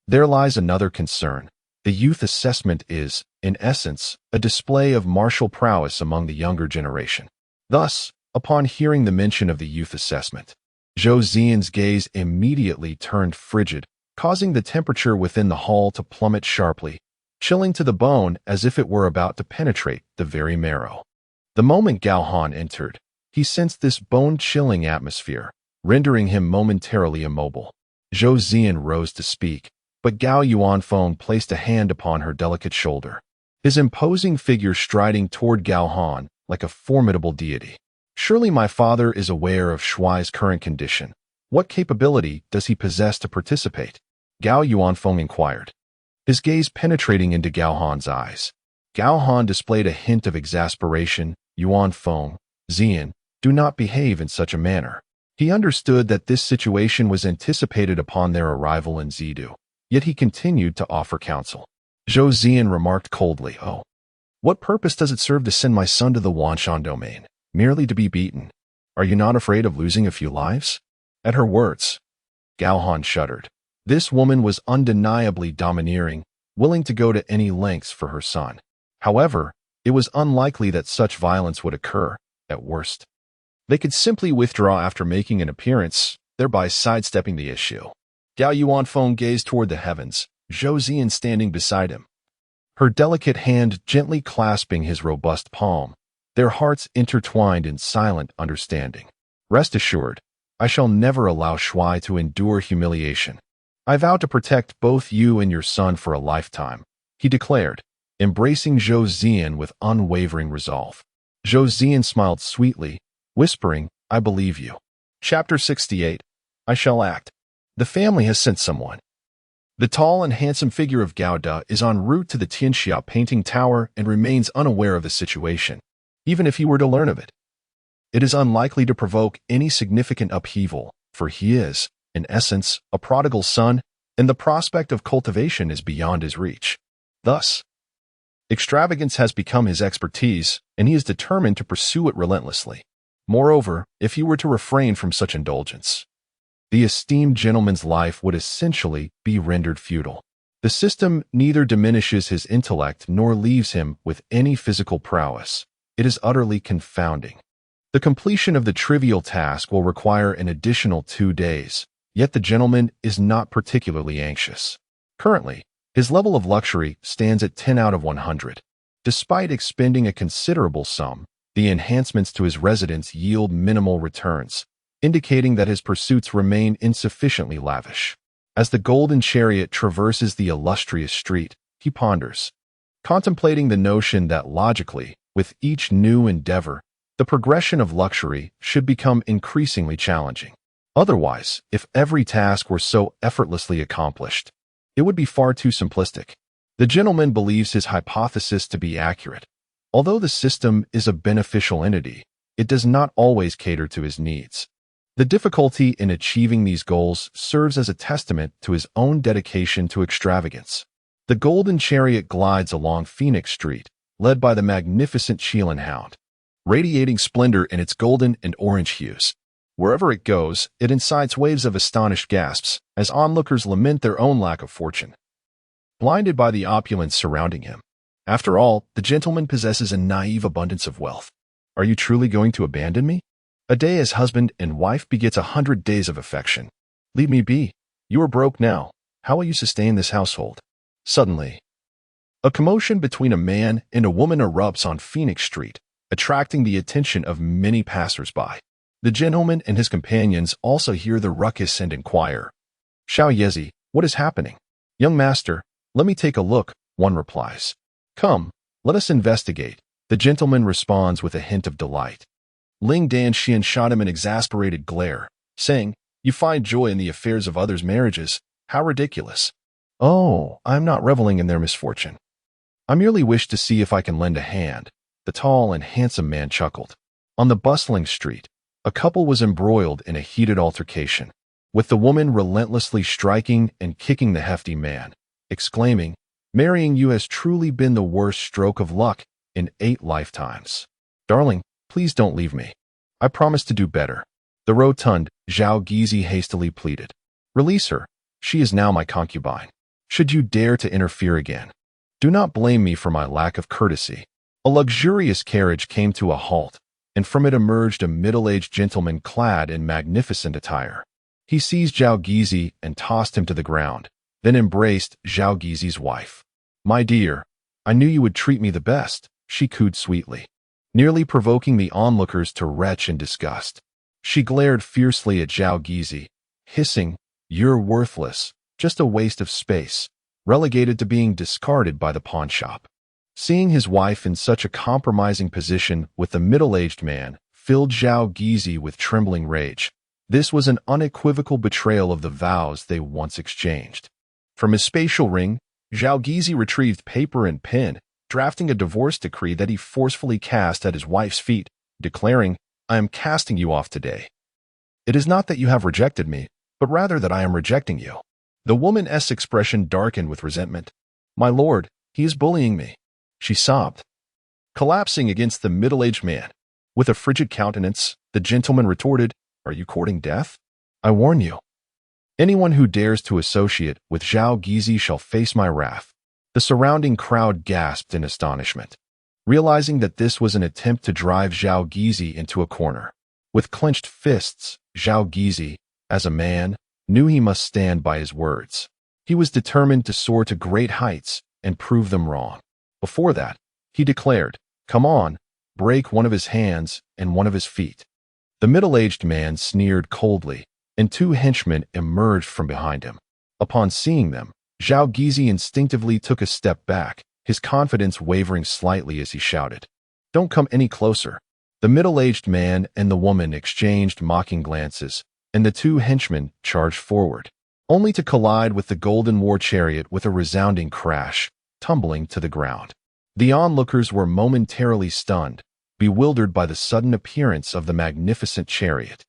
S1: there lies another concern. The youth assessment is, in essence, a display of martial prowess among the younger generation. Thus, upon hearing the mention of the youth assessment, Zhou Zian's gaze immediately turned frigid, causing the temperature within the hall to plummet sharply, chilling to the bone as if it were about to penetrate the very marrow. The moment Gao Han entered, he sensed this bone-chilling atmosphere, rendering him momentarily immobile. Zhou Zian rose to speak, but Gao Yuanfeng placed a hand upon her delicate shoulder, his imposing figure striding toward Gao Han like a formidable deity. Surely my father is aware of Shuai's current condition. What capability does he possess to participate? Gao Yuanfeng inquired, his gaze penetrating into Gao Han's eyes. Gao Han displayed a hint of exasperation. Yuanfeng, Zian, do not behave in such a manner. He understood that this situation was anticipated upon their arrival in Zidu, yet he continued to offer counsel. Zhou Zian remarked coldly, Oh, what purpose does it serve to send my son to the Wanshan domain, merely to be beaten? Are you not afraid of losing a few lives? At her words, Gao Han shuddered. This woman was undeniably domineering, willing to go to any lengths for her son. However, it was unlikely that such violence would occur. At worst, they could simply withdraw after making an appearance, thereby sidestepping the issue. Gao Yuanfeng gazed toward the heavens, Zhou Zian standing beside him, her delicate hand gently clasping his robust palm, their hearts intertwined in silent understanding. Rest assured, I shall never allow Shuai to endure humiliation. I vow to protect both you and your son for a lifetime, he declared, embracing Zhou Zian with unwavering resolve. Zhou Zian smiled sweetly, whispering, I believe you. Chapter 68. I shall act. The family has sent someone. The tall and handsome figure of Gao Da is en route to the Tianxia painting tower and remains unaware of the situation. Even if he were to learn of it, it is unlikely to provoke any significant upheaval, for he is, in essence, a prodigal son, and the prospect of cultivation is beyond his reach. Thus, extravagance has become his expertise, and he is determined to pursue it relentlessly. Moreover, if he were to refrain from such indulgence, the esteemed gentleman's life would essentially be rendered futile. The system neither diminishes his intellect nor leaves him with any physical prowess. It is utterly confounding. The completion of the trivial task will require an additional 2 days, yet the gentleman is not particularly anxious. Currently, his level of luxury stands at 10 out of 100. Despite expending a considerable sum, the enhancements to his residence yield minimal returns, indicating that his pursuits remain insufficiently lavish. As the golden chariot traverses the illustrious street, he ponders, contemplating the notion that logically, with each new endeavor, the progression of luxury should become increasingly challenging. Otherwise, if every task were so effortlessly accomplished, it would be far too simplistic. The gentleman believes his hypothesis to be accurate. Although the system is a beneficial entity, it does not always cater to his needs. The difficulty in achieving these goals serves as a testament to his own dedication to extravagance. The golden chariot glides along Phoenix Street, led by the magnificent Qilin Hound, radiating splendor in its golden and orange hues. Wherever it goes, it incites waves of astonished gasps as onlookers lament their own lack of fortune, blinded by the opulence surrounding him. After all, the gentleman possesses a naive abundance of wealth. Are you truly going to abandon me? A day as husband and wife begets 100 days of affection. Leave me be. You are broke now. How will you sustain this household? Suddenly, A commotion between a man and a woman erupts on Phoenix Street, attracting the attention of many passers-by. The gentleman and his companions also hear the ruckus and inquire, "Xiao Yezi, what is happening?" "Young master, let me take a look," one replies. "Come, let us investigate," the gentleman responds with a hint of delight. Ling Danxian shot him an exasperated glare, saying, "You find joy in the affairs of others' marriages? How ridiculous." "Oh, I am not reveling in their misfortune. I merely wish to see if I can lend a hand," the tall and handsome man chuckled. On the bustling street, a couple was embroiled in a heated altercation, with the woman relentlessly striking and kicking the hefty man, exclaiming, "Marrying you has truly been the worst stroke of luck in 8 lifetimes. Darling, please don't leave me. I promise to do better." The rotund Zhao Gizi hastily pleaded, "Release her. She is now my concubine. Should you dare to interfere again, do not blame me for my lack of courtesy." A luxurious carriage came to a halt, and from it emerged a middle-aged gentleman clad in magnificent attire. He seized Zhao Gizi and tossed him to the ground, then embraced Zhao Gizi's wife. "My dear, I knew you would treat me the best," she cooed sweetly, nearly provoking the onlookers to retch in disgust. She glared fiercely at Zhao Gizi, hissing, "You're worthless, just a waste of space, relegated to being discarded by the pawnshop." Seeing his wife in such a compromising position with the middle-aged man filled Zhao Gizi with trembling rage. This was an unequivocal betrayal of the vows they once exchanged. From his spatial ring, Zhao Gizi retrieved paper and pen, drafting a divorce decree that he forcefully cast at his wife's feet, declaring, "I am casting you off today. It is not that you have rejected me, but rather that I am rejecting you." The woman's expression darkened with resentment. "My lord, he is bullying me," she sobbed, collapsing against the middle-aged man. With a frigid countenance, the gentleman retorted, "Are you courting death? I warn you. Anyone who dares to associate with Zhao Gizi shall face my wrath." The surrounding crowd gasped in astonishment, realizing that this was an attempt to drive Zhao Gizi into a corner. With clenched fists, Zhao Gizi, as a man, knew he must stand by his words. He was determined to soar to great heights and prove them wrong. Before that, he declared, "Come on, break one of his hands and one of his feet." The middle-aged man sneered coldly, and 2 henchmen emerged from behind him. Upon seeing them, Zhao Gizi instinctively took a step back, his confidence wavering slightly as he shouted, "Don't come any closer." The middle-aged man and the woman exchanged mocking glances, and the 2 henchmen charged forward, only to collide with the golden war chariot with a resounding crash, tumbling to the ground. The onlookers were momentarily stunned, bewildered by the sudden appearance of the magnificent chariot.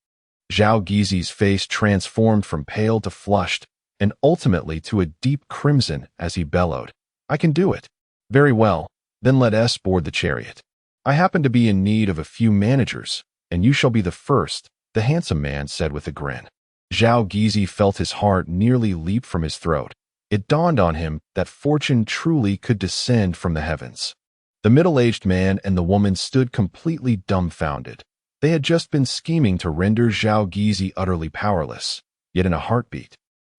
S1: Zhao Gizi's face transformed from pale to flushed, and ultimately to a deep crimson as he bellowed, "I can do it." "Very well, then let us board the chariot. I happen to be in need of a few managers, and you shall be the first," the handsome man said with a grin. Zhao Gizi felt his heart nearly leap from his throat. It dawned on him that fortune truly could descend from the heavens. The middle-aged man and the woman stood completely dumbfounded. They had just been scheming to render Zhao Gizi utterly powerless, yet in a heartbeat,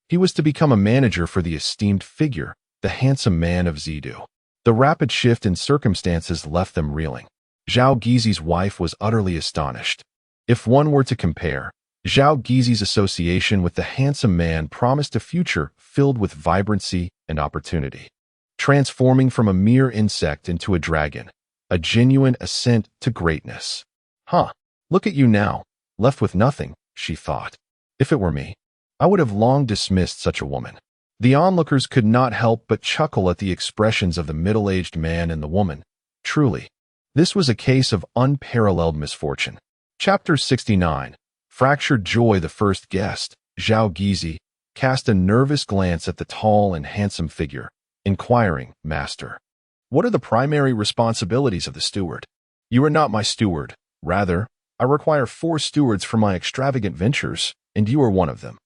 S1: he was to become a manager for the esteemed figure, the handsome man of Zidu. The rapid shift in circumstances left them reeling. Zhao Gizi's wife was utterly astonished. If one were to compare, Zhao Gizi's association with the handsome man promised a future filled with vibrancy and opportunity, transforming from a mere insect into a dragon, a genuine ascent to greatness. "Huh, look at you now, left with nothing," she thought. "If it were me, I would have long dismissed such a woman." The onlookers could not help but chuckle at the expressions of the middle-aged man and the woman. Truly, this was a case of unparalleled misfortune. Chapter 69. Fractured Joy. The first guest, Zhao Gizi, cast a nervous glance at the tall and handsome figure, inquiring, "Master, what are the primary responsibilities of the steward?" "You are not my steward. Rather, I require 4 stewards for my extravagant ventures, and you are one of them."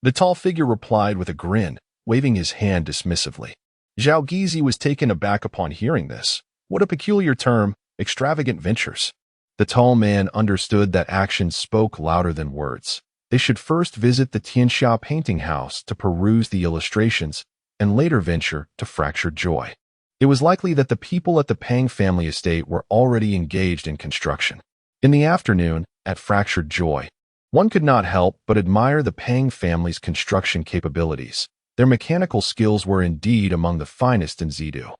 S1: The tall figure replied with a grin, waving his hand dismissively. Zhao Gizi was taken aback upon hearing this. What a peculiar term, extravagant ventures. The tall man understood that actions spoke louder than words. They should first visit the Tianxia painting house to peruse the illustrations, and later venture to Fractured Joy. It was likely that the people at the Pang family estate were already engaged in construction. In the afternoon, at Fractured Joy, one could not help but admire the Pang family's construction capabilities. Their mechanical skills were indeed among the finest in Zidu.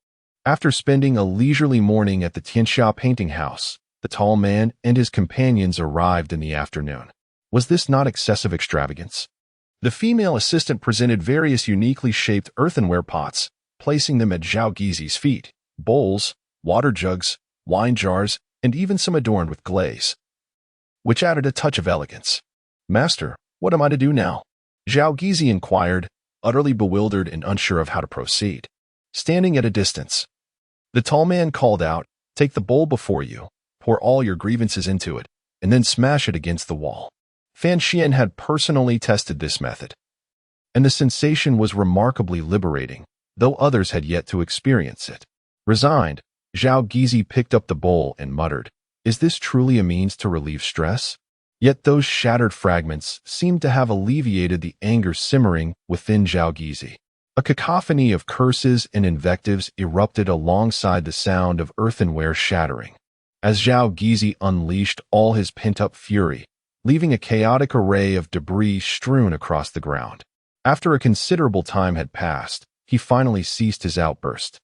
S1: After spending a leisurely morning at the Tianxia painting house, the tall man and his companions arrived in the afternoon. Was this not excessive extravagance? The female assistant presented various uniquely shaped earthenware pots, placing them at Zhao Gizi's feet: bowls, water jugs, wine jars, and even some adorned with glaze, which added a touch of elegance. "Master, what am I to do now?" Zhao Gizi inquired, utterly bewildered and unsure of how to proceed. Standing at a distance, the tall man called out, "Take the bowl before you, pour all your grievances into it, and then smash it against the wall." Fan Xian had personally tested this method, and the sensation was remarkably liberating, though others had yet to experience it. Resigned, Zhao Gizi picked up the bowl and muttered, "Is this truly a means to relieve stress?" Yet those shattered fragments seemed to have alleviated the anger simmering within Zhao Gizi. A cacophony of curses and invectives erupted alongside the sound of earthenware shattering, as Zhao Gizi unleashed all his pent-up fury, leaving a chaotic array of debris strewn across the ground. After a considerable time had passed, he finally ceased his outburst.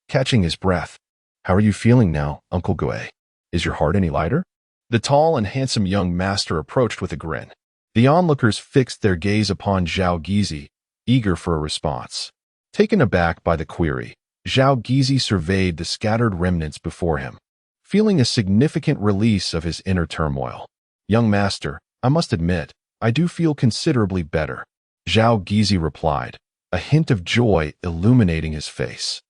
S1: Catching his breath, "How are you feeling now, Uncle Gui? Is your heart any lighter?" The tall and handsome young master approached with a grin. The onlookers fixed their gaze upon Zhao Gizi, eager for a response. Taken aback by the query, Zhao Gizi surveyed the scattered remnants before him, feeling a significant release of his inner turmoil. "Young master, I must admit, I do feel considerably better," Zhao Gizi replied, a hint of joy illuminating his face.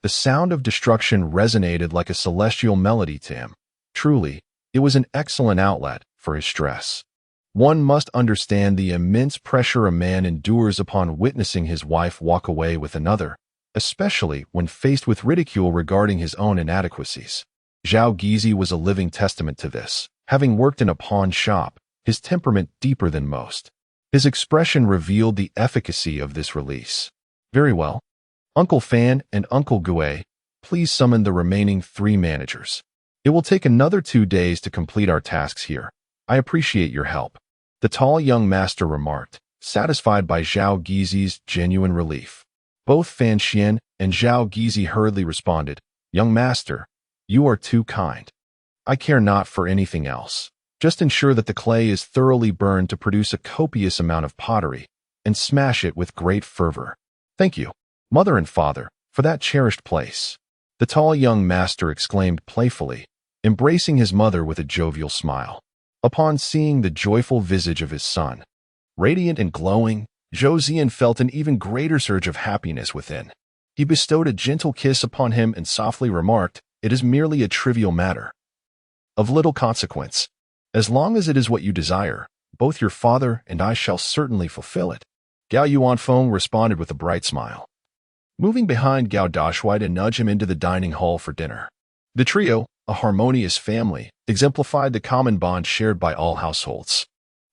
S1: The sound of destruction resonated like a celestial melody to him. Truly, it was an excellent outlet for his stress. One must understand the immense pressure a man endures upon witnessing his wife walk away with another, especially when faced with ridicule regarding his own inadequacies. Zhao Gizi was a living testament to this. Having worked in a pawn shop, his temperament deeper than most, his expression revealed the efficacy of this release. "Very well. Uncle Fan and Uncle Gui, please summon the remaining 3 managers. It will take another 2 days to complete our tasks here. I appreciate your help," the tall young master remarked, satisfied by Zhao Gizi's genuine relief. Both Fan Xian and Zhao Gizi hurriedly responded, "Young master, you are too kind. I care not for anything else. Just ensure that the clay is thoroughly burned to produce a copious amount of pottery, and smash it with great fervor. Thank you, mother and father, for that cherished place," the tall young master exclaimed playfully, embracing his mother with a jovial smile. Upon seeing the joyful visage of his son, radiant and glowing, Zhou Zian felt an even greater surge of happiness within. He bestowed a gentle kiss upon him and softly remarked, "It is merely a trivial matter, of little consequence. As long as it is what you desire, both your father and I shall certainly fulfill it." Gao Yuanfeng responded with a bright smile, moving behind Gao Dashuai to nudge him into the dining hall for dinner. The trio, a harmonious family, exemplified the common bond shared by all households.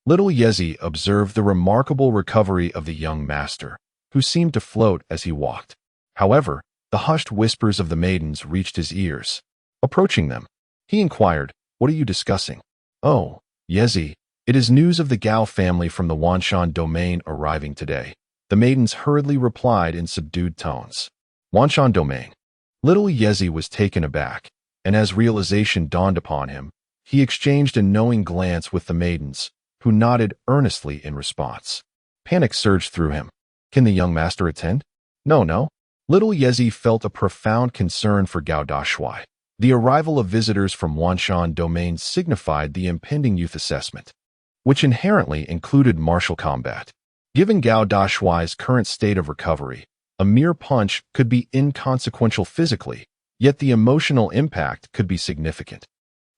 S1: Little Yezi observed the remarkable recovery of the young master, who seemed to float as he walked. However, the hushed whispers of the maidens reached his ears. Approaching them, he inquired, "What are you discussing?" "Oh, Yezi, it is news of the Gao family from the Wanshan domain arriving today," the maidens hurriedly replied in subdued tones. Wanshan domain. Little Yezi was taken aback, and as realization dawned upon him, he exchanged a knowing glance with the maidens, who nodded earnestly in response. Panic surged through him. Can the young master attend? No. Little Yezi felt a profound concern for Gao Dashuai. The arrival of visitors from Wanshan domain signified the impending youth assessment, which inherently included martial combat. Given Gao Dashuai's current state of recovery, a mere punch could be inconsequential physically, yet the emotional impact could be significant.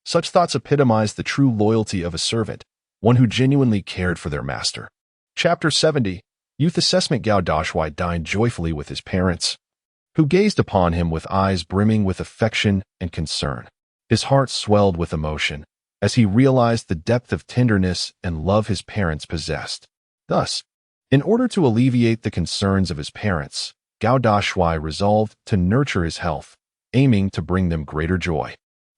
S1: Such thoughts epitomize the true loyalty of a servant, one who genuinely cared for their master. Chapter 70. Youth Assessment. Gao Dashuai dined joyfully with his parents, who gazed upon him with eyes brimming with affection and concern. His heart swelled with emotion as he realized the depth of tenderness and love his parents possessed. Thus, in order to alleviate the concerns of his parents, Gao Dashuai resolved to nurture his health, aiming to bring them greater joy.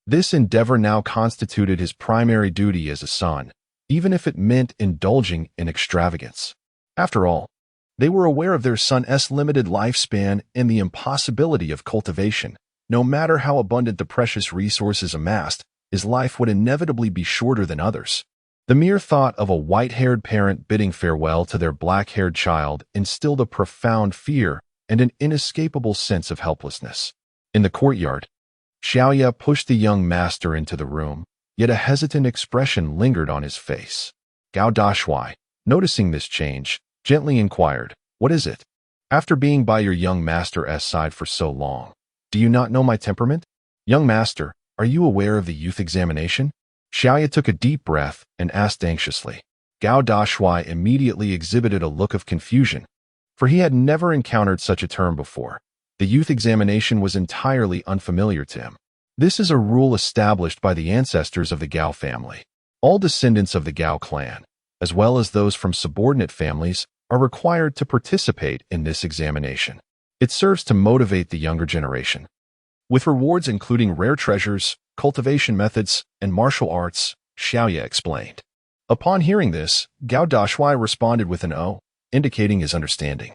S1: This endeavor now constituted his primary duty as a son, even if it meant indulging in extravagance. After all, they were aware of their son's limited lifespan and the impossibility of cultivation. No matter how abundant the precious resources amassed, his life would inevitably be shorter than others. The mere thought of a white-haired parent bidding farewell to their black-haired child instilled a profound fear and an inescapable sense of helplessness. In the courtyard, Xiaoya pushed the young master into the room, yet a hesitant expression lingered on his face. Gao Dashuai, noticing this change, gently inquired, "What is it? After being by your young master's side for so long, do you not know my temperament? Young master, are you aware of the youth examination?" Xiaoya took a deep breath and asked anxiously. Gao Dashuai immediately exhibited a look of confusion, for he had never encountered such a term before. The youth examination was entirely unfamiliar to him. This is a rule established by the ancestors of the Gao family. All descendants of the Gao clan, as well as those from subordinate families, are required to participate in this examination. It serves to motivate the younger generation, with rewards including rare treasures, cultivation methods, and martial arts, Xiaoya explained. Upon hearing this, Gao Dashuai responded with an "oh," indicating his understanding.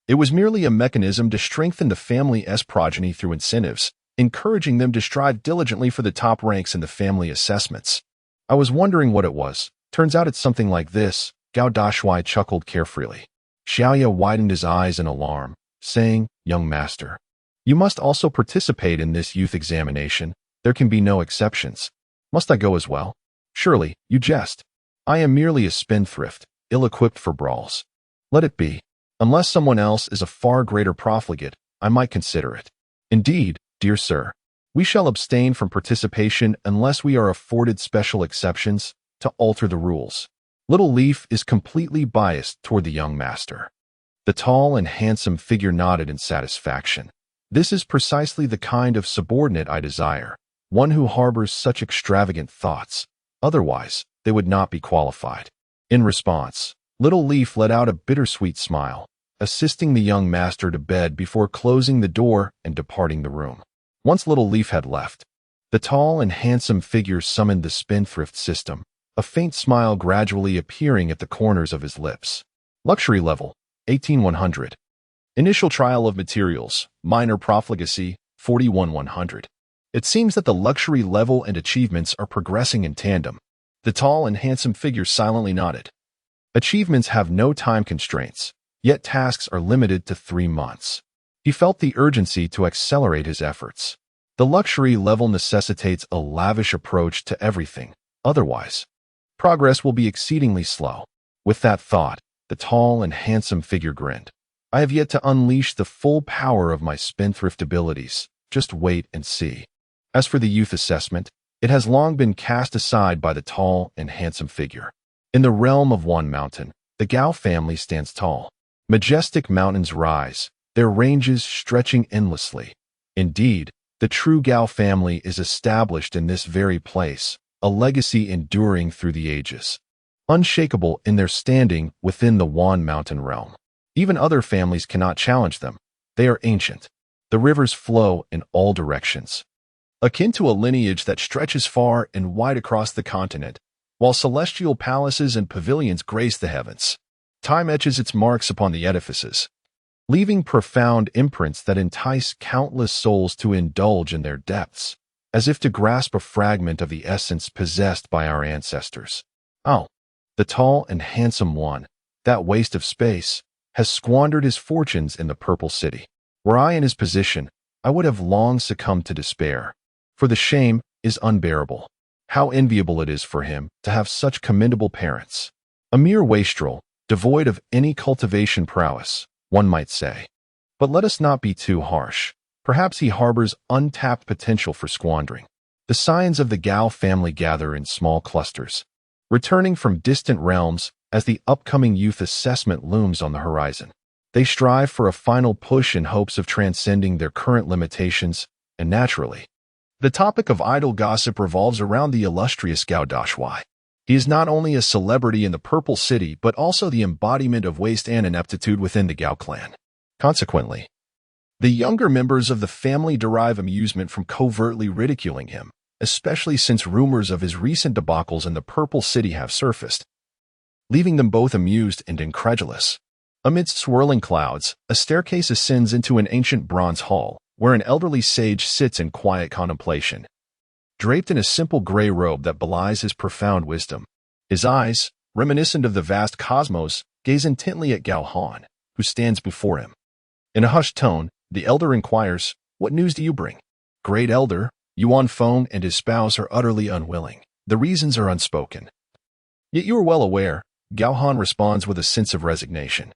S1: It was merely a mechanism to strengthen the family's progeny through incentives, encouraging them to strive diligently for the top ranks in the family assessments. I was wondering what it was. Turns out it's something like this, Gao Dashuai chuckled carefreely. Xiaoya widened his eyes in alarm, saying, "Young master, you must also participate in this youth examination. There can be no exceptions. Must I go as well? Surely, you jest. I am merely a spendthrift, ill-equipped for brawls. Let it be. Unless someone else is a far greater profligate, I might consider it. Indeed, dear sir, we shall abstain from participation unless we are afforded special exceptions to alter the rules." Little Leaf is completely biased toward the young master. The tall and handsome figure nodded in satisfaction. This is precisely the kind of subordinate I desire, one who harbors such extravagant thoughts. Otherwise, they would not be qualified. In response, Little Leaf let out a bittersweet smile, assisting the young master to bed before closing the door and departing the room. Once Little Leaf had left, the tall and handsome figure summoned the spendthrift system, a faint smile gradually appearing at the corners of his lips. Luxury level, 18,100. Initial trial of materials, minor profligacy, 41,100. It seems that the luxury level and achievements are progressing in tandem. The tall and handsome figure silently nodded. Achievements have no time constraints, yet tasks are limited to 3 months. He felt the urgency to accelerate his efforts. The luxury level necessitates a lavish approach to everything. Otherwise, progress will be exceedingly slow. With that thought, the tall and handsome figure grinned. I have yet to unleash the full power of my spendthrift abilities. Just wait and see. As for the youth assessment, it has long been cast aside by the tall and handsome figure. In the realm of one mountain, the Gao family stands tall. Majestic mountains rise, their ranges stretching endlessly. Indeed, the true Gao family is established in this very place, a legacy enduring through the ages. Unshakable in their standing within the Wan Mountain realm. Even other families cannot challenge them. They are ancient. The rivers flow in all directions, akin to a lineage that stretches far and wide across the continent, while celestial palaces and pavilions grace the heavens. Time etches its marks upon the edifices, leaving profound imprints that entice countless souls to indulge in their depths, as if to grasp a fragment of the essence possessed by our ancestors. Oh, the tall and handsome one, that waste of space, has squandered his fortunes in the Purple City. Were I in his position, I would have long succumbed to despair, for the shame is unbearable. How enviable it is for him to have such commendable parents. A mere wastrel, devoid of any cultivation prowess, one might say. But let us not be too harsh. Perhaps he harbors untapped potential for squandering. The scions of the Gao family gather in small clusters, returning from distant realms as the upcoming youth assessment looms on the horizon. They strive for a final push in hopes of transcending their current limitations, and naturally, the topic of idle gossip revolves around the illustrious Gao Dashuai. He is not only a celebrity in the Purple City, but also the embodiment of waste and ineptitude within the Gao clan. Consequently, The younger members of the family derive amusement from covertly ridiculing him, especially since rumors of his recent debacles in the Purple City have surfaced, leaving them both amused and incredulous. Amidst swirling clouds, a staircase ascends into an ancient bronze hall, where an elderly sage sits in quiet contemplation, draped in a simple gray robe that belies his profound wisdom. His eyes, reminiscent of the vast cosmos, gaze intently at Gao Han, who stands before him. In a hushed tone, the elder inquires, "What news do you bring?" "Great elder, Yuan Feng and his spouse are utterly unwilling. The reasons are unspoken." "Yet you are well aware," Gao Han responds with a sense of resignation.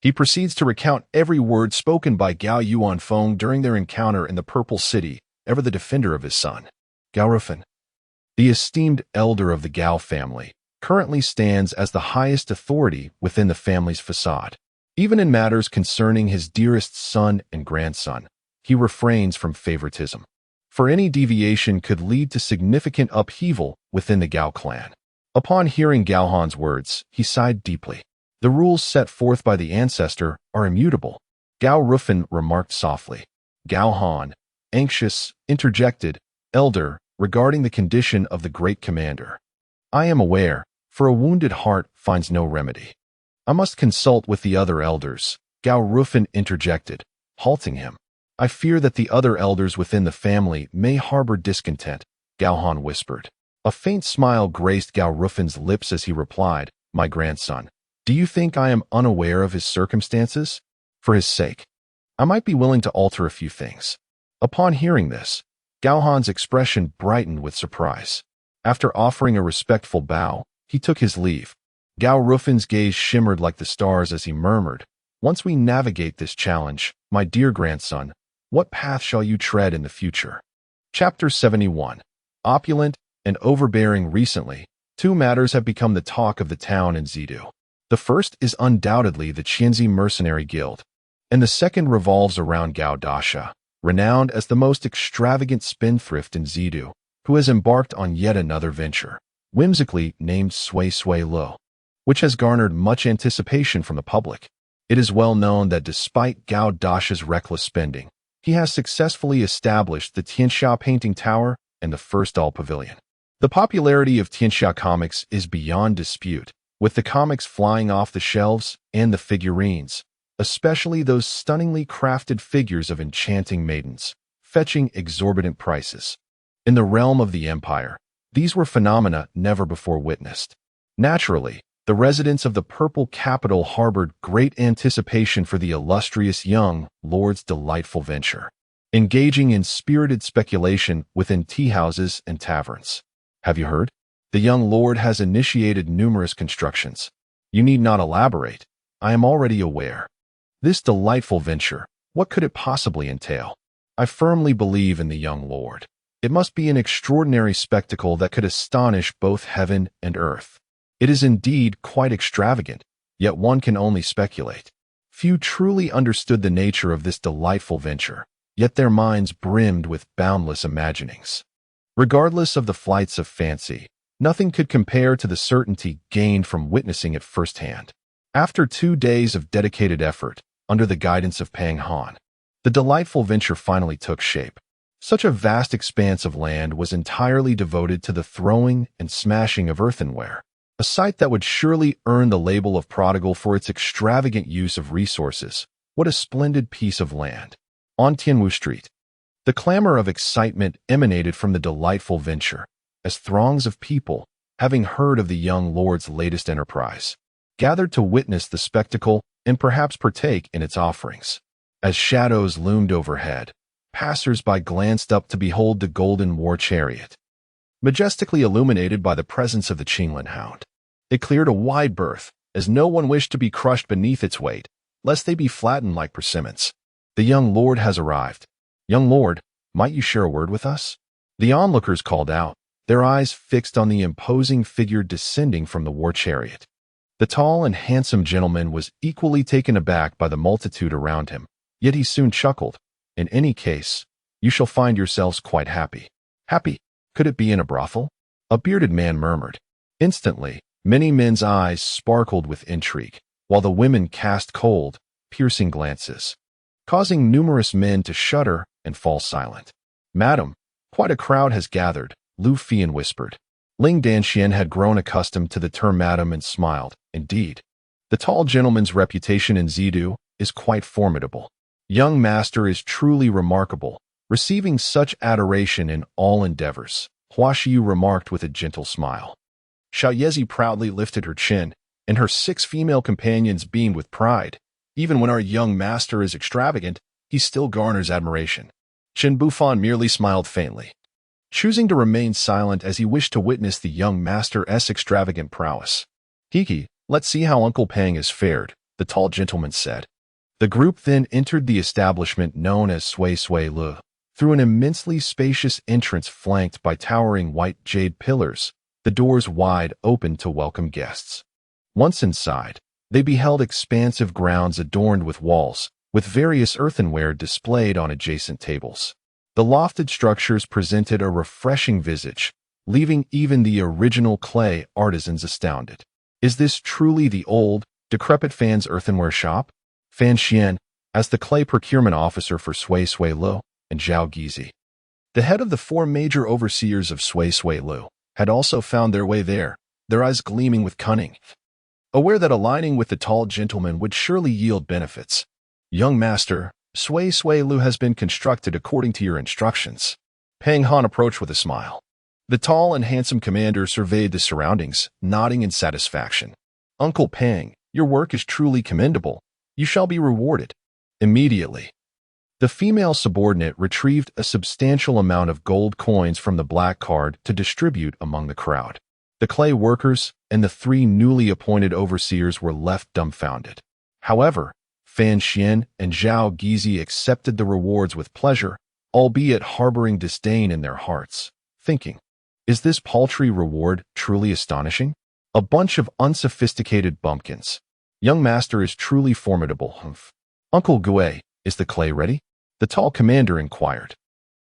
S1: He proceeds to recount every word spoken by Gao Yuan Feng during their encounter in the Purple City, ever the defender of his son. Gao Rufin, the esteemed elder of the Gao family, currently stands as the highest authority within the family's facade. Even in matters concerning his dearest son and grandson, he refrains from favoritism, for any deviation could lead to significant upheaval within the Gao clan. Upon hearing Gao Han's words, he sighed deeply. "The rules set forth by the ancestor are immutable," Gao Rufin remarked softly. Gao Han, anxious, interjected, "Elder, regarding the condition of the great commander, I am aware, for a wounded heart finds no remedy." "I must consult with the other elders," Gao Rufin interjected, halting him. "I fear that the other elders within the family may harbor discontent," Gao Han whispered. A faint smile graced Gao Rufin's lips as he replied, "My grandson, do you think I am unaware of his circumstances? For his sake, I might be willing to alter a few things." Upon hearing this, Gao Han's expression brightened with surprise. After offering a respectful bow, he took his leave. Gao Rufin's gaze shimmered like the stars as he murmured, "Once we navigate this challenge, my dear grandson, what path shall you tread in the future?" Chapter 71. Opulent and overbearing. Recently, two matters have become the talk of the town in Zidu. The first is undoubtedly the Qianzi Mercenary Guild, and the second revolves around Gao Dashuai, renowned as the most extravagant spendthrift in Zidu, who has embarked on yet another venture, whimsically named Sui Sui Lo, which has garnered much anticipation from the public. It is well known that despite Gao Dashuai's reckless spending, he has successfully established the Tianxia Painting Tower and the First All Pavilion. The popularity of Tianxia comics is beyond dispute, with the comics flying off the shelves and the figurines, especially those stunningly crafted figures of enchanting maidens, fetching exorbitant prices. In the realm of the empire, these were phenomena never before witnessed. Naturally, the residents of the Purple Capital harbored great anticipation for the illustrious young lord's delightful venture, engaging in spirited speculation within tea-houses and taverns. "Have you heard? The young lord has initiated numerous constructions." "You need not elaborate. I am already aware." "This delightful venture, what could it possibly entail?" "I firmly believe in the young lord. It must be an extraordinary spectacle that could astonish both heaven and earth." "It is indeed quite extravagant, yet one can only speculate." Few truly understood the nature of this delightful venture, yet their minds brimmed with boundless imaginings. Regardless of the flights of fancy, nothing could compare to the certainty gained from witnessing it firsthand. After 2 days of dedicated effort, under the guidance of Pang Han, the delightful venture finally took shape. Such a vast expanse of land was entirely devoted to the throwing and smashing of earthenware, a sight that would surely earn the label of prodigal for its extravagant use of resources. What a splendid piece of land! On Tianwu Street, the clamor of excitement emanated from the delightful venture, as throngs of people, having heard of the young lord's latest enterprise, gathered to witness the spectacle and perhaps partake in its offerings. As shadows loomed overhead, passers-by glanced up to behold the golden war chariot, majestically illuminated by the presence of the Qinglan hound. It cleared a wide berth, as no one wished to be crushed beneath its weight, lest they be flattened like persimmons. "The young lord has arrived. Young lord, might you share a word with us?" The onlookers called out, their eyes fixed on the imposing figure descending from the war chariot. The tall and handsome gentleman was equally taken aback by the multitude around him, yet he soon chuckled. "In any case, you shall find yourselves quite happy." "Happy? Could it be in a brothel?" a bearded man murmured. Instantly, many men's eyes sparkled with intrigue, while the women cast cold, piercing glances. causing numerous men to shudder and fall silent. "Madam, quite a crowd has gathered," Lu Fian whispered. Ling Danxian had grown accustomed to the term madam and smiled. "Indeed, the tall gentleman's reputation in Zidu is quite formidable. Young master is truly remarkable, receiving such adoration in all endeavors," Hua Xiu remarked with a gentle smile. Xiao Yezi proudly lifted her chin, and her 6 female companions beamed with pride. "Even when our young master is extravagant, he still garners admiration." Chen Bufan merely smiled faintly, choosing to remain silent as he wished to witness the young master's extravagant prowess. "Kiki, let's see how Uncle Pang has fared," the tall gentleman said. The group then entered the establishment known as Sui Sui Lu, through an immensely spacious entrance flanked by towering white jade pillars, the doors wide open to welcome guests. Once inside, they beheld expansive grounds adorned with walls, with various earthenware displayed on adjacent tables. The lofted structures presented a refreshing visage, leaving even the original clay artisans astounded. "Is this truly the old, decrepit Fan's earthenware shop?" Fan Xian, as the clay procurement officer for Sui Sui Lu, and Zhao Gizi, the head of the 4 major overseers of Sui Sui Lu, had also found their way there, their eyes gleaming with cunning. Aware that aligning with the tall gentleman would surely yield benefits. "Young master, Sui Sui Lu has been constructed according to your instructions." Pang Han approached with a smile. The tall and handsome commander surveyed the surroundings, nodding in satisfaction. "Uncle Pang, your work is truly commendable. You shall be rewarded." Immediately, the female subordinate retrieved a substantial amount of gold coins from the black card to distribute among the crowd. The clay workers and the 3 newly appointed overseers were left dumbfounded. However, Fan Xian and Zhao Gizi accepted the rewards with pleasure, albeit harboring disdain in their hearts, thinking, "Is this paltry reward truly astonishing? A bunch of unsophisticated bumpkins. Young master is truly formidable." "Uncle Gue, is the clay ready?" the tall commander inquired.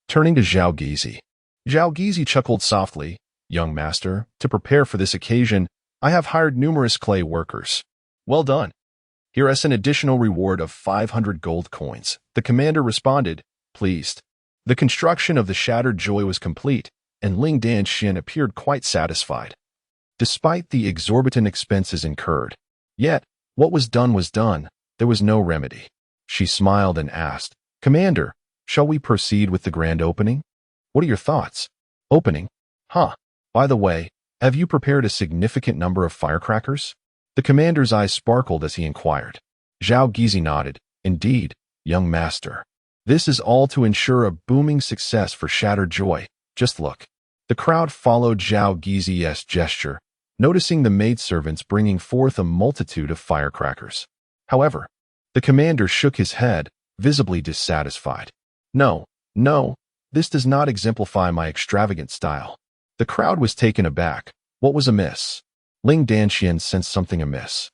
S1: Turning to Zhao Gizi, Zhao Gizi chuckled softly. "Young master, to prepare for this occasion, I have hired numerous clay workers." "Well done. Here is an additional reward of 500 gold coins," the commander responded, pleased. The construction of the Shattered Joy was complete, and Ling Danxian appeared quite satisfied, despite the exorbitant expenses incurred. Yet, what was done, there was no remedy. She smiled and asked, "Commander, shall we proceed with the grand opening? What are your thoughts?" "Opening? Huh. By the way, have you prepared a significant number of firecrackers?" The commander's eyes sparkled as he inquired. Zhao Gizi nodded. "Indeed, young master. This is all to ensure a booming success for Shattered Joy. Just look." The crowd followed Zhao Gizi's gesture, noticing the maidservants bringing forth a multitude of firecrackers. However, the commander shook his head, visibly dissatisfied. No, this does not exemplify my extravagant style." The crowd was taken aback. What was amiss? Ling Danxian sensed something amiss.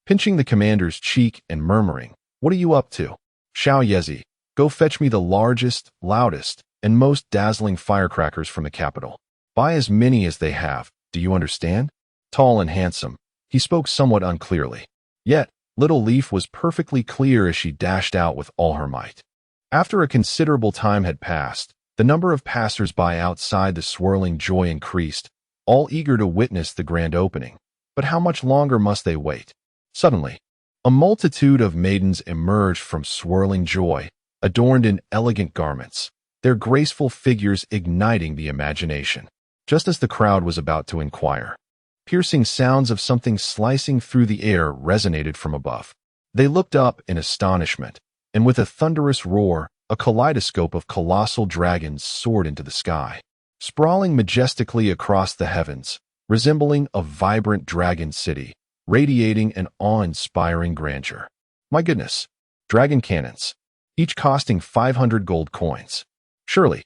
S1: Pinching the commander's cheek and murmuring, "What are you up to? Xiao Yezi, go fetch me the largest, loudest, and most dazzling firecrackers from the capital. Buy as many as they have, do you understand?" Tall and handsome, he spoke somewhat unclearly. Yet, Little Leaf was perfectly clear as she dashed out with all her might. After a considerable time had passed, the number of passers-by outside the Swirling Joy increased, all eager to witness the grand opening. But how much longer must they wait? Suddenly, a multitude of maidens emerged from Swirling Joy, adorned in elegant garments, their graceful figures igniting the imagination. Just as the crowd was about to inquire, piercing sounds of something slicing through the air resonated from above. They looked up in astonishment, and with a thunderous roar, a kaleidoscope of colossal dragons soared into the sky, sprawling majestically across the heavens, resembling a vibrant dragon city, radiating an awe-inspiring grandeur. My goodness, dragon cannons, each costing 500 gold coins. Surely,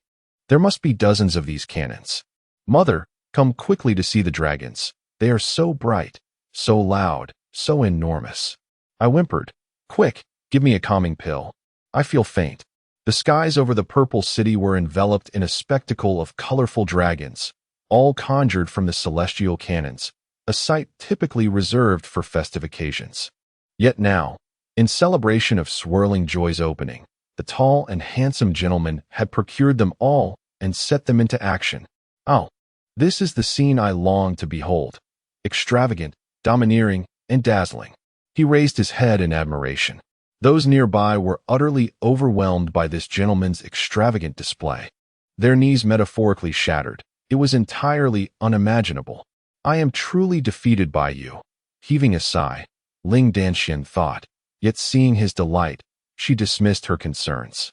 S1: there must be dozens of these cannons. Mother, come quickly to see the dragons. They are so bright, so loud, so enormous. I whimpered. Quick, give me a calming pill. I feel faint. The skies over the purple city were enveloped in a spectacle of colorful dragons, all conjured from the celestial cannons, a sight typically reserved for festive occasions. Yet now, in celebration of Swirling Joy's opening, The tall and handsome gentleman had procured them all and set them into action. Oh, this is the scene I long to behold. Extravagant, domineering, and dazzling. He raised his head in admiration. Those nearby were utterly overwhelmed by this gentleman's extravagant display. Their knees metaphorically shattered. It was entirely unimaginable. I am truly defeated by you. Heaving a sigh, Ling Danxian thought, yet seeing his delight, she dismissed her concerns.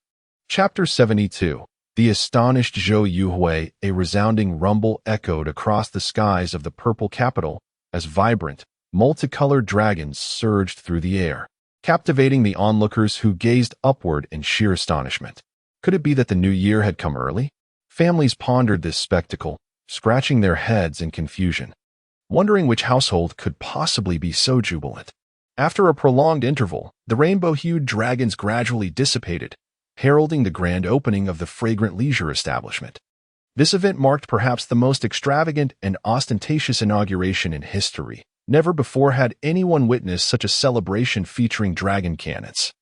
S1: Chapter 72. The astonished Zhou Yuhui. A resounding rumble echoed across the skies of the purple capital as vibrant, multicolored dragons surged through the air, captivating the onlookers who gazed upward in sheer astonishment. Could it be that the new year had come early? Families pondered this spectacle, scratching their heads in confusion, wondering which household could possibly be so jubilant. After a prolonged interval, the rainbow-hued dragons gradually dissipated, heralding the grand opening of the fragrant leisure establishment. This event marked perhaps the most extravagant and ostentatious inauguration in history. Never before had anyone witnessed such a celebration featuring dragon cannons.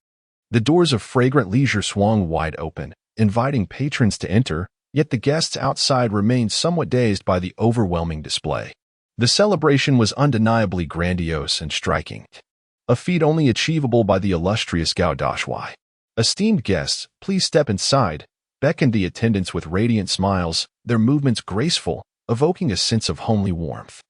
S1: The doors of fragrant leisure swung wide open, inviting patrons to enter, yet the guests outside remained somewhat dazed by the overwhelming display. The celebration was undeniably grandiose and striking, a feat only achievable by the illustrious Gao Dashuai. Esteemed guests, please step inside, beckoned the attendants with radiant smiles, their movements graceful, evoking a sense of homely warmth.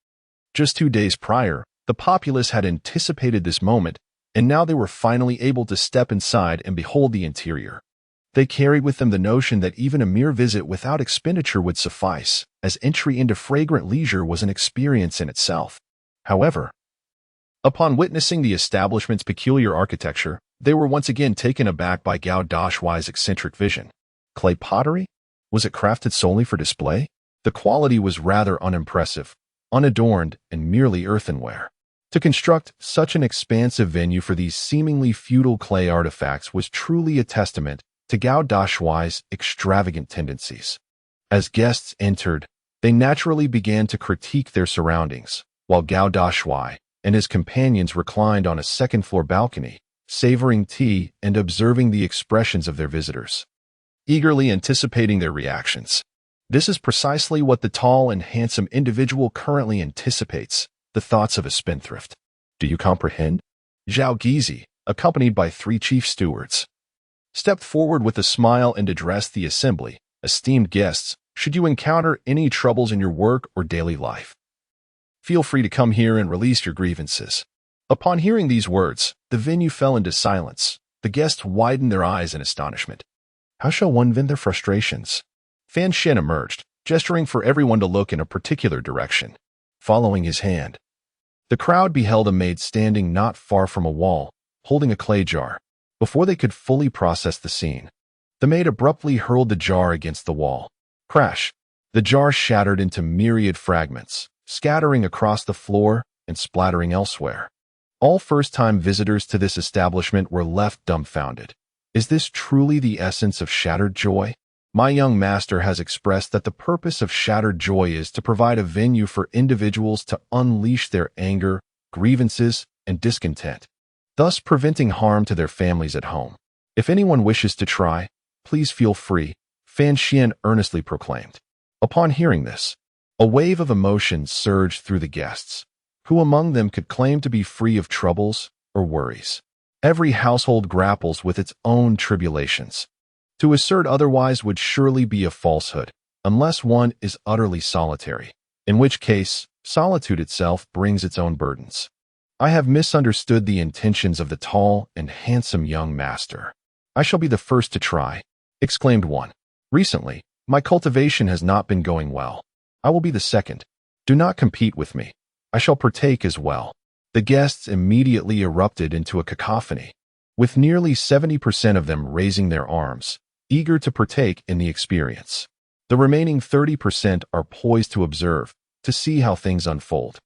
S1: Just 2 days prior, the populace had anticipated this moment, and now they were finally able to step inside and behold the interior. They carried with them the notion that even a mere visit without expenditure would suffice, as entry into fragrant leisure was an experience in itself. However, upon witnessing the establishment's peculiar architecture, they were once again taken aback by Gao Dashuai's eccentric vision. Clay pottery? Was it crafted solely for display? The quality was rather unimpressive, unadorned, and merely earthenware. To construct such an expansive venue for these seemingly feudal clay artifacts was truly a testament to Gao Dashuai's extravagant tendencies. As guests entered, they naturally began to critique their surroundings, while Gao Dashuai and his companions reclined on a second-floor balcony, savoring tea and observing the expressions of their visitors, eagerly anticipating their reactions. This is precisely what the tall and handsome individual currently anticipates, the thoughts of a spendthrift. Do you comprehend? Zhao Gizi, accompanied by 3 chief stewards, stepped forward with a smile and addressed the assembly. Esteemed guests, should you encounter any troubles in your work or daily life, feel free to come here and release your grievances. Upon hearing these words, the venue fell into silence. The guests widened their eyes in astonishment. How shall one vent their frustrations? Fan Shen emerged, gesturing for everyone to look in a particular direction. Following his hand, the crowd beheld a maid standing not far from a wall, holding a clay jar. Before they could fully process the scene, the maid abruptly hurled the jar against the wall. Crash! The jar shattered into myriad fragments, scattering across the floor and splattering elsewhere. All first-time visitors to this establishment were left dumbfounded. Is this truly the essence of shattered joy? My young master has expressed that the purpose of Shattered Joy is to provide a venue for individuals to unleash their anger, grievances, and discontent, thus preventing harm to their families at home. If anyone wishes to try, please feel free, Fan Xian earnestly proclaimed. Upon hearing this, a wave of emotion surged through the guests. Who among them could claim to be free of troubles or worries? Every household grapples with its own tribulations. To assert otherwise would surely be a falsehood, unless one is utterly solitary, in which case solitude itself brings its own burdens. I have misunderstood the intentions of the tall and handsome young master. I shall be the first to try, exclaimed one. Recently, my cultivation has not been going well. I will be the second. Do not compete with me. I shall partake as well. The guests immediately erupted into a cacophony, with nearly 70% of them raising their arms, eager to partake in the experience. The remaining 30% are poised to observe, to see how things unfold.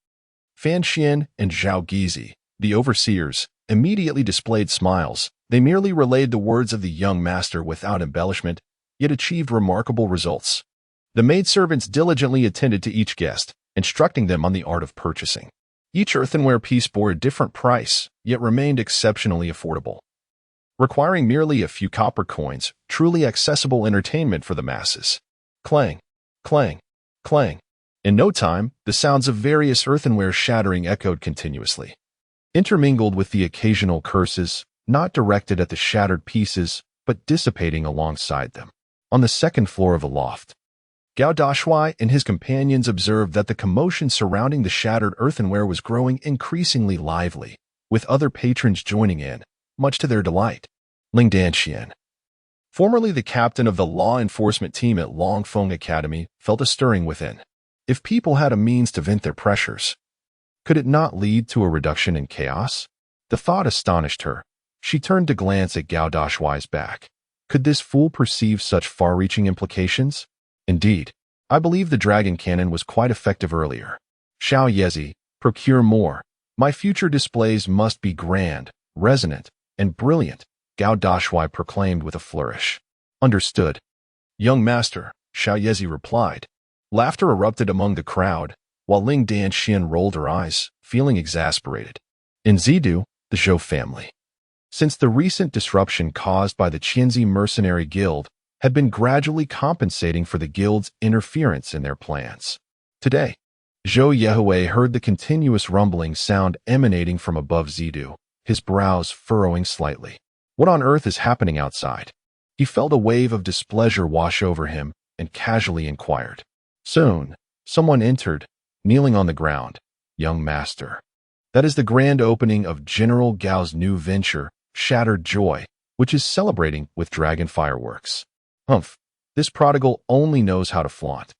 S1: Fan Xian and Zhao Gizi, the overseers, immediately displayed smiles. They merely relayed the words of the young master without embellishment, yet achieved remarkable results. The maidservants diligently attended to each guest, instructing them on the art of purchasing. Each earthenware piece bore a different price, yet remained exceptionally affordable. requiring merely a few copper coins, truly accessible entertainment for the masses. Clang, clang, clang. In no time, the sounds of various earthenware shattering echoed continuously, intermingled with the occasional curses, not directed at the shattered pieces, but dissipating alongside them. On the second floor of the loft, Gao Dashuai and his companions observed that the commotion surrounding the shattered earthenware was growing increasingly lively, with other patrons joining in, much to their delight. Ling Danxian, formerly the captain of the law enforcement team at Longfeng Academy, felt a stirring within. If people had a means to vent their pressures, could it not lead to a reduction in chaos? The thought astonished her. She turned to glance at Gao Dashuai's back. Could this fool perceive such far-reaching implications? Indeed, I believe the dragon cannon was quite effective earlier. Xiao Yezi, procure more. My future displays must be grand, resonant, and brilliant, Gao Dashuai proclaimed with a flourish. Understood. Young master, Xiao Yezi replied. Laughter erupted among the crowd, while Ling Danxian rolled her eyes, feeling exasperated. In Zidu, the Zhou family. Since the recent disruption caused by the Qianzi mercenary guild had been gradually compensating for the guild's interference in their plans. Today, Zhou Yehui heard the continuous rumbling sound emanating from above Zidu, his brows furrowing slightly. What on earth is happening outside? He felt a wave of displeasure wash over him and casually inquired. Soon, someone entered, kneeling on the ground. Young master. That is the grand opening of General Gao's new venture, Shattered Joy, which is celebrating with dragon fireworks. Humph, this prodigal only knows how to flaunt.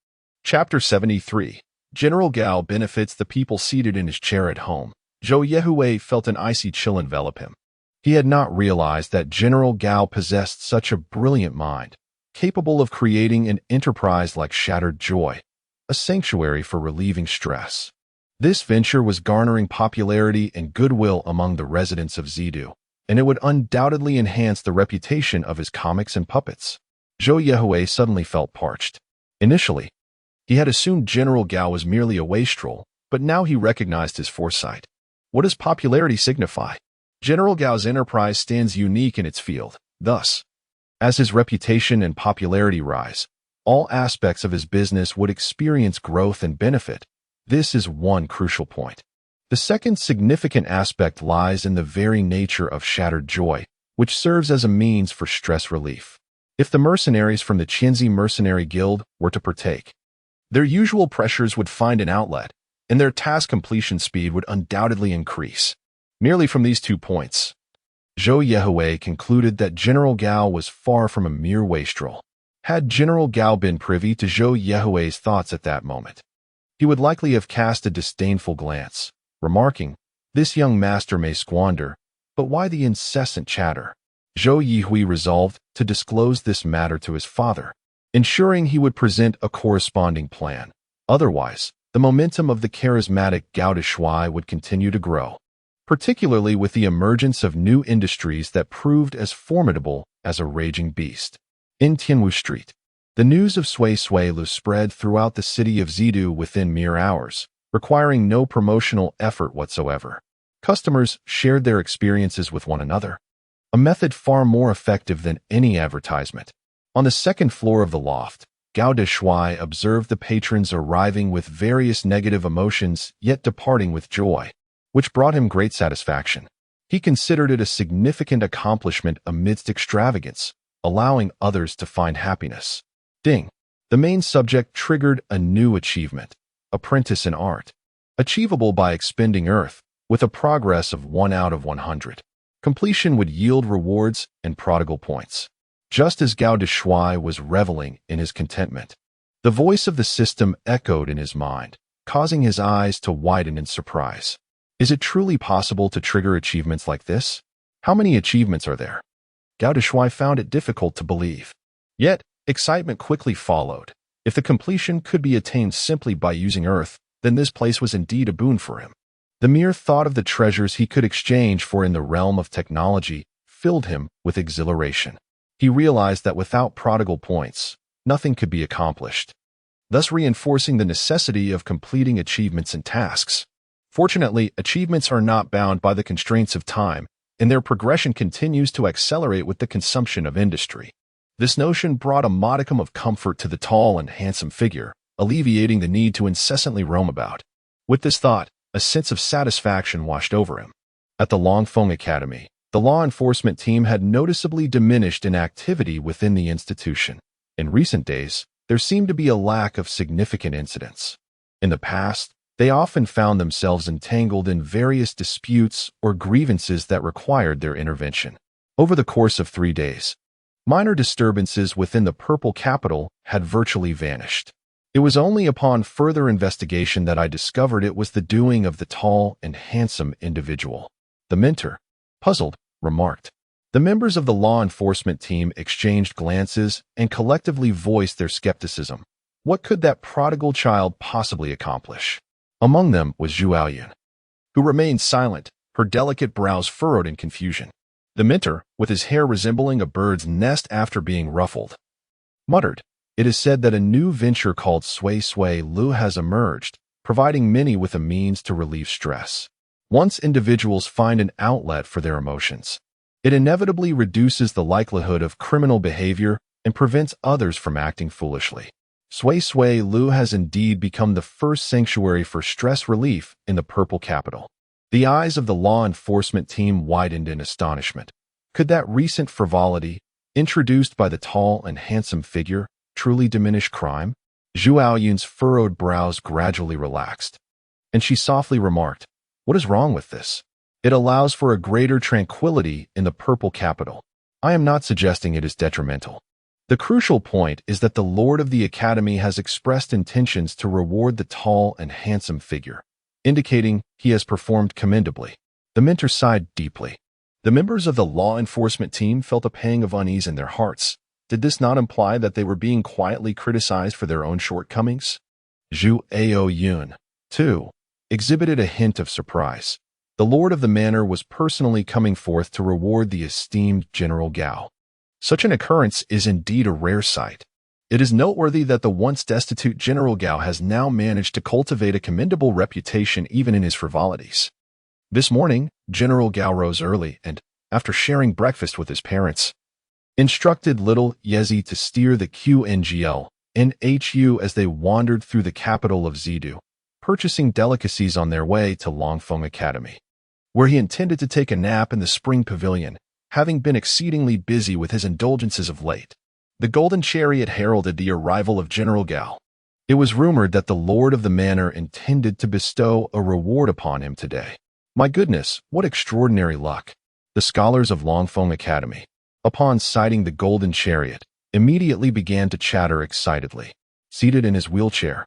S1: Chapter 73. General Gao benefits the people seated in his chair at home. Zhou Yehui felt an icy chill envelop him. He had not realized that General Gao possessed such a brilliant mind, capable of creating an enterprise like Shattered Joy, a sanctuary for relieving stress. This venture was garnering popularity and goodwill among the residents of Zidu, and it would undoubtedly enhance the reputation of his comics and puppets. Zhou Yehui suddenly felt parched. Initially, he had assumed General Gao was merely a wastrel, but now he recognized his foresight. What does popularity signify? General Gao's enterprise stands unique in its field. Thus, as his reputation and popularity rise, all aspects of his business would experience growth and benefit. This is one crucial point. The second significant aspect lies in the very nature of Shattered Joy, which serves as a means for stress relief. If the mercenaries from the Qianzi Mercenary Guild were to partake, their usual pressures would find an outlet, and their task completion speed would undoubtedly increase. Merely from these 2 points, Zhou Yehui concluded that General Gao was far from a mere wastrel. Had General Gao been privy to Zhou Yehui's thoughts at that moment, he would likely have cast a disdainful glance, remarking, "This young master may squander, but why the incessant chatter?" Zhou Yehui resolved to disclose this matter to his father, ensuring he would present a corresponding plan. Otherwise, the momentum of the charismatic Gao Dashuai would continue to grow, particularly with the emergence of new industries that proved as formidable as a raging beast. In Tianwu Street, the news of Sui Sui Lu spread throughout the city of Zidu within mere hours, requiring no promotional effort whatsoever. Customers shared their experiences with one another, a method far more effective than any advertisement. On the second floor of the loft, Gao Dashuai observed the patrons arriving with various negative emotions yet departing with joy, which brought him great satisfaction. He considered it a significant accomplishment amidst extravagance, allowing others to find happiness. Ding! The main subject triggered a new achievement, Apprentice in Art, achievable by expending Earth, with a progress of 1 out of 100. Completion would yield rewards and prodigal points. Just as Gao Dashuai was reveling in his contentment, the voice of the system echoed in his mind, causing his eyes to widen in surprise. Is it truly possible to trigger achievements like this? How many achievements are there? Gao Dashuai found it difficult to believe. Yet, excitement quickly followed. If the completion could be attained simply by using Earth, then this place was indeed a boon for him. The mere thought of the treasures he could exchange for in the realm of technology filled him with exhilaration. He realized that without prodigal points, nothing could be accomplished, thus reinforcing the necessity of completing achievements and tasks. Fortunately, achievements are not bound by the constraints of time, and their progression continues to accelerate with the consumption of industry. This notion brought a modicum of comfort to the tall and handsome figure, alleviating the need to incessantly roam about. With this thought, a sense of satisfaction washed over him. At the Longfeng Academy, the law enforcement team had noticeably diminished in activity within the institution. In recent days, there seemed to be a lack of significant incidents. In the past, they often found themselves entangled in various disputes or grievances that required their intervention. Over the course of 3 days, minor disturbances within the Purple Capital had virtually vanished. It was only upon further investigation that I discovered it was the doing of the tall and handsome individual. The mentor, puzzled, remarked. The members of the law enforcement team exchanged glances and collectively voiced their skepticism. What could that prodigal child possibly accomplish? Among them was Zhuaoyun, who remained silent, her delicate brows furrowed in confusion. The mentor, with his hair resembling a bird's nest after being ruffled, muttered, "It is said that a new venture called Sui Sui Lu has emerged, providing many with a means to relieve stress. Once individuals find an outlet for their emotions, it inevitably reduces the likelihood of criminal behavior and prevents others from acting foolishly. Sui Sui Lu has indeed become the first sanctuary for stress relief in the Purple Capital." The eyes of the law enforcement team widened in astonishment. Could that recent frivolity, introduced by the tall and handsome figure, truly diminish crime? Zhuaoyun's furrowed brows gradually relaxed, and she softly remarked, "What is wrong with this? It allows for a greater tranquility in the Purple Capital. I am not suggesting it is detrimental. The crucial point is that the Lord of the Academy has expressed intentions to reward the tall and handsome figure, indicating he has performed commendably." The mentor sighed deeply. The members of the law enforcement team felt a pang of unease in their hearts. Did this not imply that they were being quietly criticized for their own shortcomings? Zhuaoyun, too, exhibited a hint of surprise. The lord of the manor was personally coming forth to reward the esteemed General Gao. Such an occurrence is indeed a rare sight. It is noteworthy that the once destitute General Gao has now managed to cultivate a commendable reputation even in his frivolities. This morning, General Gao rose early and, after sharing breakfast with his parents, instructed little Yezi to steer the QNGL NHU as they wandered through the capital of Zidu, purchasing delicacies on their way to Longfeng Academy, where he intended to take a nap in the spring pavilion, having been exceedingly busy with his indulgences of late. The golden chariot heralded the arrival of General Gao. It was rumored that the lord of the manor intended to bestow a reward upon him today. My goodness, what extraordinary luck! The scholars of Longfeng Academy, upon sighting the golden chariot, immediately began to chatter excitedly. Seated in his wheelchair,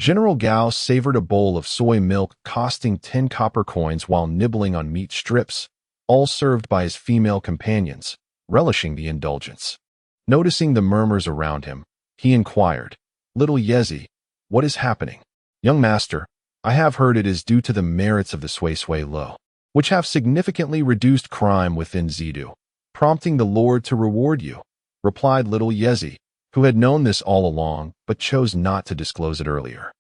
S1: General Gao savored a bowl of soy milk costing 10 copper coins while nibbling on meat strips, all served by his female companions, relishing the indulgence. Noticing the murmurs around him, he inquired, "Little Yezi, what is happening?" "Young master, I have heard it is due to the merits of the Sui Sui Lu, which have significantly reduced crime within Zidu, prompting the Lord to reward you," replied little Yezi, who had known this all along but chose not to disclose it earlier.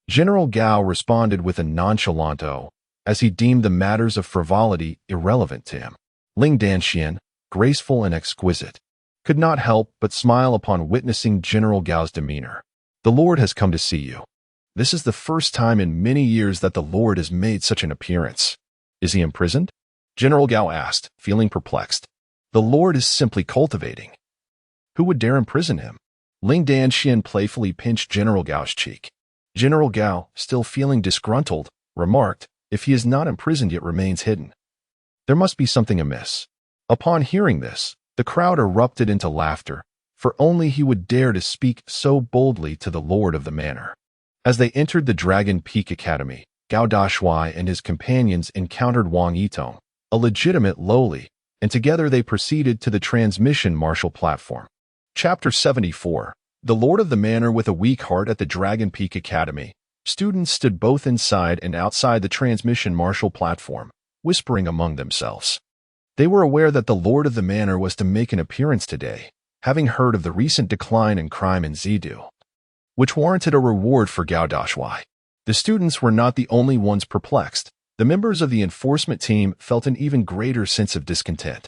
S1: General Gao responded with a nonchalant "oh," as he deemed the matters of frivolity irrelevant to him. Ling Danxian, graceful and exquisite, could not help but smile upon witnessing General Gao's demeanor. "The Lord has come to see you. This is the first time in many years that the Lord has made such an appearance." "Is he imprisoned?" General Gao asked, feeling perplexed. "The Lord is simply cultivating. Who would dare imprison him?" Ling Danxian playfully pinched General Gao's cheek. General Gao, still feeling disgruntled, remarked, "If he is not imprisoned yet remains hidden, there must be something amiss." Upon hearing this, the crowd erupted into laughter, for only he would dare to speak so boldly to the lord of the manor. As they entered the Dragon Peak Academy, Gao Dashuai and his companions encountered Wang Yitong, a legitimate lowly, and together they proceeded to the transmission marshal platform. Chapter 74. The Lord of the Manor with a weak heart at the Dragon Peak Academy. Students stood both inside and outside the transmission marshal platform, whispering among themselves. They were aware that the Lord of the Manor was to make an appearance today, having heard of the recent decline in crime in Zidu, which warranted a reward for Gao Dashuai. The students were not the only ones perplexed. The members of the enforcement team felt an even greater sense of discontent.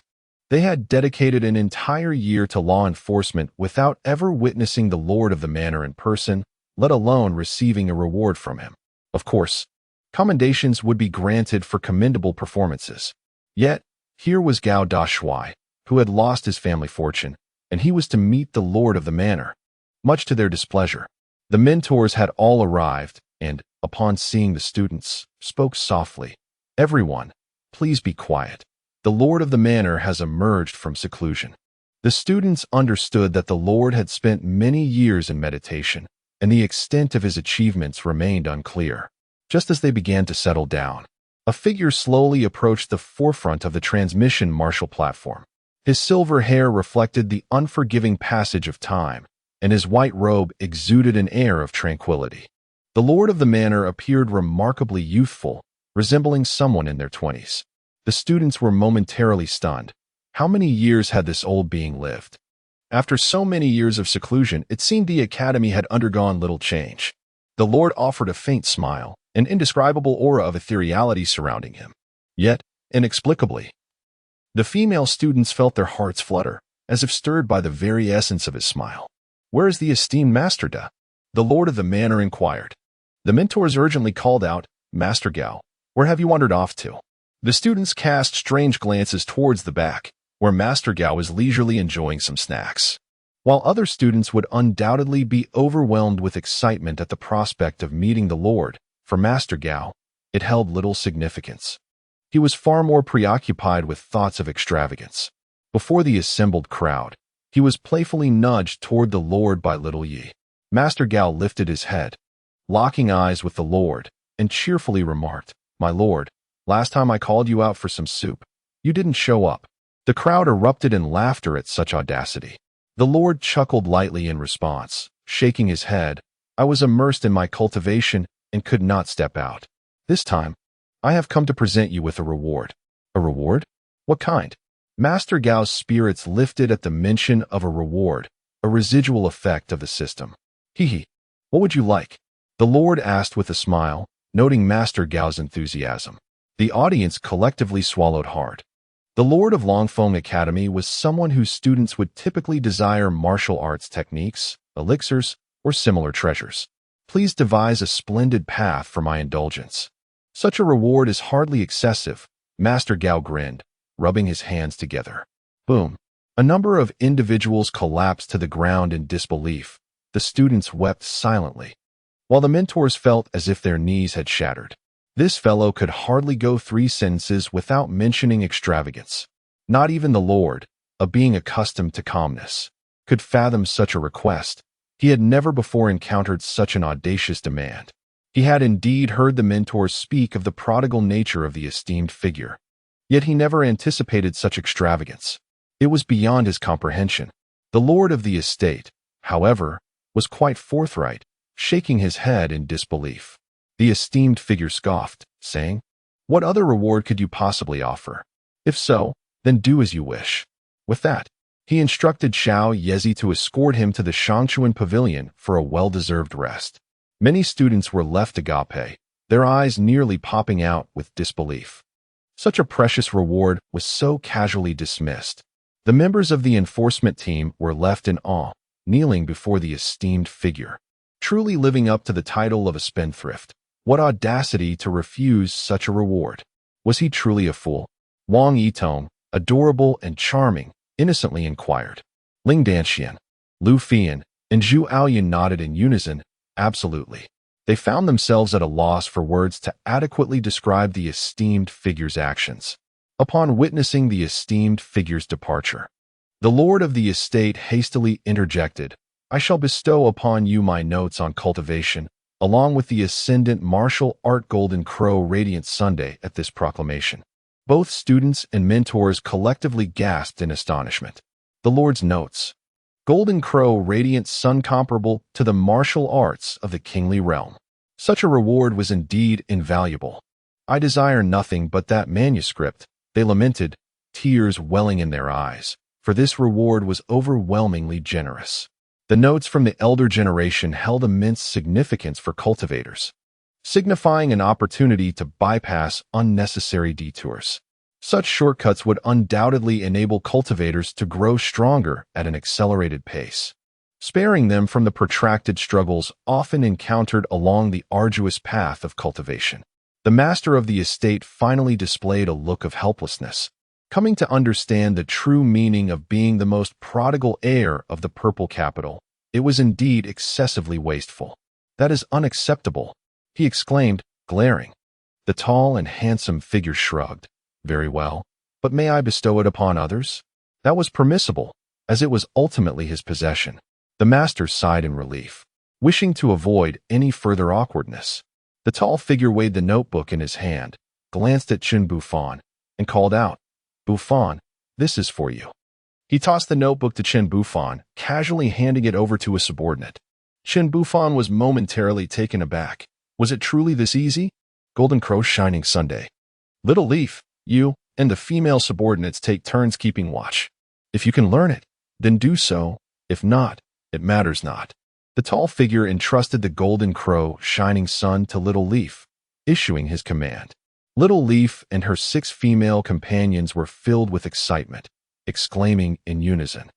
S1: They had dedicated an entire year to law enforcement without ever witnessing the Lord of the Manor in person, let alone receiving a reward from him. Of course, commendations would be granted for commendable performances. Yet, here was Gao Dashuai, who had lost his family fortune, and he was to meet the Lord of the Manor. Much to their displeasure, the mentors had all arrived and, upon seeing the students, spoke softly. "Everyone, please be quiet. The Lord of the Manor has emerged from seclusion." The students understood that the Lord had spent many years in meditation, and the extent of his achievements remained unclear. Just as they began to settle down, a figure slowly approached the forefront of the transmission marshal platform. His silver hair reflected the unforgiving passage of time, and his white robe exuded an air of tranquility. The Lord of the Manor appeared remarkably youthful, resembling someone in their 20s. The students were momentarily stunned. How many years had this old being lived? After so many years of seclusion, it seemed the academy had undergone little change. The Lord offered a faint smile, an indescribable aura of ethereality surrounding him. Yet, inexplicably, the female students felt their hearts flutter, as if stirred by the very essence of his smile. "Where is the esteemed Master Da?" the Lord of the Manor inquired. The mentors urgently called out, "Master Gao, where have you wandered off to?" The students cast strange glances towards the back, where Master Gao was leisurely enjoying some snacks. While other students would undoubtedly be overwhelmed with excitement at the prospect of meeting the Lord, for Master Gao, it held little significance. He was far more preoccupied with thoughts of extravagance. Before the assembled crowd, he was playfully nudged toward the Lord by little Yi. Master Gao lifted his head, locking eyes with the Lord, and cheerfully remarked, "My Lord, last time I called you out for some soup, you didn't show up." The crowd erupted in laughter at such audacity. The Lord chuckled lightly in response, shaking his head. "I was immersed in my cultivation and could not step out. This time, I have come to present you with a reward." "A reward? What kind?" Master Gao's spirits lifted at the mention of a reward, a residual effect of the system. "Hee. What would you like?" the Lord asked with a smile, noting Master Gao's enthusiasm. The audience collectively swallowed hard. The Lord of Longfeng Academy was someone whose students would typically desire martial arts techniques, elixirs, or similar treasures. "Please devise a splendid path for my indulgence." "Such a reward is hardly excessive," Master Gao grinned, rubbing his hands together. Boom. A number of individuals collapsed to the ground in disbelief. The students wept silently, while the mentors felt as if their knees had shattered. This fellow could hardly go 3 sentences without mentioning extravagance. Not even the Lord, a being accustomed to calmness, could fathom such a request. He had never before encountered such an audacious demand. He had indeed heard the mentors speak of the prodigal nature of the esteemed figure, yet he never anticipated such extravagance. It was beyond his comprehension. The Lord of the estate, however, was quite forthright, shaking his head in disbelief. The esteemed figure scoffed, saying, "What other reward could you possibly offer? If so, then do as you wish." With that, he instructed Xiao Yezi to escort him to the Shangchuan Pavilion for a well-deserved rest. Many students were left agape, their eyes nearly popping out with disbelief. Such a precious reward was so casually dismissed. The members of the enforcement team were left in awe, kneeling before the esteemed figure, truly living up to the title of a spendthrift. What audacity to refuse such a reward! Was he truly a fool? Wang Yitong, adorable and charming, innocently inquired. Ling Danxian, Lu Fian, and Zhu Aoyan nodded in unison, absolutely. They found themselves at a loss for words to adequately describe the esteemed figure's actions. Upon witnessing the esteemed figure's departure, the Lord of the estate hastily interjected, "I shall bestow upon you my notes on cultivation, along with the ascendant martial art Golden Crow Radiant Sunday at this proclamation." Both students and mentors collectively gasped in astonishment. The Lord's notes. Golden Crow Radiant Sun comparable to the martial arts of the kingly realm. Such a reward was indeed invaluable. "I desire nothing but that manuscript," they lamented, tears welling in their eyes, for this reward was overwhelmingly generous. The notes from the elder generation held immense significance for cultivators. signifying an opportunity to bypass unnecessary detours. Such shortcuts would undoubtedly enable cultivators to grow stronger at an accelerated pace, sparing them from the protracted struggles often encountered along the arduous path of cultivation. The master of the estate finally displayed a look of helplessness, coming to understand the true meaning of being the most prodigal heir of the purple capital. It was indeed excessively wasteful. "That is unacceptable," he exclaimed, glaring. The tall and handsome figure shrugged. "Very well, but may I bestow it upon others?" That was permissible, as it was ultimately his possession. The master sighed in relief, wishing to avoid any further awkwardness. The tall figure weighed the notebook in his hand, glanced at Chen Bufan, and called out, "Bufan, this is for you." He tossed the notebook to Chen Bufan, casually handing it over to a subordinate. Chen Bufan was momentarily taken aback. Was it truly this easy? Golden Crow Shining Sunday. "Little Leaf, you and the female subordinates take turns keeping watch. If you can learn it, then do so. If not, it matters not." The tall figure entrusted the Golden Crow Shining Sun to Little Leaf, issuing his command. Little Leaf and her 6 female companions were filled with excitement, exclaiming in unison,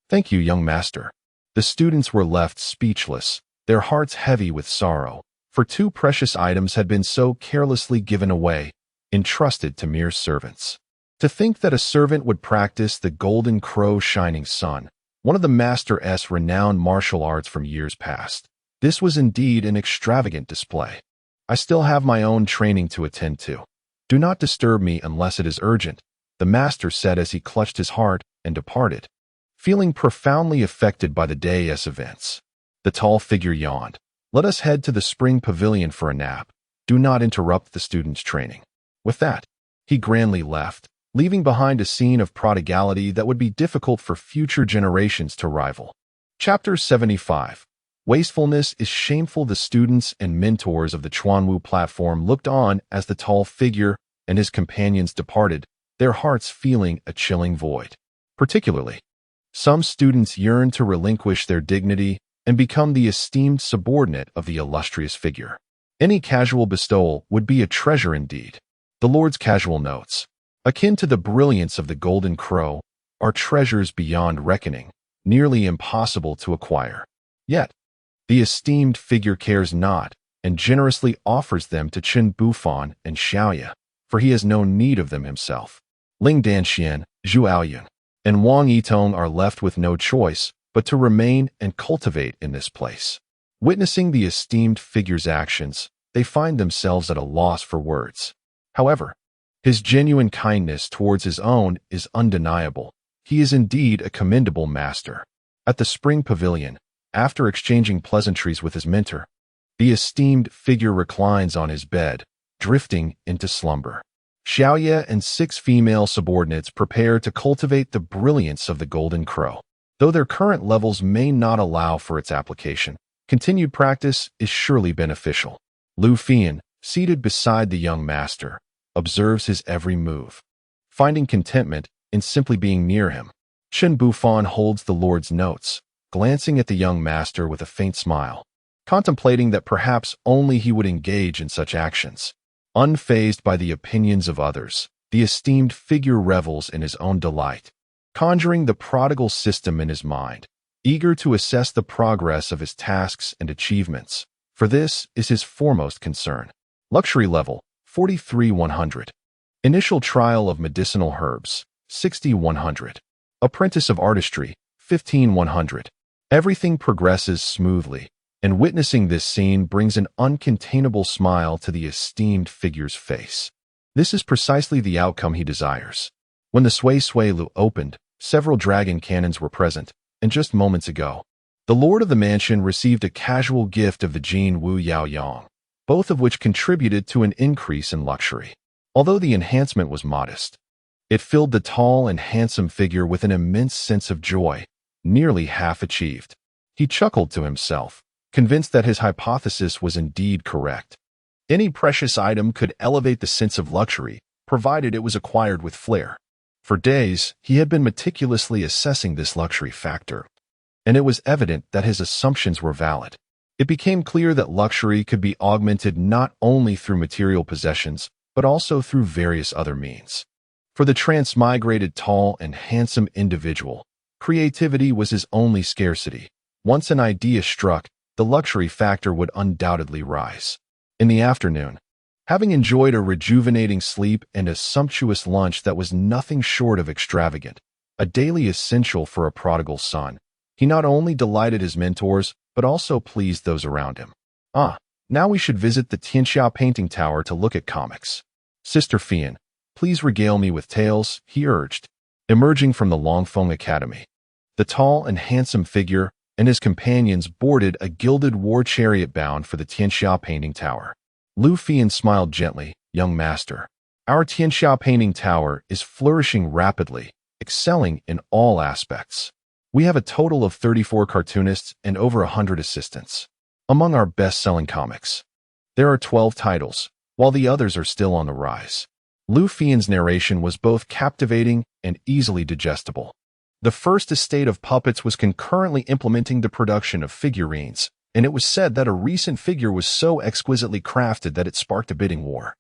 S1: "Thank you, young master." The students were left speechless, their hearts heavy with sorrow, for 2 precious items had been so carelessly given away, entrusted to mere servants. To think that a servant would practice the Golden Crow Shining Sun, one of the master's renowned martial arts from years past. This was indeed an extravagant display. "I still have my own training to attend to. Do not disturb me unless it is urgent," the master said as he clutched his heart and departed, feeling profoundly affected by the day's events. The tall figure yawned. "Let us head to the spring pavilion for a nap. Do not interrupt the students' training." With that, he grandly left, leaving behind a scene of prodigality that would be difficult for future generations to rival. Chapter 75. Wastefulness is shameful. The students and mentors of the Chuanwu platform looked on as the tall figure and his companions departed, their hearts feeling a chilling void. Particularly, some students yearned to relinquish their dignity and become the esteemed subordinate of the illustrious figure. Any casual bestowal would be a treasure indeed. The Lord's casual notes, akin to the brilliance of the Golden Crow, are treasures beyond reckoning, nearly impossible to acquire. Yet, the esteemed figure cares not and generously offers them to Chen Bufan and Xiaoya, for he has no need of them himself. Ling Danxian, Zhu Aoyun, and Wang Yitong are left with no choice but to remain and cultivate in this place. Witnessing the esteemed figure's actions, they find themselves at a loss for words. However, his genuine kindness towards his own is undeniable. He is indeed a commendable master. At the spring pavilion, after exchanging pleasantries with his mentor, the esteemed figure reclines on his bed, drifting into slumber. Xiaoya and 6 female subordinates prepare to cultivate the brilliance of the Golden Crow. Though their current levels may not allow for its application, continued practice is surely beneficial. Lu Fian, seated beside the young master, observes his every move, finding contentment in simply being near him. Chen Bufan holds the Lord's notes, glancing at the young master with a faint smile, contemplating that perhaps only he would engage in such actions. Unfazed by the opinions of others, the esteemed figure revels in his own delight, conjuring the prodigal system in his mind, eager to assess the progress of his tasks and achievements, for this is his foremost concern. Luxury level, 43,100. Initial trial of medicinal herbs, 60,100. Apprentice of artistry, 15,100. Everything progresses smoothly, and witnessing this scene brings an uncontainable smile to the esteemed figure's face. This is precisely the outcome he desires. When the Sui Sui Lu opened, several dragon cannons were present, and just moments ago, the lord of the mansion received a casual gift of the Jin Wu Yao Yang, both of which contributed to an increase in luxury. Although the enhancement was modest, it filled the tall and handsome figure with an immense sense of joy, nearly half achieved. He chuckled to himself, convinced that his hypothesis was indeed correct. Any precious item could elevate the sense of luxury, provided it was acquired with flair. For days, he had been meticulously assessing this luxury factor, and it was evident that his assumptions were valid. It became clear that luxury could be augmented not only through material possessions, but also through various other means. For the transmigrated tall and handsome individual, creativity was his only scarcity. Once an idea struck, the luxury factor would undoubtedly rise. In the afternoon, having enjoyed a rejuvenating sleep and a sumptuous lunch that was nothing short of extravagant, a daily essential for a prodigal son, he not only delighted his mentors, but also pleased those around him. Now we should visit the Tianxia painting tower to look at comics. Sister Fian, please regale me with tales, he urged, emerging from the Longfeng Academy. The tall and handsome figure and his companions boarded a gilded war chariot bound for the Tianxia painting tower. Lu Fian smiled gently. Young master, our Tianxia painting tower is flourishing rapidly, excelling in all aspects. We have a total of 34 cartoonists and over 100 assistants. Among our best-selling comics, there are 12 titles, while the others are still on the rise. Lu Fian's narration was both captivating and easily digestible. The first estate of puppets was concurrently implementing the production of figurines, and it was said that a recent figure was so exquisitely crafted that it sparked a bidding war,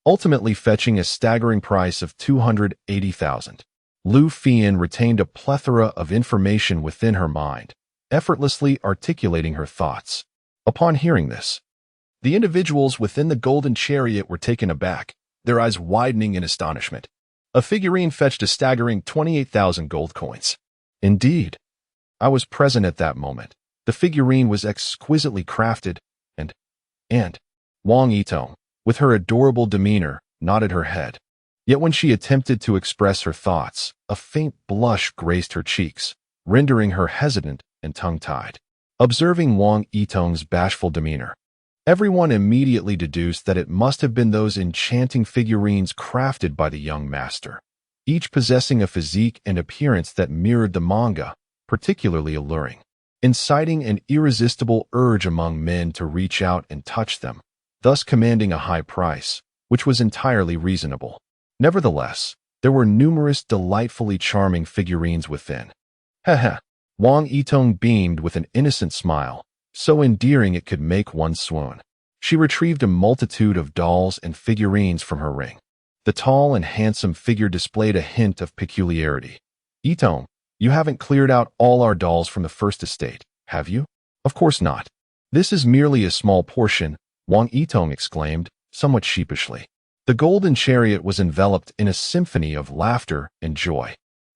S1: ultimately fetching a staggering price of 280,000. Lu Fian retained a plethora of information within her mind, effortlessly articulating her thoughts. Upon hearing this, the individuals within the golden chariot were taken aback, their eyes widening in astonishment. A figurine fetched a staggering 28,000 gold coins. Indeed, I was present at that moment. The figurine was exquisitely crafted, and Wang Yitong, with her adorable demeanor, nodded her head. Yet when she attempted to express her thoughts, a faint blush graced her cheeks, rendering her hesitant and tongue-tied. Observing Wang Yitong's bashful demeanor, everyone immediately deduced that it must have been those enchanting figurines crafted by the young master, each possessing a physique and appearance that mirrored the manga, particularly alluring, inciting an irresistible urge among men to reach out and touch them, thus commanding a high price, which was entirely reasonable. Nevertheless, there were numerous delightfully charming figurines within. Wang Yitong beamed with an innocent smile, so endearing it could make one swoon. She retrieved a multitude of dolls and figurines from her ring. The tall and handsome figure displayed a hint of peculiarity. Yitong, you haven't cleared out all our dolls from the first estate, have you? Of course not. This is merely a small portion, Wang Yitong exclaimed, somewhat sheepishly. The golden chariot was enveloped in a symphony of laughter and joy.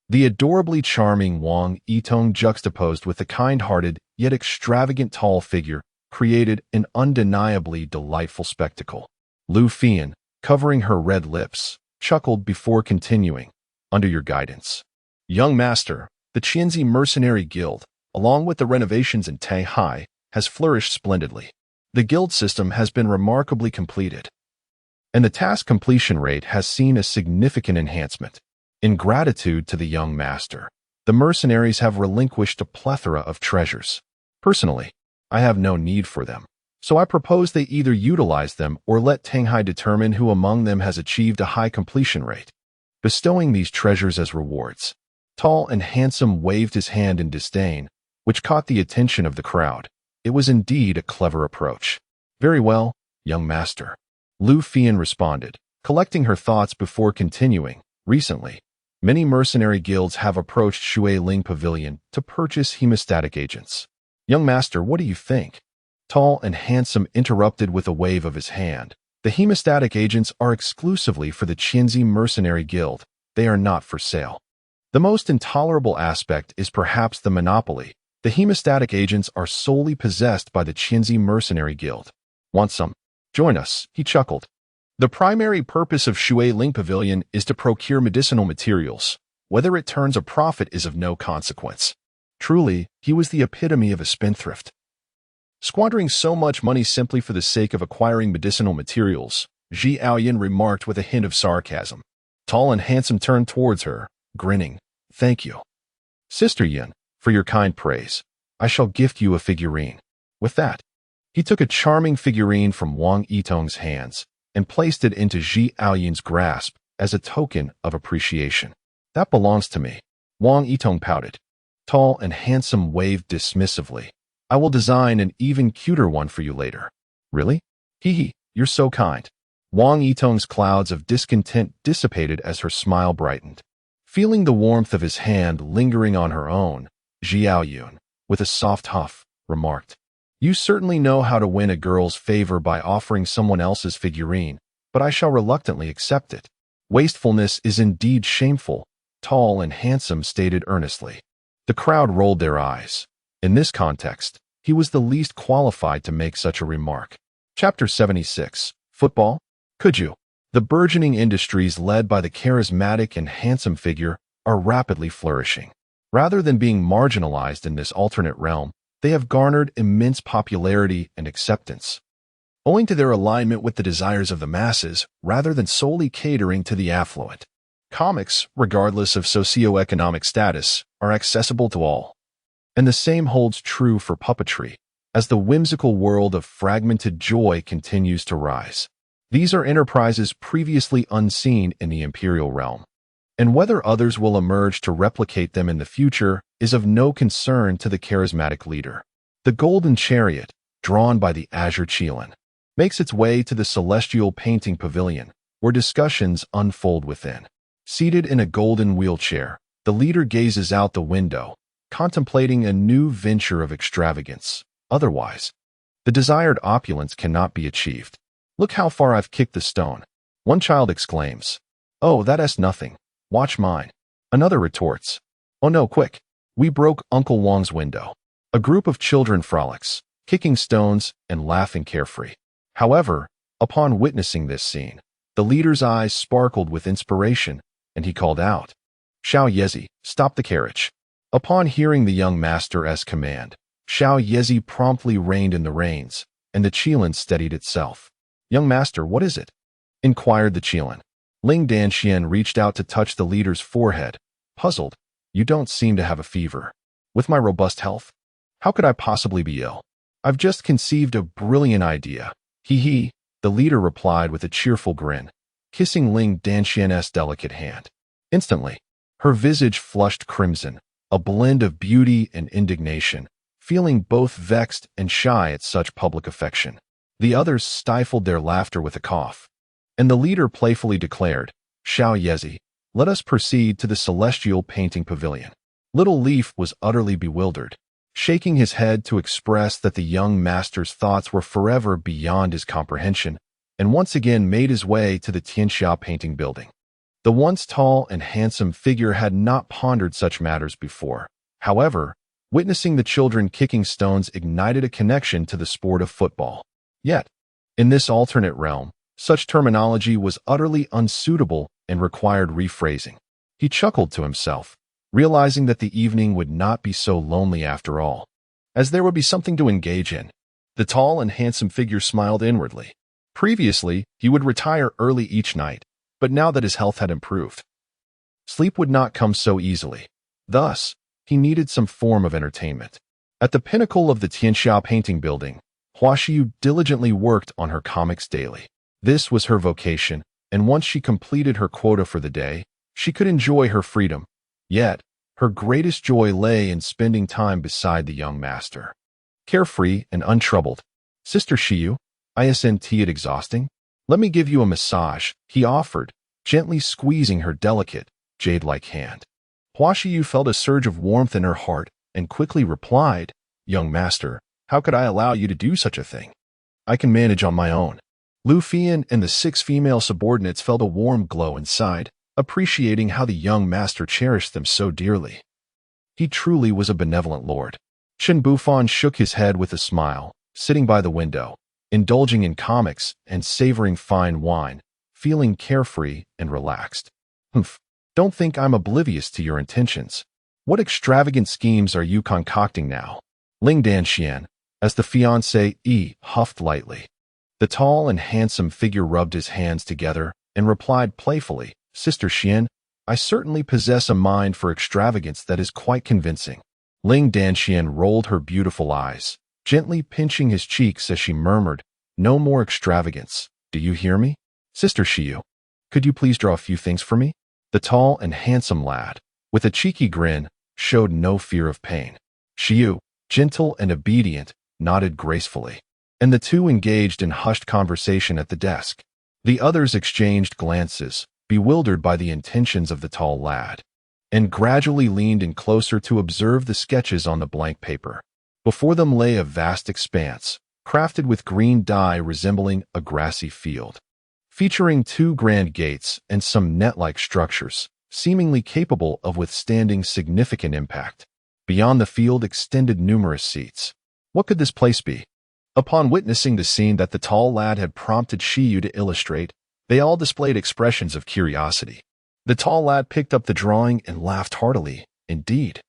S1: The adorably charming Wang Yitong juxtaposed with the kind-hearted yet extravagant tall figure created an undeniably delightful spectacle. Lu Fian, covering her red lips, chuckled before continuing, under your guidance, young master, the Qianzi Mercenary Guild, along with the renovations in Tanghai, has flourished splendidly. The guild system has been remarkably completed, and the task completion rate has seen a significant enhancement. In gratitude to the young master, the mercenaries have relinquished a plethora of treasures. Personally, I have no need for them, so I propose they either utilize them or let Tanghai determine who among them has achieved a high completion rate, bestowing these treasures as rewards. Tall and handsome waved his hand in disdain, which caught the attention of the crowd. It was indeed a clever approach. Very well, young master, Lu Fian responded, collecting her thoughts before continuing. Recently, many mercenary guilds have approached Shui Ling Pavilion to purchase hemostatic agents. Young master, what do you think? Tall and handsome interrupted with a wave of his hand. The hemostatic agents are exclusively for the Qianzi Mercenary Guild. They are not for sale. The most intolerable aspect is perhaps the monopoly. The hemostatic agents are solely possessed by the Qianzi Mercenary Guild. Want some? Join us, he chuckled. The primary purpose of Shui Ling Pavilion is to procure medicinal materials. Whether it turns a profit is of no consequence. Truly, he was the epitome of a spendthrift, squandering so much money simply for the sake of acquiring medicinal materials, Ji Aoyan remarked with a hint of sarcasm. Tall and handsome turned towards her, grinning. Thank you, Sister Yin, for your kind praise. I shall gift you a figurine. With that, he took a charming figurine from Wang Yitong's hands and placed it into Ji Aoyan's grasp as a token of appreciation. That belongs to me. Wang Yitong pouted. Tall and handsome waved dismissively. I will design an even cuter one for you later. Really? Hee hee, you're so kind. Wang Yitong's clouds of discontent dissipated as her smile brightened. Feeling the warmth of his hand lingering on her own, Xiao Yun, with a soft huff, remarked, "You certainly know how to win a girl's favor by offering someone else's figurine, but I shall reluctantly accept it. Wastefulness is indeed shameful," Tall and Handsome stated earnestly. The crowd rolled their eyes. In this context, he was the least qualified to make such a remark. Chapter 76. Football? Could you? The burgeoning industries led by the charismatic and handsome figure are rapidly flourishing. Rather than being marginalized in this alternate realm, they have garnered immense popularity and acceptance, owing to their alignment with the desires of the masses rather than solely catering to the affluent. Comics, regardless of socioeconomic status, are accessible to all. And the same holds true for puppetry, as the whimsical world of fragmented joy continues to rise. These are enterprises previously unseen in the imperial realm, and whether others will emerge to replicate them in the future is of no concern to the charismatic leader. The golden chariot, drawn by the azure Qilin, makes its way to the celestial painting pavilion, where discussions unfold within. Seated in a golden wheelchair, the leader gazes out the window, contemplating a new venture of extravagance. Otherwise, the desired opulence cannot be achieved. "Look how far I've kicked the stone," one child exclaims. "Oh, that's nothing. Watch mine." Another retorts, "Oh no, quick. We broke Uncle Wang's window." A group of children frolics, kicking stones and laughing carefree. However, upon witnessing this scene, the leader's eyes sparkled with inspiration, and he called out, "Xiao Yezi, stop the carriage." Upon hearing the young master's command, Xiao Yezi promptly reined in the reins, and the Qilin steadied itself. "Young master, what is it?" inquired the Qilin. Ling Danxian reached out to touch the leader's forehead, puzzled. "You don't seem to have a fever. With my robust health, how could I possibly be ill? I've just conceived a brilliant idea." "Hee hee," the leader replied with a cheerful grin, kissing Ling Danxian's delicate hand. Instantly, her visage flushed crimson, a blend of beauty and indignation, feeling both vexed and shy at such public affection. The others stifled their laughter with a cough, and the leader playfully declared, "Xiao Yezi, let us proceed to the celestial painting pavilion." Little Leaf was utterly bewildered, shaking his head to express that the young master's thoughts were forever beyond his comprehension, and once again made his way to the Tianxia painting building. The once tall and handsome figure had not pondered such matters before. However, witnessing the children kicking stones ignited a connection to the sport of football. Yet, in this alternate realm, such terminology was utterly unsuitable and required rephrasing. He chuckled to himself, realizing that the evening would not be so lonely after all, as there would be something to engage in. The tall and handsome figure smiled inwardly. Previously, he would retire early each night, but now that his health had improved, sleep would not come so easily. Thus, he needed some form of entertainment. At the pinnacle of the Tianxia painting building, Hua Xiu diligently worked on her comics daily. This was her vocation, and once she completed her quota for the day, she could enjoy her freedom. Yet, her greatest joy lay in spending time beside the young master. Carefree and untroubled. "Sister Xiu, isn't it exhausting? Let me give you a massage," he offered, gently squeezing her delicate, jade-like hand. Hua Xiu felt a surge of warmth in her heart and quickly replied, "Young master, how could I allow you to do such a thing? I can manage on my own." Lu Fian and the 6 female subordinates felt a warm glow inside, appreciating how the young master cherished them so dearly. He truly was a benevolent lord. Chen Bufan shook his head with a smile, sitting by the window, indulging in comics and savoring fine wine, feeling carefree and relaxed. "Humph, don't think I'm oblivious to your intentions. What extravagant schemes are you concocting now?" Ling Danxian, as the fiancé, huffed lightly. The tall and handsome figure rubbed his hands together and replied playfully, "Sister Xian, I certainly possess a mind for extravagance that is quite convincing." Ling Danxian rolled her beautiful eyes, gently pinching his cheeks as she murmured, "No more extravagance. Do you hear me? Sister Xiu, could you please draw a few things for me?" The tall and handsome lad, with a cheeky grin, showed no fear of pain. "Xiu, gentle and obedient, nodded gracefully, and the two engaged in hushed conversation at the desk. The others exchanged glances, bewildered by the intentions of the tall lad, and gradually leaned in closer to observe the sketches on the blank paper. Before them lay a vast expanse, crafted with green dye resembling a grassy field, featuring two grand gates and some net-like structures, seemingly capable of withstanding significant impact. Beyond the field extended numerous seats. What could this place be? Upon witnessing the scene that the tall lad had prompted Shiyu to illustrate, they all displayed expressions of curiosity. The tall lad picked up the drawing and laughed heartily. Indeed,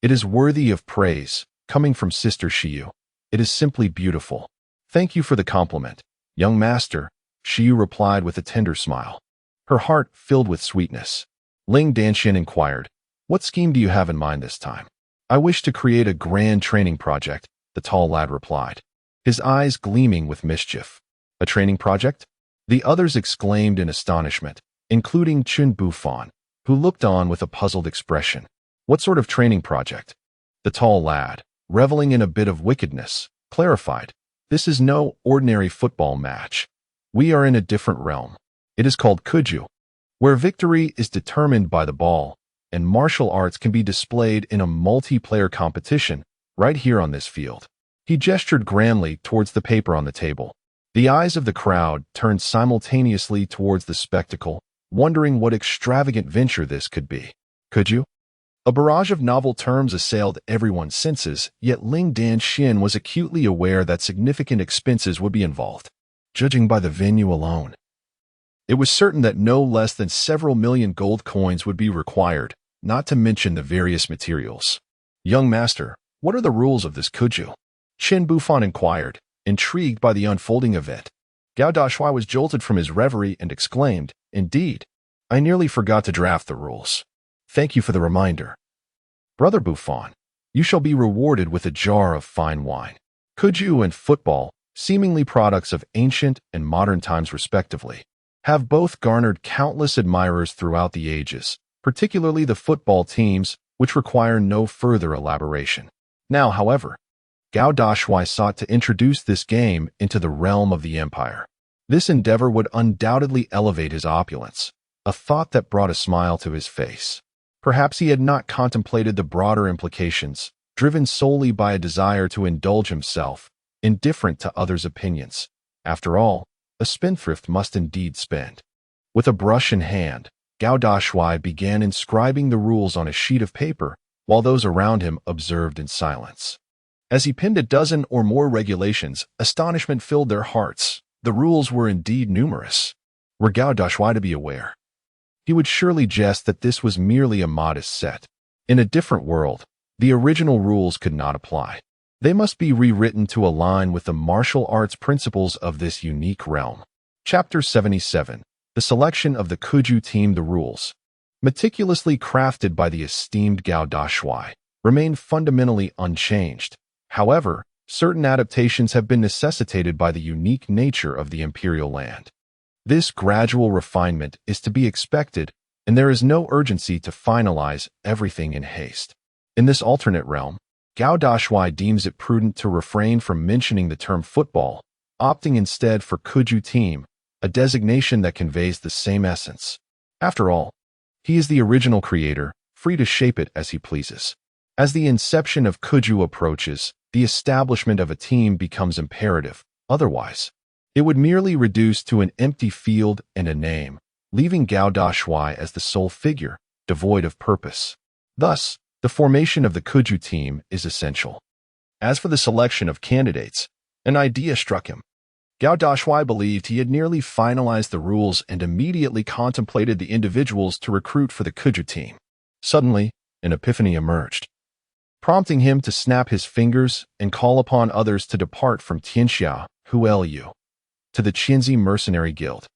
S1: it is worthy of praise, coming from Sister Shiyu. It is simply beautiful. Thank you for the compliment, young master, Shiyu replied with a tender smile, her heart filled with sweetness. Ling Danxian inquired, what scheme do you have in mind this time? I wish to create a grand training project, the tall lad replied, his eyes gleaming with mischief. A training project? The others exclaimed in astonishment, including Chun Bufan, who looked on with a puzzled expression. What sort of training project? The tall lad, reveling in a bit of wickedness, clarified, this is no ordinary football match. We are in a different realm. It is called Kuju, where victory is determined by the ball, and martial arts can be displayed in a multiplayer competition right here on this field. He gestured grandly towards the paper on the table. The eyes of the crowd turned simultaneously towards the spectacle, wondering what extravagant venture this could be. Kuju? A barrage of novel terms assailed everyone's senses, yet Ling Danxian was acutely aware that significant expenses would be involved. Judging by the venue alone, it was certain that no less than several million gold coins would be required, not to mention the various materials. Young master, what are the rules of this Kuju? Qin Bufan inquired, intrigued by the unfolding event. Gao Dashuai was jolted from his reverie and exclaimed, indeed, I nearly forgot to draft the rules. Thank you for the reminder. Brother Bufan, you shall be rewarded with a jar of fine wine. Kuju and football, seemingly products of ancient and modern times respectively, have both garnered countless admirers throughout the ages, particularly the football teams, which require no further elaboration. Now, however, Gao Dashuai sought to introduce this game into the realm of the empire. This endeavor would undoubtedly elevate his opulence, a thought that brought a smile to his face. Perhaps he had not contemplated the broader implications, driven solely by a desire to indulge himself, indifferent to others' opinions. After all, a spendthrift must indeed spend. With a brush in hand, Gao Dashuai began inscribing the rules on a sheet of paper, while those around him observed in silence. As he penned a dozen or more regulations, astonishment filled their hearts. The rules were indeed numerous. Were Gao Dashuai to be aware, he would surely jest that this was merely a modest set. In a different world, the original rules could not apply. They must be rewritten to align with the martial arts principles of this unique realm. Chapter 77. The selection of the Kuju team. The rules, meticulously crafted by the esteemed Gao Dashuai, remain fundamentally unchanged. However, certain adaptations have been necessitated by the unique nature of the imperial land. This gradual refinement is to be expected, and there is no urgency to finalize everything in haste. In this alternate realm, Gao Dashuai deems it prudent to refrain from mentioning the term football, opting instead for Kuju team, a designation that conveys the same essence. After all, he is the original creator, free to shape it as he pleases. As the inception of Kuju approaches, the establishment of a team becomes imperative. Otherwise, it would merely reduce to an empty field and a name, leaving Gao Dashuai as the sole figure, devoid of purpose. Thus, the formation of the Kuju team is essential. As for the selection of candidates, an idea struck him. Gao Dashuai believed he had nearly finalized the rules and immediately contemplated the individuals to recruit for the Kuju team. Suddenly, an epiphany emerged, prompting him to snap his fingers and call upon others to depart from Tianxia, Huelu, to the Qianzi Mercenary Guild.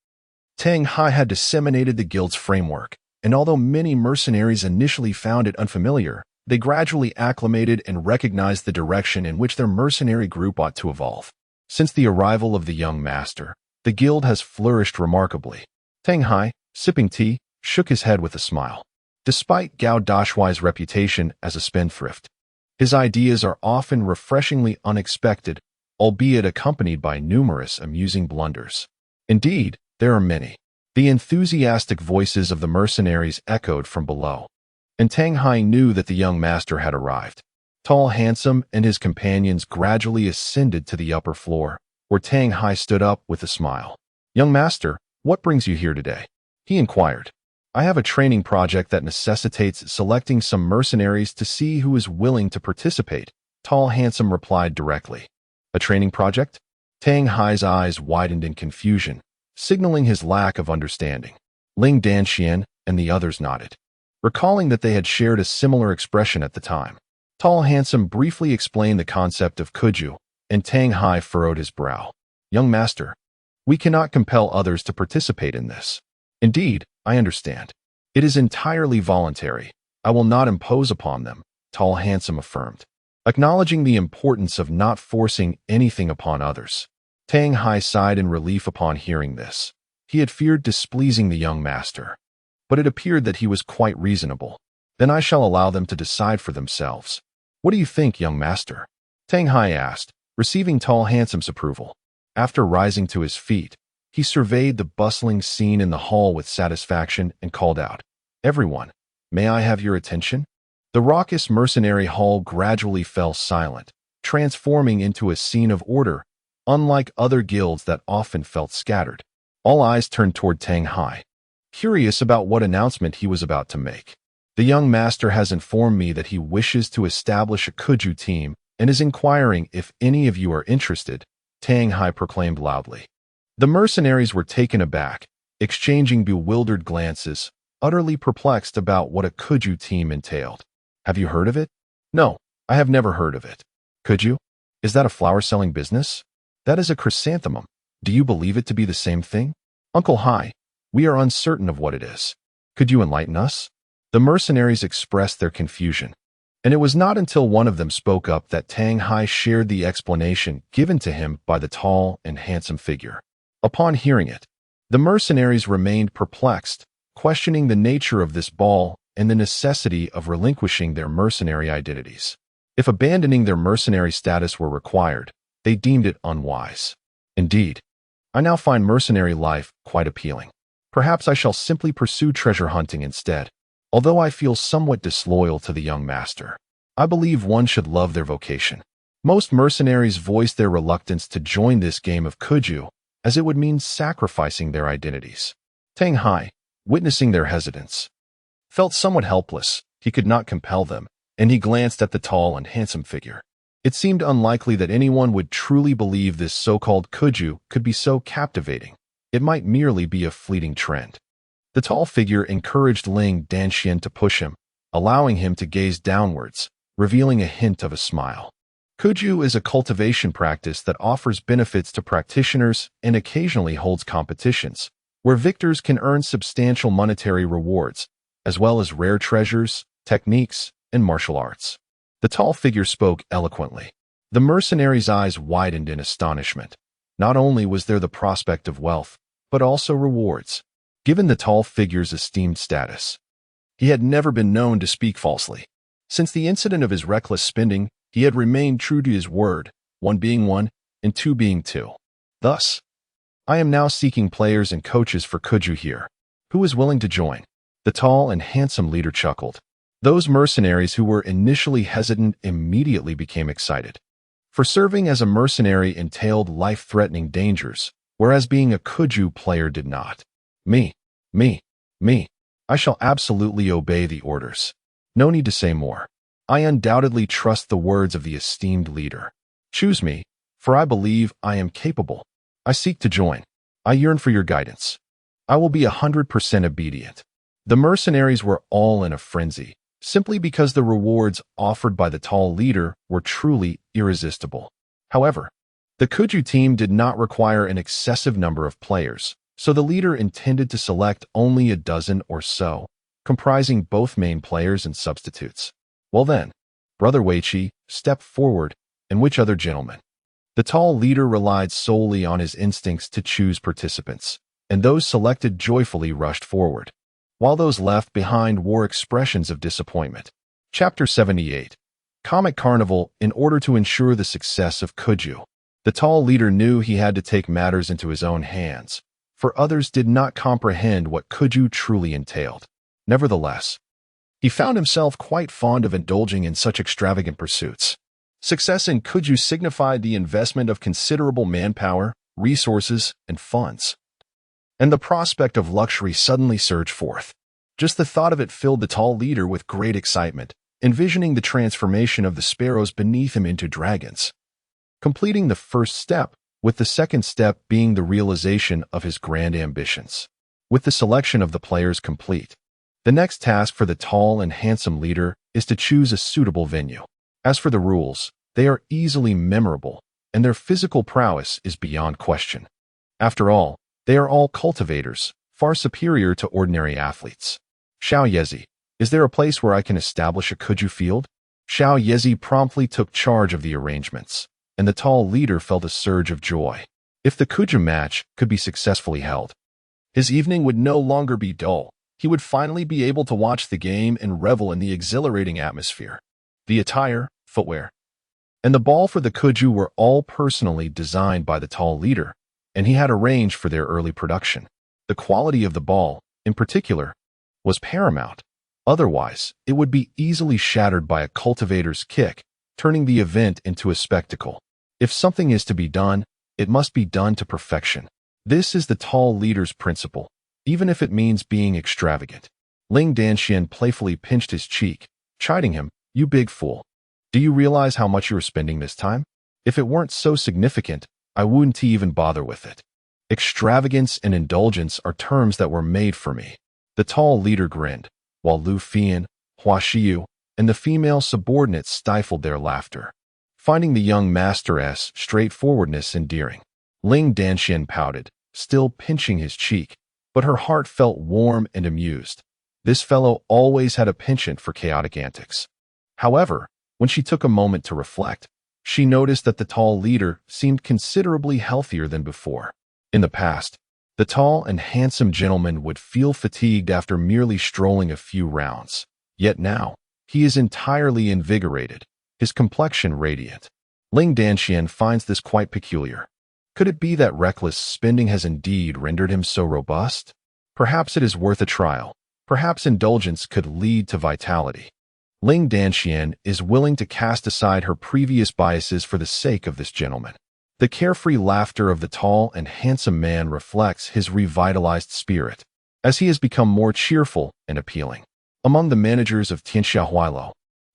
S1: Tang Hai had disseminated the guild's framework, and although many mercenaries initially found it unfamiliar, they gradually acclimated and recognized the direction in which their mercenary group ought to evolve. Since the arrival of the young master, the guild has flourished remarkably. Tang Hai, sipping tea, shook his head with a smile. Despite Gao Dashuai's reputation as a spendthrift, His ideas are often refreshingly unexpected, albeit accompanied by numerous amusing blunders. Indeed, there are many. The enthusiastic voices of the mercenaries echoed from below, and Tang Hai knew that the young master had arrived. Tall, handsome, and his companions gradually ascended to the upper floor, where Tang Hai stood up with a smile. "Young master, what brings you here today?" he inquired. "I have a training project that necessitates selecting some mercenaries to see who is willing to participate," Tall Handsome replied directly. "A training project?" Tang Hai's eyes widened in confusion, signaling his lack of understanding. Ling Danxian and the others nodded, recalling that they had shared a similar expression at the time. Tall Handsome briefly explained the concept of kuju, and Tang Hai furrowed his brow. "Young master, we cannot compel others to participate in this." "Indeed, I understand. It is entirely voluntary. I will not impose upon them," Tall Handsome affirmed, acknowledging the importance of not forcing anything upon others. Tang Hai sighed in relief upon hearing this. He had feared displeasing the young master, but it appeared that he was quite reasonable. "Then I shall allow them to decide for themselves. What do you think, young master?" Tang Hai asked, receiving Tall Handsome's approval. After rising to his feet, he surveyed the bustling scene in the hall with satisfaction and called out, "Everyone, may I have your attention?" The raucous mercenary hall gradually fell silent, transforming into a scene of order, unlike other guilds that often felt scattered. All eyes turned toward Tang Hai, curious about what announcement he was about to make. "The young master has informed me that he wishes to establish a kuju team and is inquiring if any of you are interested," Tang Hai proclaimed loudly. The mercenaries were taken aback, exchanging bewildered glances, utterly perplexed about what a kuju team entailed. "Have you heard of it?" "No, I have never heard of it." "Kuju? Is that a flower-selling business?" "That is a chrysanthemum. Do you believe it to be the same thing?" "Uncle Hai, we are uncertain of what it is. Could you enlighten us?" The mercenaries expressed their confusion, and it was not until one of them spoke up that Tang Hai shared the explanation given to him by the tall and handsome figure. Upon hearing it, the mercenaries remained perplexed, questioning the nature of this ball and the necessity of relinquishing their mercenary identities. If abandoning their mercenary status were required, they deemed it unwise. "Indeed, I now find mercenary life quite appealing. Perhaps I shall simply pursue treasure hunting instead. Although I feel somewhat disloyal to the young master, I believe one should love their vocation." Most mercenaries voiced their reluctance to join this game of kuju, as it would mean sacrificing their identities. Tang Hai, witnessing their hesitance, felt somewhat helpless. He could not compel them, and he glanced at the tall and handsome figure. It seemed unlikely that anyone would truly believe this so-called kuju could be so captivating. It might merely be a fleeting trend. The tall figure encouraged Ling Danxian to push him, allowing him to gaze downwards, revealing a hint of a smile. Kuju is a cultivation practice that offers benefits to practitioners and occasionally holds competitions, where victors can earn substantial monetary rewards, as well as rare treasures, techniques, and martial arts. The tall figure spoke eloquently. The mercenary's eyes widened in astonishment. Not only was there the prospect of wealth, but also rewards. Given the tall figure's esteemed status, he had never been known to speak falsely. Since the incident of his reckless spending, he had remained true to his word, one being one, and two being two. Thus, "I am now seeking players and coaches for kuju here. Who is willing to join?" The tall and handsome leader chuckled. Those mercenaries who were initially hesitant immediately became excited. For serving as a mercenary entailed life-threatening dangers, whereas being a kuju player did not. Me. I shall absolutely obey the orders. No need to say more. I undoubtedly trust the words of the esteemed leader. Choose me, for I believe I am capable. I seek to join. I yearn for your guidance. I will be 100% obedient." The mercenaries were all in a frenzy, simply because the rewards offered by the tall leader were truly irresistible. However, the kuju team did not require an excessive number of players, so the leader intended to select only a dozen or so, comprising both main players and substitutes. "Well then, Brother Weiqi, step forward, and which other gentleman?" The tall leader relied solely on his instincts to choose participants, and those selected joyfully rushed forward, while those left behind wore expressions of disappointment. Chapter 78. Comic Carnival in order to ensure the success of Kuju. The tall leader knew he had to take matters into his own hands, for others did not comprehend what Kuju truly entailed. Nevertheless, he found himself quite fond of indulging in such extravagant pursuits. Success in Kuju signified the investment of considerable manpower, resources, and funds. And the prospect of luxury suddenly surged forth. Just the thought of it filled the tall leader with great excitement, envisioning the transformation of the sparrows beneath him into dragons. Completing the first step, with the second step being the realization of his grand ambitions. With the selection of the players complete, the next task for the tall and handsome leader is to choose a suitable venue. As for the rules, they are easily memorable, and their physical prowess is beyond question. After all, they are all cultivators, far superior to ordinary athletes. Xiao Yezi, is there a place where I can establish a Kuju field? Xiao Yezi promptly took charge of the arrangements, and the tall leader felt a surge of joy. If the Kuju match could be successfully held, his evening would no longer be dull. He would finally be able to watch the game and revel in the exhilarating atmosphere. The attire, footwear, and the ball for the Kuju were all personally designed by the tall leader, and he had arranged for their early production. The quality of the ball, in particular, was paramount. Otherwise, it would be easily shattered by a cultivator's kick, turning the event into a spectacle. If something is to be done, it must be done to perfection. This is the tall leader's principle, even if it means being extravagant. Ling Danxian playfully pinched his cheek, chiding him, "You big fool. Do you realize how much you are spending this time? If it weren't so significant, I wouldn't even bother with it. Extravagance and indulgence are terms that were made for me." The tall leader grinned, while Lu Fian, Hua Xiu, and the female subordinates stifled their laughter, finding the young master's straightforwardness endearing. Ling Danxian pouted, still pinching his cheek, but her heart felt warm and amused. This fellow always had a penchant for chaotic antics. However, when she took a moment to reflect, she noticed that the tall leader seemed considerably healthier than before. In the past, the tall and handsome gentleman would feel fatigued after merely strolling a few rounds. Yet now, he is entirely invigorated, his complexion radiant. Ling Danxian finds this quite peculiar. Could it be that reckless spending has indeed rendered him so robust? Perhaps it is worth a trial. Perhaps indulgence could lead to vitality. Ling Danxian is willing to cast aside her previous biases for the sake of this gentleman. The carefree laughter of the tall and handsome man reflects his revitalized spirit, as he has become more cheerful and appealing. Among the managers of Tianxiahuailou,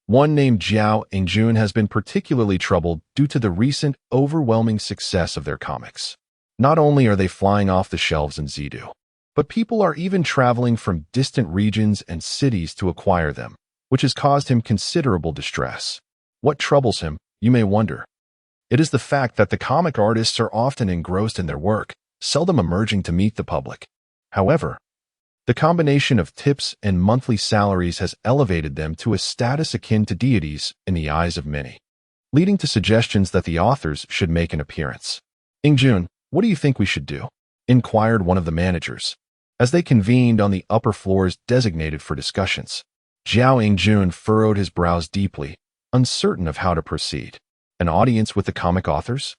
S1: one named Jiao Engjun has been particularly troubled due to the recent overwhelming success of their comics. Not only are they flying off the shelves in Zidu, but people are even traveling from distant regions and cities to acquire them, which has caused him considerable distress. What troubles him, you may wonder? It is the fact that the comic artists are often engrossed in their work, seldom emerging to meet the public. However, the combination of tips and monthly salaries has elevated them to a status akin to deities in the eyes of many, leading to suggestions that the authors should make an appearance. "Engjun, what do you think we should do?" inquired one of the managers, as they convened on the upper floors designated for discussions. Jiao Engjun furrowed his brows deeply, uncertain of how to proceed. An audience with the comic authors?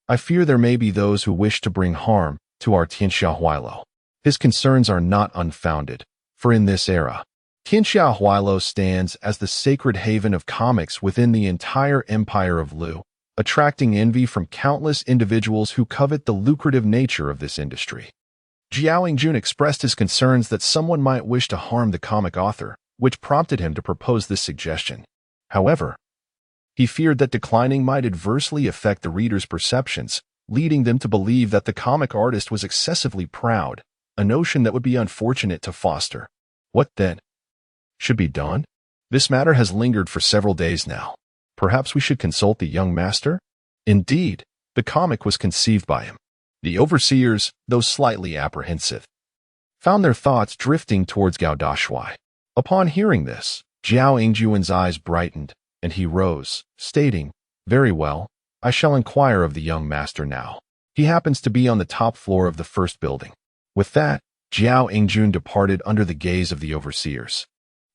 S1: I fear there may be those who wish to bring harm to our Tianxiahuailou. His concerns are not unfounded, for in this era, Tianxiahuailou stands as the sacred haven of comics within the entire empire of Lu, attracting envy from countless individuals who covet the lucrative nature of this industry. Jiao Engjun expressed his concerns that someone might wish to harm the comic author, which prompted him to propose this suggestion. However, he feared that declining might adversely affect the reader's perceptions, leading them to believe that the comic artist was excessively proud, a notion that would be unfortunate to foster. What then should be done? This matter has lingered for several days now. Perhaps we should consult the young master? Indeed, the comic was conceived by him. The overseers, though slightly apprehensive, found their thoughts drifting towards Gao Dashuai. Upon hearing this, Jiao Engjun's eyes brightened, and he rose, stating, "Very well, I shall inquire of the young master now. He happens to be on the top floor of the first building." With that, Jiao Engjun departed under the gaze of the overseers.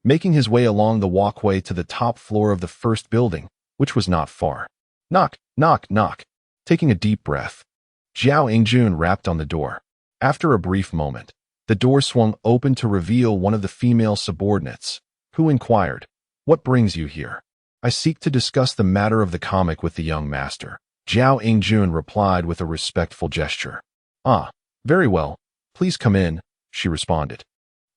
S1: making his way along the walkway to the top floor of the first building, which was not far. Knock, knock, knock. Taking a deep breath, Zhao Yingjun rapped on the door. After a brief moment, the door swung open to reveal one of the female subordinates, who inquired, "What brings you here?" "I seek to discuss the matter of the comic with the young master," Zhao Yingjun replied with a respectful gesture. "Ah, very well. Please come in," she responded,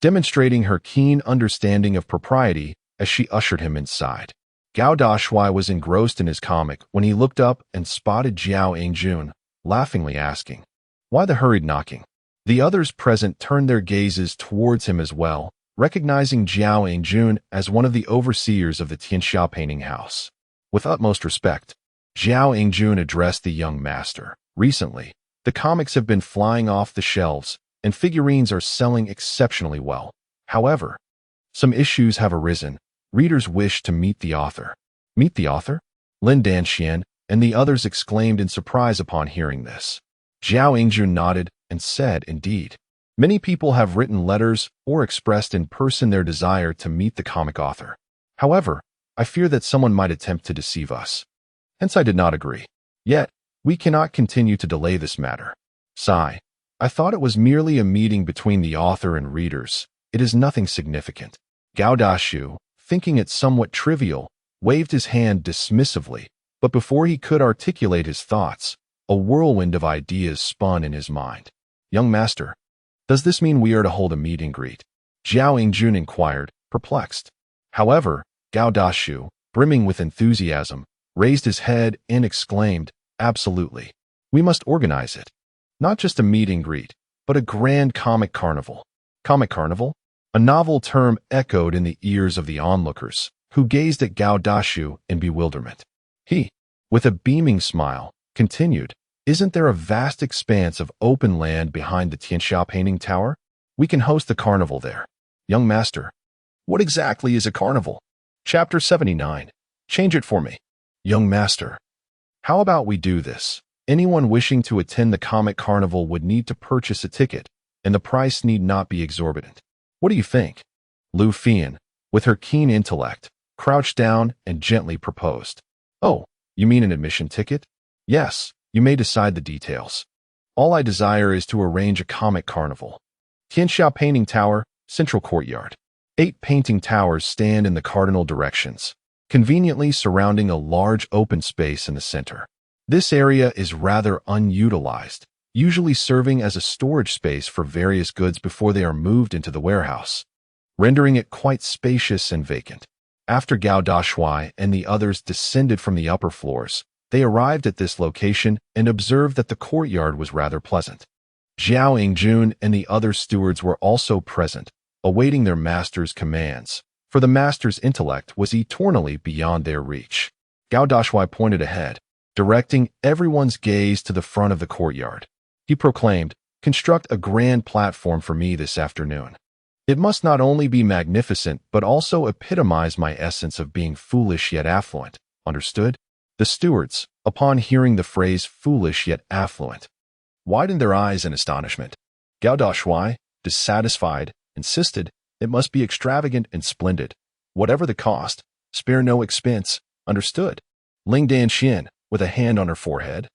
S1: demonstrating her keen understanding of propriety as she ushered him inside. Gao Dashuai was engrossed in his comic when he looked up and spotted Zhao Yingjun, laughingly asking, "Why the hurried knocking?" The others present turned their gazes towards him as well, recognizing Zhao Yingjun as one of the overseers of the Tianxia painting house. With utmost respect, Zhao Yingjun addressed the young master. "Recently, the comics have been flying off the shelves, and figurines are selling exceptionally well. However, some issues have arisen. Readers wish to meet the author." "Meet the author?" Lin Danxian and the others exclaimed in surprise upon hearing this. Zhao Yingjun nodded and said, "Indeed. Many people have written letters or expressed in person their desire to meet the comic author. However, I fear that someone might attempt to deceive us. Hence I did not agree. Yet, we cannot continue to delay this matter." Sigh. "I thought it was merely a meeting between the author and readers. It is nothing significant." Gao Dashuai, thinking it somewhat trivial, waved his hand dismissively, but before he could articulate his thoughts, a whirlwind of ideas spun in his mind. "Young master, does this mean we are to hold a meet and greet?" Zhao Yingjun inquired, perplexed. However, Gao Dashuai, brimming with enthusiasm, raised his head and exclaimed, "Absolutely. We must organize it. Not just a meet and greet, but a grand comic carnival." Comic carnival? A novel term echoed in the ears of the onlookers, who gazed at Gao Dashuai in bewilderment. He, with a beaming smile, continued, "Isn't there a vast expanse of open land behind the Tianxia painting tower? We can host the carnival there." "Young master, what exactly is a carnival?" Chapter 79. Change it for me. "Young master, how about we do this? Anyone wishing to attend the comic carnival would need to purchase a ticket, and the price need not be exorbitant. What do you think?" Lu Fian, with her keen intellect, crouched down and gently proposed. "Oh, you mean an admission ticket? Yes, you may decide the details. All I desire is to arrange a comic carnival." Tianxia Painting Tower, Central Courtyard. 8 painting towers stand in the cardinal directions, conveniently surrounding a large open space in the center. This area is rather unutilized, usually serving as a storage space for various goods before they are moved into the warehouse, rendering it quite spacious and vacant. After Gao Dashuai and the others descended from the upper floors, they arrived at this location and observed that the courtyard was rather pleasant. Zhao Yingjun and the other stewards were also present, awaiting their master's commands, for the master's intellect was eternally beyond their reach. Gao Dashuai pointed ahead, directing everyone's gaze to the front of the courtyard. He proclaimed, "Construct a grand platform for me this afternoon. It must not only be magnificent, but also epitomize my essence of being foolish yet affluent. Understood?" The stewards, upon hearing the phrase foolish yet affluent, widened their eyes in astonishment. Gao Dashuai, dissatisfied, insisted, "It must be extravagant and splendid. Whatever the cost, spare no expense. Understood?" Ling Danxian, with a hand on her forehead,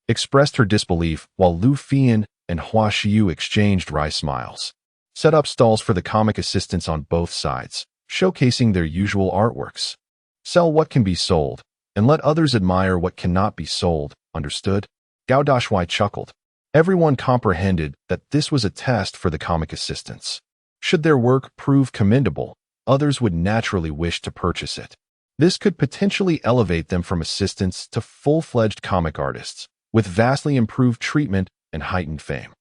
S1: expressed her disbelief, while Lu Fian and Hua Xiu exchanged wry smiles. Set up stalls for the comic assistants on both sides, showcasing their usual artworks. Sell what can be sold, and let others admire what cannot be sold. Understood? Gao Dashuai chuckled. Everyone comprehended that this was a test for the comic assistants. Should their work prove commendable, others would naturally wish to purchase it. This could potentially elevate them from assistants to full-fledged comic artists, with vastly improved treatment and heightened fame.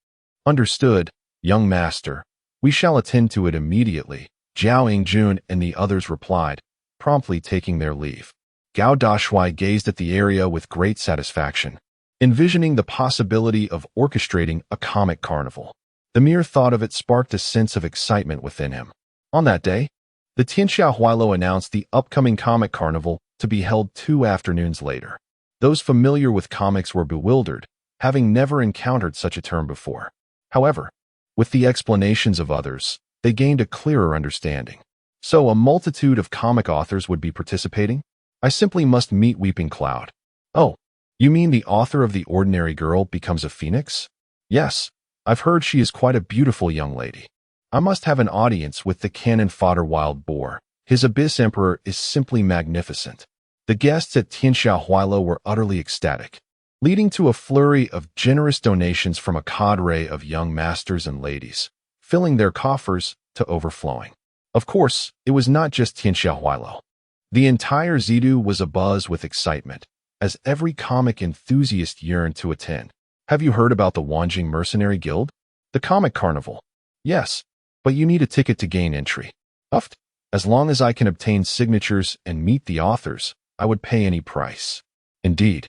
S1: Understood, young master. We shall attend to it immediately, Zhao Yingjun and the others replied, promptly taking their leave. Gao Dashuai gazed at the area with great satisfaction, envisioning the possibility of orchestrating a comic carnival. The mere thought of it sparked a sense of excitement within him. On that day, the Tianxia Huailou announced the upcoming comic carnival to be held 2 afternoons later. Those familiar with comics were bewildered, having never encountered such a term before. However, with the explanations of others, they gained a clearer understanding. So a multitude of comic authors would be participating? I simply must meet Weeping Cloud. Oh, you mean the author of The Ordinary Girl becomes a phoenix? Yes, I've heard she is quite a beautiful young lady. I must have an audience with the cannon fodder wild boar. His Abyss Emperor is simply magnificent. The guests at Tianxiahuilo were utterly ecstatic, leading to a flurry of generous donations from a cadre of young masters and ladies, filling their coffers to overflowing. Of course, it was not just Tianxiahuilo. The entire Zidu was abuzz with excitement, as every comic enthusiast yearned to attend. Have you heard about the Wanjing Mercenary Guild? The comic carnival? Yes, but you need a ticket to gain entry. Uft. As long as I can obtain signatures and meet the authors, I would pay any price. Indeed.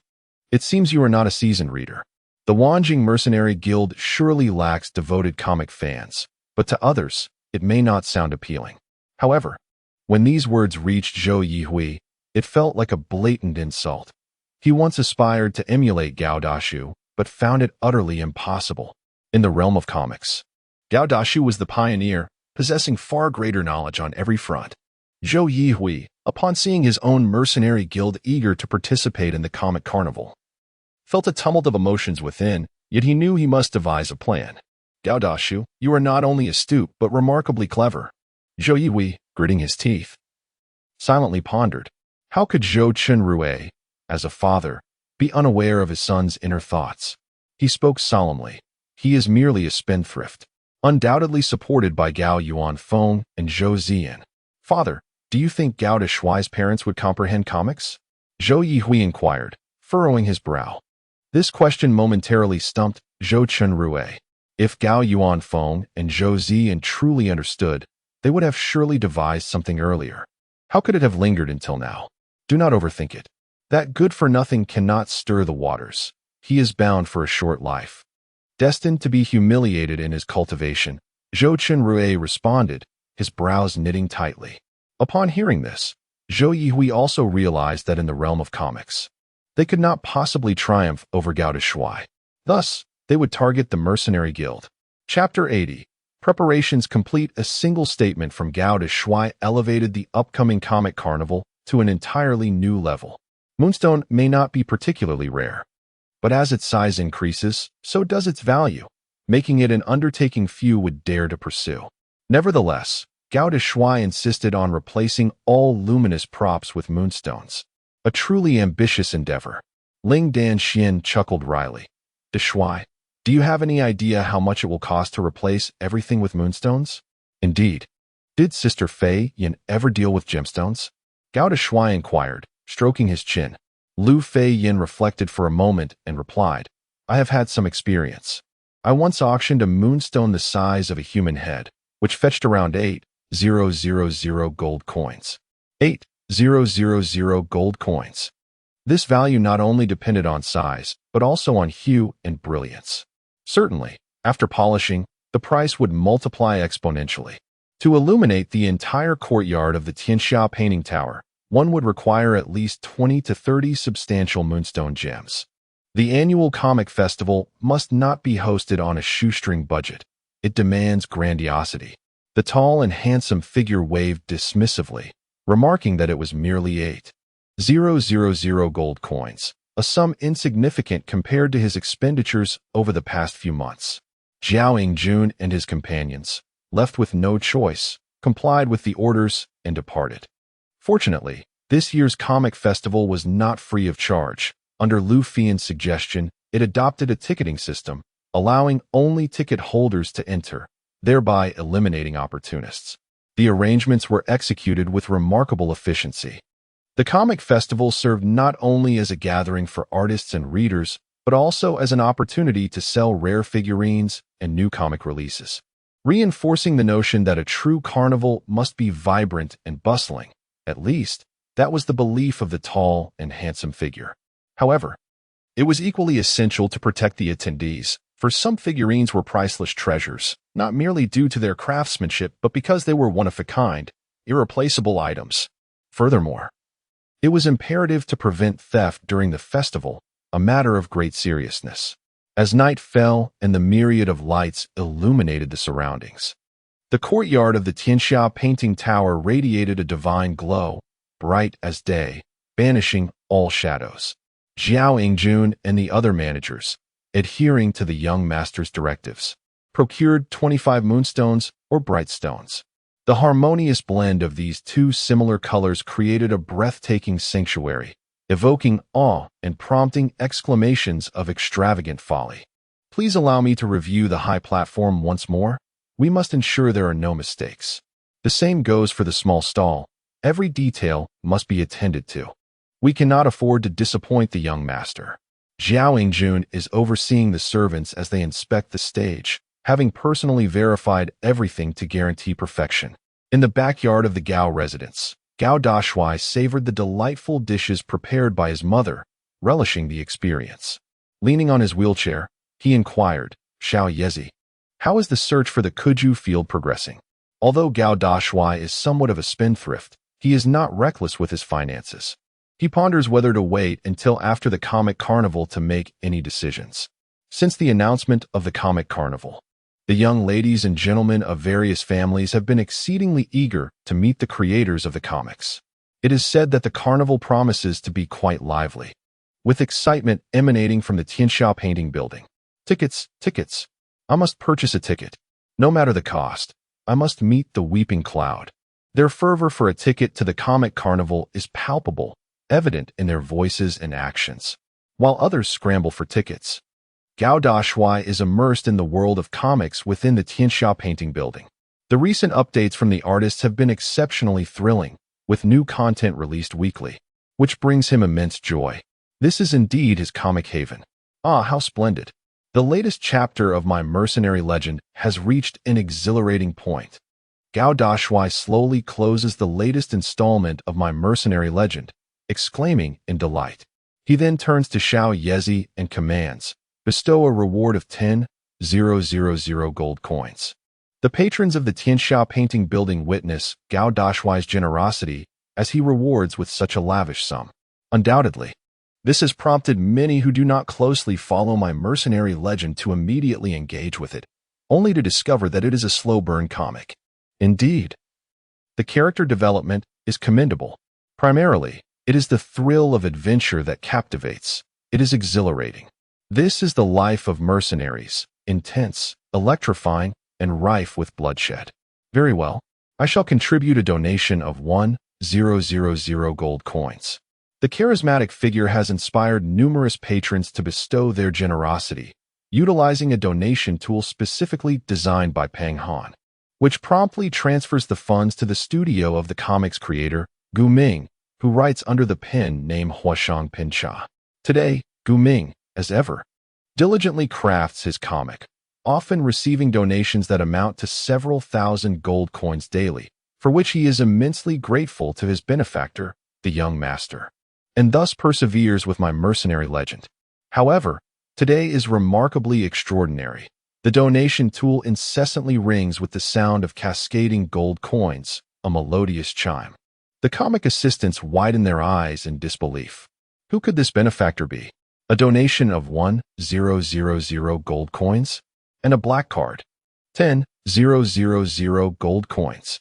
S1: It seems you are not a seasoned reader. The Wanjing Mercenary Guild surely lacks devoted comic fans, but to others, it may not sound appealing. However, when these words reached Zhou Yihui, it felt like a blatant insult. He once aspired to emulate Gao Dashuai, but found it utterly impossible. In the realm of comics, Gao Dashuai was the pioneer, possessing far greater knowledge on every front. Zhou Yihui, upon seeing his own mercenary guild eager to participate in the comic carnival, felt a tumult of emotions within, yet he knew he must devise a plan. Gao Dashuai, you are not only astute but remarkably clever. Zhou Yihui, gritting his teeth, silently pondered. How could Zhou Chunrui, as a father, be unaware of his son's inner thoughts? He spoke solemnly. He is merely a spendthrift, undoubtedly supported by Gao Yuanfeng and Zhou Ziyan. Father, do you think Gao Dashuai's parents would comprehend comics? Zhou Yihui inquired, furrowing his brow. This question momentarily stumped Zhou Chunrui. If Gao Yuanfeng and Zhou Ziyan truly understood, they would have surely devised something earlier. How could it have lingered until now? Do not overthink it. That good-for-nothing cannot stir the waters. He is bound for a short life. Destined to be humiliated in his cultivation, Zhou Chunrui responded, his brows knitting tightly. Upon hearing this, Zhou Yihui also realized that in the realm of comics, they could not possibly triumph over Gao Dashuai. Thus, they would target the Mercenary Guild. Chapter 80. Preparations complete. A single statement from Gao Dashuai elevated the upcoming comic carnival to an entirely new level. Moonstone may not be particularly rare, but as its size increases, so does its value, making it an undertaking few would dare to pursue. Nevertheless, Gao Dashuai insisted on replacing all luminous props with moonstones. A truly ambitious endeavor. Ling Dan Xian chuckled wryly. Dashuai, do you have any idea how much it will cost to replace everything with moonstones? Indeed. Did Sister Fei Yin ever deal with gemstones? Gao Dashuai inquired, stroking his chin. Lu Fei Yin reflected for a moment and replied, I have had some experience. I once auctioned a moonstone the size of a human head, which fetched around 8,000 gold coins. 8,000 gold coins. This value not only depended on size, but also on hue and brilliance. Certainly, after polishing, the price would multiply exponentially. To illuminate the entire courtyard of the Tianxia painting tower, one would require at least 20 to 30 substantial moonstone gems. The annual comic festival must not be hosted on a shoestring budget. It demands grandiosity. The tall and handsome figure waved dismissively, remarking that it was merely 8,000 gold coins, a sum insignificant compared to his expenditures over the past few months. Zhao Yingjun and his companions, left with no choice, complied with the orders and departed. Fortunately, this year's comic festival was not free of charge. Under Lu Fian's suggestion, it adopted a ticketing system, allowing only ticket holders to enter, thereby eliminating opportunists. The arrangements were executed with remarkable efficiency. The comic festival served not only as a gathering for artists and readers, but also as an opportunity to sell rare figurines and new comic releases, reinforcing the notion that a true carnival must be vibrant and bustling. At least, that was the belief of the tall and handsome figure. However, it was equally essential to protect the attendees, for some figurines were priceless treasures, not merely due to their craftsmanship but because they were one-of-a-kind, irreplaceable items. Furthermore, it was imperative to prevent theft during the festival, a matter of great seriousness. As night fell and the myriad of lights illuminated the surroundings, The courtyard of the Tianxia painting tower radiated a divine glow, bright as day, banishing all shadows. Zhao Yingjun and the other managers, adhering to the young master's directives, procured 25 moonstones or bright stones. The harmonious blend of these two similar colors created a breathtaking sanctuary, evoking awe and prompting exclamations of extravagant folly. Please allow me to review the high platform once more. We must ensure there are no mistakes. The same goes for the small stall. Every detail must be attended to. We cannot afford to disappoint the young master. Zhao Yingjun is overseeing the servants as they inspect the stage, having personally verified everything to guarantee perfection. In the backyard of the Gao residence, Gao Dashuai savored the delightful dishes prepared by his mother, relishing the experience. Leaning on his wheelchair, he inquired, "Xiao Yezi, how is the search for the Kuju field progressing?" Although Gao Dashuai is somewhat of a spendthrift, he is not reckless with his finances. He ponders whether to wait until after the comic carnival to make any decisions. Since the announcement of the comic carnival, the young ladies and gentlemen of various families have been exceedingly eager to meet the creators of the comics. It is said that the carnival promises to be quite lively, with excitement emanating from the Tianxia painting building. Tickets, tickets. I must purchase a ticket. No matter the cost, I must meet the weeping cloud. Their fervor for a ticket to the comic carnival is palpable, evident in their voices and actions. While others scramble for tickets, Gao Dashuai is immersed in the world of comics within the Tianxia painting building. The recent updates from the artists have been exceptionally thrilling, with new content released weekly, which brings him immense joy. This is indeed his comic haven. Ah, how splendid! The latest chapter of my mercenary legend has reached an exhilarating point. Gao Dashuai slowly closes the latest installment of my mercenary legend, exclaiming in delight. He then turns to Xiao Yezi and commands, "Bestow a reward of 10,000 gold coins." The patrons of the Tianxia painting building witness Gao Dashuai's generosity as he rewards with such a lavish sum. Undoubtedly, this has prompted many who do not closely follow my mercenary legend to immediately engage with it, only to discover that it is a slow burn comic. Indeed, the character development is commendable. Primarily, it is the thrill of adventure that captivates. It is exhilarating. This is the life of mercenaries, intense, electrifying, and rife with bloodshed. Very well, I shall contribute a donation of 1,000 gold coins. The charismatic figure has inspired numerous patrons to bestow their generosity, utilizing a donation tool specifically designed by Peng Han, which promptly transfers the funds to the studio of the comic's creator, Gu Ming, who writes under the pen name Huashang Pincha. Today, Gu Ming, as ever, diligently crafts his comic, often receiving donations that amount to several thousand gold coins daily, for which he is immensely grateful to his benefactor, the young master, and thus perseveres with my mercenary legend. However, today is remarkably extraordinary. The donation tool incessantly rings with the sound of cascading gold coins, a melodious chime. The comic assistants widen their eyes in disbelief. Who could this benefactor be? A donation of 1,000 gold coins? And a black card. 10,000 gold coins.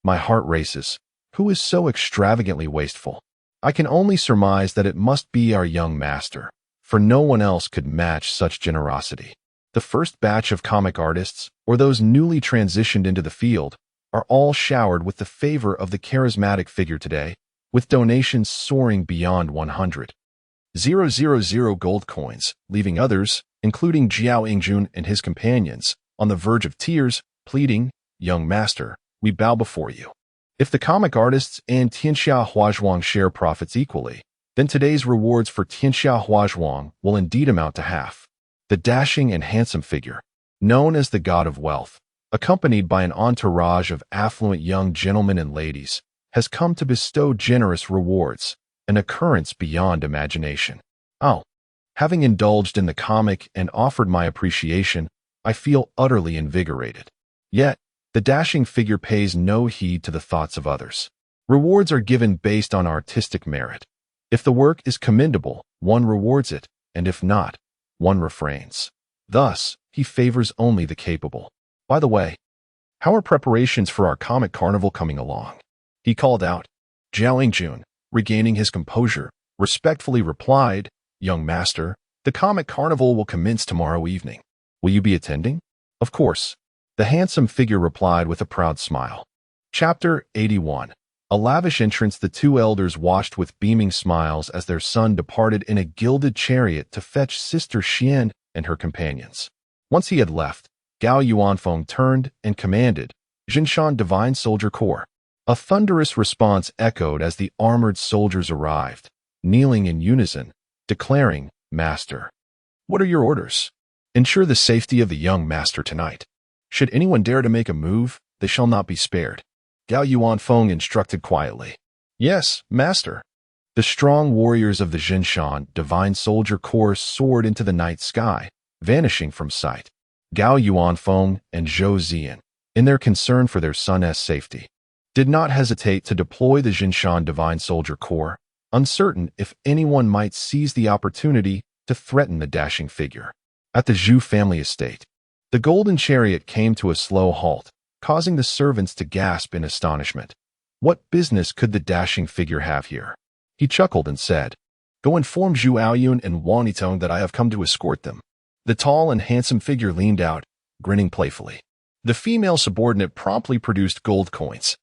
S1: My heart races. Who is so extravagantly wasteful? I can only surmise that it must be our young master, for no one else could match such generosity. The first batch of comic artists, or those newly transitioned into the field, are all showered with the favor of the charismatic figure today, with donations soaring beyond 100,000 gold coins, leaving others, including Zhao Yingjun and his companions, on the verge of tears, pleading, "Young master, we bow before you." If the comic artists and Tianxia Huazhuang share profits equally, then today's rewards for Tianxia Huazhuang will indeed amount to half. The dashing and handsome figure, known as the God of Wealth, accompanied by an entourage of affluent young gentlemen and ladies, has come to bestow generous rewards, an occurrence beyond imagination. Oh, having indulged in the comic and offered my appreciation, I feel utterly invigorated. Yet, the dashing figure pays no heed to the thoughts of others. Rewards are given based on artistic merit. If the work is commendable, one rewards it, and if not, one refrains. Thus, he favors only the capable. By the way, How are preparations for our comic carnival coming along? He called out. Zhao Yingjun, regaining his composure, respectfully replied, Young master, the comic carnival will commence tomorrow evening. Will you be attending? Of course. The handsome figure replied with a proud smile. Chapter 81. A lavish entrance. The two elders watched with beaming smiles as their son departed in a gilded chariot to fetch Sister Xian and her companions. Once he had left, Gao Yuanfeng turned and commanded, Jinshan Divine Soldier Corps. A thunderous response echoed as the armored soldiers arrived, kneeling in unison, declaring, Master. What are your orders? Ensure the safety of the young master tonight. Should anyone dare to make a move, they shall not be spared. Gao Yuanfeng instructed quietly. Yes, master. The strong warriors of the Jinshan Divine Soldier Corps soared into the night sky, vanishing from sight. Gao Yuanfeng and Zhou Ziyan, in their concern for their son's safety, did not hesitate to deploy the Jinshan Divine Soldier Corps, uncertain if anyone might seize the opportunity to threaten the dashing figure. At the Zhu family estate, the golden chariot came to a slow halt, causing the servants to gasp in astonishment. What business could the dashing figure have here? He chuckled and said, Go inform Zhu Aoyun and Wang Yitong that I have come to escort them. The tall and handsome figure leaned out, grinning playfully. The female subordinate promptly produced gold coins,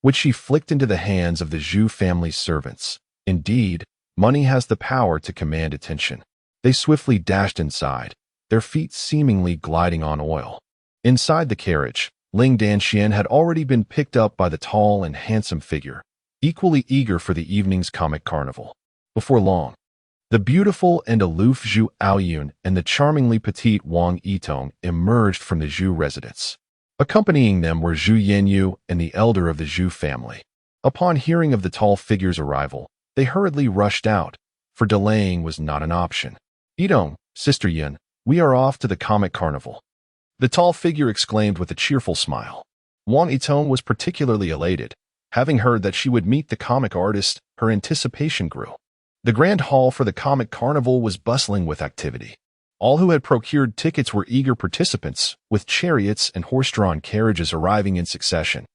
S1: which she flicked into the hands of the Zhu family's servants. Indeed, money has the power to command attention. They swiftly dashed inside, their feet seemingly gliding on oil. Inside the carriage, Ling Danxian had already been picked up by the tall and handsome figure, equally eager for the evening's comic carnival. Before long, the beautiful and aloof Zhu Aoyun and the charmingly petite Wang Yitong emerged from the Zhu residence. Accompanying them were Zhu Yanyu and the elder of the Zhu family. Upon hearing of the tall figure's arrival, they hurriedly rushed out, for delaying was not an option. Yitong, Sister Yin, we are off to the comic carnival. The tall figure exclaimed with a cheerful smile. Wang Yitong was particularly elated. Having heard that she would meet the comic artist, her anticipation grew. The grand hall for the comic carnival was bustling with activity. All who had procured tickets were eager participants, with chariots and horse-drawn carriages arriving in succession.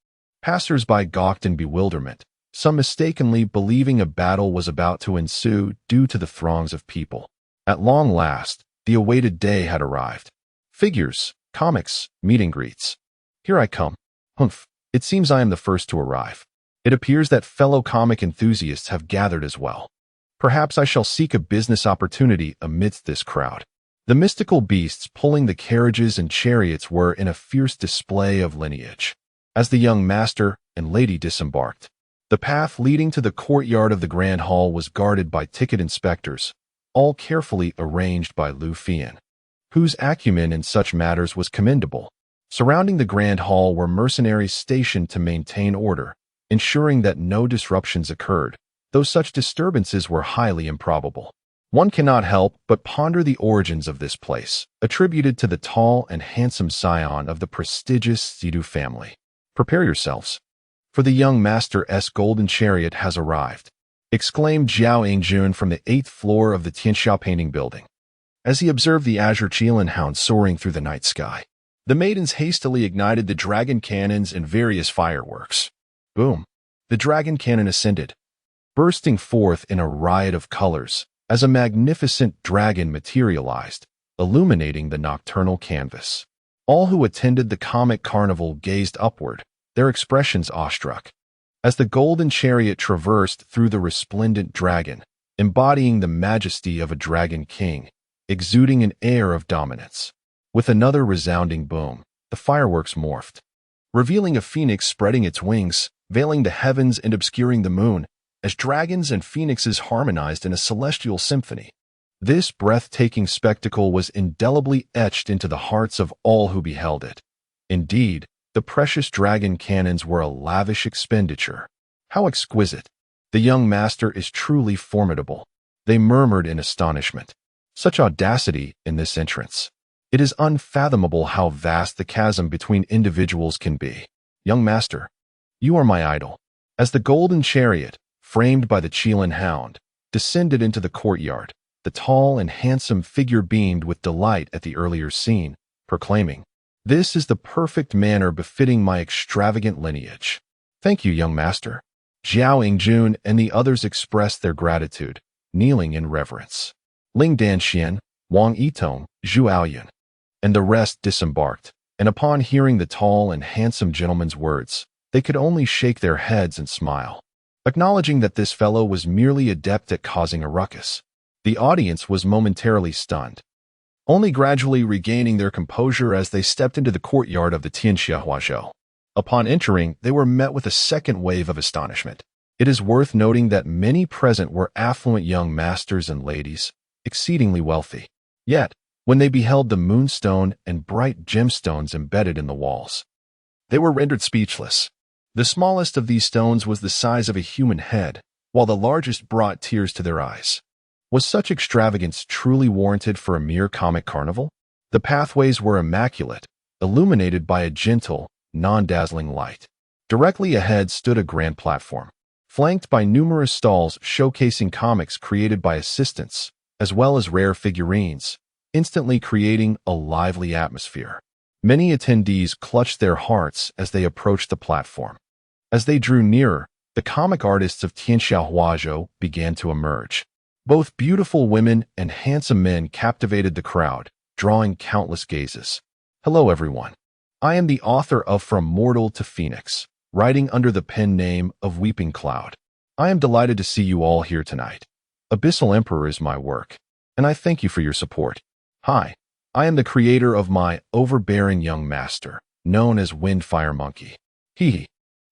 S1: Passers-by gawked in bewilderment, some mistakenly believing a battle was about to ensue due to the throngs of people. At long last, the awaited day had arrived. Figures, comics, meet and greets. Here I come. Humph, it seems I am the first to arrive. It appears that fellow comic enthusiasts have gathered as well. Perhaps I shall seek a business opportunity amidst this crowd. The mystical beasts pulling the carriages and chariots were in a fierce display of lineage. As the young master and lady disembarked, the path leading to the courtyard of the grand hall was guarded by ticket inspectors, all carefully arranged by Lu Fian, whose acumen in such matters was commendable. Surrounding the grand hall were mercenaries stationed to maintain order, ensuring that no disruptions occurred, though such disturbances were highly improbable. One cannot help but ponder the origins of this place, attributed to the tall and handsome scion of the prestigious Sidu family. Prepare yourselves, for the young master's golden chariot has arrived, exclaimed Zhao Yingjun from the 8th floor of the Tianxia painting building, as he observed the azure Qilin hound soaring through the night sky. The maidens hastily ignited the dragon cannons and various fireworks. Boom! The dragon cannon ascended, bursting forth in a riot of colors, as a magnificent dragon materialized, illuminating the nocturnal canvas. All who attended the comic carnival gazed upward, their expressions awestruck, as the golden chariot traversed through the resplendent dragon, embodying the majesty of a dragon king, exuding an air of dominance. With another resounding boom, the fireworks morphed, revealing a phoenix spreading its wings, veiling the heavens and obscuring the moon, as dragons and phoenixes harmonized in a celestial symphony. This breathtaking spectacle was indelibly etched into the hearts of all who beheld it. Indeed, the precious dragon cannons were a lavish expenditure. How exquisite! The young master is truly formidable, they murmured in astonishment. Such audacity in this entrance. It is unfathomable how vast the chasm between individuals can be. Young master, you are my idol. As the golden chariot, framed by the Qilin hound, descended into the courtyard, the tall and handsome figure beamed with delight at the earlier scene, proclaiming, This is the perfect manner befitting my extravagant lineage. Thank you, young master. Zhao Yingjun and the others expressed their gratitude, kneeling in reverence. Ling Danxian, Wang Yitong, Zhu Aoyan, and the rest disembarked, and upon hearing the tall and handsome gentleman's words, they could only shake their heads and smile, acknowledging that this fellow was merely adept at causing a ruckus. The audience was momentarily stunned, only gradually regaining their composure as they stepped into the courtyard of the Tianxiahuazhou. Upon entering, they were met with a second wave of astonishment. It is worth noting that many present were affluent young masters and ladies, exceedingly wealthy. Yet, when they beheld the moonstone and bright gemstones embedded in the walls, they were rendered speechless. The smallest of these stones was the size of a human head, while the largest brought tears to their eyes. Was such extravagance truly warranted for a mere comic carnival? The pathways were immaculate, illuminated by a gentle, non-dazzling light. Directly ahead stood a grand platform, flanked by numerous stalls showcasing comics created by assistants, as well as rare figurines, instantly creating a lively atmosphere. Many attendees clutched their hearts as they approached the platform. As they drew nearer, the comic artists of Tianxiahuazhou began to emerge. Both beautiful women and handsome men captivated the crowd, drawing countless gazes. Hello, everyone. I am the author of From Mortal to Phoenix, writing under the pen name of Weeping Cloud. I am delighted to see you all here tonight. Abyssal Emperor is my work, and I thank you for your support. Hi, I am the creator of my overbearing young master, known as Windfire Monkey. Hee.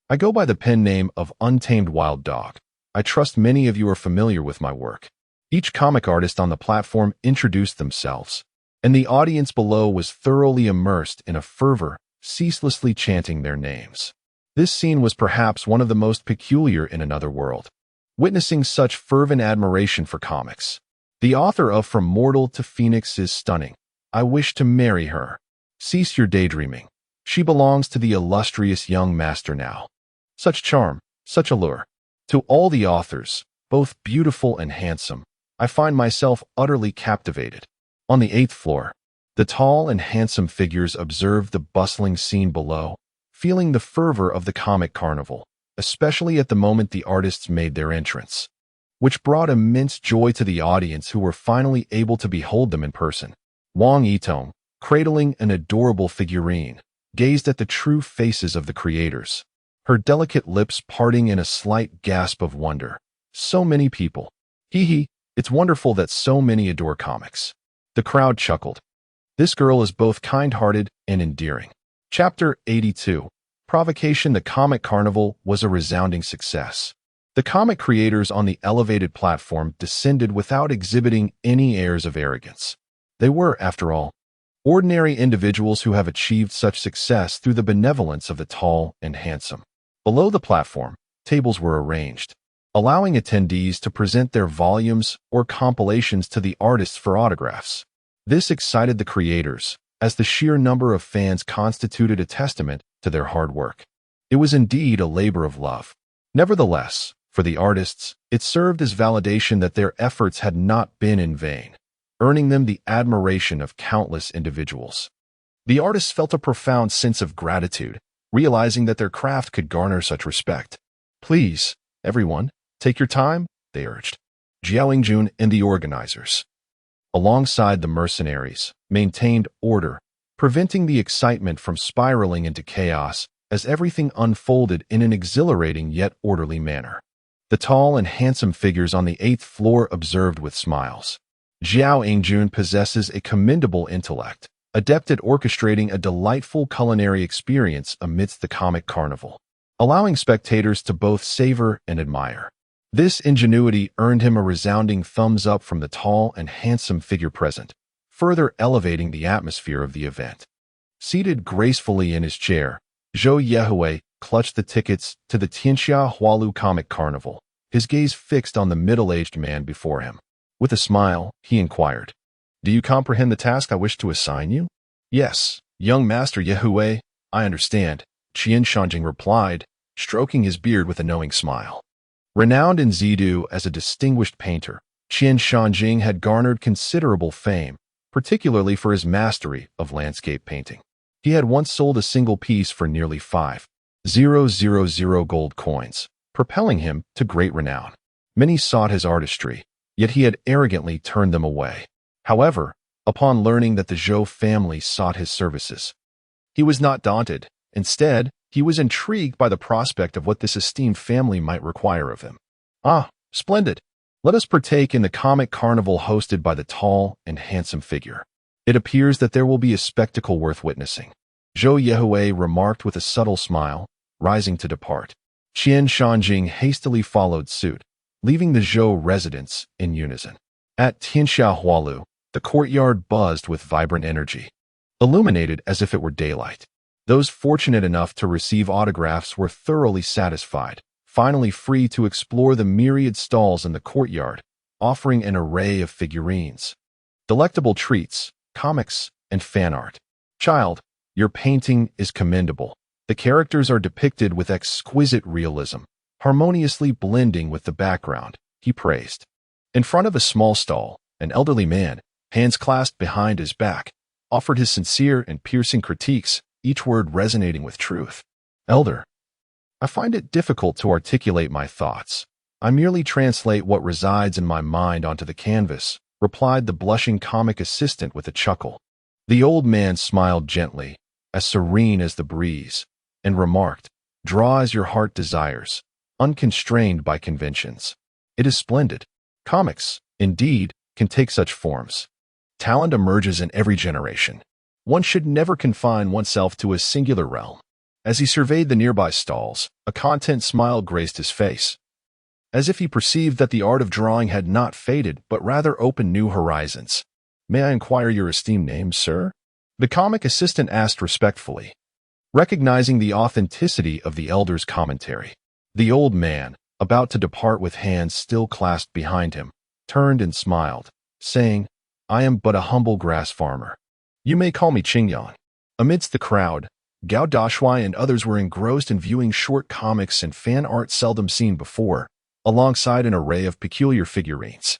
S1: I go by the pen name of Untamed Wild Dog. I trust many of you are familiar with my work. Each comic artist on the platform introduced themselves, and the audience below was thoroughly immersed in a fervor, ceaselessly chanting their names. This scene was perhaps one of the most peculiar in another world. Witnessing such fervent admiration for comics. The author of From Mortal to Phoenix is stunning. I wish to marry her. Cease your daydreaming. She belongs to the illustrious young master now. Such charm, such allure. To all the authors, both beautiful and handsome, I find myself utterly captivated. On the 8th floor, the tall and handsome figures observed the bustling scene below, feeling the fervor of the comic carnival, especially at the moment the artists made their entrance, which brought immense joy to the audience who were finally able to behold them in person. Wang Yitong, cradling an adorable figurine, gazed at the true faces of the creators, her delicate lips parting in a slight gasp of wonder. So many people. Hee, it's wonderful that so many adore comics. The crowd chuckled. This girl is both kind-hearted and endearing. Chapter 82. Provocation. The comic carnival was a resounding success. The comic creators on the elevated platform descended without exhibiting any airs of arrogance. They were, after all, ordinary individuals who have achieved such success through the benevolence of the tall and handsome. Below the platform, tables were arranged, allowing attendees to present their volumes or compilations to the artists for autographs. This excited the creators, as the sheer number of fans constituted a testament to their hard work. It was indeed a labor of love. Nevertheless, for the artists, it served as validation that their efforts had not been in vain, earning them the admiration of countless individuals. The artists felt a profound sense of gratitude, realizing that their craft could garner such respect. Please, everyone, take your time, they urged. Zhao Yingjun and the organizers, alongside the mercenaries, maintained order, preventing the excitement from spiraling into chaos as everything unfolded in an exhilarating yet orderly manner. The tall and handsome figures on the 8th floor observed with smiles. Zhao Yingjun possesses a commendable intellect, adept at orchestrating a delightful culinary experience amidst the comic carnival, allowing spectators to both savor and admire. This ingenuity earned him a resounding thumbs up from the tall and handsome figure present, further elevating the atmosphere of the event. Seated gracefully in his chair, Zhou Yehui clutched the tickets to the Tianxiahualu Comic Carnival, his gaze fixed on the middle-aged man before him. With a smile, he inquired, "Do you comprehend the task I wish to assign you?" "Yes, young Master Yehui, I understand," Qian Shanjing replied, stroking his beard with a knowing smile. Renowned in Zidu as a distinguished painter, Qian Shanjing had garnered considerable fame, particularly for his mastery of landscape painting. He had once sold a single piece for nearly 5,000 gold coins, propelling him to great renown. Many sought his artistry, yet he had arrogantly turned them away. However, upon learning that the Zhou family sought his services, he was not daunted. Instead, he was intrigued by the prospect of what this esteemed family might require of him. Ah, splendid! Let us partake in the comic carnival hosted by the tall and handsome figure. It appears that there will be a spectacle worth witnessing. Zhou Yehui remarked with a subtle smile, rising to depart. Qian Shanjing hastily followed suit, leaving the Zhou residence in unison. At Tianxiahualu, the courtyard buzzed with vibrant energy, illuminated as if it were daylight. Those fortunate enough to receive autographs were thoroughly satisfied, finally free to explore the myriad stalls in the courtyard, offering an array of figurines, delectable treats, comics, and fan art. Child, your painting is commendable. The characters are depicted with exquisite realism, harmoniously blending with the background, he praised. In front of a small stall, an elderly man, hands clasped behind his back, offered his sincere and piercing critiques, each word resonating with truth. Elder, I find it difficult to articulate my thoughts. I merely translate what resides in my mind onto the canvas, replied the blushing comic assistant with a chuckle. The old man smiled gently, as serene as the breeze, and remarked, "Draw as your heart desires, unconstrained by conventions. It is splendid. Comics, indeed, can take such forms. Talent emerges in every generation. One should never confine oneself to a singular realm." As he surveyed the nearby stalls, a content smile graced his face, as if he perceived that the art of drawing had not faded but rather opened new horizons. "May I inquire your esteemed name, sir?" The comic assistant asked respectfully, recognizing the authenticity of the elder's commentary. The old man, about to depart with hands still clasped behind him, turned and smiled, saying, "I am but a humble grass farmer. You may call me Qingyan." Amidst the crowd, Gao Dashuai and others were engrossed in viewing short comics and fan art seldom seen before, alongside an array of peculiar figurines.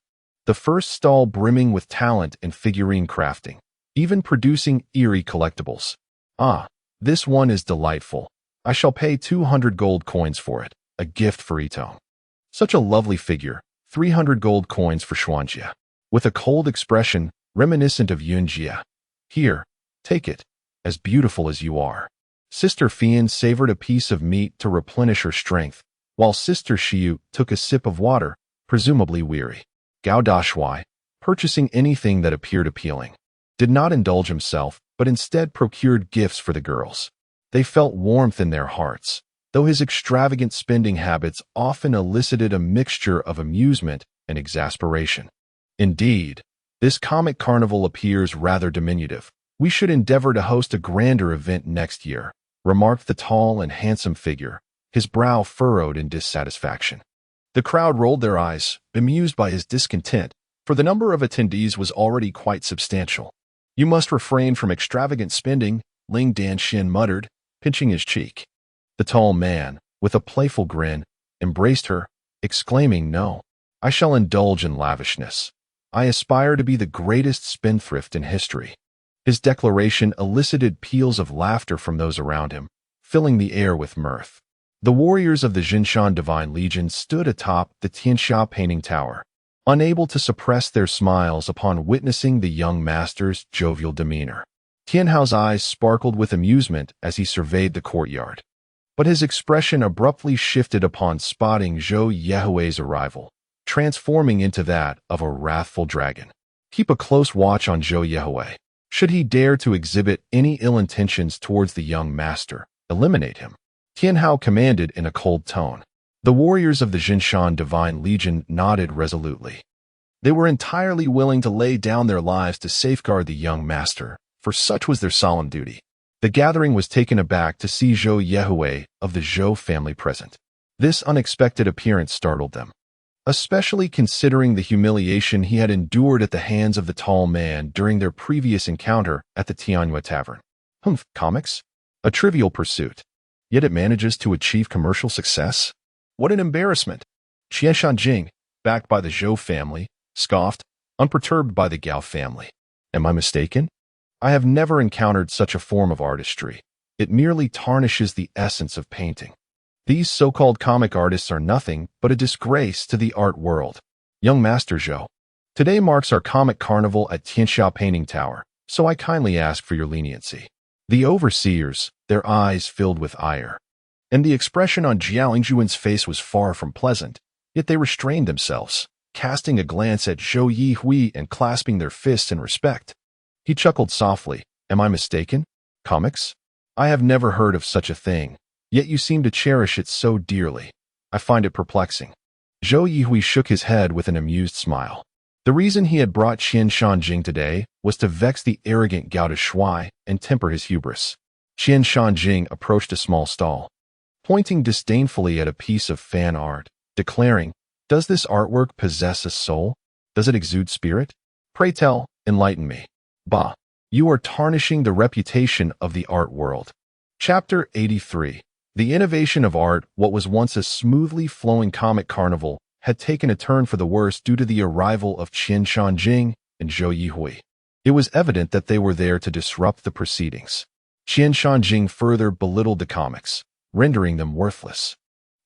S1: The first stall brimming with talent in figurine crafting, even producing eerie collectibles. "Ah, this one is delightful. I shall pay 200 gold coins for it, a gift for Ito. Such a lovely figure, 300 gold coins for Xuanjia." With a cold expression reminiscent of Yunjia. "Here, take it, as beautiful as you are." Sister Fian savored a piece of meat to replenish her strength, while Sister Xiu took a sip of water, presumably weary. Gao Dashuai, purchasing anything that appeared appealing, did not indulge himself, but instead procured gifts for the girls. They felt warmth in their hearts, though his extravagant spending habits often elicited a mixture of amusement and exasperation. Indeed, this comic carnival appears rather diminutive. "We should endeavor to host a grander event next year," remarked the tall and handsome figure, his brow furrowed in dissatisfaction. The crowd rolled their eyes, bemused by his discontent, for the number of attendees was already quite substantial. "You must refrain from extravagant spending," Ling Danxian muttered, pinching his cheek. The tall man, with a playful grin, embraced her, exclaiming, "No, I shall indulge in lavishness. I aspire to be the greatest spendthrift in history." His declaration elicited peals of laughter from those around him, filling the air with mirth. The warriors of the Jinshan Divine Legion stood atop the Tianxia painting tower, unable to suppress their smiles upon witnessing the young master's jovial demeanor. Tianhao's eyes sparkled with amusement as he surveyed the courtyard, but his expression abruptly shifted upon spotting Zhou Yehui's arrival, transforming into that of a wrathful dragon. Keep a close watch on Zhou Yehui. Should he dare to exhibit any ill intentions towards the young master, eliminate him. Tianhao commanded in a cold tone. The warriors of the Jinshan Divine Legion nodded resolutely. They were entirely willing to lay down their lives to safeguard the young master, for such was their solemn duty. The gathering was taken aback to see Zhou Yehui of the Zhou family present. This unexpected appearance startled them, especially considering the humiliation he had endured at the hands of the tall man during their previous encounter at the Tianyue Tavern. Comics? A trivial pursuit. Yet it manages to achieve commercial success? What an embarrassment! Qian Shanjing, backed by the Zhou family, scoffed, unperturbed by the Gao family. Am I mistaken? I have never encountered such a form of artistry. It merely tarnishes the essence of painting. These so-called comic artists are nothing but a disgrace to the art world. Young Master Zhou, today marks our comic carnival at Tianxia Painting Tower, so I kindly ask for your leniency. The overseers, their eyes filled with ire, and the expression on Jiao Yingjuan's face was far from pleasant, yet they restrained themselves, casting a glance at Zhou Yihui and clasping their fists in respect. He chuckled softly. Am I mistaken? Comics? I have never heard of such a thing, yet you seem to cherish it so dearly. I find it perplexing. Zhou Yihui shook his head with an amused smile. The reason he had brought Qian Shanjing today was to vex the arrogant Gao Dashuai and temper his hubris. Qian Shanjing approached a small stall, pointing disdainfully at a piece of fan art, declaring, "Does this artwork possess a soul? Does it exude spirit? Pray tell, enlighten me." Bah, you are tarnishing the reputation of the art world. Chapter 83. The innovation of art. What was once a smoothly flowing comic carnival had taken a turn for the worse due to the arrival of Qian Shanjing and Zhou Yihui. It was evident that they were there to disrupt the proceedings. Qian Shanjing further belittled the comics, rendering them worthless.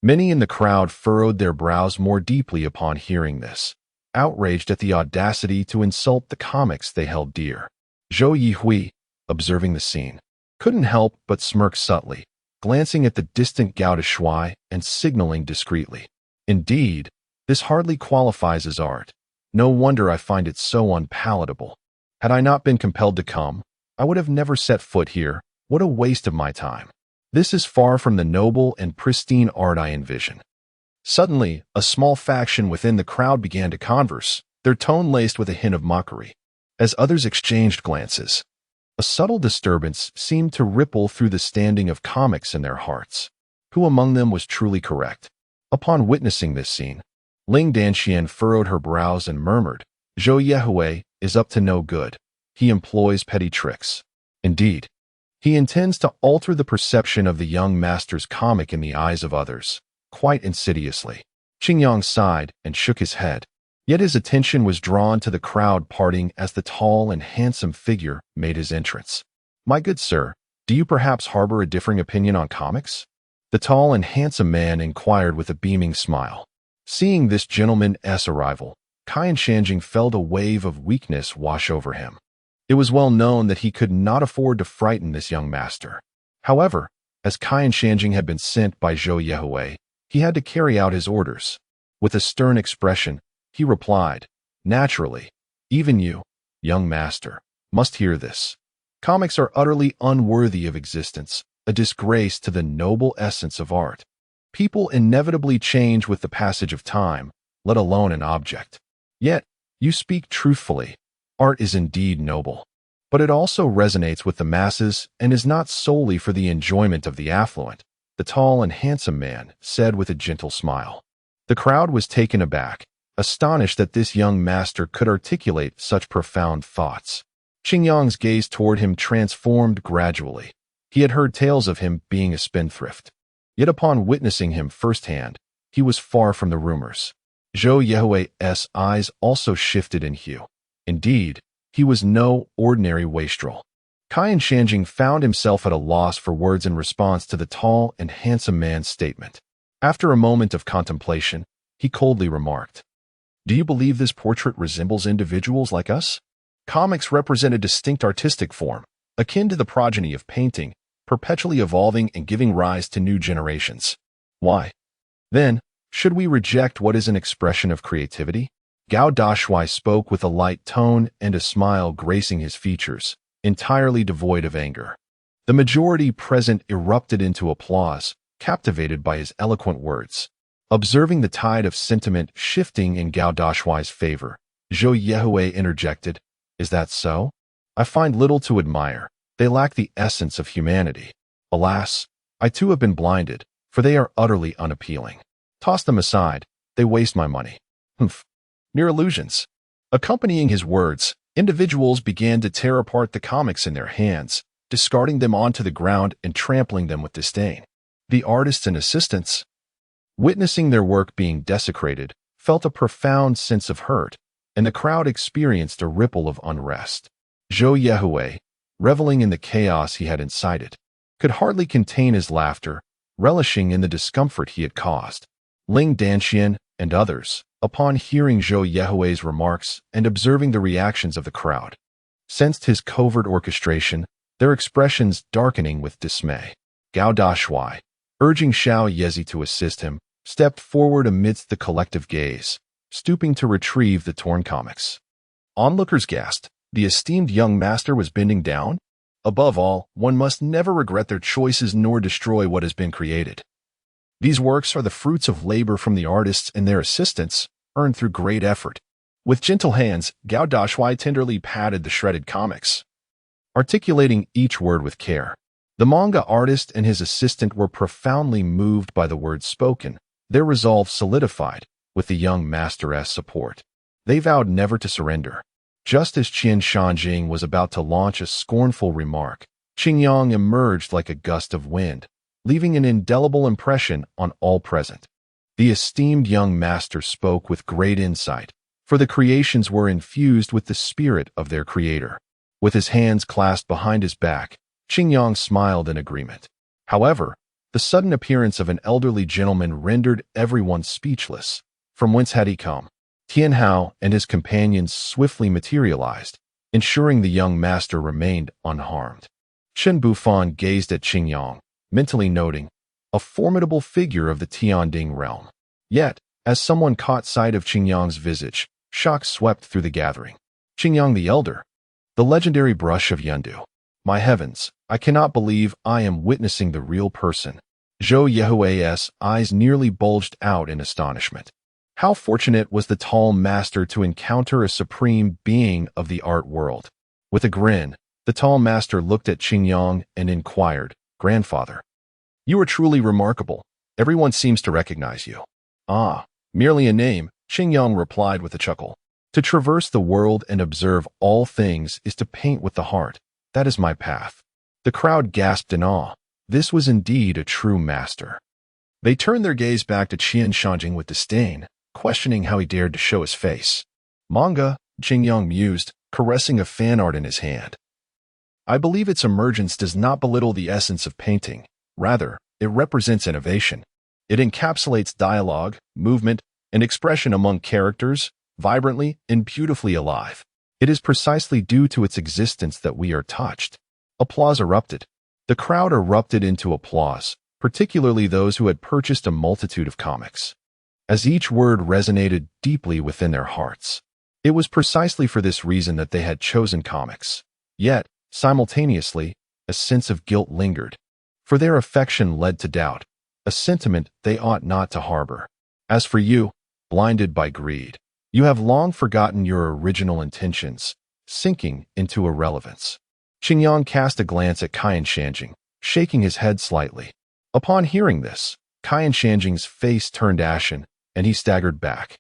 S1: Many in the crowd furrowed their brows more deeply upon hearing this, outraged at the audacity to insult the comics they held dear. Zhou Yihui, observing the scene, couldn't help but smirk subtly, glancing at the distant Gao Dashuai and signaling discreetly. Indeed, this hardly qualifies as art. No wonder I find it so unpalatable. Had I not been compelled to come, I would have never set foot here. What a waste of my time. This is far from the noble and pristine art I envision. Suddenly, a small faction within the crowd began to converse, their tone laced with a hint of mockery. As others exchanged glances, a subtle disturbance seemed to ripple through the standing of comics in their hearts. Who among them was truly correct? Upon witnessing this scene, Ling Danxian furrowed her brows and murmured, "Zhou Yihui is up to no good. He employs petty tricks. Indeed, he intends to alter the perception of the young master's comic in the eyes of others, quite insidiously." Qingyang sighed and shook his head. Yet his attention was drawn to the crowd parting as the tall and handsome figure made his entrance. "My good sir, do you perhaps harbor a differing opinion on comics?" The tall and handsome man inquired with a beaming smile. Seeing this gentleman's arrival, Caiyan Shanjing felt a wave of weakness wash over him. It was well known that he could not afford to frighten this young master. However, as Caiyan Shanjing had been sent by Zhou Yihui, he had to carry out his orders. With a stern expression, he replied, "Naturally, even you, young master, must hear this. Comics are utterly unworthy of existence, a disgrace to the noble essence of art. People inevitably change with the passage of time, let alone an object. Yet, you speak truthfully. Art is indeed noble. But it also resonates with the masses and is not solely for the enjoyment of the affluent," the tall and handsome man said with a gentle smile. The crowd was taken aback, astonished that this young master could articulate such profound thoughts. Qingyang's gaze toward him transformed gradually. He had heard tales of him being a spendthrift. Yet upon witnessing him firsthand, he was far from the rumors. Zhou Yihui's eyes also shifted in hue. Indeed, he was no ordinary wastrel. Caiyan Shanjing found himself at a loss for words in response to the tall and handsome man's statement. After a moment of contemplation, he coldly remarked, "Do you believe this portrait resembles individuals like us? Comics represent a distinct artistic form, akin to the progeny of painting, perpetually evolving and giving rise to new generations. Why, then, should we reject what is an expression of creativity?" Gao Dashuai spoke with a light tone and a smile gracing his features, entirely devoid of anger. The majority present erupted into applause, captivated by his eloquent words. Observing the tide of sentiment shifting in Gao Dashuai's favor, Zhou Yihui interjected, "Is that so? I find little to admire. They lack the essence of humanity. Alas, I too have been blinded, for they are utterly unappealing. Toss them aside, they waste my money." Humph. Mere illusions. Accompanying his words, individuals began to tear apart the comics in their hands, discarding them onto the ground and trampling them with disdain. The artists and assistants, witnessing their work being desecrated, felt a profound sense of hurt, and the crowd experienced a ripple of unrest. Zhou Yihui, reveling in the chaos he had incited, could hardly contain his laughter, relishing in the discomfort he had caused. Ling Danxian and others, upon hearing Zhou Yehui's remarks and observing the reactions of the crowd, sensed his covert orchestration, their expressions darkening with dismay. Gao Dashuai, urging Xiao Yezi to assist him, stepped forward amidst the collective gaze, stooping to retrieve the torn comics. Onlookers gasped. The esteemed young master was bending down? Above all, one must never regret their choices nor destroy what has been created. These works are the fruits of labor from the artists and their assistants, earned through great effort. With gentle hands, Gao Dashuai tenderly patted the shredded comics, articulating each word with care. The manga artist and his assistant were profoundly moved by the words spoken, their resolve solidified with the young master's support. They vowed never to surrender. Just as Qian Shanjing was about to launch a scornful remark, Qingyang emerged like a gust of wind, leaving an indelible impression on all present. The esteemed young master spoke with great insight, for the creations were infused with the spirit of their creator. With his hands clasped behind his back, Qingyang smiled in agreement. However, the sudden appearance of an elderly gentleman rendered everyone speechless. From whence had he come? Tian Hao and his companions swiftly materialized, ensuring the young master remained unharmed. Chen Bufan gazed at Qingyang, mentally noting, a formidable figure of the Tianding realm. Yet, as someone caught sight of Qingyang's visage, shock swept through the gathering. Qingyang the Elder, the legendary brush of Yundu. My heavens, I cannot believe I am witnessing the real person. Zhou Yehui's eyes nearly bulged out in astonishment. How fortunate was the tall master to encounter a supreme being of the art world. With a grin, the tall master looked at Qingyang and inquired, Grandfather, you are truly remarkable. Everyone seems to recognize you. Ah, merely a name, Qingyang replied with a chuckle. To traverse the world and observe all things is to paint with the heart. That is my path. The crowd gasped in awe. This was indeed a true master. They turned their gaze back to Qian Shanjing with disdain, questioning how he dared to show his face. Manga, Qingyang mused, caressing a fan art in his hand. I believe its emergence does not belittle the essence of painting. Rather, it represents innovation. It encapsulates dialogue, movement, and expression among characters, vibrantly and beautifully alive. It is precisely due to its existence that we are touched. Applause erupted. The crowd erupted into applause, particularly those who had purchased a multitude of comics, as each word resonated deeply within their hearts. It was precisely for this reason that they had chosen comics. Yet, simultaneously, a sense of guilt lingered, for their affection led to doubt, a sentiment they ought not to harbor. As for you, blinded by greed, you have long forgotten your original intentions, sinking into irrelevance. Qingyang cast a glance at Qian Shanjing, shaking his head slightly. Upon hearing this, Qian Shanjing's face turned ashen, and he staggered back,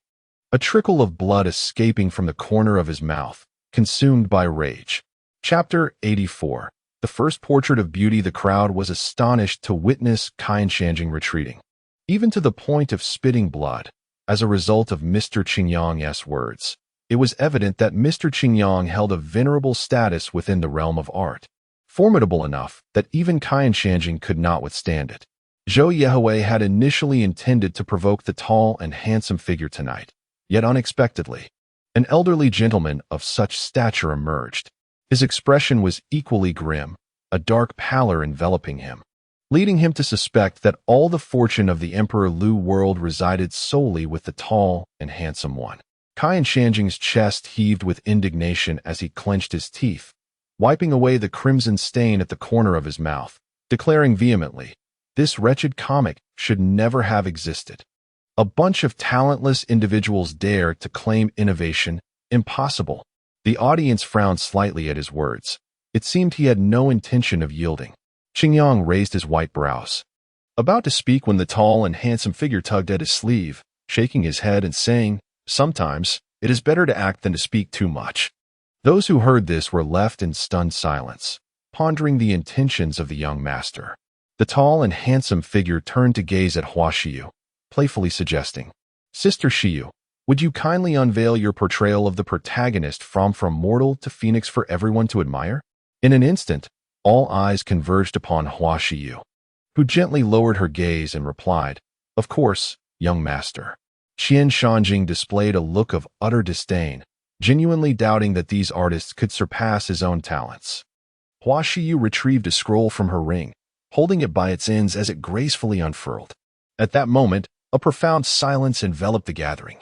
S1: a trickle of blood escaping from the corner of his mouth, consumed by rage. Chapter 84. The first portrait of beauty. The crowd was astonished to witness Qian Shanjing retreating, even to the point of spitting blood. As a result of Mr. Qingyang's words, it was evident that Mr. Qingyang held a venerable status within the realm of art, formidable enough that even Qian Shanjing could not withstand it. Zhou Yehui had initially intended to provoke the tall and handsome figure tonight, yet unexpectedly, an elderly gentleman of such stature emerged. His expression was equally grim, a dark pallor enveloping him, leading him to suspect that all the fortune of the Emperor Lu world resided solely with the tall and handsome one. Qian Shanjing's chest heaved with indignation as he clenched his teeth, wiping away the crimson stain at the corner of his mouth, declaring vehemently, this wretched comic should never have existed. A bunch of talentless individuals dare to claim innovation impossible. The audience frowned slightly at his words. It seemed he had no intention of yielding. Qingyang raised his white brows, about to speak when the tall and handsome figure tugged at his sleeve, shaking his head and saying, sometimes it is better to act than to speak too much. Those who heard this were left in stunned silence, pondering the intentions of the young master. The tall and handsome figure turned to gaze at Hua Shiyu, playfully suggesting, Sister Shiyu, would you kindly unveil your portrayal of the protagonist from mortal to phoenix for everyone to admire? In an instant, all eyes converged upon Hua Shiyu, who gently lowered her gaze and replied, "Of course, young master." Qian Shanjing displayed a look of utter disdain, genuinely doubting that these artists could surpass his own talents. Hua Shiyu retrieved a scroll from her ring, holding it by its ends as it gracefully unfurled. At that moment, a profound silence enveloped the gathering.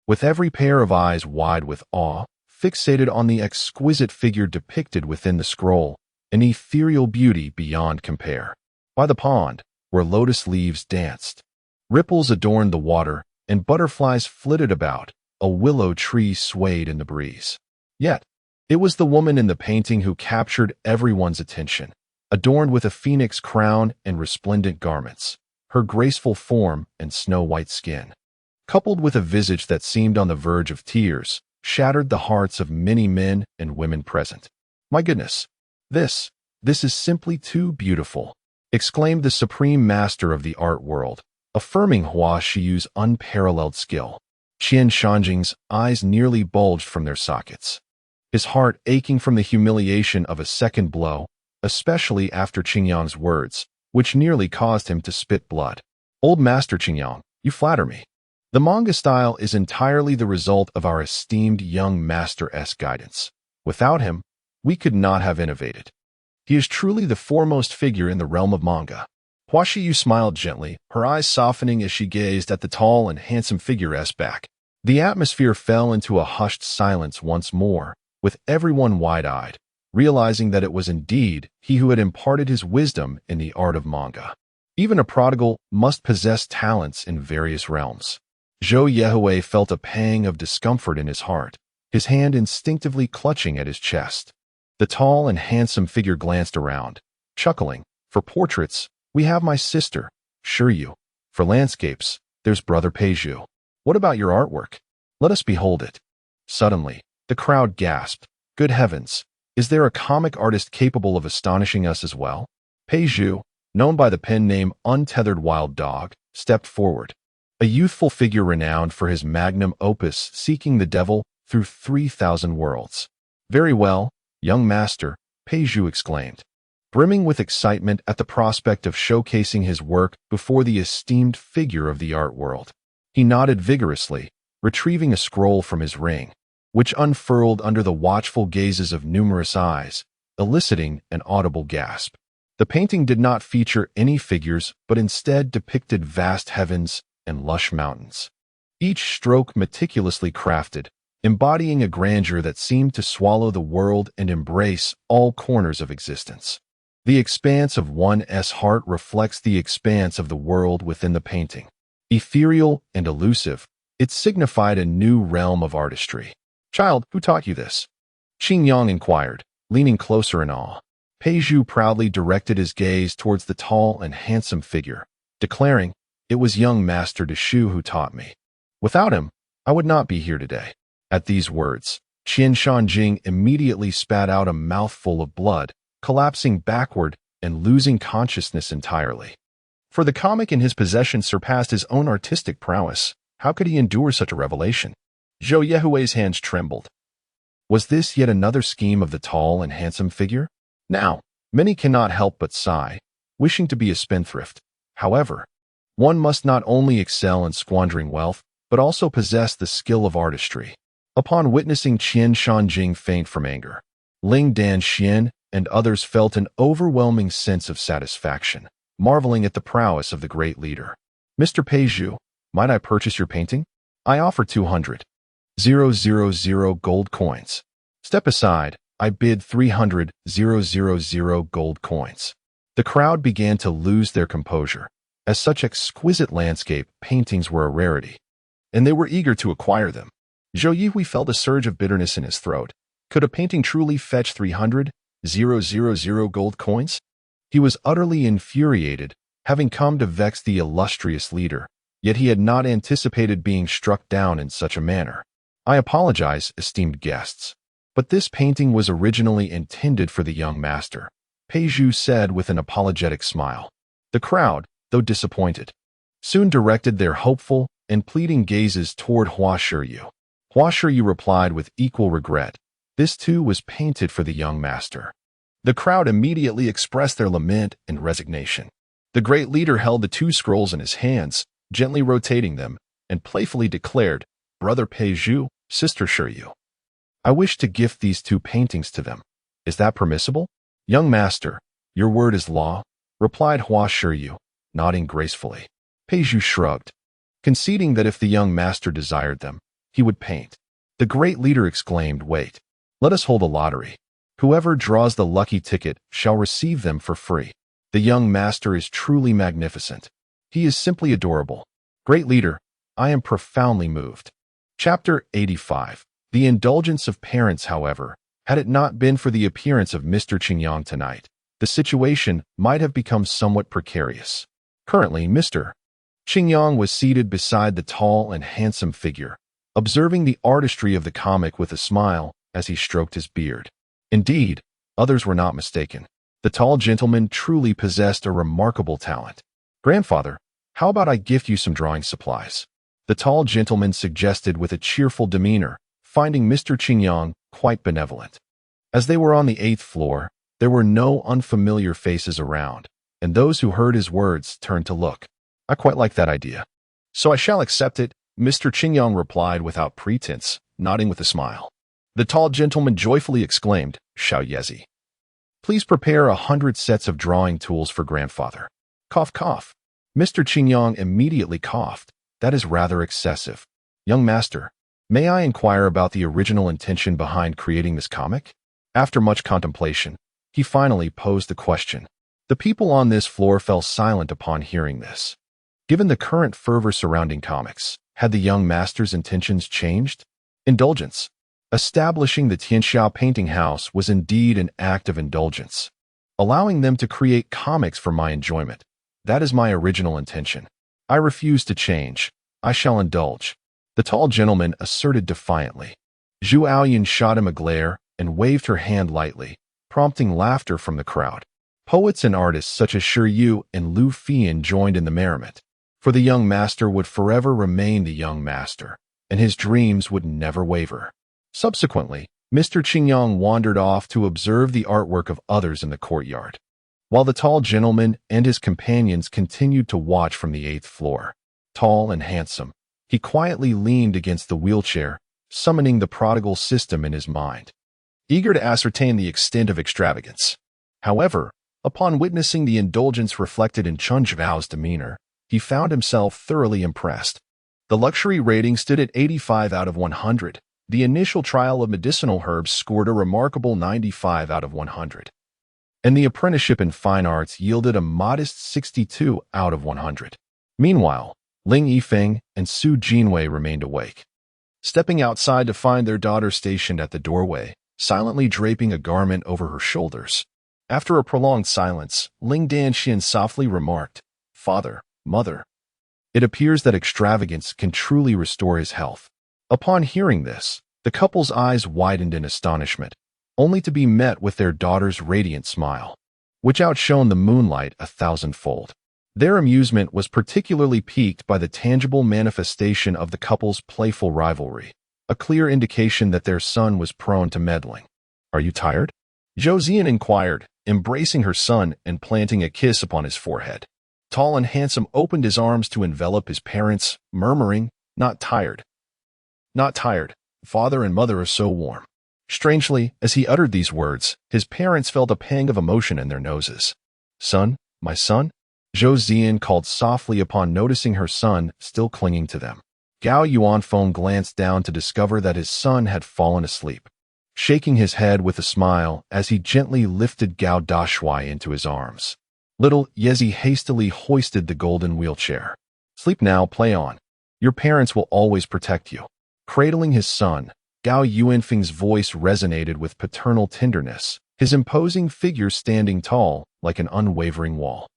S1: With every pair of eyes wide with awe, fixated on the exquisite figure depicted within the scroll, an ethereal beauty beyond compare. By the pond, where lotus leaves danced, ripples adorned the water, and butterflies flitted about, a willow tree swayed in the breeze. Yet, it was the woman in the painting who captured everyone's attention, adorned with a phoenix crown and resplendent garments, her graceful form and snow-white skin, coupled with a visage that seemed on the verge of tears, shattered the hearts of many men and women present. "My goodness, this is simply too beautiful," exclaimed the supreme master of the art world, affirming Hua Shiyu's unparalleled skill. Qian Shanjing's eyes nearly bulged from their sockets, his heart aching from the humiliation of a second blow, especially after Qingyang's words, which nearly caused him to spit blood. "Old Master Qingyang, you flatter me. The manga style is entirely the result of our esteemed young master's guidance. Without him, we could not have innovated. He is truly the foremost figure in the realm of manga." Hua Shiyu smiled gently, her eyes softening as she gazed at the tall and handsome figure's back. The atmosphere fell into a hushed silence once more, with everyone wide-eyed, realizing that it was indeed he who had imparted his wisdom in the art of manga. Even a prodigal must possess talents in various realms. Zhou Yehui felt a pang of discomfort in his heart, his hand instinctively clutching at his chest. The tall and handsome figure glanced around, chuckling. "For portraits, we have my sister, Shiryu. For landscapes, there's brother Peizhu. What about your artwork? Let us behold it." Suddenly, the crowd gasped. "Good heavens, is there a comic artist capable of astonishing us as well?" Peizhu, known by the pen name Untethered Wild Dog, stepped forward. A youthful figure renowned for his magnum opus Seeking the Devil Through 3,000 Worlds. "Very well, young master," Peizhu exclaimed, brimming with excitement at the prospect of showcasing his work before the esteemed figure of the art world. He nodded vigorously, retrieving a scroll from his ring, which unfurled under the watchful gazes of numerous eyes, eliciting an audible gasp. The painting did not feature any figures, but instead depicted vast heavens and lush mountains, each stroke meticulously crafted, embodying a grandeur that seemed to swallow the world and embrace all corners of existence. The expanse of one's heart reflects the expanse of the world within the painting. Ethereal and elusive, it signified a new realm of artistry. "Child, who taught you this?" Qingyang inquired, leaning closer in awe. Peizhu proudly directed his gaze towards the tall and handsome figure, declaring, "It was young Master Dashu who taught me. Without him, I would not be here today." At these words, Qian Shanjing immediately spat out a mouthful of blood, collapsing backward and losing consciousness entirely. For the comic in his possession surpassed his own artistic prowess. How could he endure such a revelation? Zhou Yehui's hands trembled. Was this yet another scheme of the tall and handsome figure? Now, many cannot help but sigh, wishing to be a spendthrift. However, one must not only excel in squandering wealth, but also possess the skill of artistry. Upon witnessing Qian Shanjing faint from anger, Ling Dan Xian and others felt an overwhelming sense of satisfaction, marveling at the prowess of the great leader. "Mr. Peizhu, might I purchase your painting? I offer 200,000 gold coins." "Step aside, I bid 300,000 gold coins." The crowd began to lose their composure, as such exquisite landscape paintings were a rarity, and they were eager to acquire them. Zhou Yihui felt a surge of bitterness in his throat. Could a painting truly fetch 300,000 gold coins? He was utterly infuriated, having come to vex the illustrious leader, yet he had not anticipated being struck down in such a manner. "I apologize, esteemed guests, but this painting was originally intended for the young master," Peizhu said with an apologetic smile. The crowd, though disappointed, soon directed their hopeful and pleading gazes toward Hua Shiryu. Hua Shiryu replied with equal regret, "This too was painted for the young master." The crowd immediately expressed their lament and resignation. The great leader held the two scrolls in his hands, gently rotating them, and playfully declared, "Brother Peju, Sister Shiryu, I wish to gift these two paintings to them. Is that permissible?" "Young master, your word is law," replied Hua Shiryu, nodding gracefully. Peju shrugged, conceding that if the young master desired them, he would paint. The great leader exclaimed, "Wait, let us hold a lottery. Whoever draws the lucky ticket shall receive them for free. The young master is truly magnificent. He is simply adorable. Great leader, I am profoundly moved." Chapter 85. The indulgence of parents, however, had it not been for the appearance of Mr. Qingyang tonight, the situation might have become somewhat precarious. Currently, Mr. Qingyang was seated beside the tall and handsome figure, observing the artistry of the comic with a smile as he stroked his beard. Indeed, others were not mistaken. The tall gentleman truly possessed a remarkable talent. "Grandfather, how about I gift you some drawing supplies?" the tall gentleman suggested with a cheerful demeanor, finding Mr. Qingyang quite benevolent. As they were on the 8th floor, there were no unfamiliar faces around, and those who heard his words turned to look. "I quite like that idea, so I shall accept it," Mr. Qingyang replied without pretense, nodding with a smile. The tall gentleman joyfully exclaimed, "Xiao Yezi, please prepare 100 sets of drawing tools for grandfather." Cough, cough. Mr. Qingyang immediately coughed. "That is rather excessive. Young master, may I inquire about the original intention behind creating this comic?" After much contemplation, he finally posed the question. The people on this floor fell silent upon hearing this. Given the current fervor surrounding comics, had the young master's intentions changed? Indulgence. Establishing the Tianxia painting house was indeed an act of indulgence. Allowing them to create comics for my enjoyment. That is my original intention. I refuse to change. I shall indulge," the tall gentleman asserted defiantly. Zhu Aoyan shot him a glare and waved her hand lightly, prompting laughter from the crowd. Poets and artists such as Shi Yu and Lu Fian joined in the merriment, for the young master would forever remain the young master, and his dreams would never waver. Subsequently, Mr. Qingyang wandered off to observe the artwork of others in the courtyard, while the tall gentleman and his companions continued to watch from the 8th floor. Tall and handsome, he quietly leaned against the wheelchair, summoning the prodigal system in his mind, eager to ascertain the extent of extravagance. However, upon witnessing the indulgence reflected in Chun Zhao's demeanor, he found himself thoroughly impressed. The luxury rating stood at 85 out of 100. The initial trial of medicinal herbs scored a remarkable 95 out of 100. And the apprenticeship in fine arts yielded a modest 62 out of 100. Meanwhile, Ling Yifeng and Su Jinwei remained awake, stepping outside to find their daughter stationed at the doorway, silently draping a garment over her shoulders. After a prolonged silence, Ling Danxian softly remarked, "Father, mother, it appears that extravagance can truly restore his health." Upon hearing this, the couple's eyes widened in astonishment, only to be met with their daughter's radiant smile, which outshone the moonlight 1,000-fold. Their amusement was particularly piqued by the tangible manifestation of the couple's playful rivalry, a clear indication that their son was prone to meddling. "Are you tired?" Zhou inquired, embracing her son and planting a kiss upon his forehead. Tall and handsome opened his arms to envelop his parents, murmuring, "Not tired. Not tired. Father and mother are so warm." Strangely, as he uttered these words, his parents felt a pang of emotion in their noses. "Son, my son?" Zhou Ziyan called softly upon noticing her son still clinging to them. Gao Yuanfeng glanced down to discover that his son had fallen asleep, shaking his head with a smile as he gently lifted Gao Dashuai into his arms. Little Yezi hastily hoisted the golden wheelchair. "Sleep now, play on. Your parents will always protect you." Cradling his son, Gao Yuanfeng's voice resonated with paternal tenderness, his imposing figure standing tall like an unwavering wall.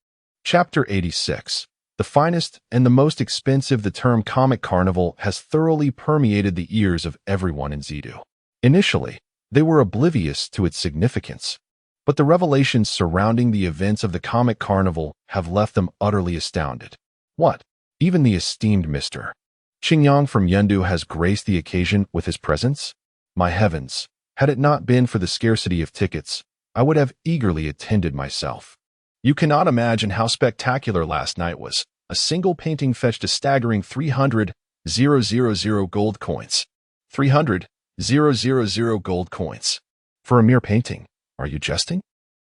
S1: Chapter 86. The finest and the most expensive. The term comic carnival has thoroughly permeated the ears of everyone in Zidu. Initially, they were oblivious to its significance, but the revelations surrounding the events of the comic carnival have left them utterly astounded. What? Even the esteemed Mr. Qingyang from Yendu has graced the occasion with his presence? My heavens, had it not been for the scarcity of tickets, I would have eagerly attended myself. You cannot imagine how spectacular last night was. A single painting fetched a staggering 300,000 gold coins. 300,000 gold coins. For a mere painting. Are you jesting?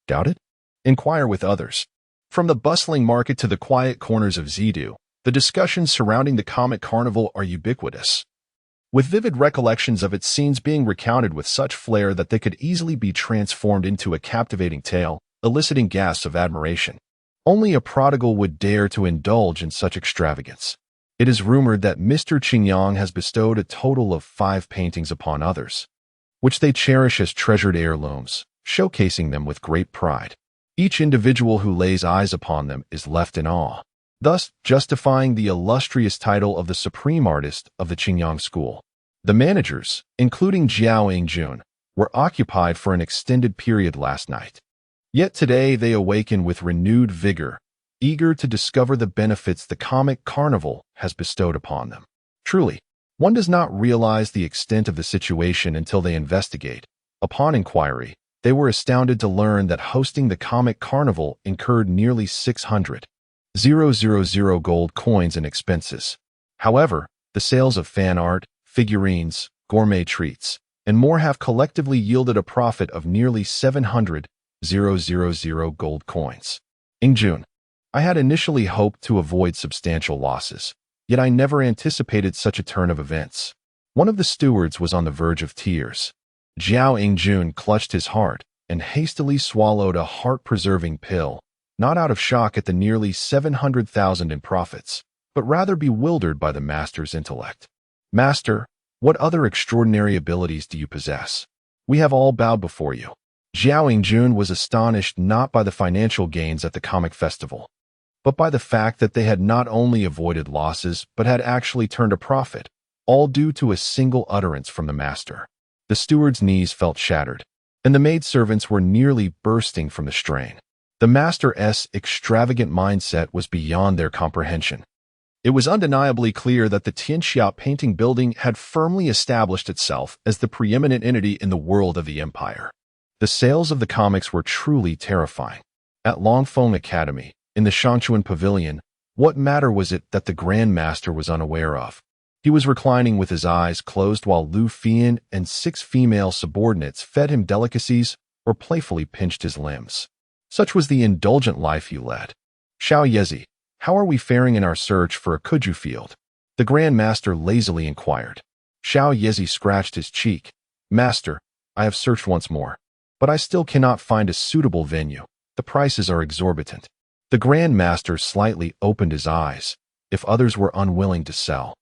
S1: Doubt it? Inquire with others. From the bustling market to the quiet corners of Zidu, the discussions surrounding the comic carnival are ubiquitous, with vivid recollections of its scenes being recounted with such flair that they could easily be transformed into a captivating tale, eliciting gasps of admiration. Only a prodigal would dare to indulge in such extravagance. It is rumored that Mr. Qingyang has bestowed a total of 5 paintings upon others, which they cherish as treasured heirlooms, showcasing them with great pride. Each individual who lays eyes upon them is left in awe, thus justifying the illustrious title of the supreme artist of the Qingyang school. The managers, including Jiao Yingjun, were occupied for an extended period last night. Yet today they awaken with renewed vigor, eager to discover the benefits the comic carnival has bestowed upon them. Truly, one does not realize the extent of the situation until they investigate. Upon inquiry, they were astounded to learn that hosting the comic carnival incurred nearly 600,000 gold coins in expenses. However, the sales of fan art, figurines, gourmet treats, and more have collectively yielded a profit of nearly 700,000 gold coins. In June, I had initially hoped to avoid substantial losses, yet I never anticipated such a turn of events. One of the stewards was on the verge of tears. Jiao Yingjun clutched his heart and hastily swallowed a heart-preserving pill, not out of shock at the nearly 700,000 in profits, but rather bewildered by the master's intellect. Master, what other extraordinary abilities do you possess? We have all bowed before you. Jiao Yingjun was astonished not by the financial gains at the comic festival, but by the fact that they had not only avoided losses but had actually turned a profit, all due to a single utterance from the master. The steward's knees felt shattered, and the maidservants were nearly bursting from the strain. The master's extravagant mindset was beyond their comprehension. It was undeniably clear that the Tianxia painting building had firmly established itself as the preeminent entity in the world of the empire. The sales of the comics were truly terrifying. At Longfeng Academy, in the Shangchuan Pavilion, what matter was it that the Grand Master was unaware of? He was reclining with his eyes closed while Lu Fian and 6 female subordinates fed him delicacies or playfully pinched his limbs. Such was the indulgent life he led. Xiao Yezi, how are we faring in our search for a kuju field? The Grand Master lazily inquired. Xiao Yezi scratched his cheek. Master, I have searched once more, but I still cannot find a suitable venue. The prices are exorbitant. The Grand Master slightly opened his eyes. If others were unwilling to sell,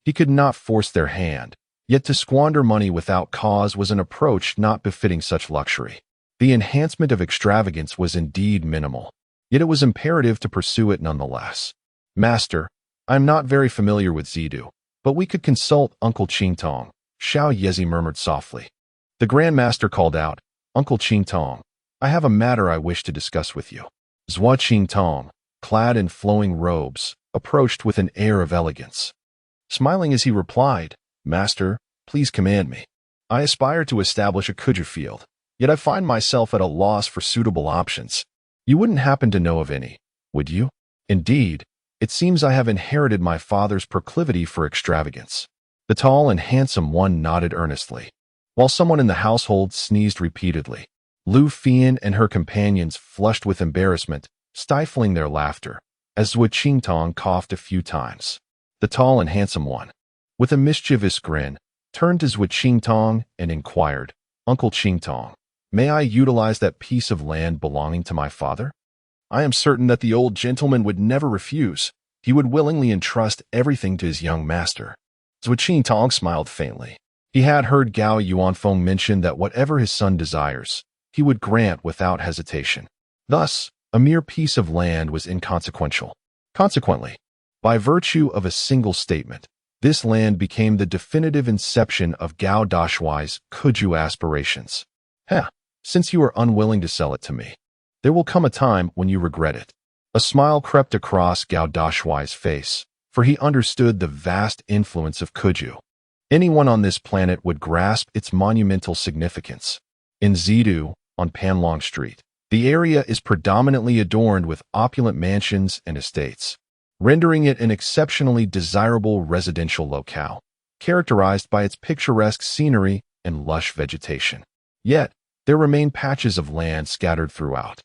S1: he could not force their hand, yet to squander money without cause was an approach not befitting such luxury. The enhancement of extravagance was indeed minimal, yet it was imperative to pursue it nonetheless. Master, I am not very familiar with Zidu, but we could consult Uncle Qingtong, Xiao Yezi murmured softly. The Grand Master called out, Uncle Qingtong, I have a matter I wish to discuss with you. Zhua Qingtong, clad in flowing robes, approached with an air of elegance. Smiling as he replied, Master, please command me. I aspire to establish a kuju field, yet I find myself at a loss for suitable options. You wouldn't happen to know of any, would you? Indeed, it seems I have inherited my father's proclivity for extravagance. The tall and handsome one nodded earnestly, while someone in the household sneezed repeatedly. Lu Fian and her companions flushed with embarrassment, stifling their laughter, as Zhua Qingtong coughed a few times. The tall and handsome one, with a mischievous grin, turned to Zhua Qingtong and inquired, Uncle Qingtong, may I utilize that piece of land belonging to my father? I am certain that the old gentleman would never refuse. He would willingly entrust everything to his young master. Zhua Qingtong smiled faintly. He had heard Gao Yuanfeng mention that whatever his son desires, he would grant without hesitation. Thus, a mere piece of land was inconsequential. Consequently, by virtue of a single statement, this land became the definitive inception of Gao Dashuai's kuju aspirations. Since you are unwilling to sell it to me, there will come a time when you regret it. A smile crept across Gao Dashuai's face, for he understood the vast influence of kuju. Anyone on this planet would grasp its monumental significance. In Zidu, on Panlong Street. The area is predominantly adorned with opulent mansions and estates, rendering it an exceptionally desirable residential locale, characterized by its picturesque scenery and lush vegetation. Yet, there remain patches of land scattered throughout.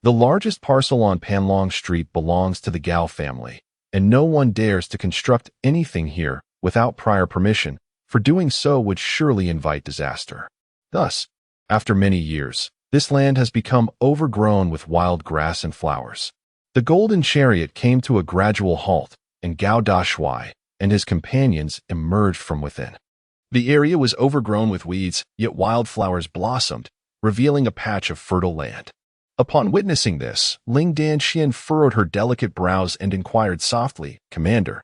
S1: The largest parcel on Panlong Street belongs to the Gao family, and no one dares to construct anything here without prior permission, for doing so would surely invite disaster. Thus, after many years, this land has become overgrown with wild grass and flowers. The golden chariot came to a gradual halt, and Gao Dashuai and his companions emerged from within. The area was overgrown with weeds, yet wildflowers blossomed, revealing a patch of fertile land. Upon witnessing this, Ling Danxian furrowed her delicate brows and inquired softly, "Commander,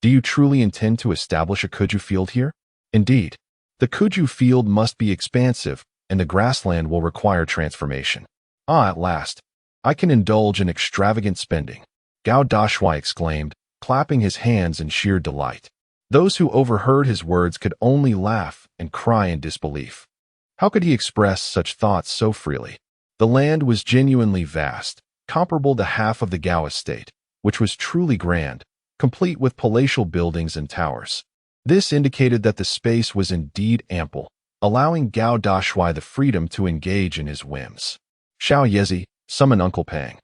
S1: do you truly intend to establish a Kuju field here?" "Indeed. The Kuju field must be expansive, and the grassland will require transformation." "Ah, at last, I can indulge in extravagant spending," Gao Dashuai exclaimed, clapping his hands in sheer delight. Those who overheard his words could only laugh and cry in disbelief. How could he express such thoughts so freely? The land was genuinely vast, comparable to half of the Gao estate, which was truly grand, complete with palatial buildings and towers. This indicated that the space was indeed ample, allowing Gao Dashuai the freedom to engage in his whims. "Xiao Yezi, summon Uncle Pang.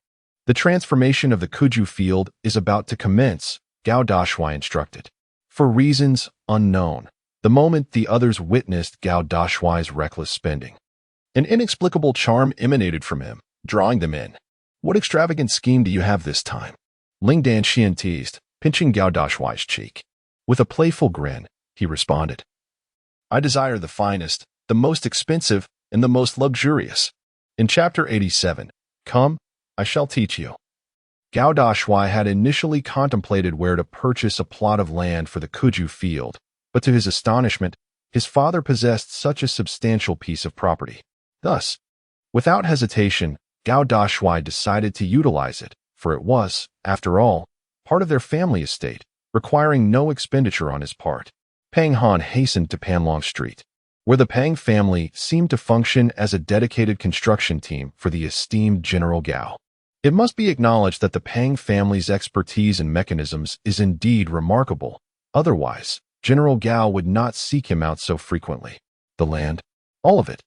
S1: The transformation of the Kuju field is about to commence," Gao Dashuai instructed. For reasons unknown, the moment the others witnessed Gao Dashuai's reckless spending, an inexplicable charm emanated from him, drawing them in. "What extravagant scheme do you have this time?" Ling Danxian teased, pinching Gao Dashuai's cheek. With a playful grin, he responded, "I desire the finest, the most expensive, and the most luxurious." In Chapter 87, "Come, I shall teach you." Gao Dashuai had initially contemplated where to purchase a plot of land for the Kuju field, but to his astonishment, his father possessed such a substantial piece of property. Thus, without hesitation, Gao Dashuai decided to utilize it, for it was, after all, part of their family estate, requiring no expenditure on his part. Pang Han hastened to Panlong Street, where the Pang family seemed to function as a dedicated construction team for the esteemed General Gao. It must be acknowledged that the Pang family's expertise in mechanisms is indeed remarkable. Otherwise, General Gao would not seek him out so frequently. "The land? All of it?"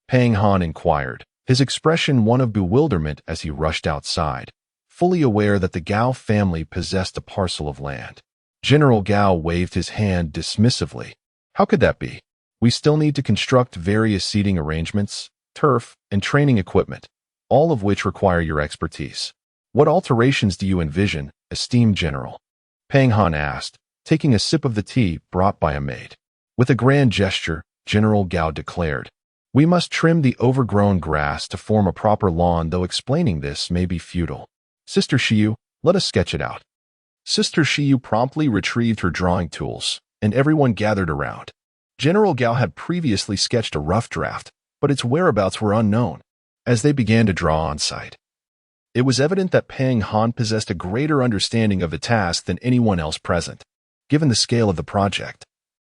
S1: Pang Han inquired, his expression one of bewilderment as he rushed outside, fully aware that the Gao family possessed a parcel of land. General Gao waved his hand dismissively. "How could that be? We still need to construct various seating arrangements, turf, and training equipment, all of which require your expertise. What alterations do you envision, esteemed General?" Pang Han asked, taking a sip of the tea brought by a maid. With a grand gesture, General Gao declared, "We must trim the overgrown grass to form a proper lawn, though explaining this may be futile. Sister Shiyu, let us sketch it out." Sister Shiyu promptly retrieved her drawing tools, and everyone gathered around. General Gao had previously sketched a rough draft, but its whereabouts were unknown. As they began to draw on site, it was evident that Pang Han possessed a greater understanding of the task than anyone else present. Given the scale of the project,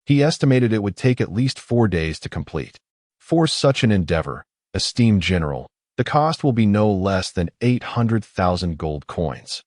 S1: he estimated it would take at least 4 days to complete. For such an endeavor, esteemed General, the cost will be no less than 800,000 gold coins.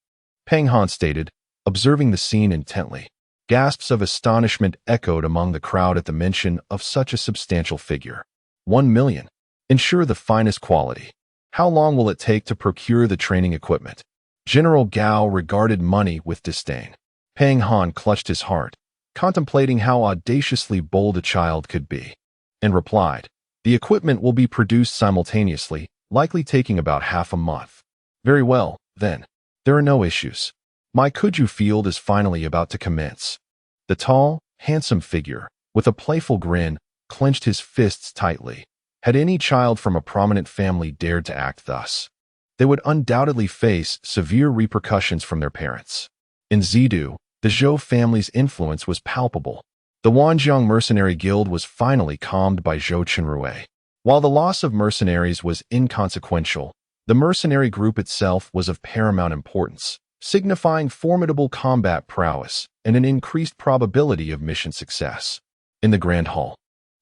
S1: Pang Han stated, observing the scene intently. Gasps of astonishment echoed among the crowd at the mention of such a substantial figure. 1 million. Ensure the finest quality. How long will it take to procure the training equipment? General Gao regarded money with disdain. Pang Han clutched his heart, contemplating how audaciously bold a child could be, and replied, "The equipment will be produced simultaneously, likely taking about half a month." "Very well, then. There are no issues. My Kuju field is finally about to commence." The tall, handsome figure, with a playful grin, clenched his fists tightly. Had any child from a prominent family dared to act thus, they would undoubtedly face severe repercussions from their parents. In Zidu, the Zhou family's influence was palpable. The Wanjiang Mercenary Guild was finally calmed by Zhou Chenrui. While the loss of mercenaries was inconsequential, the mercenary group itself was of paramount importance, signifying formidable combat prowess and an increased probability of mission success. In the Grand Hall,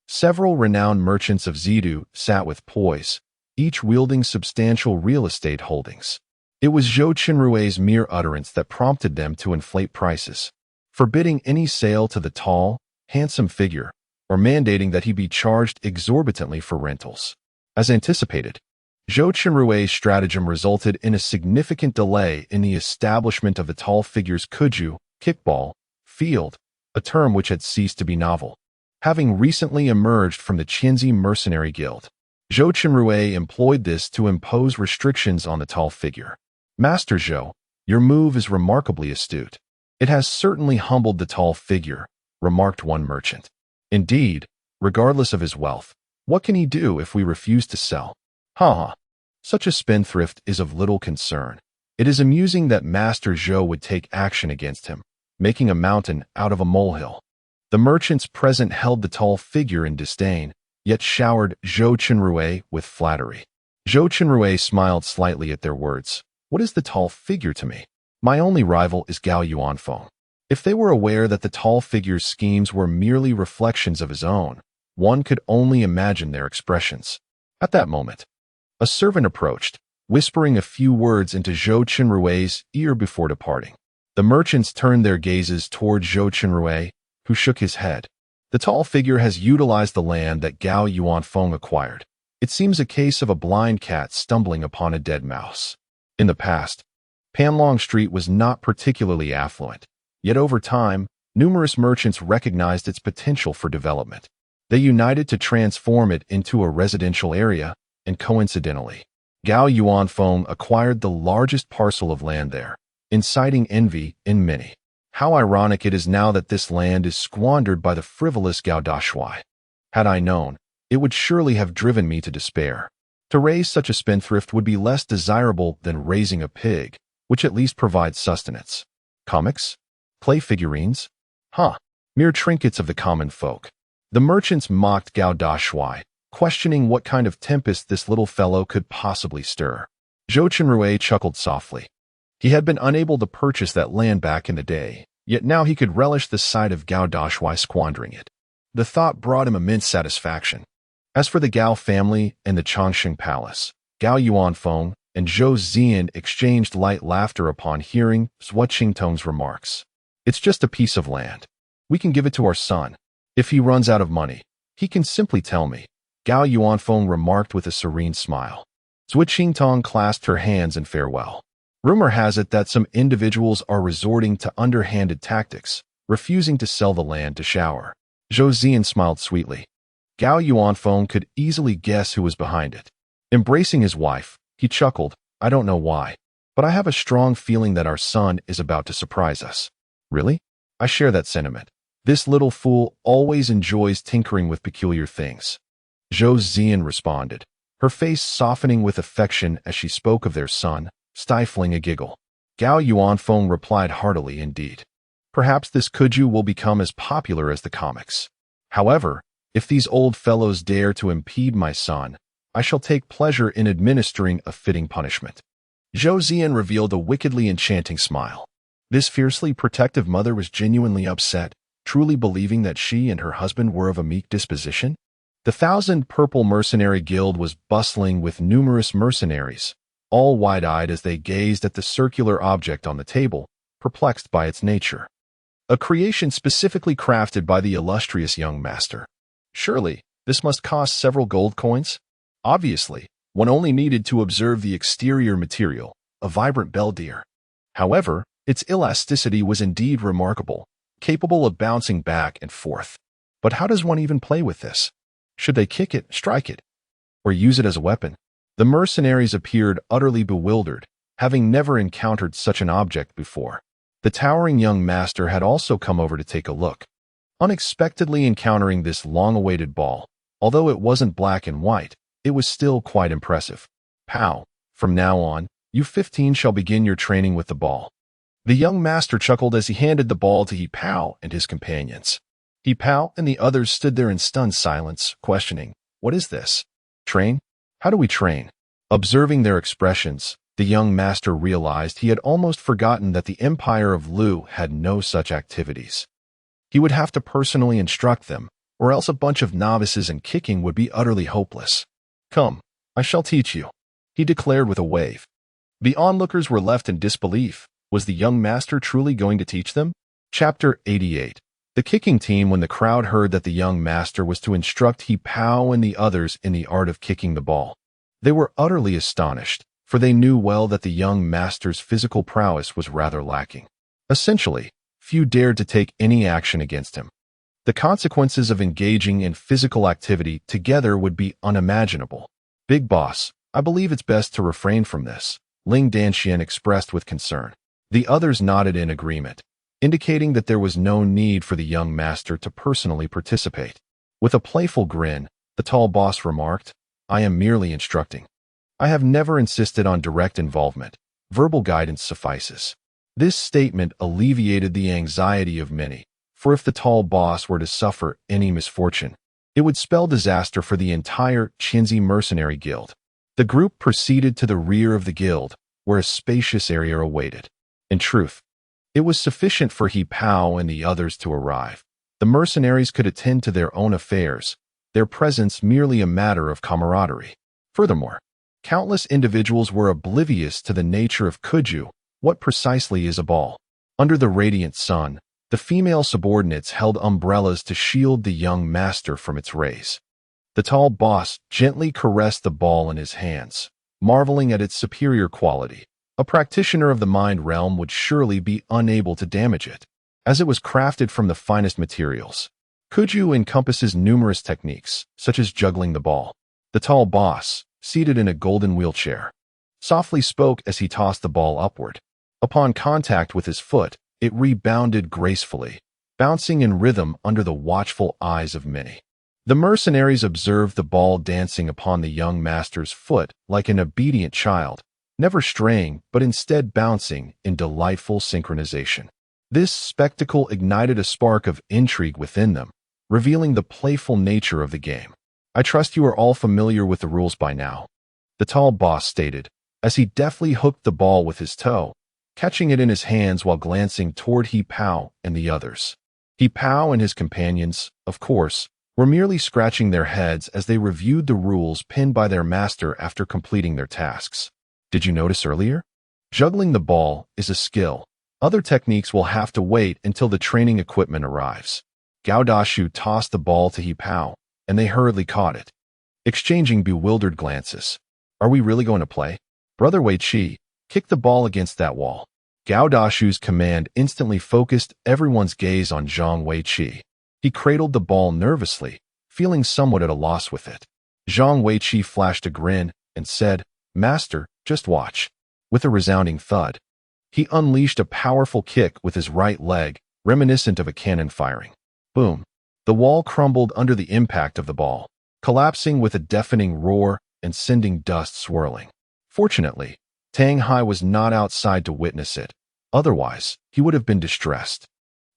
S1: several renowned merchants of Zidu sat with poise, each wielding substantial real estate holdings. It was Zhou Qinrui's mere utterance that prompted them to inflate prices, forbidding any sale to the tall, handsome figure, or mandating that he be charged exorbitantly for rentals. As anticipated, Zhou Qinrui's stratagem resulted in a significant delay in the establishment of the tall figure's kuju, kickball, field, a term which had ceased to be novel. Having recently emerged from the Qianzi mercenary guild, Zhou Qinrui employed this to impose restrictions on the tall figure. Master Zhou, your move is remarkably astute. It has certainly humbled the tall figure, remarked one merchant. Indeed, regardless of his wealth, what can he do if we refuse to sell? Ha! Such a spendthrift is of little concern. It is amusing that Master Zhou would take action against him, making a mountain out of a molehill. The merchants present held the tall figure in disdain, yet showered Zhou Qinrui with flattery. Zhou Qinrui smiled slightly at their words. What is the tall figure to me? My only rival is Gao Yuanfeng. If they were aware that the tall figure's schemes were merely reflections of his own, one could only imagine their expressions. At that moment, a servant approached, whispering a few words into Zhou Qinrui's ear before departing. The merchants turned their gazes toward Zhou Qinrui, who shook his head. The tall figure has utilized the land that Gao Yuanfeng acquired. It seems a case of a blind cat stumbling upon a dead mouse. In the past, Panlong Street was not particularly affluent, yet over time, numerous merchants recognized its potential for development. They united to transform it into a residential area, and coincidentally, Gao Yuanfeng acquired the largest parcel of land there, inciting envy in many. How ironic it is now that this land is squandered by the frivolous Gao Dashuai. Had I known, it would surely have driven me to despair. To raise such a spendthrift would be less desirable than raising a pig, which at least provides sustenance. Comics? Play figurines? Mere trinkets of the common folk. The merchants mocked Gao Dashuai, questioning what kind of tempest this little fellow could possibly stir. Zhou Qinrui chuckled softly. He had been unable to purchase that land back in the day, yet now he could relish the sight of Gao Dashuai squandering it. The thought brought him immense satisfaction. As for the Gao family and the Chongqing Palace, Gao Yuanfeng and Zhou Zian exchanged light laughter upon hearing Zhou Qingtong's remarks. It's just a piece of land. We can give it to our son. If he runs out of money, he can simply tell me, Gao Yuanfeng remarked with a serene smile. Zhou Qingtong clasped her hands in farewell. Rumor has it that some individuals are resorting to underhanded tactics, refusing to sell the land to shower. Zhou Zian smiled sweetly. Gao Yuanfeng could easily guess who was behind it. Embracing his wife, he chuckled, I don't know why, but I have a strong feeling that our son is about to surprise us. Really? I share that sentiment. This little fool always enjoys tinkering with peculiar things. Zhou Zian responded, her face softening with affection as she spoke of their son, stifling a giggle. Gao Yuanfeng replied heartily indeed. Perhaps this kuju will become as popular as the comics. However, if these old fellows dare to impede my son, I shall take pleasure in administering a fitting punishment. Zhou Zian revealed a wickedly enchanting smile. This fiercely protective mother was genuinely upset, truly believing that she and her husband were of a meek disposition. The 1,000 Purple Mercenary Guild was bustling with numerous mercenaries, all wide-eyed as they gazed at the circular object on the table, perplexed by its nature. A creation specifically crafted by the illustrious young master. Surely, this must cost several gold coins? Obviously, one only needed to observe the exterior material, a vibrant bell deer. However, its elasticity was indeed remarkable, capable of bouncing back and forth. But how does one even play with this? Should they kick it, strike it, or use it as a weapon? The mercenaries appeared utterly bewildered, having never encountered such an object before. The towering young master had also come over to take a look. Unexpectedly encountering this long-awaited ball, although it wasn't black and white, it was still quite impressive. Pow! From now on, you 15 shall begin your training with the ball. The young master chuckled as he handed the ball to He Pao and his companions. He Pao and the others stood there in stunned silence, questioning, what is this? Train? How do we train? Observing their expressions, the young master realized he had almost forgotten that the Empire of Lu had no such activities. He would have to personally instruct them, or else a bunch of novices and kicking would be utterly hopeless. Come, I shall teach you, he declared with a wave. The onlookers were left in disbelief. Was the young master truly going to teach them? Chapter 88. The kicking team. When the crowd heard that the young master was to instruct He Pao and the others in the art of kicking the ball, they were utterly astonished, for they knew well that the young master's physical prowess was rather lacking. Essentially, few dared to take any action against him. The consequences of engaging in physical activity together would be unimaginable. Big boss, I believe it's best to refrain from this, Ling Danxian expressed with concern. The others nodded in agreement, indicating that there was no need for the young master to personally participate. With a playful grin, the tall boss remarked, I am merely instructing. I have never insisted on direct involvement. Verbal guidance suffices. This statement alleviated the anxiety of many, for if the tall boss were to suffer any misfortune, it would spell disaster for the entire Qinzi mercenary guild. The group proceeded to the rear of the guild, where a spacious area awaited. In truth, it was sufficient for He Pao and the others to arrive. The mercenaries could attend to their own affairs, their presence merely a matter of camaraderie. Furthermore, countless individuals were oblivious to the nature of Kuju. What precisely is a ball? Under the radiant sun, the female subordinates held umbrellas to shield the young master from its rays. The tall boss gently caressed the ball in his hands, marveling at its superior quality. A practitioner of the mind realm would surely be unable to damage it, as it was crafted from the finest materials. Kuju encompasses numerous techniques, such as juggling the ball. The tall boss, seated in a golden wheelchair, softly spoke as he tossed the ball upward. Upon contact with his foot, it rebounded gracefully, bouncing in rhythm under the watchful eyes of many. The mercenaries observed the ball dancing upon the young master's foot like an obedient child, never straying but instead bouncing in delightful synchronization. This spectacle ignited a spark of intrigue within them, revealing the playful nature of the game. I trust you are all familiar with the rules by now, the tall boss stated, as he deftly hooked the ball with his toe, catching it in his hands while glancing toward He Pao and the others. He Pao and his companions, of course, were merely scratching their heads as they reviewed the rules pinned by their master after completing their tasks. Did you notice earlier? Juggling the ball is a skill. Other techniques will have to wait until the training equipment arrives. Gao Dashuai tossed the ball to He Pao, and they hurriedly caught it, exchanging bewildered glances. Are we really going to play? Brother Wei Qi, kick the ball against that wall. Gao Dashui's command instantly focused everyone's gaze on Zhang Wei Qi. He cradled the ball nervously, feeling somewhat at a loss with it. Zhang Wei Qi flashed a grin and said, Master, just watch. With a resounding thud, he unleashed a powerful kick with his right leg, reminiscent of a cannon firing. Boom! The wall crumbled under the impact of the ball, collapsing with a deafening roar and sending dust swirling. Fortunately, Tang Hai was not outside to witness it. Otherwise, he would have been distressed.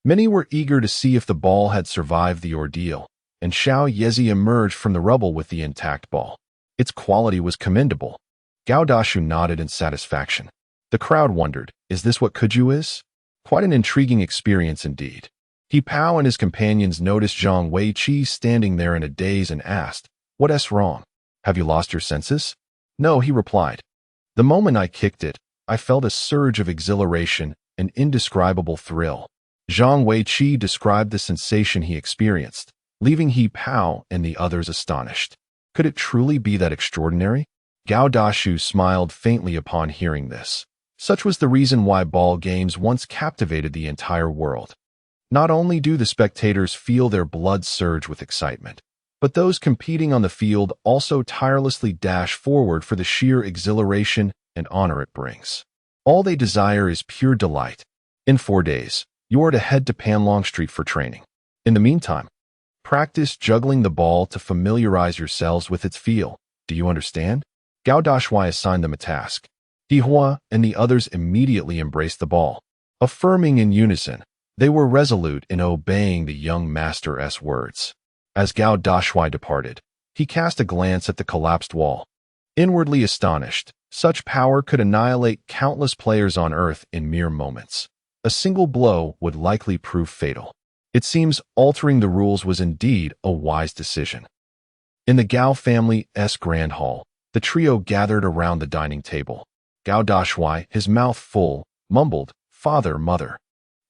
S1: Many were eager to see if the ball had survived the ordeal, and Xiao Yezi emerged from the rubble with the intact ball. Its quality was commendable. Gao Dashuai nodded in satisfaction. The crowd wondered, is this what Kuju is? Quite an intriguing experience indeed. He Pao and his companions noticed Zhang Wei Qi standing there in a daze and asked, What's wrong? Have you lost your senses? No, he replied. The moment I kicked it, I felt a surge of exhilaration, an indescribable thrill. Zhang Wei Qi described the sensation he experienced, leaving He Pao and the others astonished. Could it truly be that extraordinary? Gao Dashuai smiled faintly upon hearing this. Such was the reason why ball games once captivated the entire world. Not only do the spectators feel their blood surge with excitement, but those competing on the field also tirelessly dash forward for the sheer exhilaration and honor it brings. All they desire is pure delight. In 4 days, you are to head to Panlong Street for training. In the meantime, practice juggling the ball to familiarize yourselves with its feel. Do you understand? Gao Dashuai assigned them a task. He Hua and the others immediately embraced the ball. Affirming in unison, they were resolute in obeying the young master's words. As Gao Dashuai departed, he cast a glance at the collapsed wall. Inwardly astonished, such power could annihilate countless players on Earth in mere moments. A single blow would likely prove fatal. It seems altering the rules was indeed a wise decision. In the Gao family's Grand Hall, The trio gathered around the dining table. Gao Dashuai, his mouth full, mumbled, "Father, mother,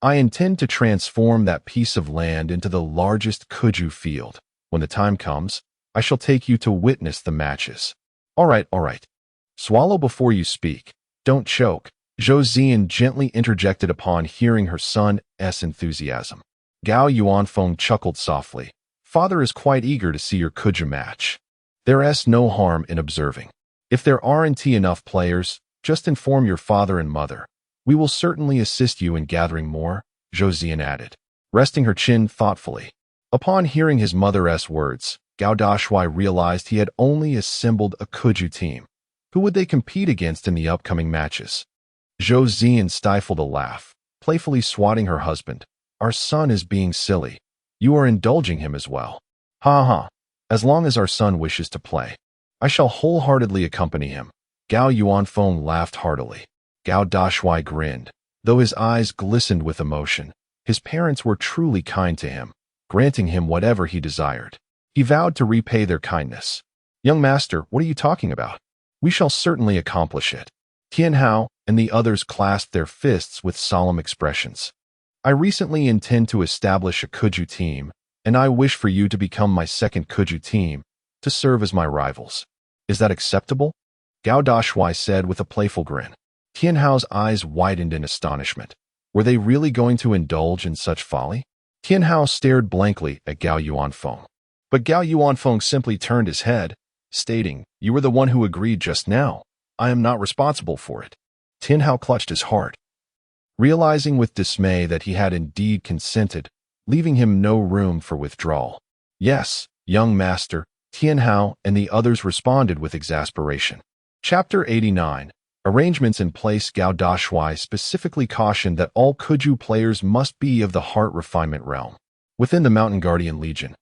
S1: I intend to transform that piece of land into the largest kuju field. When the time comes, I shall take you to witness the matches." All right. Swallow before you speak. Don't choke, Zhou Ziyan gently interjected upon hearing her son's enthusiasm. Gao Yuanfeng chuckled softly. Father is quite eager to see your kuju match. There's no harm in observing. If there aren't enough players, just inform your father and mother. We will certainly assist you in gathering more, Zhou Ziyan added, resting her chin thoughtfully. Upon hearing his mother's words, Gao Dashuai realized he had only assembled a kuju team. Who would they compete against in the upcoming matches? Zhou Ziyan stifled a laugh, playfully swatting her husband. Our son is being silly. You are indulging him as well. Ha ha. As long as our son wishes to play, I shall wholeheartedly accompany him. Gao Yuanfeng laughed heartily. Gao Dashuai grinned, though his eyes glistened with emotion. His parents were truly kind to him, granting him whatever he desired. He vowed to repay their kindness. Young master, what are you talking about? We shall certainly accomplish it. Tian Hao and the others clasped their fists with solemn expressions. I recently intend to establish a kuju team, and I wish for you to become my second kuju team, to serve as my rivals. Is that acceptable? Gao Dashuai said with a playful grin. Tian Hao's eyes widened in astonishment. Were they really going to indulge in such folly? Tian Hao stared blankly at Gao Yuanfeng. But Gao Yuanfeng simply turned his head, stating, "You were the one who agreed just now. I am not responsible for it." Tian Hao clutched his heart, realizing with dismay that he had indeed consented, leaving him no room for withdrawal. Yes, young master, Tian Hao and the others responded with exasperation. Chapter 89. Arrangements in place. Gao Dashuai specifically cautioned that all kuju players must be of the heart refinement realm. Within the Mountain Guardian Legion,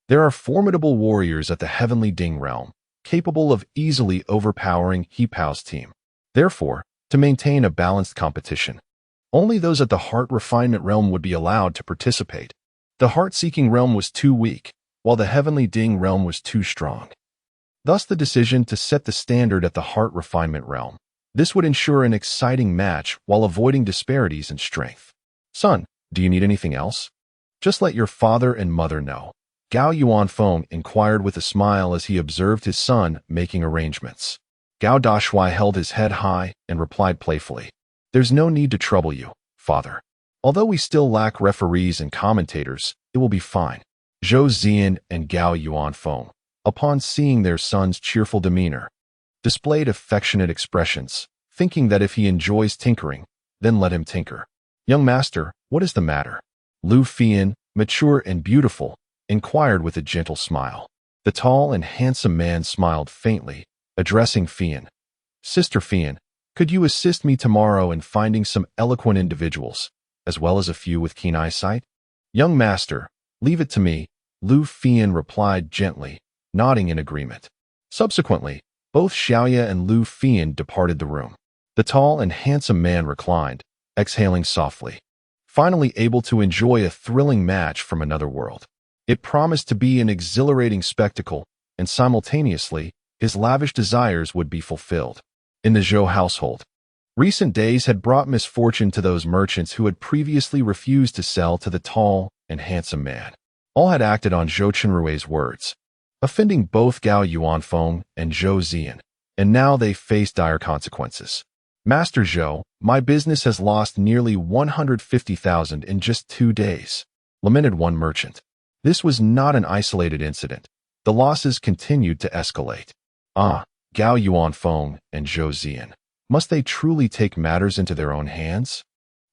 S1: there are formidable warriors at the Heavenly Ding realm, capable of easily overpowering He Pao's team. Therefore, to maintain a balanced competition, only those at the heart refinement realm would be allowed to participate. The heart-seeking realm was too weak, while the Heavenly Ding realm was too strong. Thus the decision to set the standard at the heart refinement realm. This would ensure an exciting match while avoiding disparities in strength. Son, do you need anything else? Just let your father and mother know. Gao Yuanfeng inquired with a smile as he observed his son making arrangements. Gao Dashuai held his head high and replied playfully, "There's no need to trouble you, father. Although we still lack referees and commentators, it will be fine." Zhou Ziyan and Gao Yuanfeng, upon seeing their son's cheerful demeanor, displayed affectionate expressions, thinking that if he enjoys tinkering, then let him tinker. "Young master, what is the matter?" Lu Fian, mature and beautiful, inquired with a gentle smile. The tall and handsome man smiled faintly, addressing Fian. "Sister Fian, could you assist me tomorrow in finding some eloquent individuals, as well as a few with keen eyesight?" "Young master, leave it to me," Lu Fian replied gently, nodding in agreement. Subsequently, both Xiaoya and Lu Fian departed the room. The tall and handsome man reclined, exhaling softly, finally able to enjoy a thrilling match from another world. It promised to be an exhilarating spectacle, and simultaneously, his lavish desires would be fulfilled. In the Zhou household, recent days had brought misfortune to those merchants who had previously refused to sell to the tall and handsome man. All had acted on Zhou Chenrui's words, offending both Gao Yuanfeng and Zhou Ziyan, and now they faced dire consequences. "Master Zhou, my business has lost nearly 150,000 in just 2 days," lamented one merchant. This was not an isolated incident. The losses continued to escalate. Gao Yuanfeng and Zhou Ziyan. Must they truly take matters into their own hands?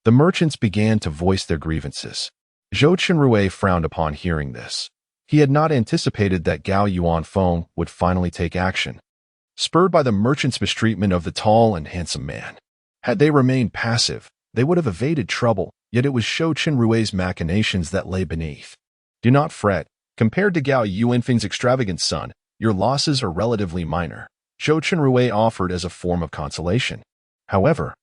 S1: The merchants began to voice their grievances. Zhou Chenrui frowned upon hearing this. He had not anticipated that Gao Yuanfeng would finally take action, spurred by the merchant's mistreatment of the tall and handsome man. Had they remained passive, they would have evaded trouble, yet it was Zhou Chenrui's machinations that lay beneath. "Do not fret. Compared to Gao Yuanfeng's extravagant son, your losses are relatively minor," Zhou Chenrui offered as a form of consolation. However,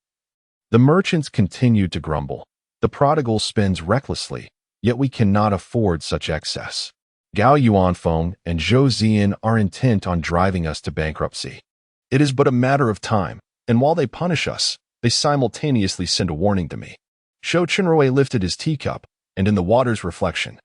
S1: the merchants continued to grumble. "The prodigal spends recklessly, yet we cannot afford such excess. Gao Yuanfeng and Zhou Ziyan are intent on driving us to bankruptcy. It is but a matter of time, and while they punish us, they simultaneously send a warning to me. Shou Chenrui lifted his teacup, and in the water's reflection,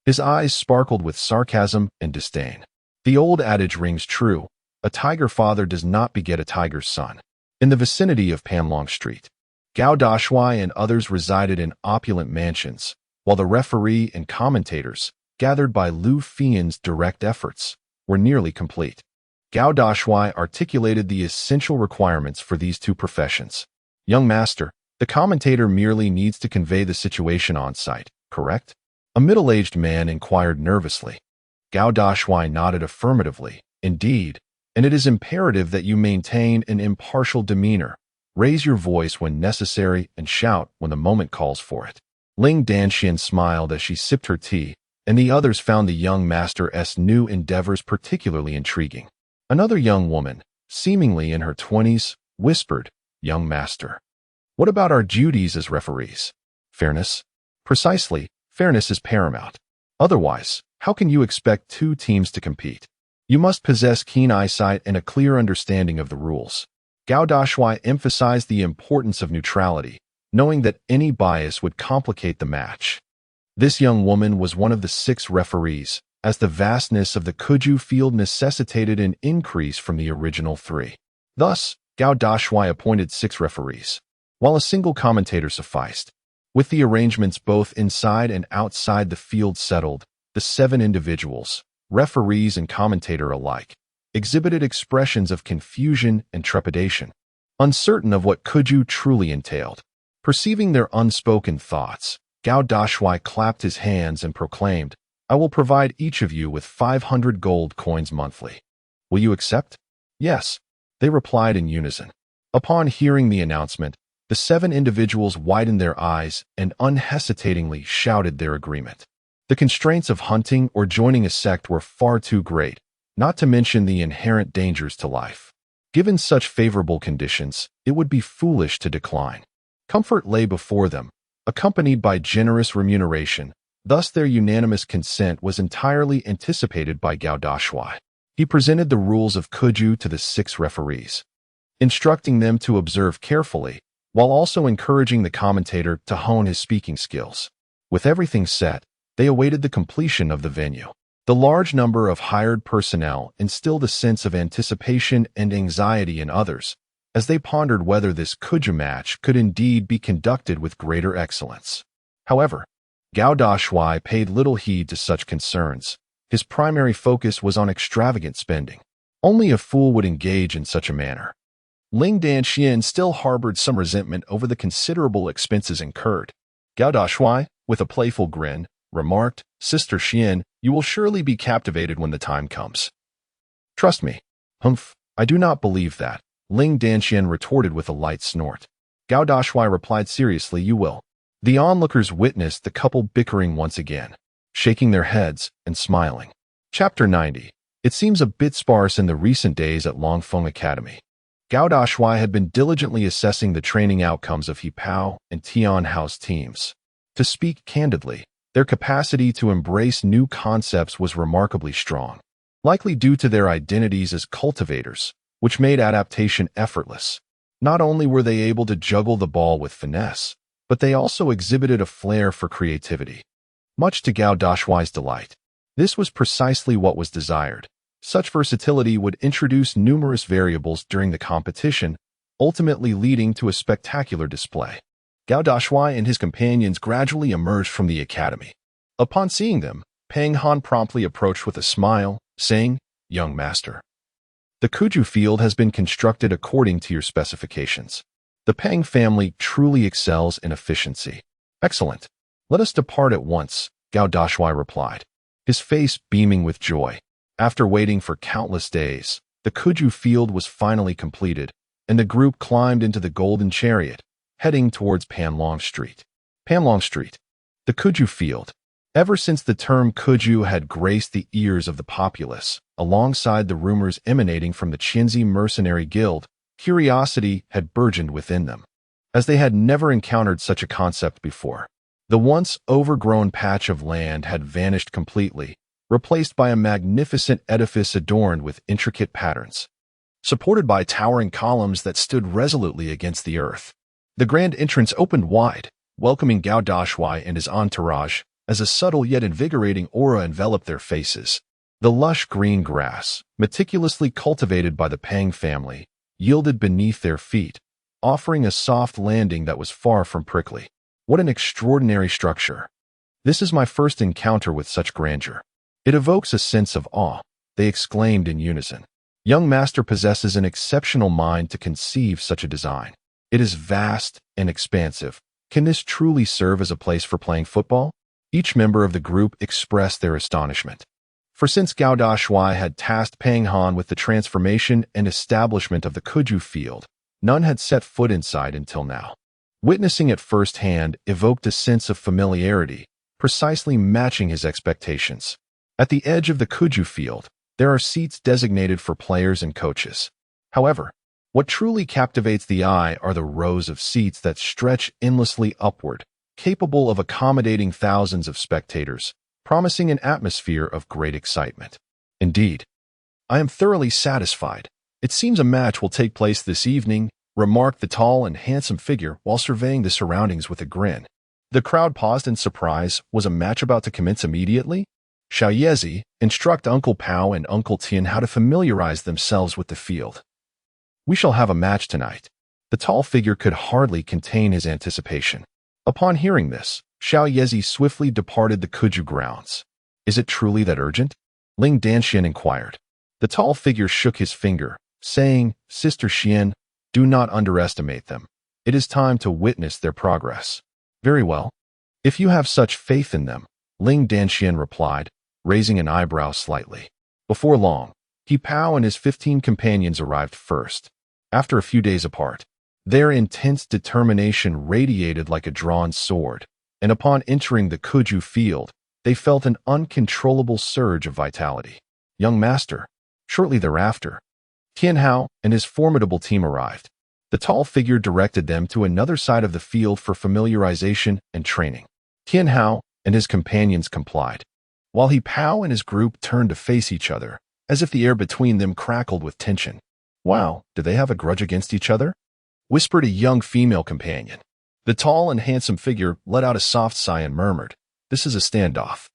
S1: his eyes sparkled with sarcasm and disdain. The old adage rings true: a tiger father does not beget a tiger's son. In the vicinity of Panlong Street, Gao Dashuai and others resided in opulent mansions, while the referee and commentators, gathered by Lu Fian's direct efforts, were nearly complete. Gao Dashuai articulated the essential requirements for these two professions. Young master, the commentator merely needs to convey the situation on site, correct? A middle-aged man inquired nervously. Gao Dashuai nodded affirmatively. Indeed, and it is imperative that you maintain an impartial demeanor, raise your voice when necessary, and shout when the moment calls for it. Ling Danxian smiled as she sipped her tea, and the others found the young master's new endeavors particularly intriguing. Another young woman, seemingly in her 20s, whispered, "Young master, what about our duties as referees? Fairness?" "Precisely, fairness is paramount. Otherwise, how can you expect two teams to compete? You must possess keen eyesight and a clear understanding of the rules." Gao Dashuai emphasized the importance of neutrality, knowing that any bias would complicate the match. This young woman was one of the 6 referees, as the vastness of the Kuju field necessitated an increase from the original 3. Thus, Gao Dashuai appointed 6 referees, while a single commentator sufficed. With the arrangements both inside and outside the field settled, the 7 individuals, referees and commentator alike, exhibited expressions of confusion and trepidation, uncertain of what Kuju truly entailed. Perceiving their unspoken thoughts, Gao Dashuai clapped his hands and proclaimed, "I will provide each of you with 500 gold coins monthly. Will you accept?" "Yes," they replied in unison. Upon hearing the announcement, the 7 individuals widened their eyes and unhesitatingly shouted their agreement. The constraints of hunting or joining a sect were far too great, not to mention the inherent dangers to life. Given such favorable conditions, it would be foolish to decline. Comfort lay before them, accompanied by generous remuneration. Thus their unanimous consent was entirely anticipated by Gao Dashuai. He presented the rules of Kuju to the 6 referees, instructing them to observe carefully, while also encouraging the commentator to hone his speaking skills. With everything set, they awaited the completion of the venue. The large number of hired personnel instilled a sense of anticipation and anxiety in others, as they pondered whether this Kuju match could indeed be conducted with greater excellence. However, Gao Dashuai paid little heed to such concerns. His primary focus was on extravagant spending. Only a fool would engage in such a manner. Ling Danxian still harbored some resentment over the considerable expenses incurred. Gao Dashuai, with a playful grin, remarked, "Sister Xian, you will surely be captivated when the time comes." "Trust me." "Humph, I do not believe that," Ling Danxian retorted with a light snort. Gao Dashuai replied seriously, "You will." The onlookers witnessed the couple bickering once again, shaking their heads and smiling. Chapter 90. It seems a bit sparse in the recent days at Longfeng Academy. Gao Dashuai had been diligently assessing the training outcomes of He Pao and Tian Hao's teams. To speak candidly, their capacity to embrace new concepts was remarkably strong, likely due to their identities as cultivators, which made adaptation effortless. Not only were they able to juggle the ball with finesse, but they also exhibited a flair for creativity. Much to Gao Dashuai's delight, this was precisely what was desired. Such versatility would introduce numerous variables during the competition, ultimately leading to a spectacular display. Gao Dashuai and his companions gradually emerged from the academy. Upon seeing them, Pang Han promptly approached with a smile, saying, "Young master, the Kuju field has been constructed according to your specifications. The Pang family truly excels in efficiency." "Excellent. Let us depart at once," Gao Dashuai replied, his face beaming with joy. After waiting for countless days, the Kuju field was finally completed, and the group climbed into the golden chariot, heading towards Panlong Street. Panlong Street, the Kuju field. Ever since the term Kuju had graced the ears of the populace, alongside the rumors emanating from the Qinzi mercenary guild, curiosity had burgeoned within them, as they had never encountered such a concept before. The once overgrown patch of land had vanished completely, replaced by a magnificent edifice adorned with intricate patterns. supported by towering columns that stood resolutely against the earth. The grand entrance opened wide, welcoming Gao Dashuai and his entourage, as a subtle yet invigorating aura enveloped their faces. The lush green grass, meticulously cultivated by the Pang family, yielded beneath their feet, offering a soft landing that was far from prickly. What an extraordinary structure! This is my first encounter with such grandeur. It evokes a sense of awe, they exclaimed in unison. Young master possesses an exceptional mind to conceive such a design. It is vast and expansive. Can this truly serve as a place for playing football? Each member of the group expressed their astonishment. For since Gao Dashuai had tasked Pang Han with the transformation and establishment of the Kuju field, none had set foot inside until now. Witnessing it firsthand evoked a sense of familiarity, precisely matching his expectations. At the edge of the Kuju field, there are seats designated for players and coaches. However, what truly captivates the eye are the rows of seats that stretch endlessly upward, capable of accommodating thousands of spectators, promising an atmosphere of great excitement. Indeed, I am thoroughly satisfied. It seems a match will take place this evening, remarked the tall and handsome figure while surveying the surroundings with a grin. The crowd paused in surprise. Was a match about to commence immediately? Xiaoyezi, instruct Uncle Pao and Uncle Tian how to familiarize themselves with the field. We shall have a match tonight. The tall figure could hardly contain his anticipation. Upon hearing this, Xiaoyezi swiftly departed the Kuju grounds. Is it truly that urgent? Ling Danxian inquired. The tall figure shook his finger, saying, Sister Xian, do not underestimate them. It is time to witness their progress. Very well. If you have such faith in them, Ling Danxian replied, raising an eyebrow slightly. Before long, He Pao and his 15 companions arrived first. After a few days apart, their intense determination radiated like a drawn sword, and upon entering the Kuju field, they felt an uncontrollable surge of vitality. Young master. Shortly thereafter, Tian Hao and his formidable team arrived. The tall figure directed them to another side of the field for familiarization and training. Tian Hao and his companions complied, while He Pao and his group turned to face each other, as if the air between them crackled with tension. Wow, do they have a grudge against each other? Whispered a young female companion. The tall and handsome figure let out a soft sigh and murmured, This is a standoff.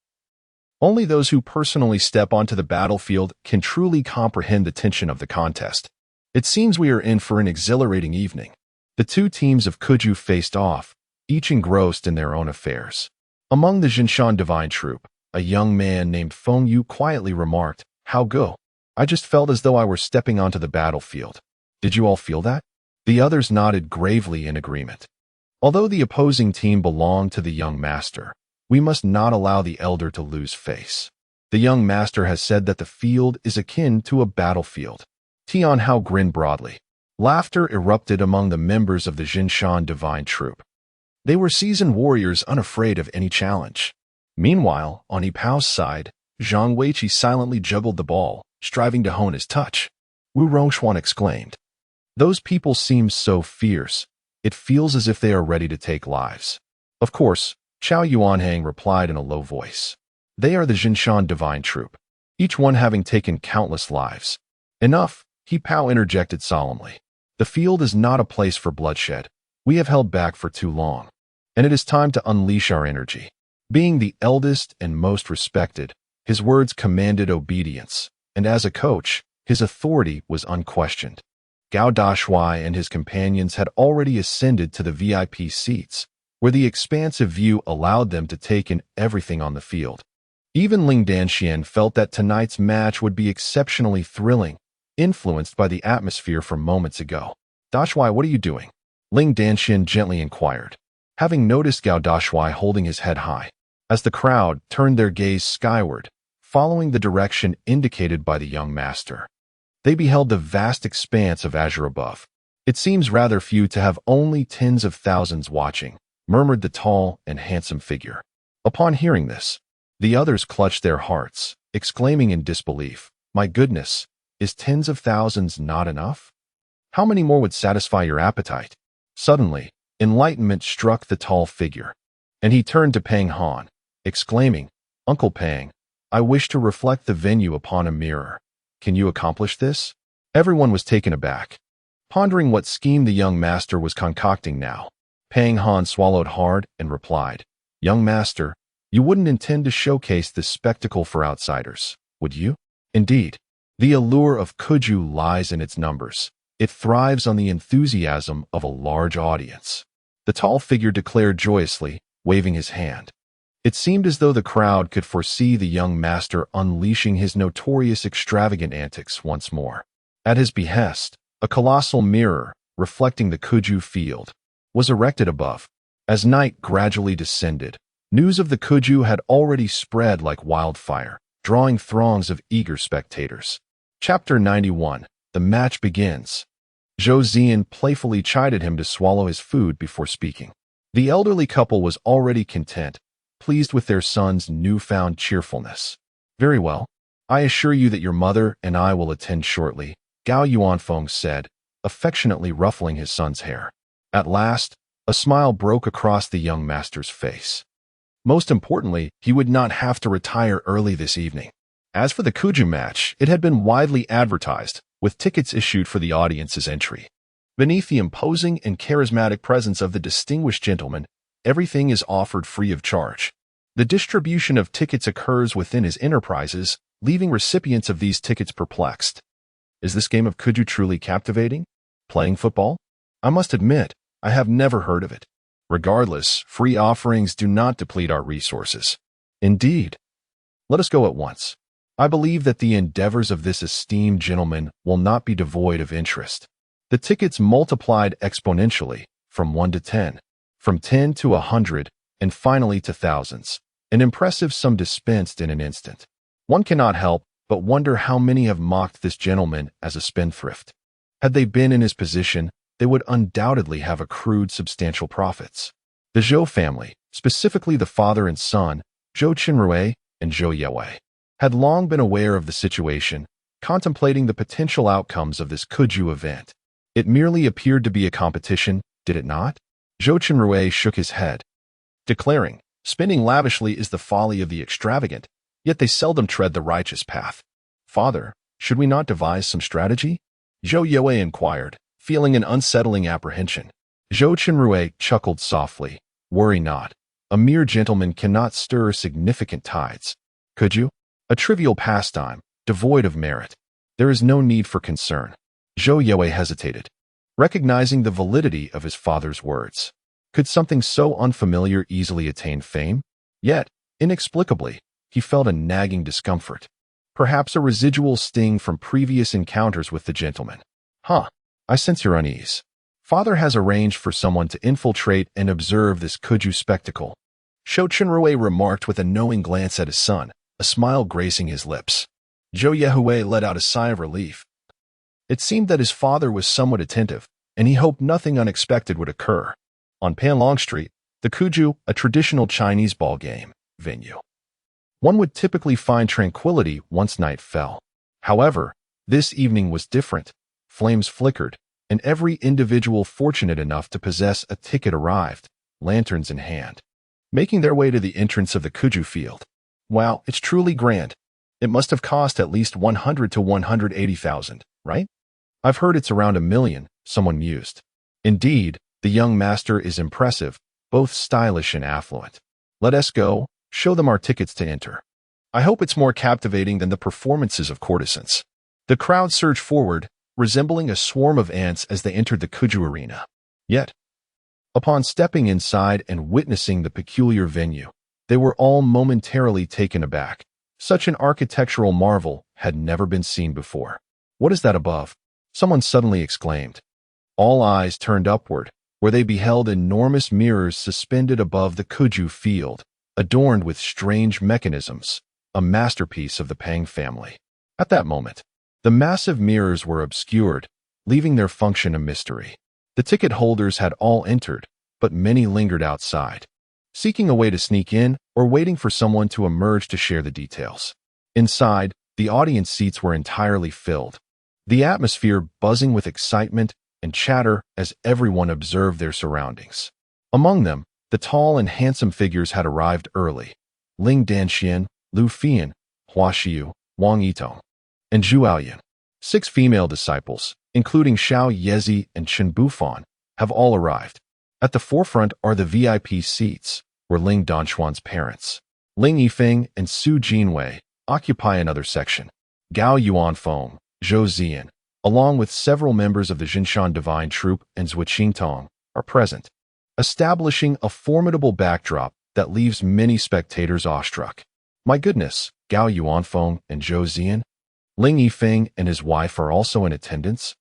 S1: Only those who personally step onto the battlefield can truly comprehend the tension of the contest. It seems we are in for an exhilarating evening. The two teams of Kuju faced off, each engrossed in their own affairs. Among the Jinshan Divine Troop, a young man named Feng Yu quietly remarked, How go? I just felt as though I were stepping onto the battlefield. Did you all feel that? The others nodded gravely in agreement. Although the opposing team belonged to the young master, we must not allow the elder to lose face. The young master has said that the field is akin to a battlefield. Tian Hao grinned broadly. Laughter erupted among the members of the Jinshan Divine Troop. They were seasoned warriors unafraid of any challenge. Meanwhile, on He Pao's side, Zhang Weiqi silently juggled the ball, striving to hone his touch. Wu Rongxuan exclaimed, Those people seem so fierce. It feels as if they are ready to take lives. Of course, Chao Yuanhang replied in a low voice. They are the Jinshan Divine Troop, each one having taken countless lives. Enough, He Pao interjected solemnly. The field is not a place for bloodshed. We have held back for too long, and it is time to unleash our energy. Being the eldest and most respected, his words commanded obedience, and as a coach, his authority was unquestioned. Gao Dashuai and his companions had already ascended to the VIP seats, where the expansive view allowed them to take in everything on the field. Even Ling Danxian felt that tonight's match would be exceptionally thrilling, influenced by the atmosphere from moments ago. Dashuai, what are you doing? Ling Danxian gently inquired, having noticed Gao Dashuai holding his head high. As the crowd turned their gaze skyward, following the direction indicated by the young master, they beheld the vast expanse of azure above. It seems rather few to have only tens of thousands watching, murmured the tall and handsome figure. Upon hearing this, the others clutched their hearts, exclaiming in disbelief, My goodness, is tens of thousands not enough? How many more would satisfy your appetite? Suddenly, enlightenment struck the tall figure, and he turned to Pang Han, exclaiming, Uncle Pang, I wish to reflect the venue upon a mirror. Can you accomplish this? Everyone was taken aback, pondering what scheme the young master was concocting now. Pang Han swallowed hard and replied, "Young master, you wouldn't intend to showcase this spectacle for outsiders, would you?" Indeed, the allure of Kuju lies in its numbers. It thrives on the enthusiasm of a large audience. The tall figure declared joyously, waving his hand. It seemed as though the crowd could foresee the young master unleashing his notorious extravagant antics once more. At his behest, a colossal mirror, reflecting the Kuju field, was erected above. As night gradually descended, news of the Kuju had already spread like wildfire, drawing throngs of eager spectators. Chapter 91. The match begins. Zhou Zian playfully chided him to swallow his food before speaking. The elderly couple was already content, pleased with their son's newfound cheerfulness. "Very well. I assure you that your mother and I will attend shortly," Gao Yuanfeng said, affectionately ruffling his son's hair. At last, a smile broke across the young master's face. Most importantly, he would not have to retire early this evening. As for the Kuju match, it had been widely advertised, with tickets issued for the audience's entry. Beneath the imposing and charismatic presence of the distinguished gentleman, everything is offered free of charge. The distribution of tickets occurs within his enterprises, leaving recipients of these tickets perplexed. Is this game of Kuju truly captivating? Playing football? I must admit, I have never heard of it. Regardless, free offerings do not deplete our resources. Indeed. Let us go at once. I believe that the endeavors of this esteemed gentleman will not be devoid of interest. The tickets multiplied exponentially, from 1 to 10, from 10 to 100, and finally to thousands, an impressive sum dispensed in an instant. One cannot help but wonder how many have mocked this gentleman as a spendthrift. Had they been in his position, they would undoubtedly have accrued substantial profits. The Zhou family, specifically the father and son, Zhou Qinrui and Zhou Yewei, had long been aware of the situation, contemplating the potential outcomes of this Kuju event. It merely appeared to be a competition, did it not? Zhou Qinrui shook his head, declaring, "Spending lavishly is the folly of the extravagant, yet they seldom tread the righteous path. Father, should we not devise some strategy?" Zhou Yewei inquired, feeling an unsettling apprehension. Zhou Qinrui chuckled softly, "Worry not. A mere gentleman cannot stir significant tides. Could you? A trivial pastime, devoid of merit. There is no need for concern." Zhou Yewei hesitated, recognizing the validity of his father's words. Could something so unfamiliar easily attain fame? Yet, inexplicably, he felt a nagging discomfort. Perhaps a residual sting from previous encounters with the gentleman. I sense your unease. Father has arranged for someone to infiltrate and observe this Kuju spectacle. Zhou Qinrui remarked with a knowing glance at his son, a smile gracing his lips. Zhou Yewei let out a sigh of relief. It seemed that his father was somewhat attentive, and he hoped nothing unexpected would occur. On Panlong Street, the Kuju, a traditional Chinese ball game venue. One would typically find tranquility once night fell. However, this evening was different. Flames flickered, and every individual fortunate enough to possess a ticket arrived, lanterns in hand, making their way to the entrance of the Kuju field. Wow, it's truly grand. It must have cost at least 100 to 180,000, right? I've heard it's around 1 million, someone mused. Indeed, the young master is impressive, both stylish and affluent. Let us go, show them our tickets to enter. I hope it's more captivating than the performances of courtesans. The crowd surged forward, resembling a swarm of ants as they entered the Kuju arena. Yet, upon stepping inside and witnessing the peculiar venue, they were all momentarily taken aback. Such an architectural marvel had never been seen before. "What is that above?" someone suddenly exclaimed. All eyes turned upward, where they beheld enormous mirrors suspended above the Kuju field, adorned with strange mechanisms, a masterpiece of the Pang family. At that moment, the massive mirrors were obscured, leaving their function a mystery. The ticket holders had all entered, but many lingered outside, seeking a way to sneak in or waiting for someone to emerge to share the details. Inside, the audience seats were entirely filled, the atmosphere buzzing with excitement and chatter as everyone observed their surroundings. Among them, the tall and handsome figures had arrived early: Ling Danxian, Lu Fian, Hua Xiu, Wang Yitong, and Zhu Aoyan. 6 female disciples, including Xiao Yezi and Chen Bufan, have all arrived. At the forefront are the VIP seats, where Ling Danquan's parents, Ling Yifeng and Su Jinwei, occupy another section. Gao Yuanfeng, Zhou Ziyan, along with several members of the Jinshan Divine Troupe and Zhui Qingtong, are present, establishing a formidable backdrop that leaves many spectators awestruck. My goodness, Gao Yuanfeng and Zhou Ziyan? Ling Yifeng and his wife are also in attendance?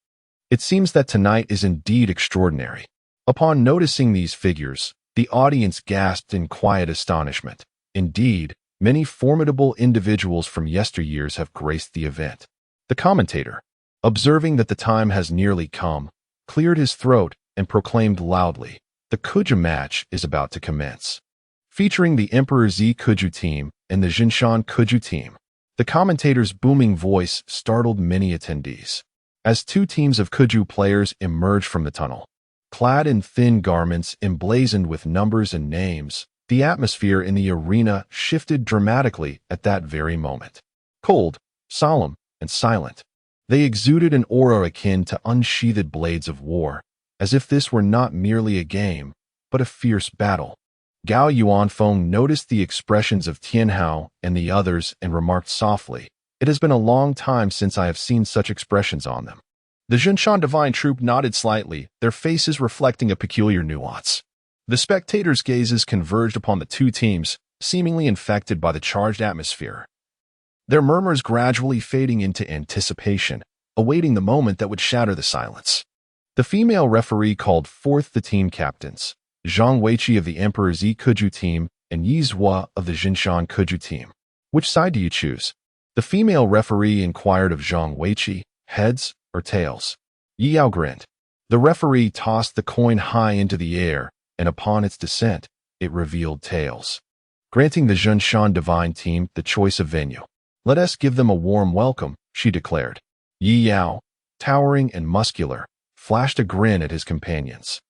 S1: It seems that tonight is indeed extraordinary. Upon noticing these figures, the audience gasped in quiet astonishment. Indeed, many formidable individuals from yesteryears have graced the event. The commentator, observing that the time has nearly come, cleared his throat and proclaimed loudly, "The Kuju match is about to commence." Featuring the Emperor Z Kuju team and the Jinshan Kuju team, the commentator's booming voice startled many attendees. As 2 teams of Kuju players emerged from the tunnel, clad in thin garments emblazoned with numbers and names, the atmosphere in the arena shifted dramatically at that very moment. Cold, solemn, and silent, they exuded an aura akin to unsheathed blades of war, as if this were not merely a game, but a fierce battle. Gao Yuanfeng noticed the expressions of Tianhao and the others and remarked softly, "It has been a long time since I have seen such expressions on them." The Jinshan Divine Troupe nodded slightly, their faces reflecting a peculiar nuance. The spectators' gazes converged upon the 2 teams, seemingly infected by the charged atmosphere, their murmurs gradually fading into anticipation, awaiting the moment that would shatter the silence. The female referee called forth the team captains, Zhang Weiqi of the Emperor Z Kuju team and Yi Zhua of the Jinshan Kuju team. "Which side do you choose?" The female referee inquired of Zhang Weiqi, "Heads or tails?" Yi Yao grinned. The referee tossed the coin high into the air, and upon its descent, it revealed tails, granting the Jinshan Divine team the choice of venue. "Let us give them a warm welcome," she declared. Yi Yao, towering and muscular, flashed a grin at his companions.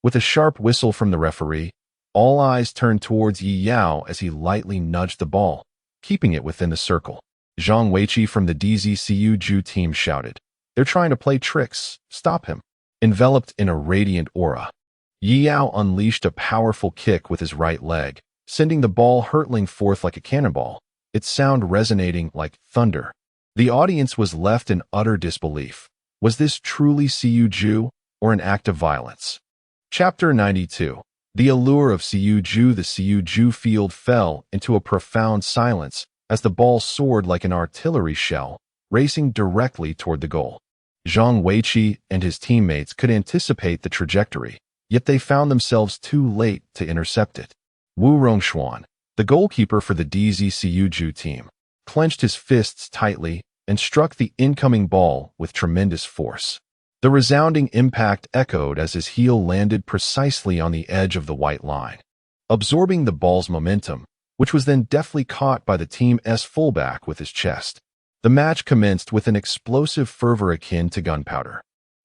S1: With a sharp whistle from the referee, all eyes turned towards Yi Yao as he lightly nudged the ball, keeping it within the circle. Zhang Weiqi from the DZCU Ju team shouted, "They're trying to play tricks. Stop him." Enveloped in a radiant aura, Yi Yao unleashed a powerful kick with his right leg, sending the ball hurtling forth like a cannonball, its sound resonating like thunder. The audience was left in utter disbelief. Was this truly Siyu Ju, or an act of violence? Chapter 92. The allure of Siyu Ju. The Siyu Ju field fell into a profound silence as the ball soared like an artillery shell, racing directly toward the goal. Zhang Weiqi and his teammates could anticipate the trajectory, yet they found themselves too late to intercept it. Wu Rongshuan, the goalkeeper for the DZCU Ju team, clenched his fists tightly and struck the incoming ball with tremendous force. The resounding impact echoed as his heel landed precisely on the edge of the white line, absorbing the ball's momentum, which was then deftly caught by the team's fullback with his chest. The match commenced with an explosive fervor akin to gunpowder,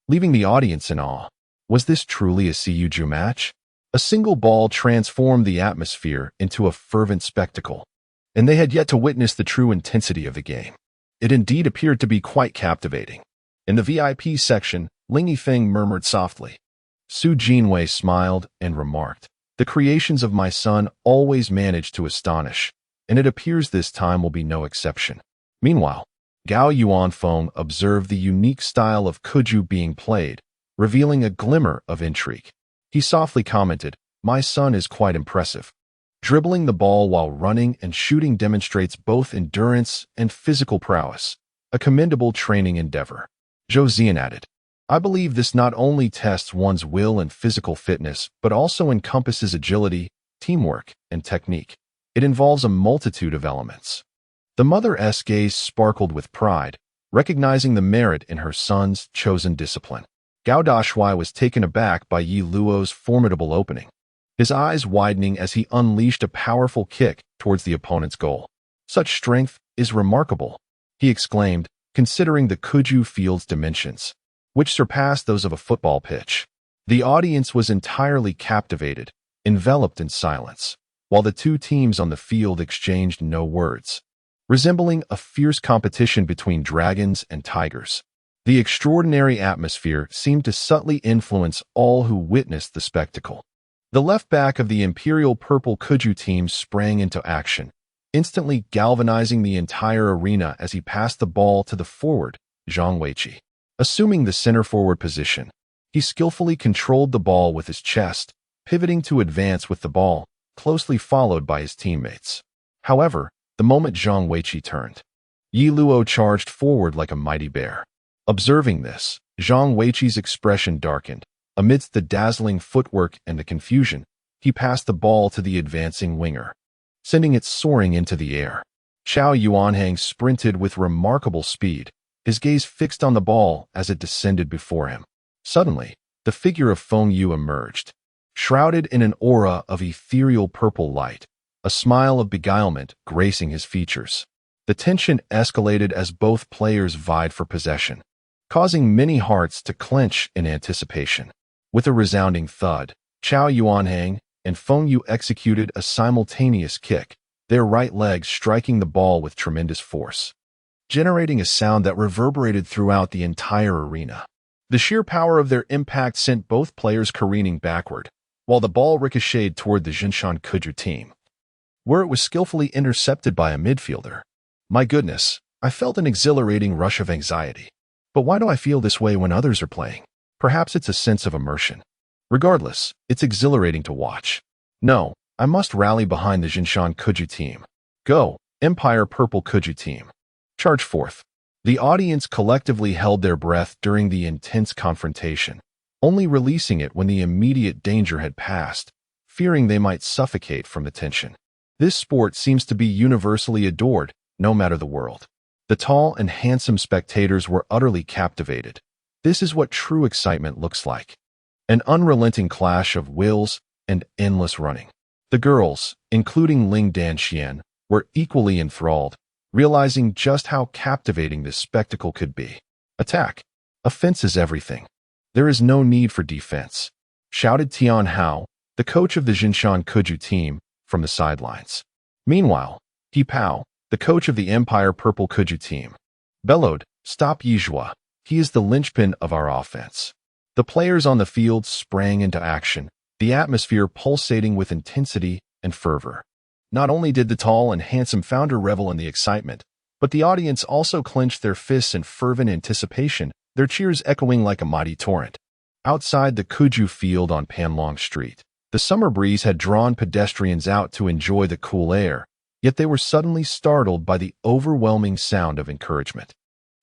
S1: leaving the audience in awe. Was this truly a Siyu match? A single ball transformed the atmosphere into a fervent spectacle, and they had yet to witness the true intensity of the game. It indeed appeared to be quite captivating. In the VIP section, Ling Yifeng murmured softly. Su Jinwei smiled and remarked, "The creations of my son always manage to astonish, and it appears this time will be no exception." Meanwhile, Gao Yuanfeng observed the unique style of Kuju being played, revealing a glimmer of intrigue. He softly commented, "My son is quite impressive. Dribbling the ball while running and shooting demonstrates both endurance and physical prowess, a commendable training endeavor." Zhou Ziyan added, "I believe this not only tests one's will and physical fitness, but also encompasses agility, teamwork, and technique. It involves a multitude of elements." The mother's gaze sparkled with pride, recognizing the merit in her son's chosen discipline. Gao Dashuai was taken aback by Yi Luo's formidable opening, his eyes widening as he unleashed a powerful kick towards the opponent's goal. "Such strength is remarkable," he exclaimed, considering the Kuju field's dimensions, which surpassed those of a football pitch. The audience was entirely captivated, enveloped in silence, while the 2 teams on the field exchanged no words, resembling a fierce competition between dragons and tigers. The extraordinary atmosphere seemed to subtly influence all who witnessed the spectacle. The left back of the Imperial Purple Kuju team sprang into action, instantly galvanizing the entire arena as he passed the ball to the forward, Zhang Weiqi. Assuming the center-forward position, he skillfully controlled the ball with his chest, pivoting to advance with the ball, closely followed by his teammates. However, the moment Zhang Weiqi turned, Yi Luo charged forward like a mighty bear. Observing this, Zhang Weiqi's expression darkened. Amidst the dazzling footwork and the confusion, he passed the ball to the advancing winger, sending it soaring into the air. Xiao Yuanhang sprinted with remarkable speed, his gaze fixed on the ball as it descended before him. Suddenly, the figure of Feng Yu emerged, shrouded in an aura of ethereal purple light, a smile of beguilement gracing his features. The tension escalated as both players vied for possession, causing many hearts to clench in anticipation. With a resounding thud, Xiao Yuanhang and Feng Yu executed a simultaneous kick, their right legs striking the ball with tremendous force, generating a sound that reverberated throughout the entire arena. The sheer power of their impact sent both players careening backward, while the ball ricocheted toward the Jinshan Kuju team, where it was skillfully intercepted by a midfielder. My goodness, I felt an exhilarating rush of anxiety. But why do I feel this way when others are playing? Perhaps it's a sense of immersion. Regardless, it's exhilarating to watch. No, I must rally behind the Jinshan Kuju team. Go, Empire Purple Kuju team. Charge forth. The audience collectively held their breath during the intense confrontation, only releasing it when the immediate danger had passed, fearing they might suffocate from the tension. This sport seems to be universally adored, no matter the world. The tall and handsome spectators were utterly captivated. This is what true excitement looks like. An unrelenting clash of wills and endless running. The girls, including Ling Danxian, were equally enthralled, realizing just how captivating this spectacle could be. Attack. Offense is everything. There is no need for defense, shouted Tian Hao, the coach of the Jinshan Kuju team, from the sidelines. Meanwhile, He Pao, the coach of the Empire Purple Kuju team, bellowed, "Stop Yizhua. He is the linchpin of our offense." The players on the field sprang into action, the atmosphere pulsating with intensity and fervor. Not only did the tall and handsome founder revel in the excitement, but the audience also clenched their fists in fervent anticipation, their cheers echoing like a mighty torrent. Outside the Kuju field on Panlong Street, the summer breeze had drawn pedestrians out to enjoy the cool air, yet they were suddenly startled by the overwhelming sound of encouragement.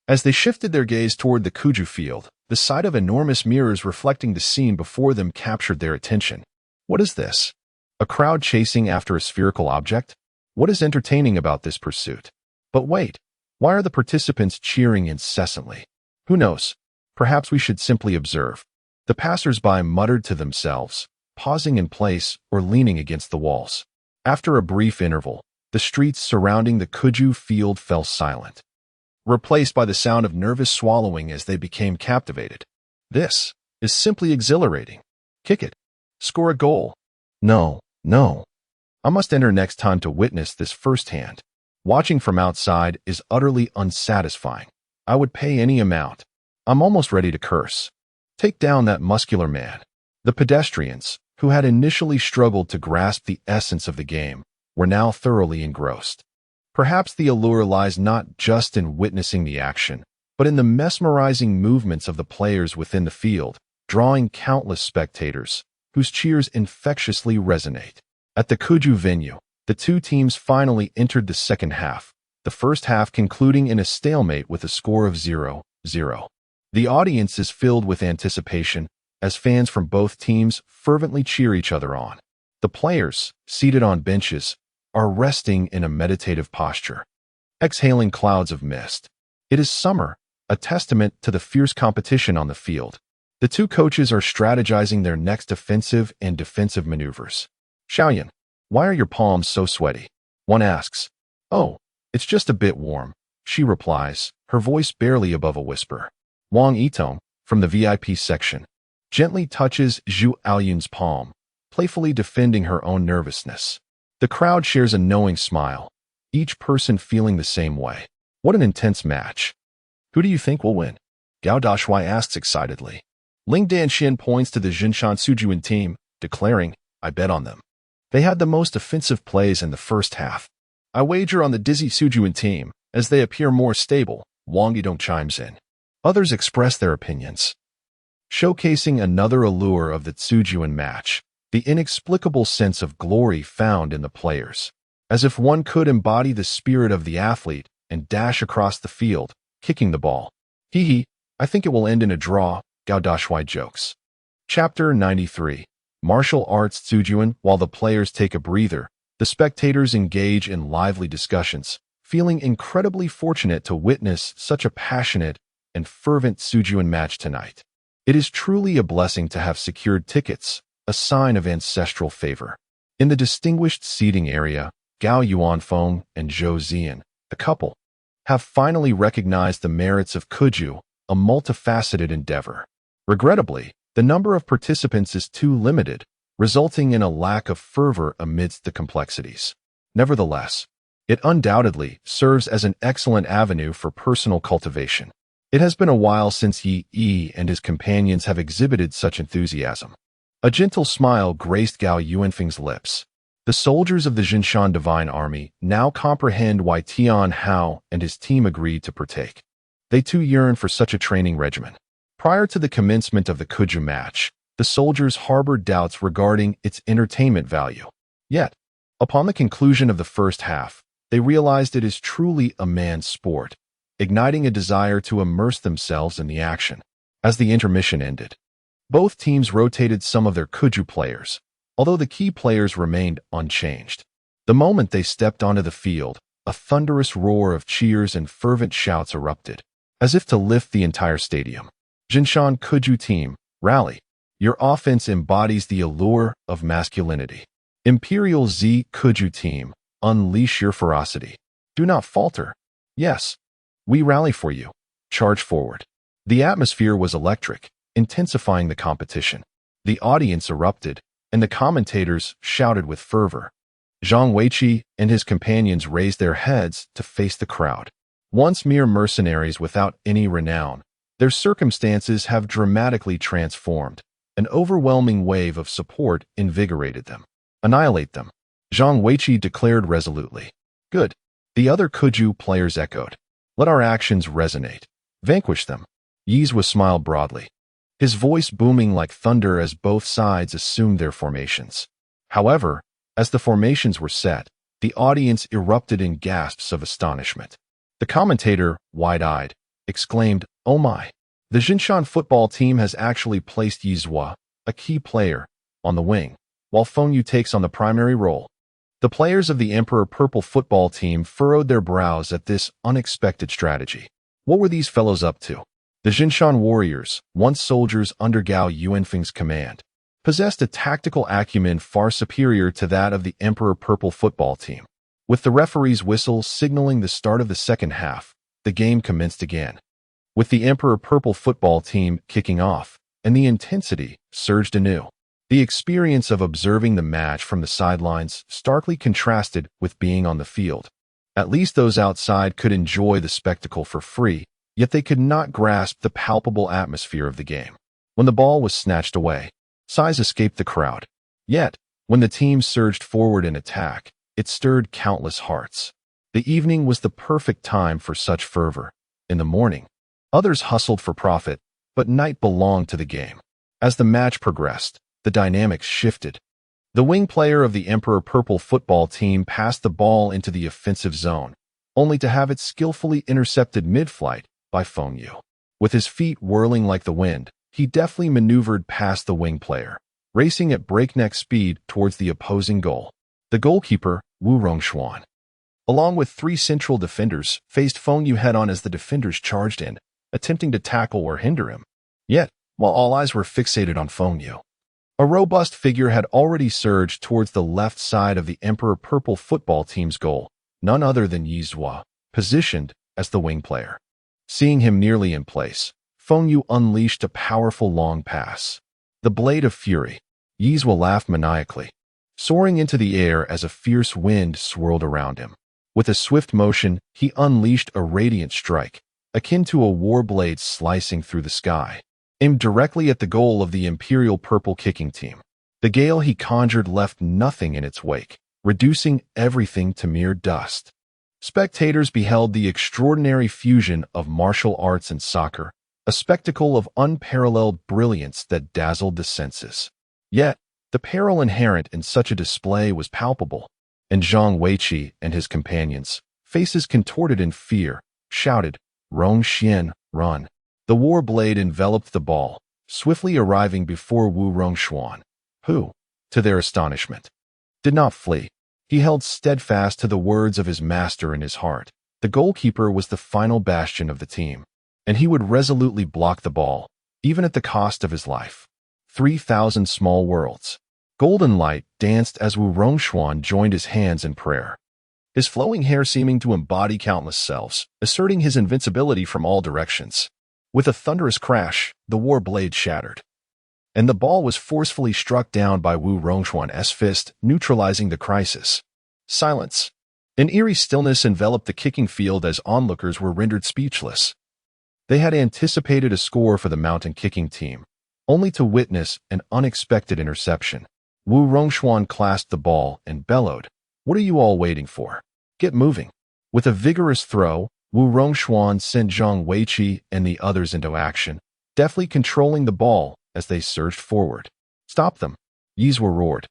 S1: As they shifted their gaze toward the Kuju field, the sight of enormous mirrors reflecting the scene before them captured their attention. What is this? A crowd chasing after a spherical object? What is entertaining about this pursuit? But wait, why are the participants cheering incessantly? Who knows? Perhaps we should simply observe. The passers-by muttered to themselves, pausing in place or leaning against the walls. After a brief interval, the streets surrounding the Kuju field fell silent, replaced by the sound of nervous swallowing as they became captivated. This is simply exhilarating. Kick it. Score a goal. No. I must enter next time to witness this firsthand. Watching from outside is utterly unsatisfying. I would pay any amount. I'm almost ready to curse. Take down that muscular man. The pedestrians, who had initially struggled to grasp the essence of the game, were now thoroughly engrossed. Perhaps the allure lies not just in witnessing the action, but in the mesmerizing movements of the players within the field, drawing countless spectators, whose cheers infectiously resonate. At the Kuju venue, the two teams finally entered the second half, the first half concluding in a stalemate with a score of 0-0. The audience is filled with anticipation, as fans from both teams fervently cheer each other on. The players, seated on benches, are resting in a meditative posture, exhaling clouds of mist. It is summer, a testament to the fierce competition on the field. The two coaches are strategizing their next offensive and defensive maneuvers. Xiaoyan, why are your palms so sweaty? One asks. Oh, it's just a bit warm, she replies, her voice barely above a whisper. Wang Yitong, from the VIP section, gently touches Zhu Aoyun's palm, playfully defending her own nervousness. The crowd shares a knowing smile, each person feeling the same way. What an intense match. Who do you think will win? Gao Dashuai asks excitedly. Ling Danxian points to the Jinshan Sujuan team, declaring, I bet on them. They had the most offensive plays in the first half. I wager on the Dizzy Sujuan team, as they appear more stable, Wang Yidong chimes in. Others express their opinions, showcasing another allure of the Sujuan match, the inexplicable sense of glory found in the players. As if one could embody the spirit of the athlete and dash across the field, kicking the ball. Hee, I think it will end in a draw, Gao Dashuai jokes. Chapter 93. Martial Arts Sujuan. While the players take a breather, the spectators engage in lively discussions, feeling incredibly fortunate to witness such a passionate and fervent Sujuan match tonight. It is truly a blessing to have secured tickets, a sign of ancestral favor. In the distinguished seating area, Gao Yuanfeng and Zhou Zian, the couple, have finally recognized the merits of Kuju, a multifaceted endeavor. Regrettably, the number of participants is too limited, resulting in a lack of fervor amidst the complexities. Nevertheless, it undoubtedly serves as an excellent avenue for personal cultivation. It has been a while since Yi and his companions have exhibited such enthusiasm. A gentle smile graced Gao Yuanfeng's lips. The soldiers of the Jinshan Divine Army now comprehend why Tian Hao and his team agreed to partake. They too yearn for such a training regimen. Prior to the commencement of the Kuju match, the soldiers harbored doubts regarding its entertainment value. Yet, upon the conclusion of the first half, they realized it is truly a man's sport, igniting a desire to immerse themselves in the action. As the intermission ended, both teams rotated some of their Kuju players, although the key players remained unchanged. The moment they stepped onto the field, a thunderous roar of cheers and fervent shouts erupted, as if to lift the entire stadium. Jinshan Kuju team, rally. Your offense embodies the allure of masculinity. Imperial Z Kuju team, unleash your ferocity. Do not falter. Yes, we rally for you. Charge forward. The atmosphere was electric, intensifying the competition. The audience erupted, and the commentators shouted with fervor. Zhang Weiqi and his companions raised their heads to face the crowd. Once mere mercenaries without any renown, their circumstances have dramatically transformed. An overwhelming wave of support invigorated them. Annihilate them, Zhang Weiqi declared resolutely. Good. The other Kuju players echoed. Let our actions resonate. Vanquish them. Yizhua smiled broadly, his voice booming like thunder as both sides assumed their formations. However, as the formations were set, the audience erupted in gasps of astonishment. The commentator, wide-eyed, exclaimed, Oh my! The Jinshan football team has actually placed Yizhua, a key player, on the wing, while Feng Yu takes on the primary role. The players of the Emperor Purple football team furrowed their brows at this unexpected strategy. What were these fellows up to? The Jinshan warriors, once soldiers under Gao Yuanfeng's command, possessed a tactical acumen far superior to that of the Emperor Purple football team. With the referee's whistle signaling the start of the second half, the game commenced again. With the Emperor Purple football team kicking off, and the intensity surged anew. The experience of observing the match from the sidelines starkly contrasted with being on the field. At least those outside could enjoy the spectacle for free, yet they could not grasp the palpable atmosphere of the game. When the ball was snatched away, sighs escaped the crowd. Yet, when the team surged forward in attack, it stirred countless hearts. The evening was the perfect time for such fervor. In the morning, others hustled for profit, but night belonged to the game. As the match progressed, the dynamics shifted. The wing player of the Emperor Purple football team passed the ball into the offensive zone, only to have it skillfully intercepted mid-flight by Feng Yu. With his feet whirling like the wind, he deftly maneuvered past the wing player, racing at breakneck speed towards the opposing goal. The goalkeeper, Wu Rongshuan, along with 3 central defenders, faced Feng Yu head-on as the defenders charged in, attempting to tackle or hinder him. Yet, while all eyes were fixated on Feng Yu, a robust figure had already surged towards the left side of the Emperor Purple football team's goal, none other than Yizhua, positioned as the wing player. Seeing him nearly in place, Feng Yu unleashed a powerful long pass. The blade of fury. Yizhua laughed maniacally, soaring into the air as a fierce wind swirled around him. With a swift motion, he unleashed a radiant strike, akin to a war blade slicing through the sky, aimed directly at the goal of the Imperial Purple kicking team. The gale he conjured left nothing in its wake, reducing everything to mere dust. Spectators beheld the extraordinary fusion of martial arts and soccer, a spectacle of unparalleled brilliance that dazzled the senses. Yet, the peril inherent in such a display was palpable, and Zhang Weiqi and his companions, faces contorted in fear, shouted, "Rong Xian, run!" The war blade enveloped the ball, swiftly arriving before Wu Rongshuan, who, to their astonishment, did not flee. He held steadfast to the words of his master in his heart. The goalkeeper was the final bastion of the team, and he would resolutely block the ball, even at the cost of his life. 3,000 small worlds. Golden light danced as Wu Rongshuan joined his hands in prayer, his flowing hair seeming to embody countless selves, asserting his invincibility from all directions. With a thunderous crash, the war blade shattered, and the ball was forcefully struck down by Wu Rongshuan's fist, neutralizing the crisis. Silence. An eerie stillness enveloped the kicking field as onlookers were rendered speechless. They had anticipated a score for the mountain kicking team, only to witness an unexpected interception. Wu Rongshuan clasped the ball and bellowed, "What are you all waiting for? Get moving!" With a vigorous throw, Wu Rongshuan sent Zhang Weiqi and the others into action, deftly controlling the ball as they surged forward. "Stop them!" Yizhua roared,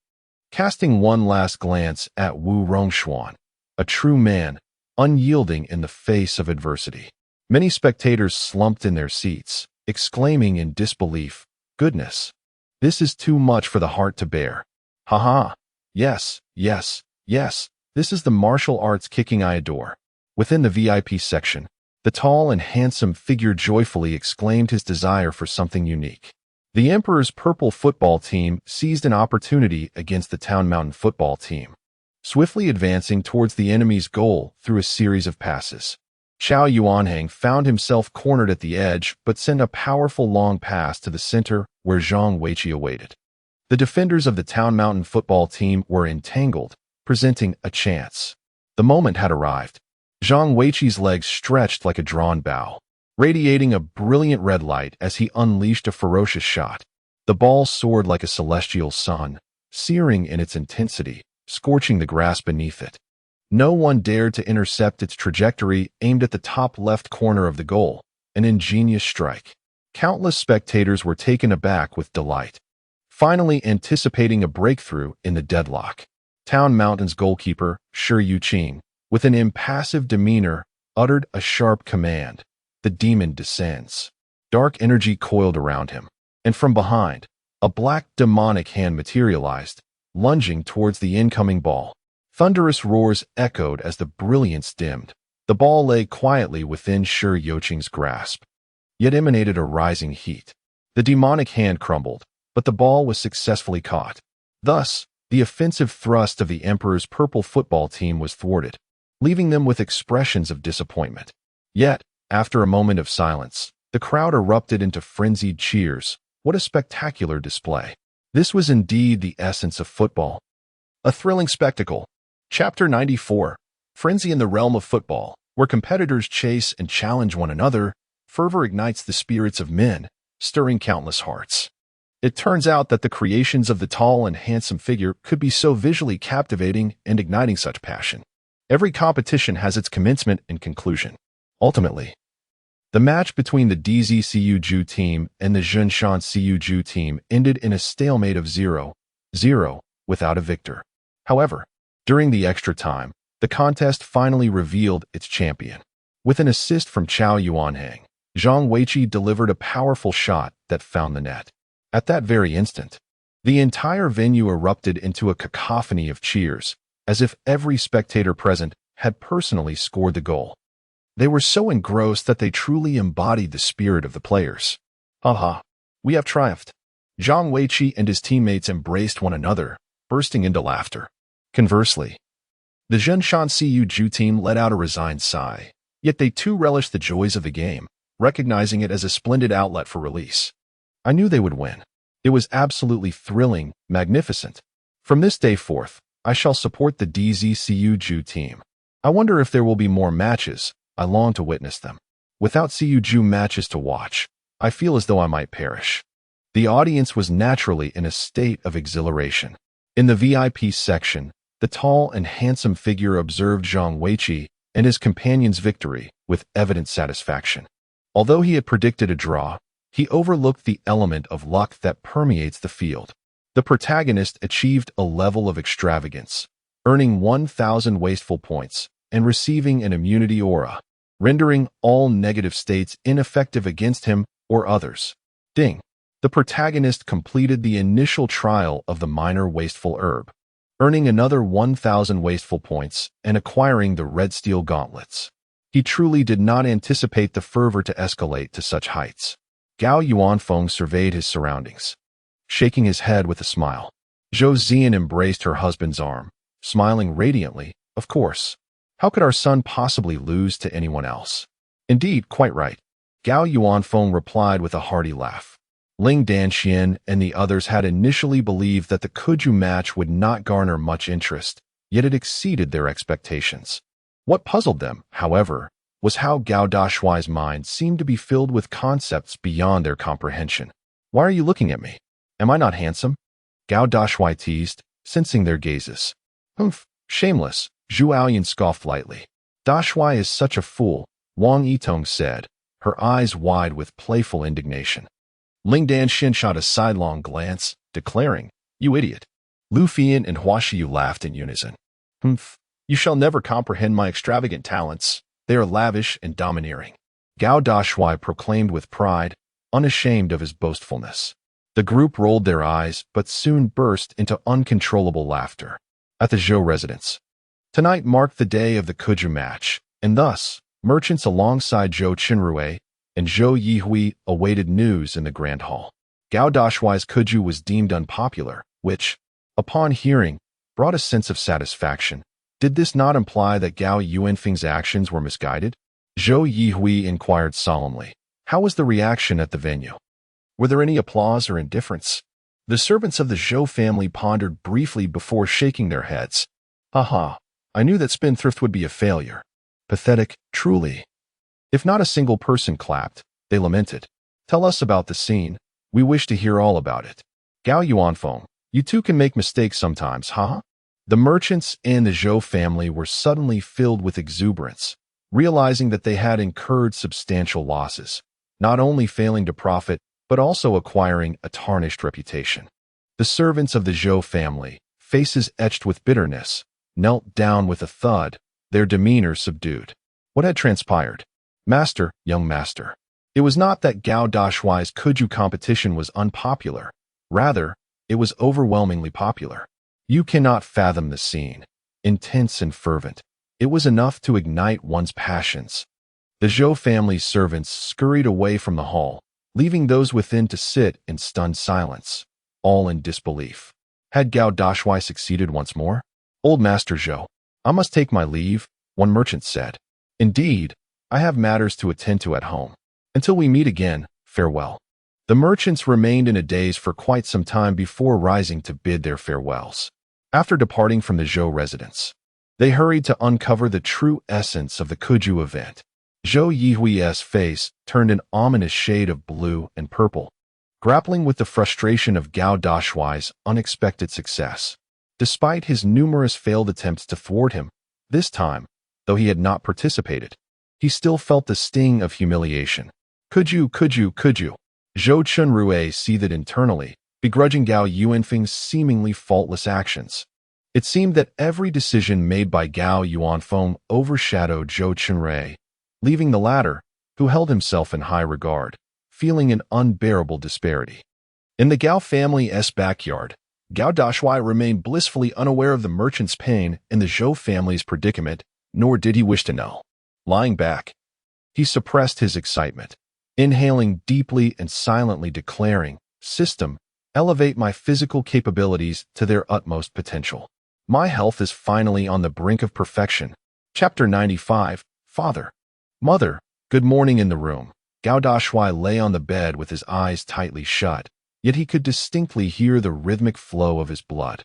S1: casting one last glance at Wu Rongshuan, a true man, unyielding in the face of adversity. Many spectators slumped in their seats, exclaiming in disbelief, "Goodness! This is too much for the heart to bear. Ha! Yes, yes, yes, this is the martial arts kicking I adore." Within the VIP section, the tall and handsome figure joyfully exclaimed his desire for something unique. The Emperor's Purple football team seized an opportunity against the Town Mountain football team, swiftly advancing towards the enemy's goal through a series of passes. Xiao Yuanhang found himself cornered at the edge but sent a powerful long pass to the center where Zhang Weiqi awaited. The defenders of the Town Mountain football team were entangled, presenting a chance. The moment had arrived. Zhang Weiqi's legs stretched like a drawn bow, radiating a brilliant red light as he unleashed a ferocious shot. The ball soared like a celestial sun, searing in its intensity, scorching the grass beneath it. No one dared to intercept its trajectory aimed at the top left corner of the goal, an ingenious strike. Countless spectators were taken aback with delight, finally anticipating a breakthrough in the deadlock. Town Mountain's goalkeeper, Shi Yuqing, with an impassive demeanor, uttered a sharp command. The demon descends. Dark energy coiled around him, and from behind, a black demonic hand materialized, lunging towards the incoming ball. Thunderous roars echoed as the brilliance dimmed. The ball lay quietly within Shi Yuqing's grasp, yet emanated a rising heat. The demonic hand crumbled, but the ball was successfully caught. Thus, the offensive thrust of the Emperor's Purple football team was thwarted, leaving them with expressions of disappointment. Yet, after a moment of silence, the crowd erupted into frenzied cheers. What a spectacular display! This was indeed the essence of football. A thrilling spectacle. Chapter 94. Frenzy in the realm of football, where competitors chase and challenge one another, fervor ignites the spirits of men, stirring countless hearts. It turns out that the creations of the tall and handsome figure could be so visually captivating and igniting such passion. Every competition has its commencement and conclusion. Ultimately, the match between the DZCU team and the Zhenshan CU team ended in a stalemate of 0-0, without a victor. However, during the extra time, the contest finally revealed its champion. With an assist from Qiao Yuanhang, Zhang Weiqi delivered a powerful shot that found the net. At that very instant, the entire venue erupted into a cacophony of cheers, as if every spectator present had personally scored the goal. They were so engrossed that they truly embodied the spirit of the players. "Ha! We have triumphed." Zhang Weiqi and his teammates embraced one another, bursting into laughter. Conversely, the Zhenshan CU team let out a resigned sigh, yet they too relished the joys of the game, recognizing it as a splendid outlet for release. I knew they would win. It was absolutely thrilling, magnificent. From this day forth, I shall support the DZCU team. I wonder if there will be more matches. I long to witness them. Without Ju matches to watch, I feel as though I might perish. The audience was naturally in a state of exhilaration. In the VIP section, the tall and handsome figure observed Zhang Weiqi and his companion's victory with evident satisfaction. Although he had predicted a draw, he overlooked the element of luck that permeates the field. The protagonist achieved a level of extravagance, earning 1,000 wasteful points and receiving an immunity aura, rendering all negative states ineffective against him or others. Ding! The protagonist completed the initial trial of the minor wasteful herb, earning another 1,000 wasteful points and acquiring the red steel gauntlets. He truly did not anticipate the fervor to escalate to such heights. Gao Yuanfeng surveyed his surroundings, shaking his head with a smile. Zhou Zian embraced her husband's arm, smiling radiantly. Of course. How could our son possibly lose to anyone else? Indeed, quite right. Gao Yuanfeng replied with a hearty laugh. Ling Danxian and the others had initially believed that the Kuju match would not garner much interest, yet it exceeded their expectations. What puzzled them, however, was how Gao Dashuai's mind seemed to be filled with concepts beyond their comprehension. Why are you looking at me? Am I not handsome? Gao Dashuai teased, sensing their gazes. Humph, shameless, Zhu Aoyan scoffed lightly. Dashuai is such a fool, Wang Yitong said, her eyes wide with playful indignation. Ling Danxian shot a sidelong glance, declaring, "You idiot." Lu Fian and Hua Shiyu laughed in unison. Humph, you shall never comprehend my extravagant talents. They are lavish and domineering. Gao Dashuai proclaimed with pride, unashamed of his boastfulness. The group rolled their eyes, but soon burst into uncontrollable laughter. At the Zhou residence. Tonight marked the day of the Kuju match, and thus, merchants alongside Zhou Qinrui and Zhou Yihui awaited news in the Grand Hall. Gao Dashuai's Kuju was deemed unpopular, which, upon hearing, brought a sense of satisfaction. Did this not imply that Gao Yuanfeng's actions were misguided? Zhou Yihui inquired solemnly. How was the reaction at the venue? Were there any applause or indifference? The servants of the Zhou family pondered briefly before shaking their heads. Haha, I knew that spendthrift would be a failure. Pathetic, truly. If not a single person clapped, they lamented. Tell us about the scene. We wish to hear all about it. Gao Yuanfeng, you too can make mistakes sometimes, haha. The merchants and the Zhou family were suddenly filled with exuberance, realizing that they had incurred substantial losses, not only failing to profit, but also acquiring a tarnished reputation. The servants of the Zhou family, faces etched with bitterness, knelt down with a thud, their demeanor subdued. What had transpired? Master, young master. It was not that Gao Dashuai's Kuju competition was unpopular. Rather, it was overwhelmingly popular. You cannot fathom the scene. Intense and fervent. It was enough to ignite one's passions. The Zhou family's servants scurried away from the hall, leaving those within to sit in stunned silence, all in disbelief. Had Gao Dashuai succeeded once more? Old Master Zhou, I must take my leave, one merchant said. Indeed, I have matters to attend to at home. Until we meet again, farewell. The merchants remained in a daze for quite some time before rising to bid their farewells. After departing from the Zhou residence, they hurried to uncover the true essence of the Kuju event. Zhou Yihui's face turned an ominous shade of blue and purple, grappling with the frustration of Gao Dashuai's unexpected success. Despite his numerous failed attempts to thwart him, this time, though he had not participated, he still felt the sting of humiliation. Kuju. Zhou Qinrui seethed internally, begrudging Gao Yuanfeng's seemingly faultless actions. It seemed that every decision made by Gao Yuanfeng overshadowed Zhou Qinrui, leaving the latter, who held himself in high regard, feeling an unbearable disparity. In the Gao family's backyard, Gao Dashuai remained blissfully unaware of the merchant's pain and the Zhou family's predicament, nor did he wish to know. Lying back, he suppressed his excitement, inhaling deeply and silently declaring, "System, elevate my physical capabilities to their utmost potential. My health is finally on the brink of perfection." Chapter 95, Father. Mother, good morning in the room. Gao Dashuai lay on the bed with his eyes tightly shut, yet he could distinctly hear the rhythmic flow of his blood,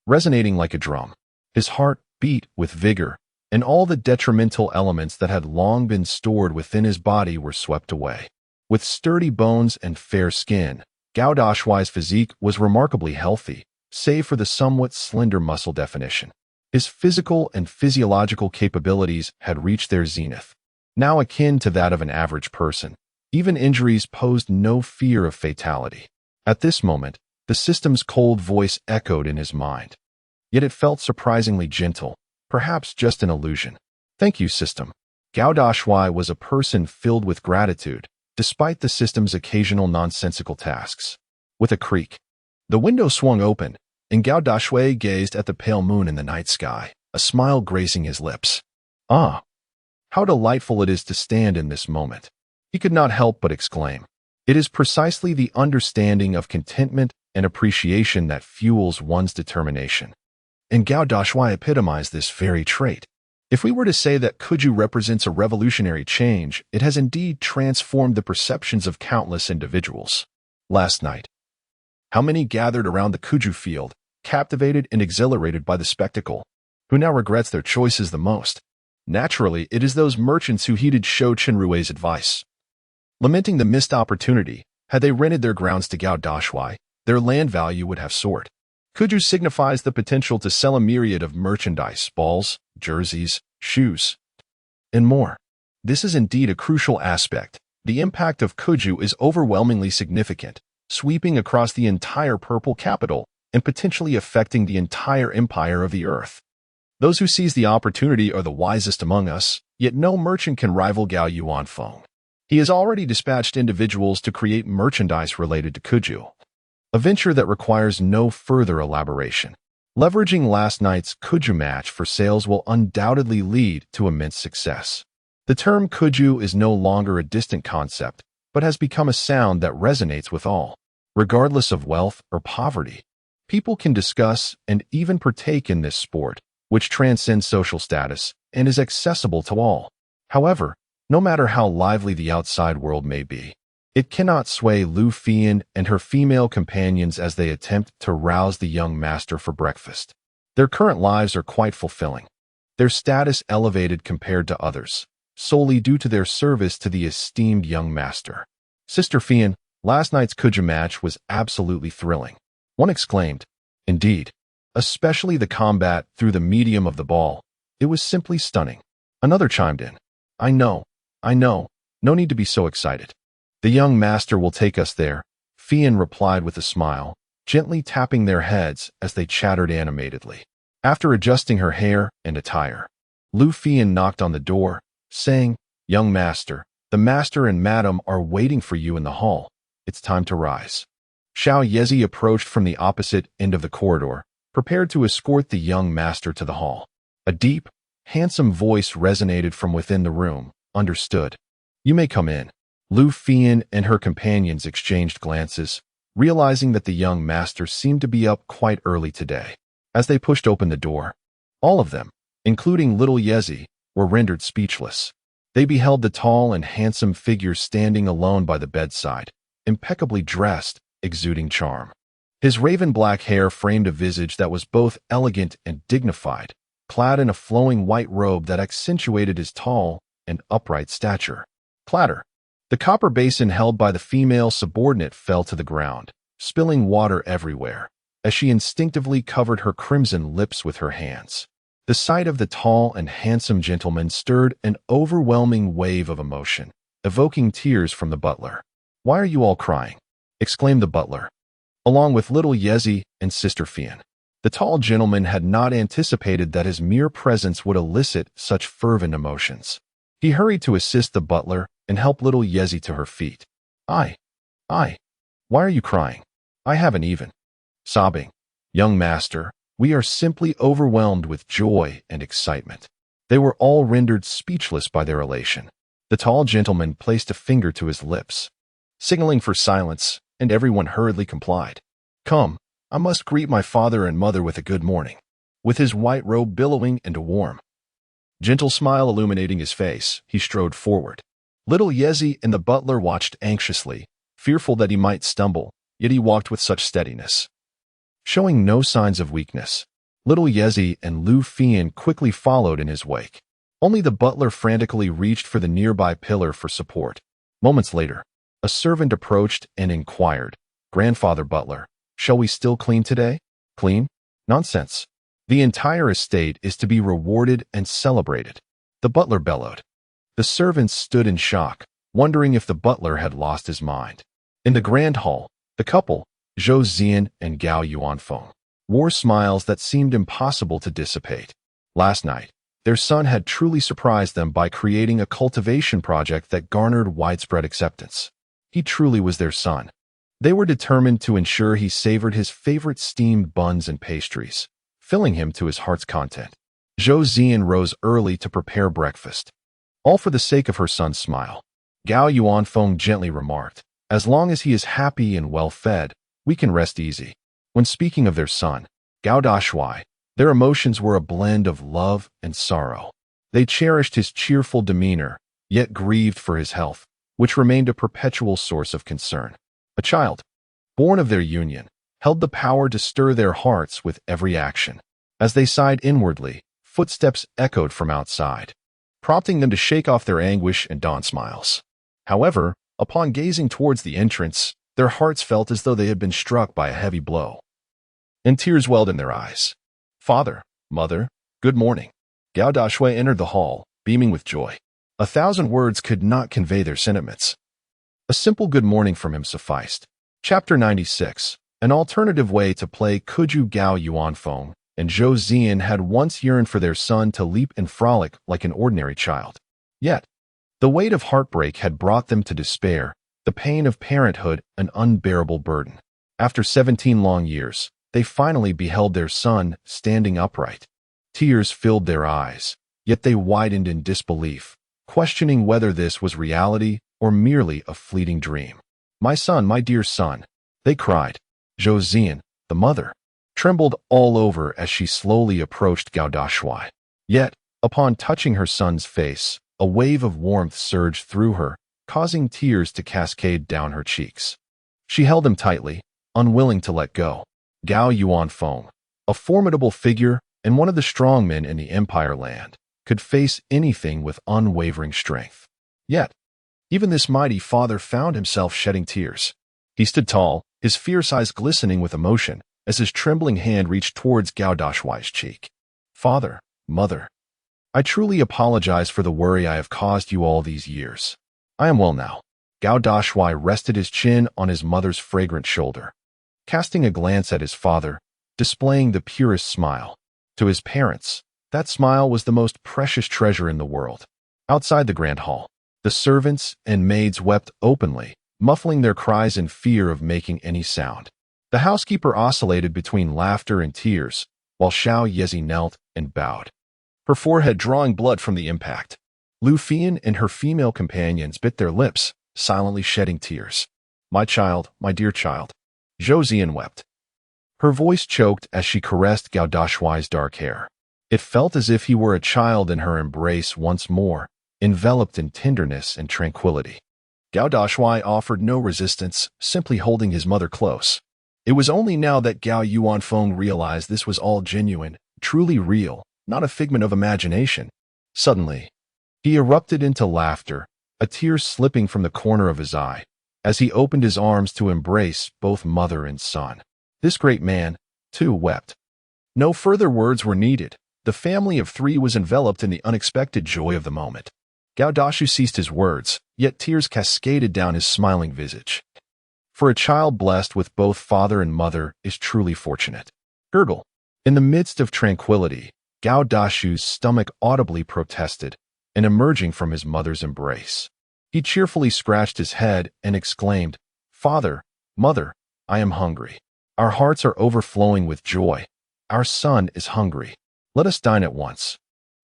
S1: resonating like a drum. His heart beat with vigor, and all the detrimental elements that had long been stored within his body were swept away. With sturdy bones and fair skin, Gao Dashuai's physique was remarkably healthy, save for the somewhat slender muscle definition. His physical and physiological capabilities had reached their zenith, now akin to that of an average person. Even injuries posed no fear of fatality. At this moment, the system's cold voice echoed in his mind. Yet it felt surprisingly gentle, perhaps just an illusion. "Thank you, system." Gao Dashuai was a person filled with gratitude, despite the system's occasional nonsensical tasks. With a creak, the window swung open, and Gao Dashuai gazed at the pale moon in the night sky, a smile gracing his lips. "Ah, how delightful it is to stand in this moment." He could not help but exclaim. It is precisely the understanding of contentment and appreciation that fuels one's determination. And Gao Dashuai epitomized this very trait. If we were to say that Kuju represents a revolutionary change, it has indeed transformed the perceptions of countless individuals. Last night, how many gathered around the Kuju field, captivated and exhilarated by the spectacle? Who now regrets their choices the most? Naturally, it is those merchants who heeded Shou Chenrue's advice. Lamenting the missed opportunity, had they rented their grounds to Gao Dashuai, their land value would have soared. Kuju signifies the potential to sell a myriad of merchandise, balls, jerseys, shoes, and more. This is indeed a crucial aspect. The impact of Kuju is overwhelmingly significant, sweeping across the entire purple capital and potentially affecting the entire empire of the earth. Those who seize the opportunity are the wisest among us, yet no merchant can rival Gao Yuanfeng. He has already dispatched individuals to create merchandise related to Kuju, a venture that requires no further elaboration. Leveraging last night's Kuju match for sales will undoubtedly lead to immense success. The term Kuju is no longer a distant concept, but has become a sound that resonates with all. Regardless of wealth or poverty, people can discuss and even partake in this sport, which transcends social status and is accessible to all. However, no matter how lively the outside world may be, it cannot sway Lu Fian and her female companions as they attempt to rouse the young master for breakfast. Their current lives are quite fulfilling, their status elevated compared to others, solely due to their service to the esteemed young master. "Sister Fian, last night's Kuju match was absolutely thrilling," one exclaimed. "Indeed, especially the combat through the medium of the ball. It was simply stunning." Another chimed in. I know, no need to be so excited. The young master will take us there," Fian replied with a smile, gently tapping their heads as they chattered animatedly. After adjusting her hair and attire, Lu Fian knocked on the door, saying, "Young master, the master and madam are waiting for you in the hall. It's time to rise." Xiao Yezi approached from the opposite end of the corridor, prepared to escort the young master to the hall. A deep, handsome voice resonated from within the room. "Understood. You may come in." Lu Fian and her companions exchanged glances, realizing that the young master seemed to be up quite early today. As they pushed open the door, all of them, including little Yezi, were rendered speechless. They beheld the tall and handsome figure standing alone by the bedside, impeccably dressed, exuding charm. His raven-black hair framed a visage that was both elegant and dignified, clad in a flowing white robe that accentuated his tall and upright stature. Clatter! The copper basin held by the female subordinate fell to the ground, spilling water everywhere, as she instinctively covered her crimson lips with her hands. The sight of the tall and handsome gentleman stirred an overwhelming wave of emotion, evoking tears from the butler. "Why are you all crying?" exclaimed the butler, along with little Yezi and Sister Fian. The tall gentleman had not anticipated that his mere presence would elicit such fervent emotions. He hurried to assist the butler and help little Yezi to her feet. I, why are you crying? I haven't even." Sobbing. "Young master, we are simply overwhelmed with joy and excitement." They were all rendered speechless by their elation. The tall gentleman placed a finger to his lips, signaling for silence, and everyone hurriedly complied. "Come, I must greet my father and mother with a good morning." With his white robe billowing and a warm, gentle smile illuminating his face, he strode forward. Little Yezi and the butler watched anxiously, fearful that he might stumble, yet he walked with such steadiness, showing no signs of weakness. Little Yezi and Lu Fian quickly followed in his wake. Only the butler frantically reached for the nearby pillar for support. Moments later, a servant approached and inquired, "Grandfather Butler, shall we still clean today?" "Clean? Nonsense. The entire estate is to be rewarded and celebrated," the butler bellowed. The servants stood in shock, wondering if the butler had lost his mind. In the grand hall, the couple, Zhou Zian and Gao Yuanfeng, wore smiles that seemed impossible to dissipate. Last night, their son had truly surprised them by creating a cultivation project that garnered widespread acceptance. He truly was their son. They were determined to ensure he savored his favorite steamed buns and pastries, filling him to his heart's content. Zhou Zian rose early to prepare breakfast, all for the sake of her son's smile. Gao Yuanfeng gently remarked, "As long as he is happy and well-fed, we can rest easy." When speaking of their son, Gao Dashuai, their emotions were a blend of love and sorrow. They cherished his cheerful demeanor, yet grieved for his health, which remained a perpetual source of concern. A child, born of their union, held the power to stir their hearts with every action. As they sighed inwardly, footsteps echoed from outside, prompting them to shake off their anguish and don smiles. However, upon gazing towards the entrance, their hearts felt as though they had been struck by a heavy blow, and tears welled in their eyes. "Father, mother, good morning." Gao Dashuai entered the hall, beaming with joy. 1,000 words could not convey their sentiments. A simple good morning from him sufficed. Chapter 96. An alternative way to play Kuju. Gao Yuanfeng and Zhou Zian had once yearned for their son to leap and frolic like an ordinary child. Yet, the weight of heartbreak had brought them to despair, the pain of parenthood an unbearable burden. After 17 long years, they finally beheld their son standing upright. Tears filled their eyes, yet they widened in disbelief, questioning whether this was reality or merely a fleeting dream. "My son, my dear son," they cried. Zhou Zian, the mother, trembled all over as she slowly approached Gao Dashuai. Yet, upon touching her son's face, a wave of warmth surged through her, causing tears to cascade down her cheeks. She held him tightly, unwilling to let go. Gao Yuanfeng, a formidable figure and one of the strong men in the Empire land, could face anything with unwavering strength. Yet, even this mighty father found himself shedding tears. He stood tall, his fierce eyes glistening with emotion, as his trembling hand reached towards Gao Dashuai's cheek. "Father, mother, I truly apologize for the worry I have caused you all these years. I am well now." Gao Dashuai rested his chin on his mother's fragrant shoulder, casting a glance at his father, displaying the purest smile. To his parents, that smile was the most precious treasure in the world. Outside the grand hall, the servants and maids wept openly, muffling their cries in fear of making any sound. The housekeeper oscillated between laughter and tears, while Xiao Yezi knelt and bowed, her forehead drawing blood from the impact. Lu Fian and her female companions bit their lips, silently shedding tears. "My child, my dear child." Zhou Zian wept. Her voice choked as she caressed Gao Dashuai's dark hair. It felt as if he were a child in her embrace once more, enveloped in tenderness and tranquility. Gao Dashuai offered no resistance, simply holding his mother close. It was only now that Gao Yuanfeng realized this was all genuine, truly real, not a figment of imagination. Suddenly, he erupted into laughter, a tear slipping from the corner of his eye, as he opened his arms to embrace both mother and son. This great man, too, wept. No further words were needed. The family of three was enveloped in the unexpected joy of the moment. Gao Dashu ceased his words, yet tears cascaded down his smiling visage. For a child blessed with both father and mother is truly fortunate. Gurgle. In the midst of tranquility, Gao Dashu's stomach audibly protested, and emerging from his mother's embrace, he cheerfully scratched his head and exclaimed, "Father, mother, I am hungry. Our hearts are overflowing with joy. Our son is hungry. Let us dine at once.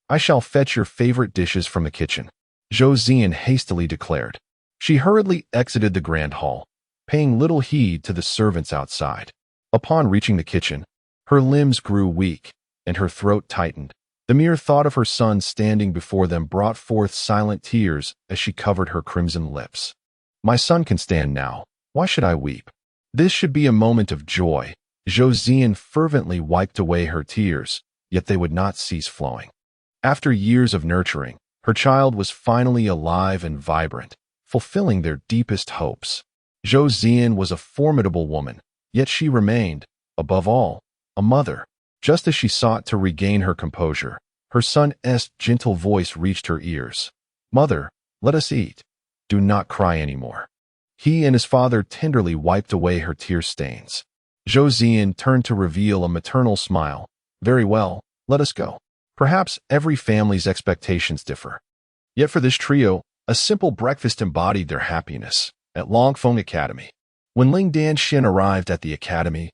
S1: I shall fetch your favorite dishes from the kitchen," Zhou Zian hastily declared. She hurriedly exited the grand hall, paying little heed to the servants outside. Upon reaching the kitchen, her limbs grew weak, and her throat tightened. The mere thought of her son standing before them brought forth silent tears as she covered her crimson lips. "My son can stand now. Why should I weep? This should be a moment of joy, Zhou Zian fervently wiped away her tears, yet they would not cease flowing. After years of nurturing, her child was finally alive and vibrant, fulfilling their deepest hopes. Zhou Zian was a formidable woman, yet she remained, above all, a mother. Just as she sought to regain her composure, her son's gentle voice reached her ears. "Mother, let us eat. Do not cry anymore." He and his father tenderly wiped away her tear stains. Zhou Zian turned to reveal a maternal smile. "Very well, let us go. Perhaps every family's expectations differ. Yet for this trio, a simple breakfast embodied their happiness." At Longfeng Academy. When Ling Danxian arrived at the academy,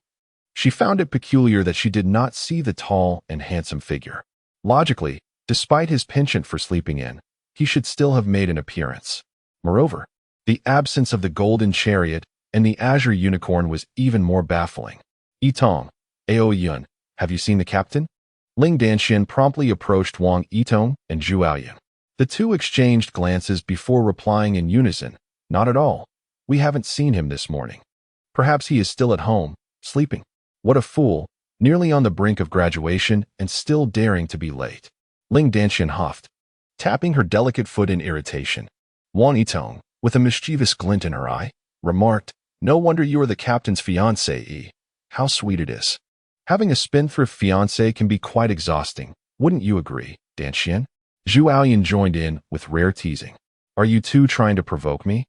S1: she found it peculiar that she did not see the tall and handsome figure. Logically, despite his penchant for sleeping in, he should still have made an appearance. Moreover, the absence of the golden chariot and the azure unicorn was even more baffling. "Yitong, Ao Yun, have you seen the captain?" Ling Danxian promptly approached Wang Yitong and Zhu Aoyun. The two exchanged glances before replying in unison, "Not at all. We haven't seen him this morning. Perhaps he is still at home, sleeping." What a fool, nearly on the brink of graduation and still daring to be late. Ling Danxian huffed, tapping her delicate foot in irritation. Wang Yitong, with a mischievous glint in her eye, remarked, "No wonder you are the captain's fiancée. How sweet it is. Having a spendthrift fiancée can be quite exhausting. Wouldn't you agree, Danxian?" Zhu Aoyun joined in with rare teasing. "Are you two trying to provoke me?"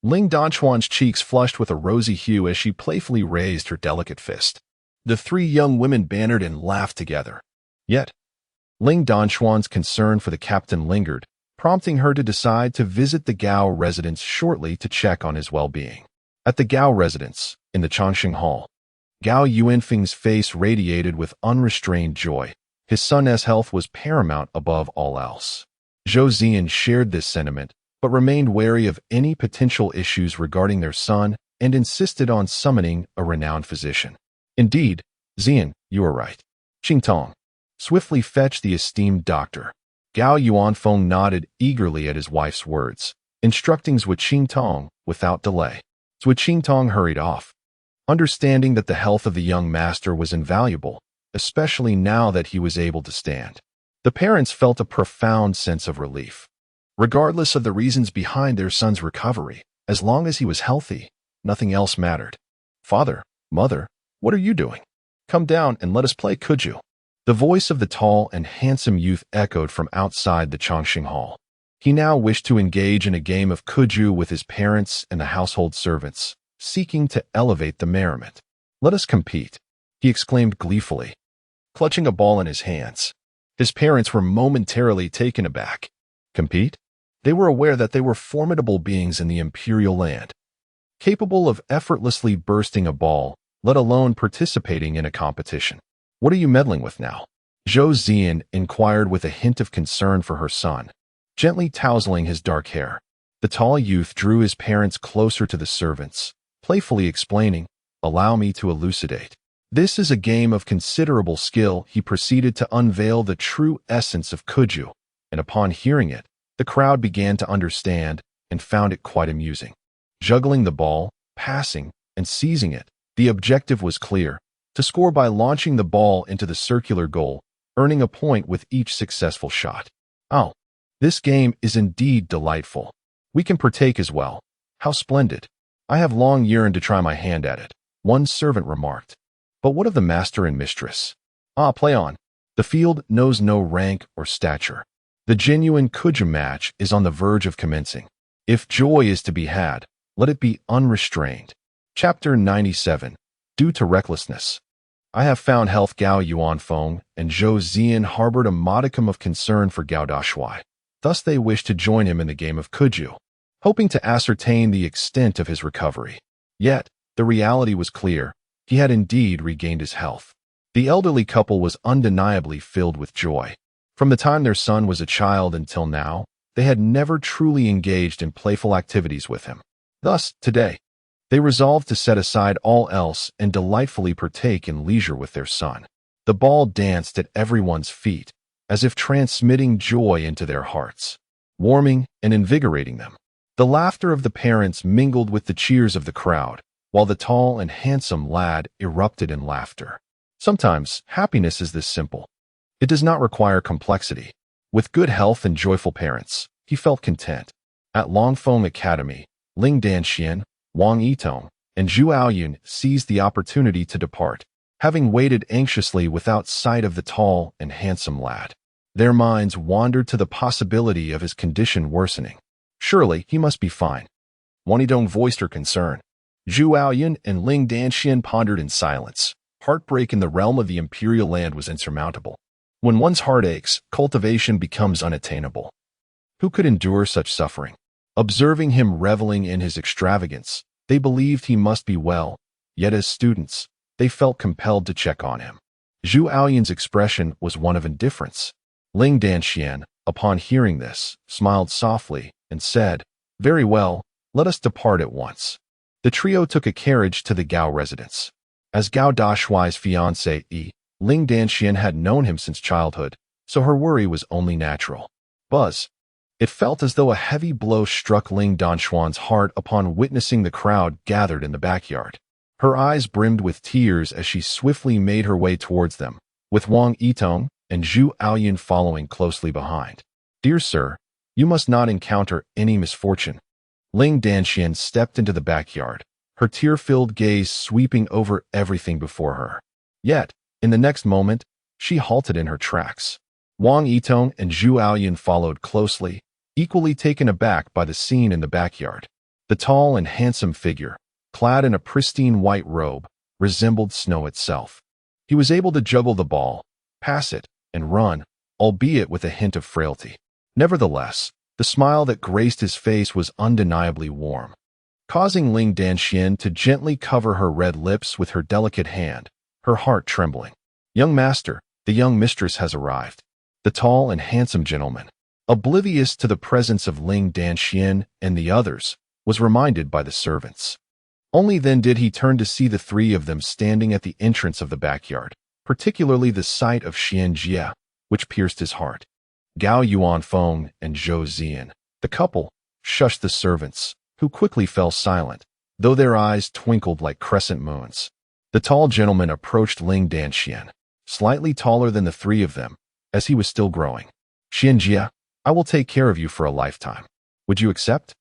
S1: Ling Danchuan's cheeks flushed with a rosy hue as she playfully raised her delicate fist. The three young women bantered and laughed together. Yet, Ling Danchuan's concern for the captain lingered, prompting her to decide to visit the Gao residence shortly to check on his well-being. At the Gao residence, in the Changxing Hall, Gao Yuanfeng's face radiated with unrestrained joy. His son's health was paramount above all else. Zhou Zian shared this sentiment, but remained wary of any potential issues regarding their son and insisted on summoning a renowned physician. "Indeed, Zian, you are right. Qingtong, swiftly fetch the esteemed doctor." Gao Yuanfeng nodded eagerly at his wife's words, instructing Zhui Qingtong without delay. Zhui Qingtong hurried off, understanding that the health of the young master was invaluable, especially now that he was able to stand. The parents felt a profound sense of relief. Regardless of the reasons behind their son's recovery, as long as he was healthy, nothing else mattered. "Father, mother, what are you doing? Come down and let us play kuju." The voice of the tall and handsome youth echoed from outside the Changxing Hall. He now wished to engage in a game of kuju with his parents and the household servants, seeking to elevate the merriment. "Let us compete," he exclaimed gleefully, clutching a ball in his hands. His parents were momentarily taken aback. Compete? They were aware that they were formidable beings in the imperial land, capable of effortlessly bursting a ball, let alone participating in a competition. "What are you meddling with now?" Zhou Zian inquired with a hint of concern for her son, gently tousling his dark hair. The tall youth drew his parents closer to the servants, playfully explaining, "Allow me to elucidate. This is a game of considerable skill." He proceeded to unveil the true essence of kuju, and upon hearing it, the crowd began to understand and found it quite amusing. Juggling the ball, passing, and seizing it, the objective was clear: to score by launching the ball into the circular goal, earning a point with each successful shot. "Oh, this game is indeed delightful. We can partake as well. How splendid. I have long yearned to try my hand at it," one servant remarked. "But what of the master and mistress?" "Ah, play on. The field knows no rank or stature. The genuine kuju match is on the verge of commencing. If joy is to be had, let it be unrestrained." Chapter 97. Due to recklessness. I have found health. Gao Yuanfeng and Zhou Zian harbored a modicum of concern for Gao Dashuai. Thus they wished to join him in the game of kuju, hoping to ascertain the extent of his recovery. Yet, the reality was clear. He had indeed regained his health. The elderly couple was undeniably filled with joy. From the time their son was a child until now, they had never truly engaged in playful activities with him. Thus, today, they resolved to set aside all else and delightfully partake in leisure with their son. The ball danced at everyone's feet, as if transmitting joy into their hearts, warming and invigorating them. The laughter of the parents mingled with the cheers of the crowd, while the tall and handsome lad erupted in laughter. Sometimes, happiness is this simple. It does not require complexity. With good health and joyful parents, he felt content. At Longfeng Academy, Ling Danxian, Wang Yitong, and Zhu Aoyun seized the opportunity to depart, having waited anxiously without sight of the tall and handsome lad. Their minds wandered to the possibility of his condition worsening. Surely, he must be fine. Wang Yitong voiced her concern. Zhu Aoyun and Ling Danxian pondered in silence. Heartbreak in the realm of the imperial land was insurmountable. When one's heart aches, cultivation becomes unattainable. Who could endure such suffering? Observing him reveling in his extravagance, they believed he must be well, yet as students, they felt compelled to check on him. Zhu Aoyun's expression was one of indifference. Ling Danxian, upon hearing this, smiled softly and said, "Very well, let us depart at once." The trio took a carriage to the Gao residence. As Gao Dashuai's fiancée, Ling Danxian had known him since childhood, so her worry was only natural. Buzz. It felt as though a heavy blow struck Ling Danxuan's heart upon witnessing the crowd gathered in the backyard. Her eyes brimmed with tears as she swiftly made her way towards them, with Wang Yitong and Zhu Aoyun following closely behind. "Dear sir, you must not encounter any misfortune." Ling Danxian stepped into the backyard, her tear-filled gaze sweeping over everything before her. Yet, in the next moment, she halted in her tracks. Wang Yitong and Zhu Aoyun followed closely, equally taken aback by the scene in the backyard. The tall and handsome figure, clad in a pristine white robe, resembled snow itself. He was able to juggle the ball, pass it, and run, albeit with a hint of frailty. Nevertheless, the smile that graced his face was undeniably warm, causing Ling Danxian to gently cover her red lips with her delicate hand, her heart trembling. "Young master, the young mistress has arrived." The tall and handsome gentleman, oblivious to the presence of Ling Danxian and the others, was reminded by the servants. Only then did he turn to see the three of them standing at the entrance of the backyard, particularly the sight of Xian Jia, which pierced his heart. Gao Yuanfeng and Zhou Zian, the couple, shushed the servants, who quickly fell silent, though their eyes twinkled like crescent moons. The tall gentleman approached Ling Danxian, slightly taller than the three of them, as he was still growing. "Xian Jia, I will take care of you for a lifetime. Would you accept?"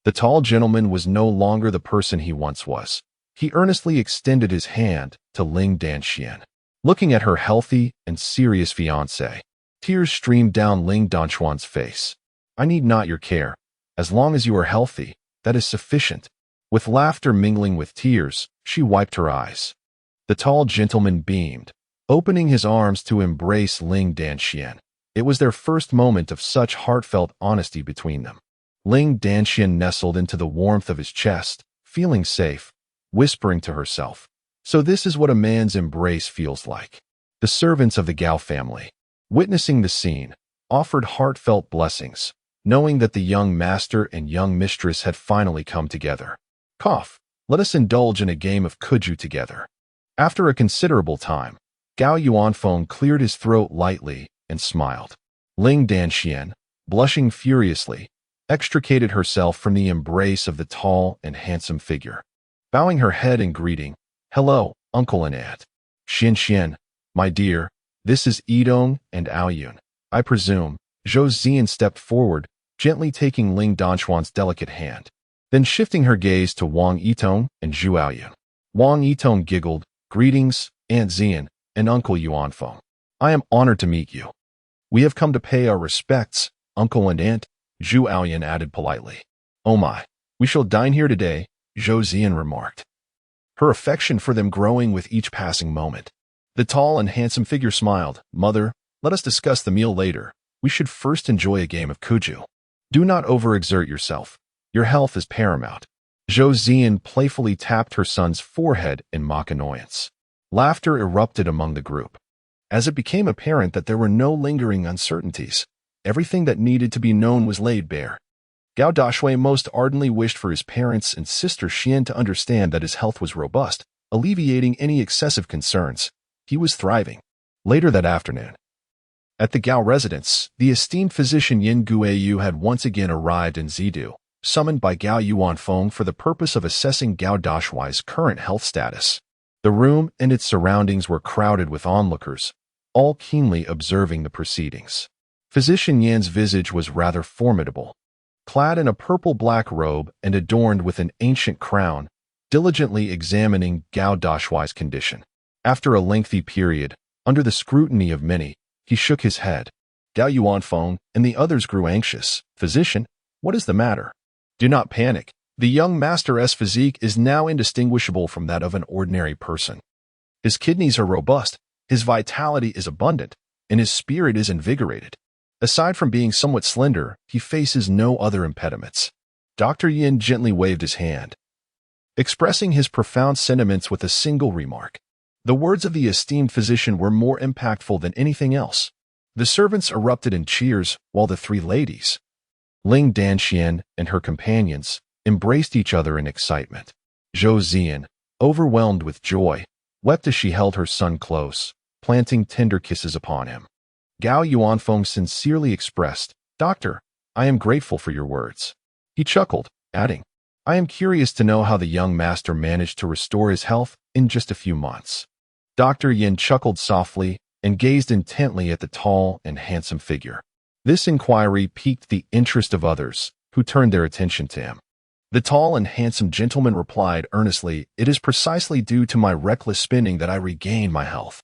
S1: The tall gentleman was no longer the person he once was. He earnestly extended his hand to Ling Danxian. Looking at her healthy and serious fiancé, tears streamed down Ling Danxuan's face. "I need not your care. As long as you are healthy, that is sufficient." With laughter mingling with tears, she wiped her eyes. The tall gentleman beamed, opening his arms to embrace Ling Danxian. It was their first moment of such heartfelt honesty between them. Ling Danxian nestled into the warmth of his chest, feeling safe, whispering to herself, "So this is what a man's embrace feels like." The servants of the Gao family, witnessing the scene, offered heartfelt blessings, knowing that the young master and young mistress had finally come together. "Cough, let us indulge in a game of kuju together." After a considerable time, Gao Yuanfeng cleared his throat lightly and smiled. Ling Danxian, blushing furiously, extricated herself from the embrace of the tall and handsome figure. Bowing her head in greeting, "Hello, uncle and aunt." "Xian, my dear, this is Yidong and Aoyun, I presume." Zhou Zian stepped forward, gently taking Ling Danxuan's delicate hand, then shifting her gaze to Wang Yitong and Zhu Aoyun. Wang Yitong giggled, "Greetings, Aunt Zian and Uncle Yuanfeng. I am honored to meet you." "We have come to pay our respects, Uncle and Aunt," Zhu Aoyun added politely. "Oh my, we shall dine here today," Zhou Zian remarked, her affection for them growing with each passing moment. The tall and handsome figure smiled. "Mother, let us discuss the meal later. We should first enjoy a game of kuju. Do not overexert yourself. Your health is paramount." Zhou Zian playfully tapped her son's forehead in mock annoyance. Laughter erupted among the group, as it became apparent that there were no lingering uncertainties. Everything that needed to be known was laid bare. Gao Dashuai most ardently wished for his parents and sister Xian to understand that his health was robust, alleviating any excessive concerns. He was thriving. Later that afternoon, at the Gao residence, the esteemed physician Yin Guiyu had once again arrived in Zidu, summoned by Gao Yuanfeng for the purpose of assessing Gao Dashuai's current health status. The room and its surroundings were crowded with onlookers, all keenly observing the proceedings. Physician Yan's visage was rather formidable. Clad in a purple-black robe and adorned with an ancient crown, diligently examining Gao Dashuai's condition. After a lengthy period, under the scrutiny of many, he shook his head. Gao Yuanfeng and the others grew anxious. "Physician, what is the matter?" "Do not panic. The young master's physique is now indistinguishable from that of an ordinary person. His kidneys are robust, his vitality is abundant, and his spirit is invigorated. Aside from being somewhat slender, he faces no other impediments." Dr. Yin gently waved his hand, expressing his profound sentiments with a single remark. The words of the esteemed physician were more impactful than anything else. The servants erupted in cheers, while the three ladies, Ling Danxian and her companions, embraced each other in excitement. Zhou Zian, overwhelmed with joy, wept as she held her son close, planting tender kisses upon him. Gao Yuanfeng sincerely expressed, "Doctor, I am grateful for your words." He chuckled, adding, "I am curious to know how the young master managed to restore his health in just a few months." Dr. Yin chuckled softly and gazed intently at the tall and handsome figure. This inquiry piqued the interest of others, who turned their attention to him. The tall and handsome gentleman replied earnestly, "It is precisely due to my reckless spending that I regained my health.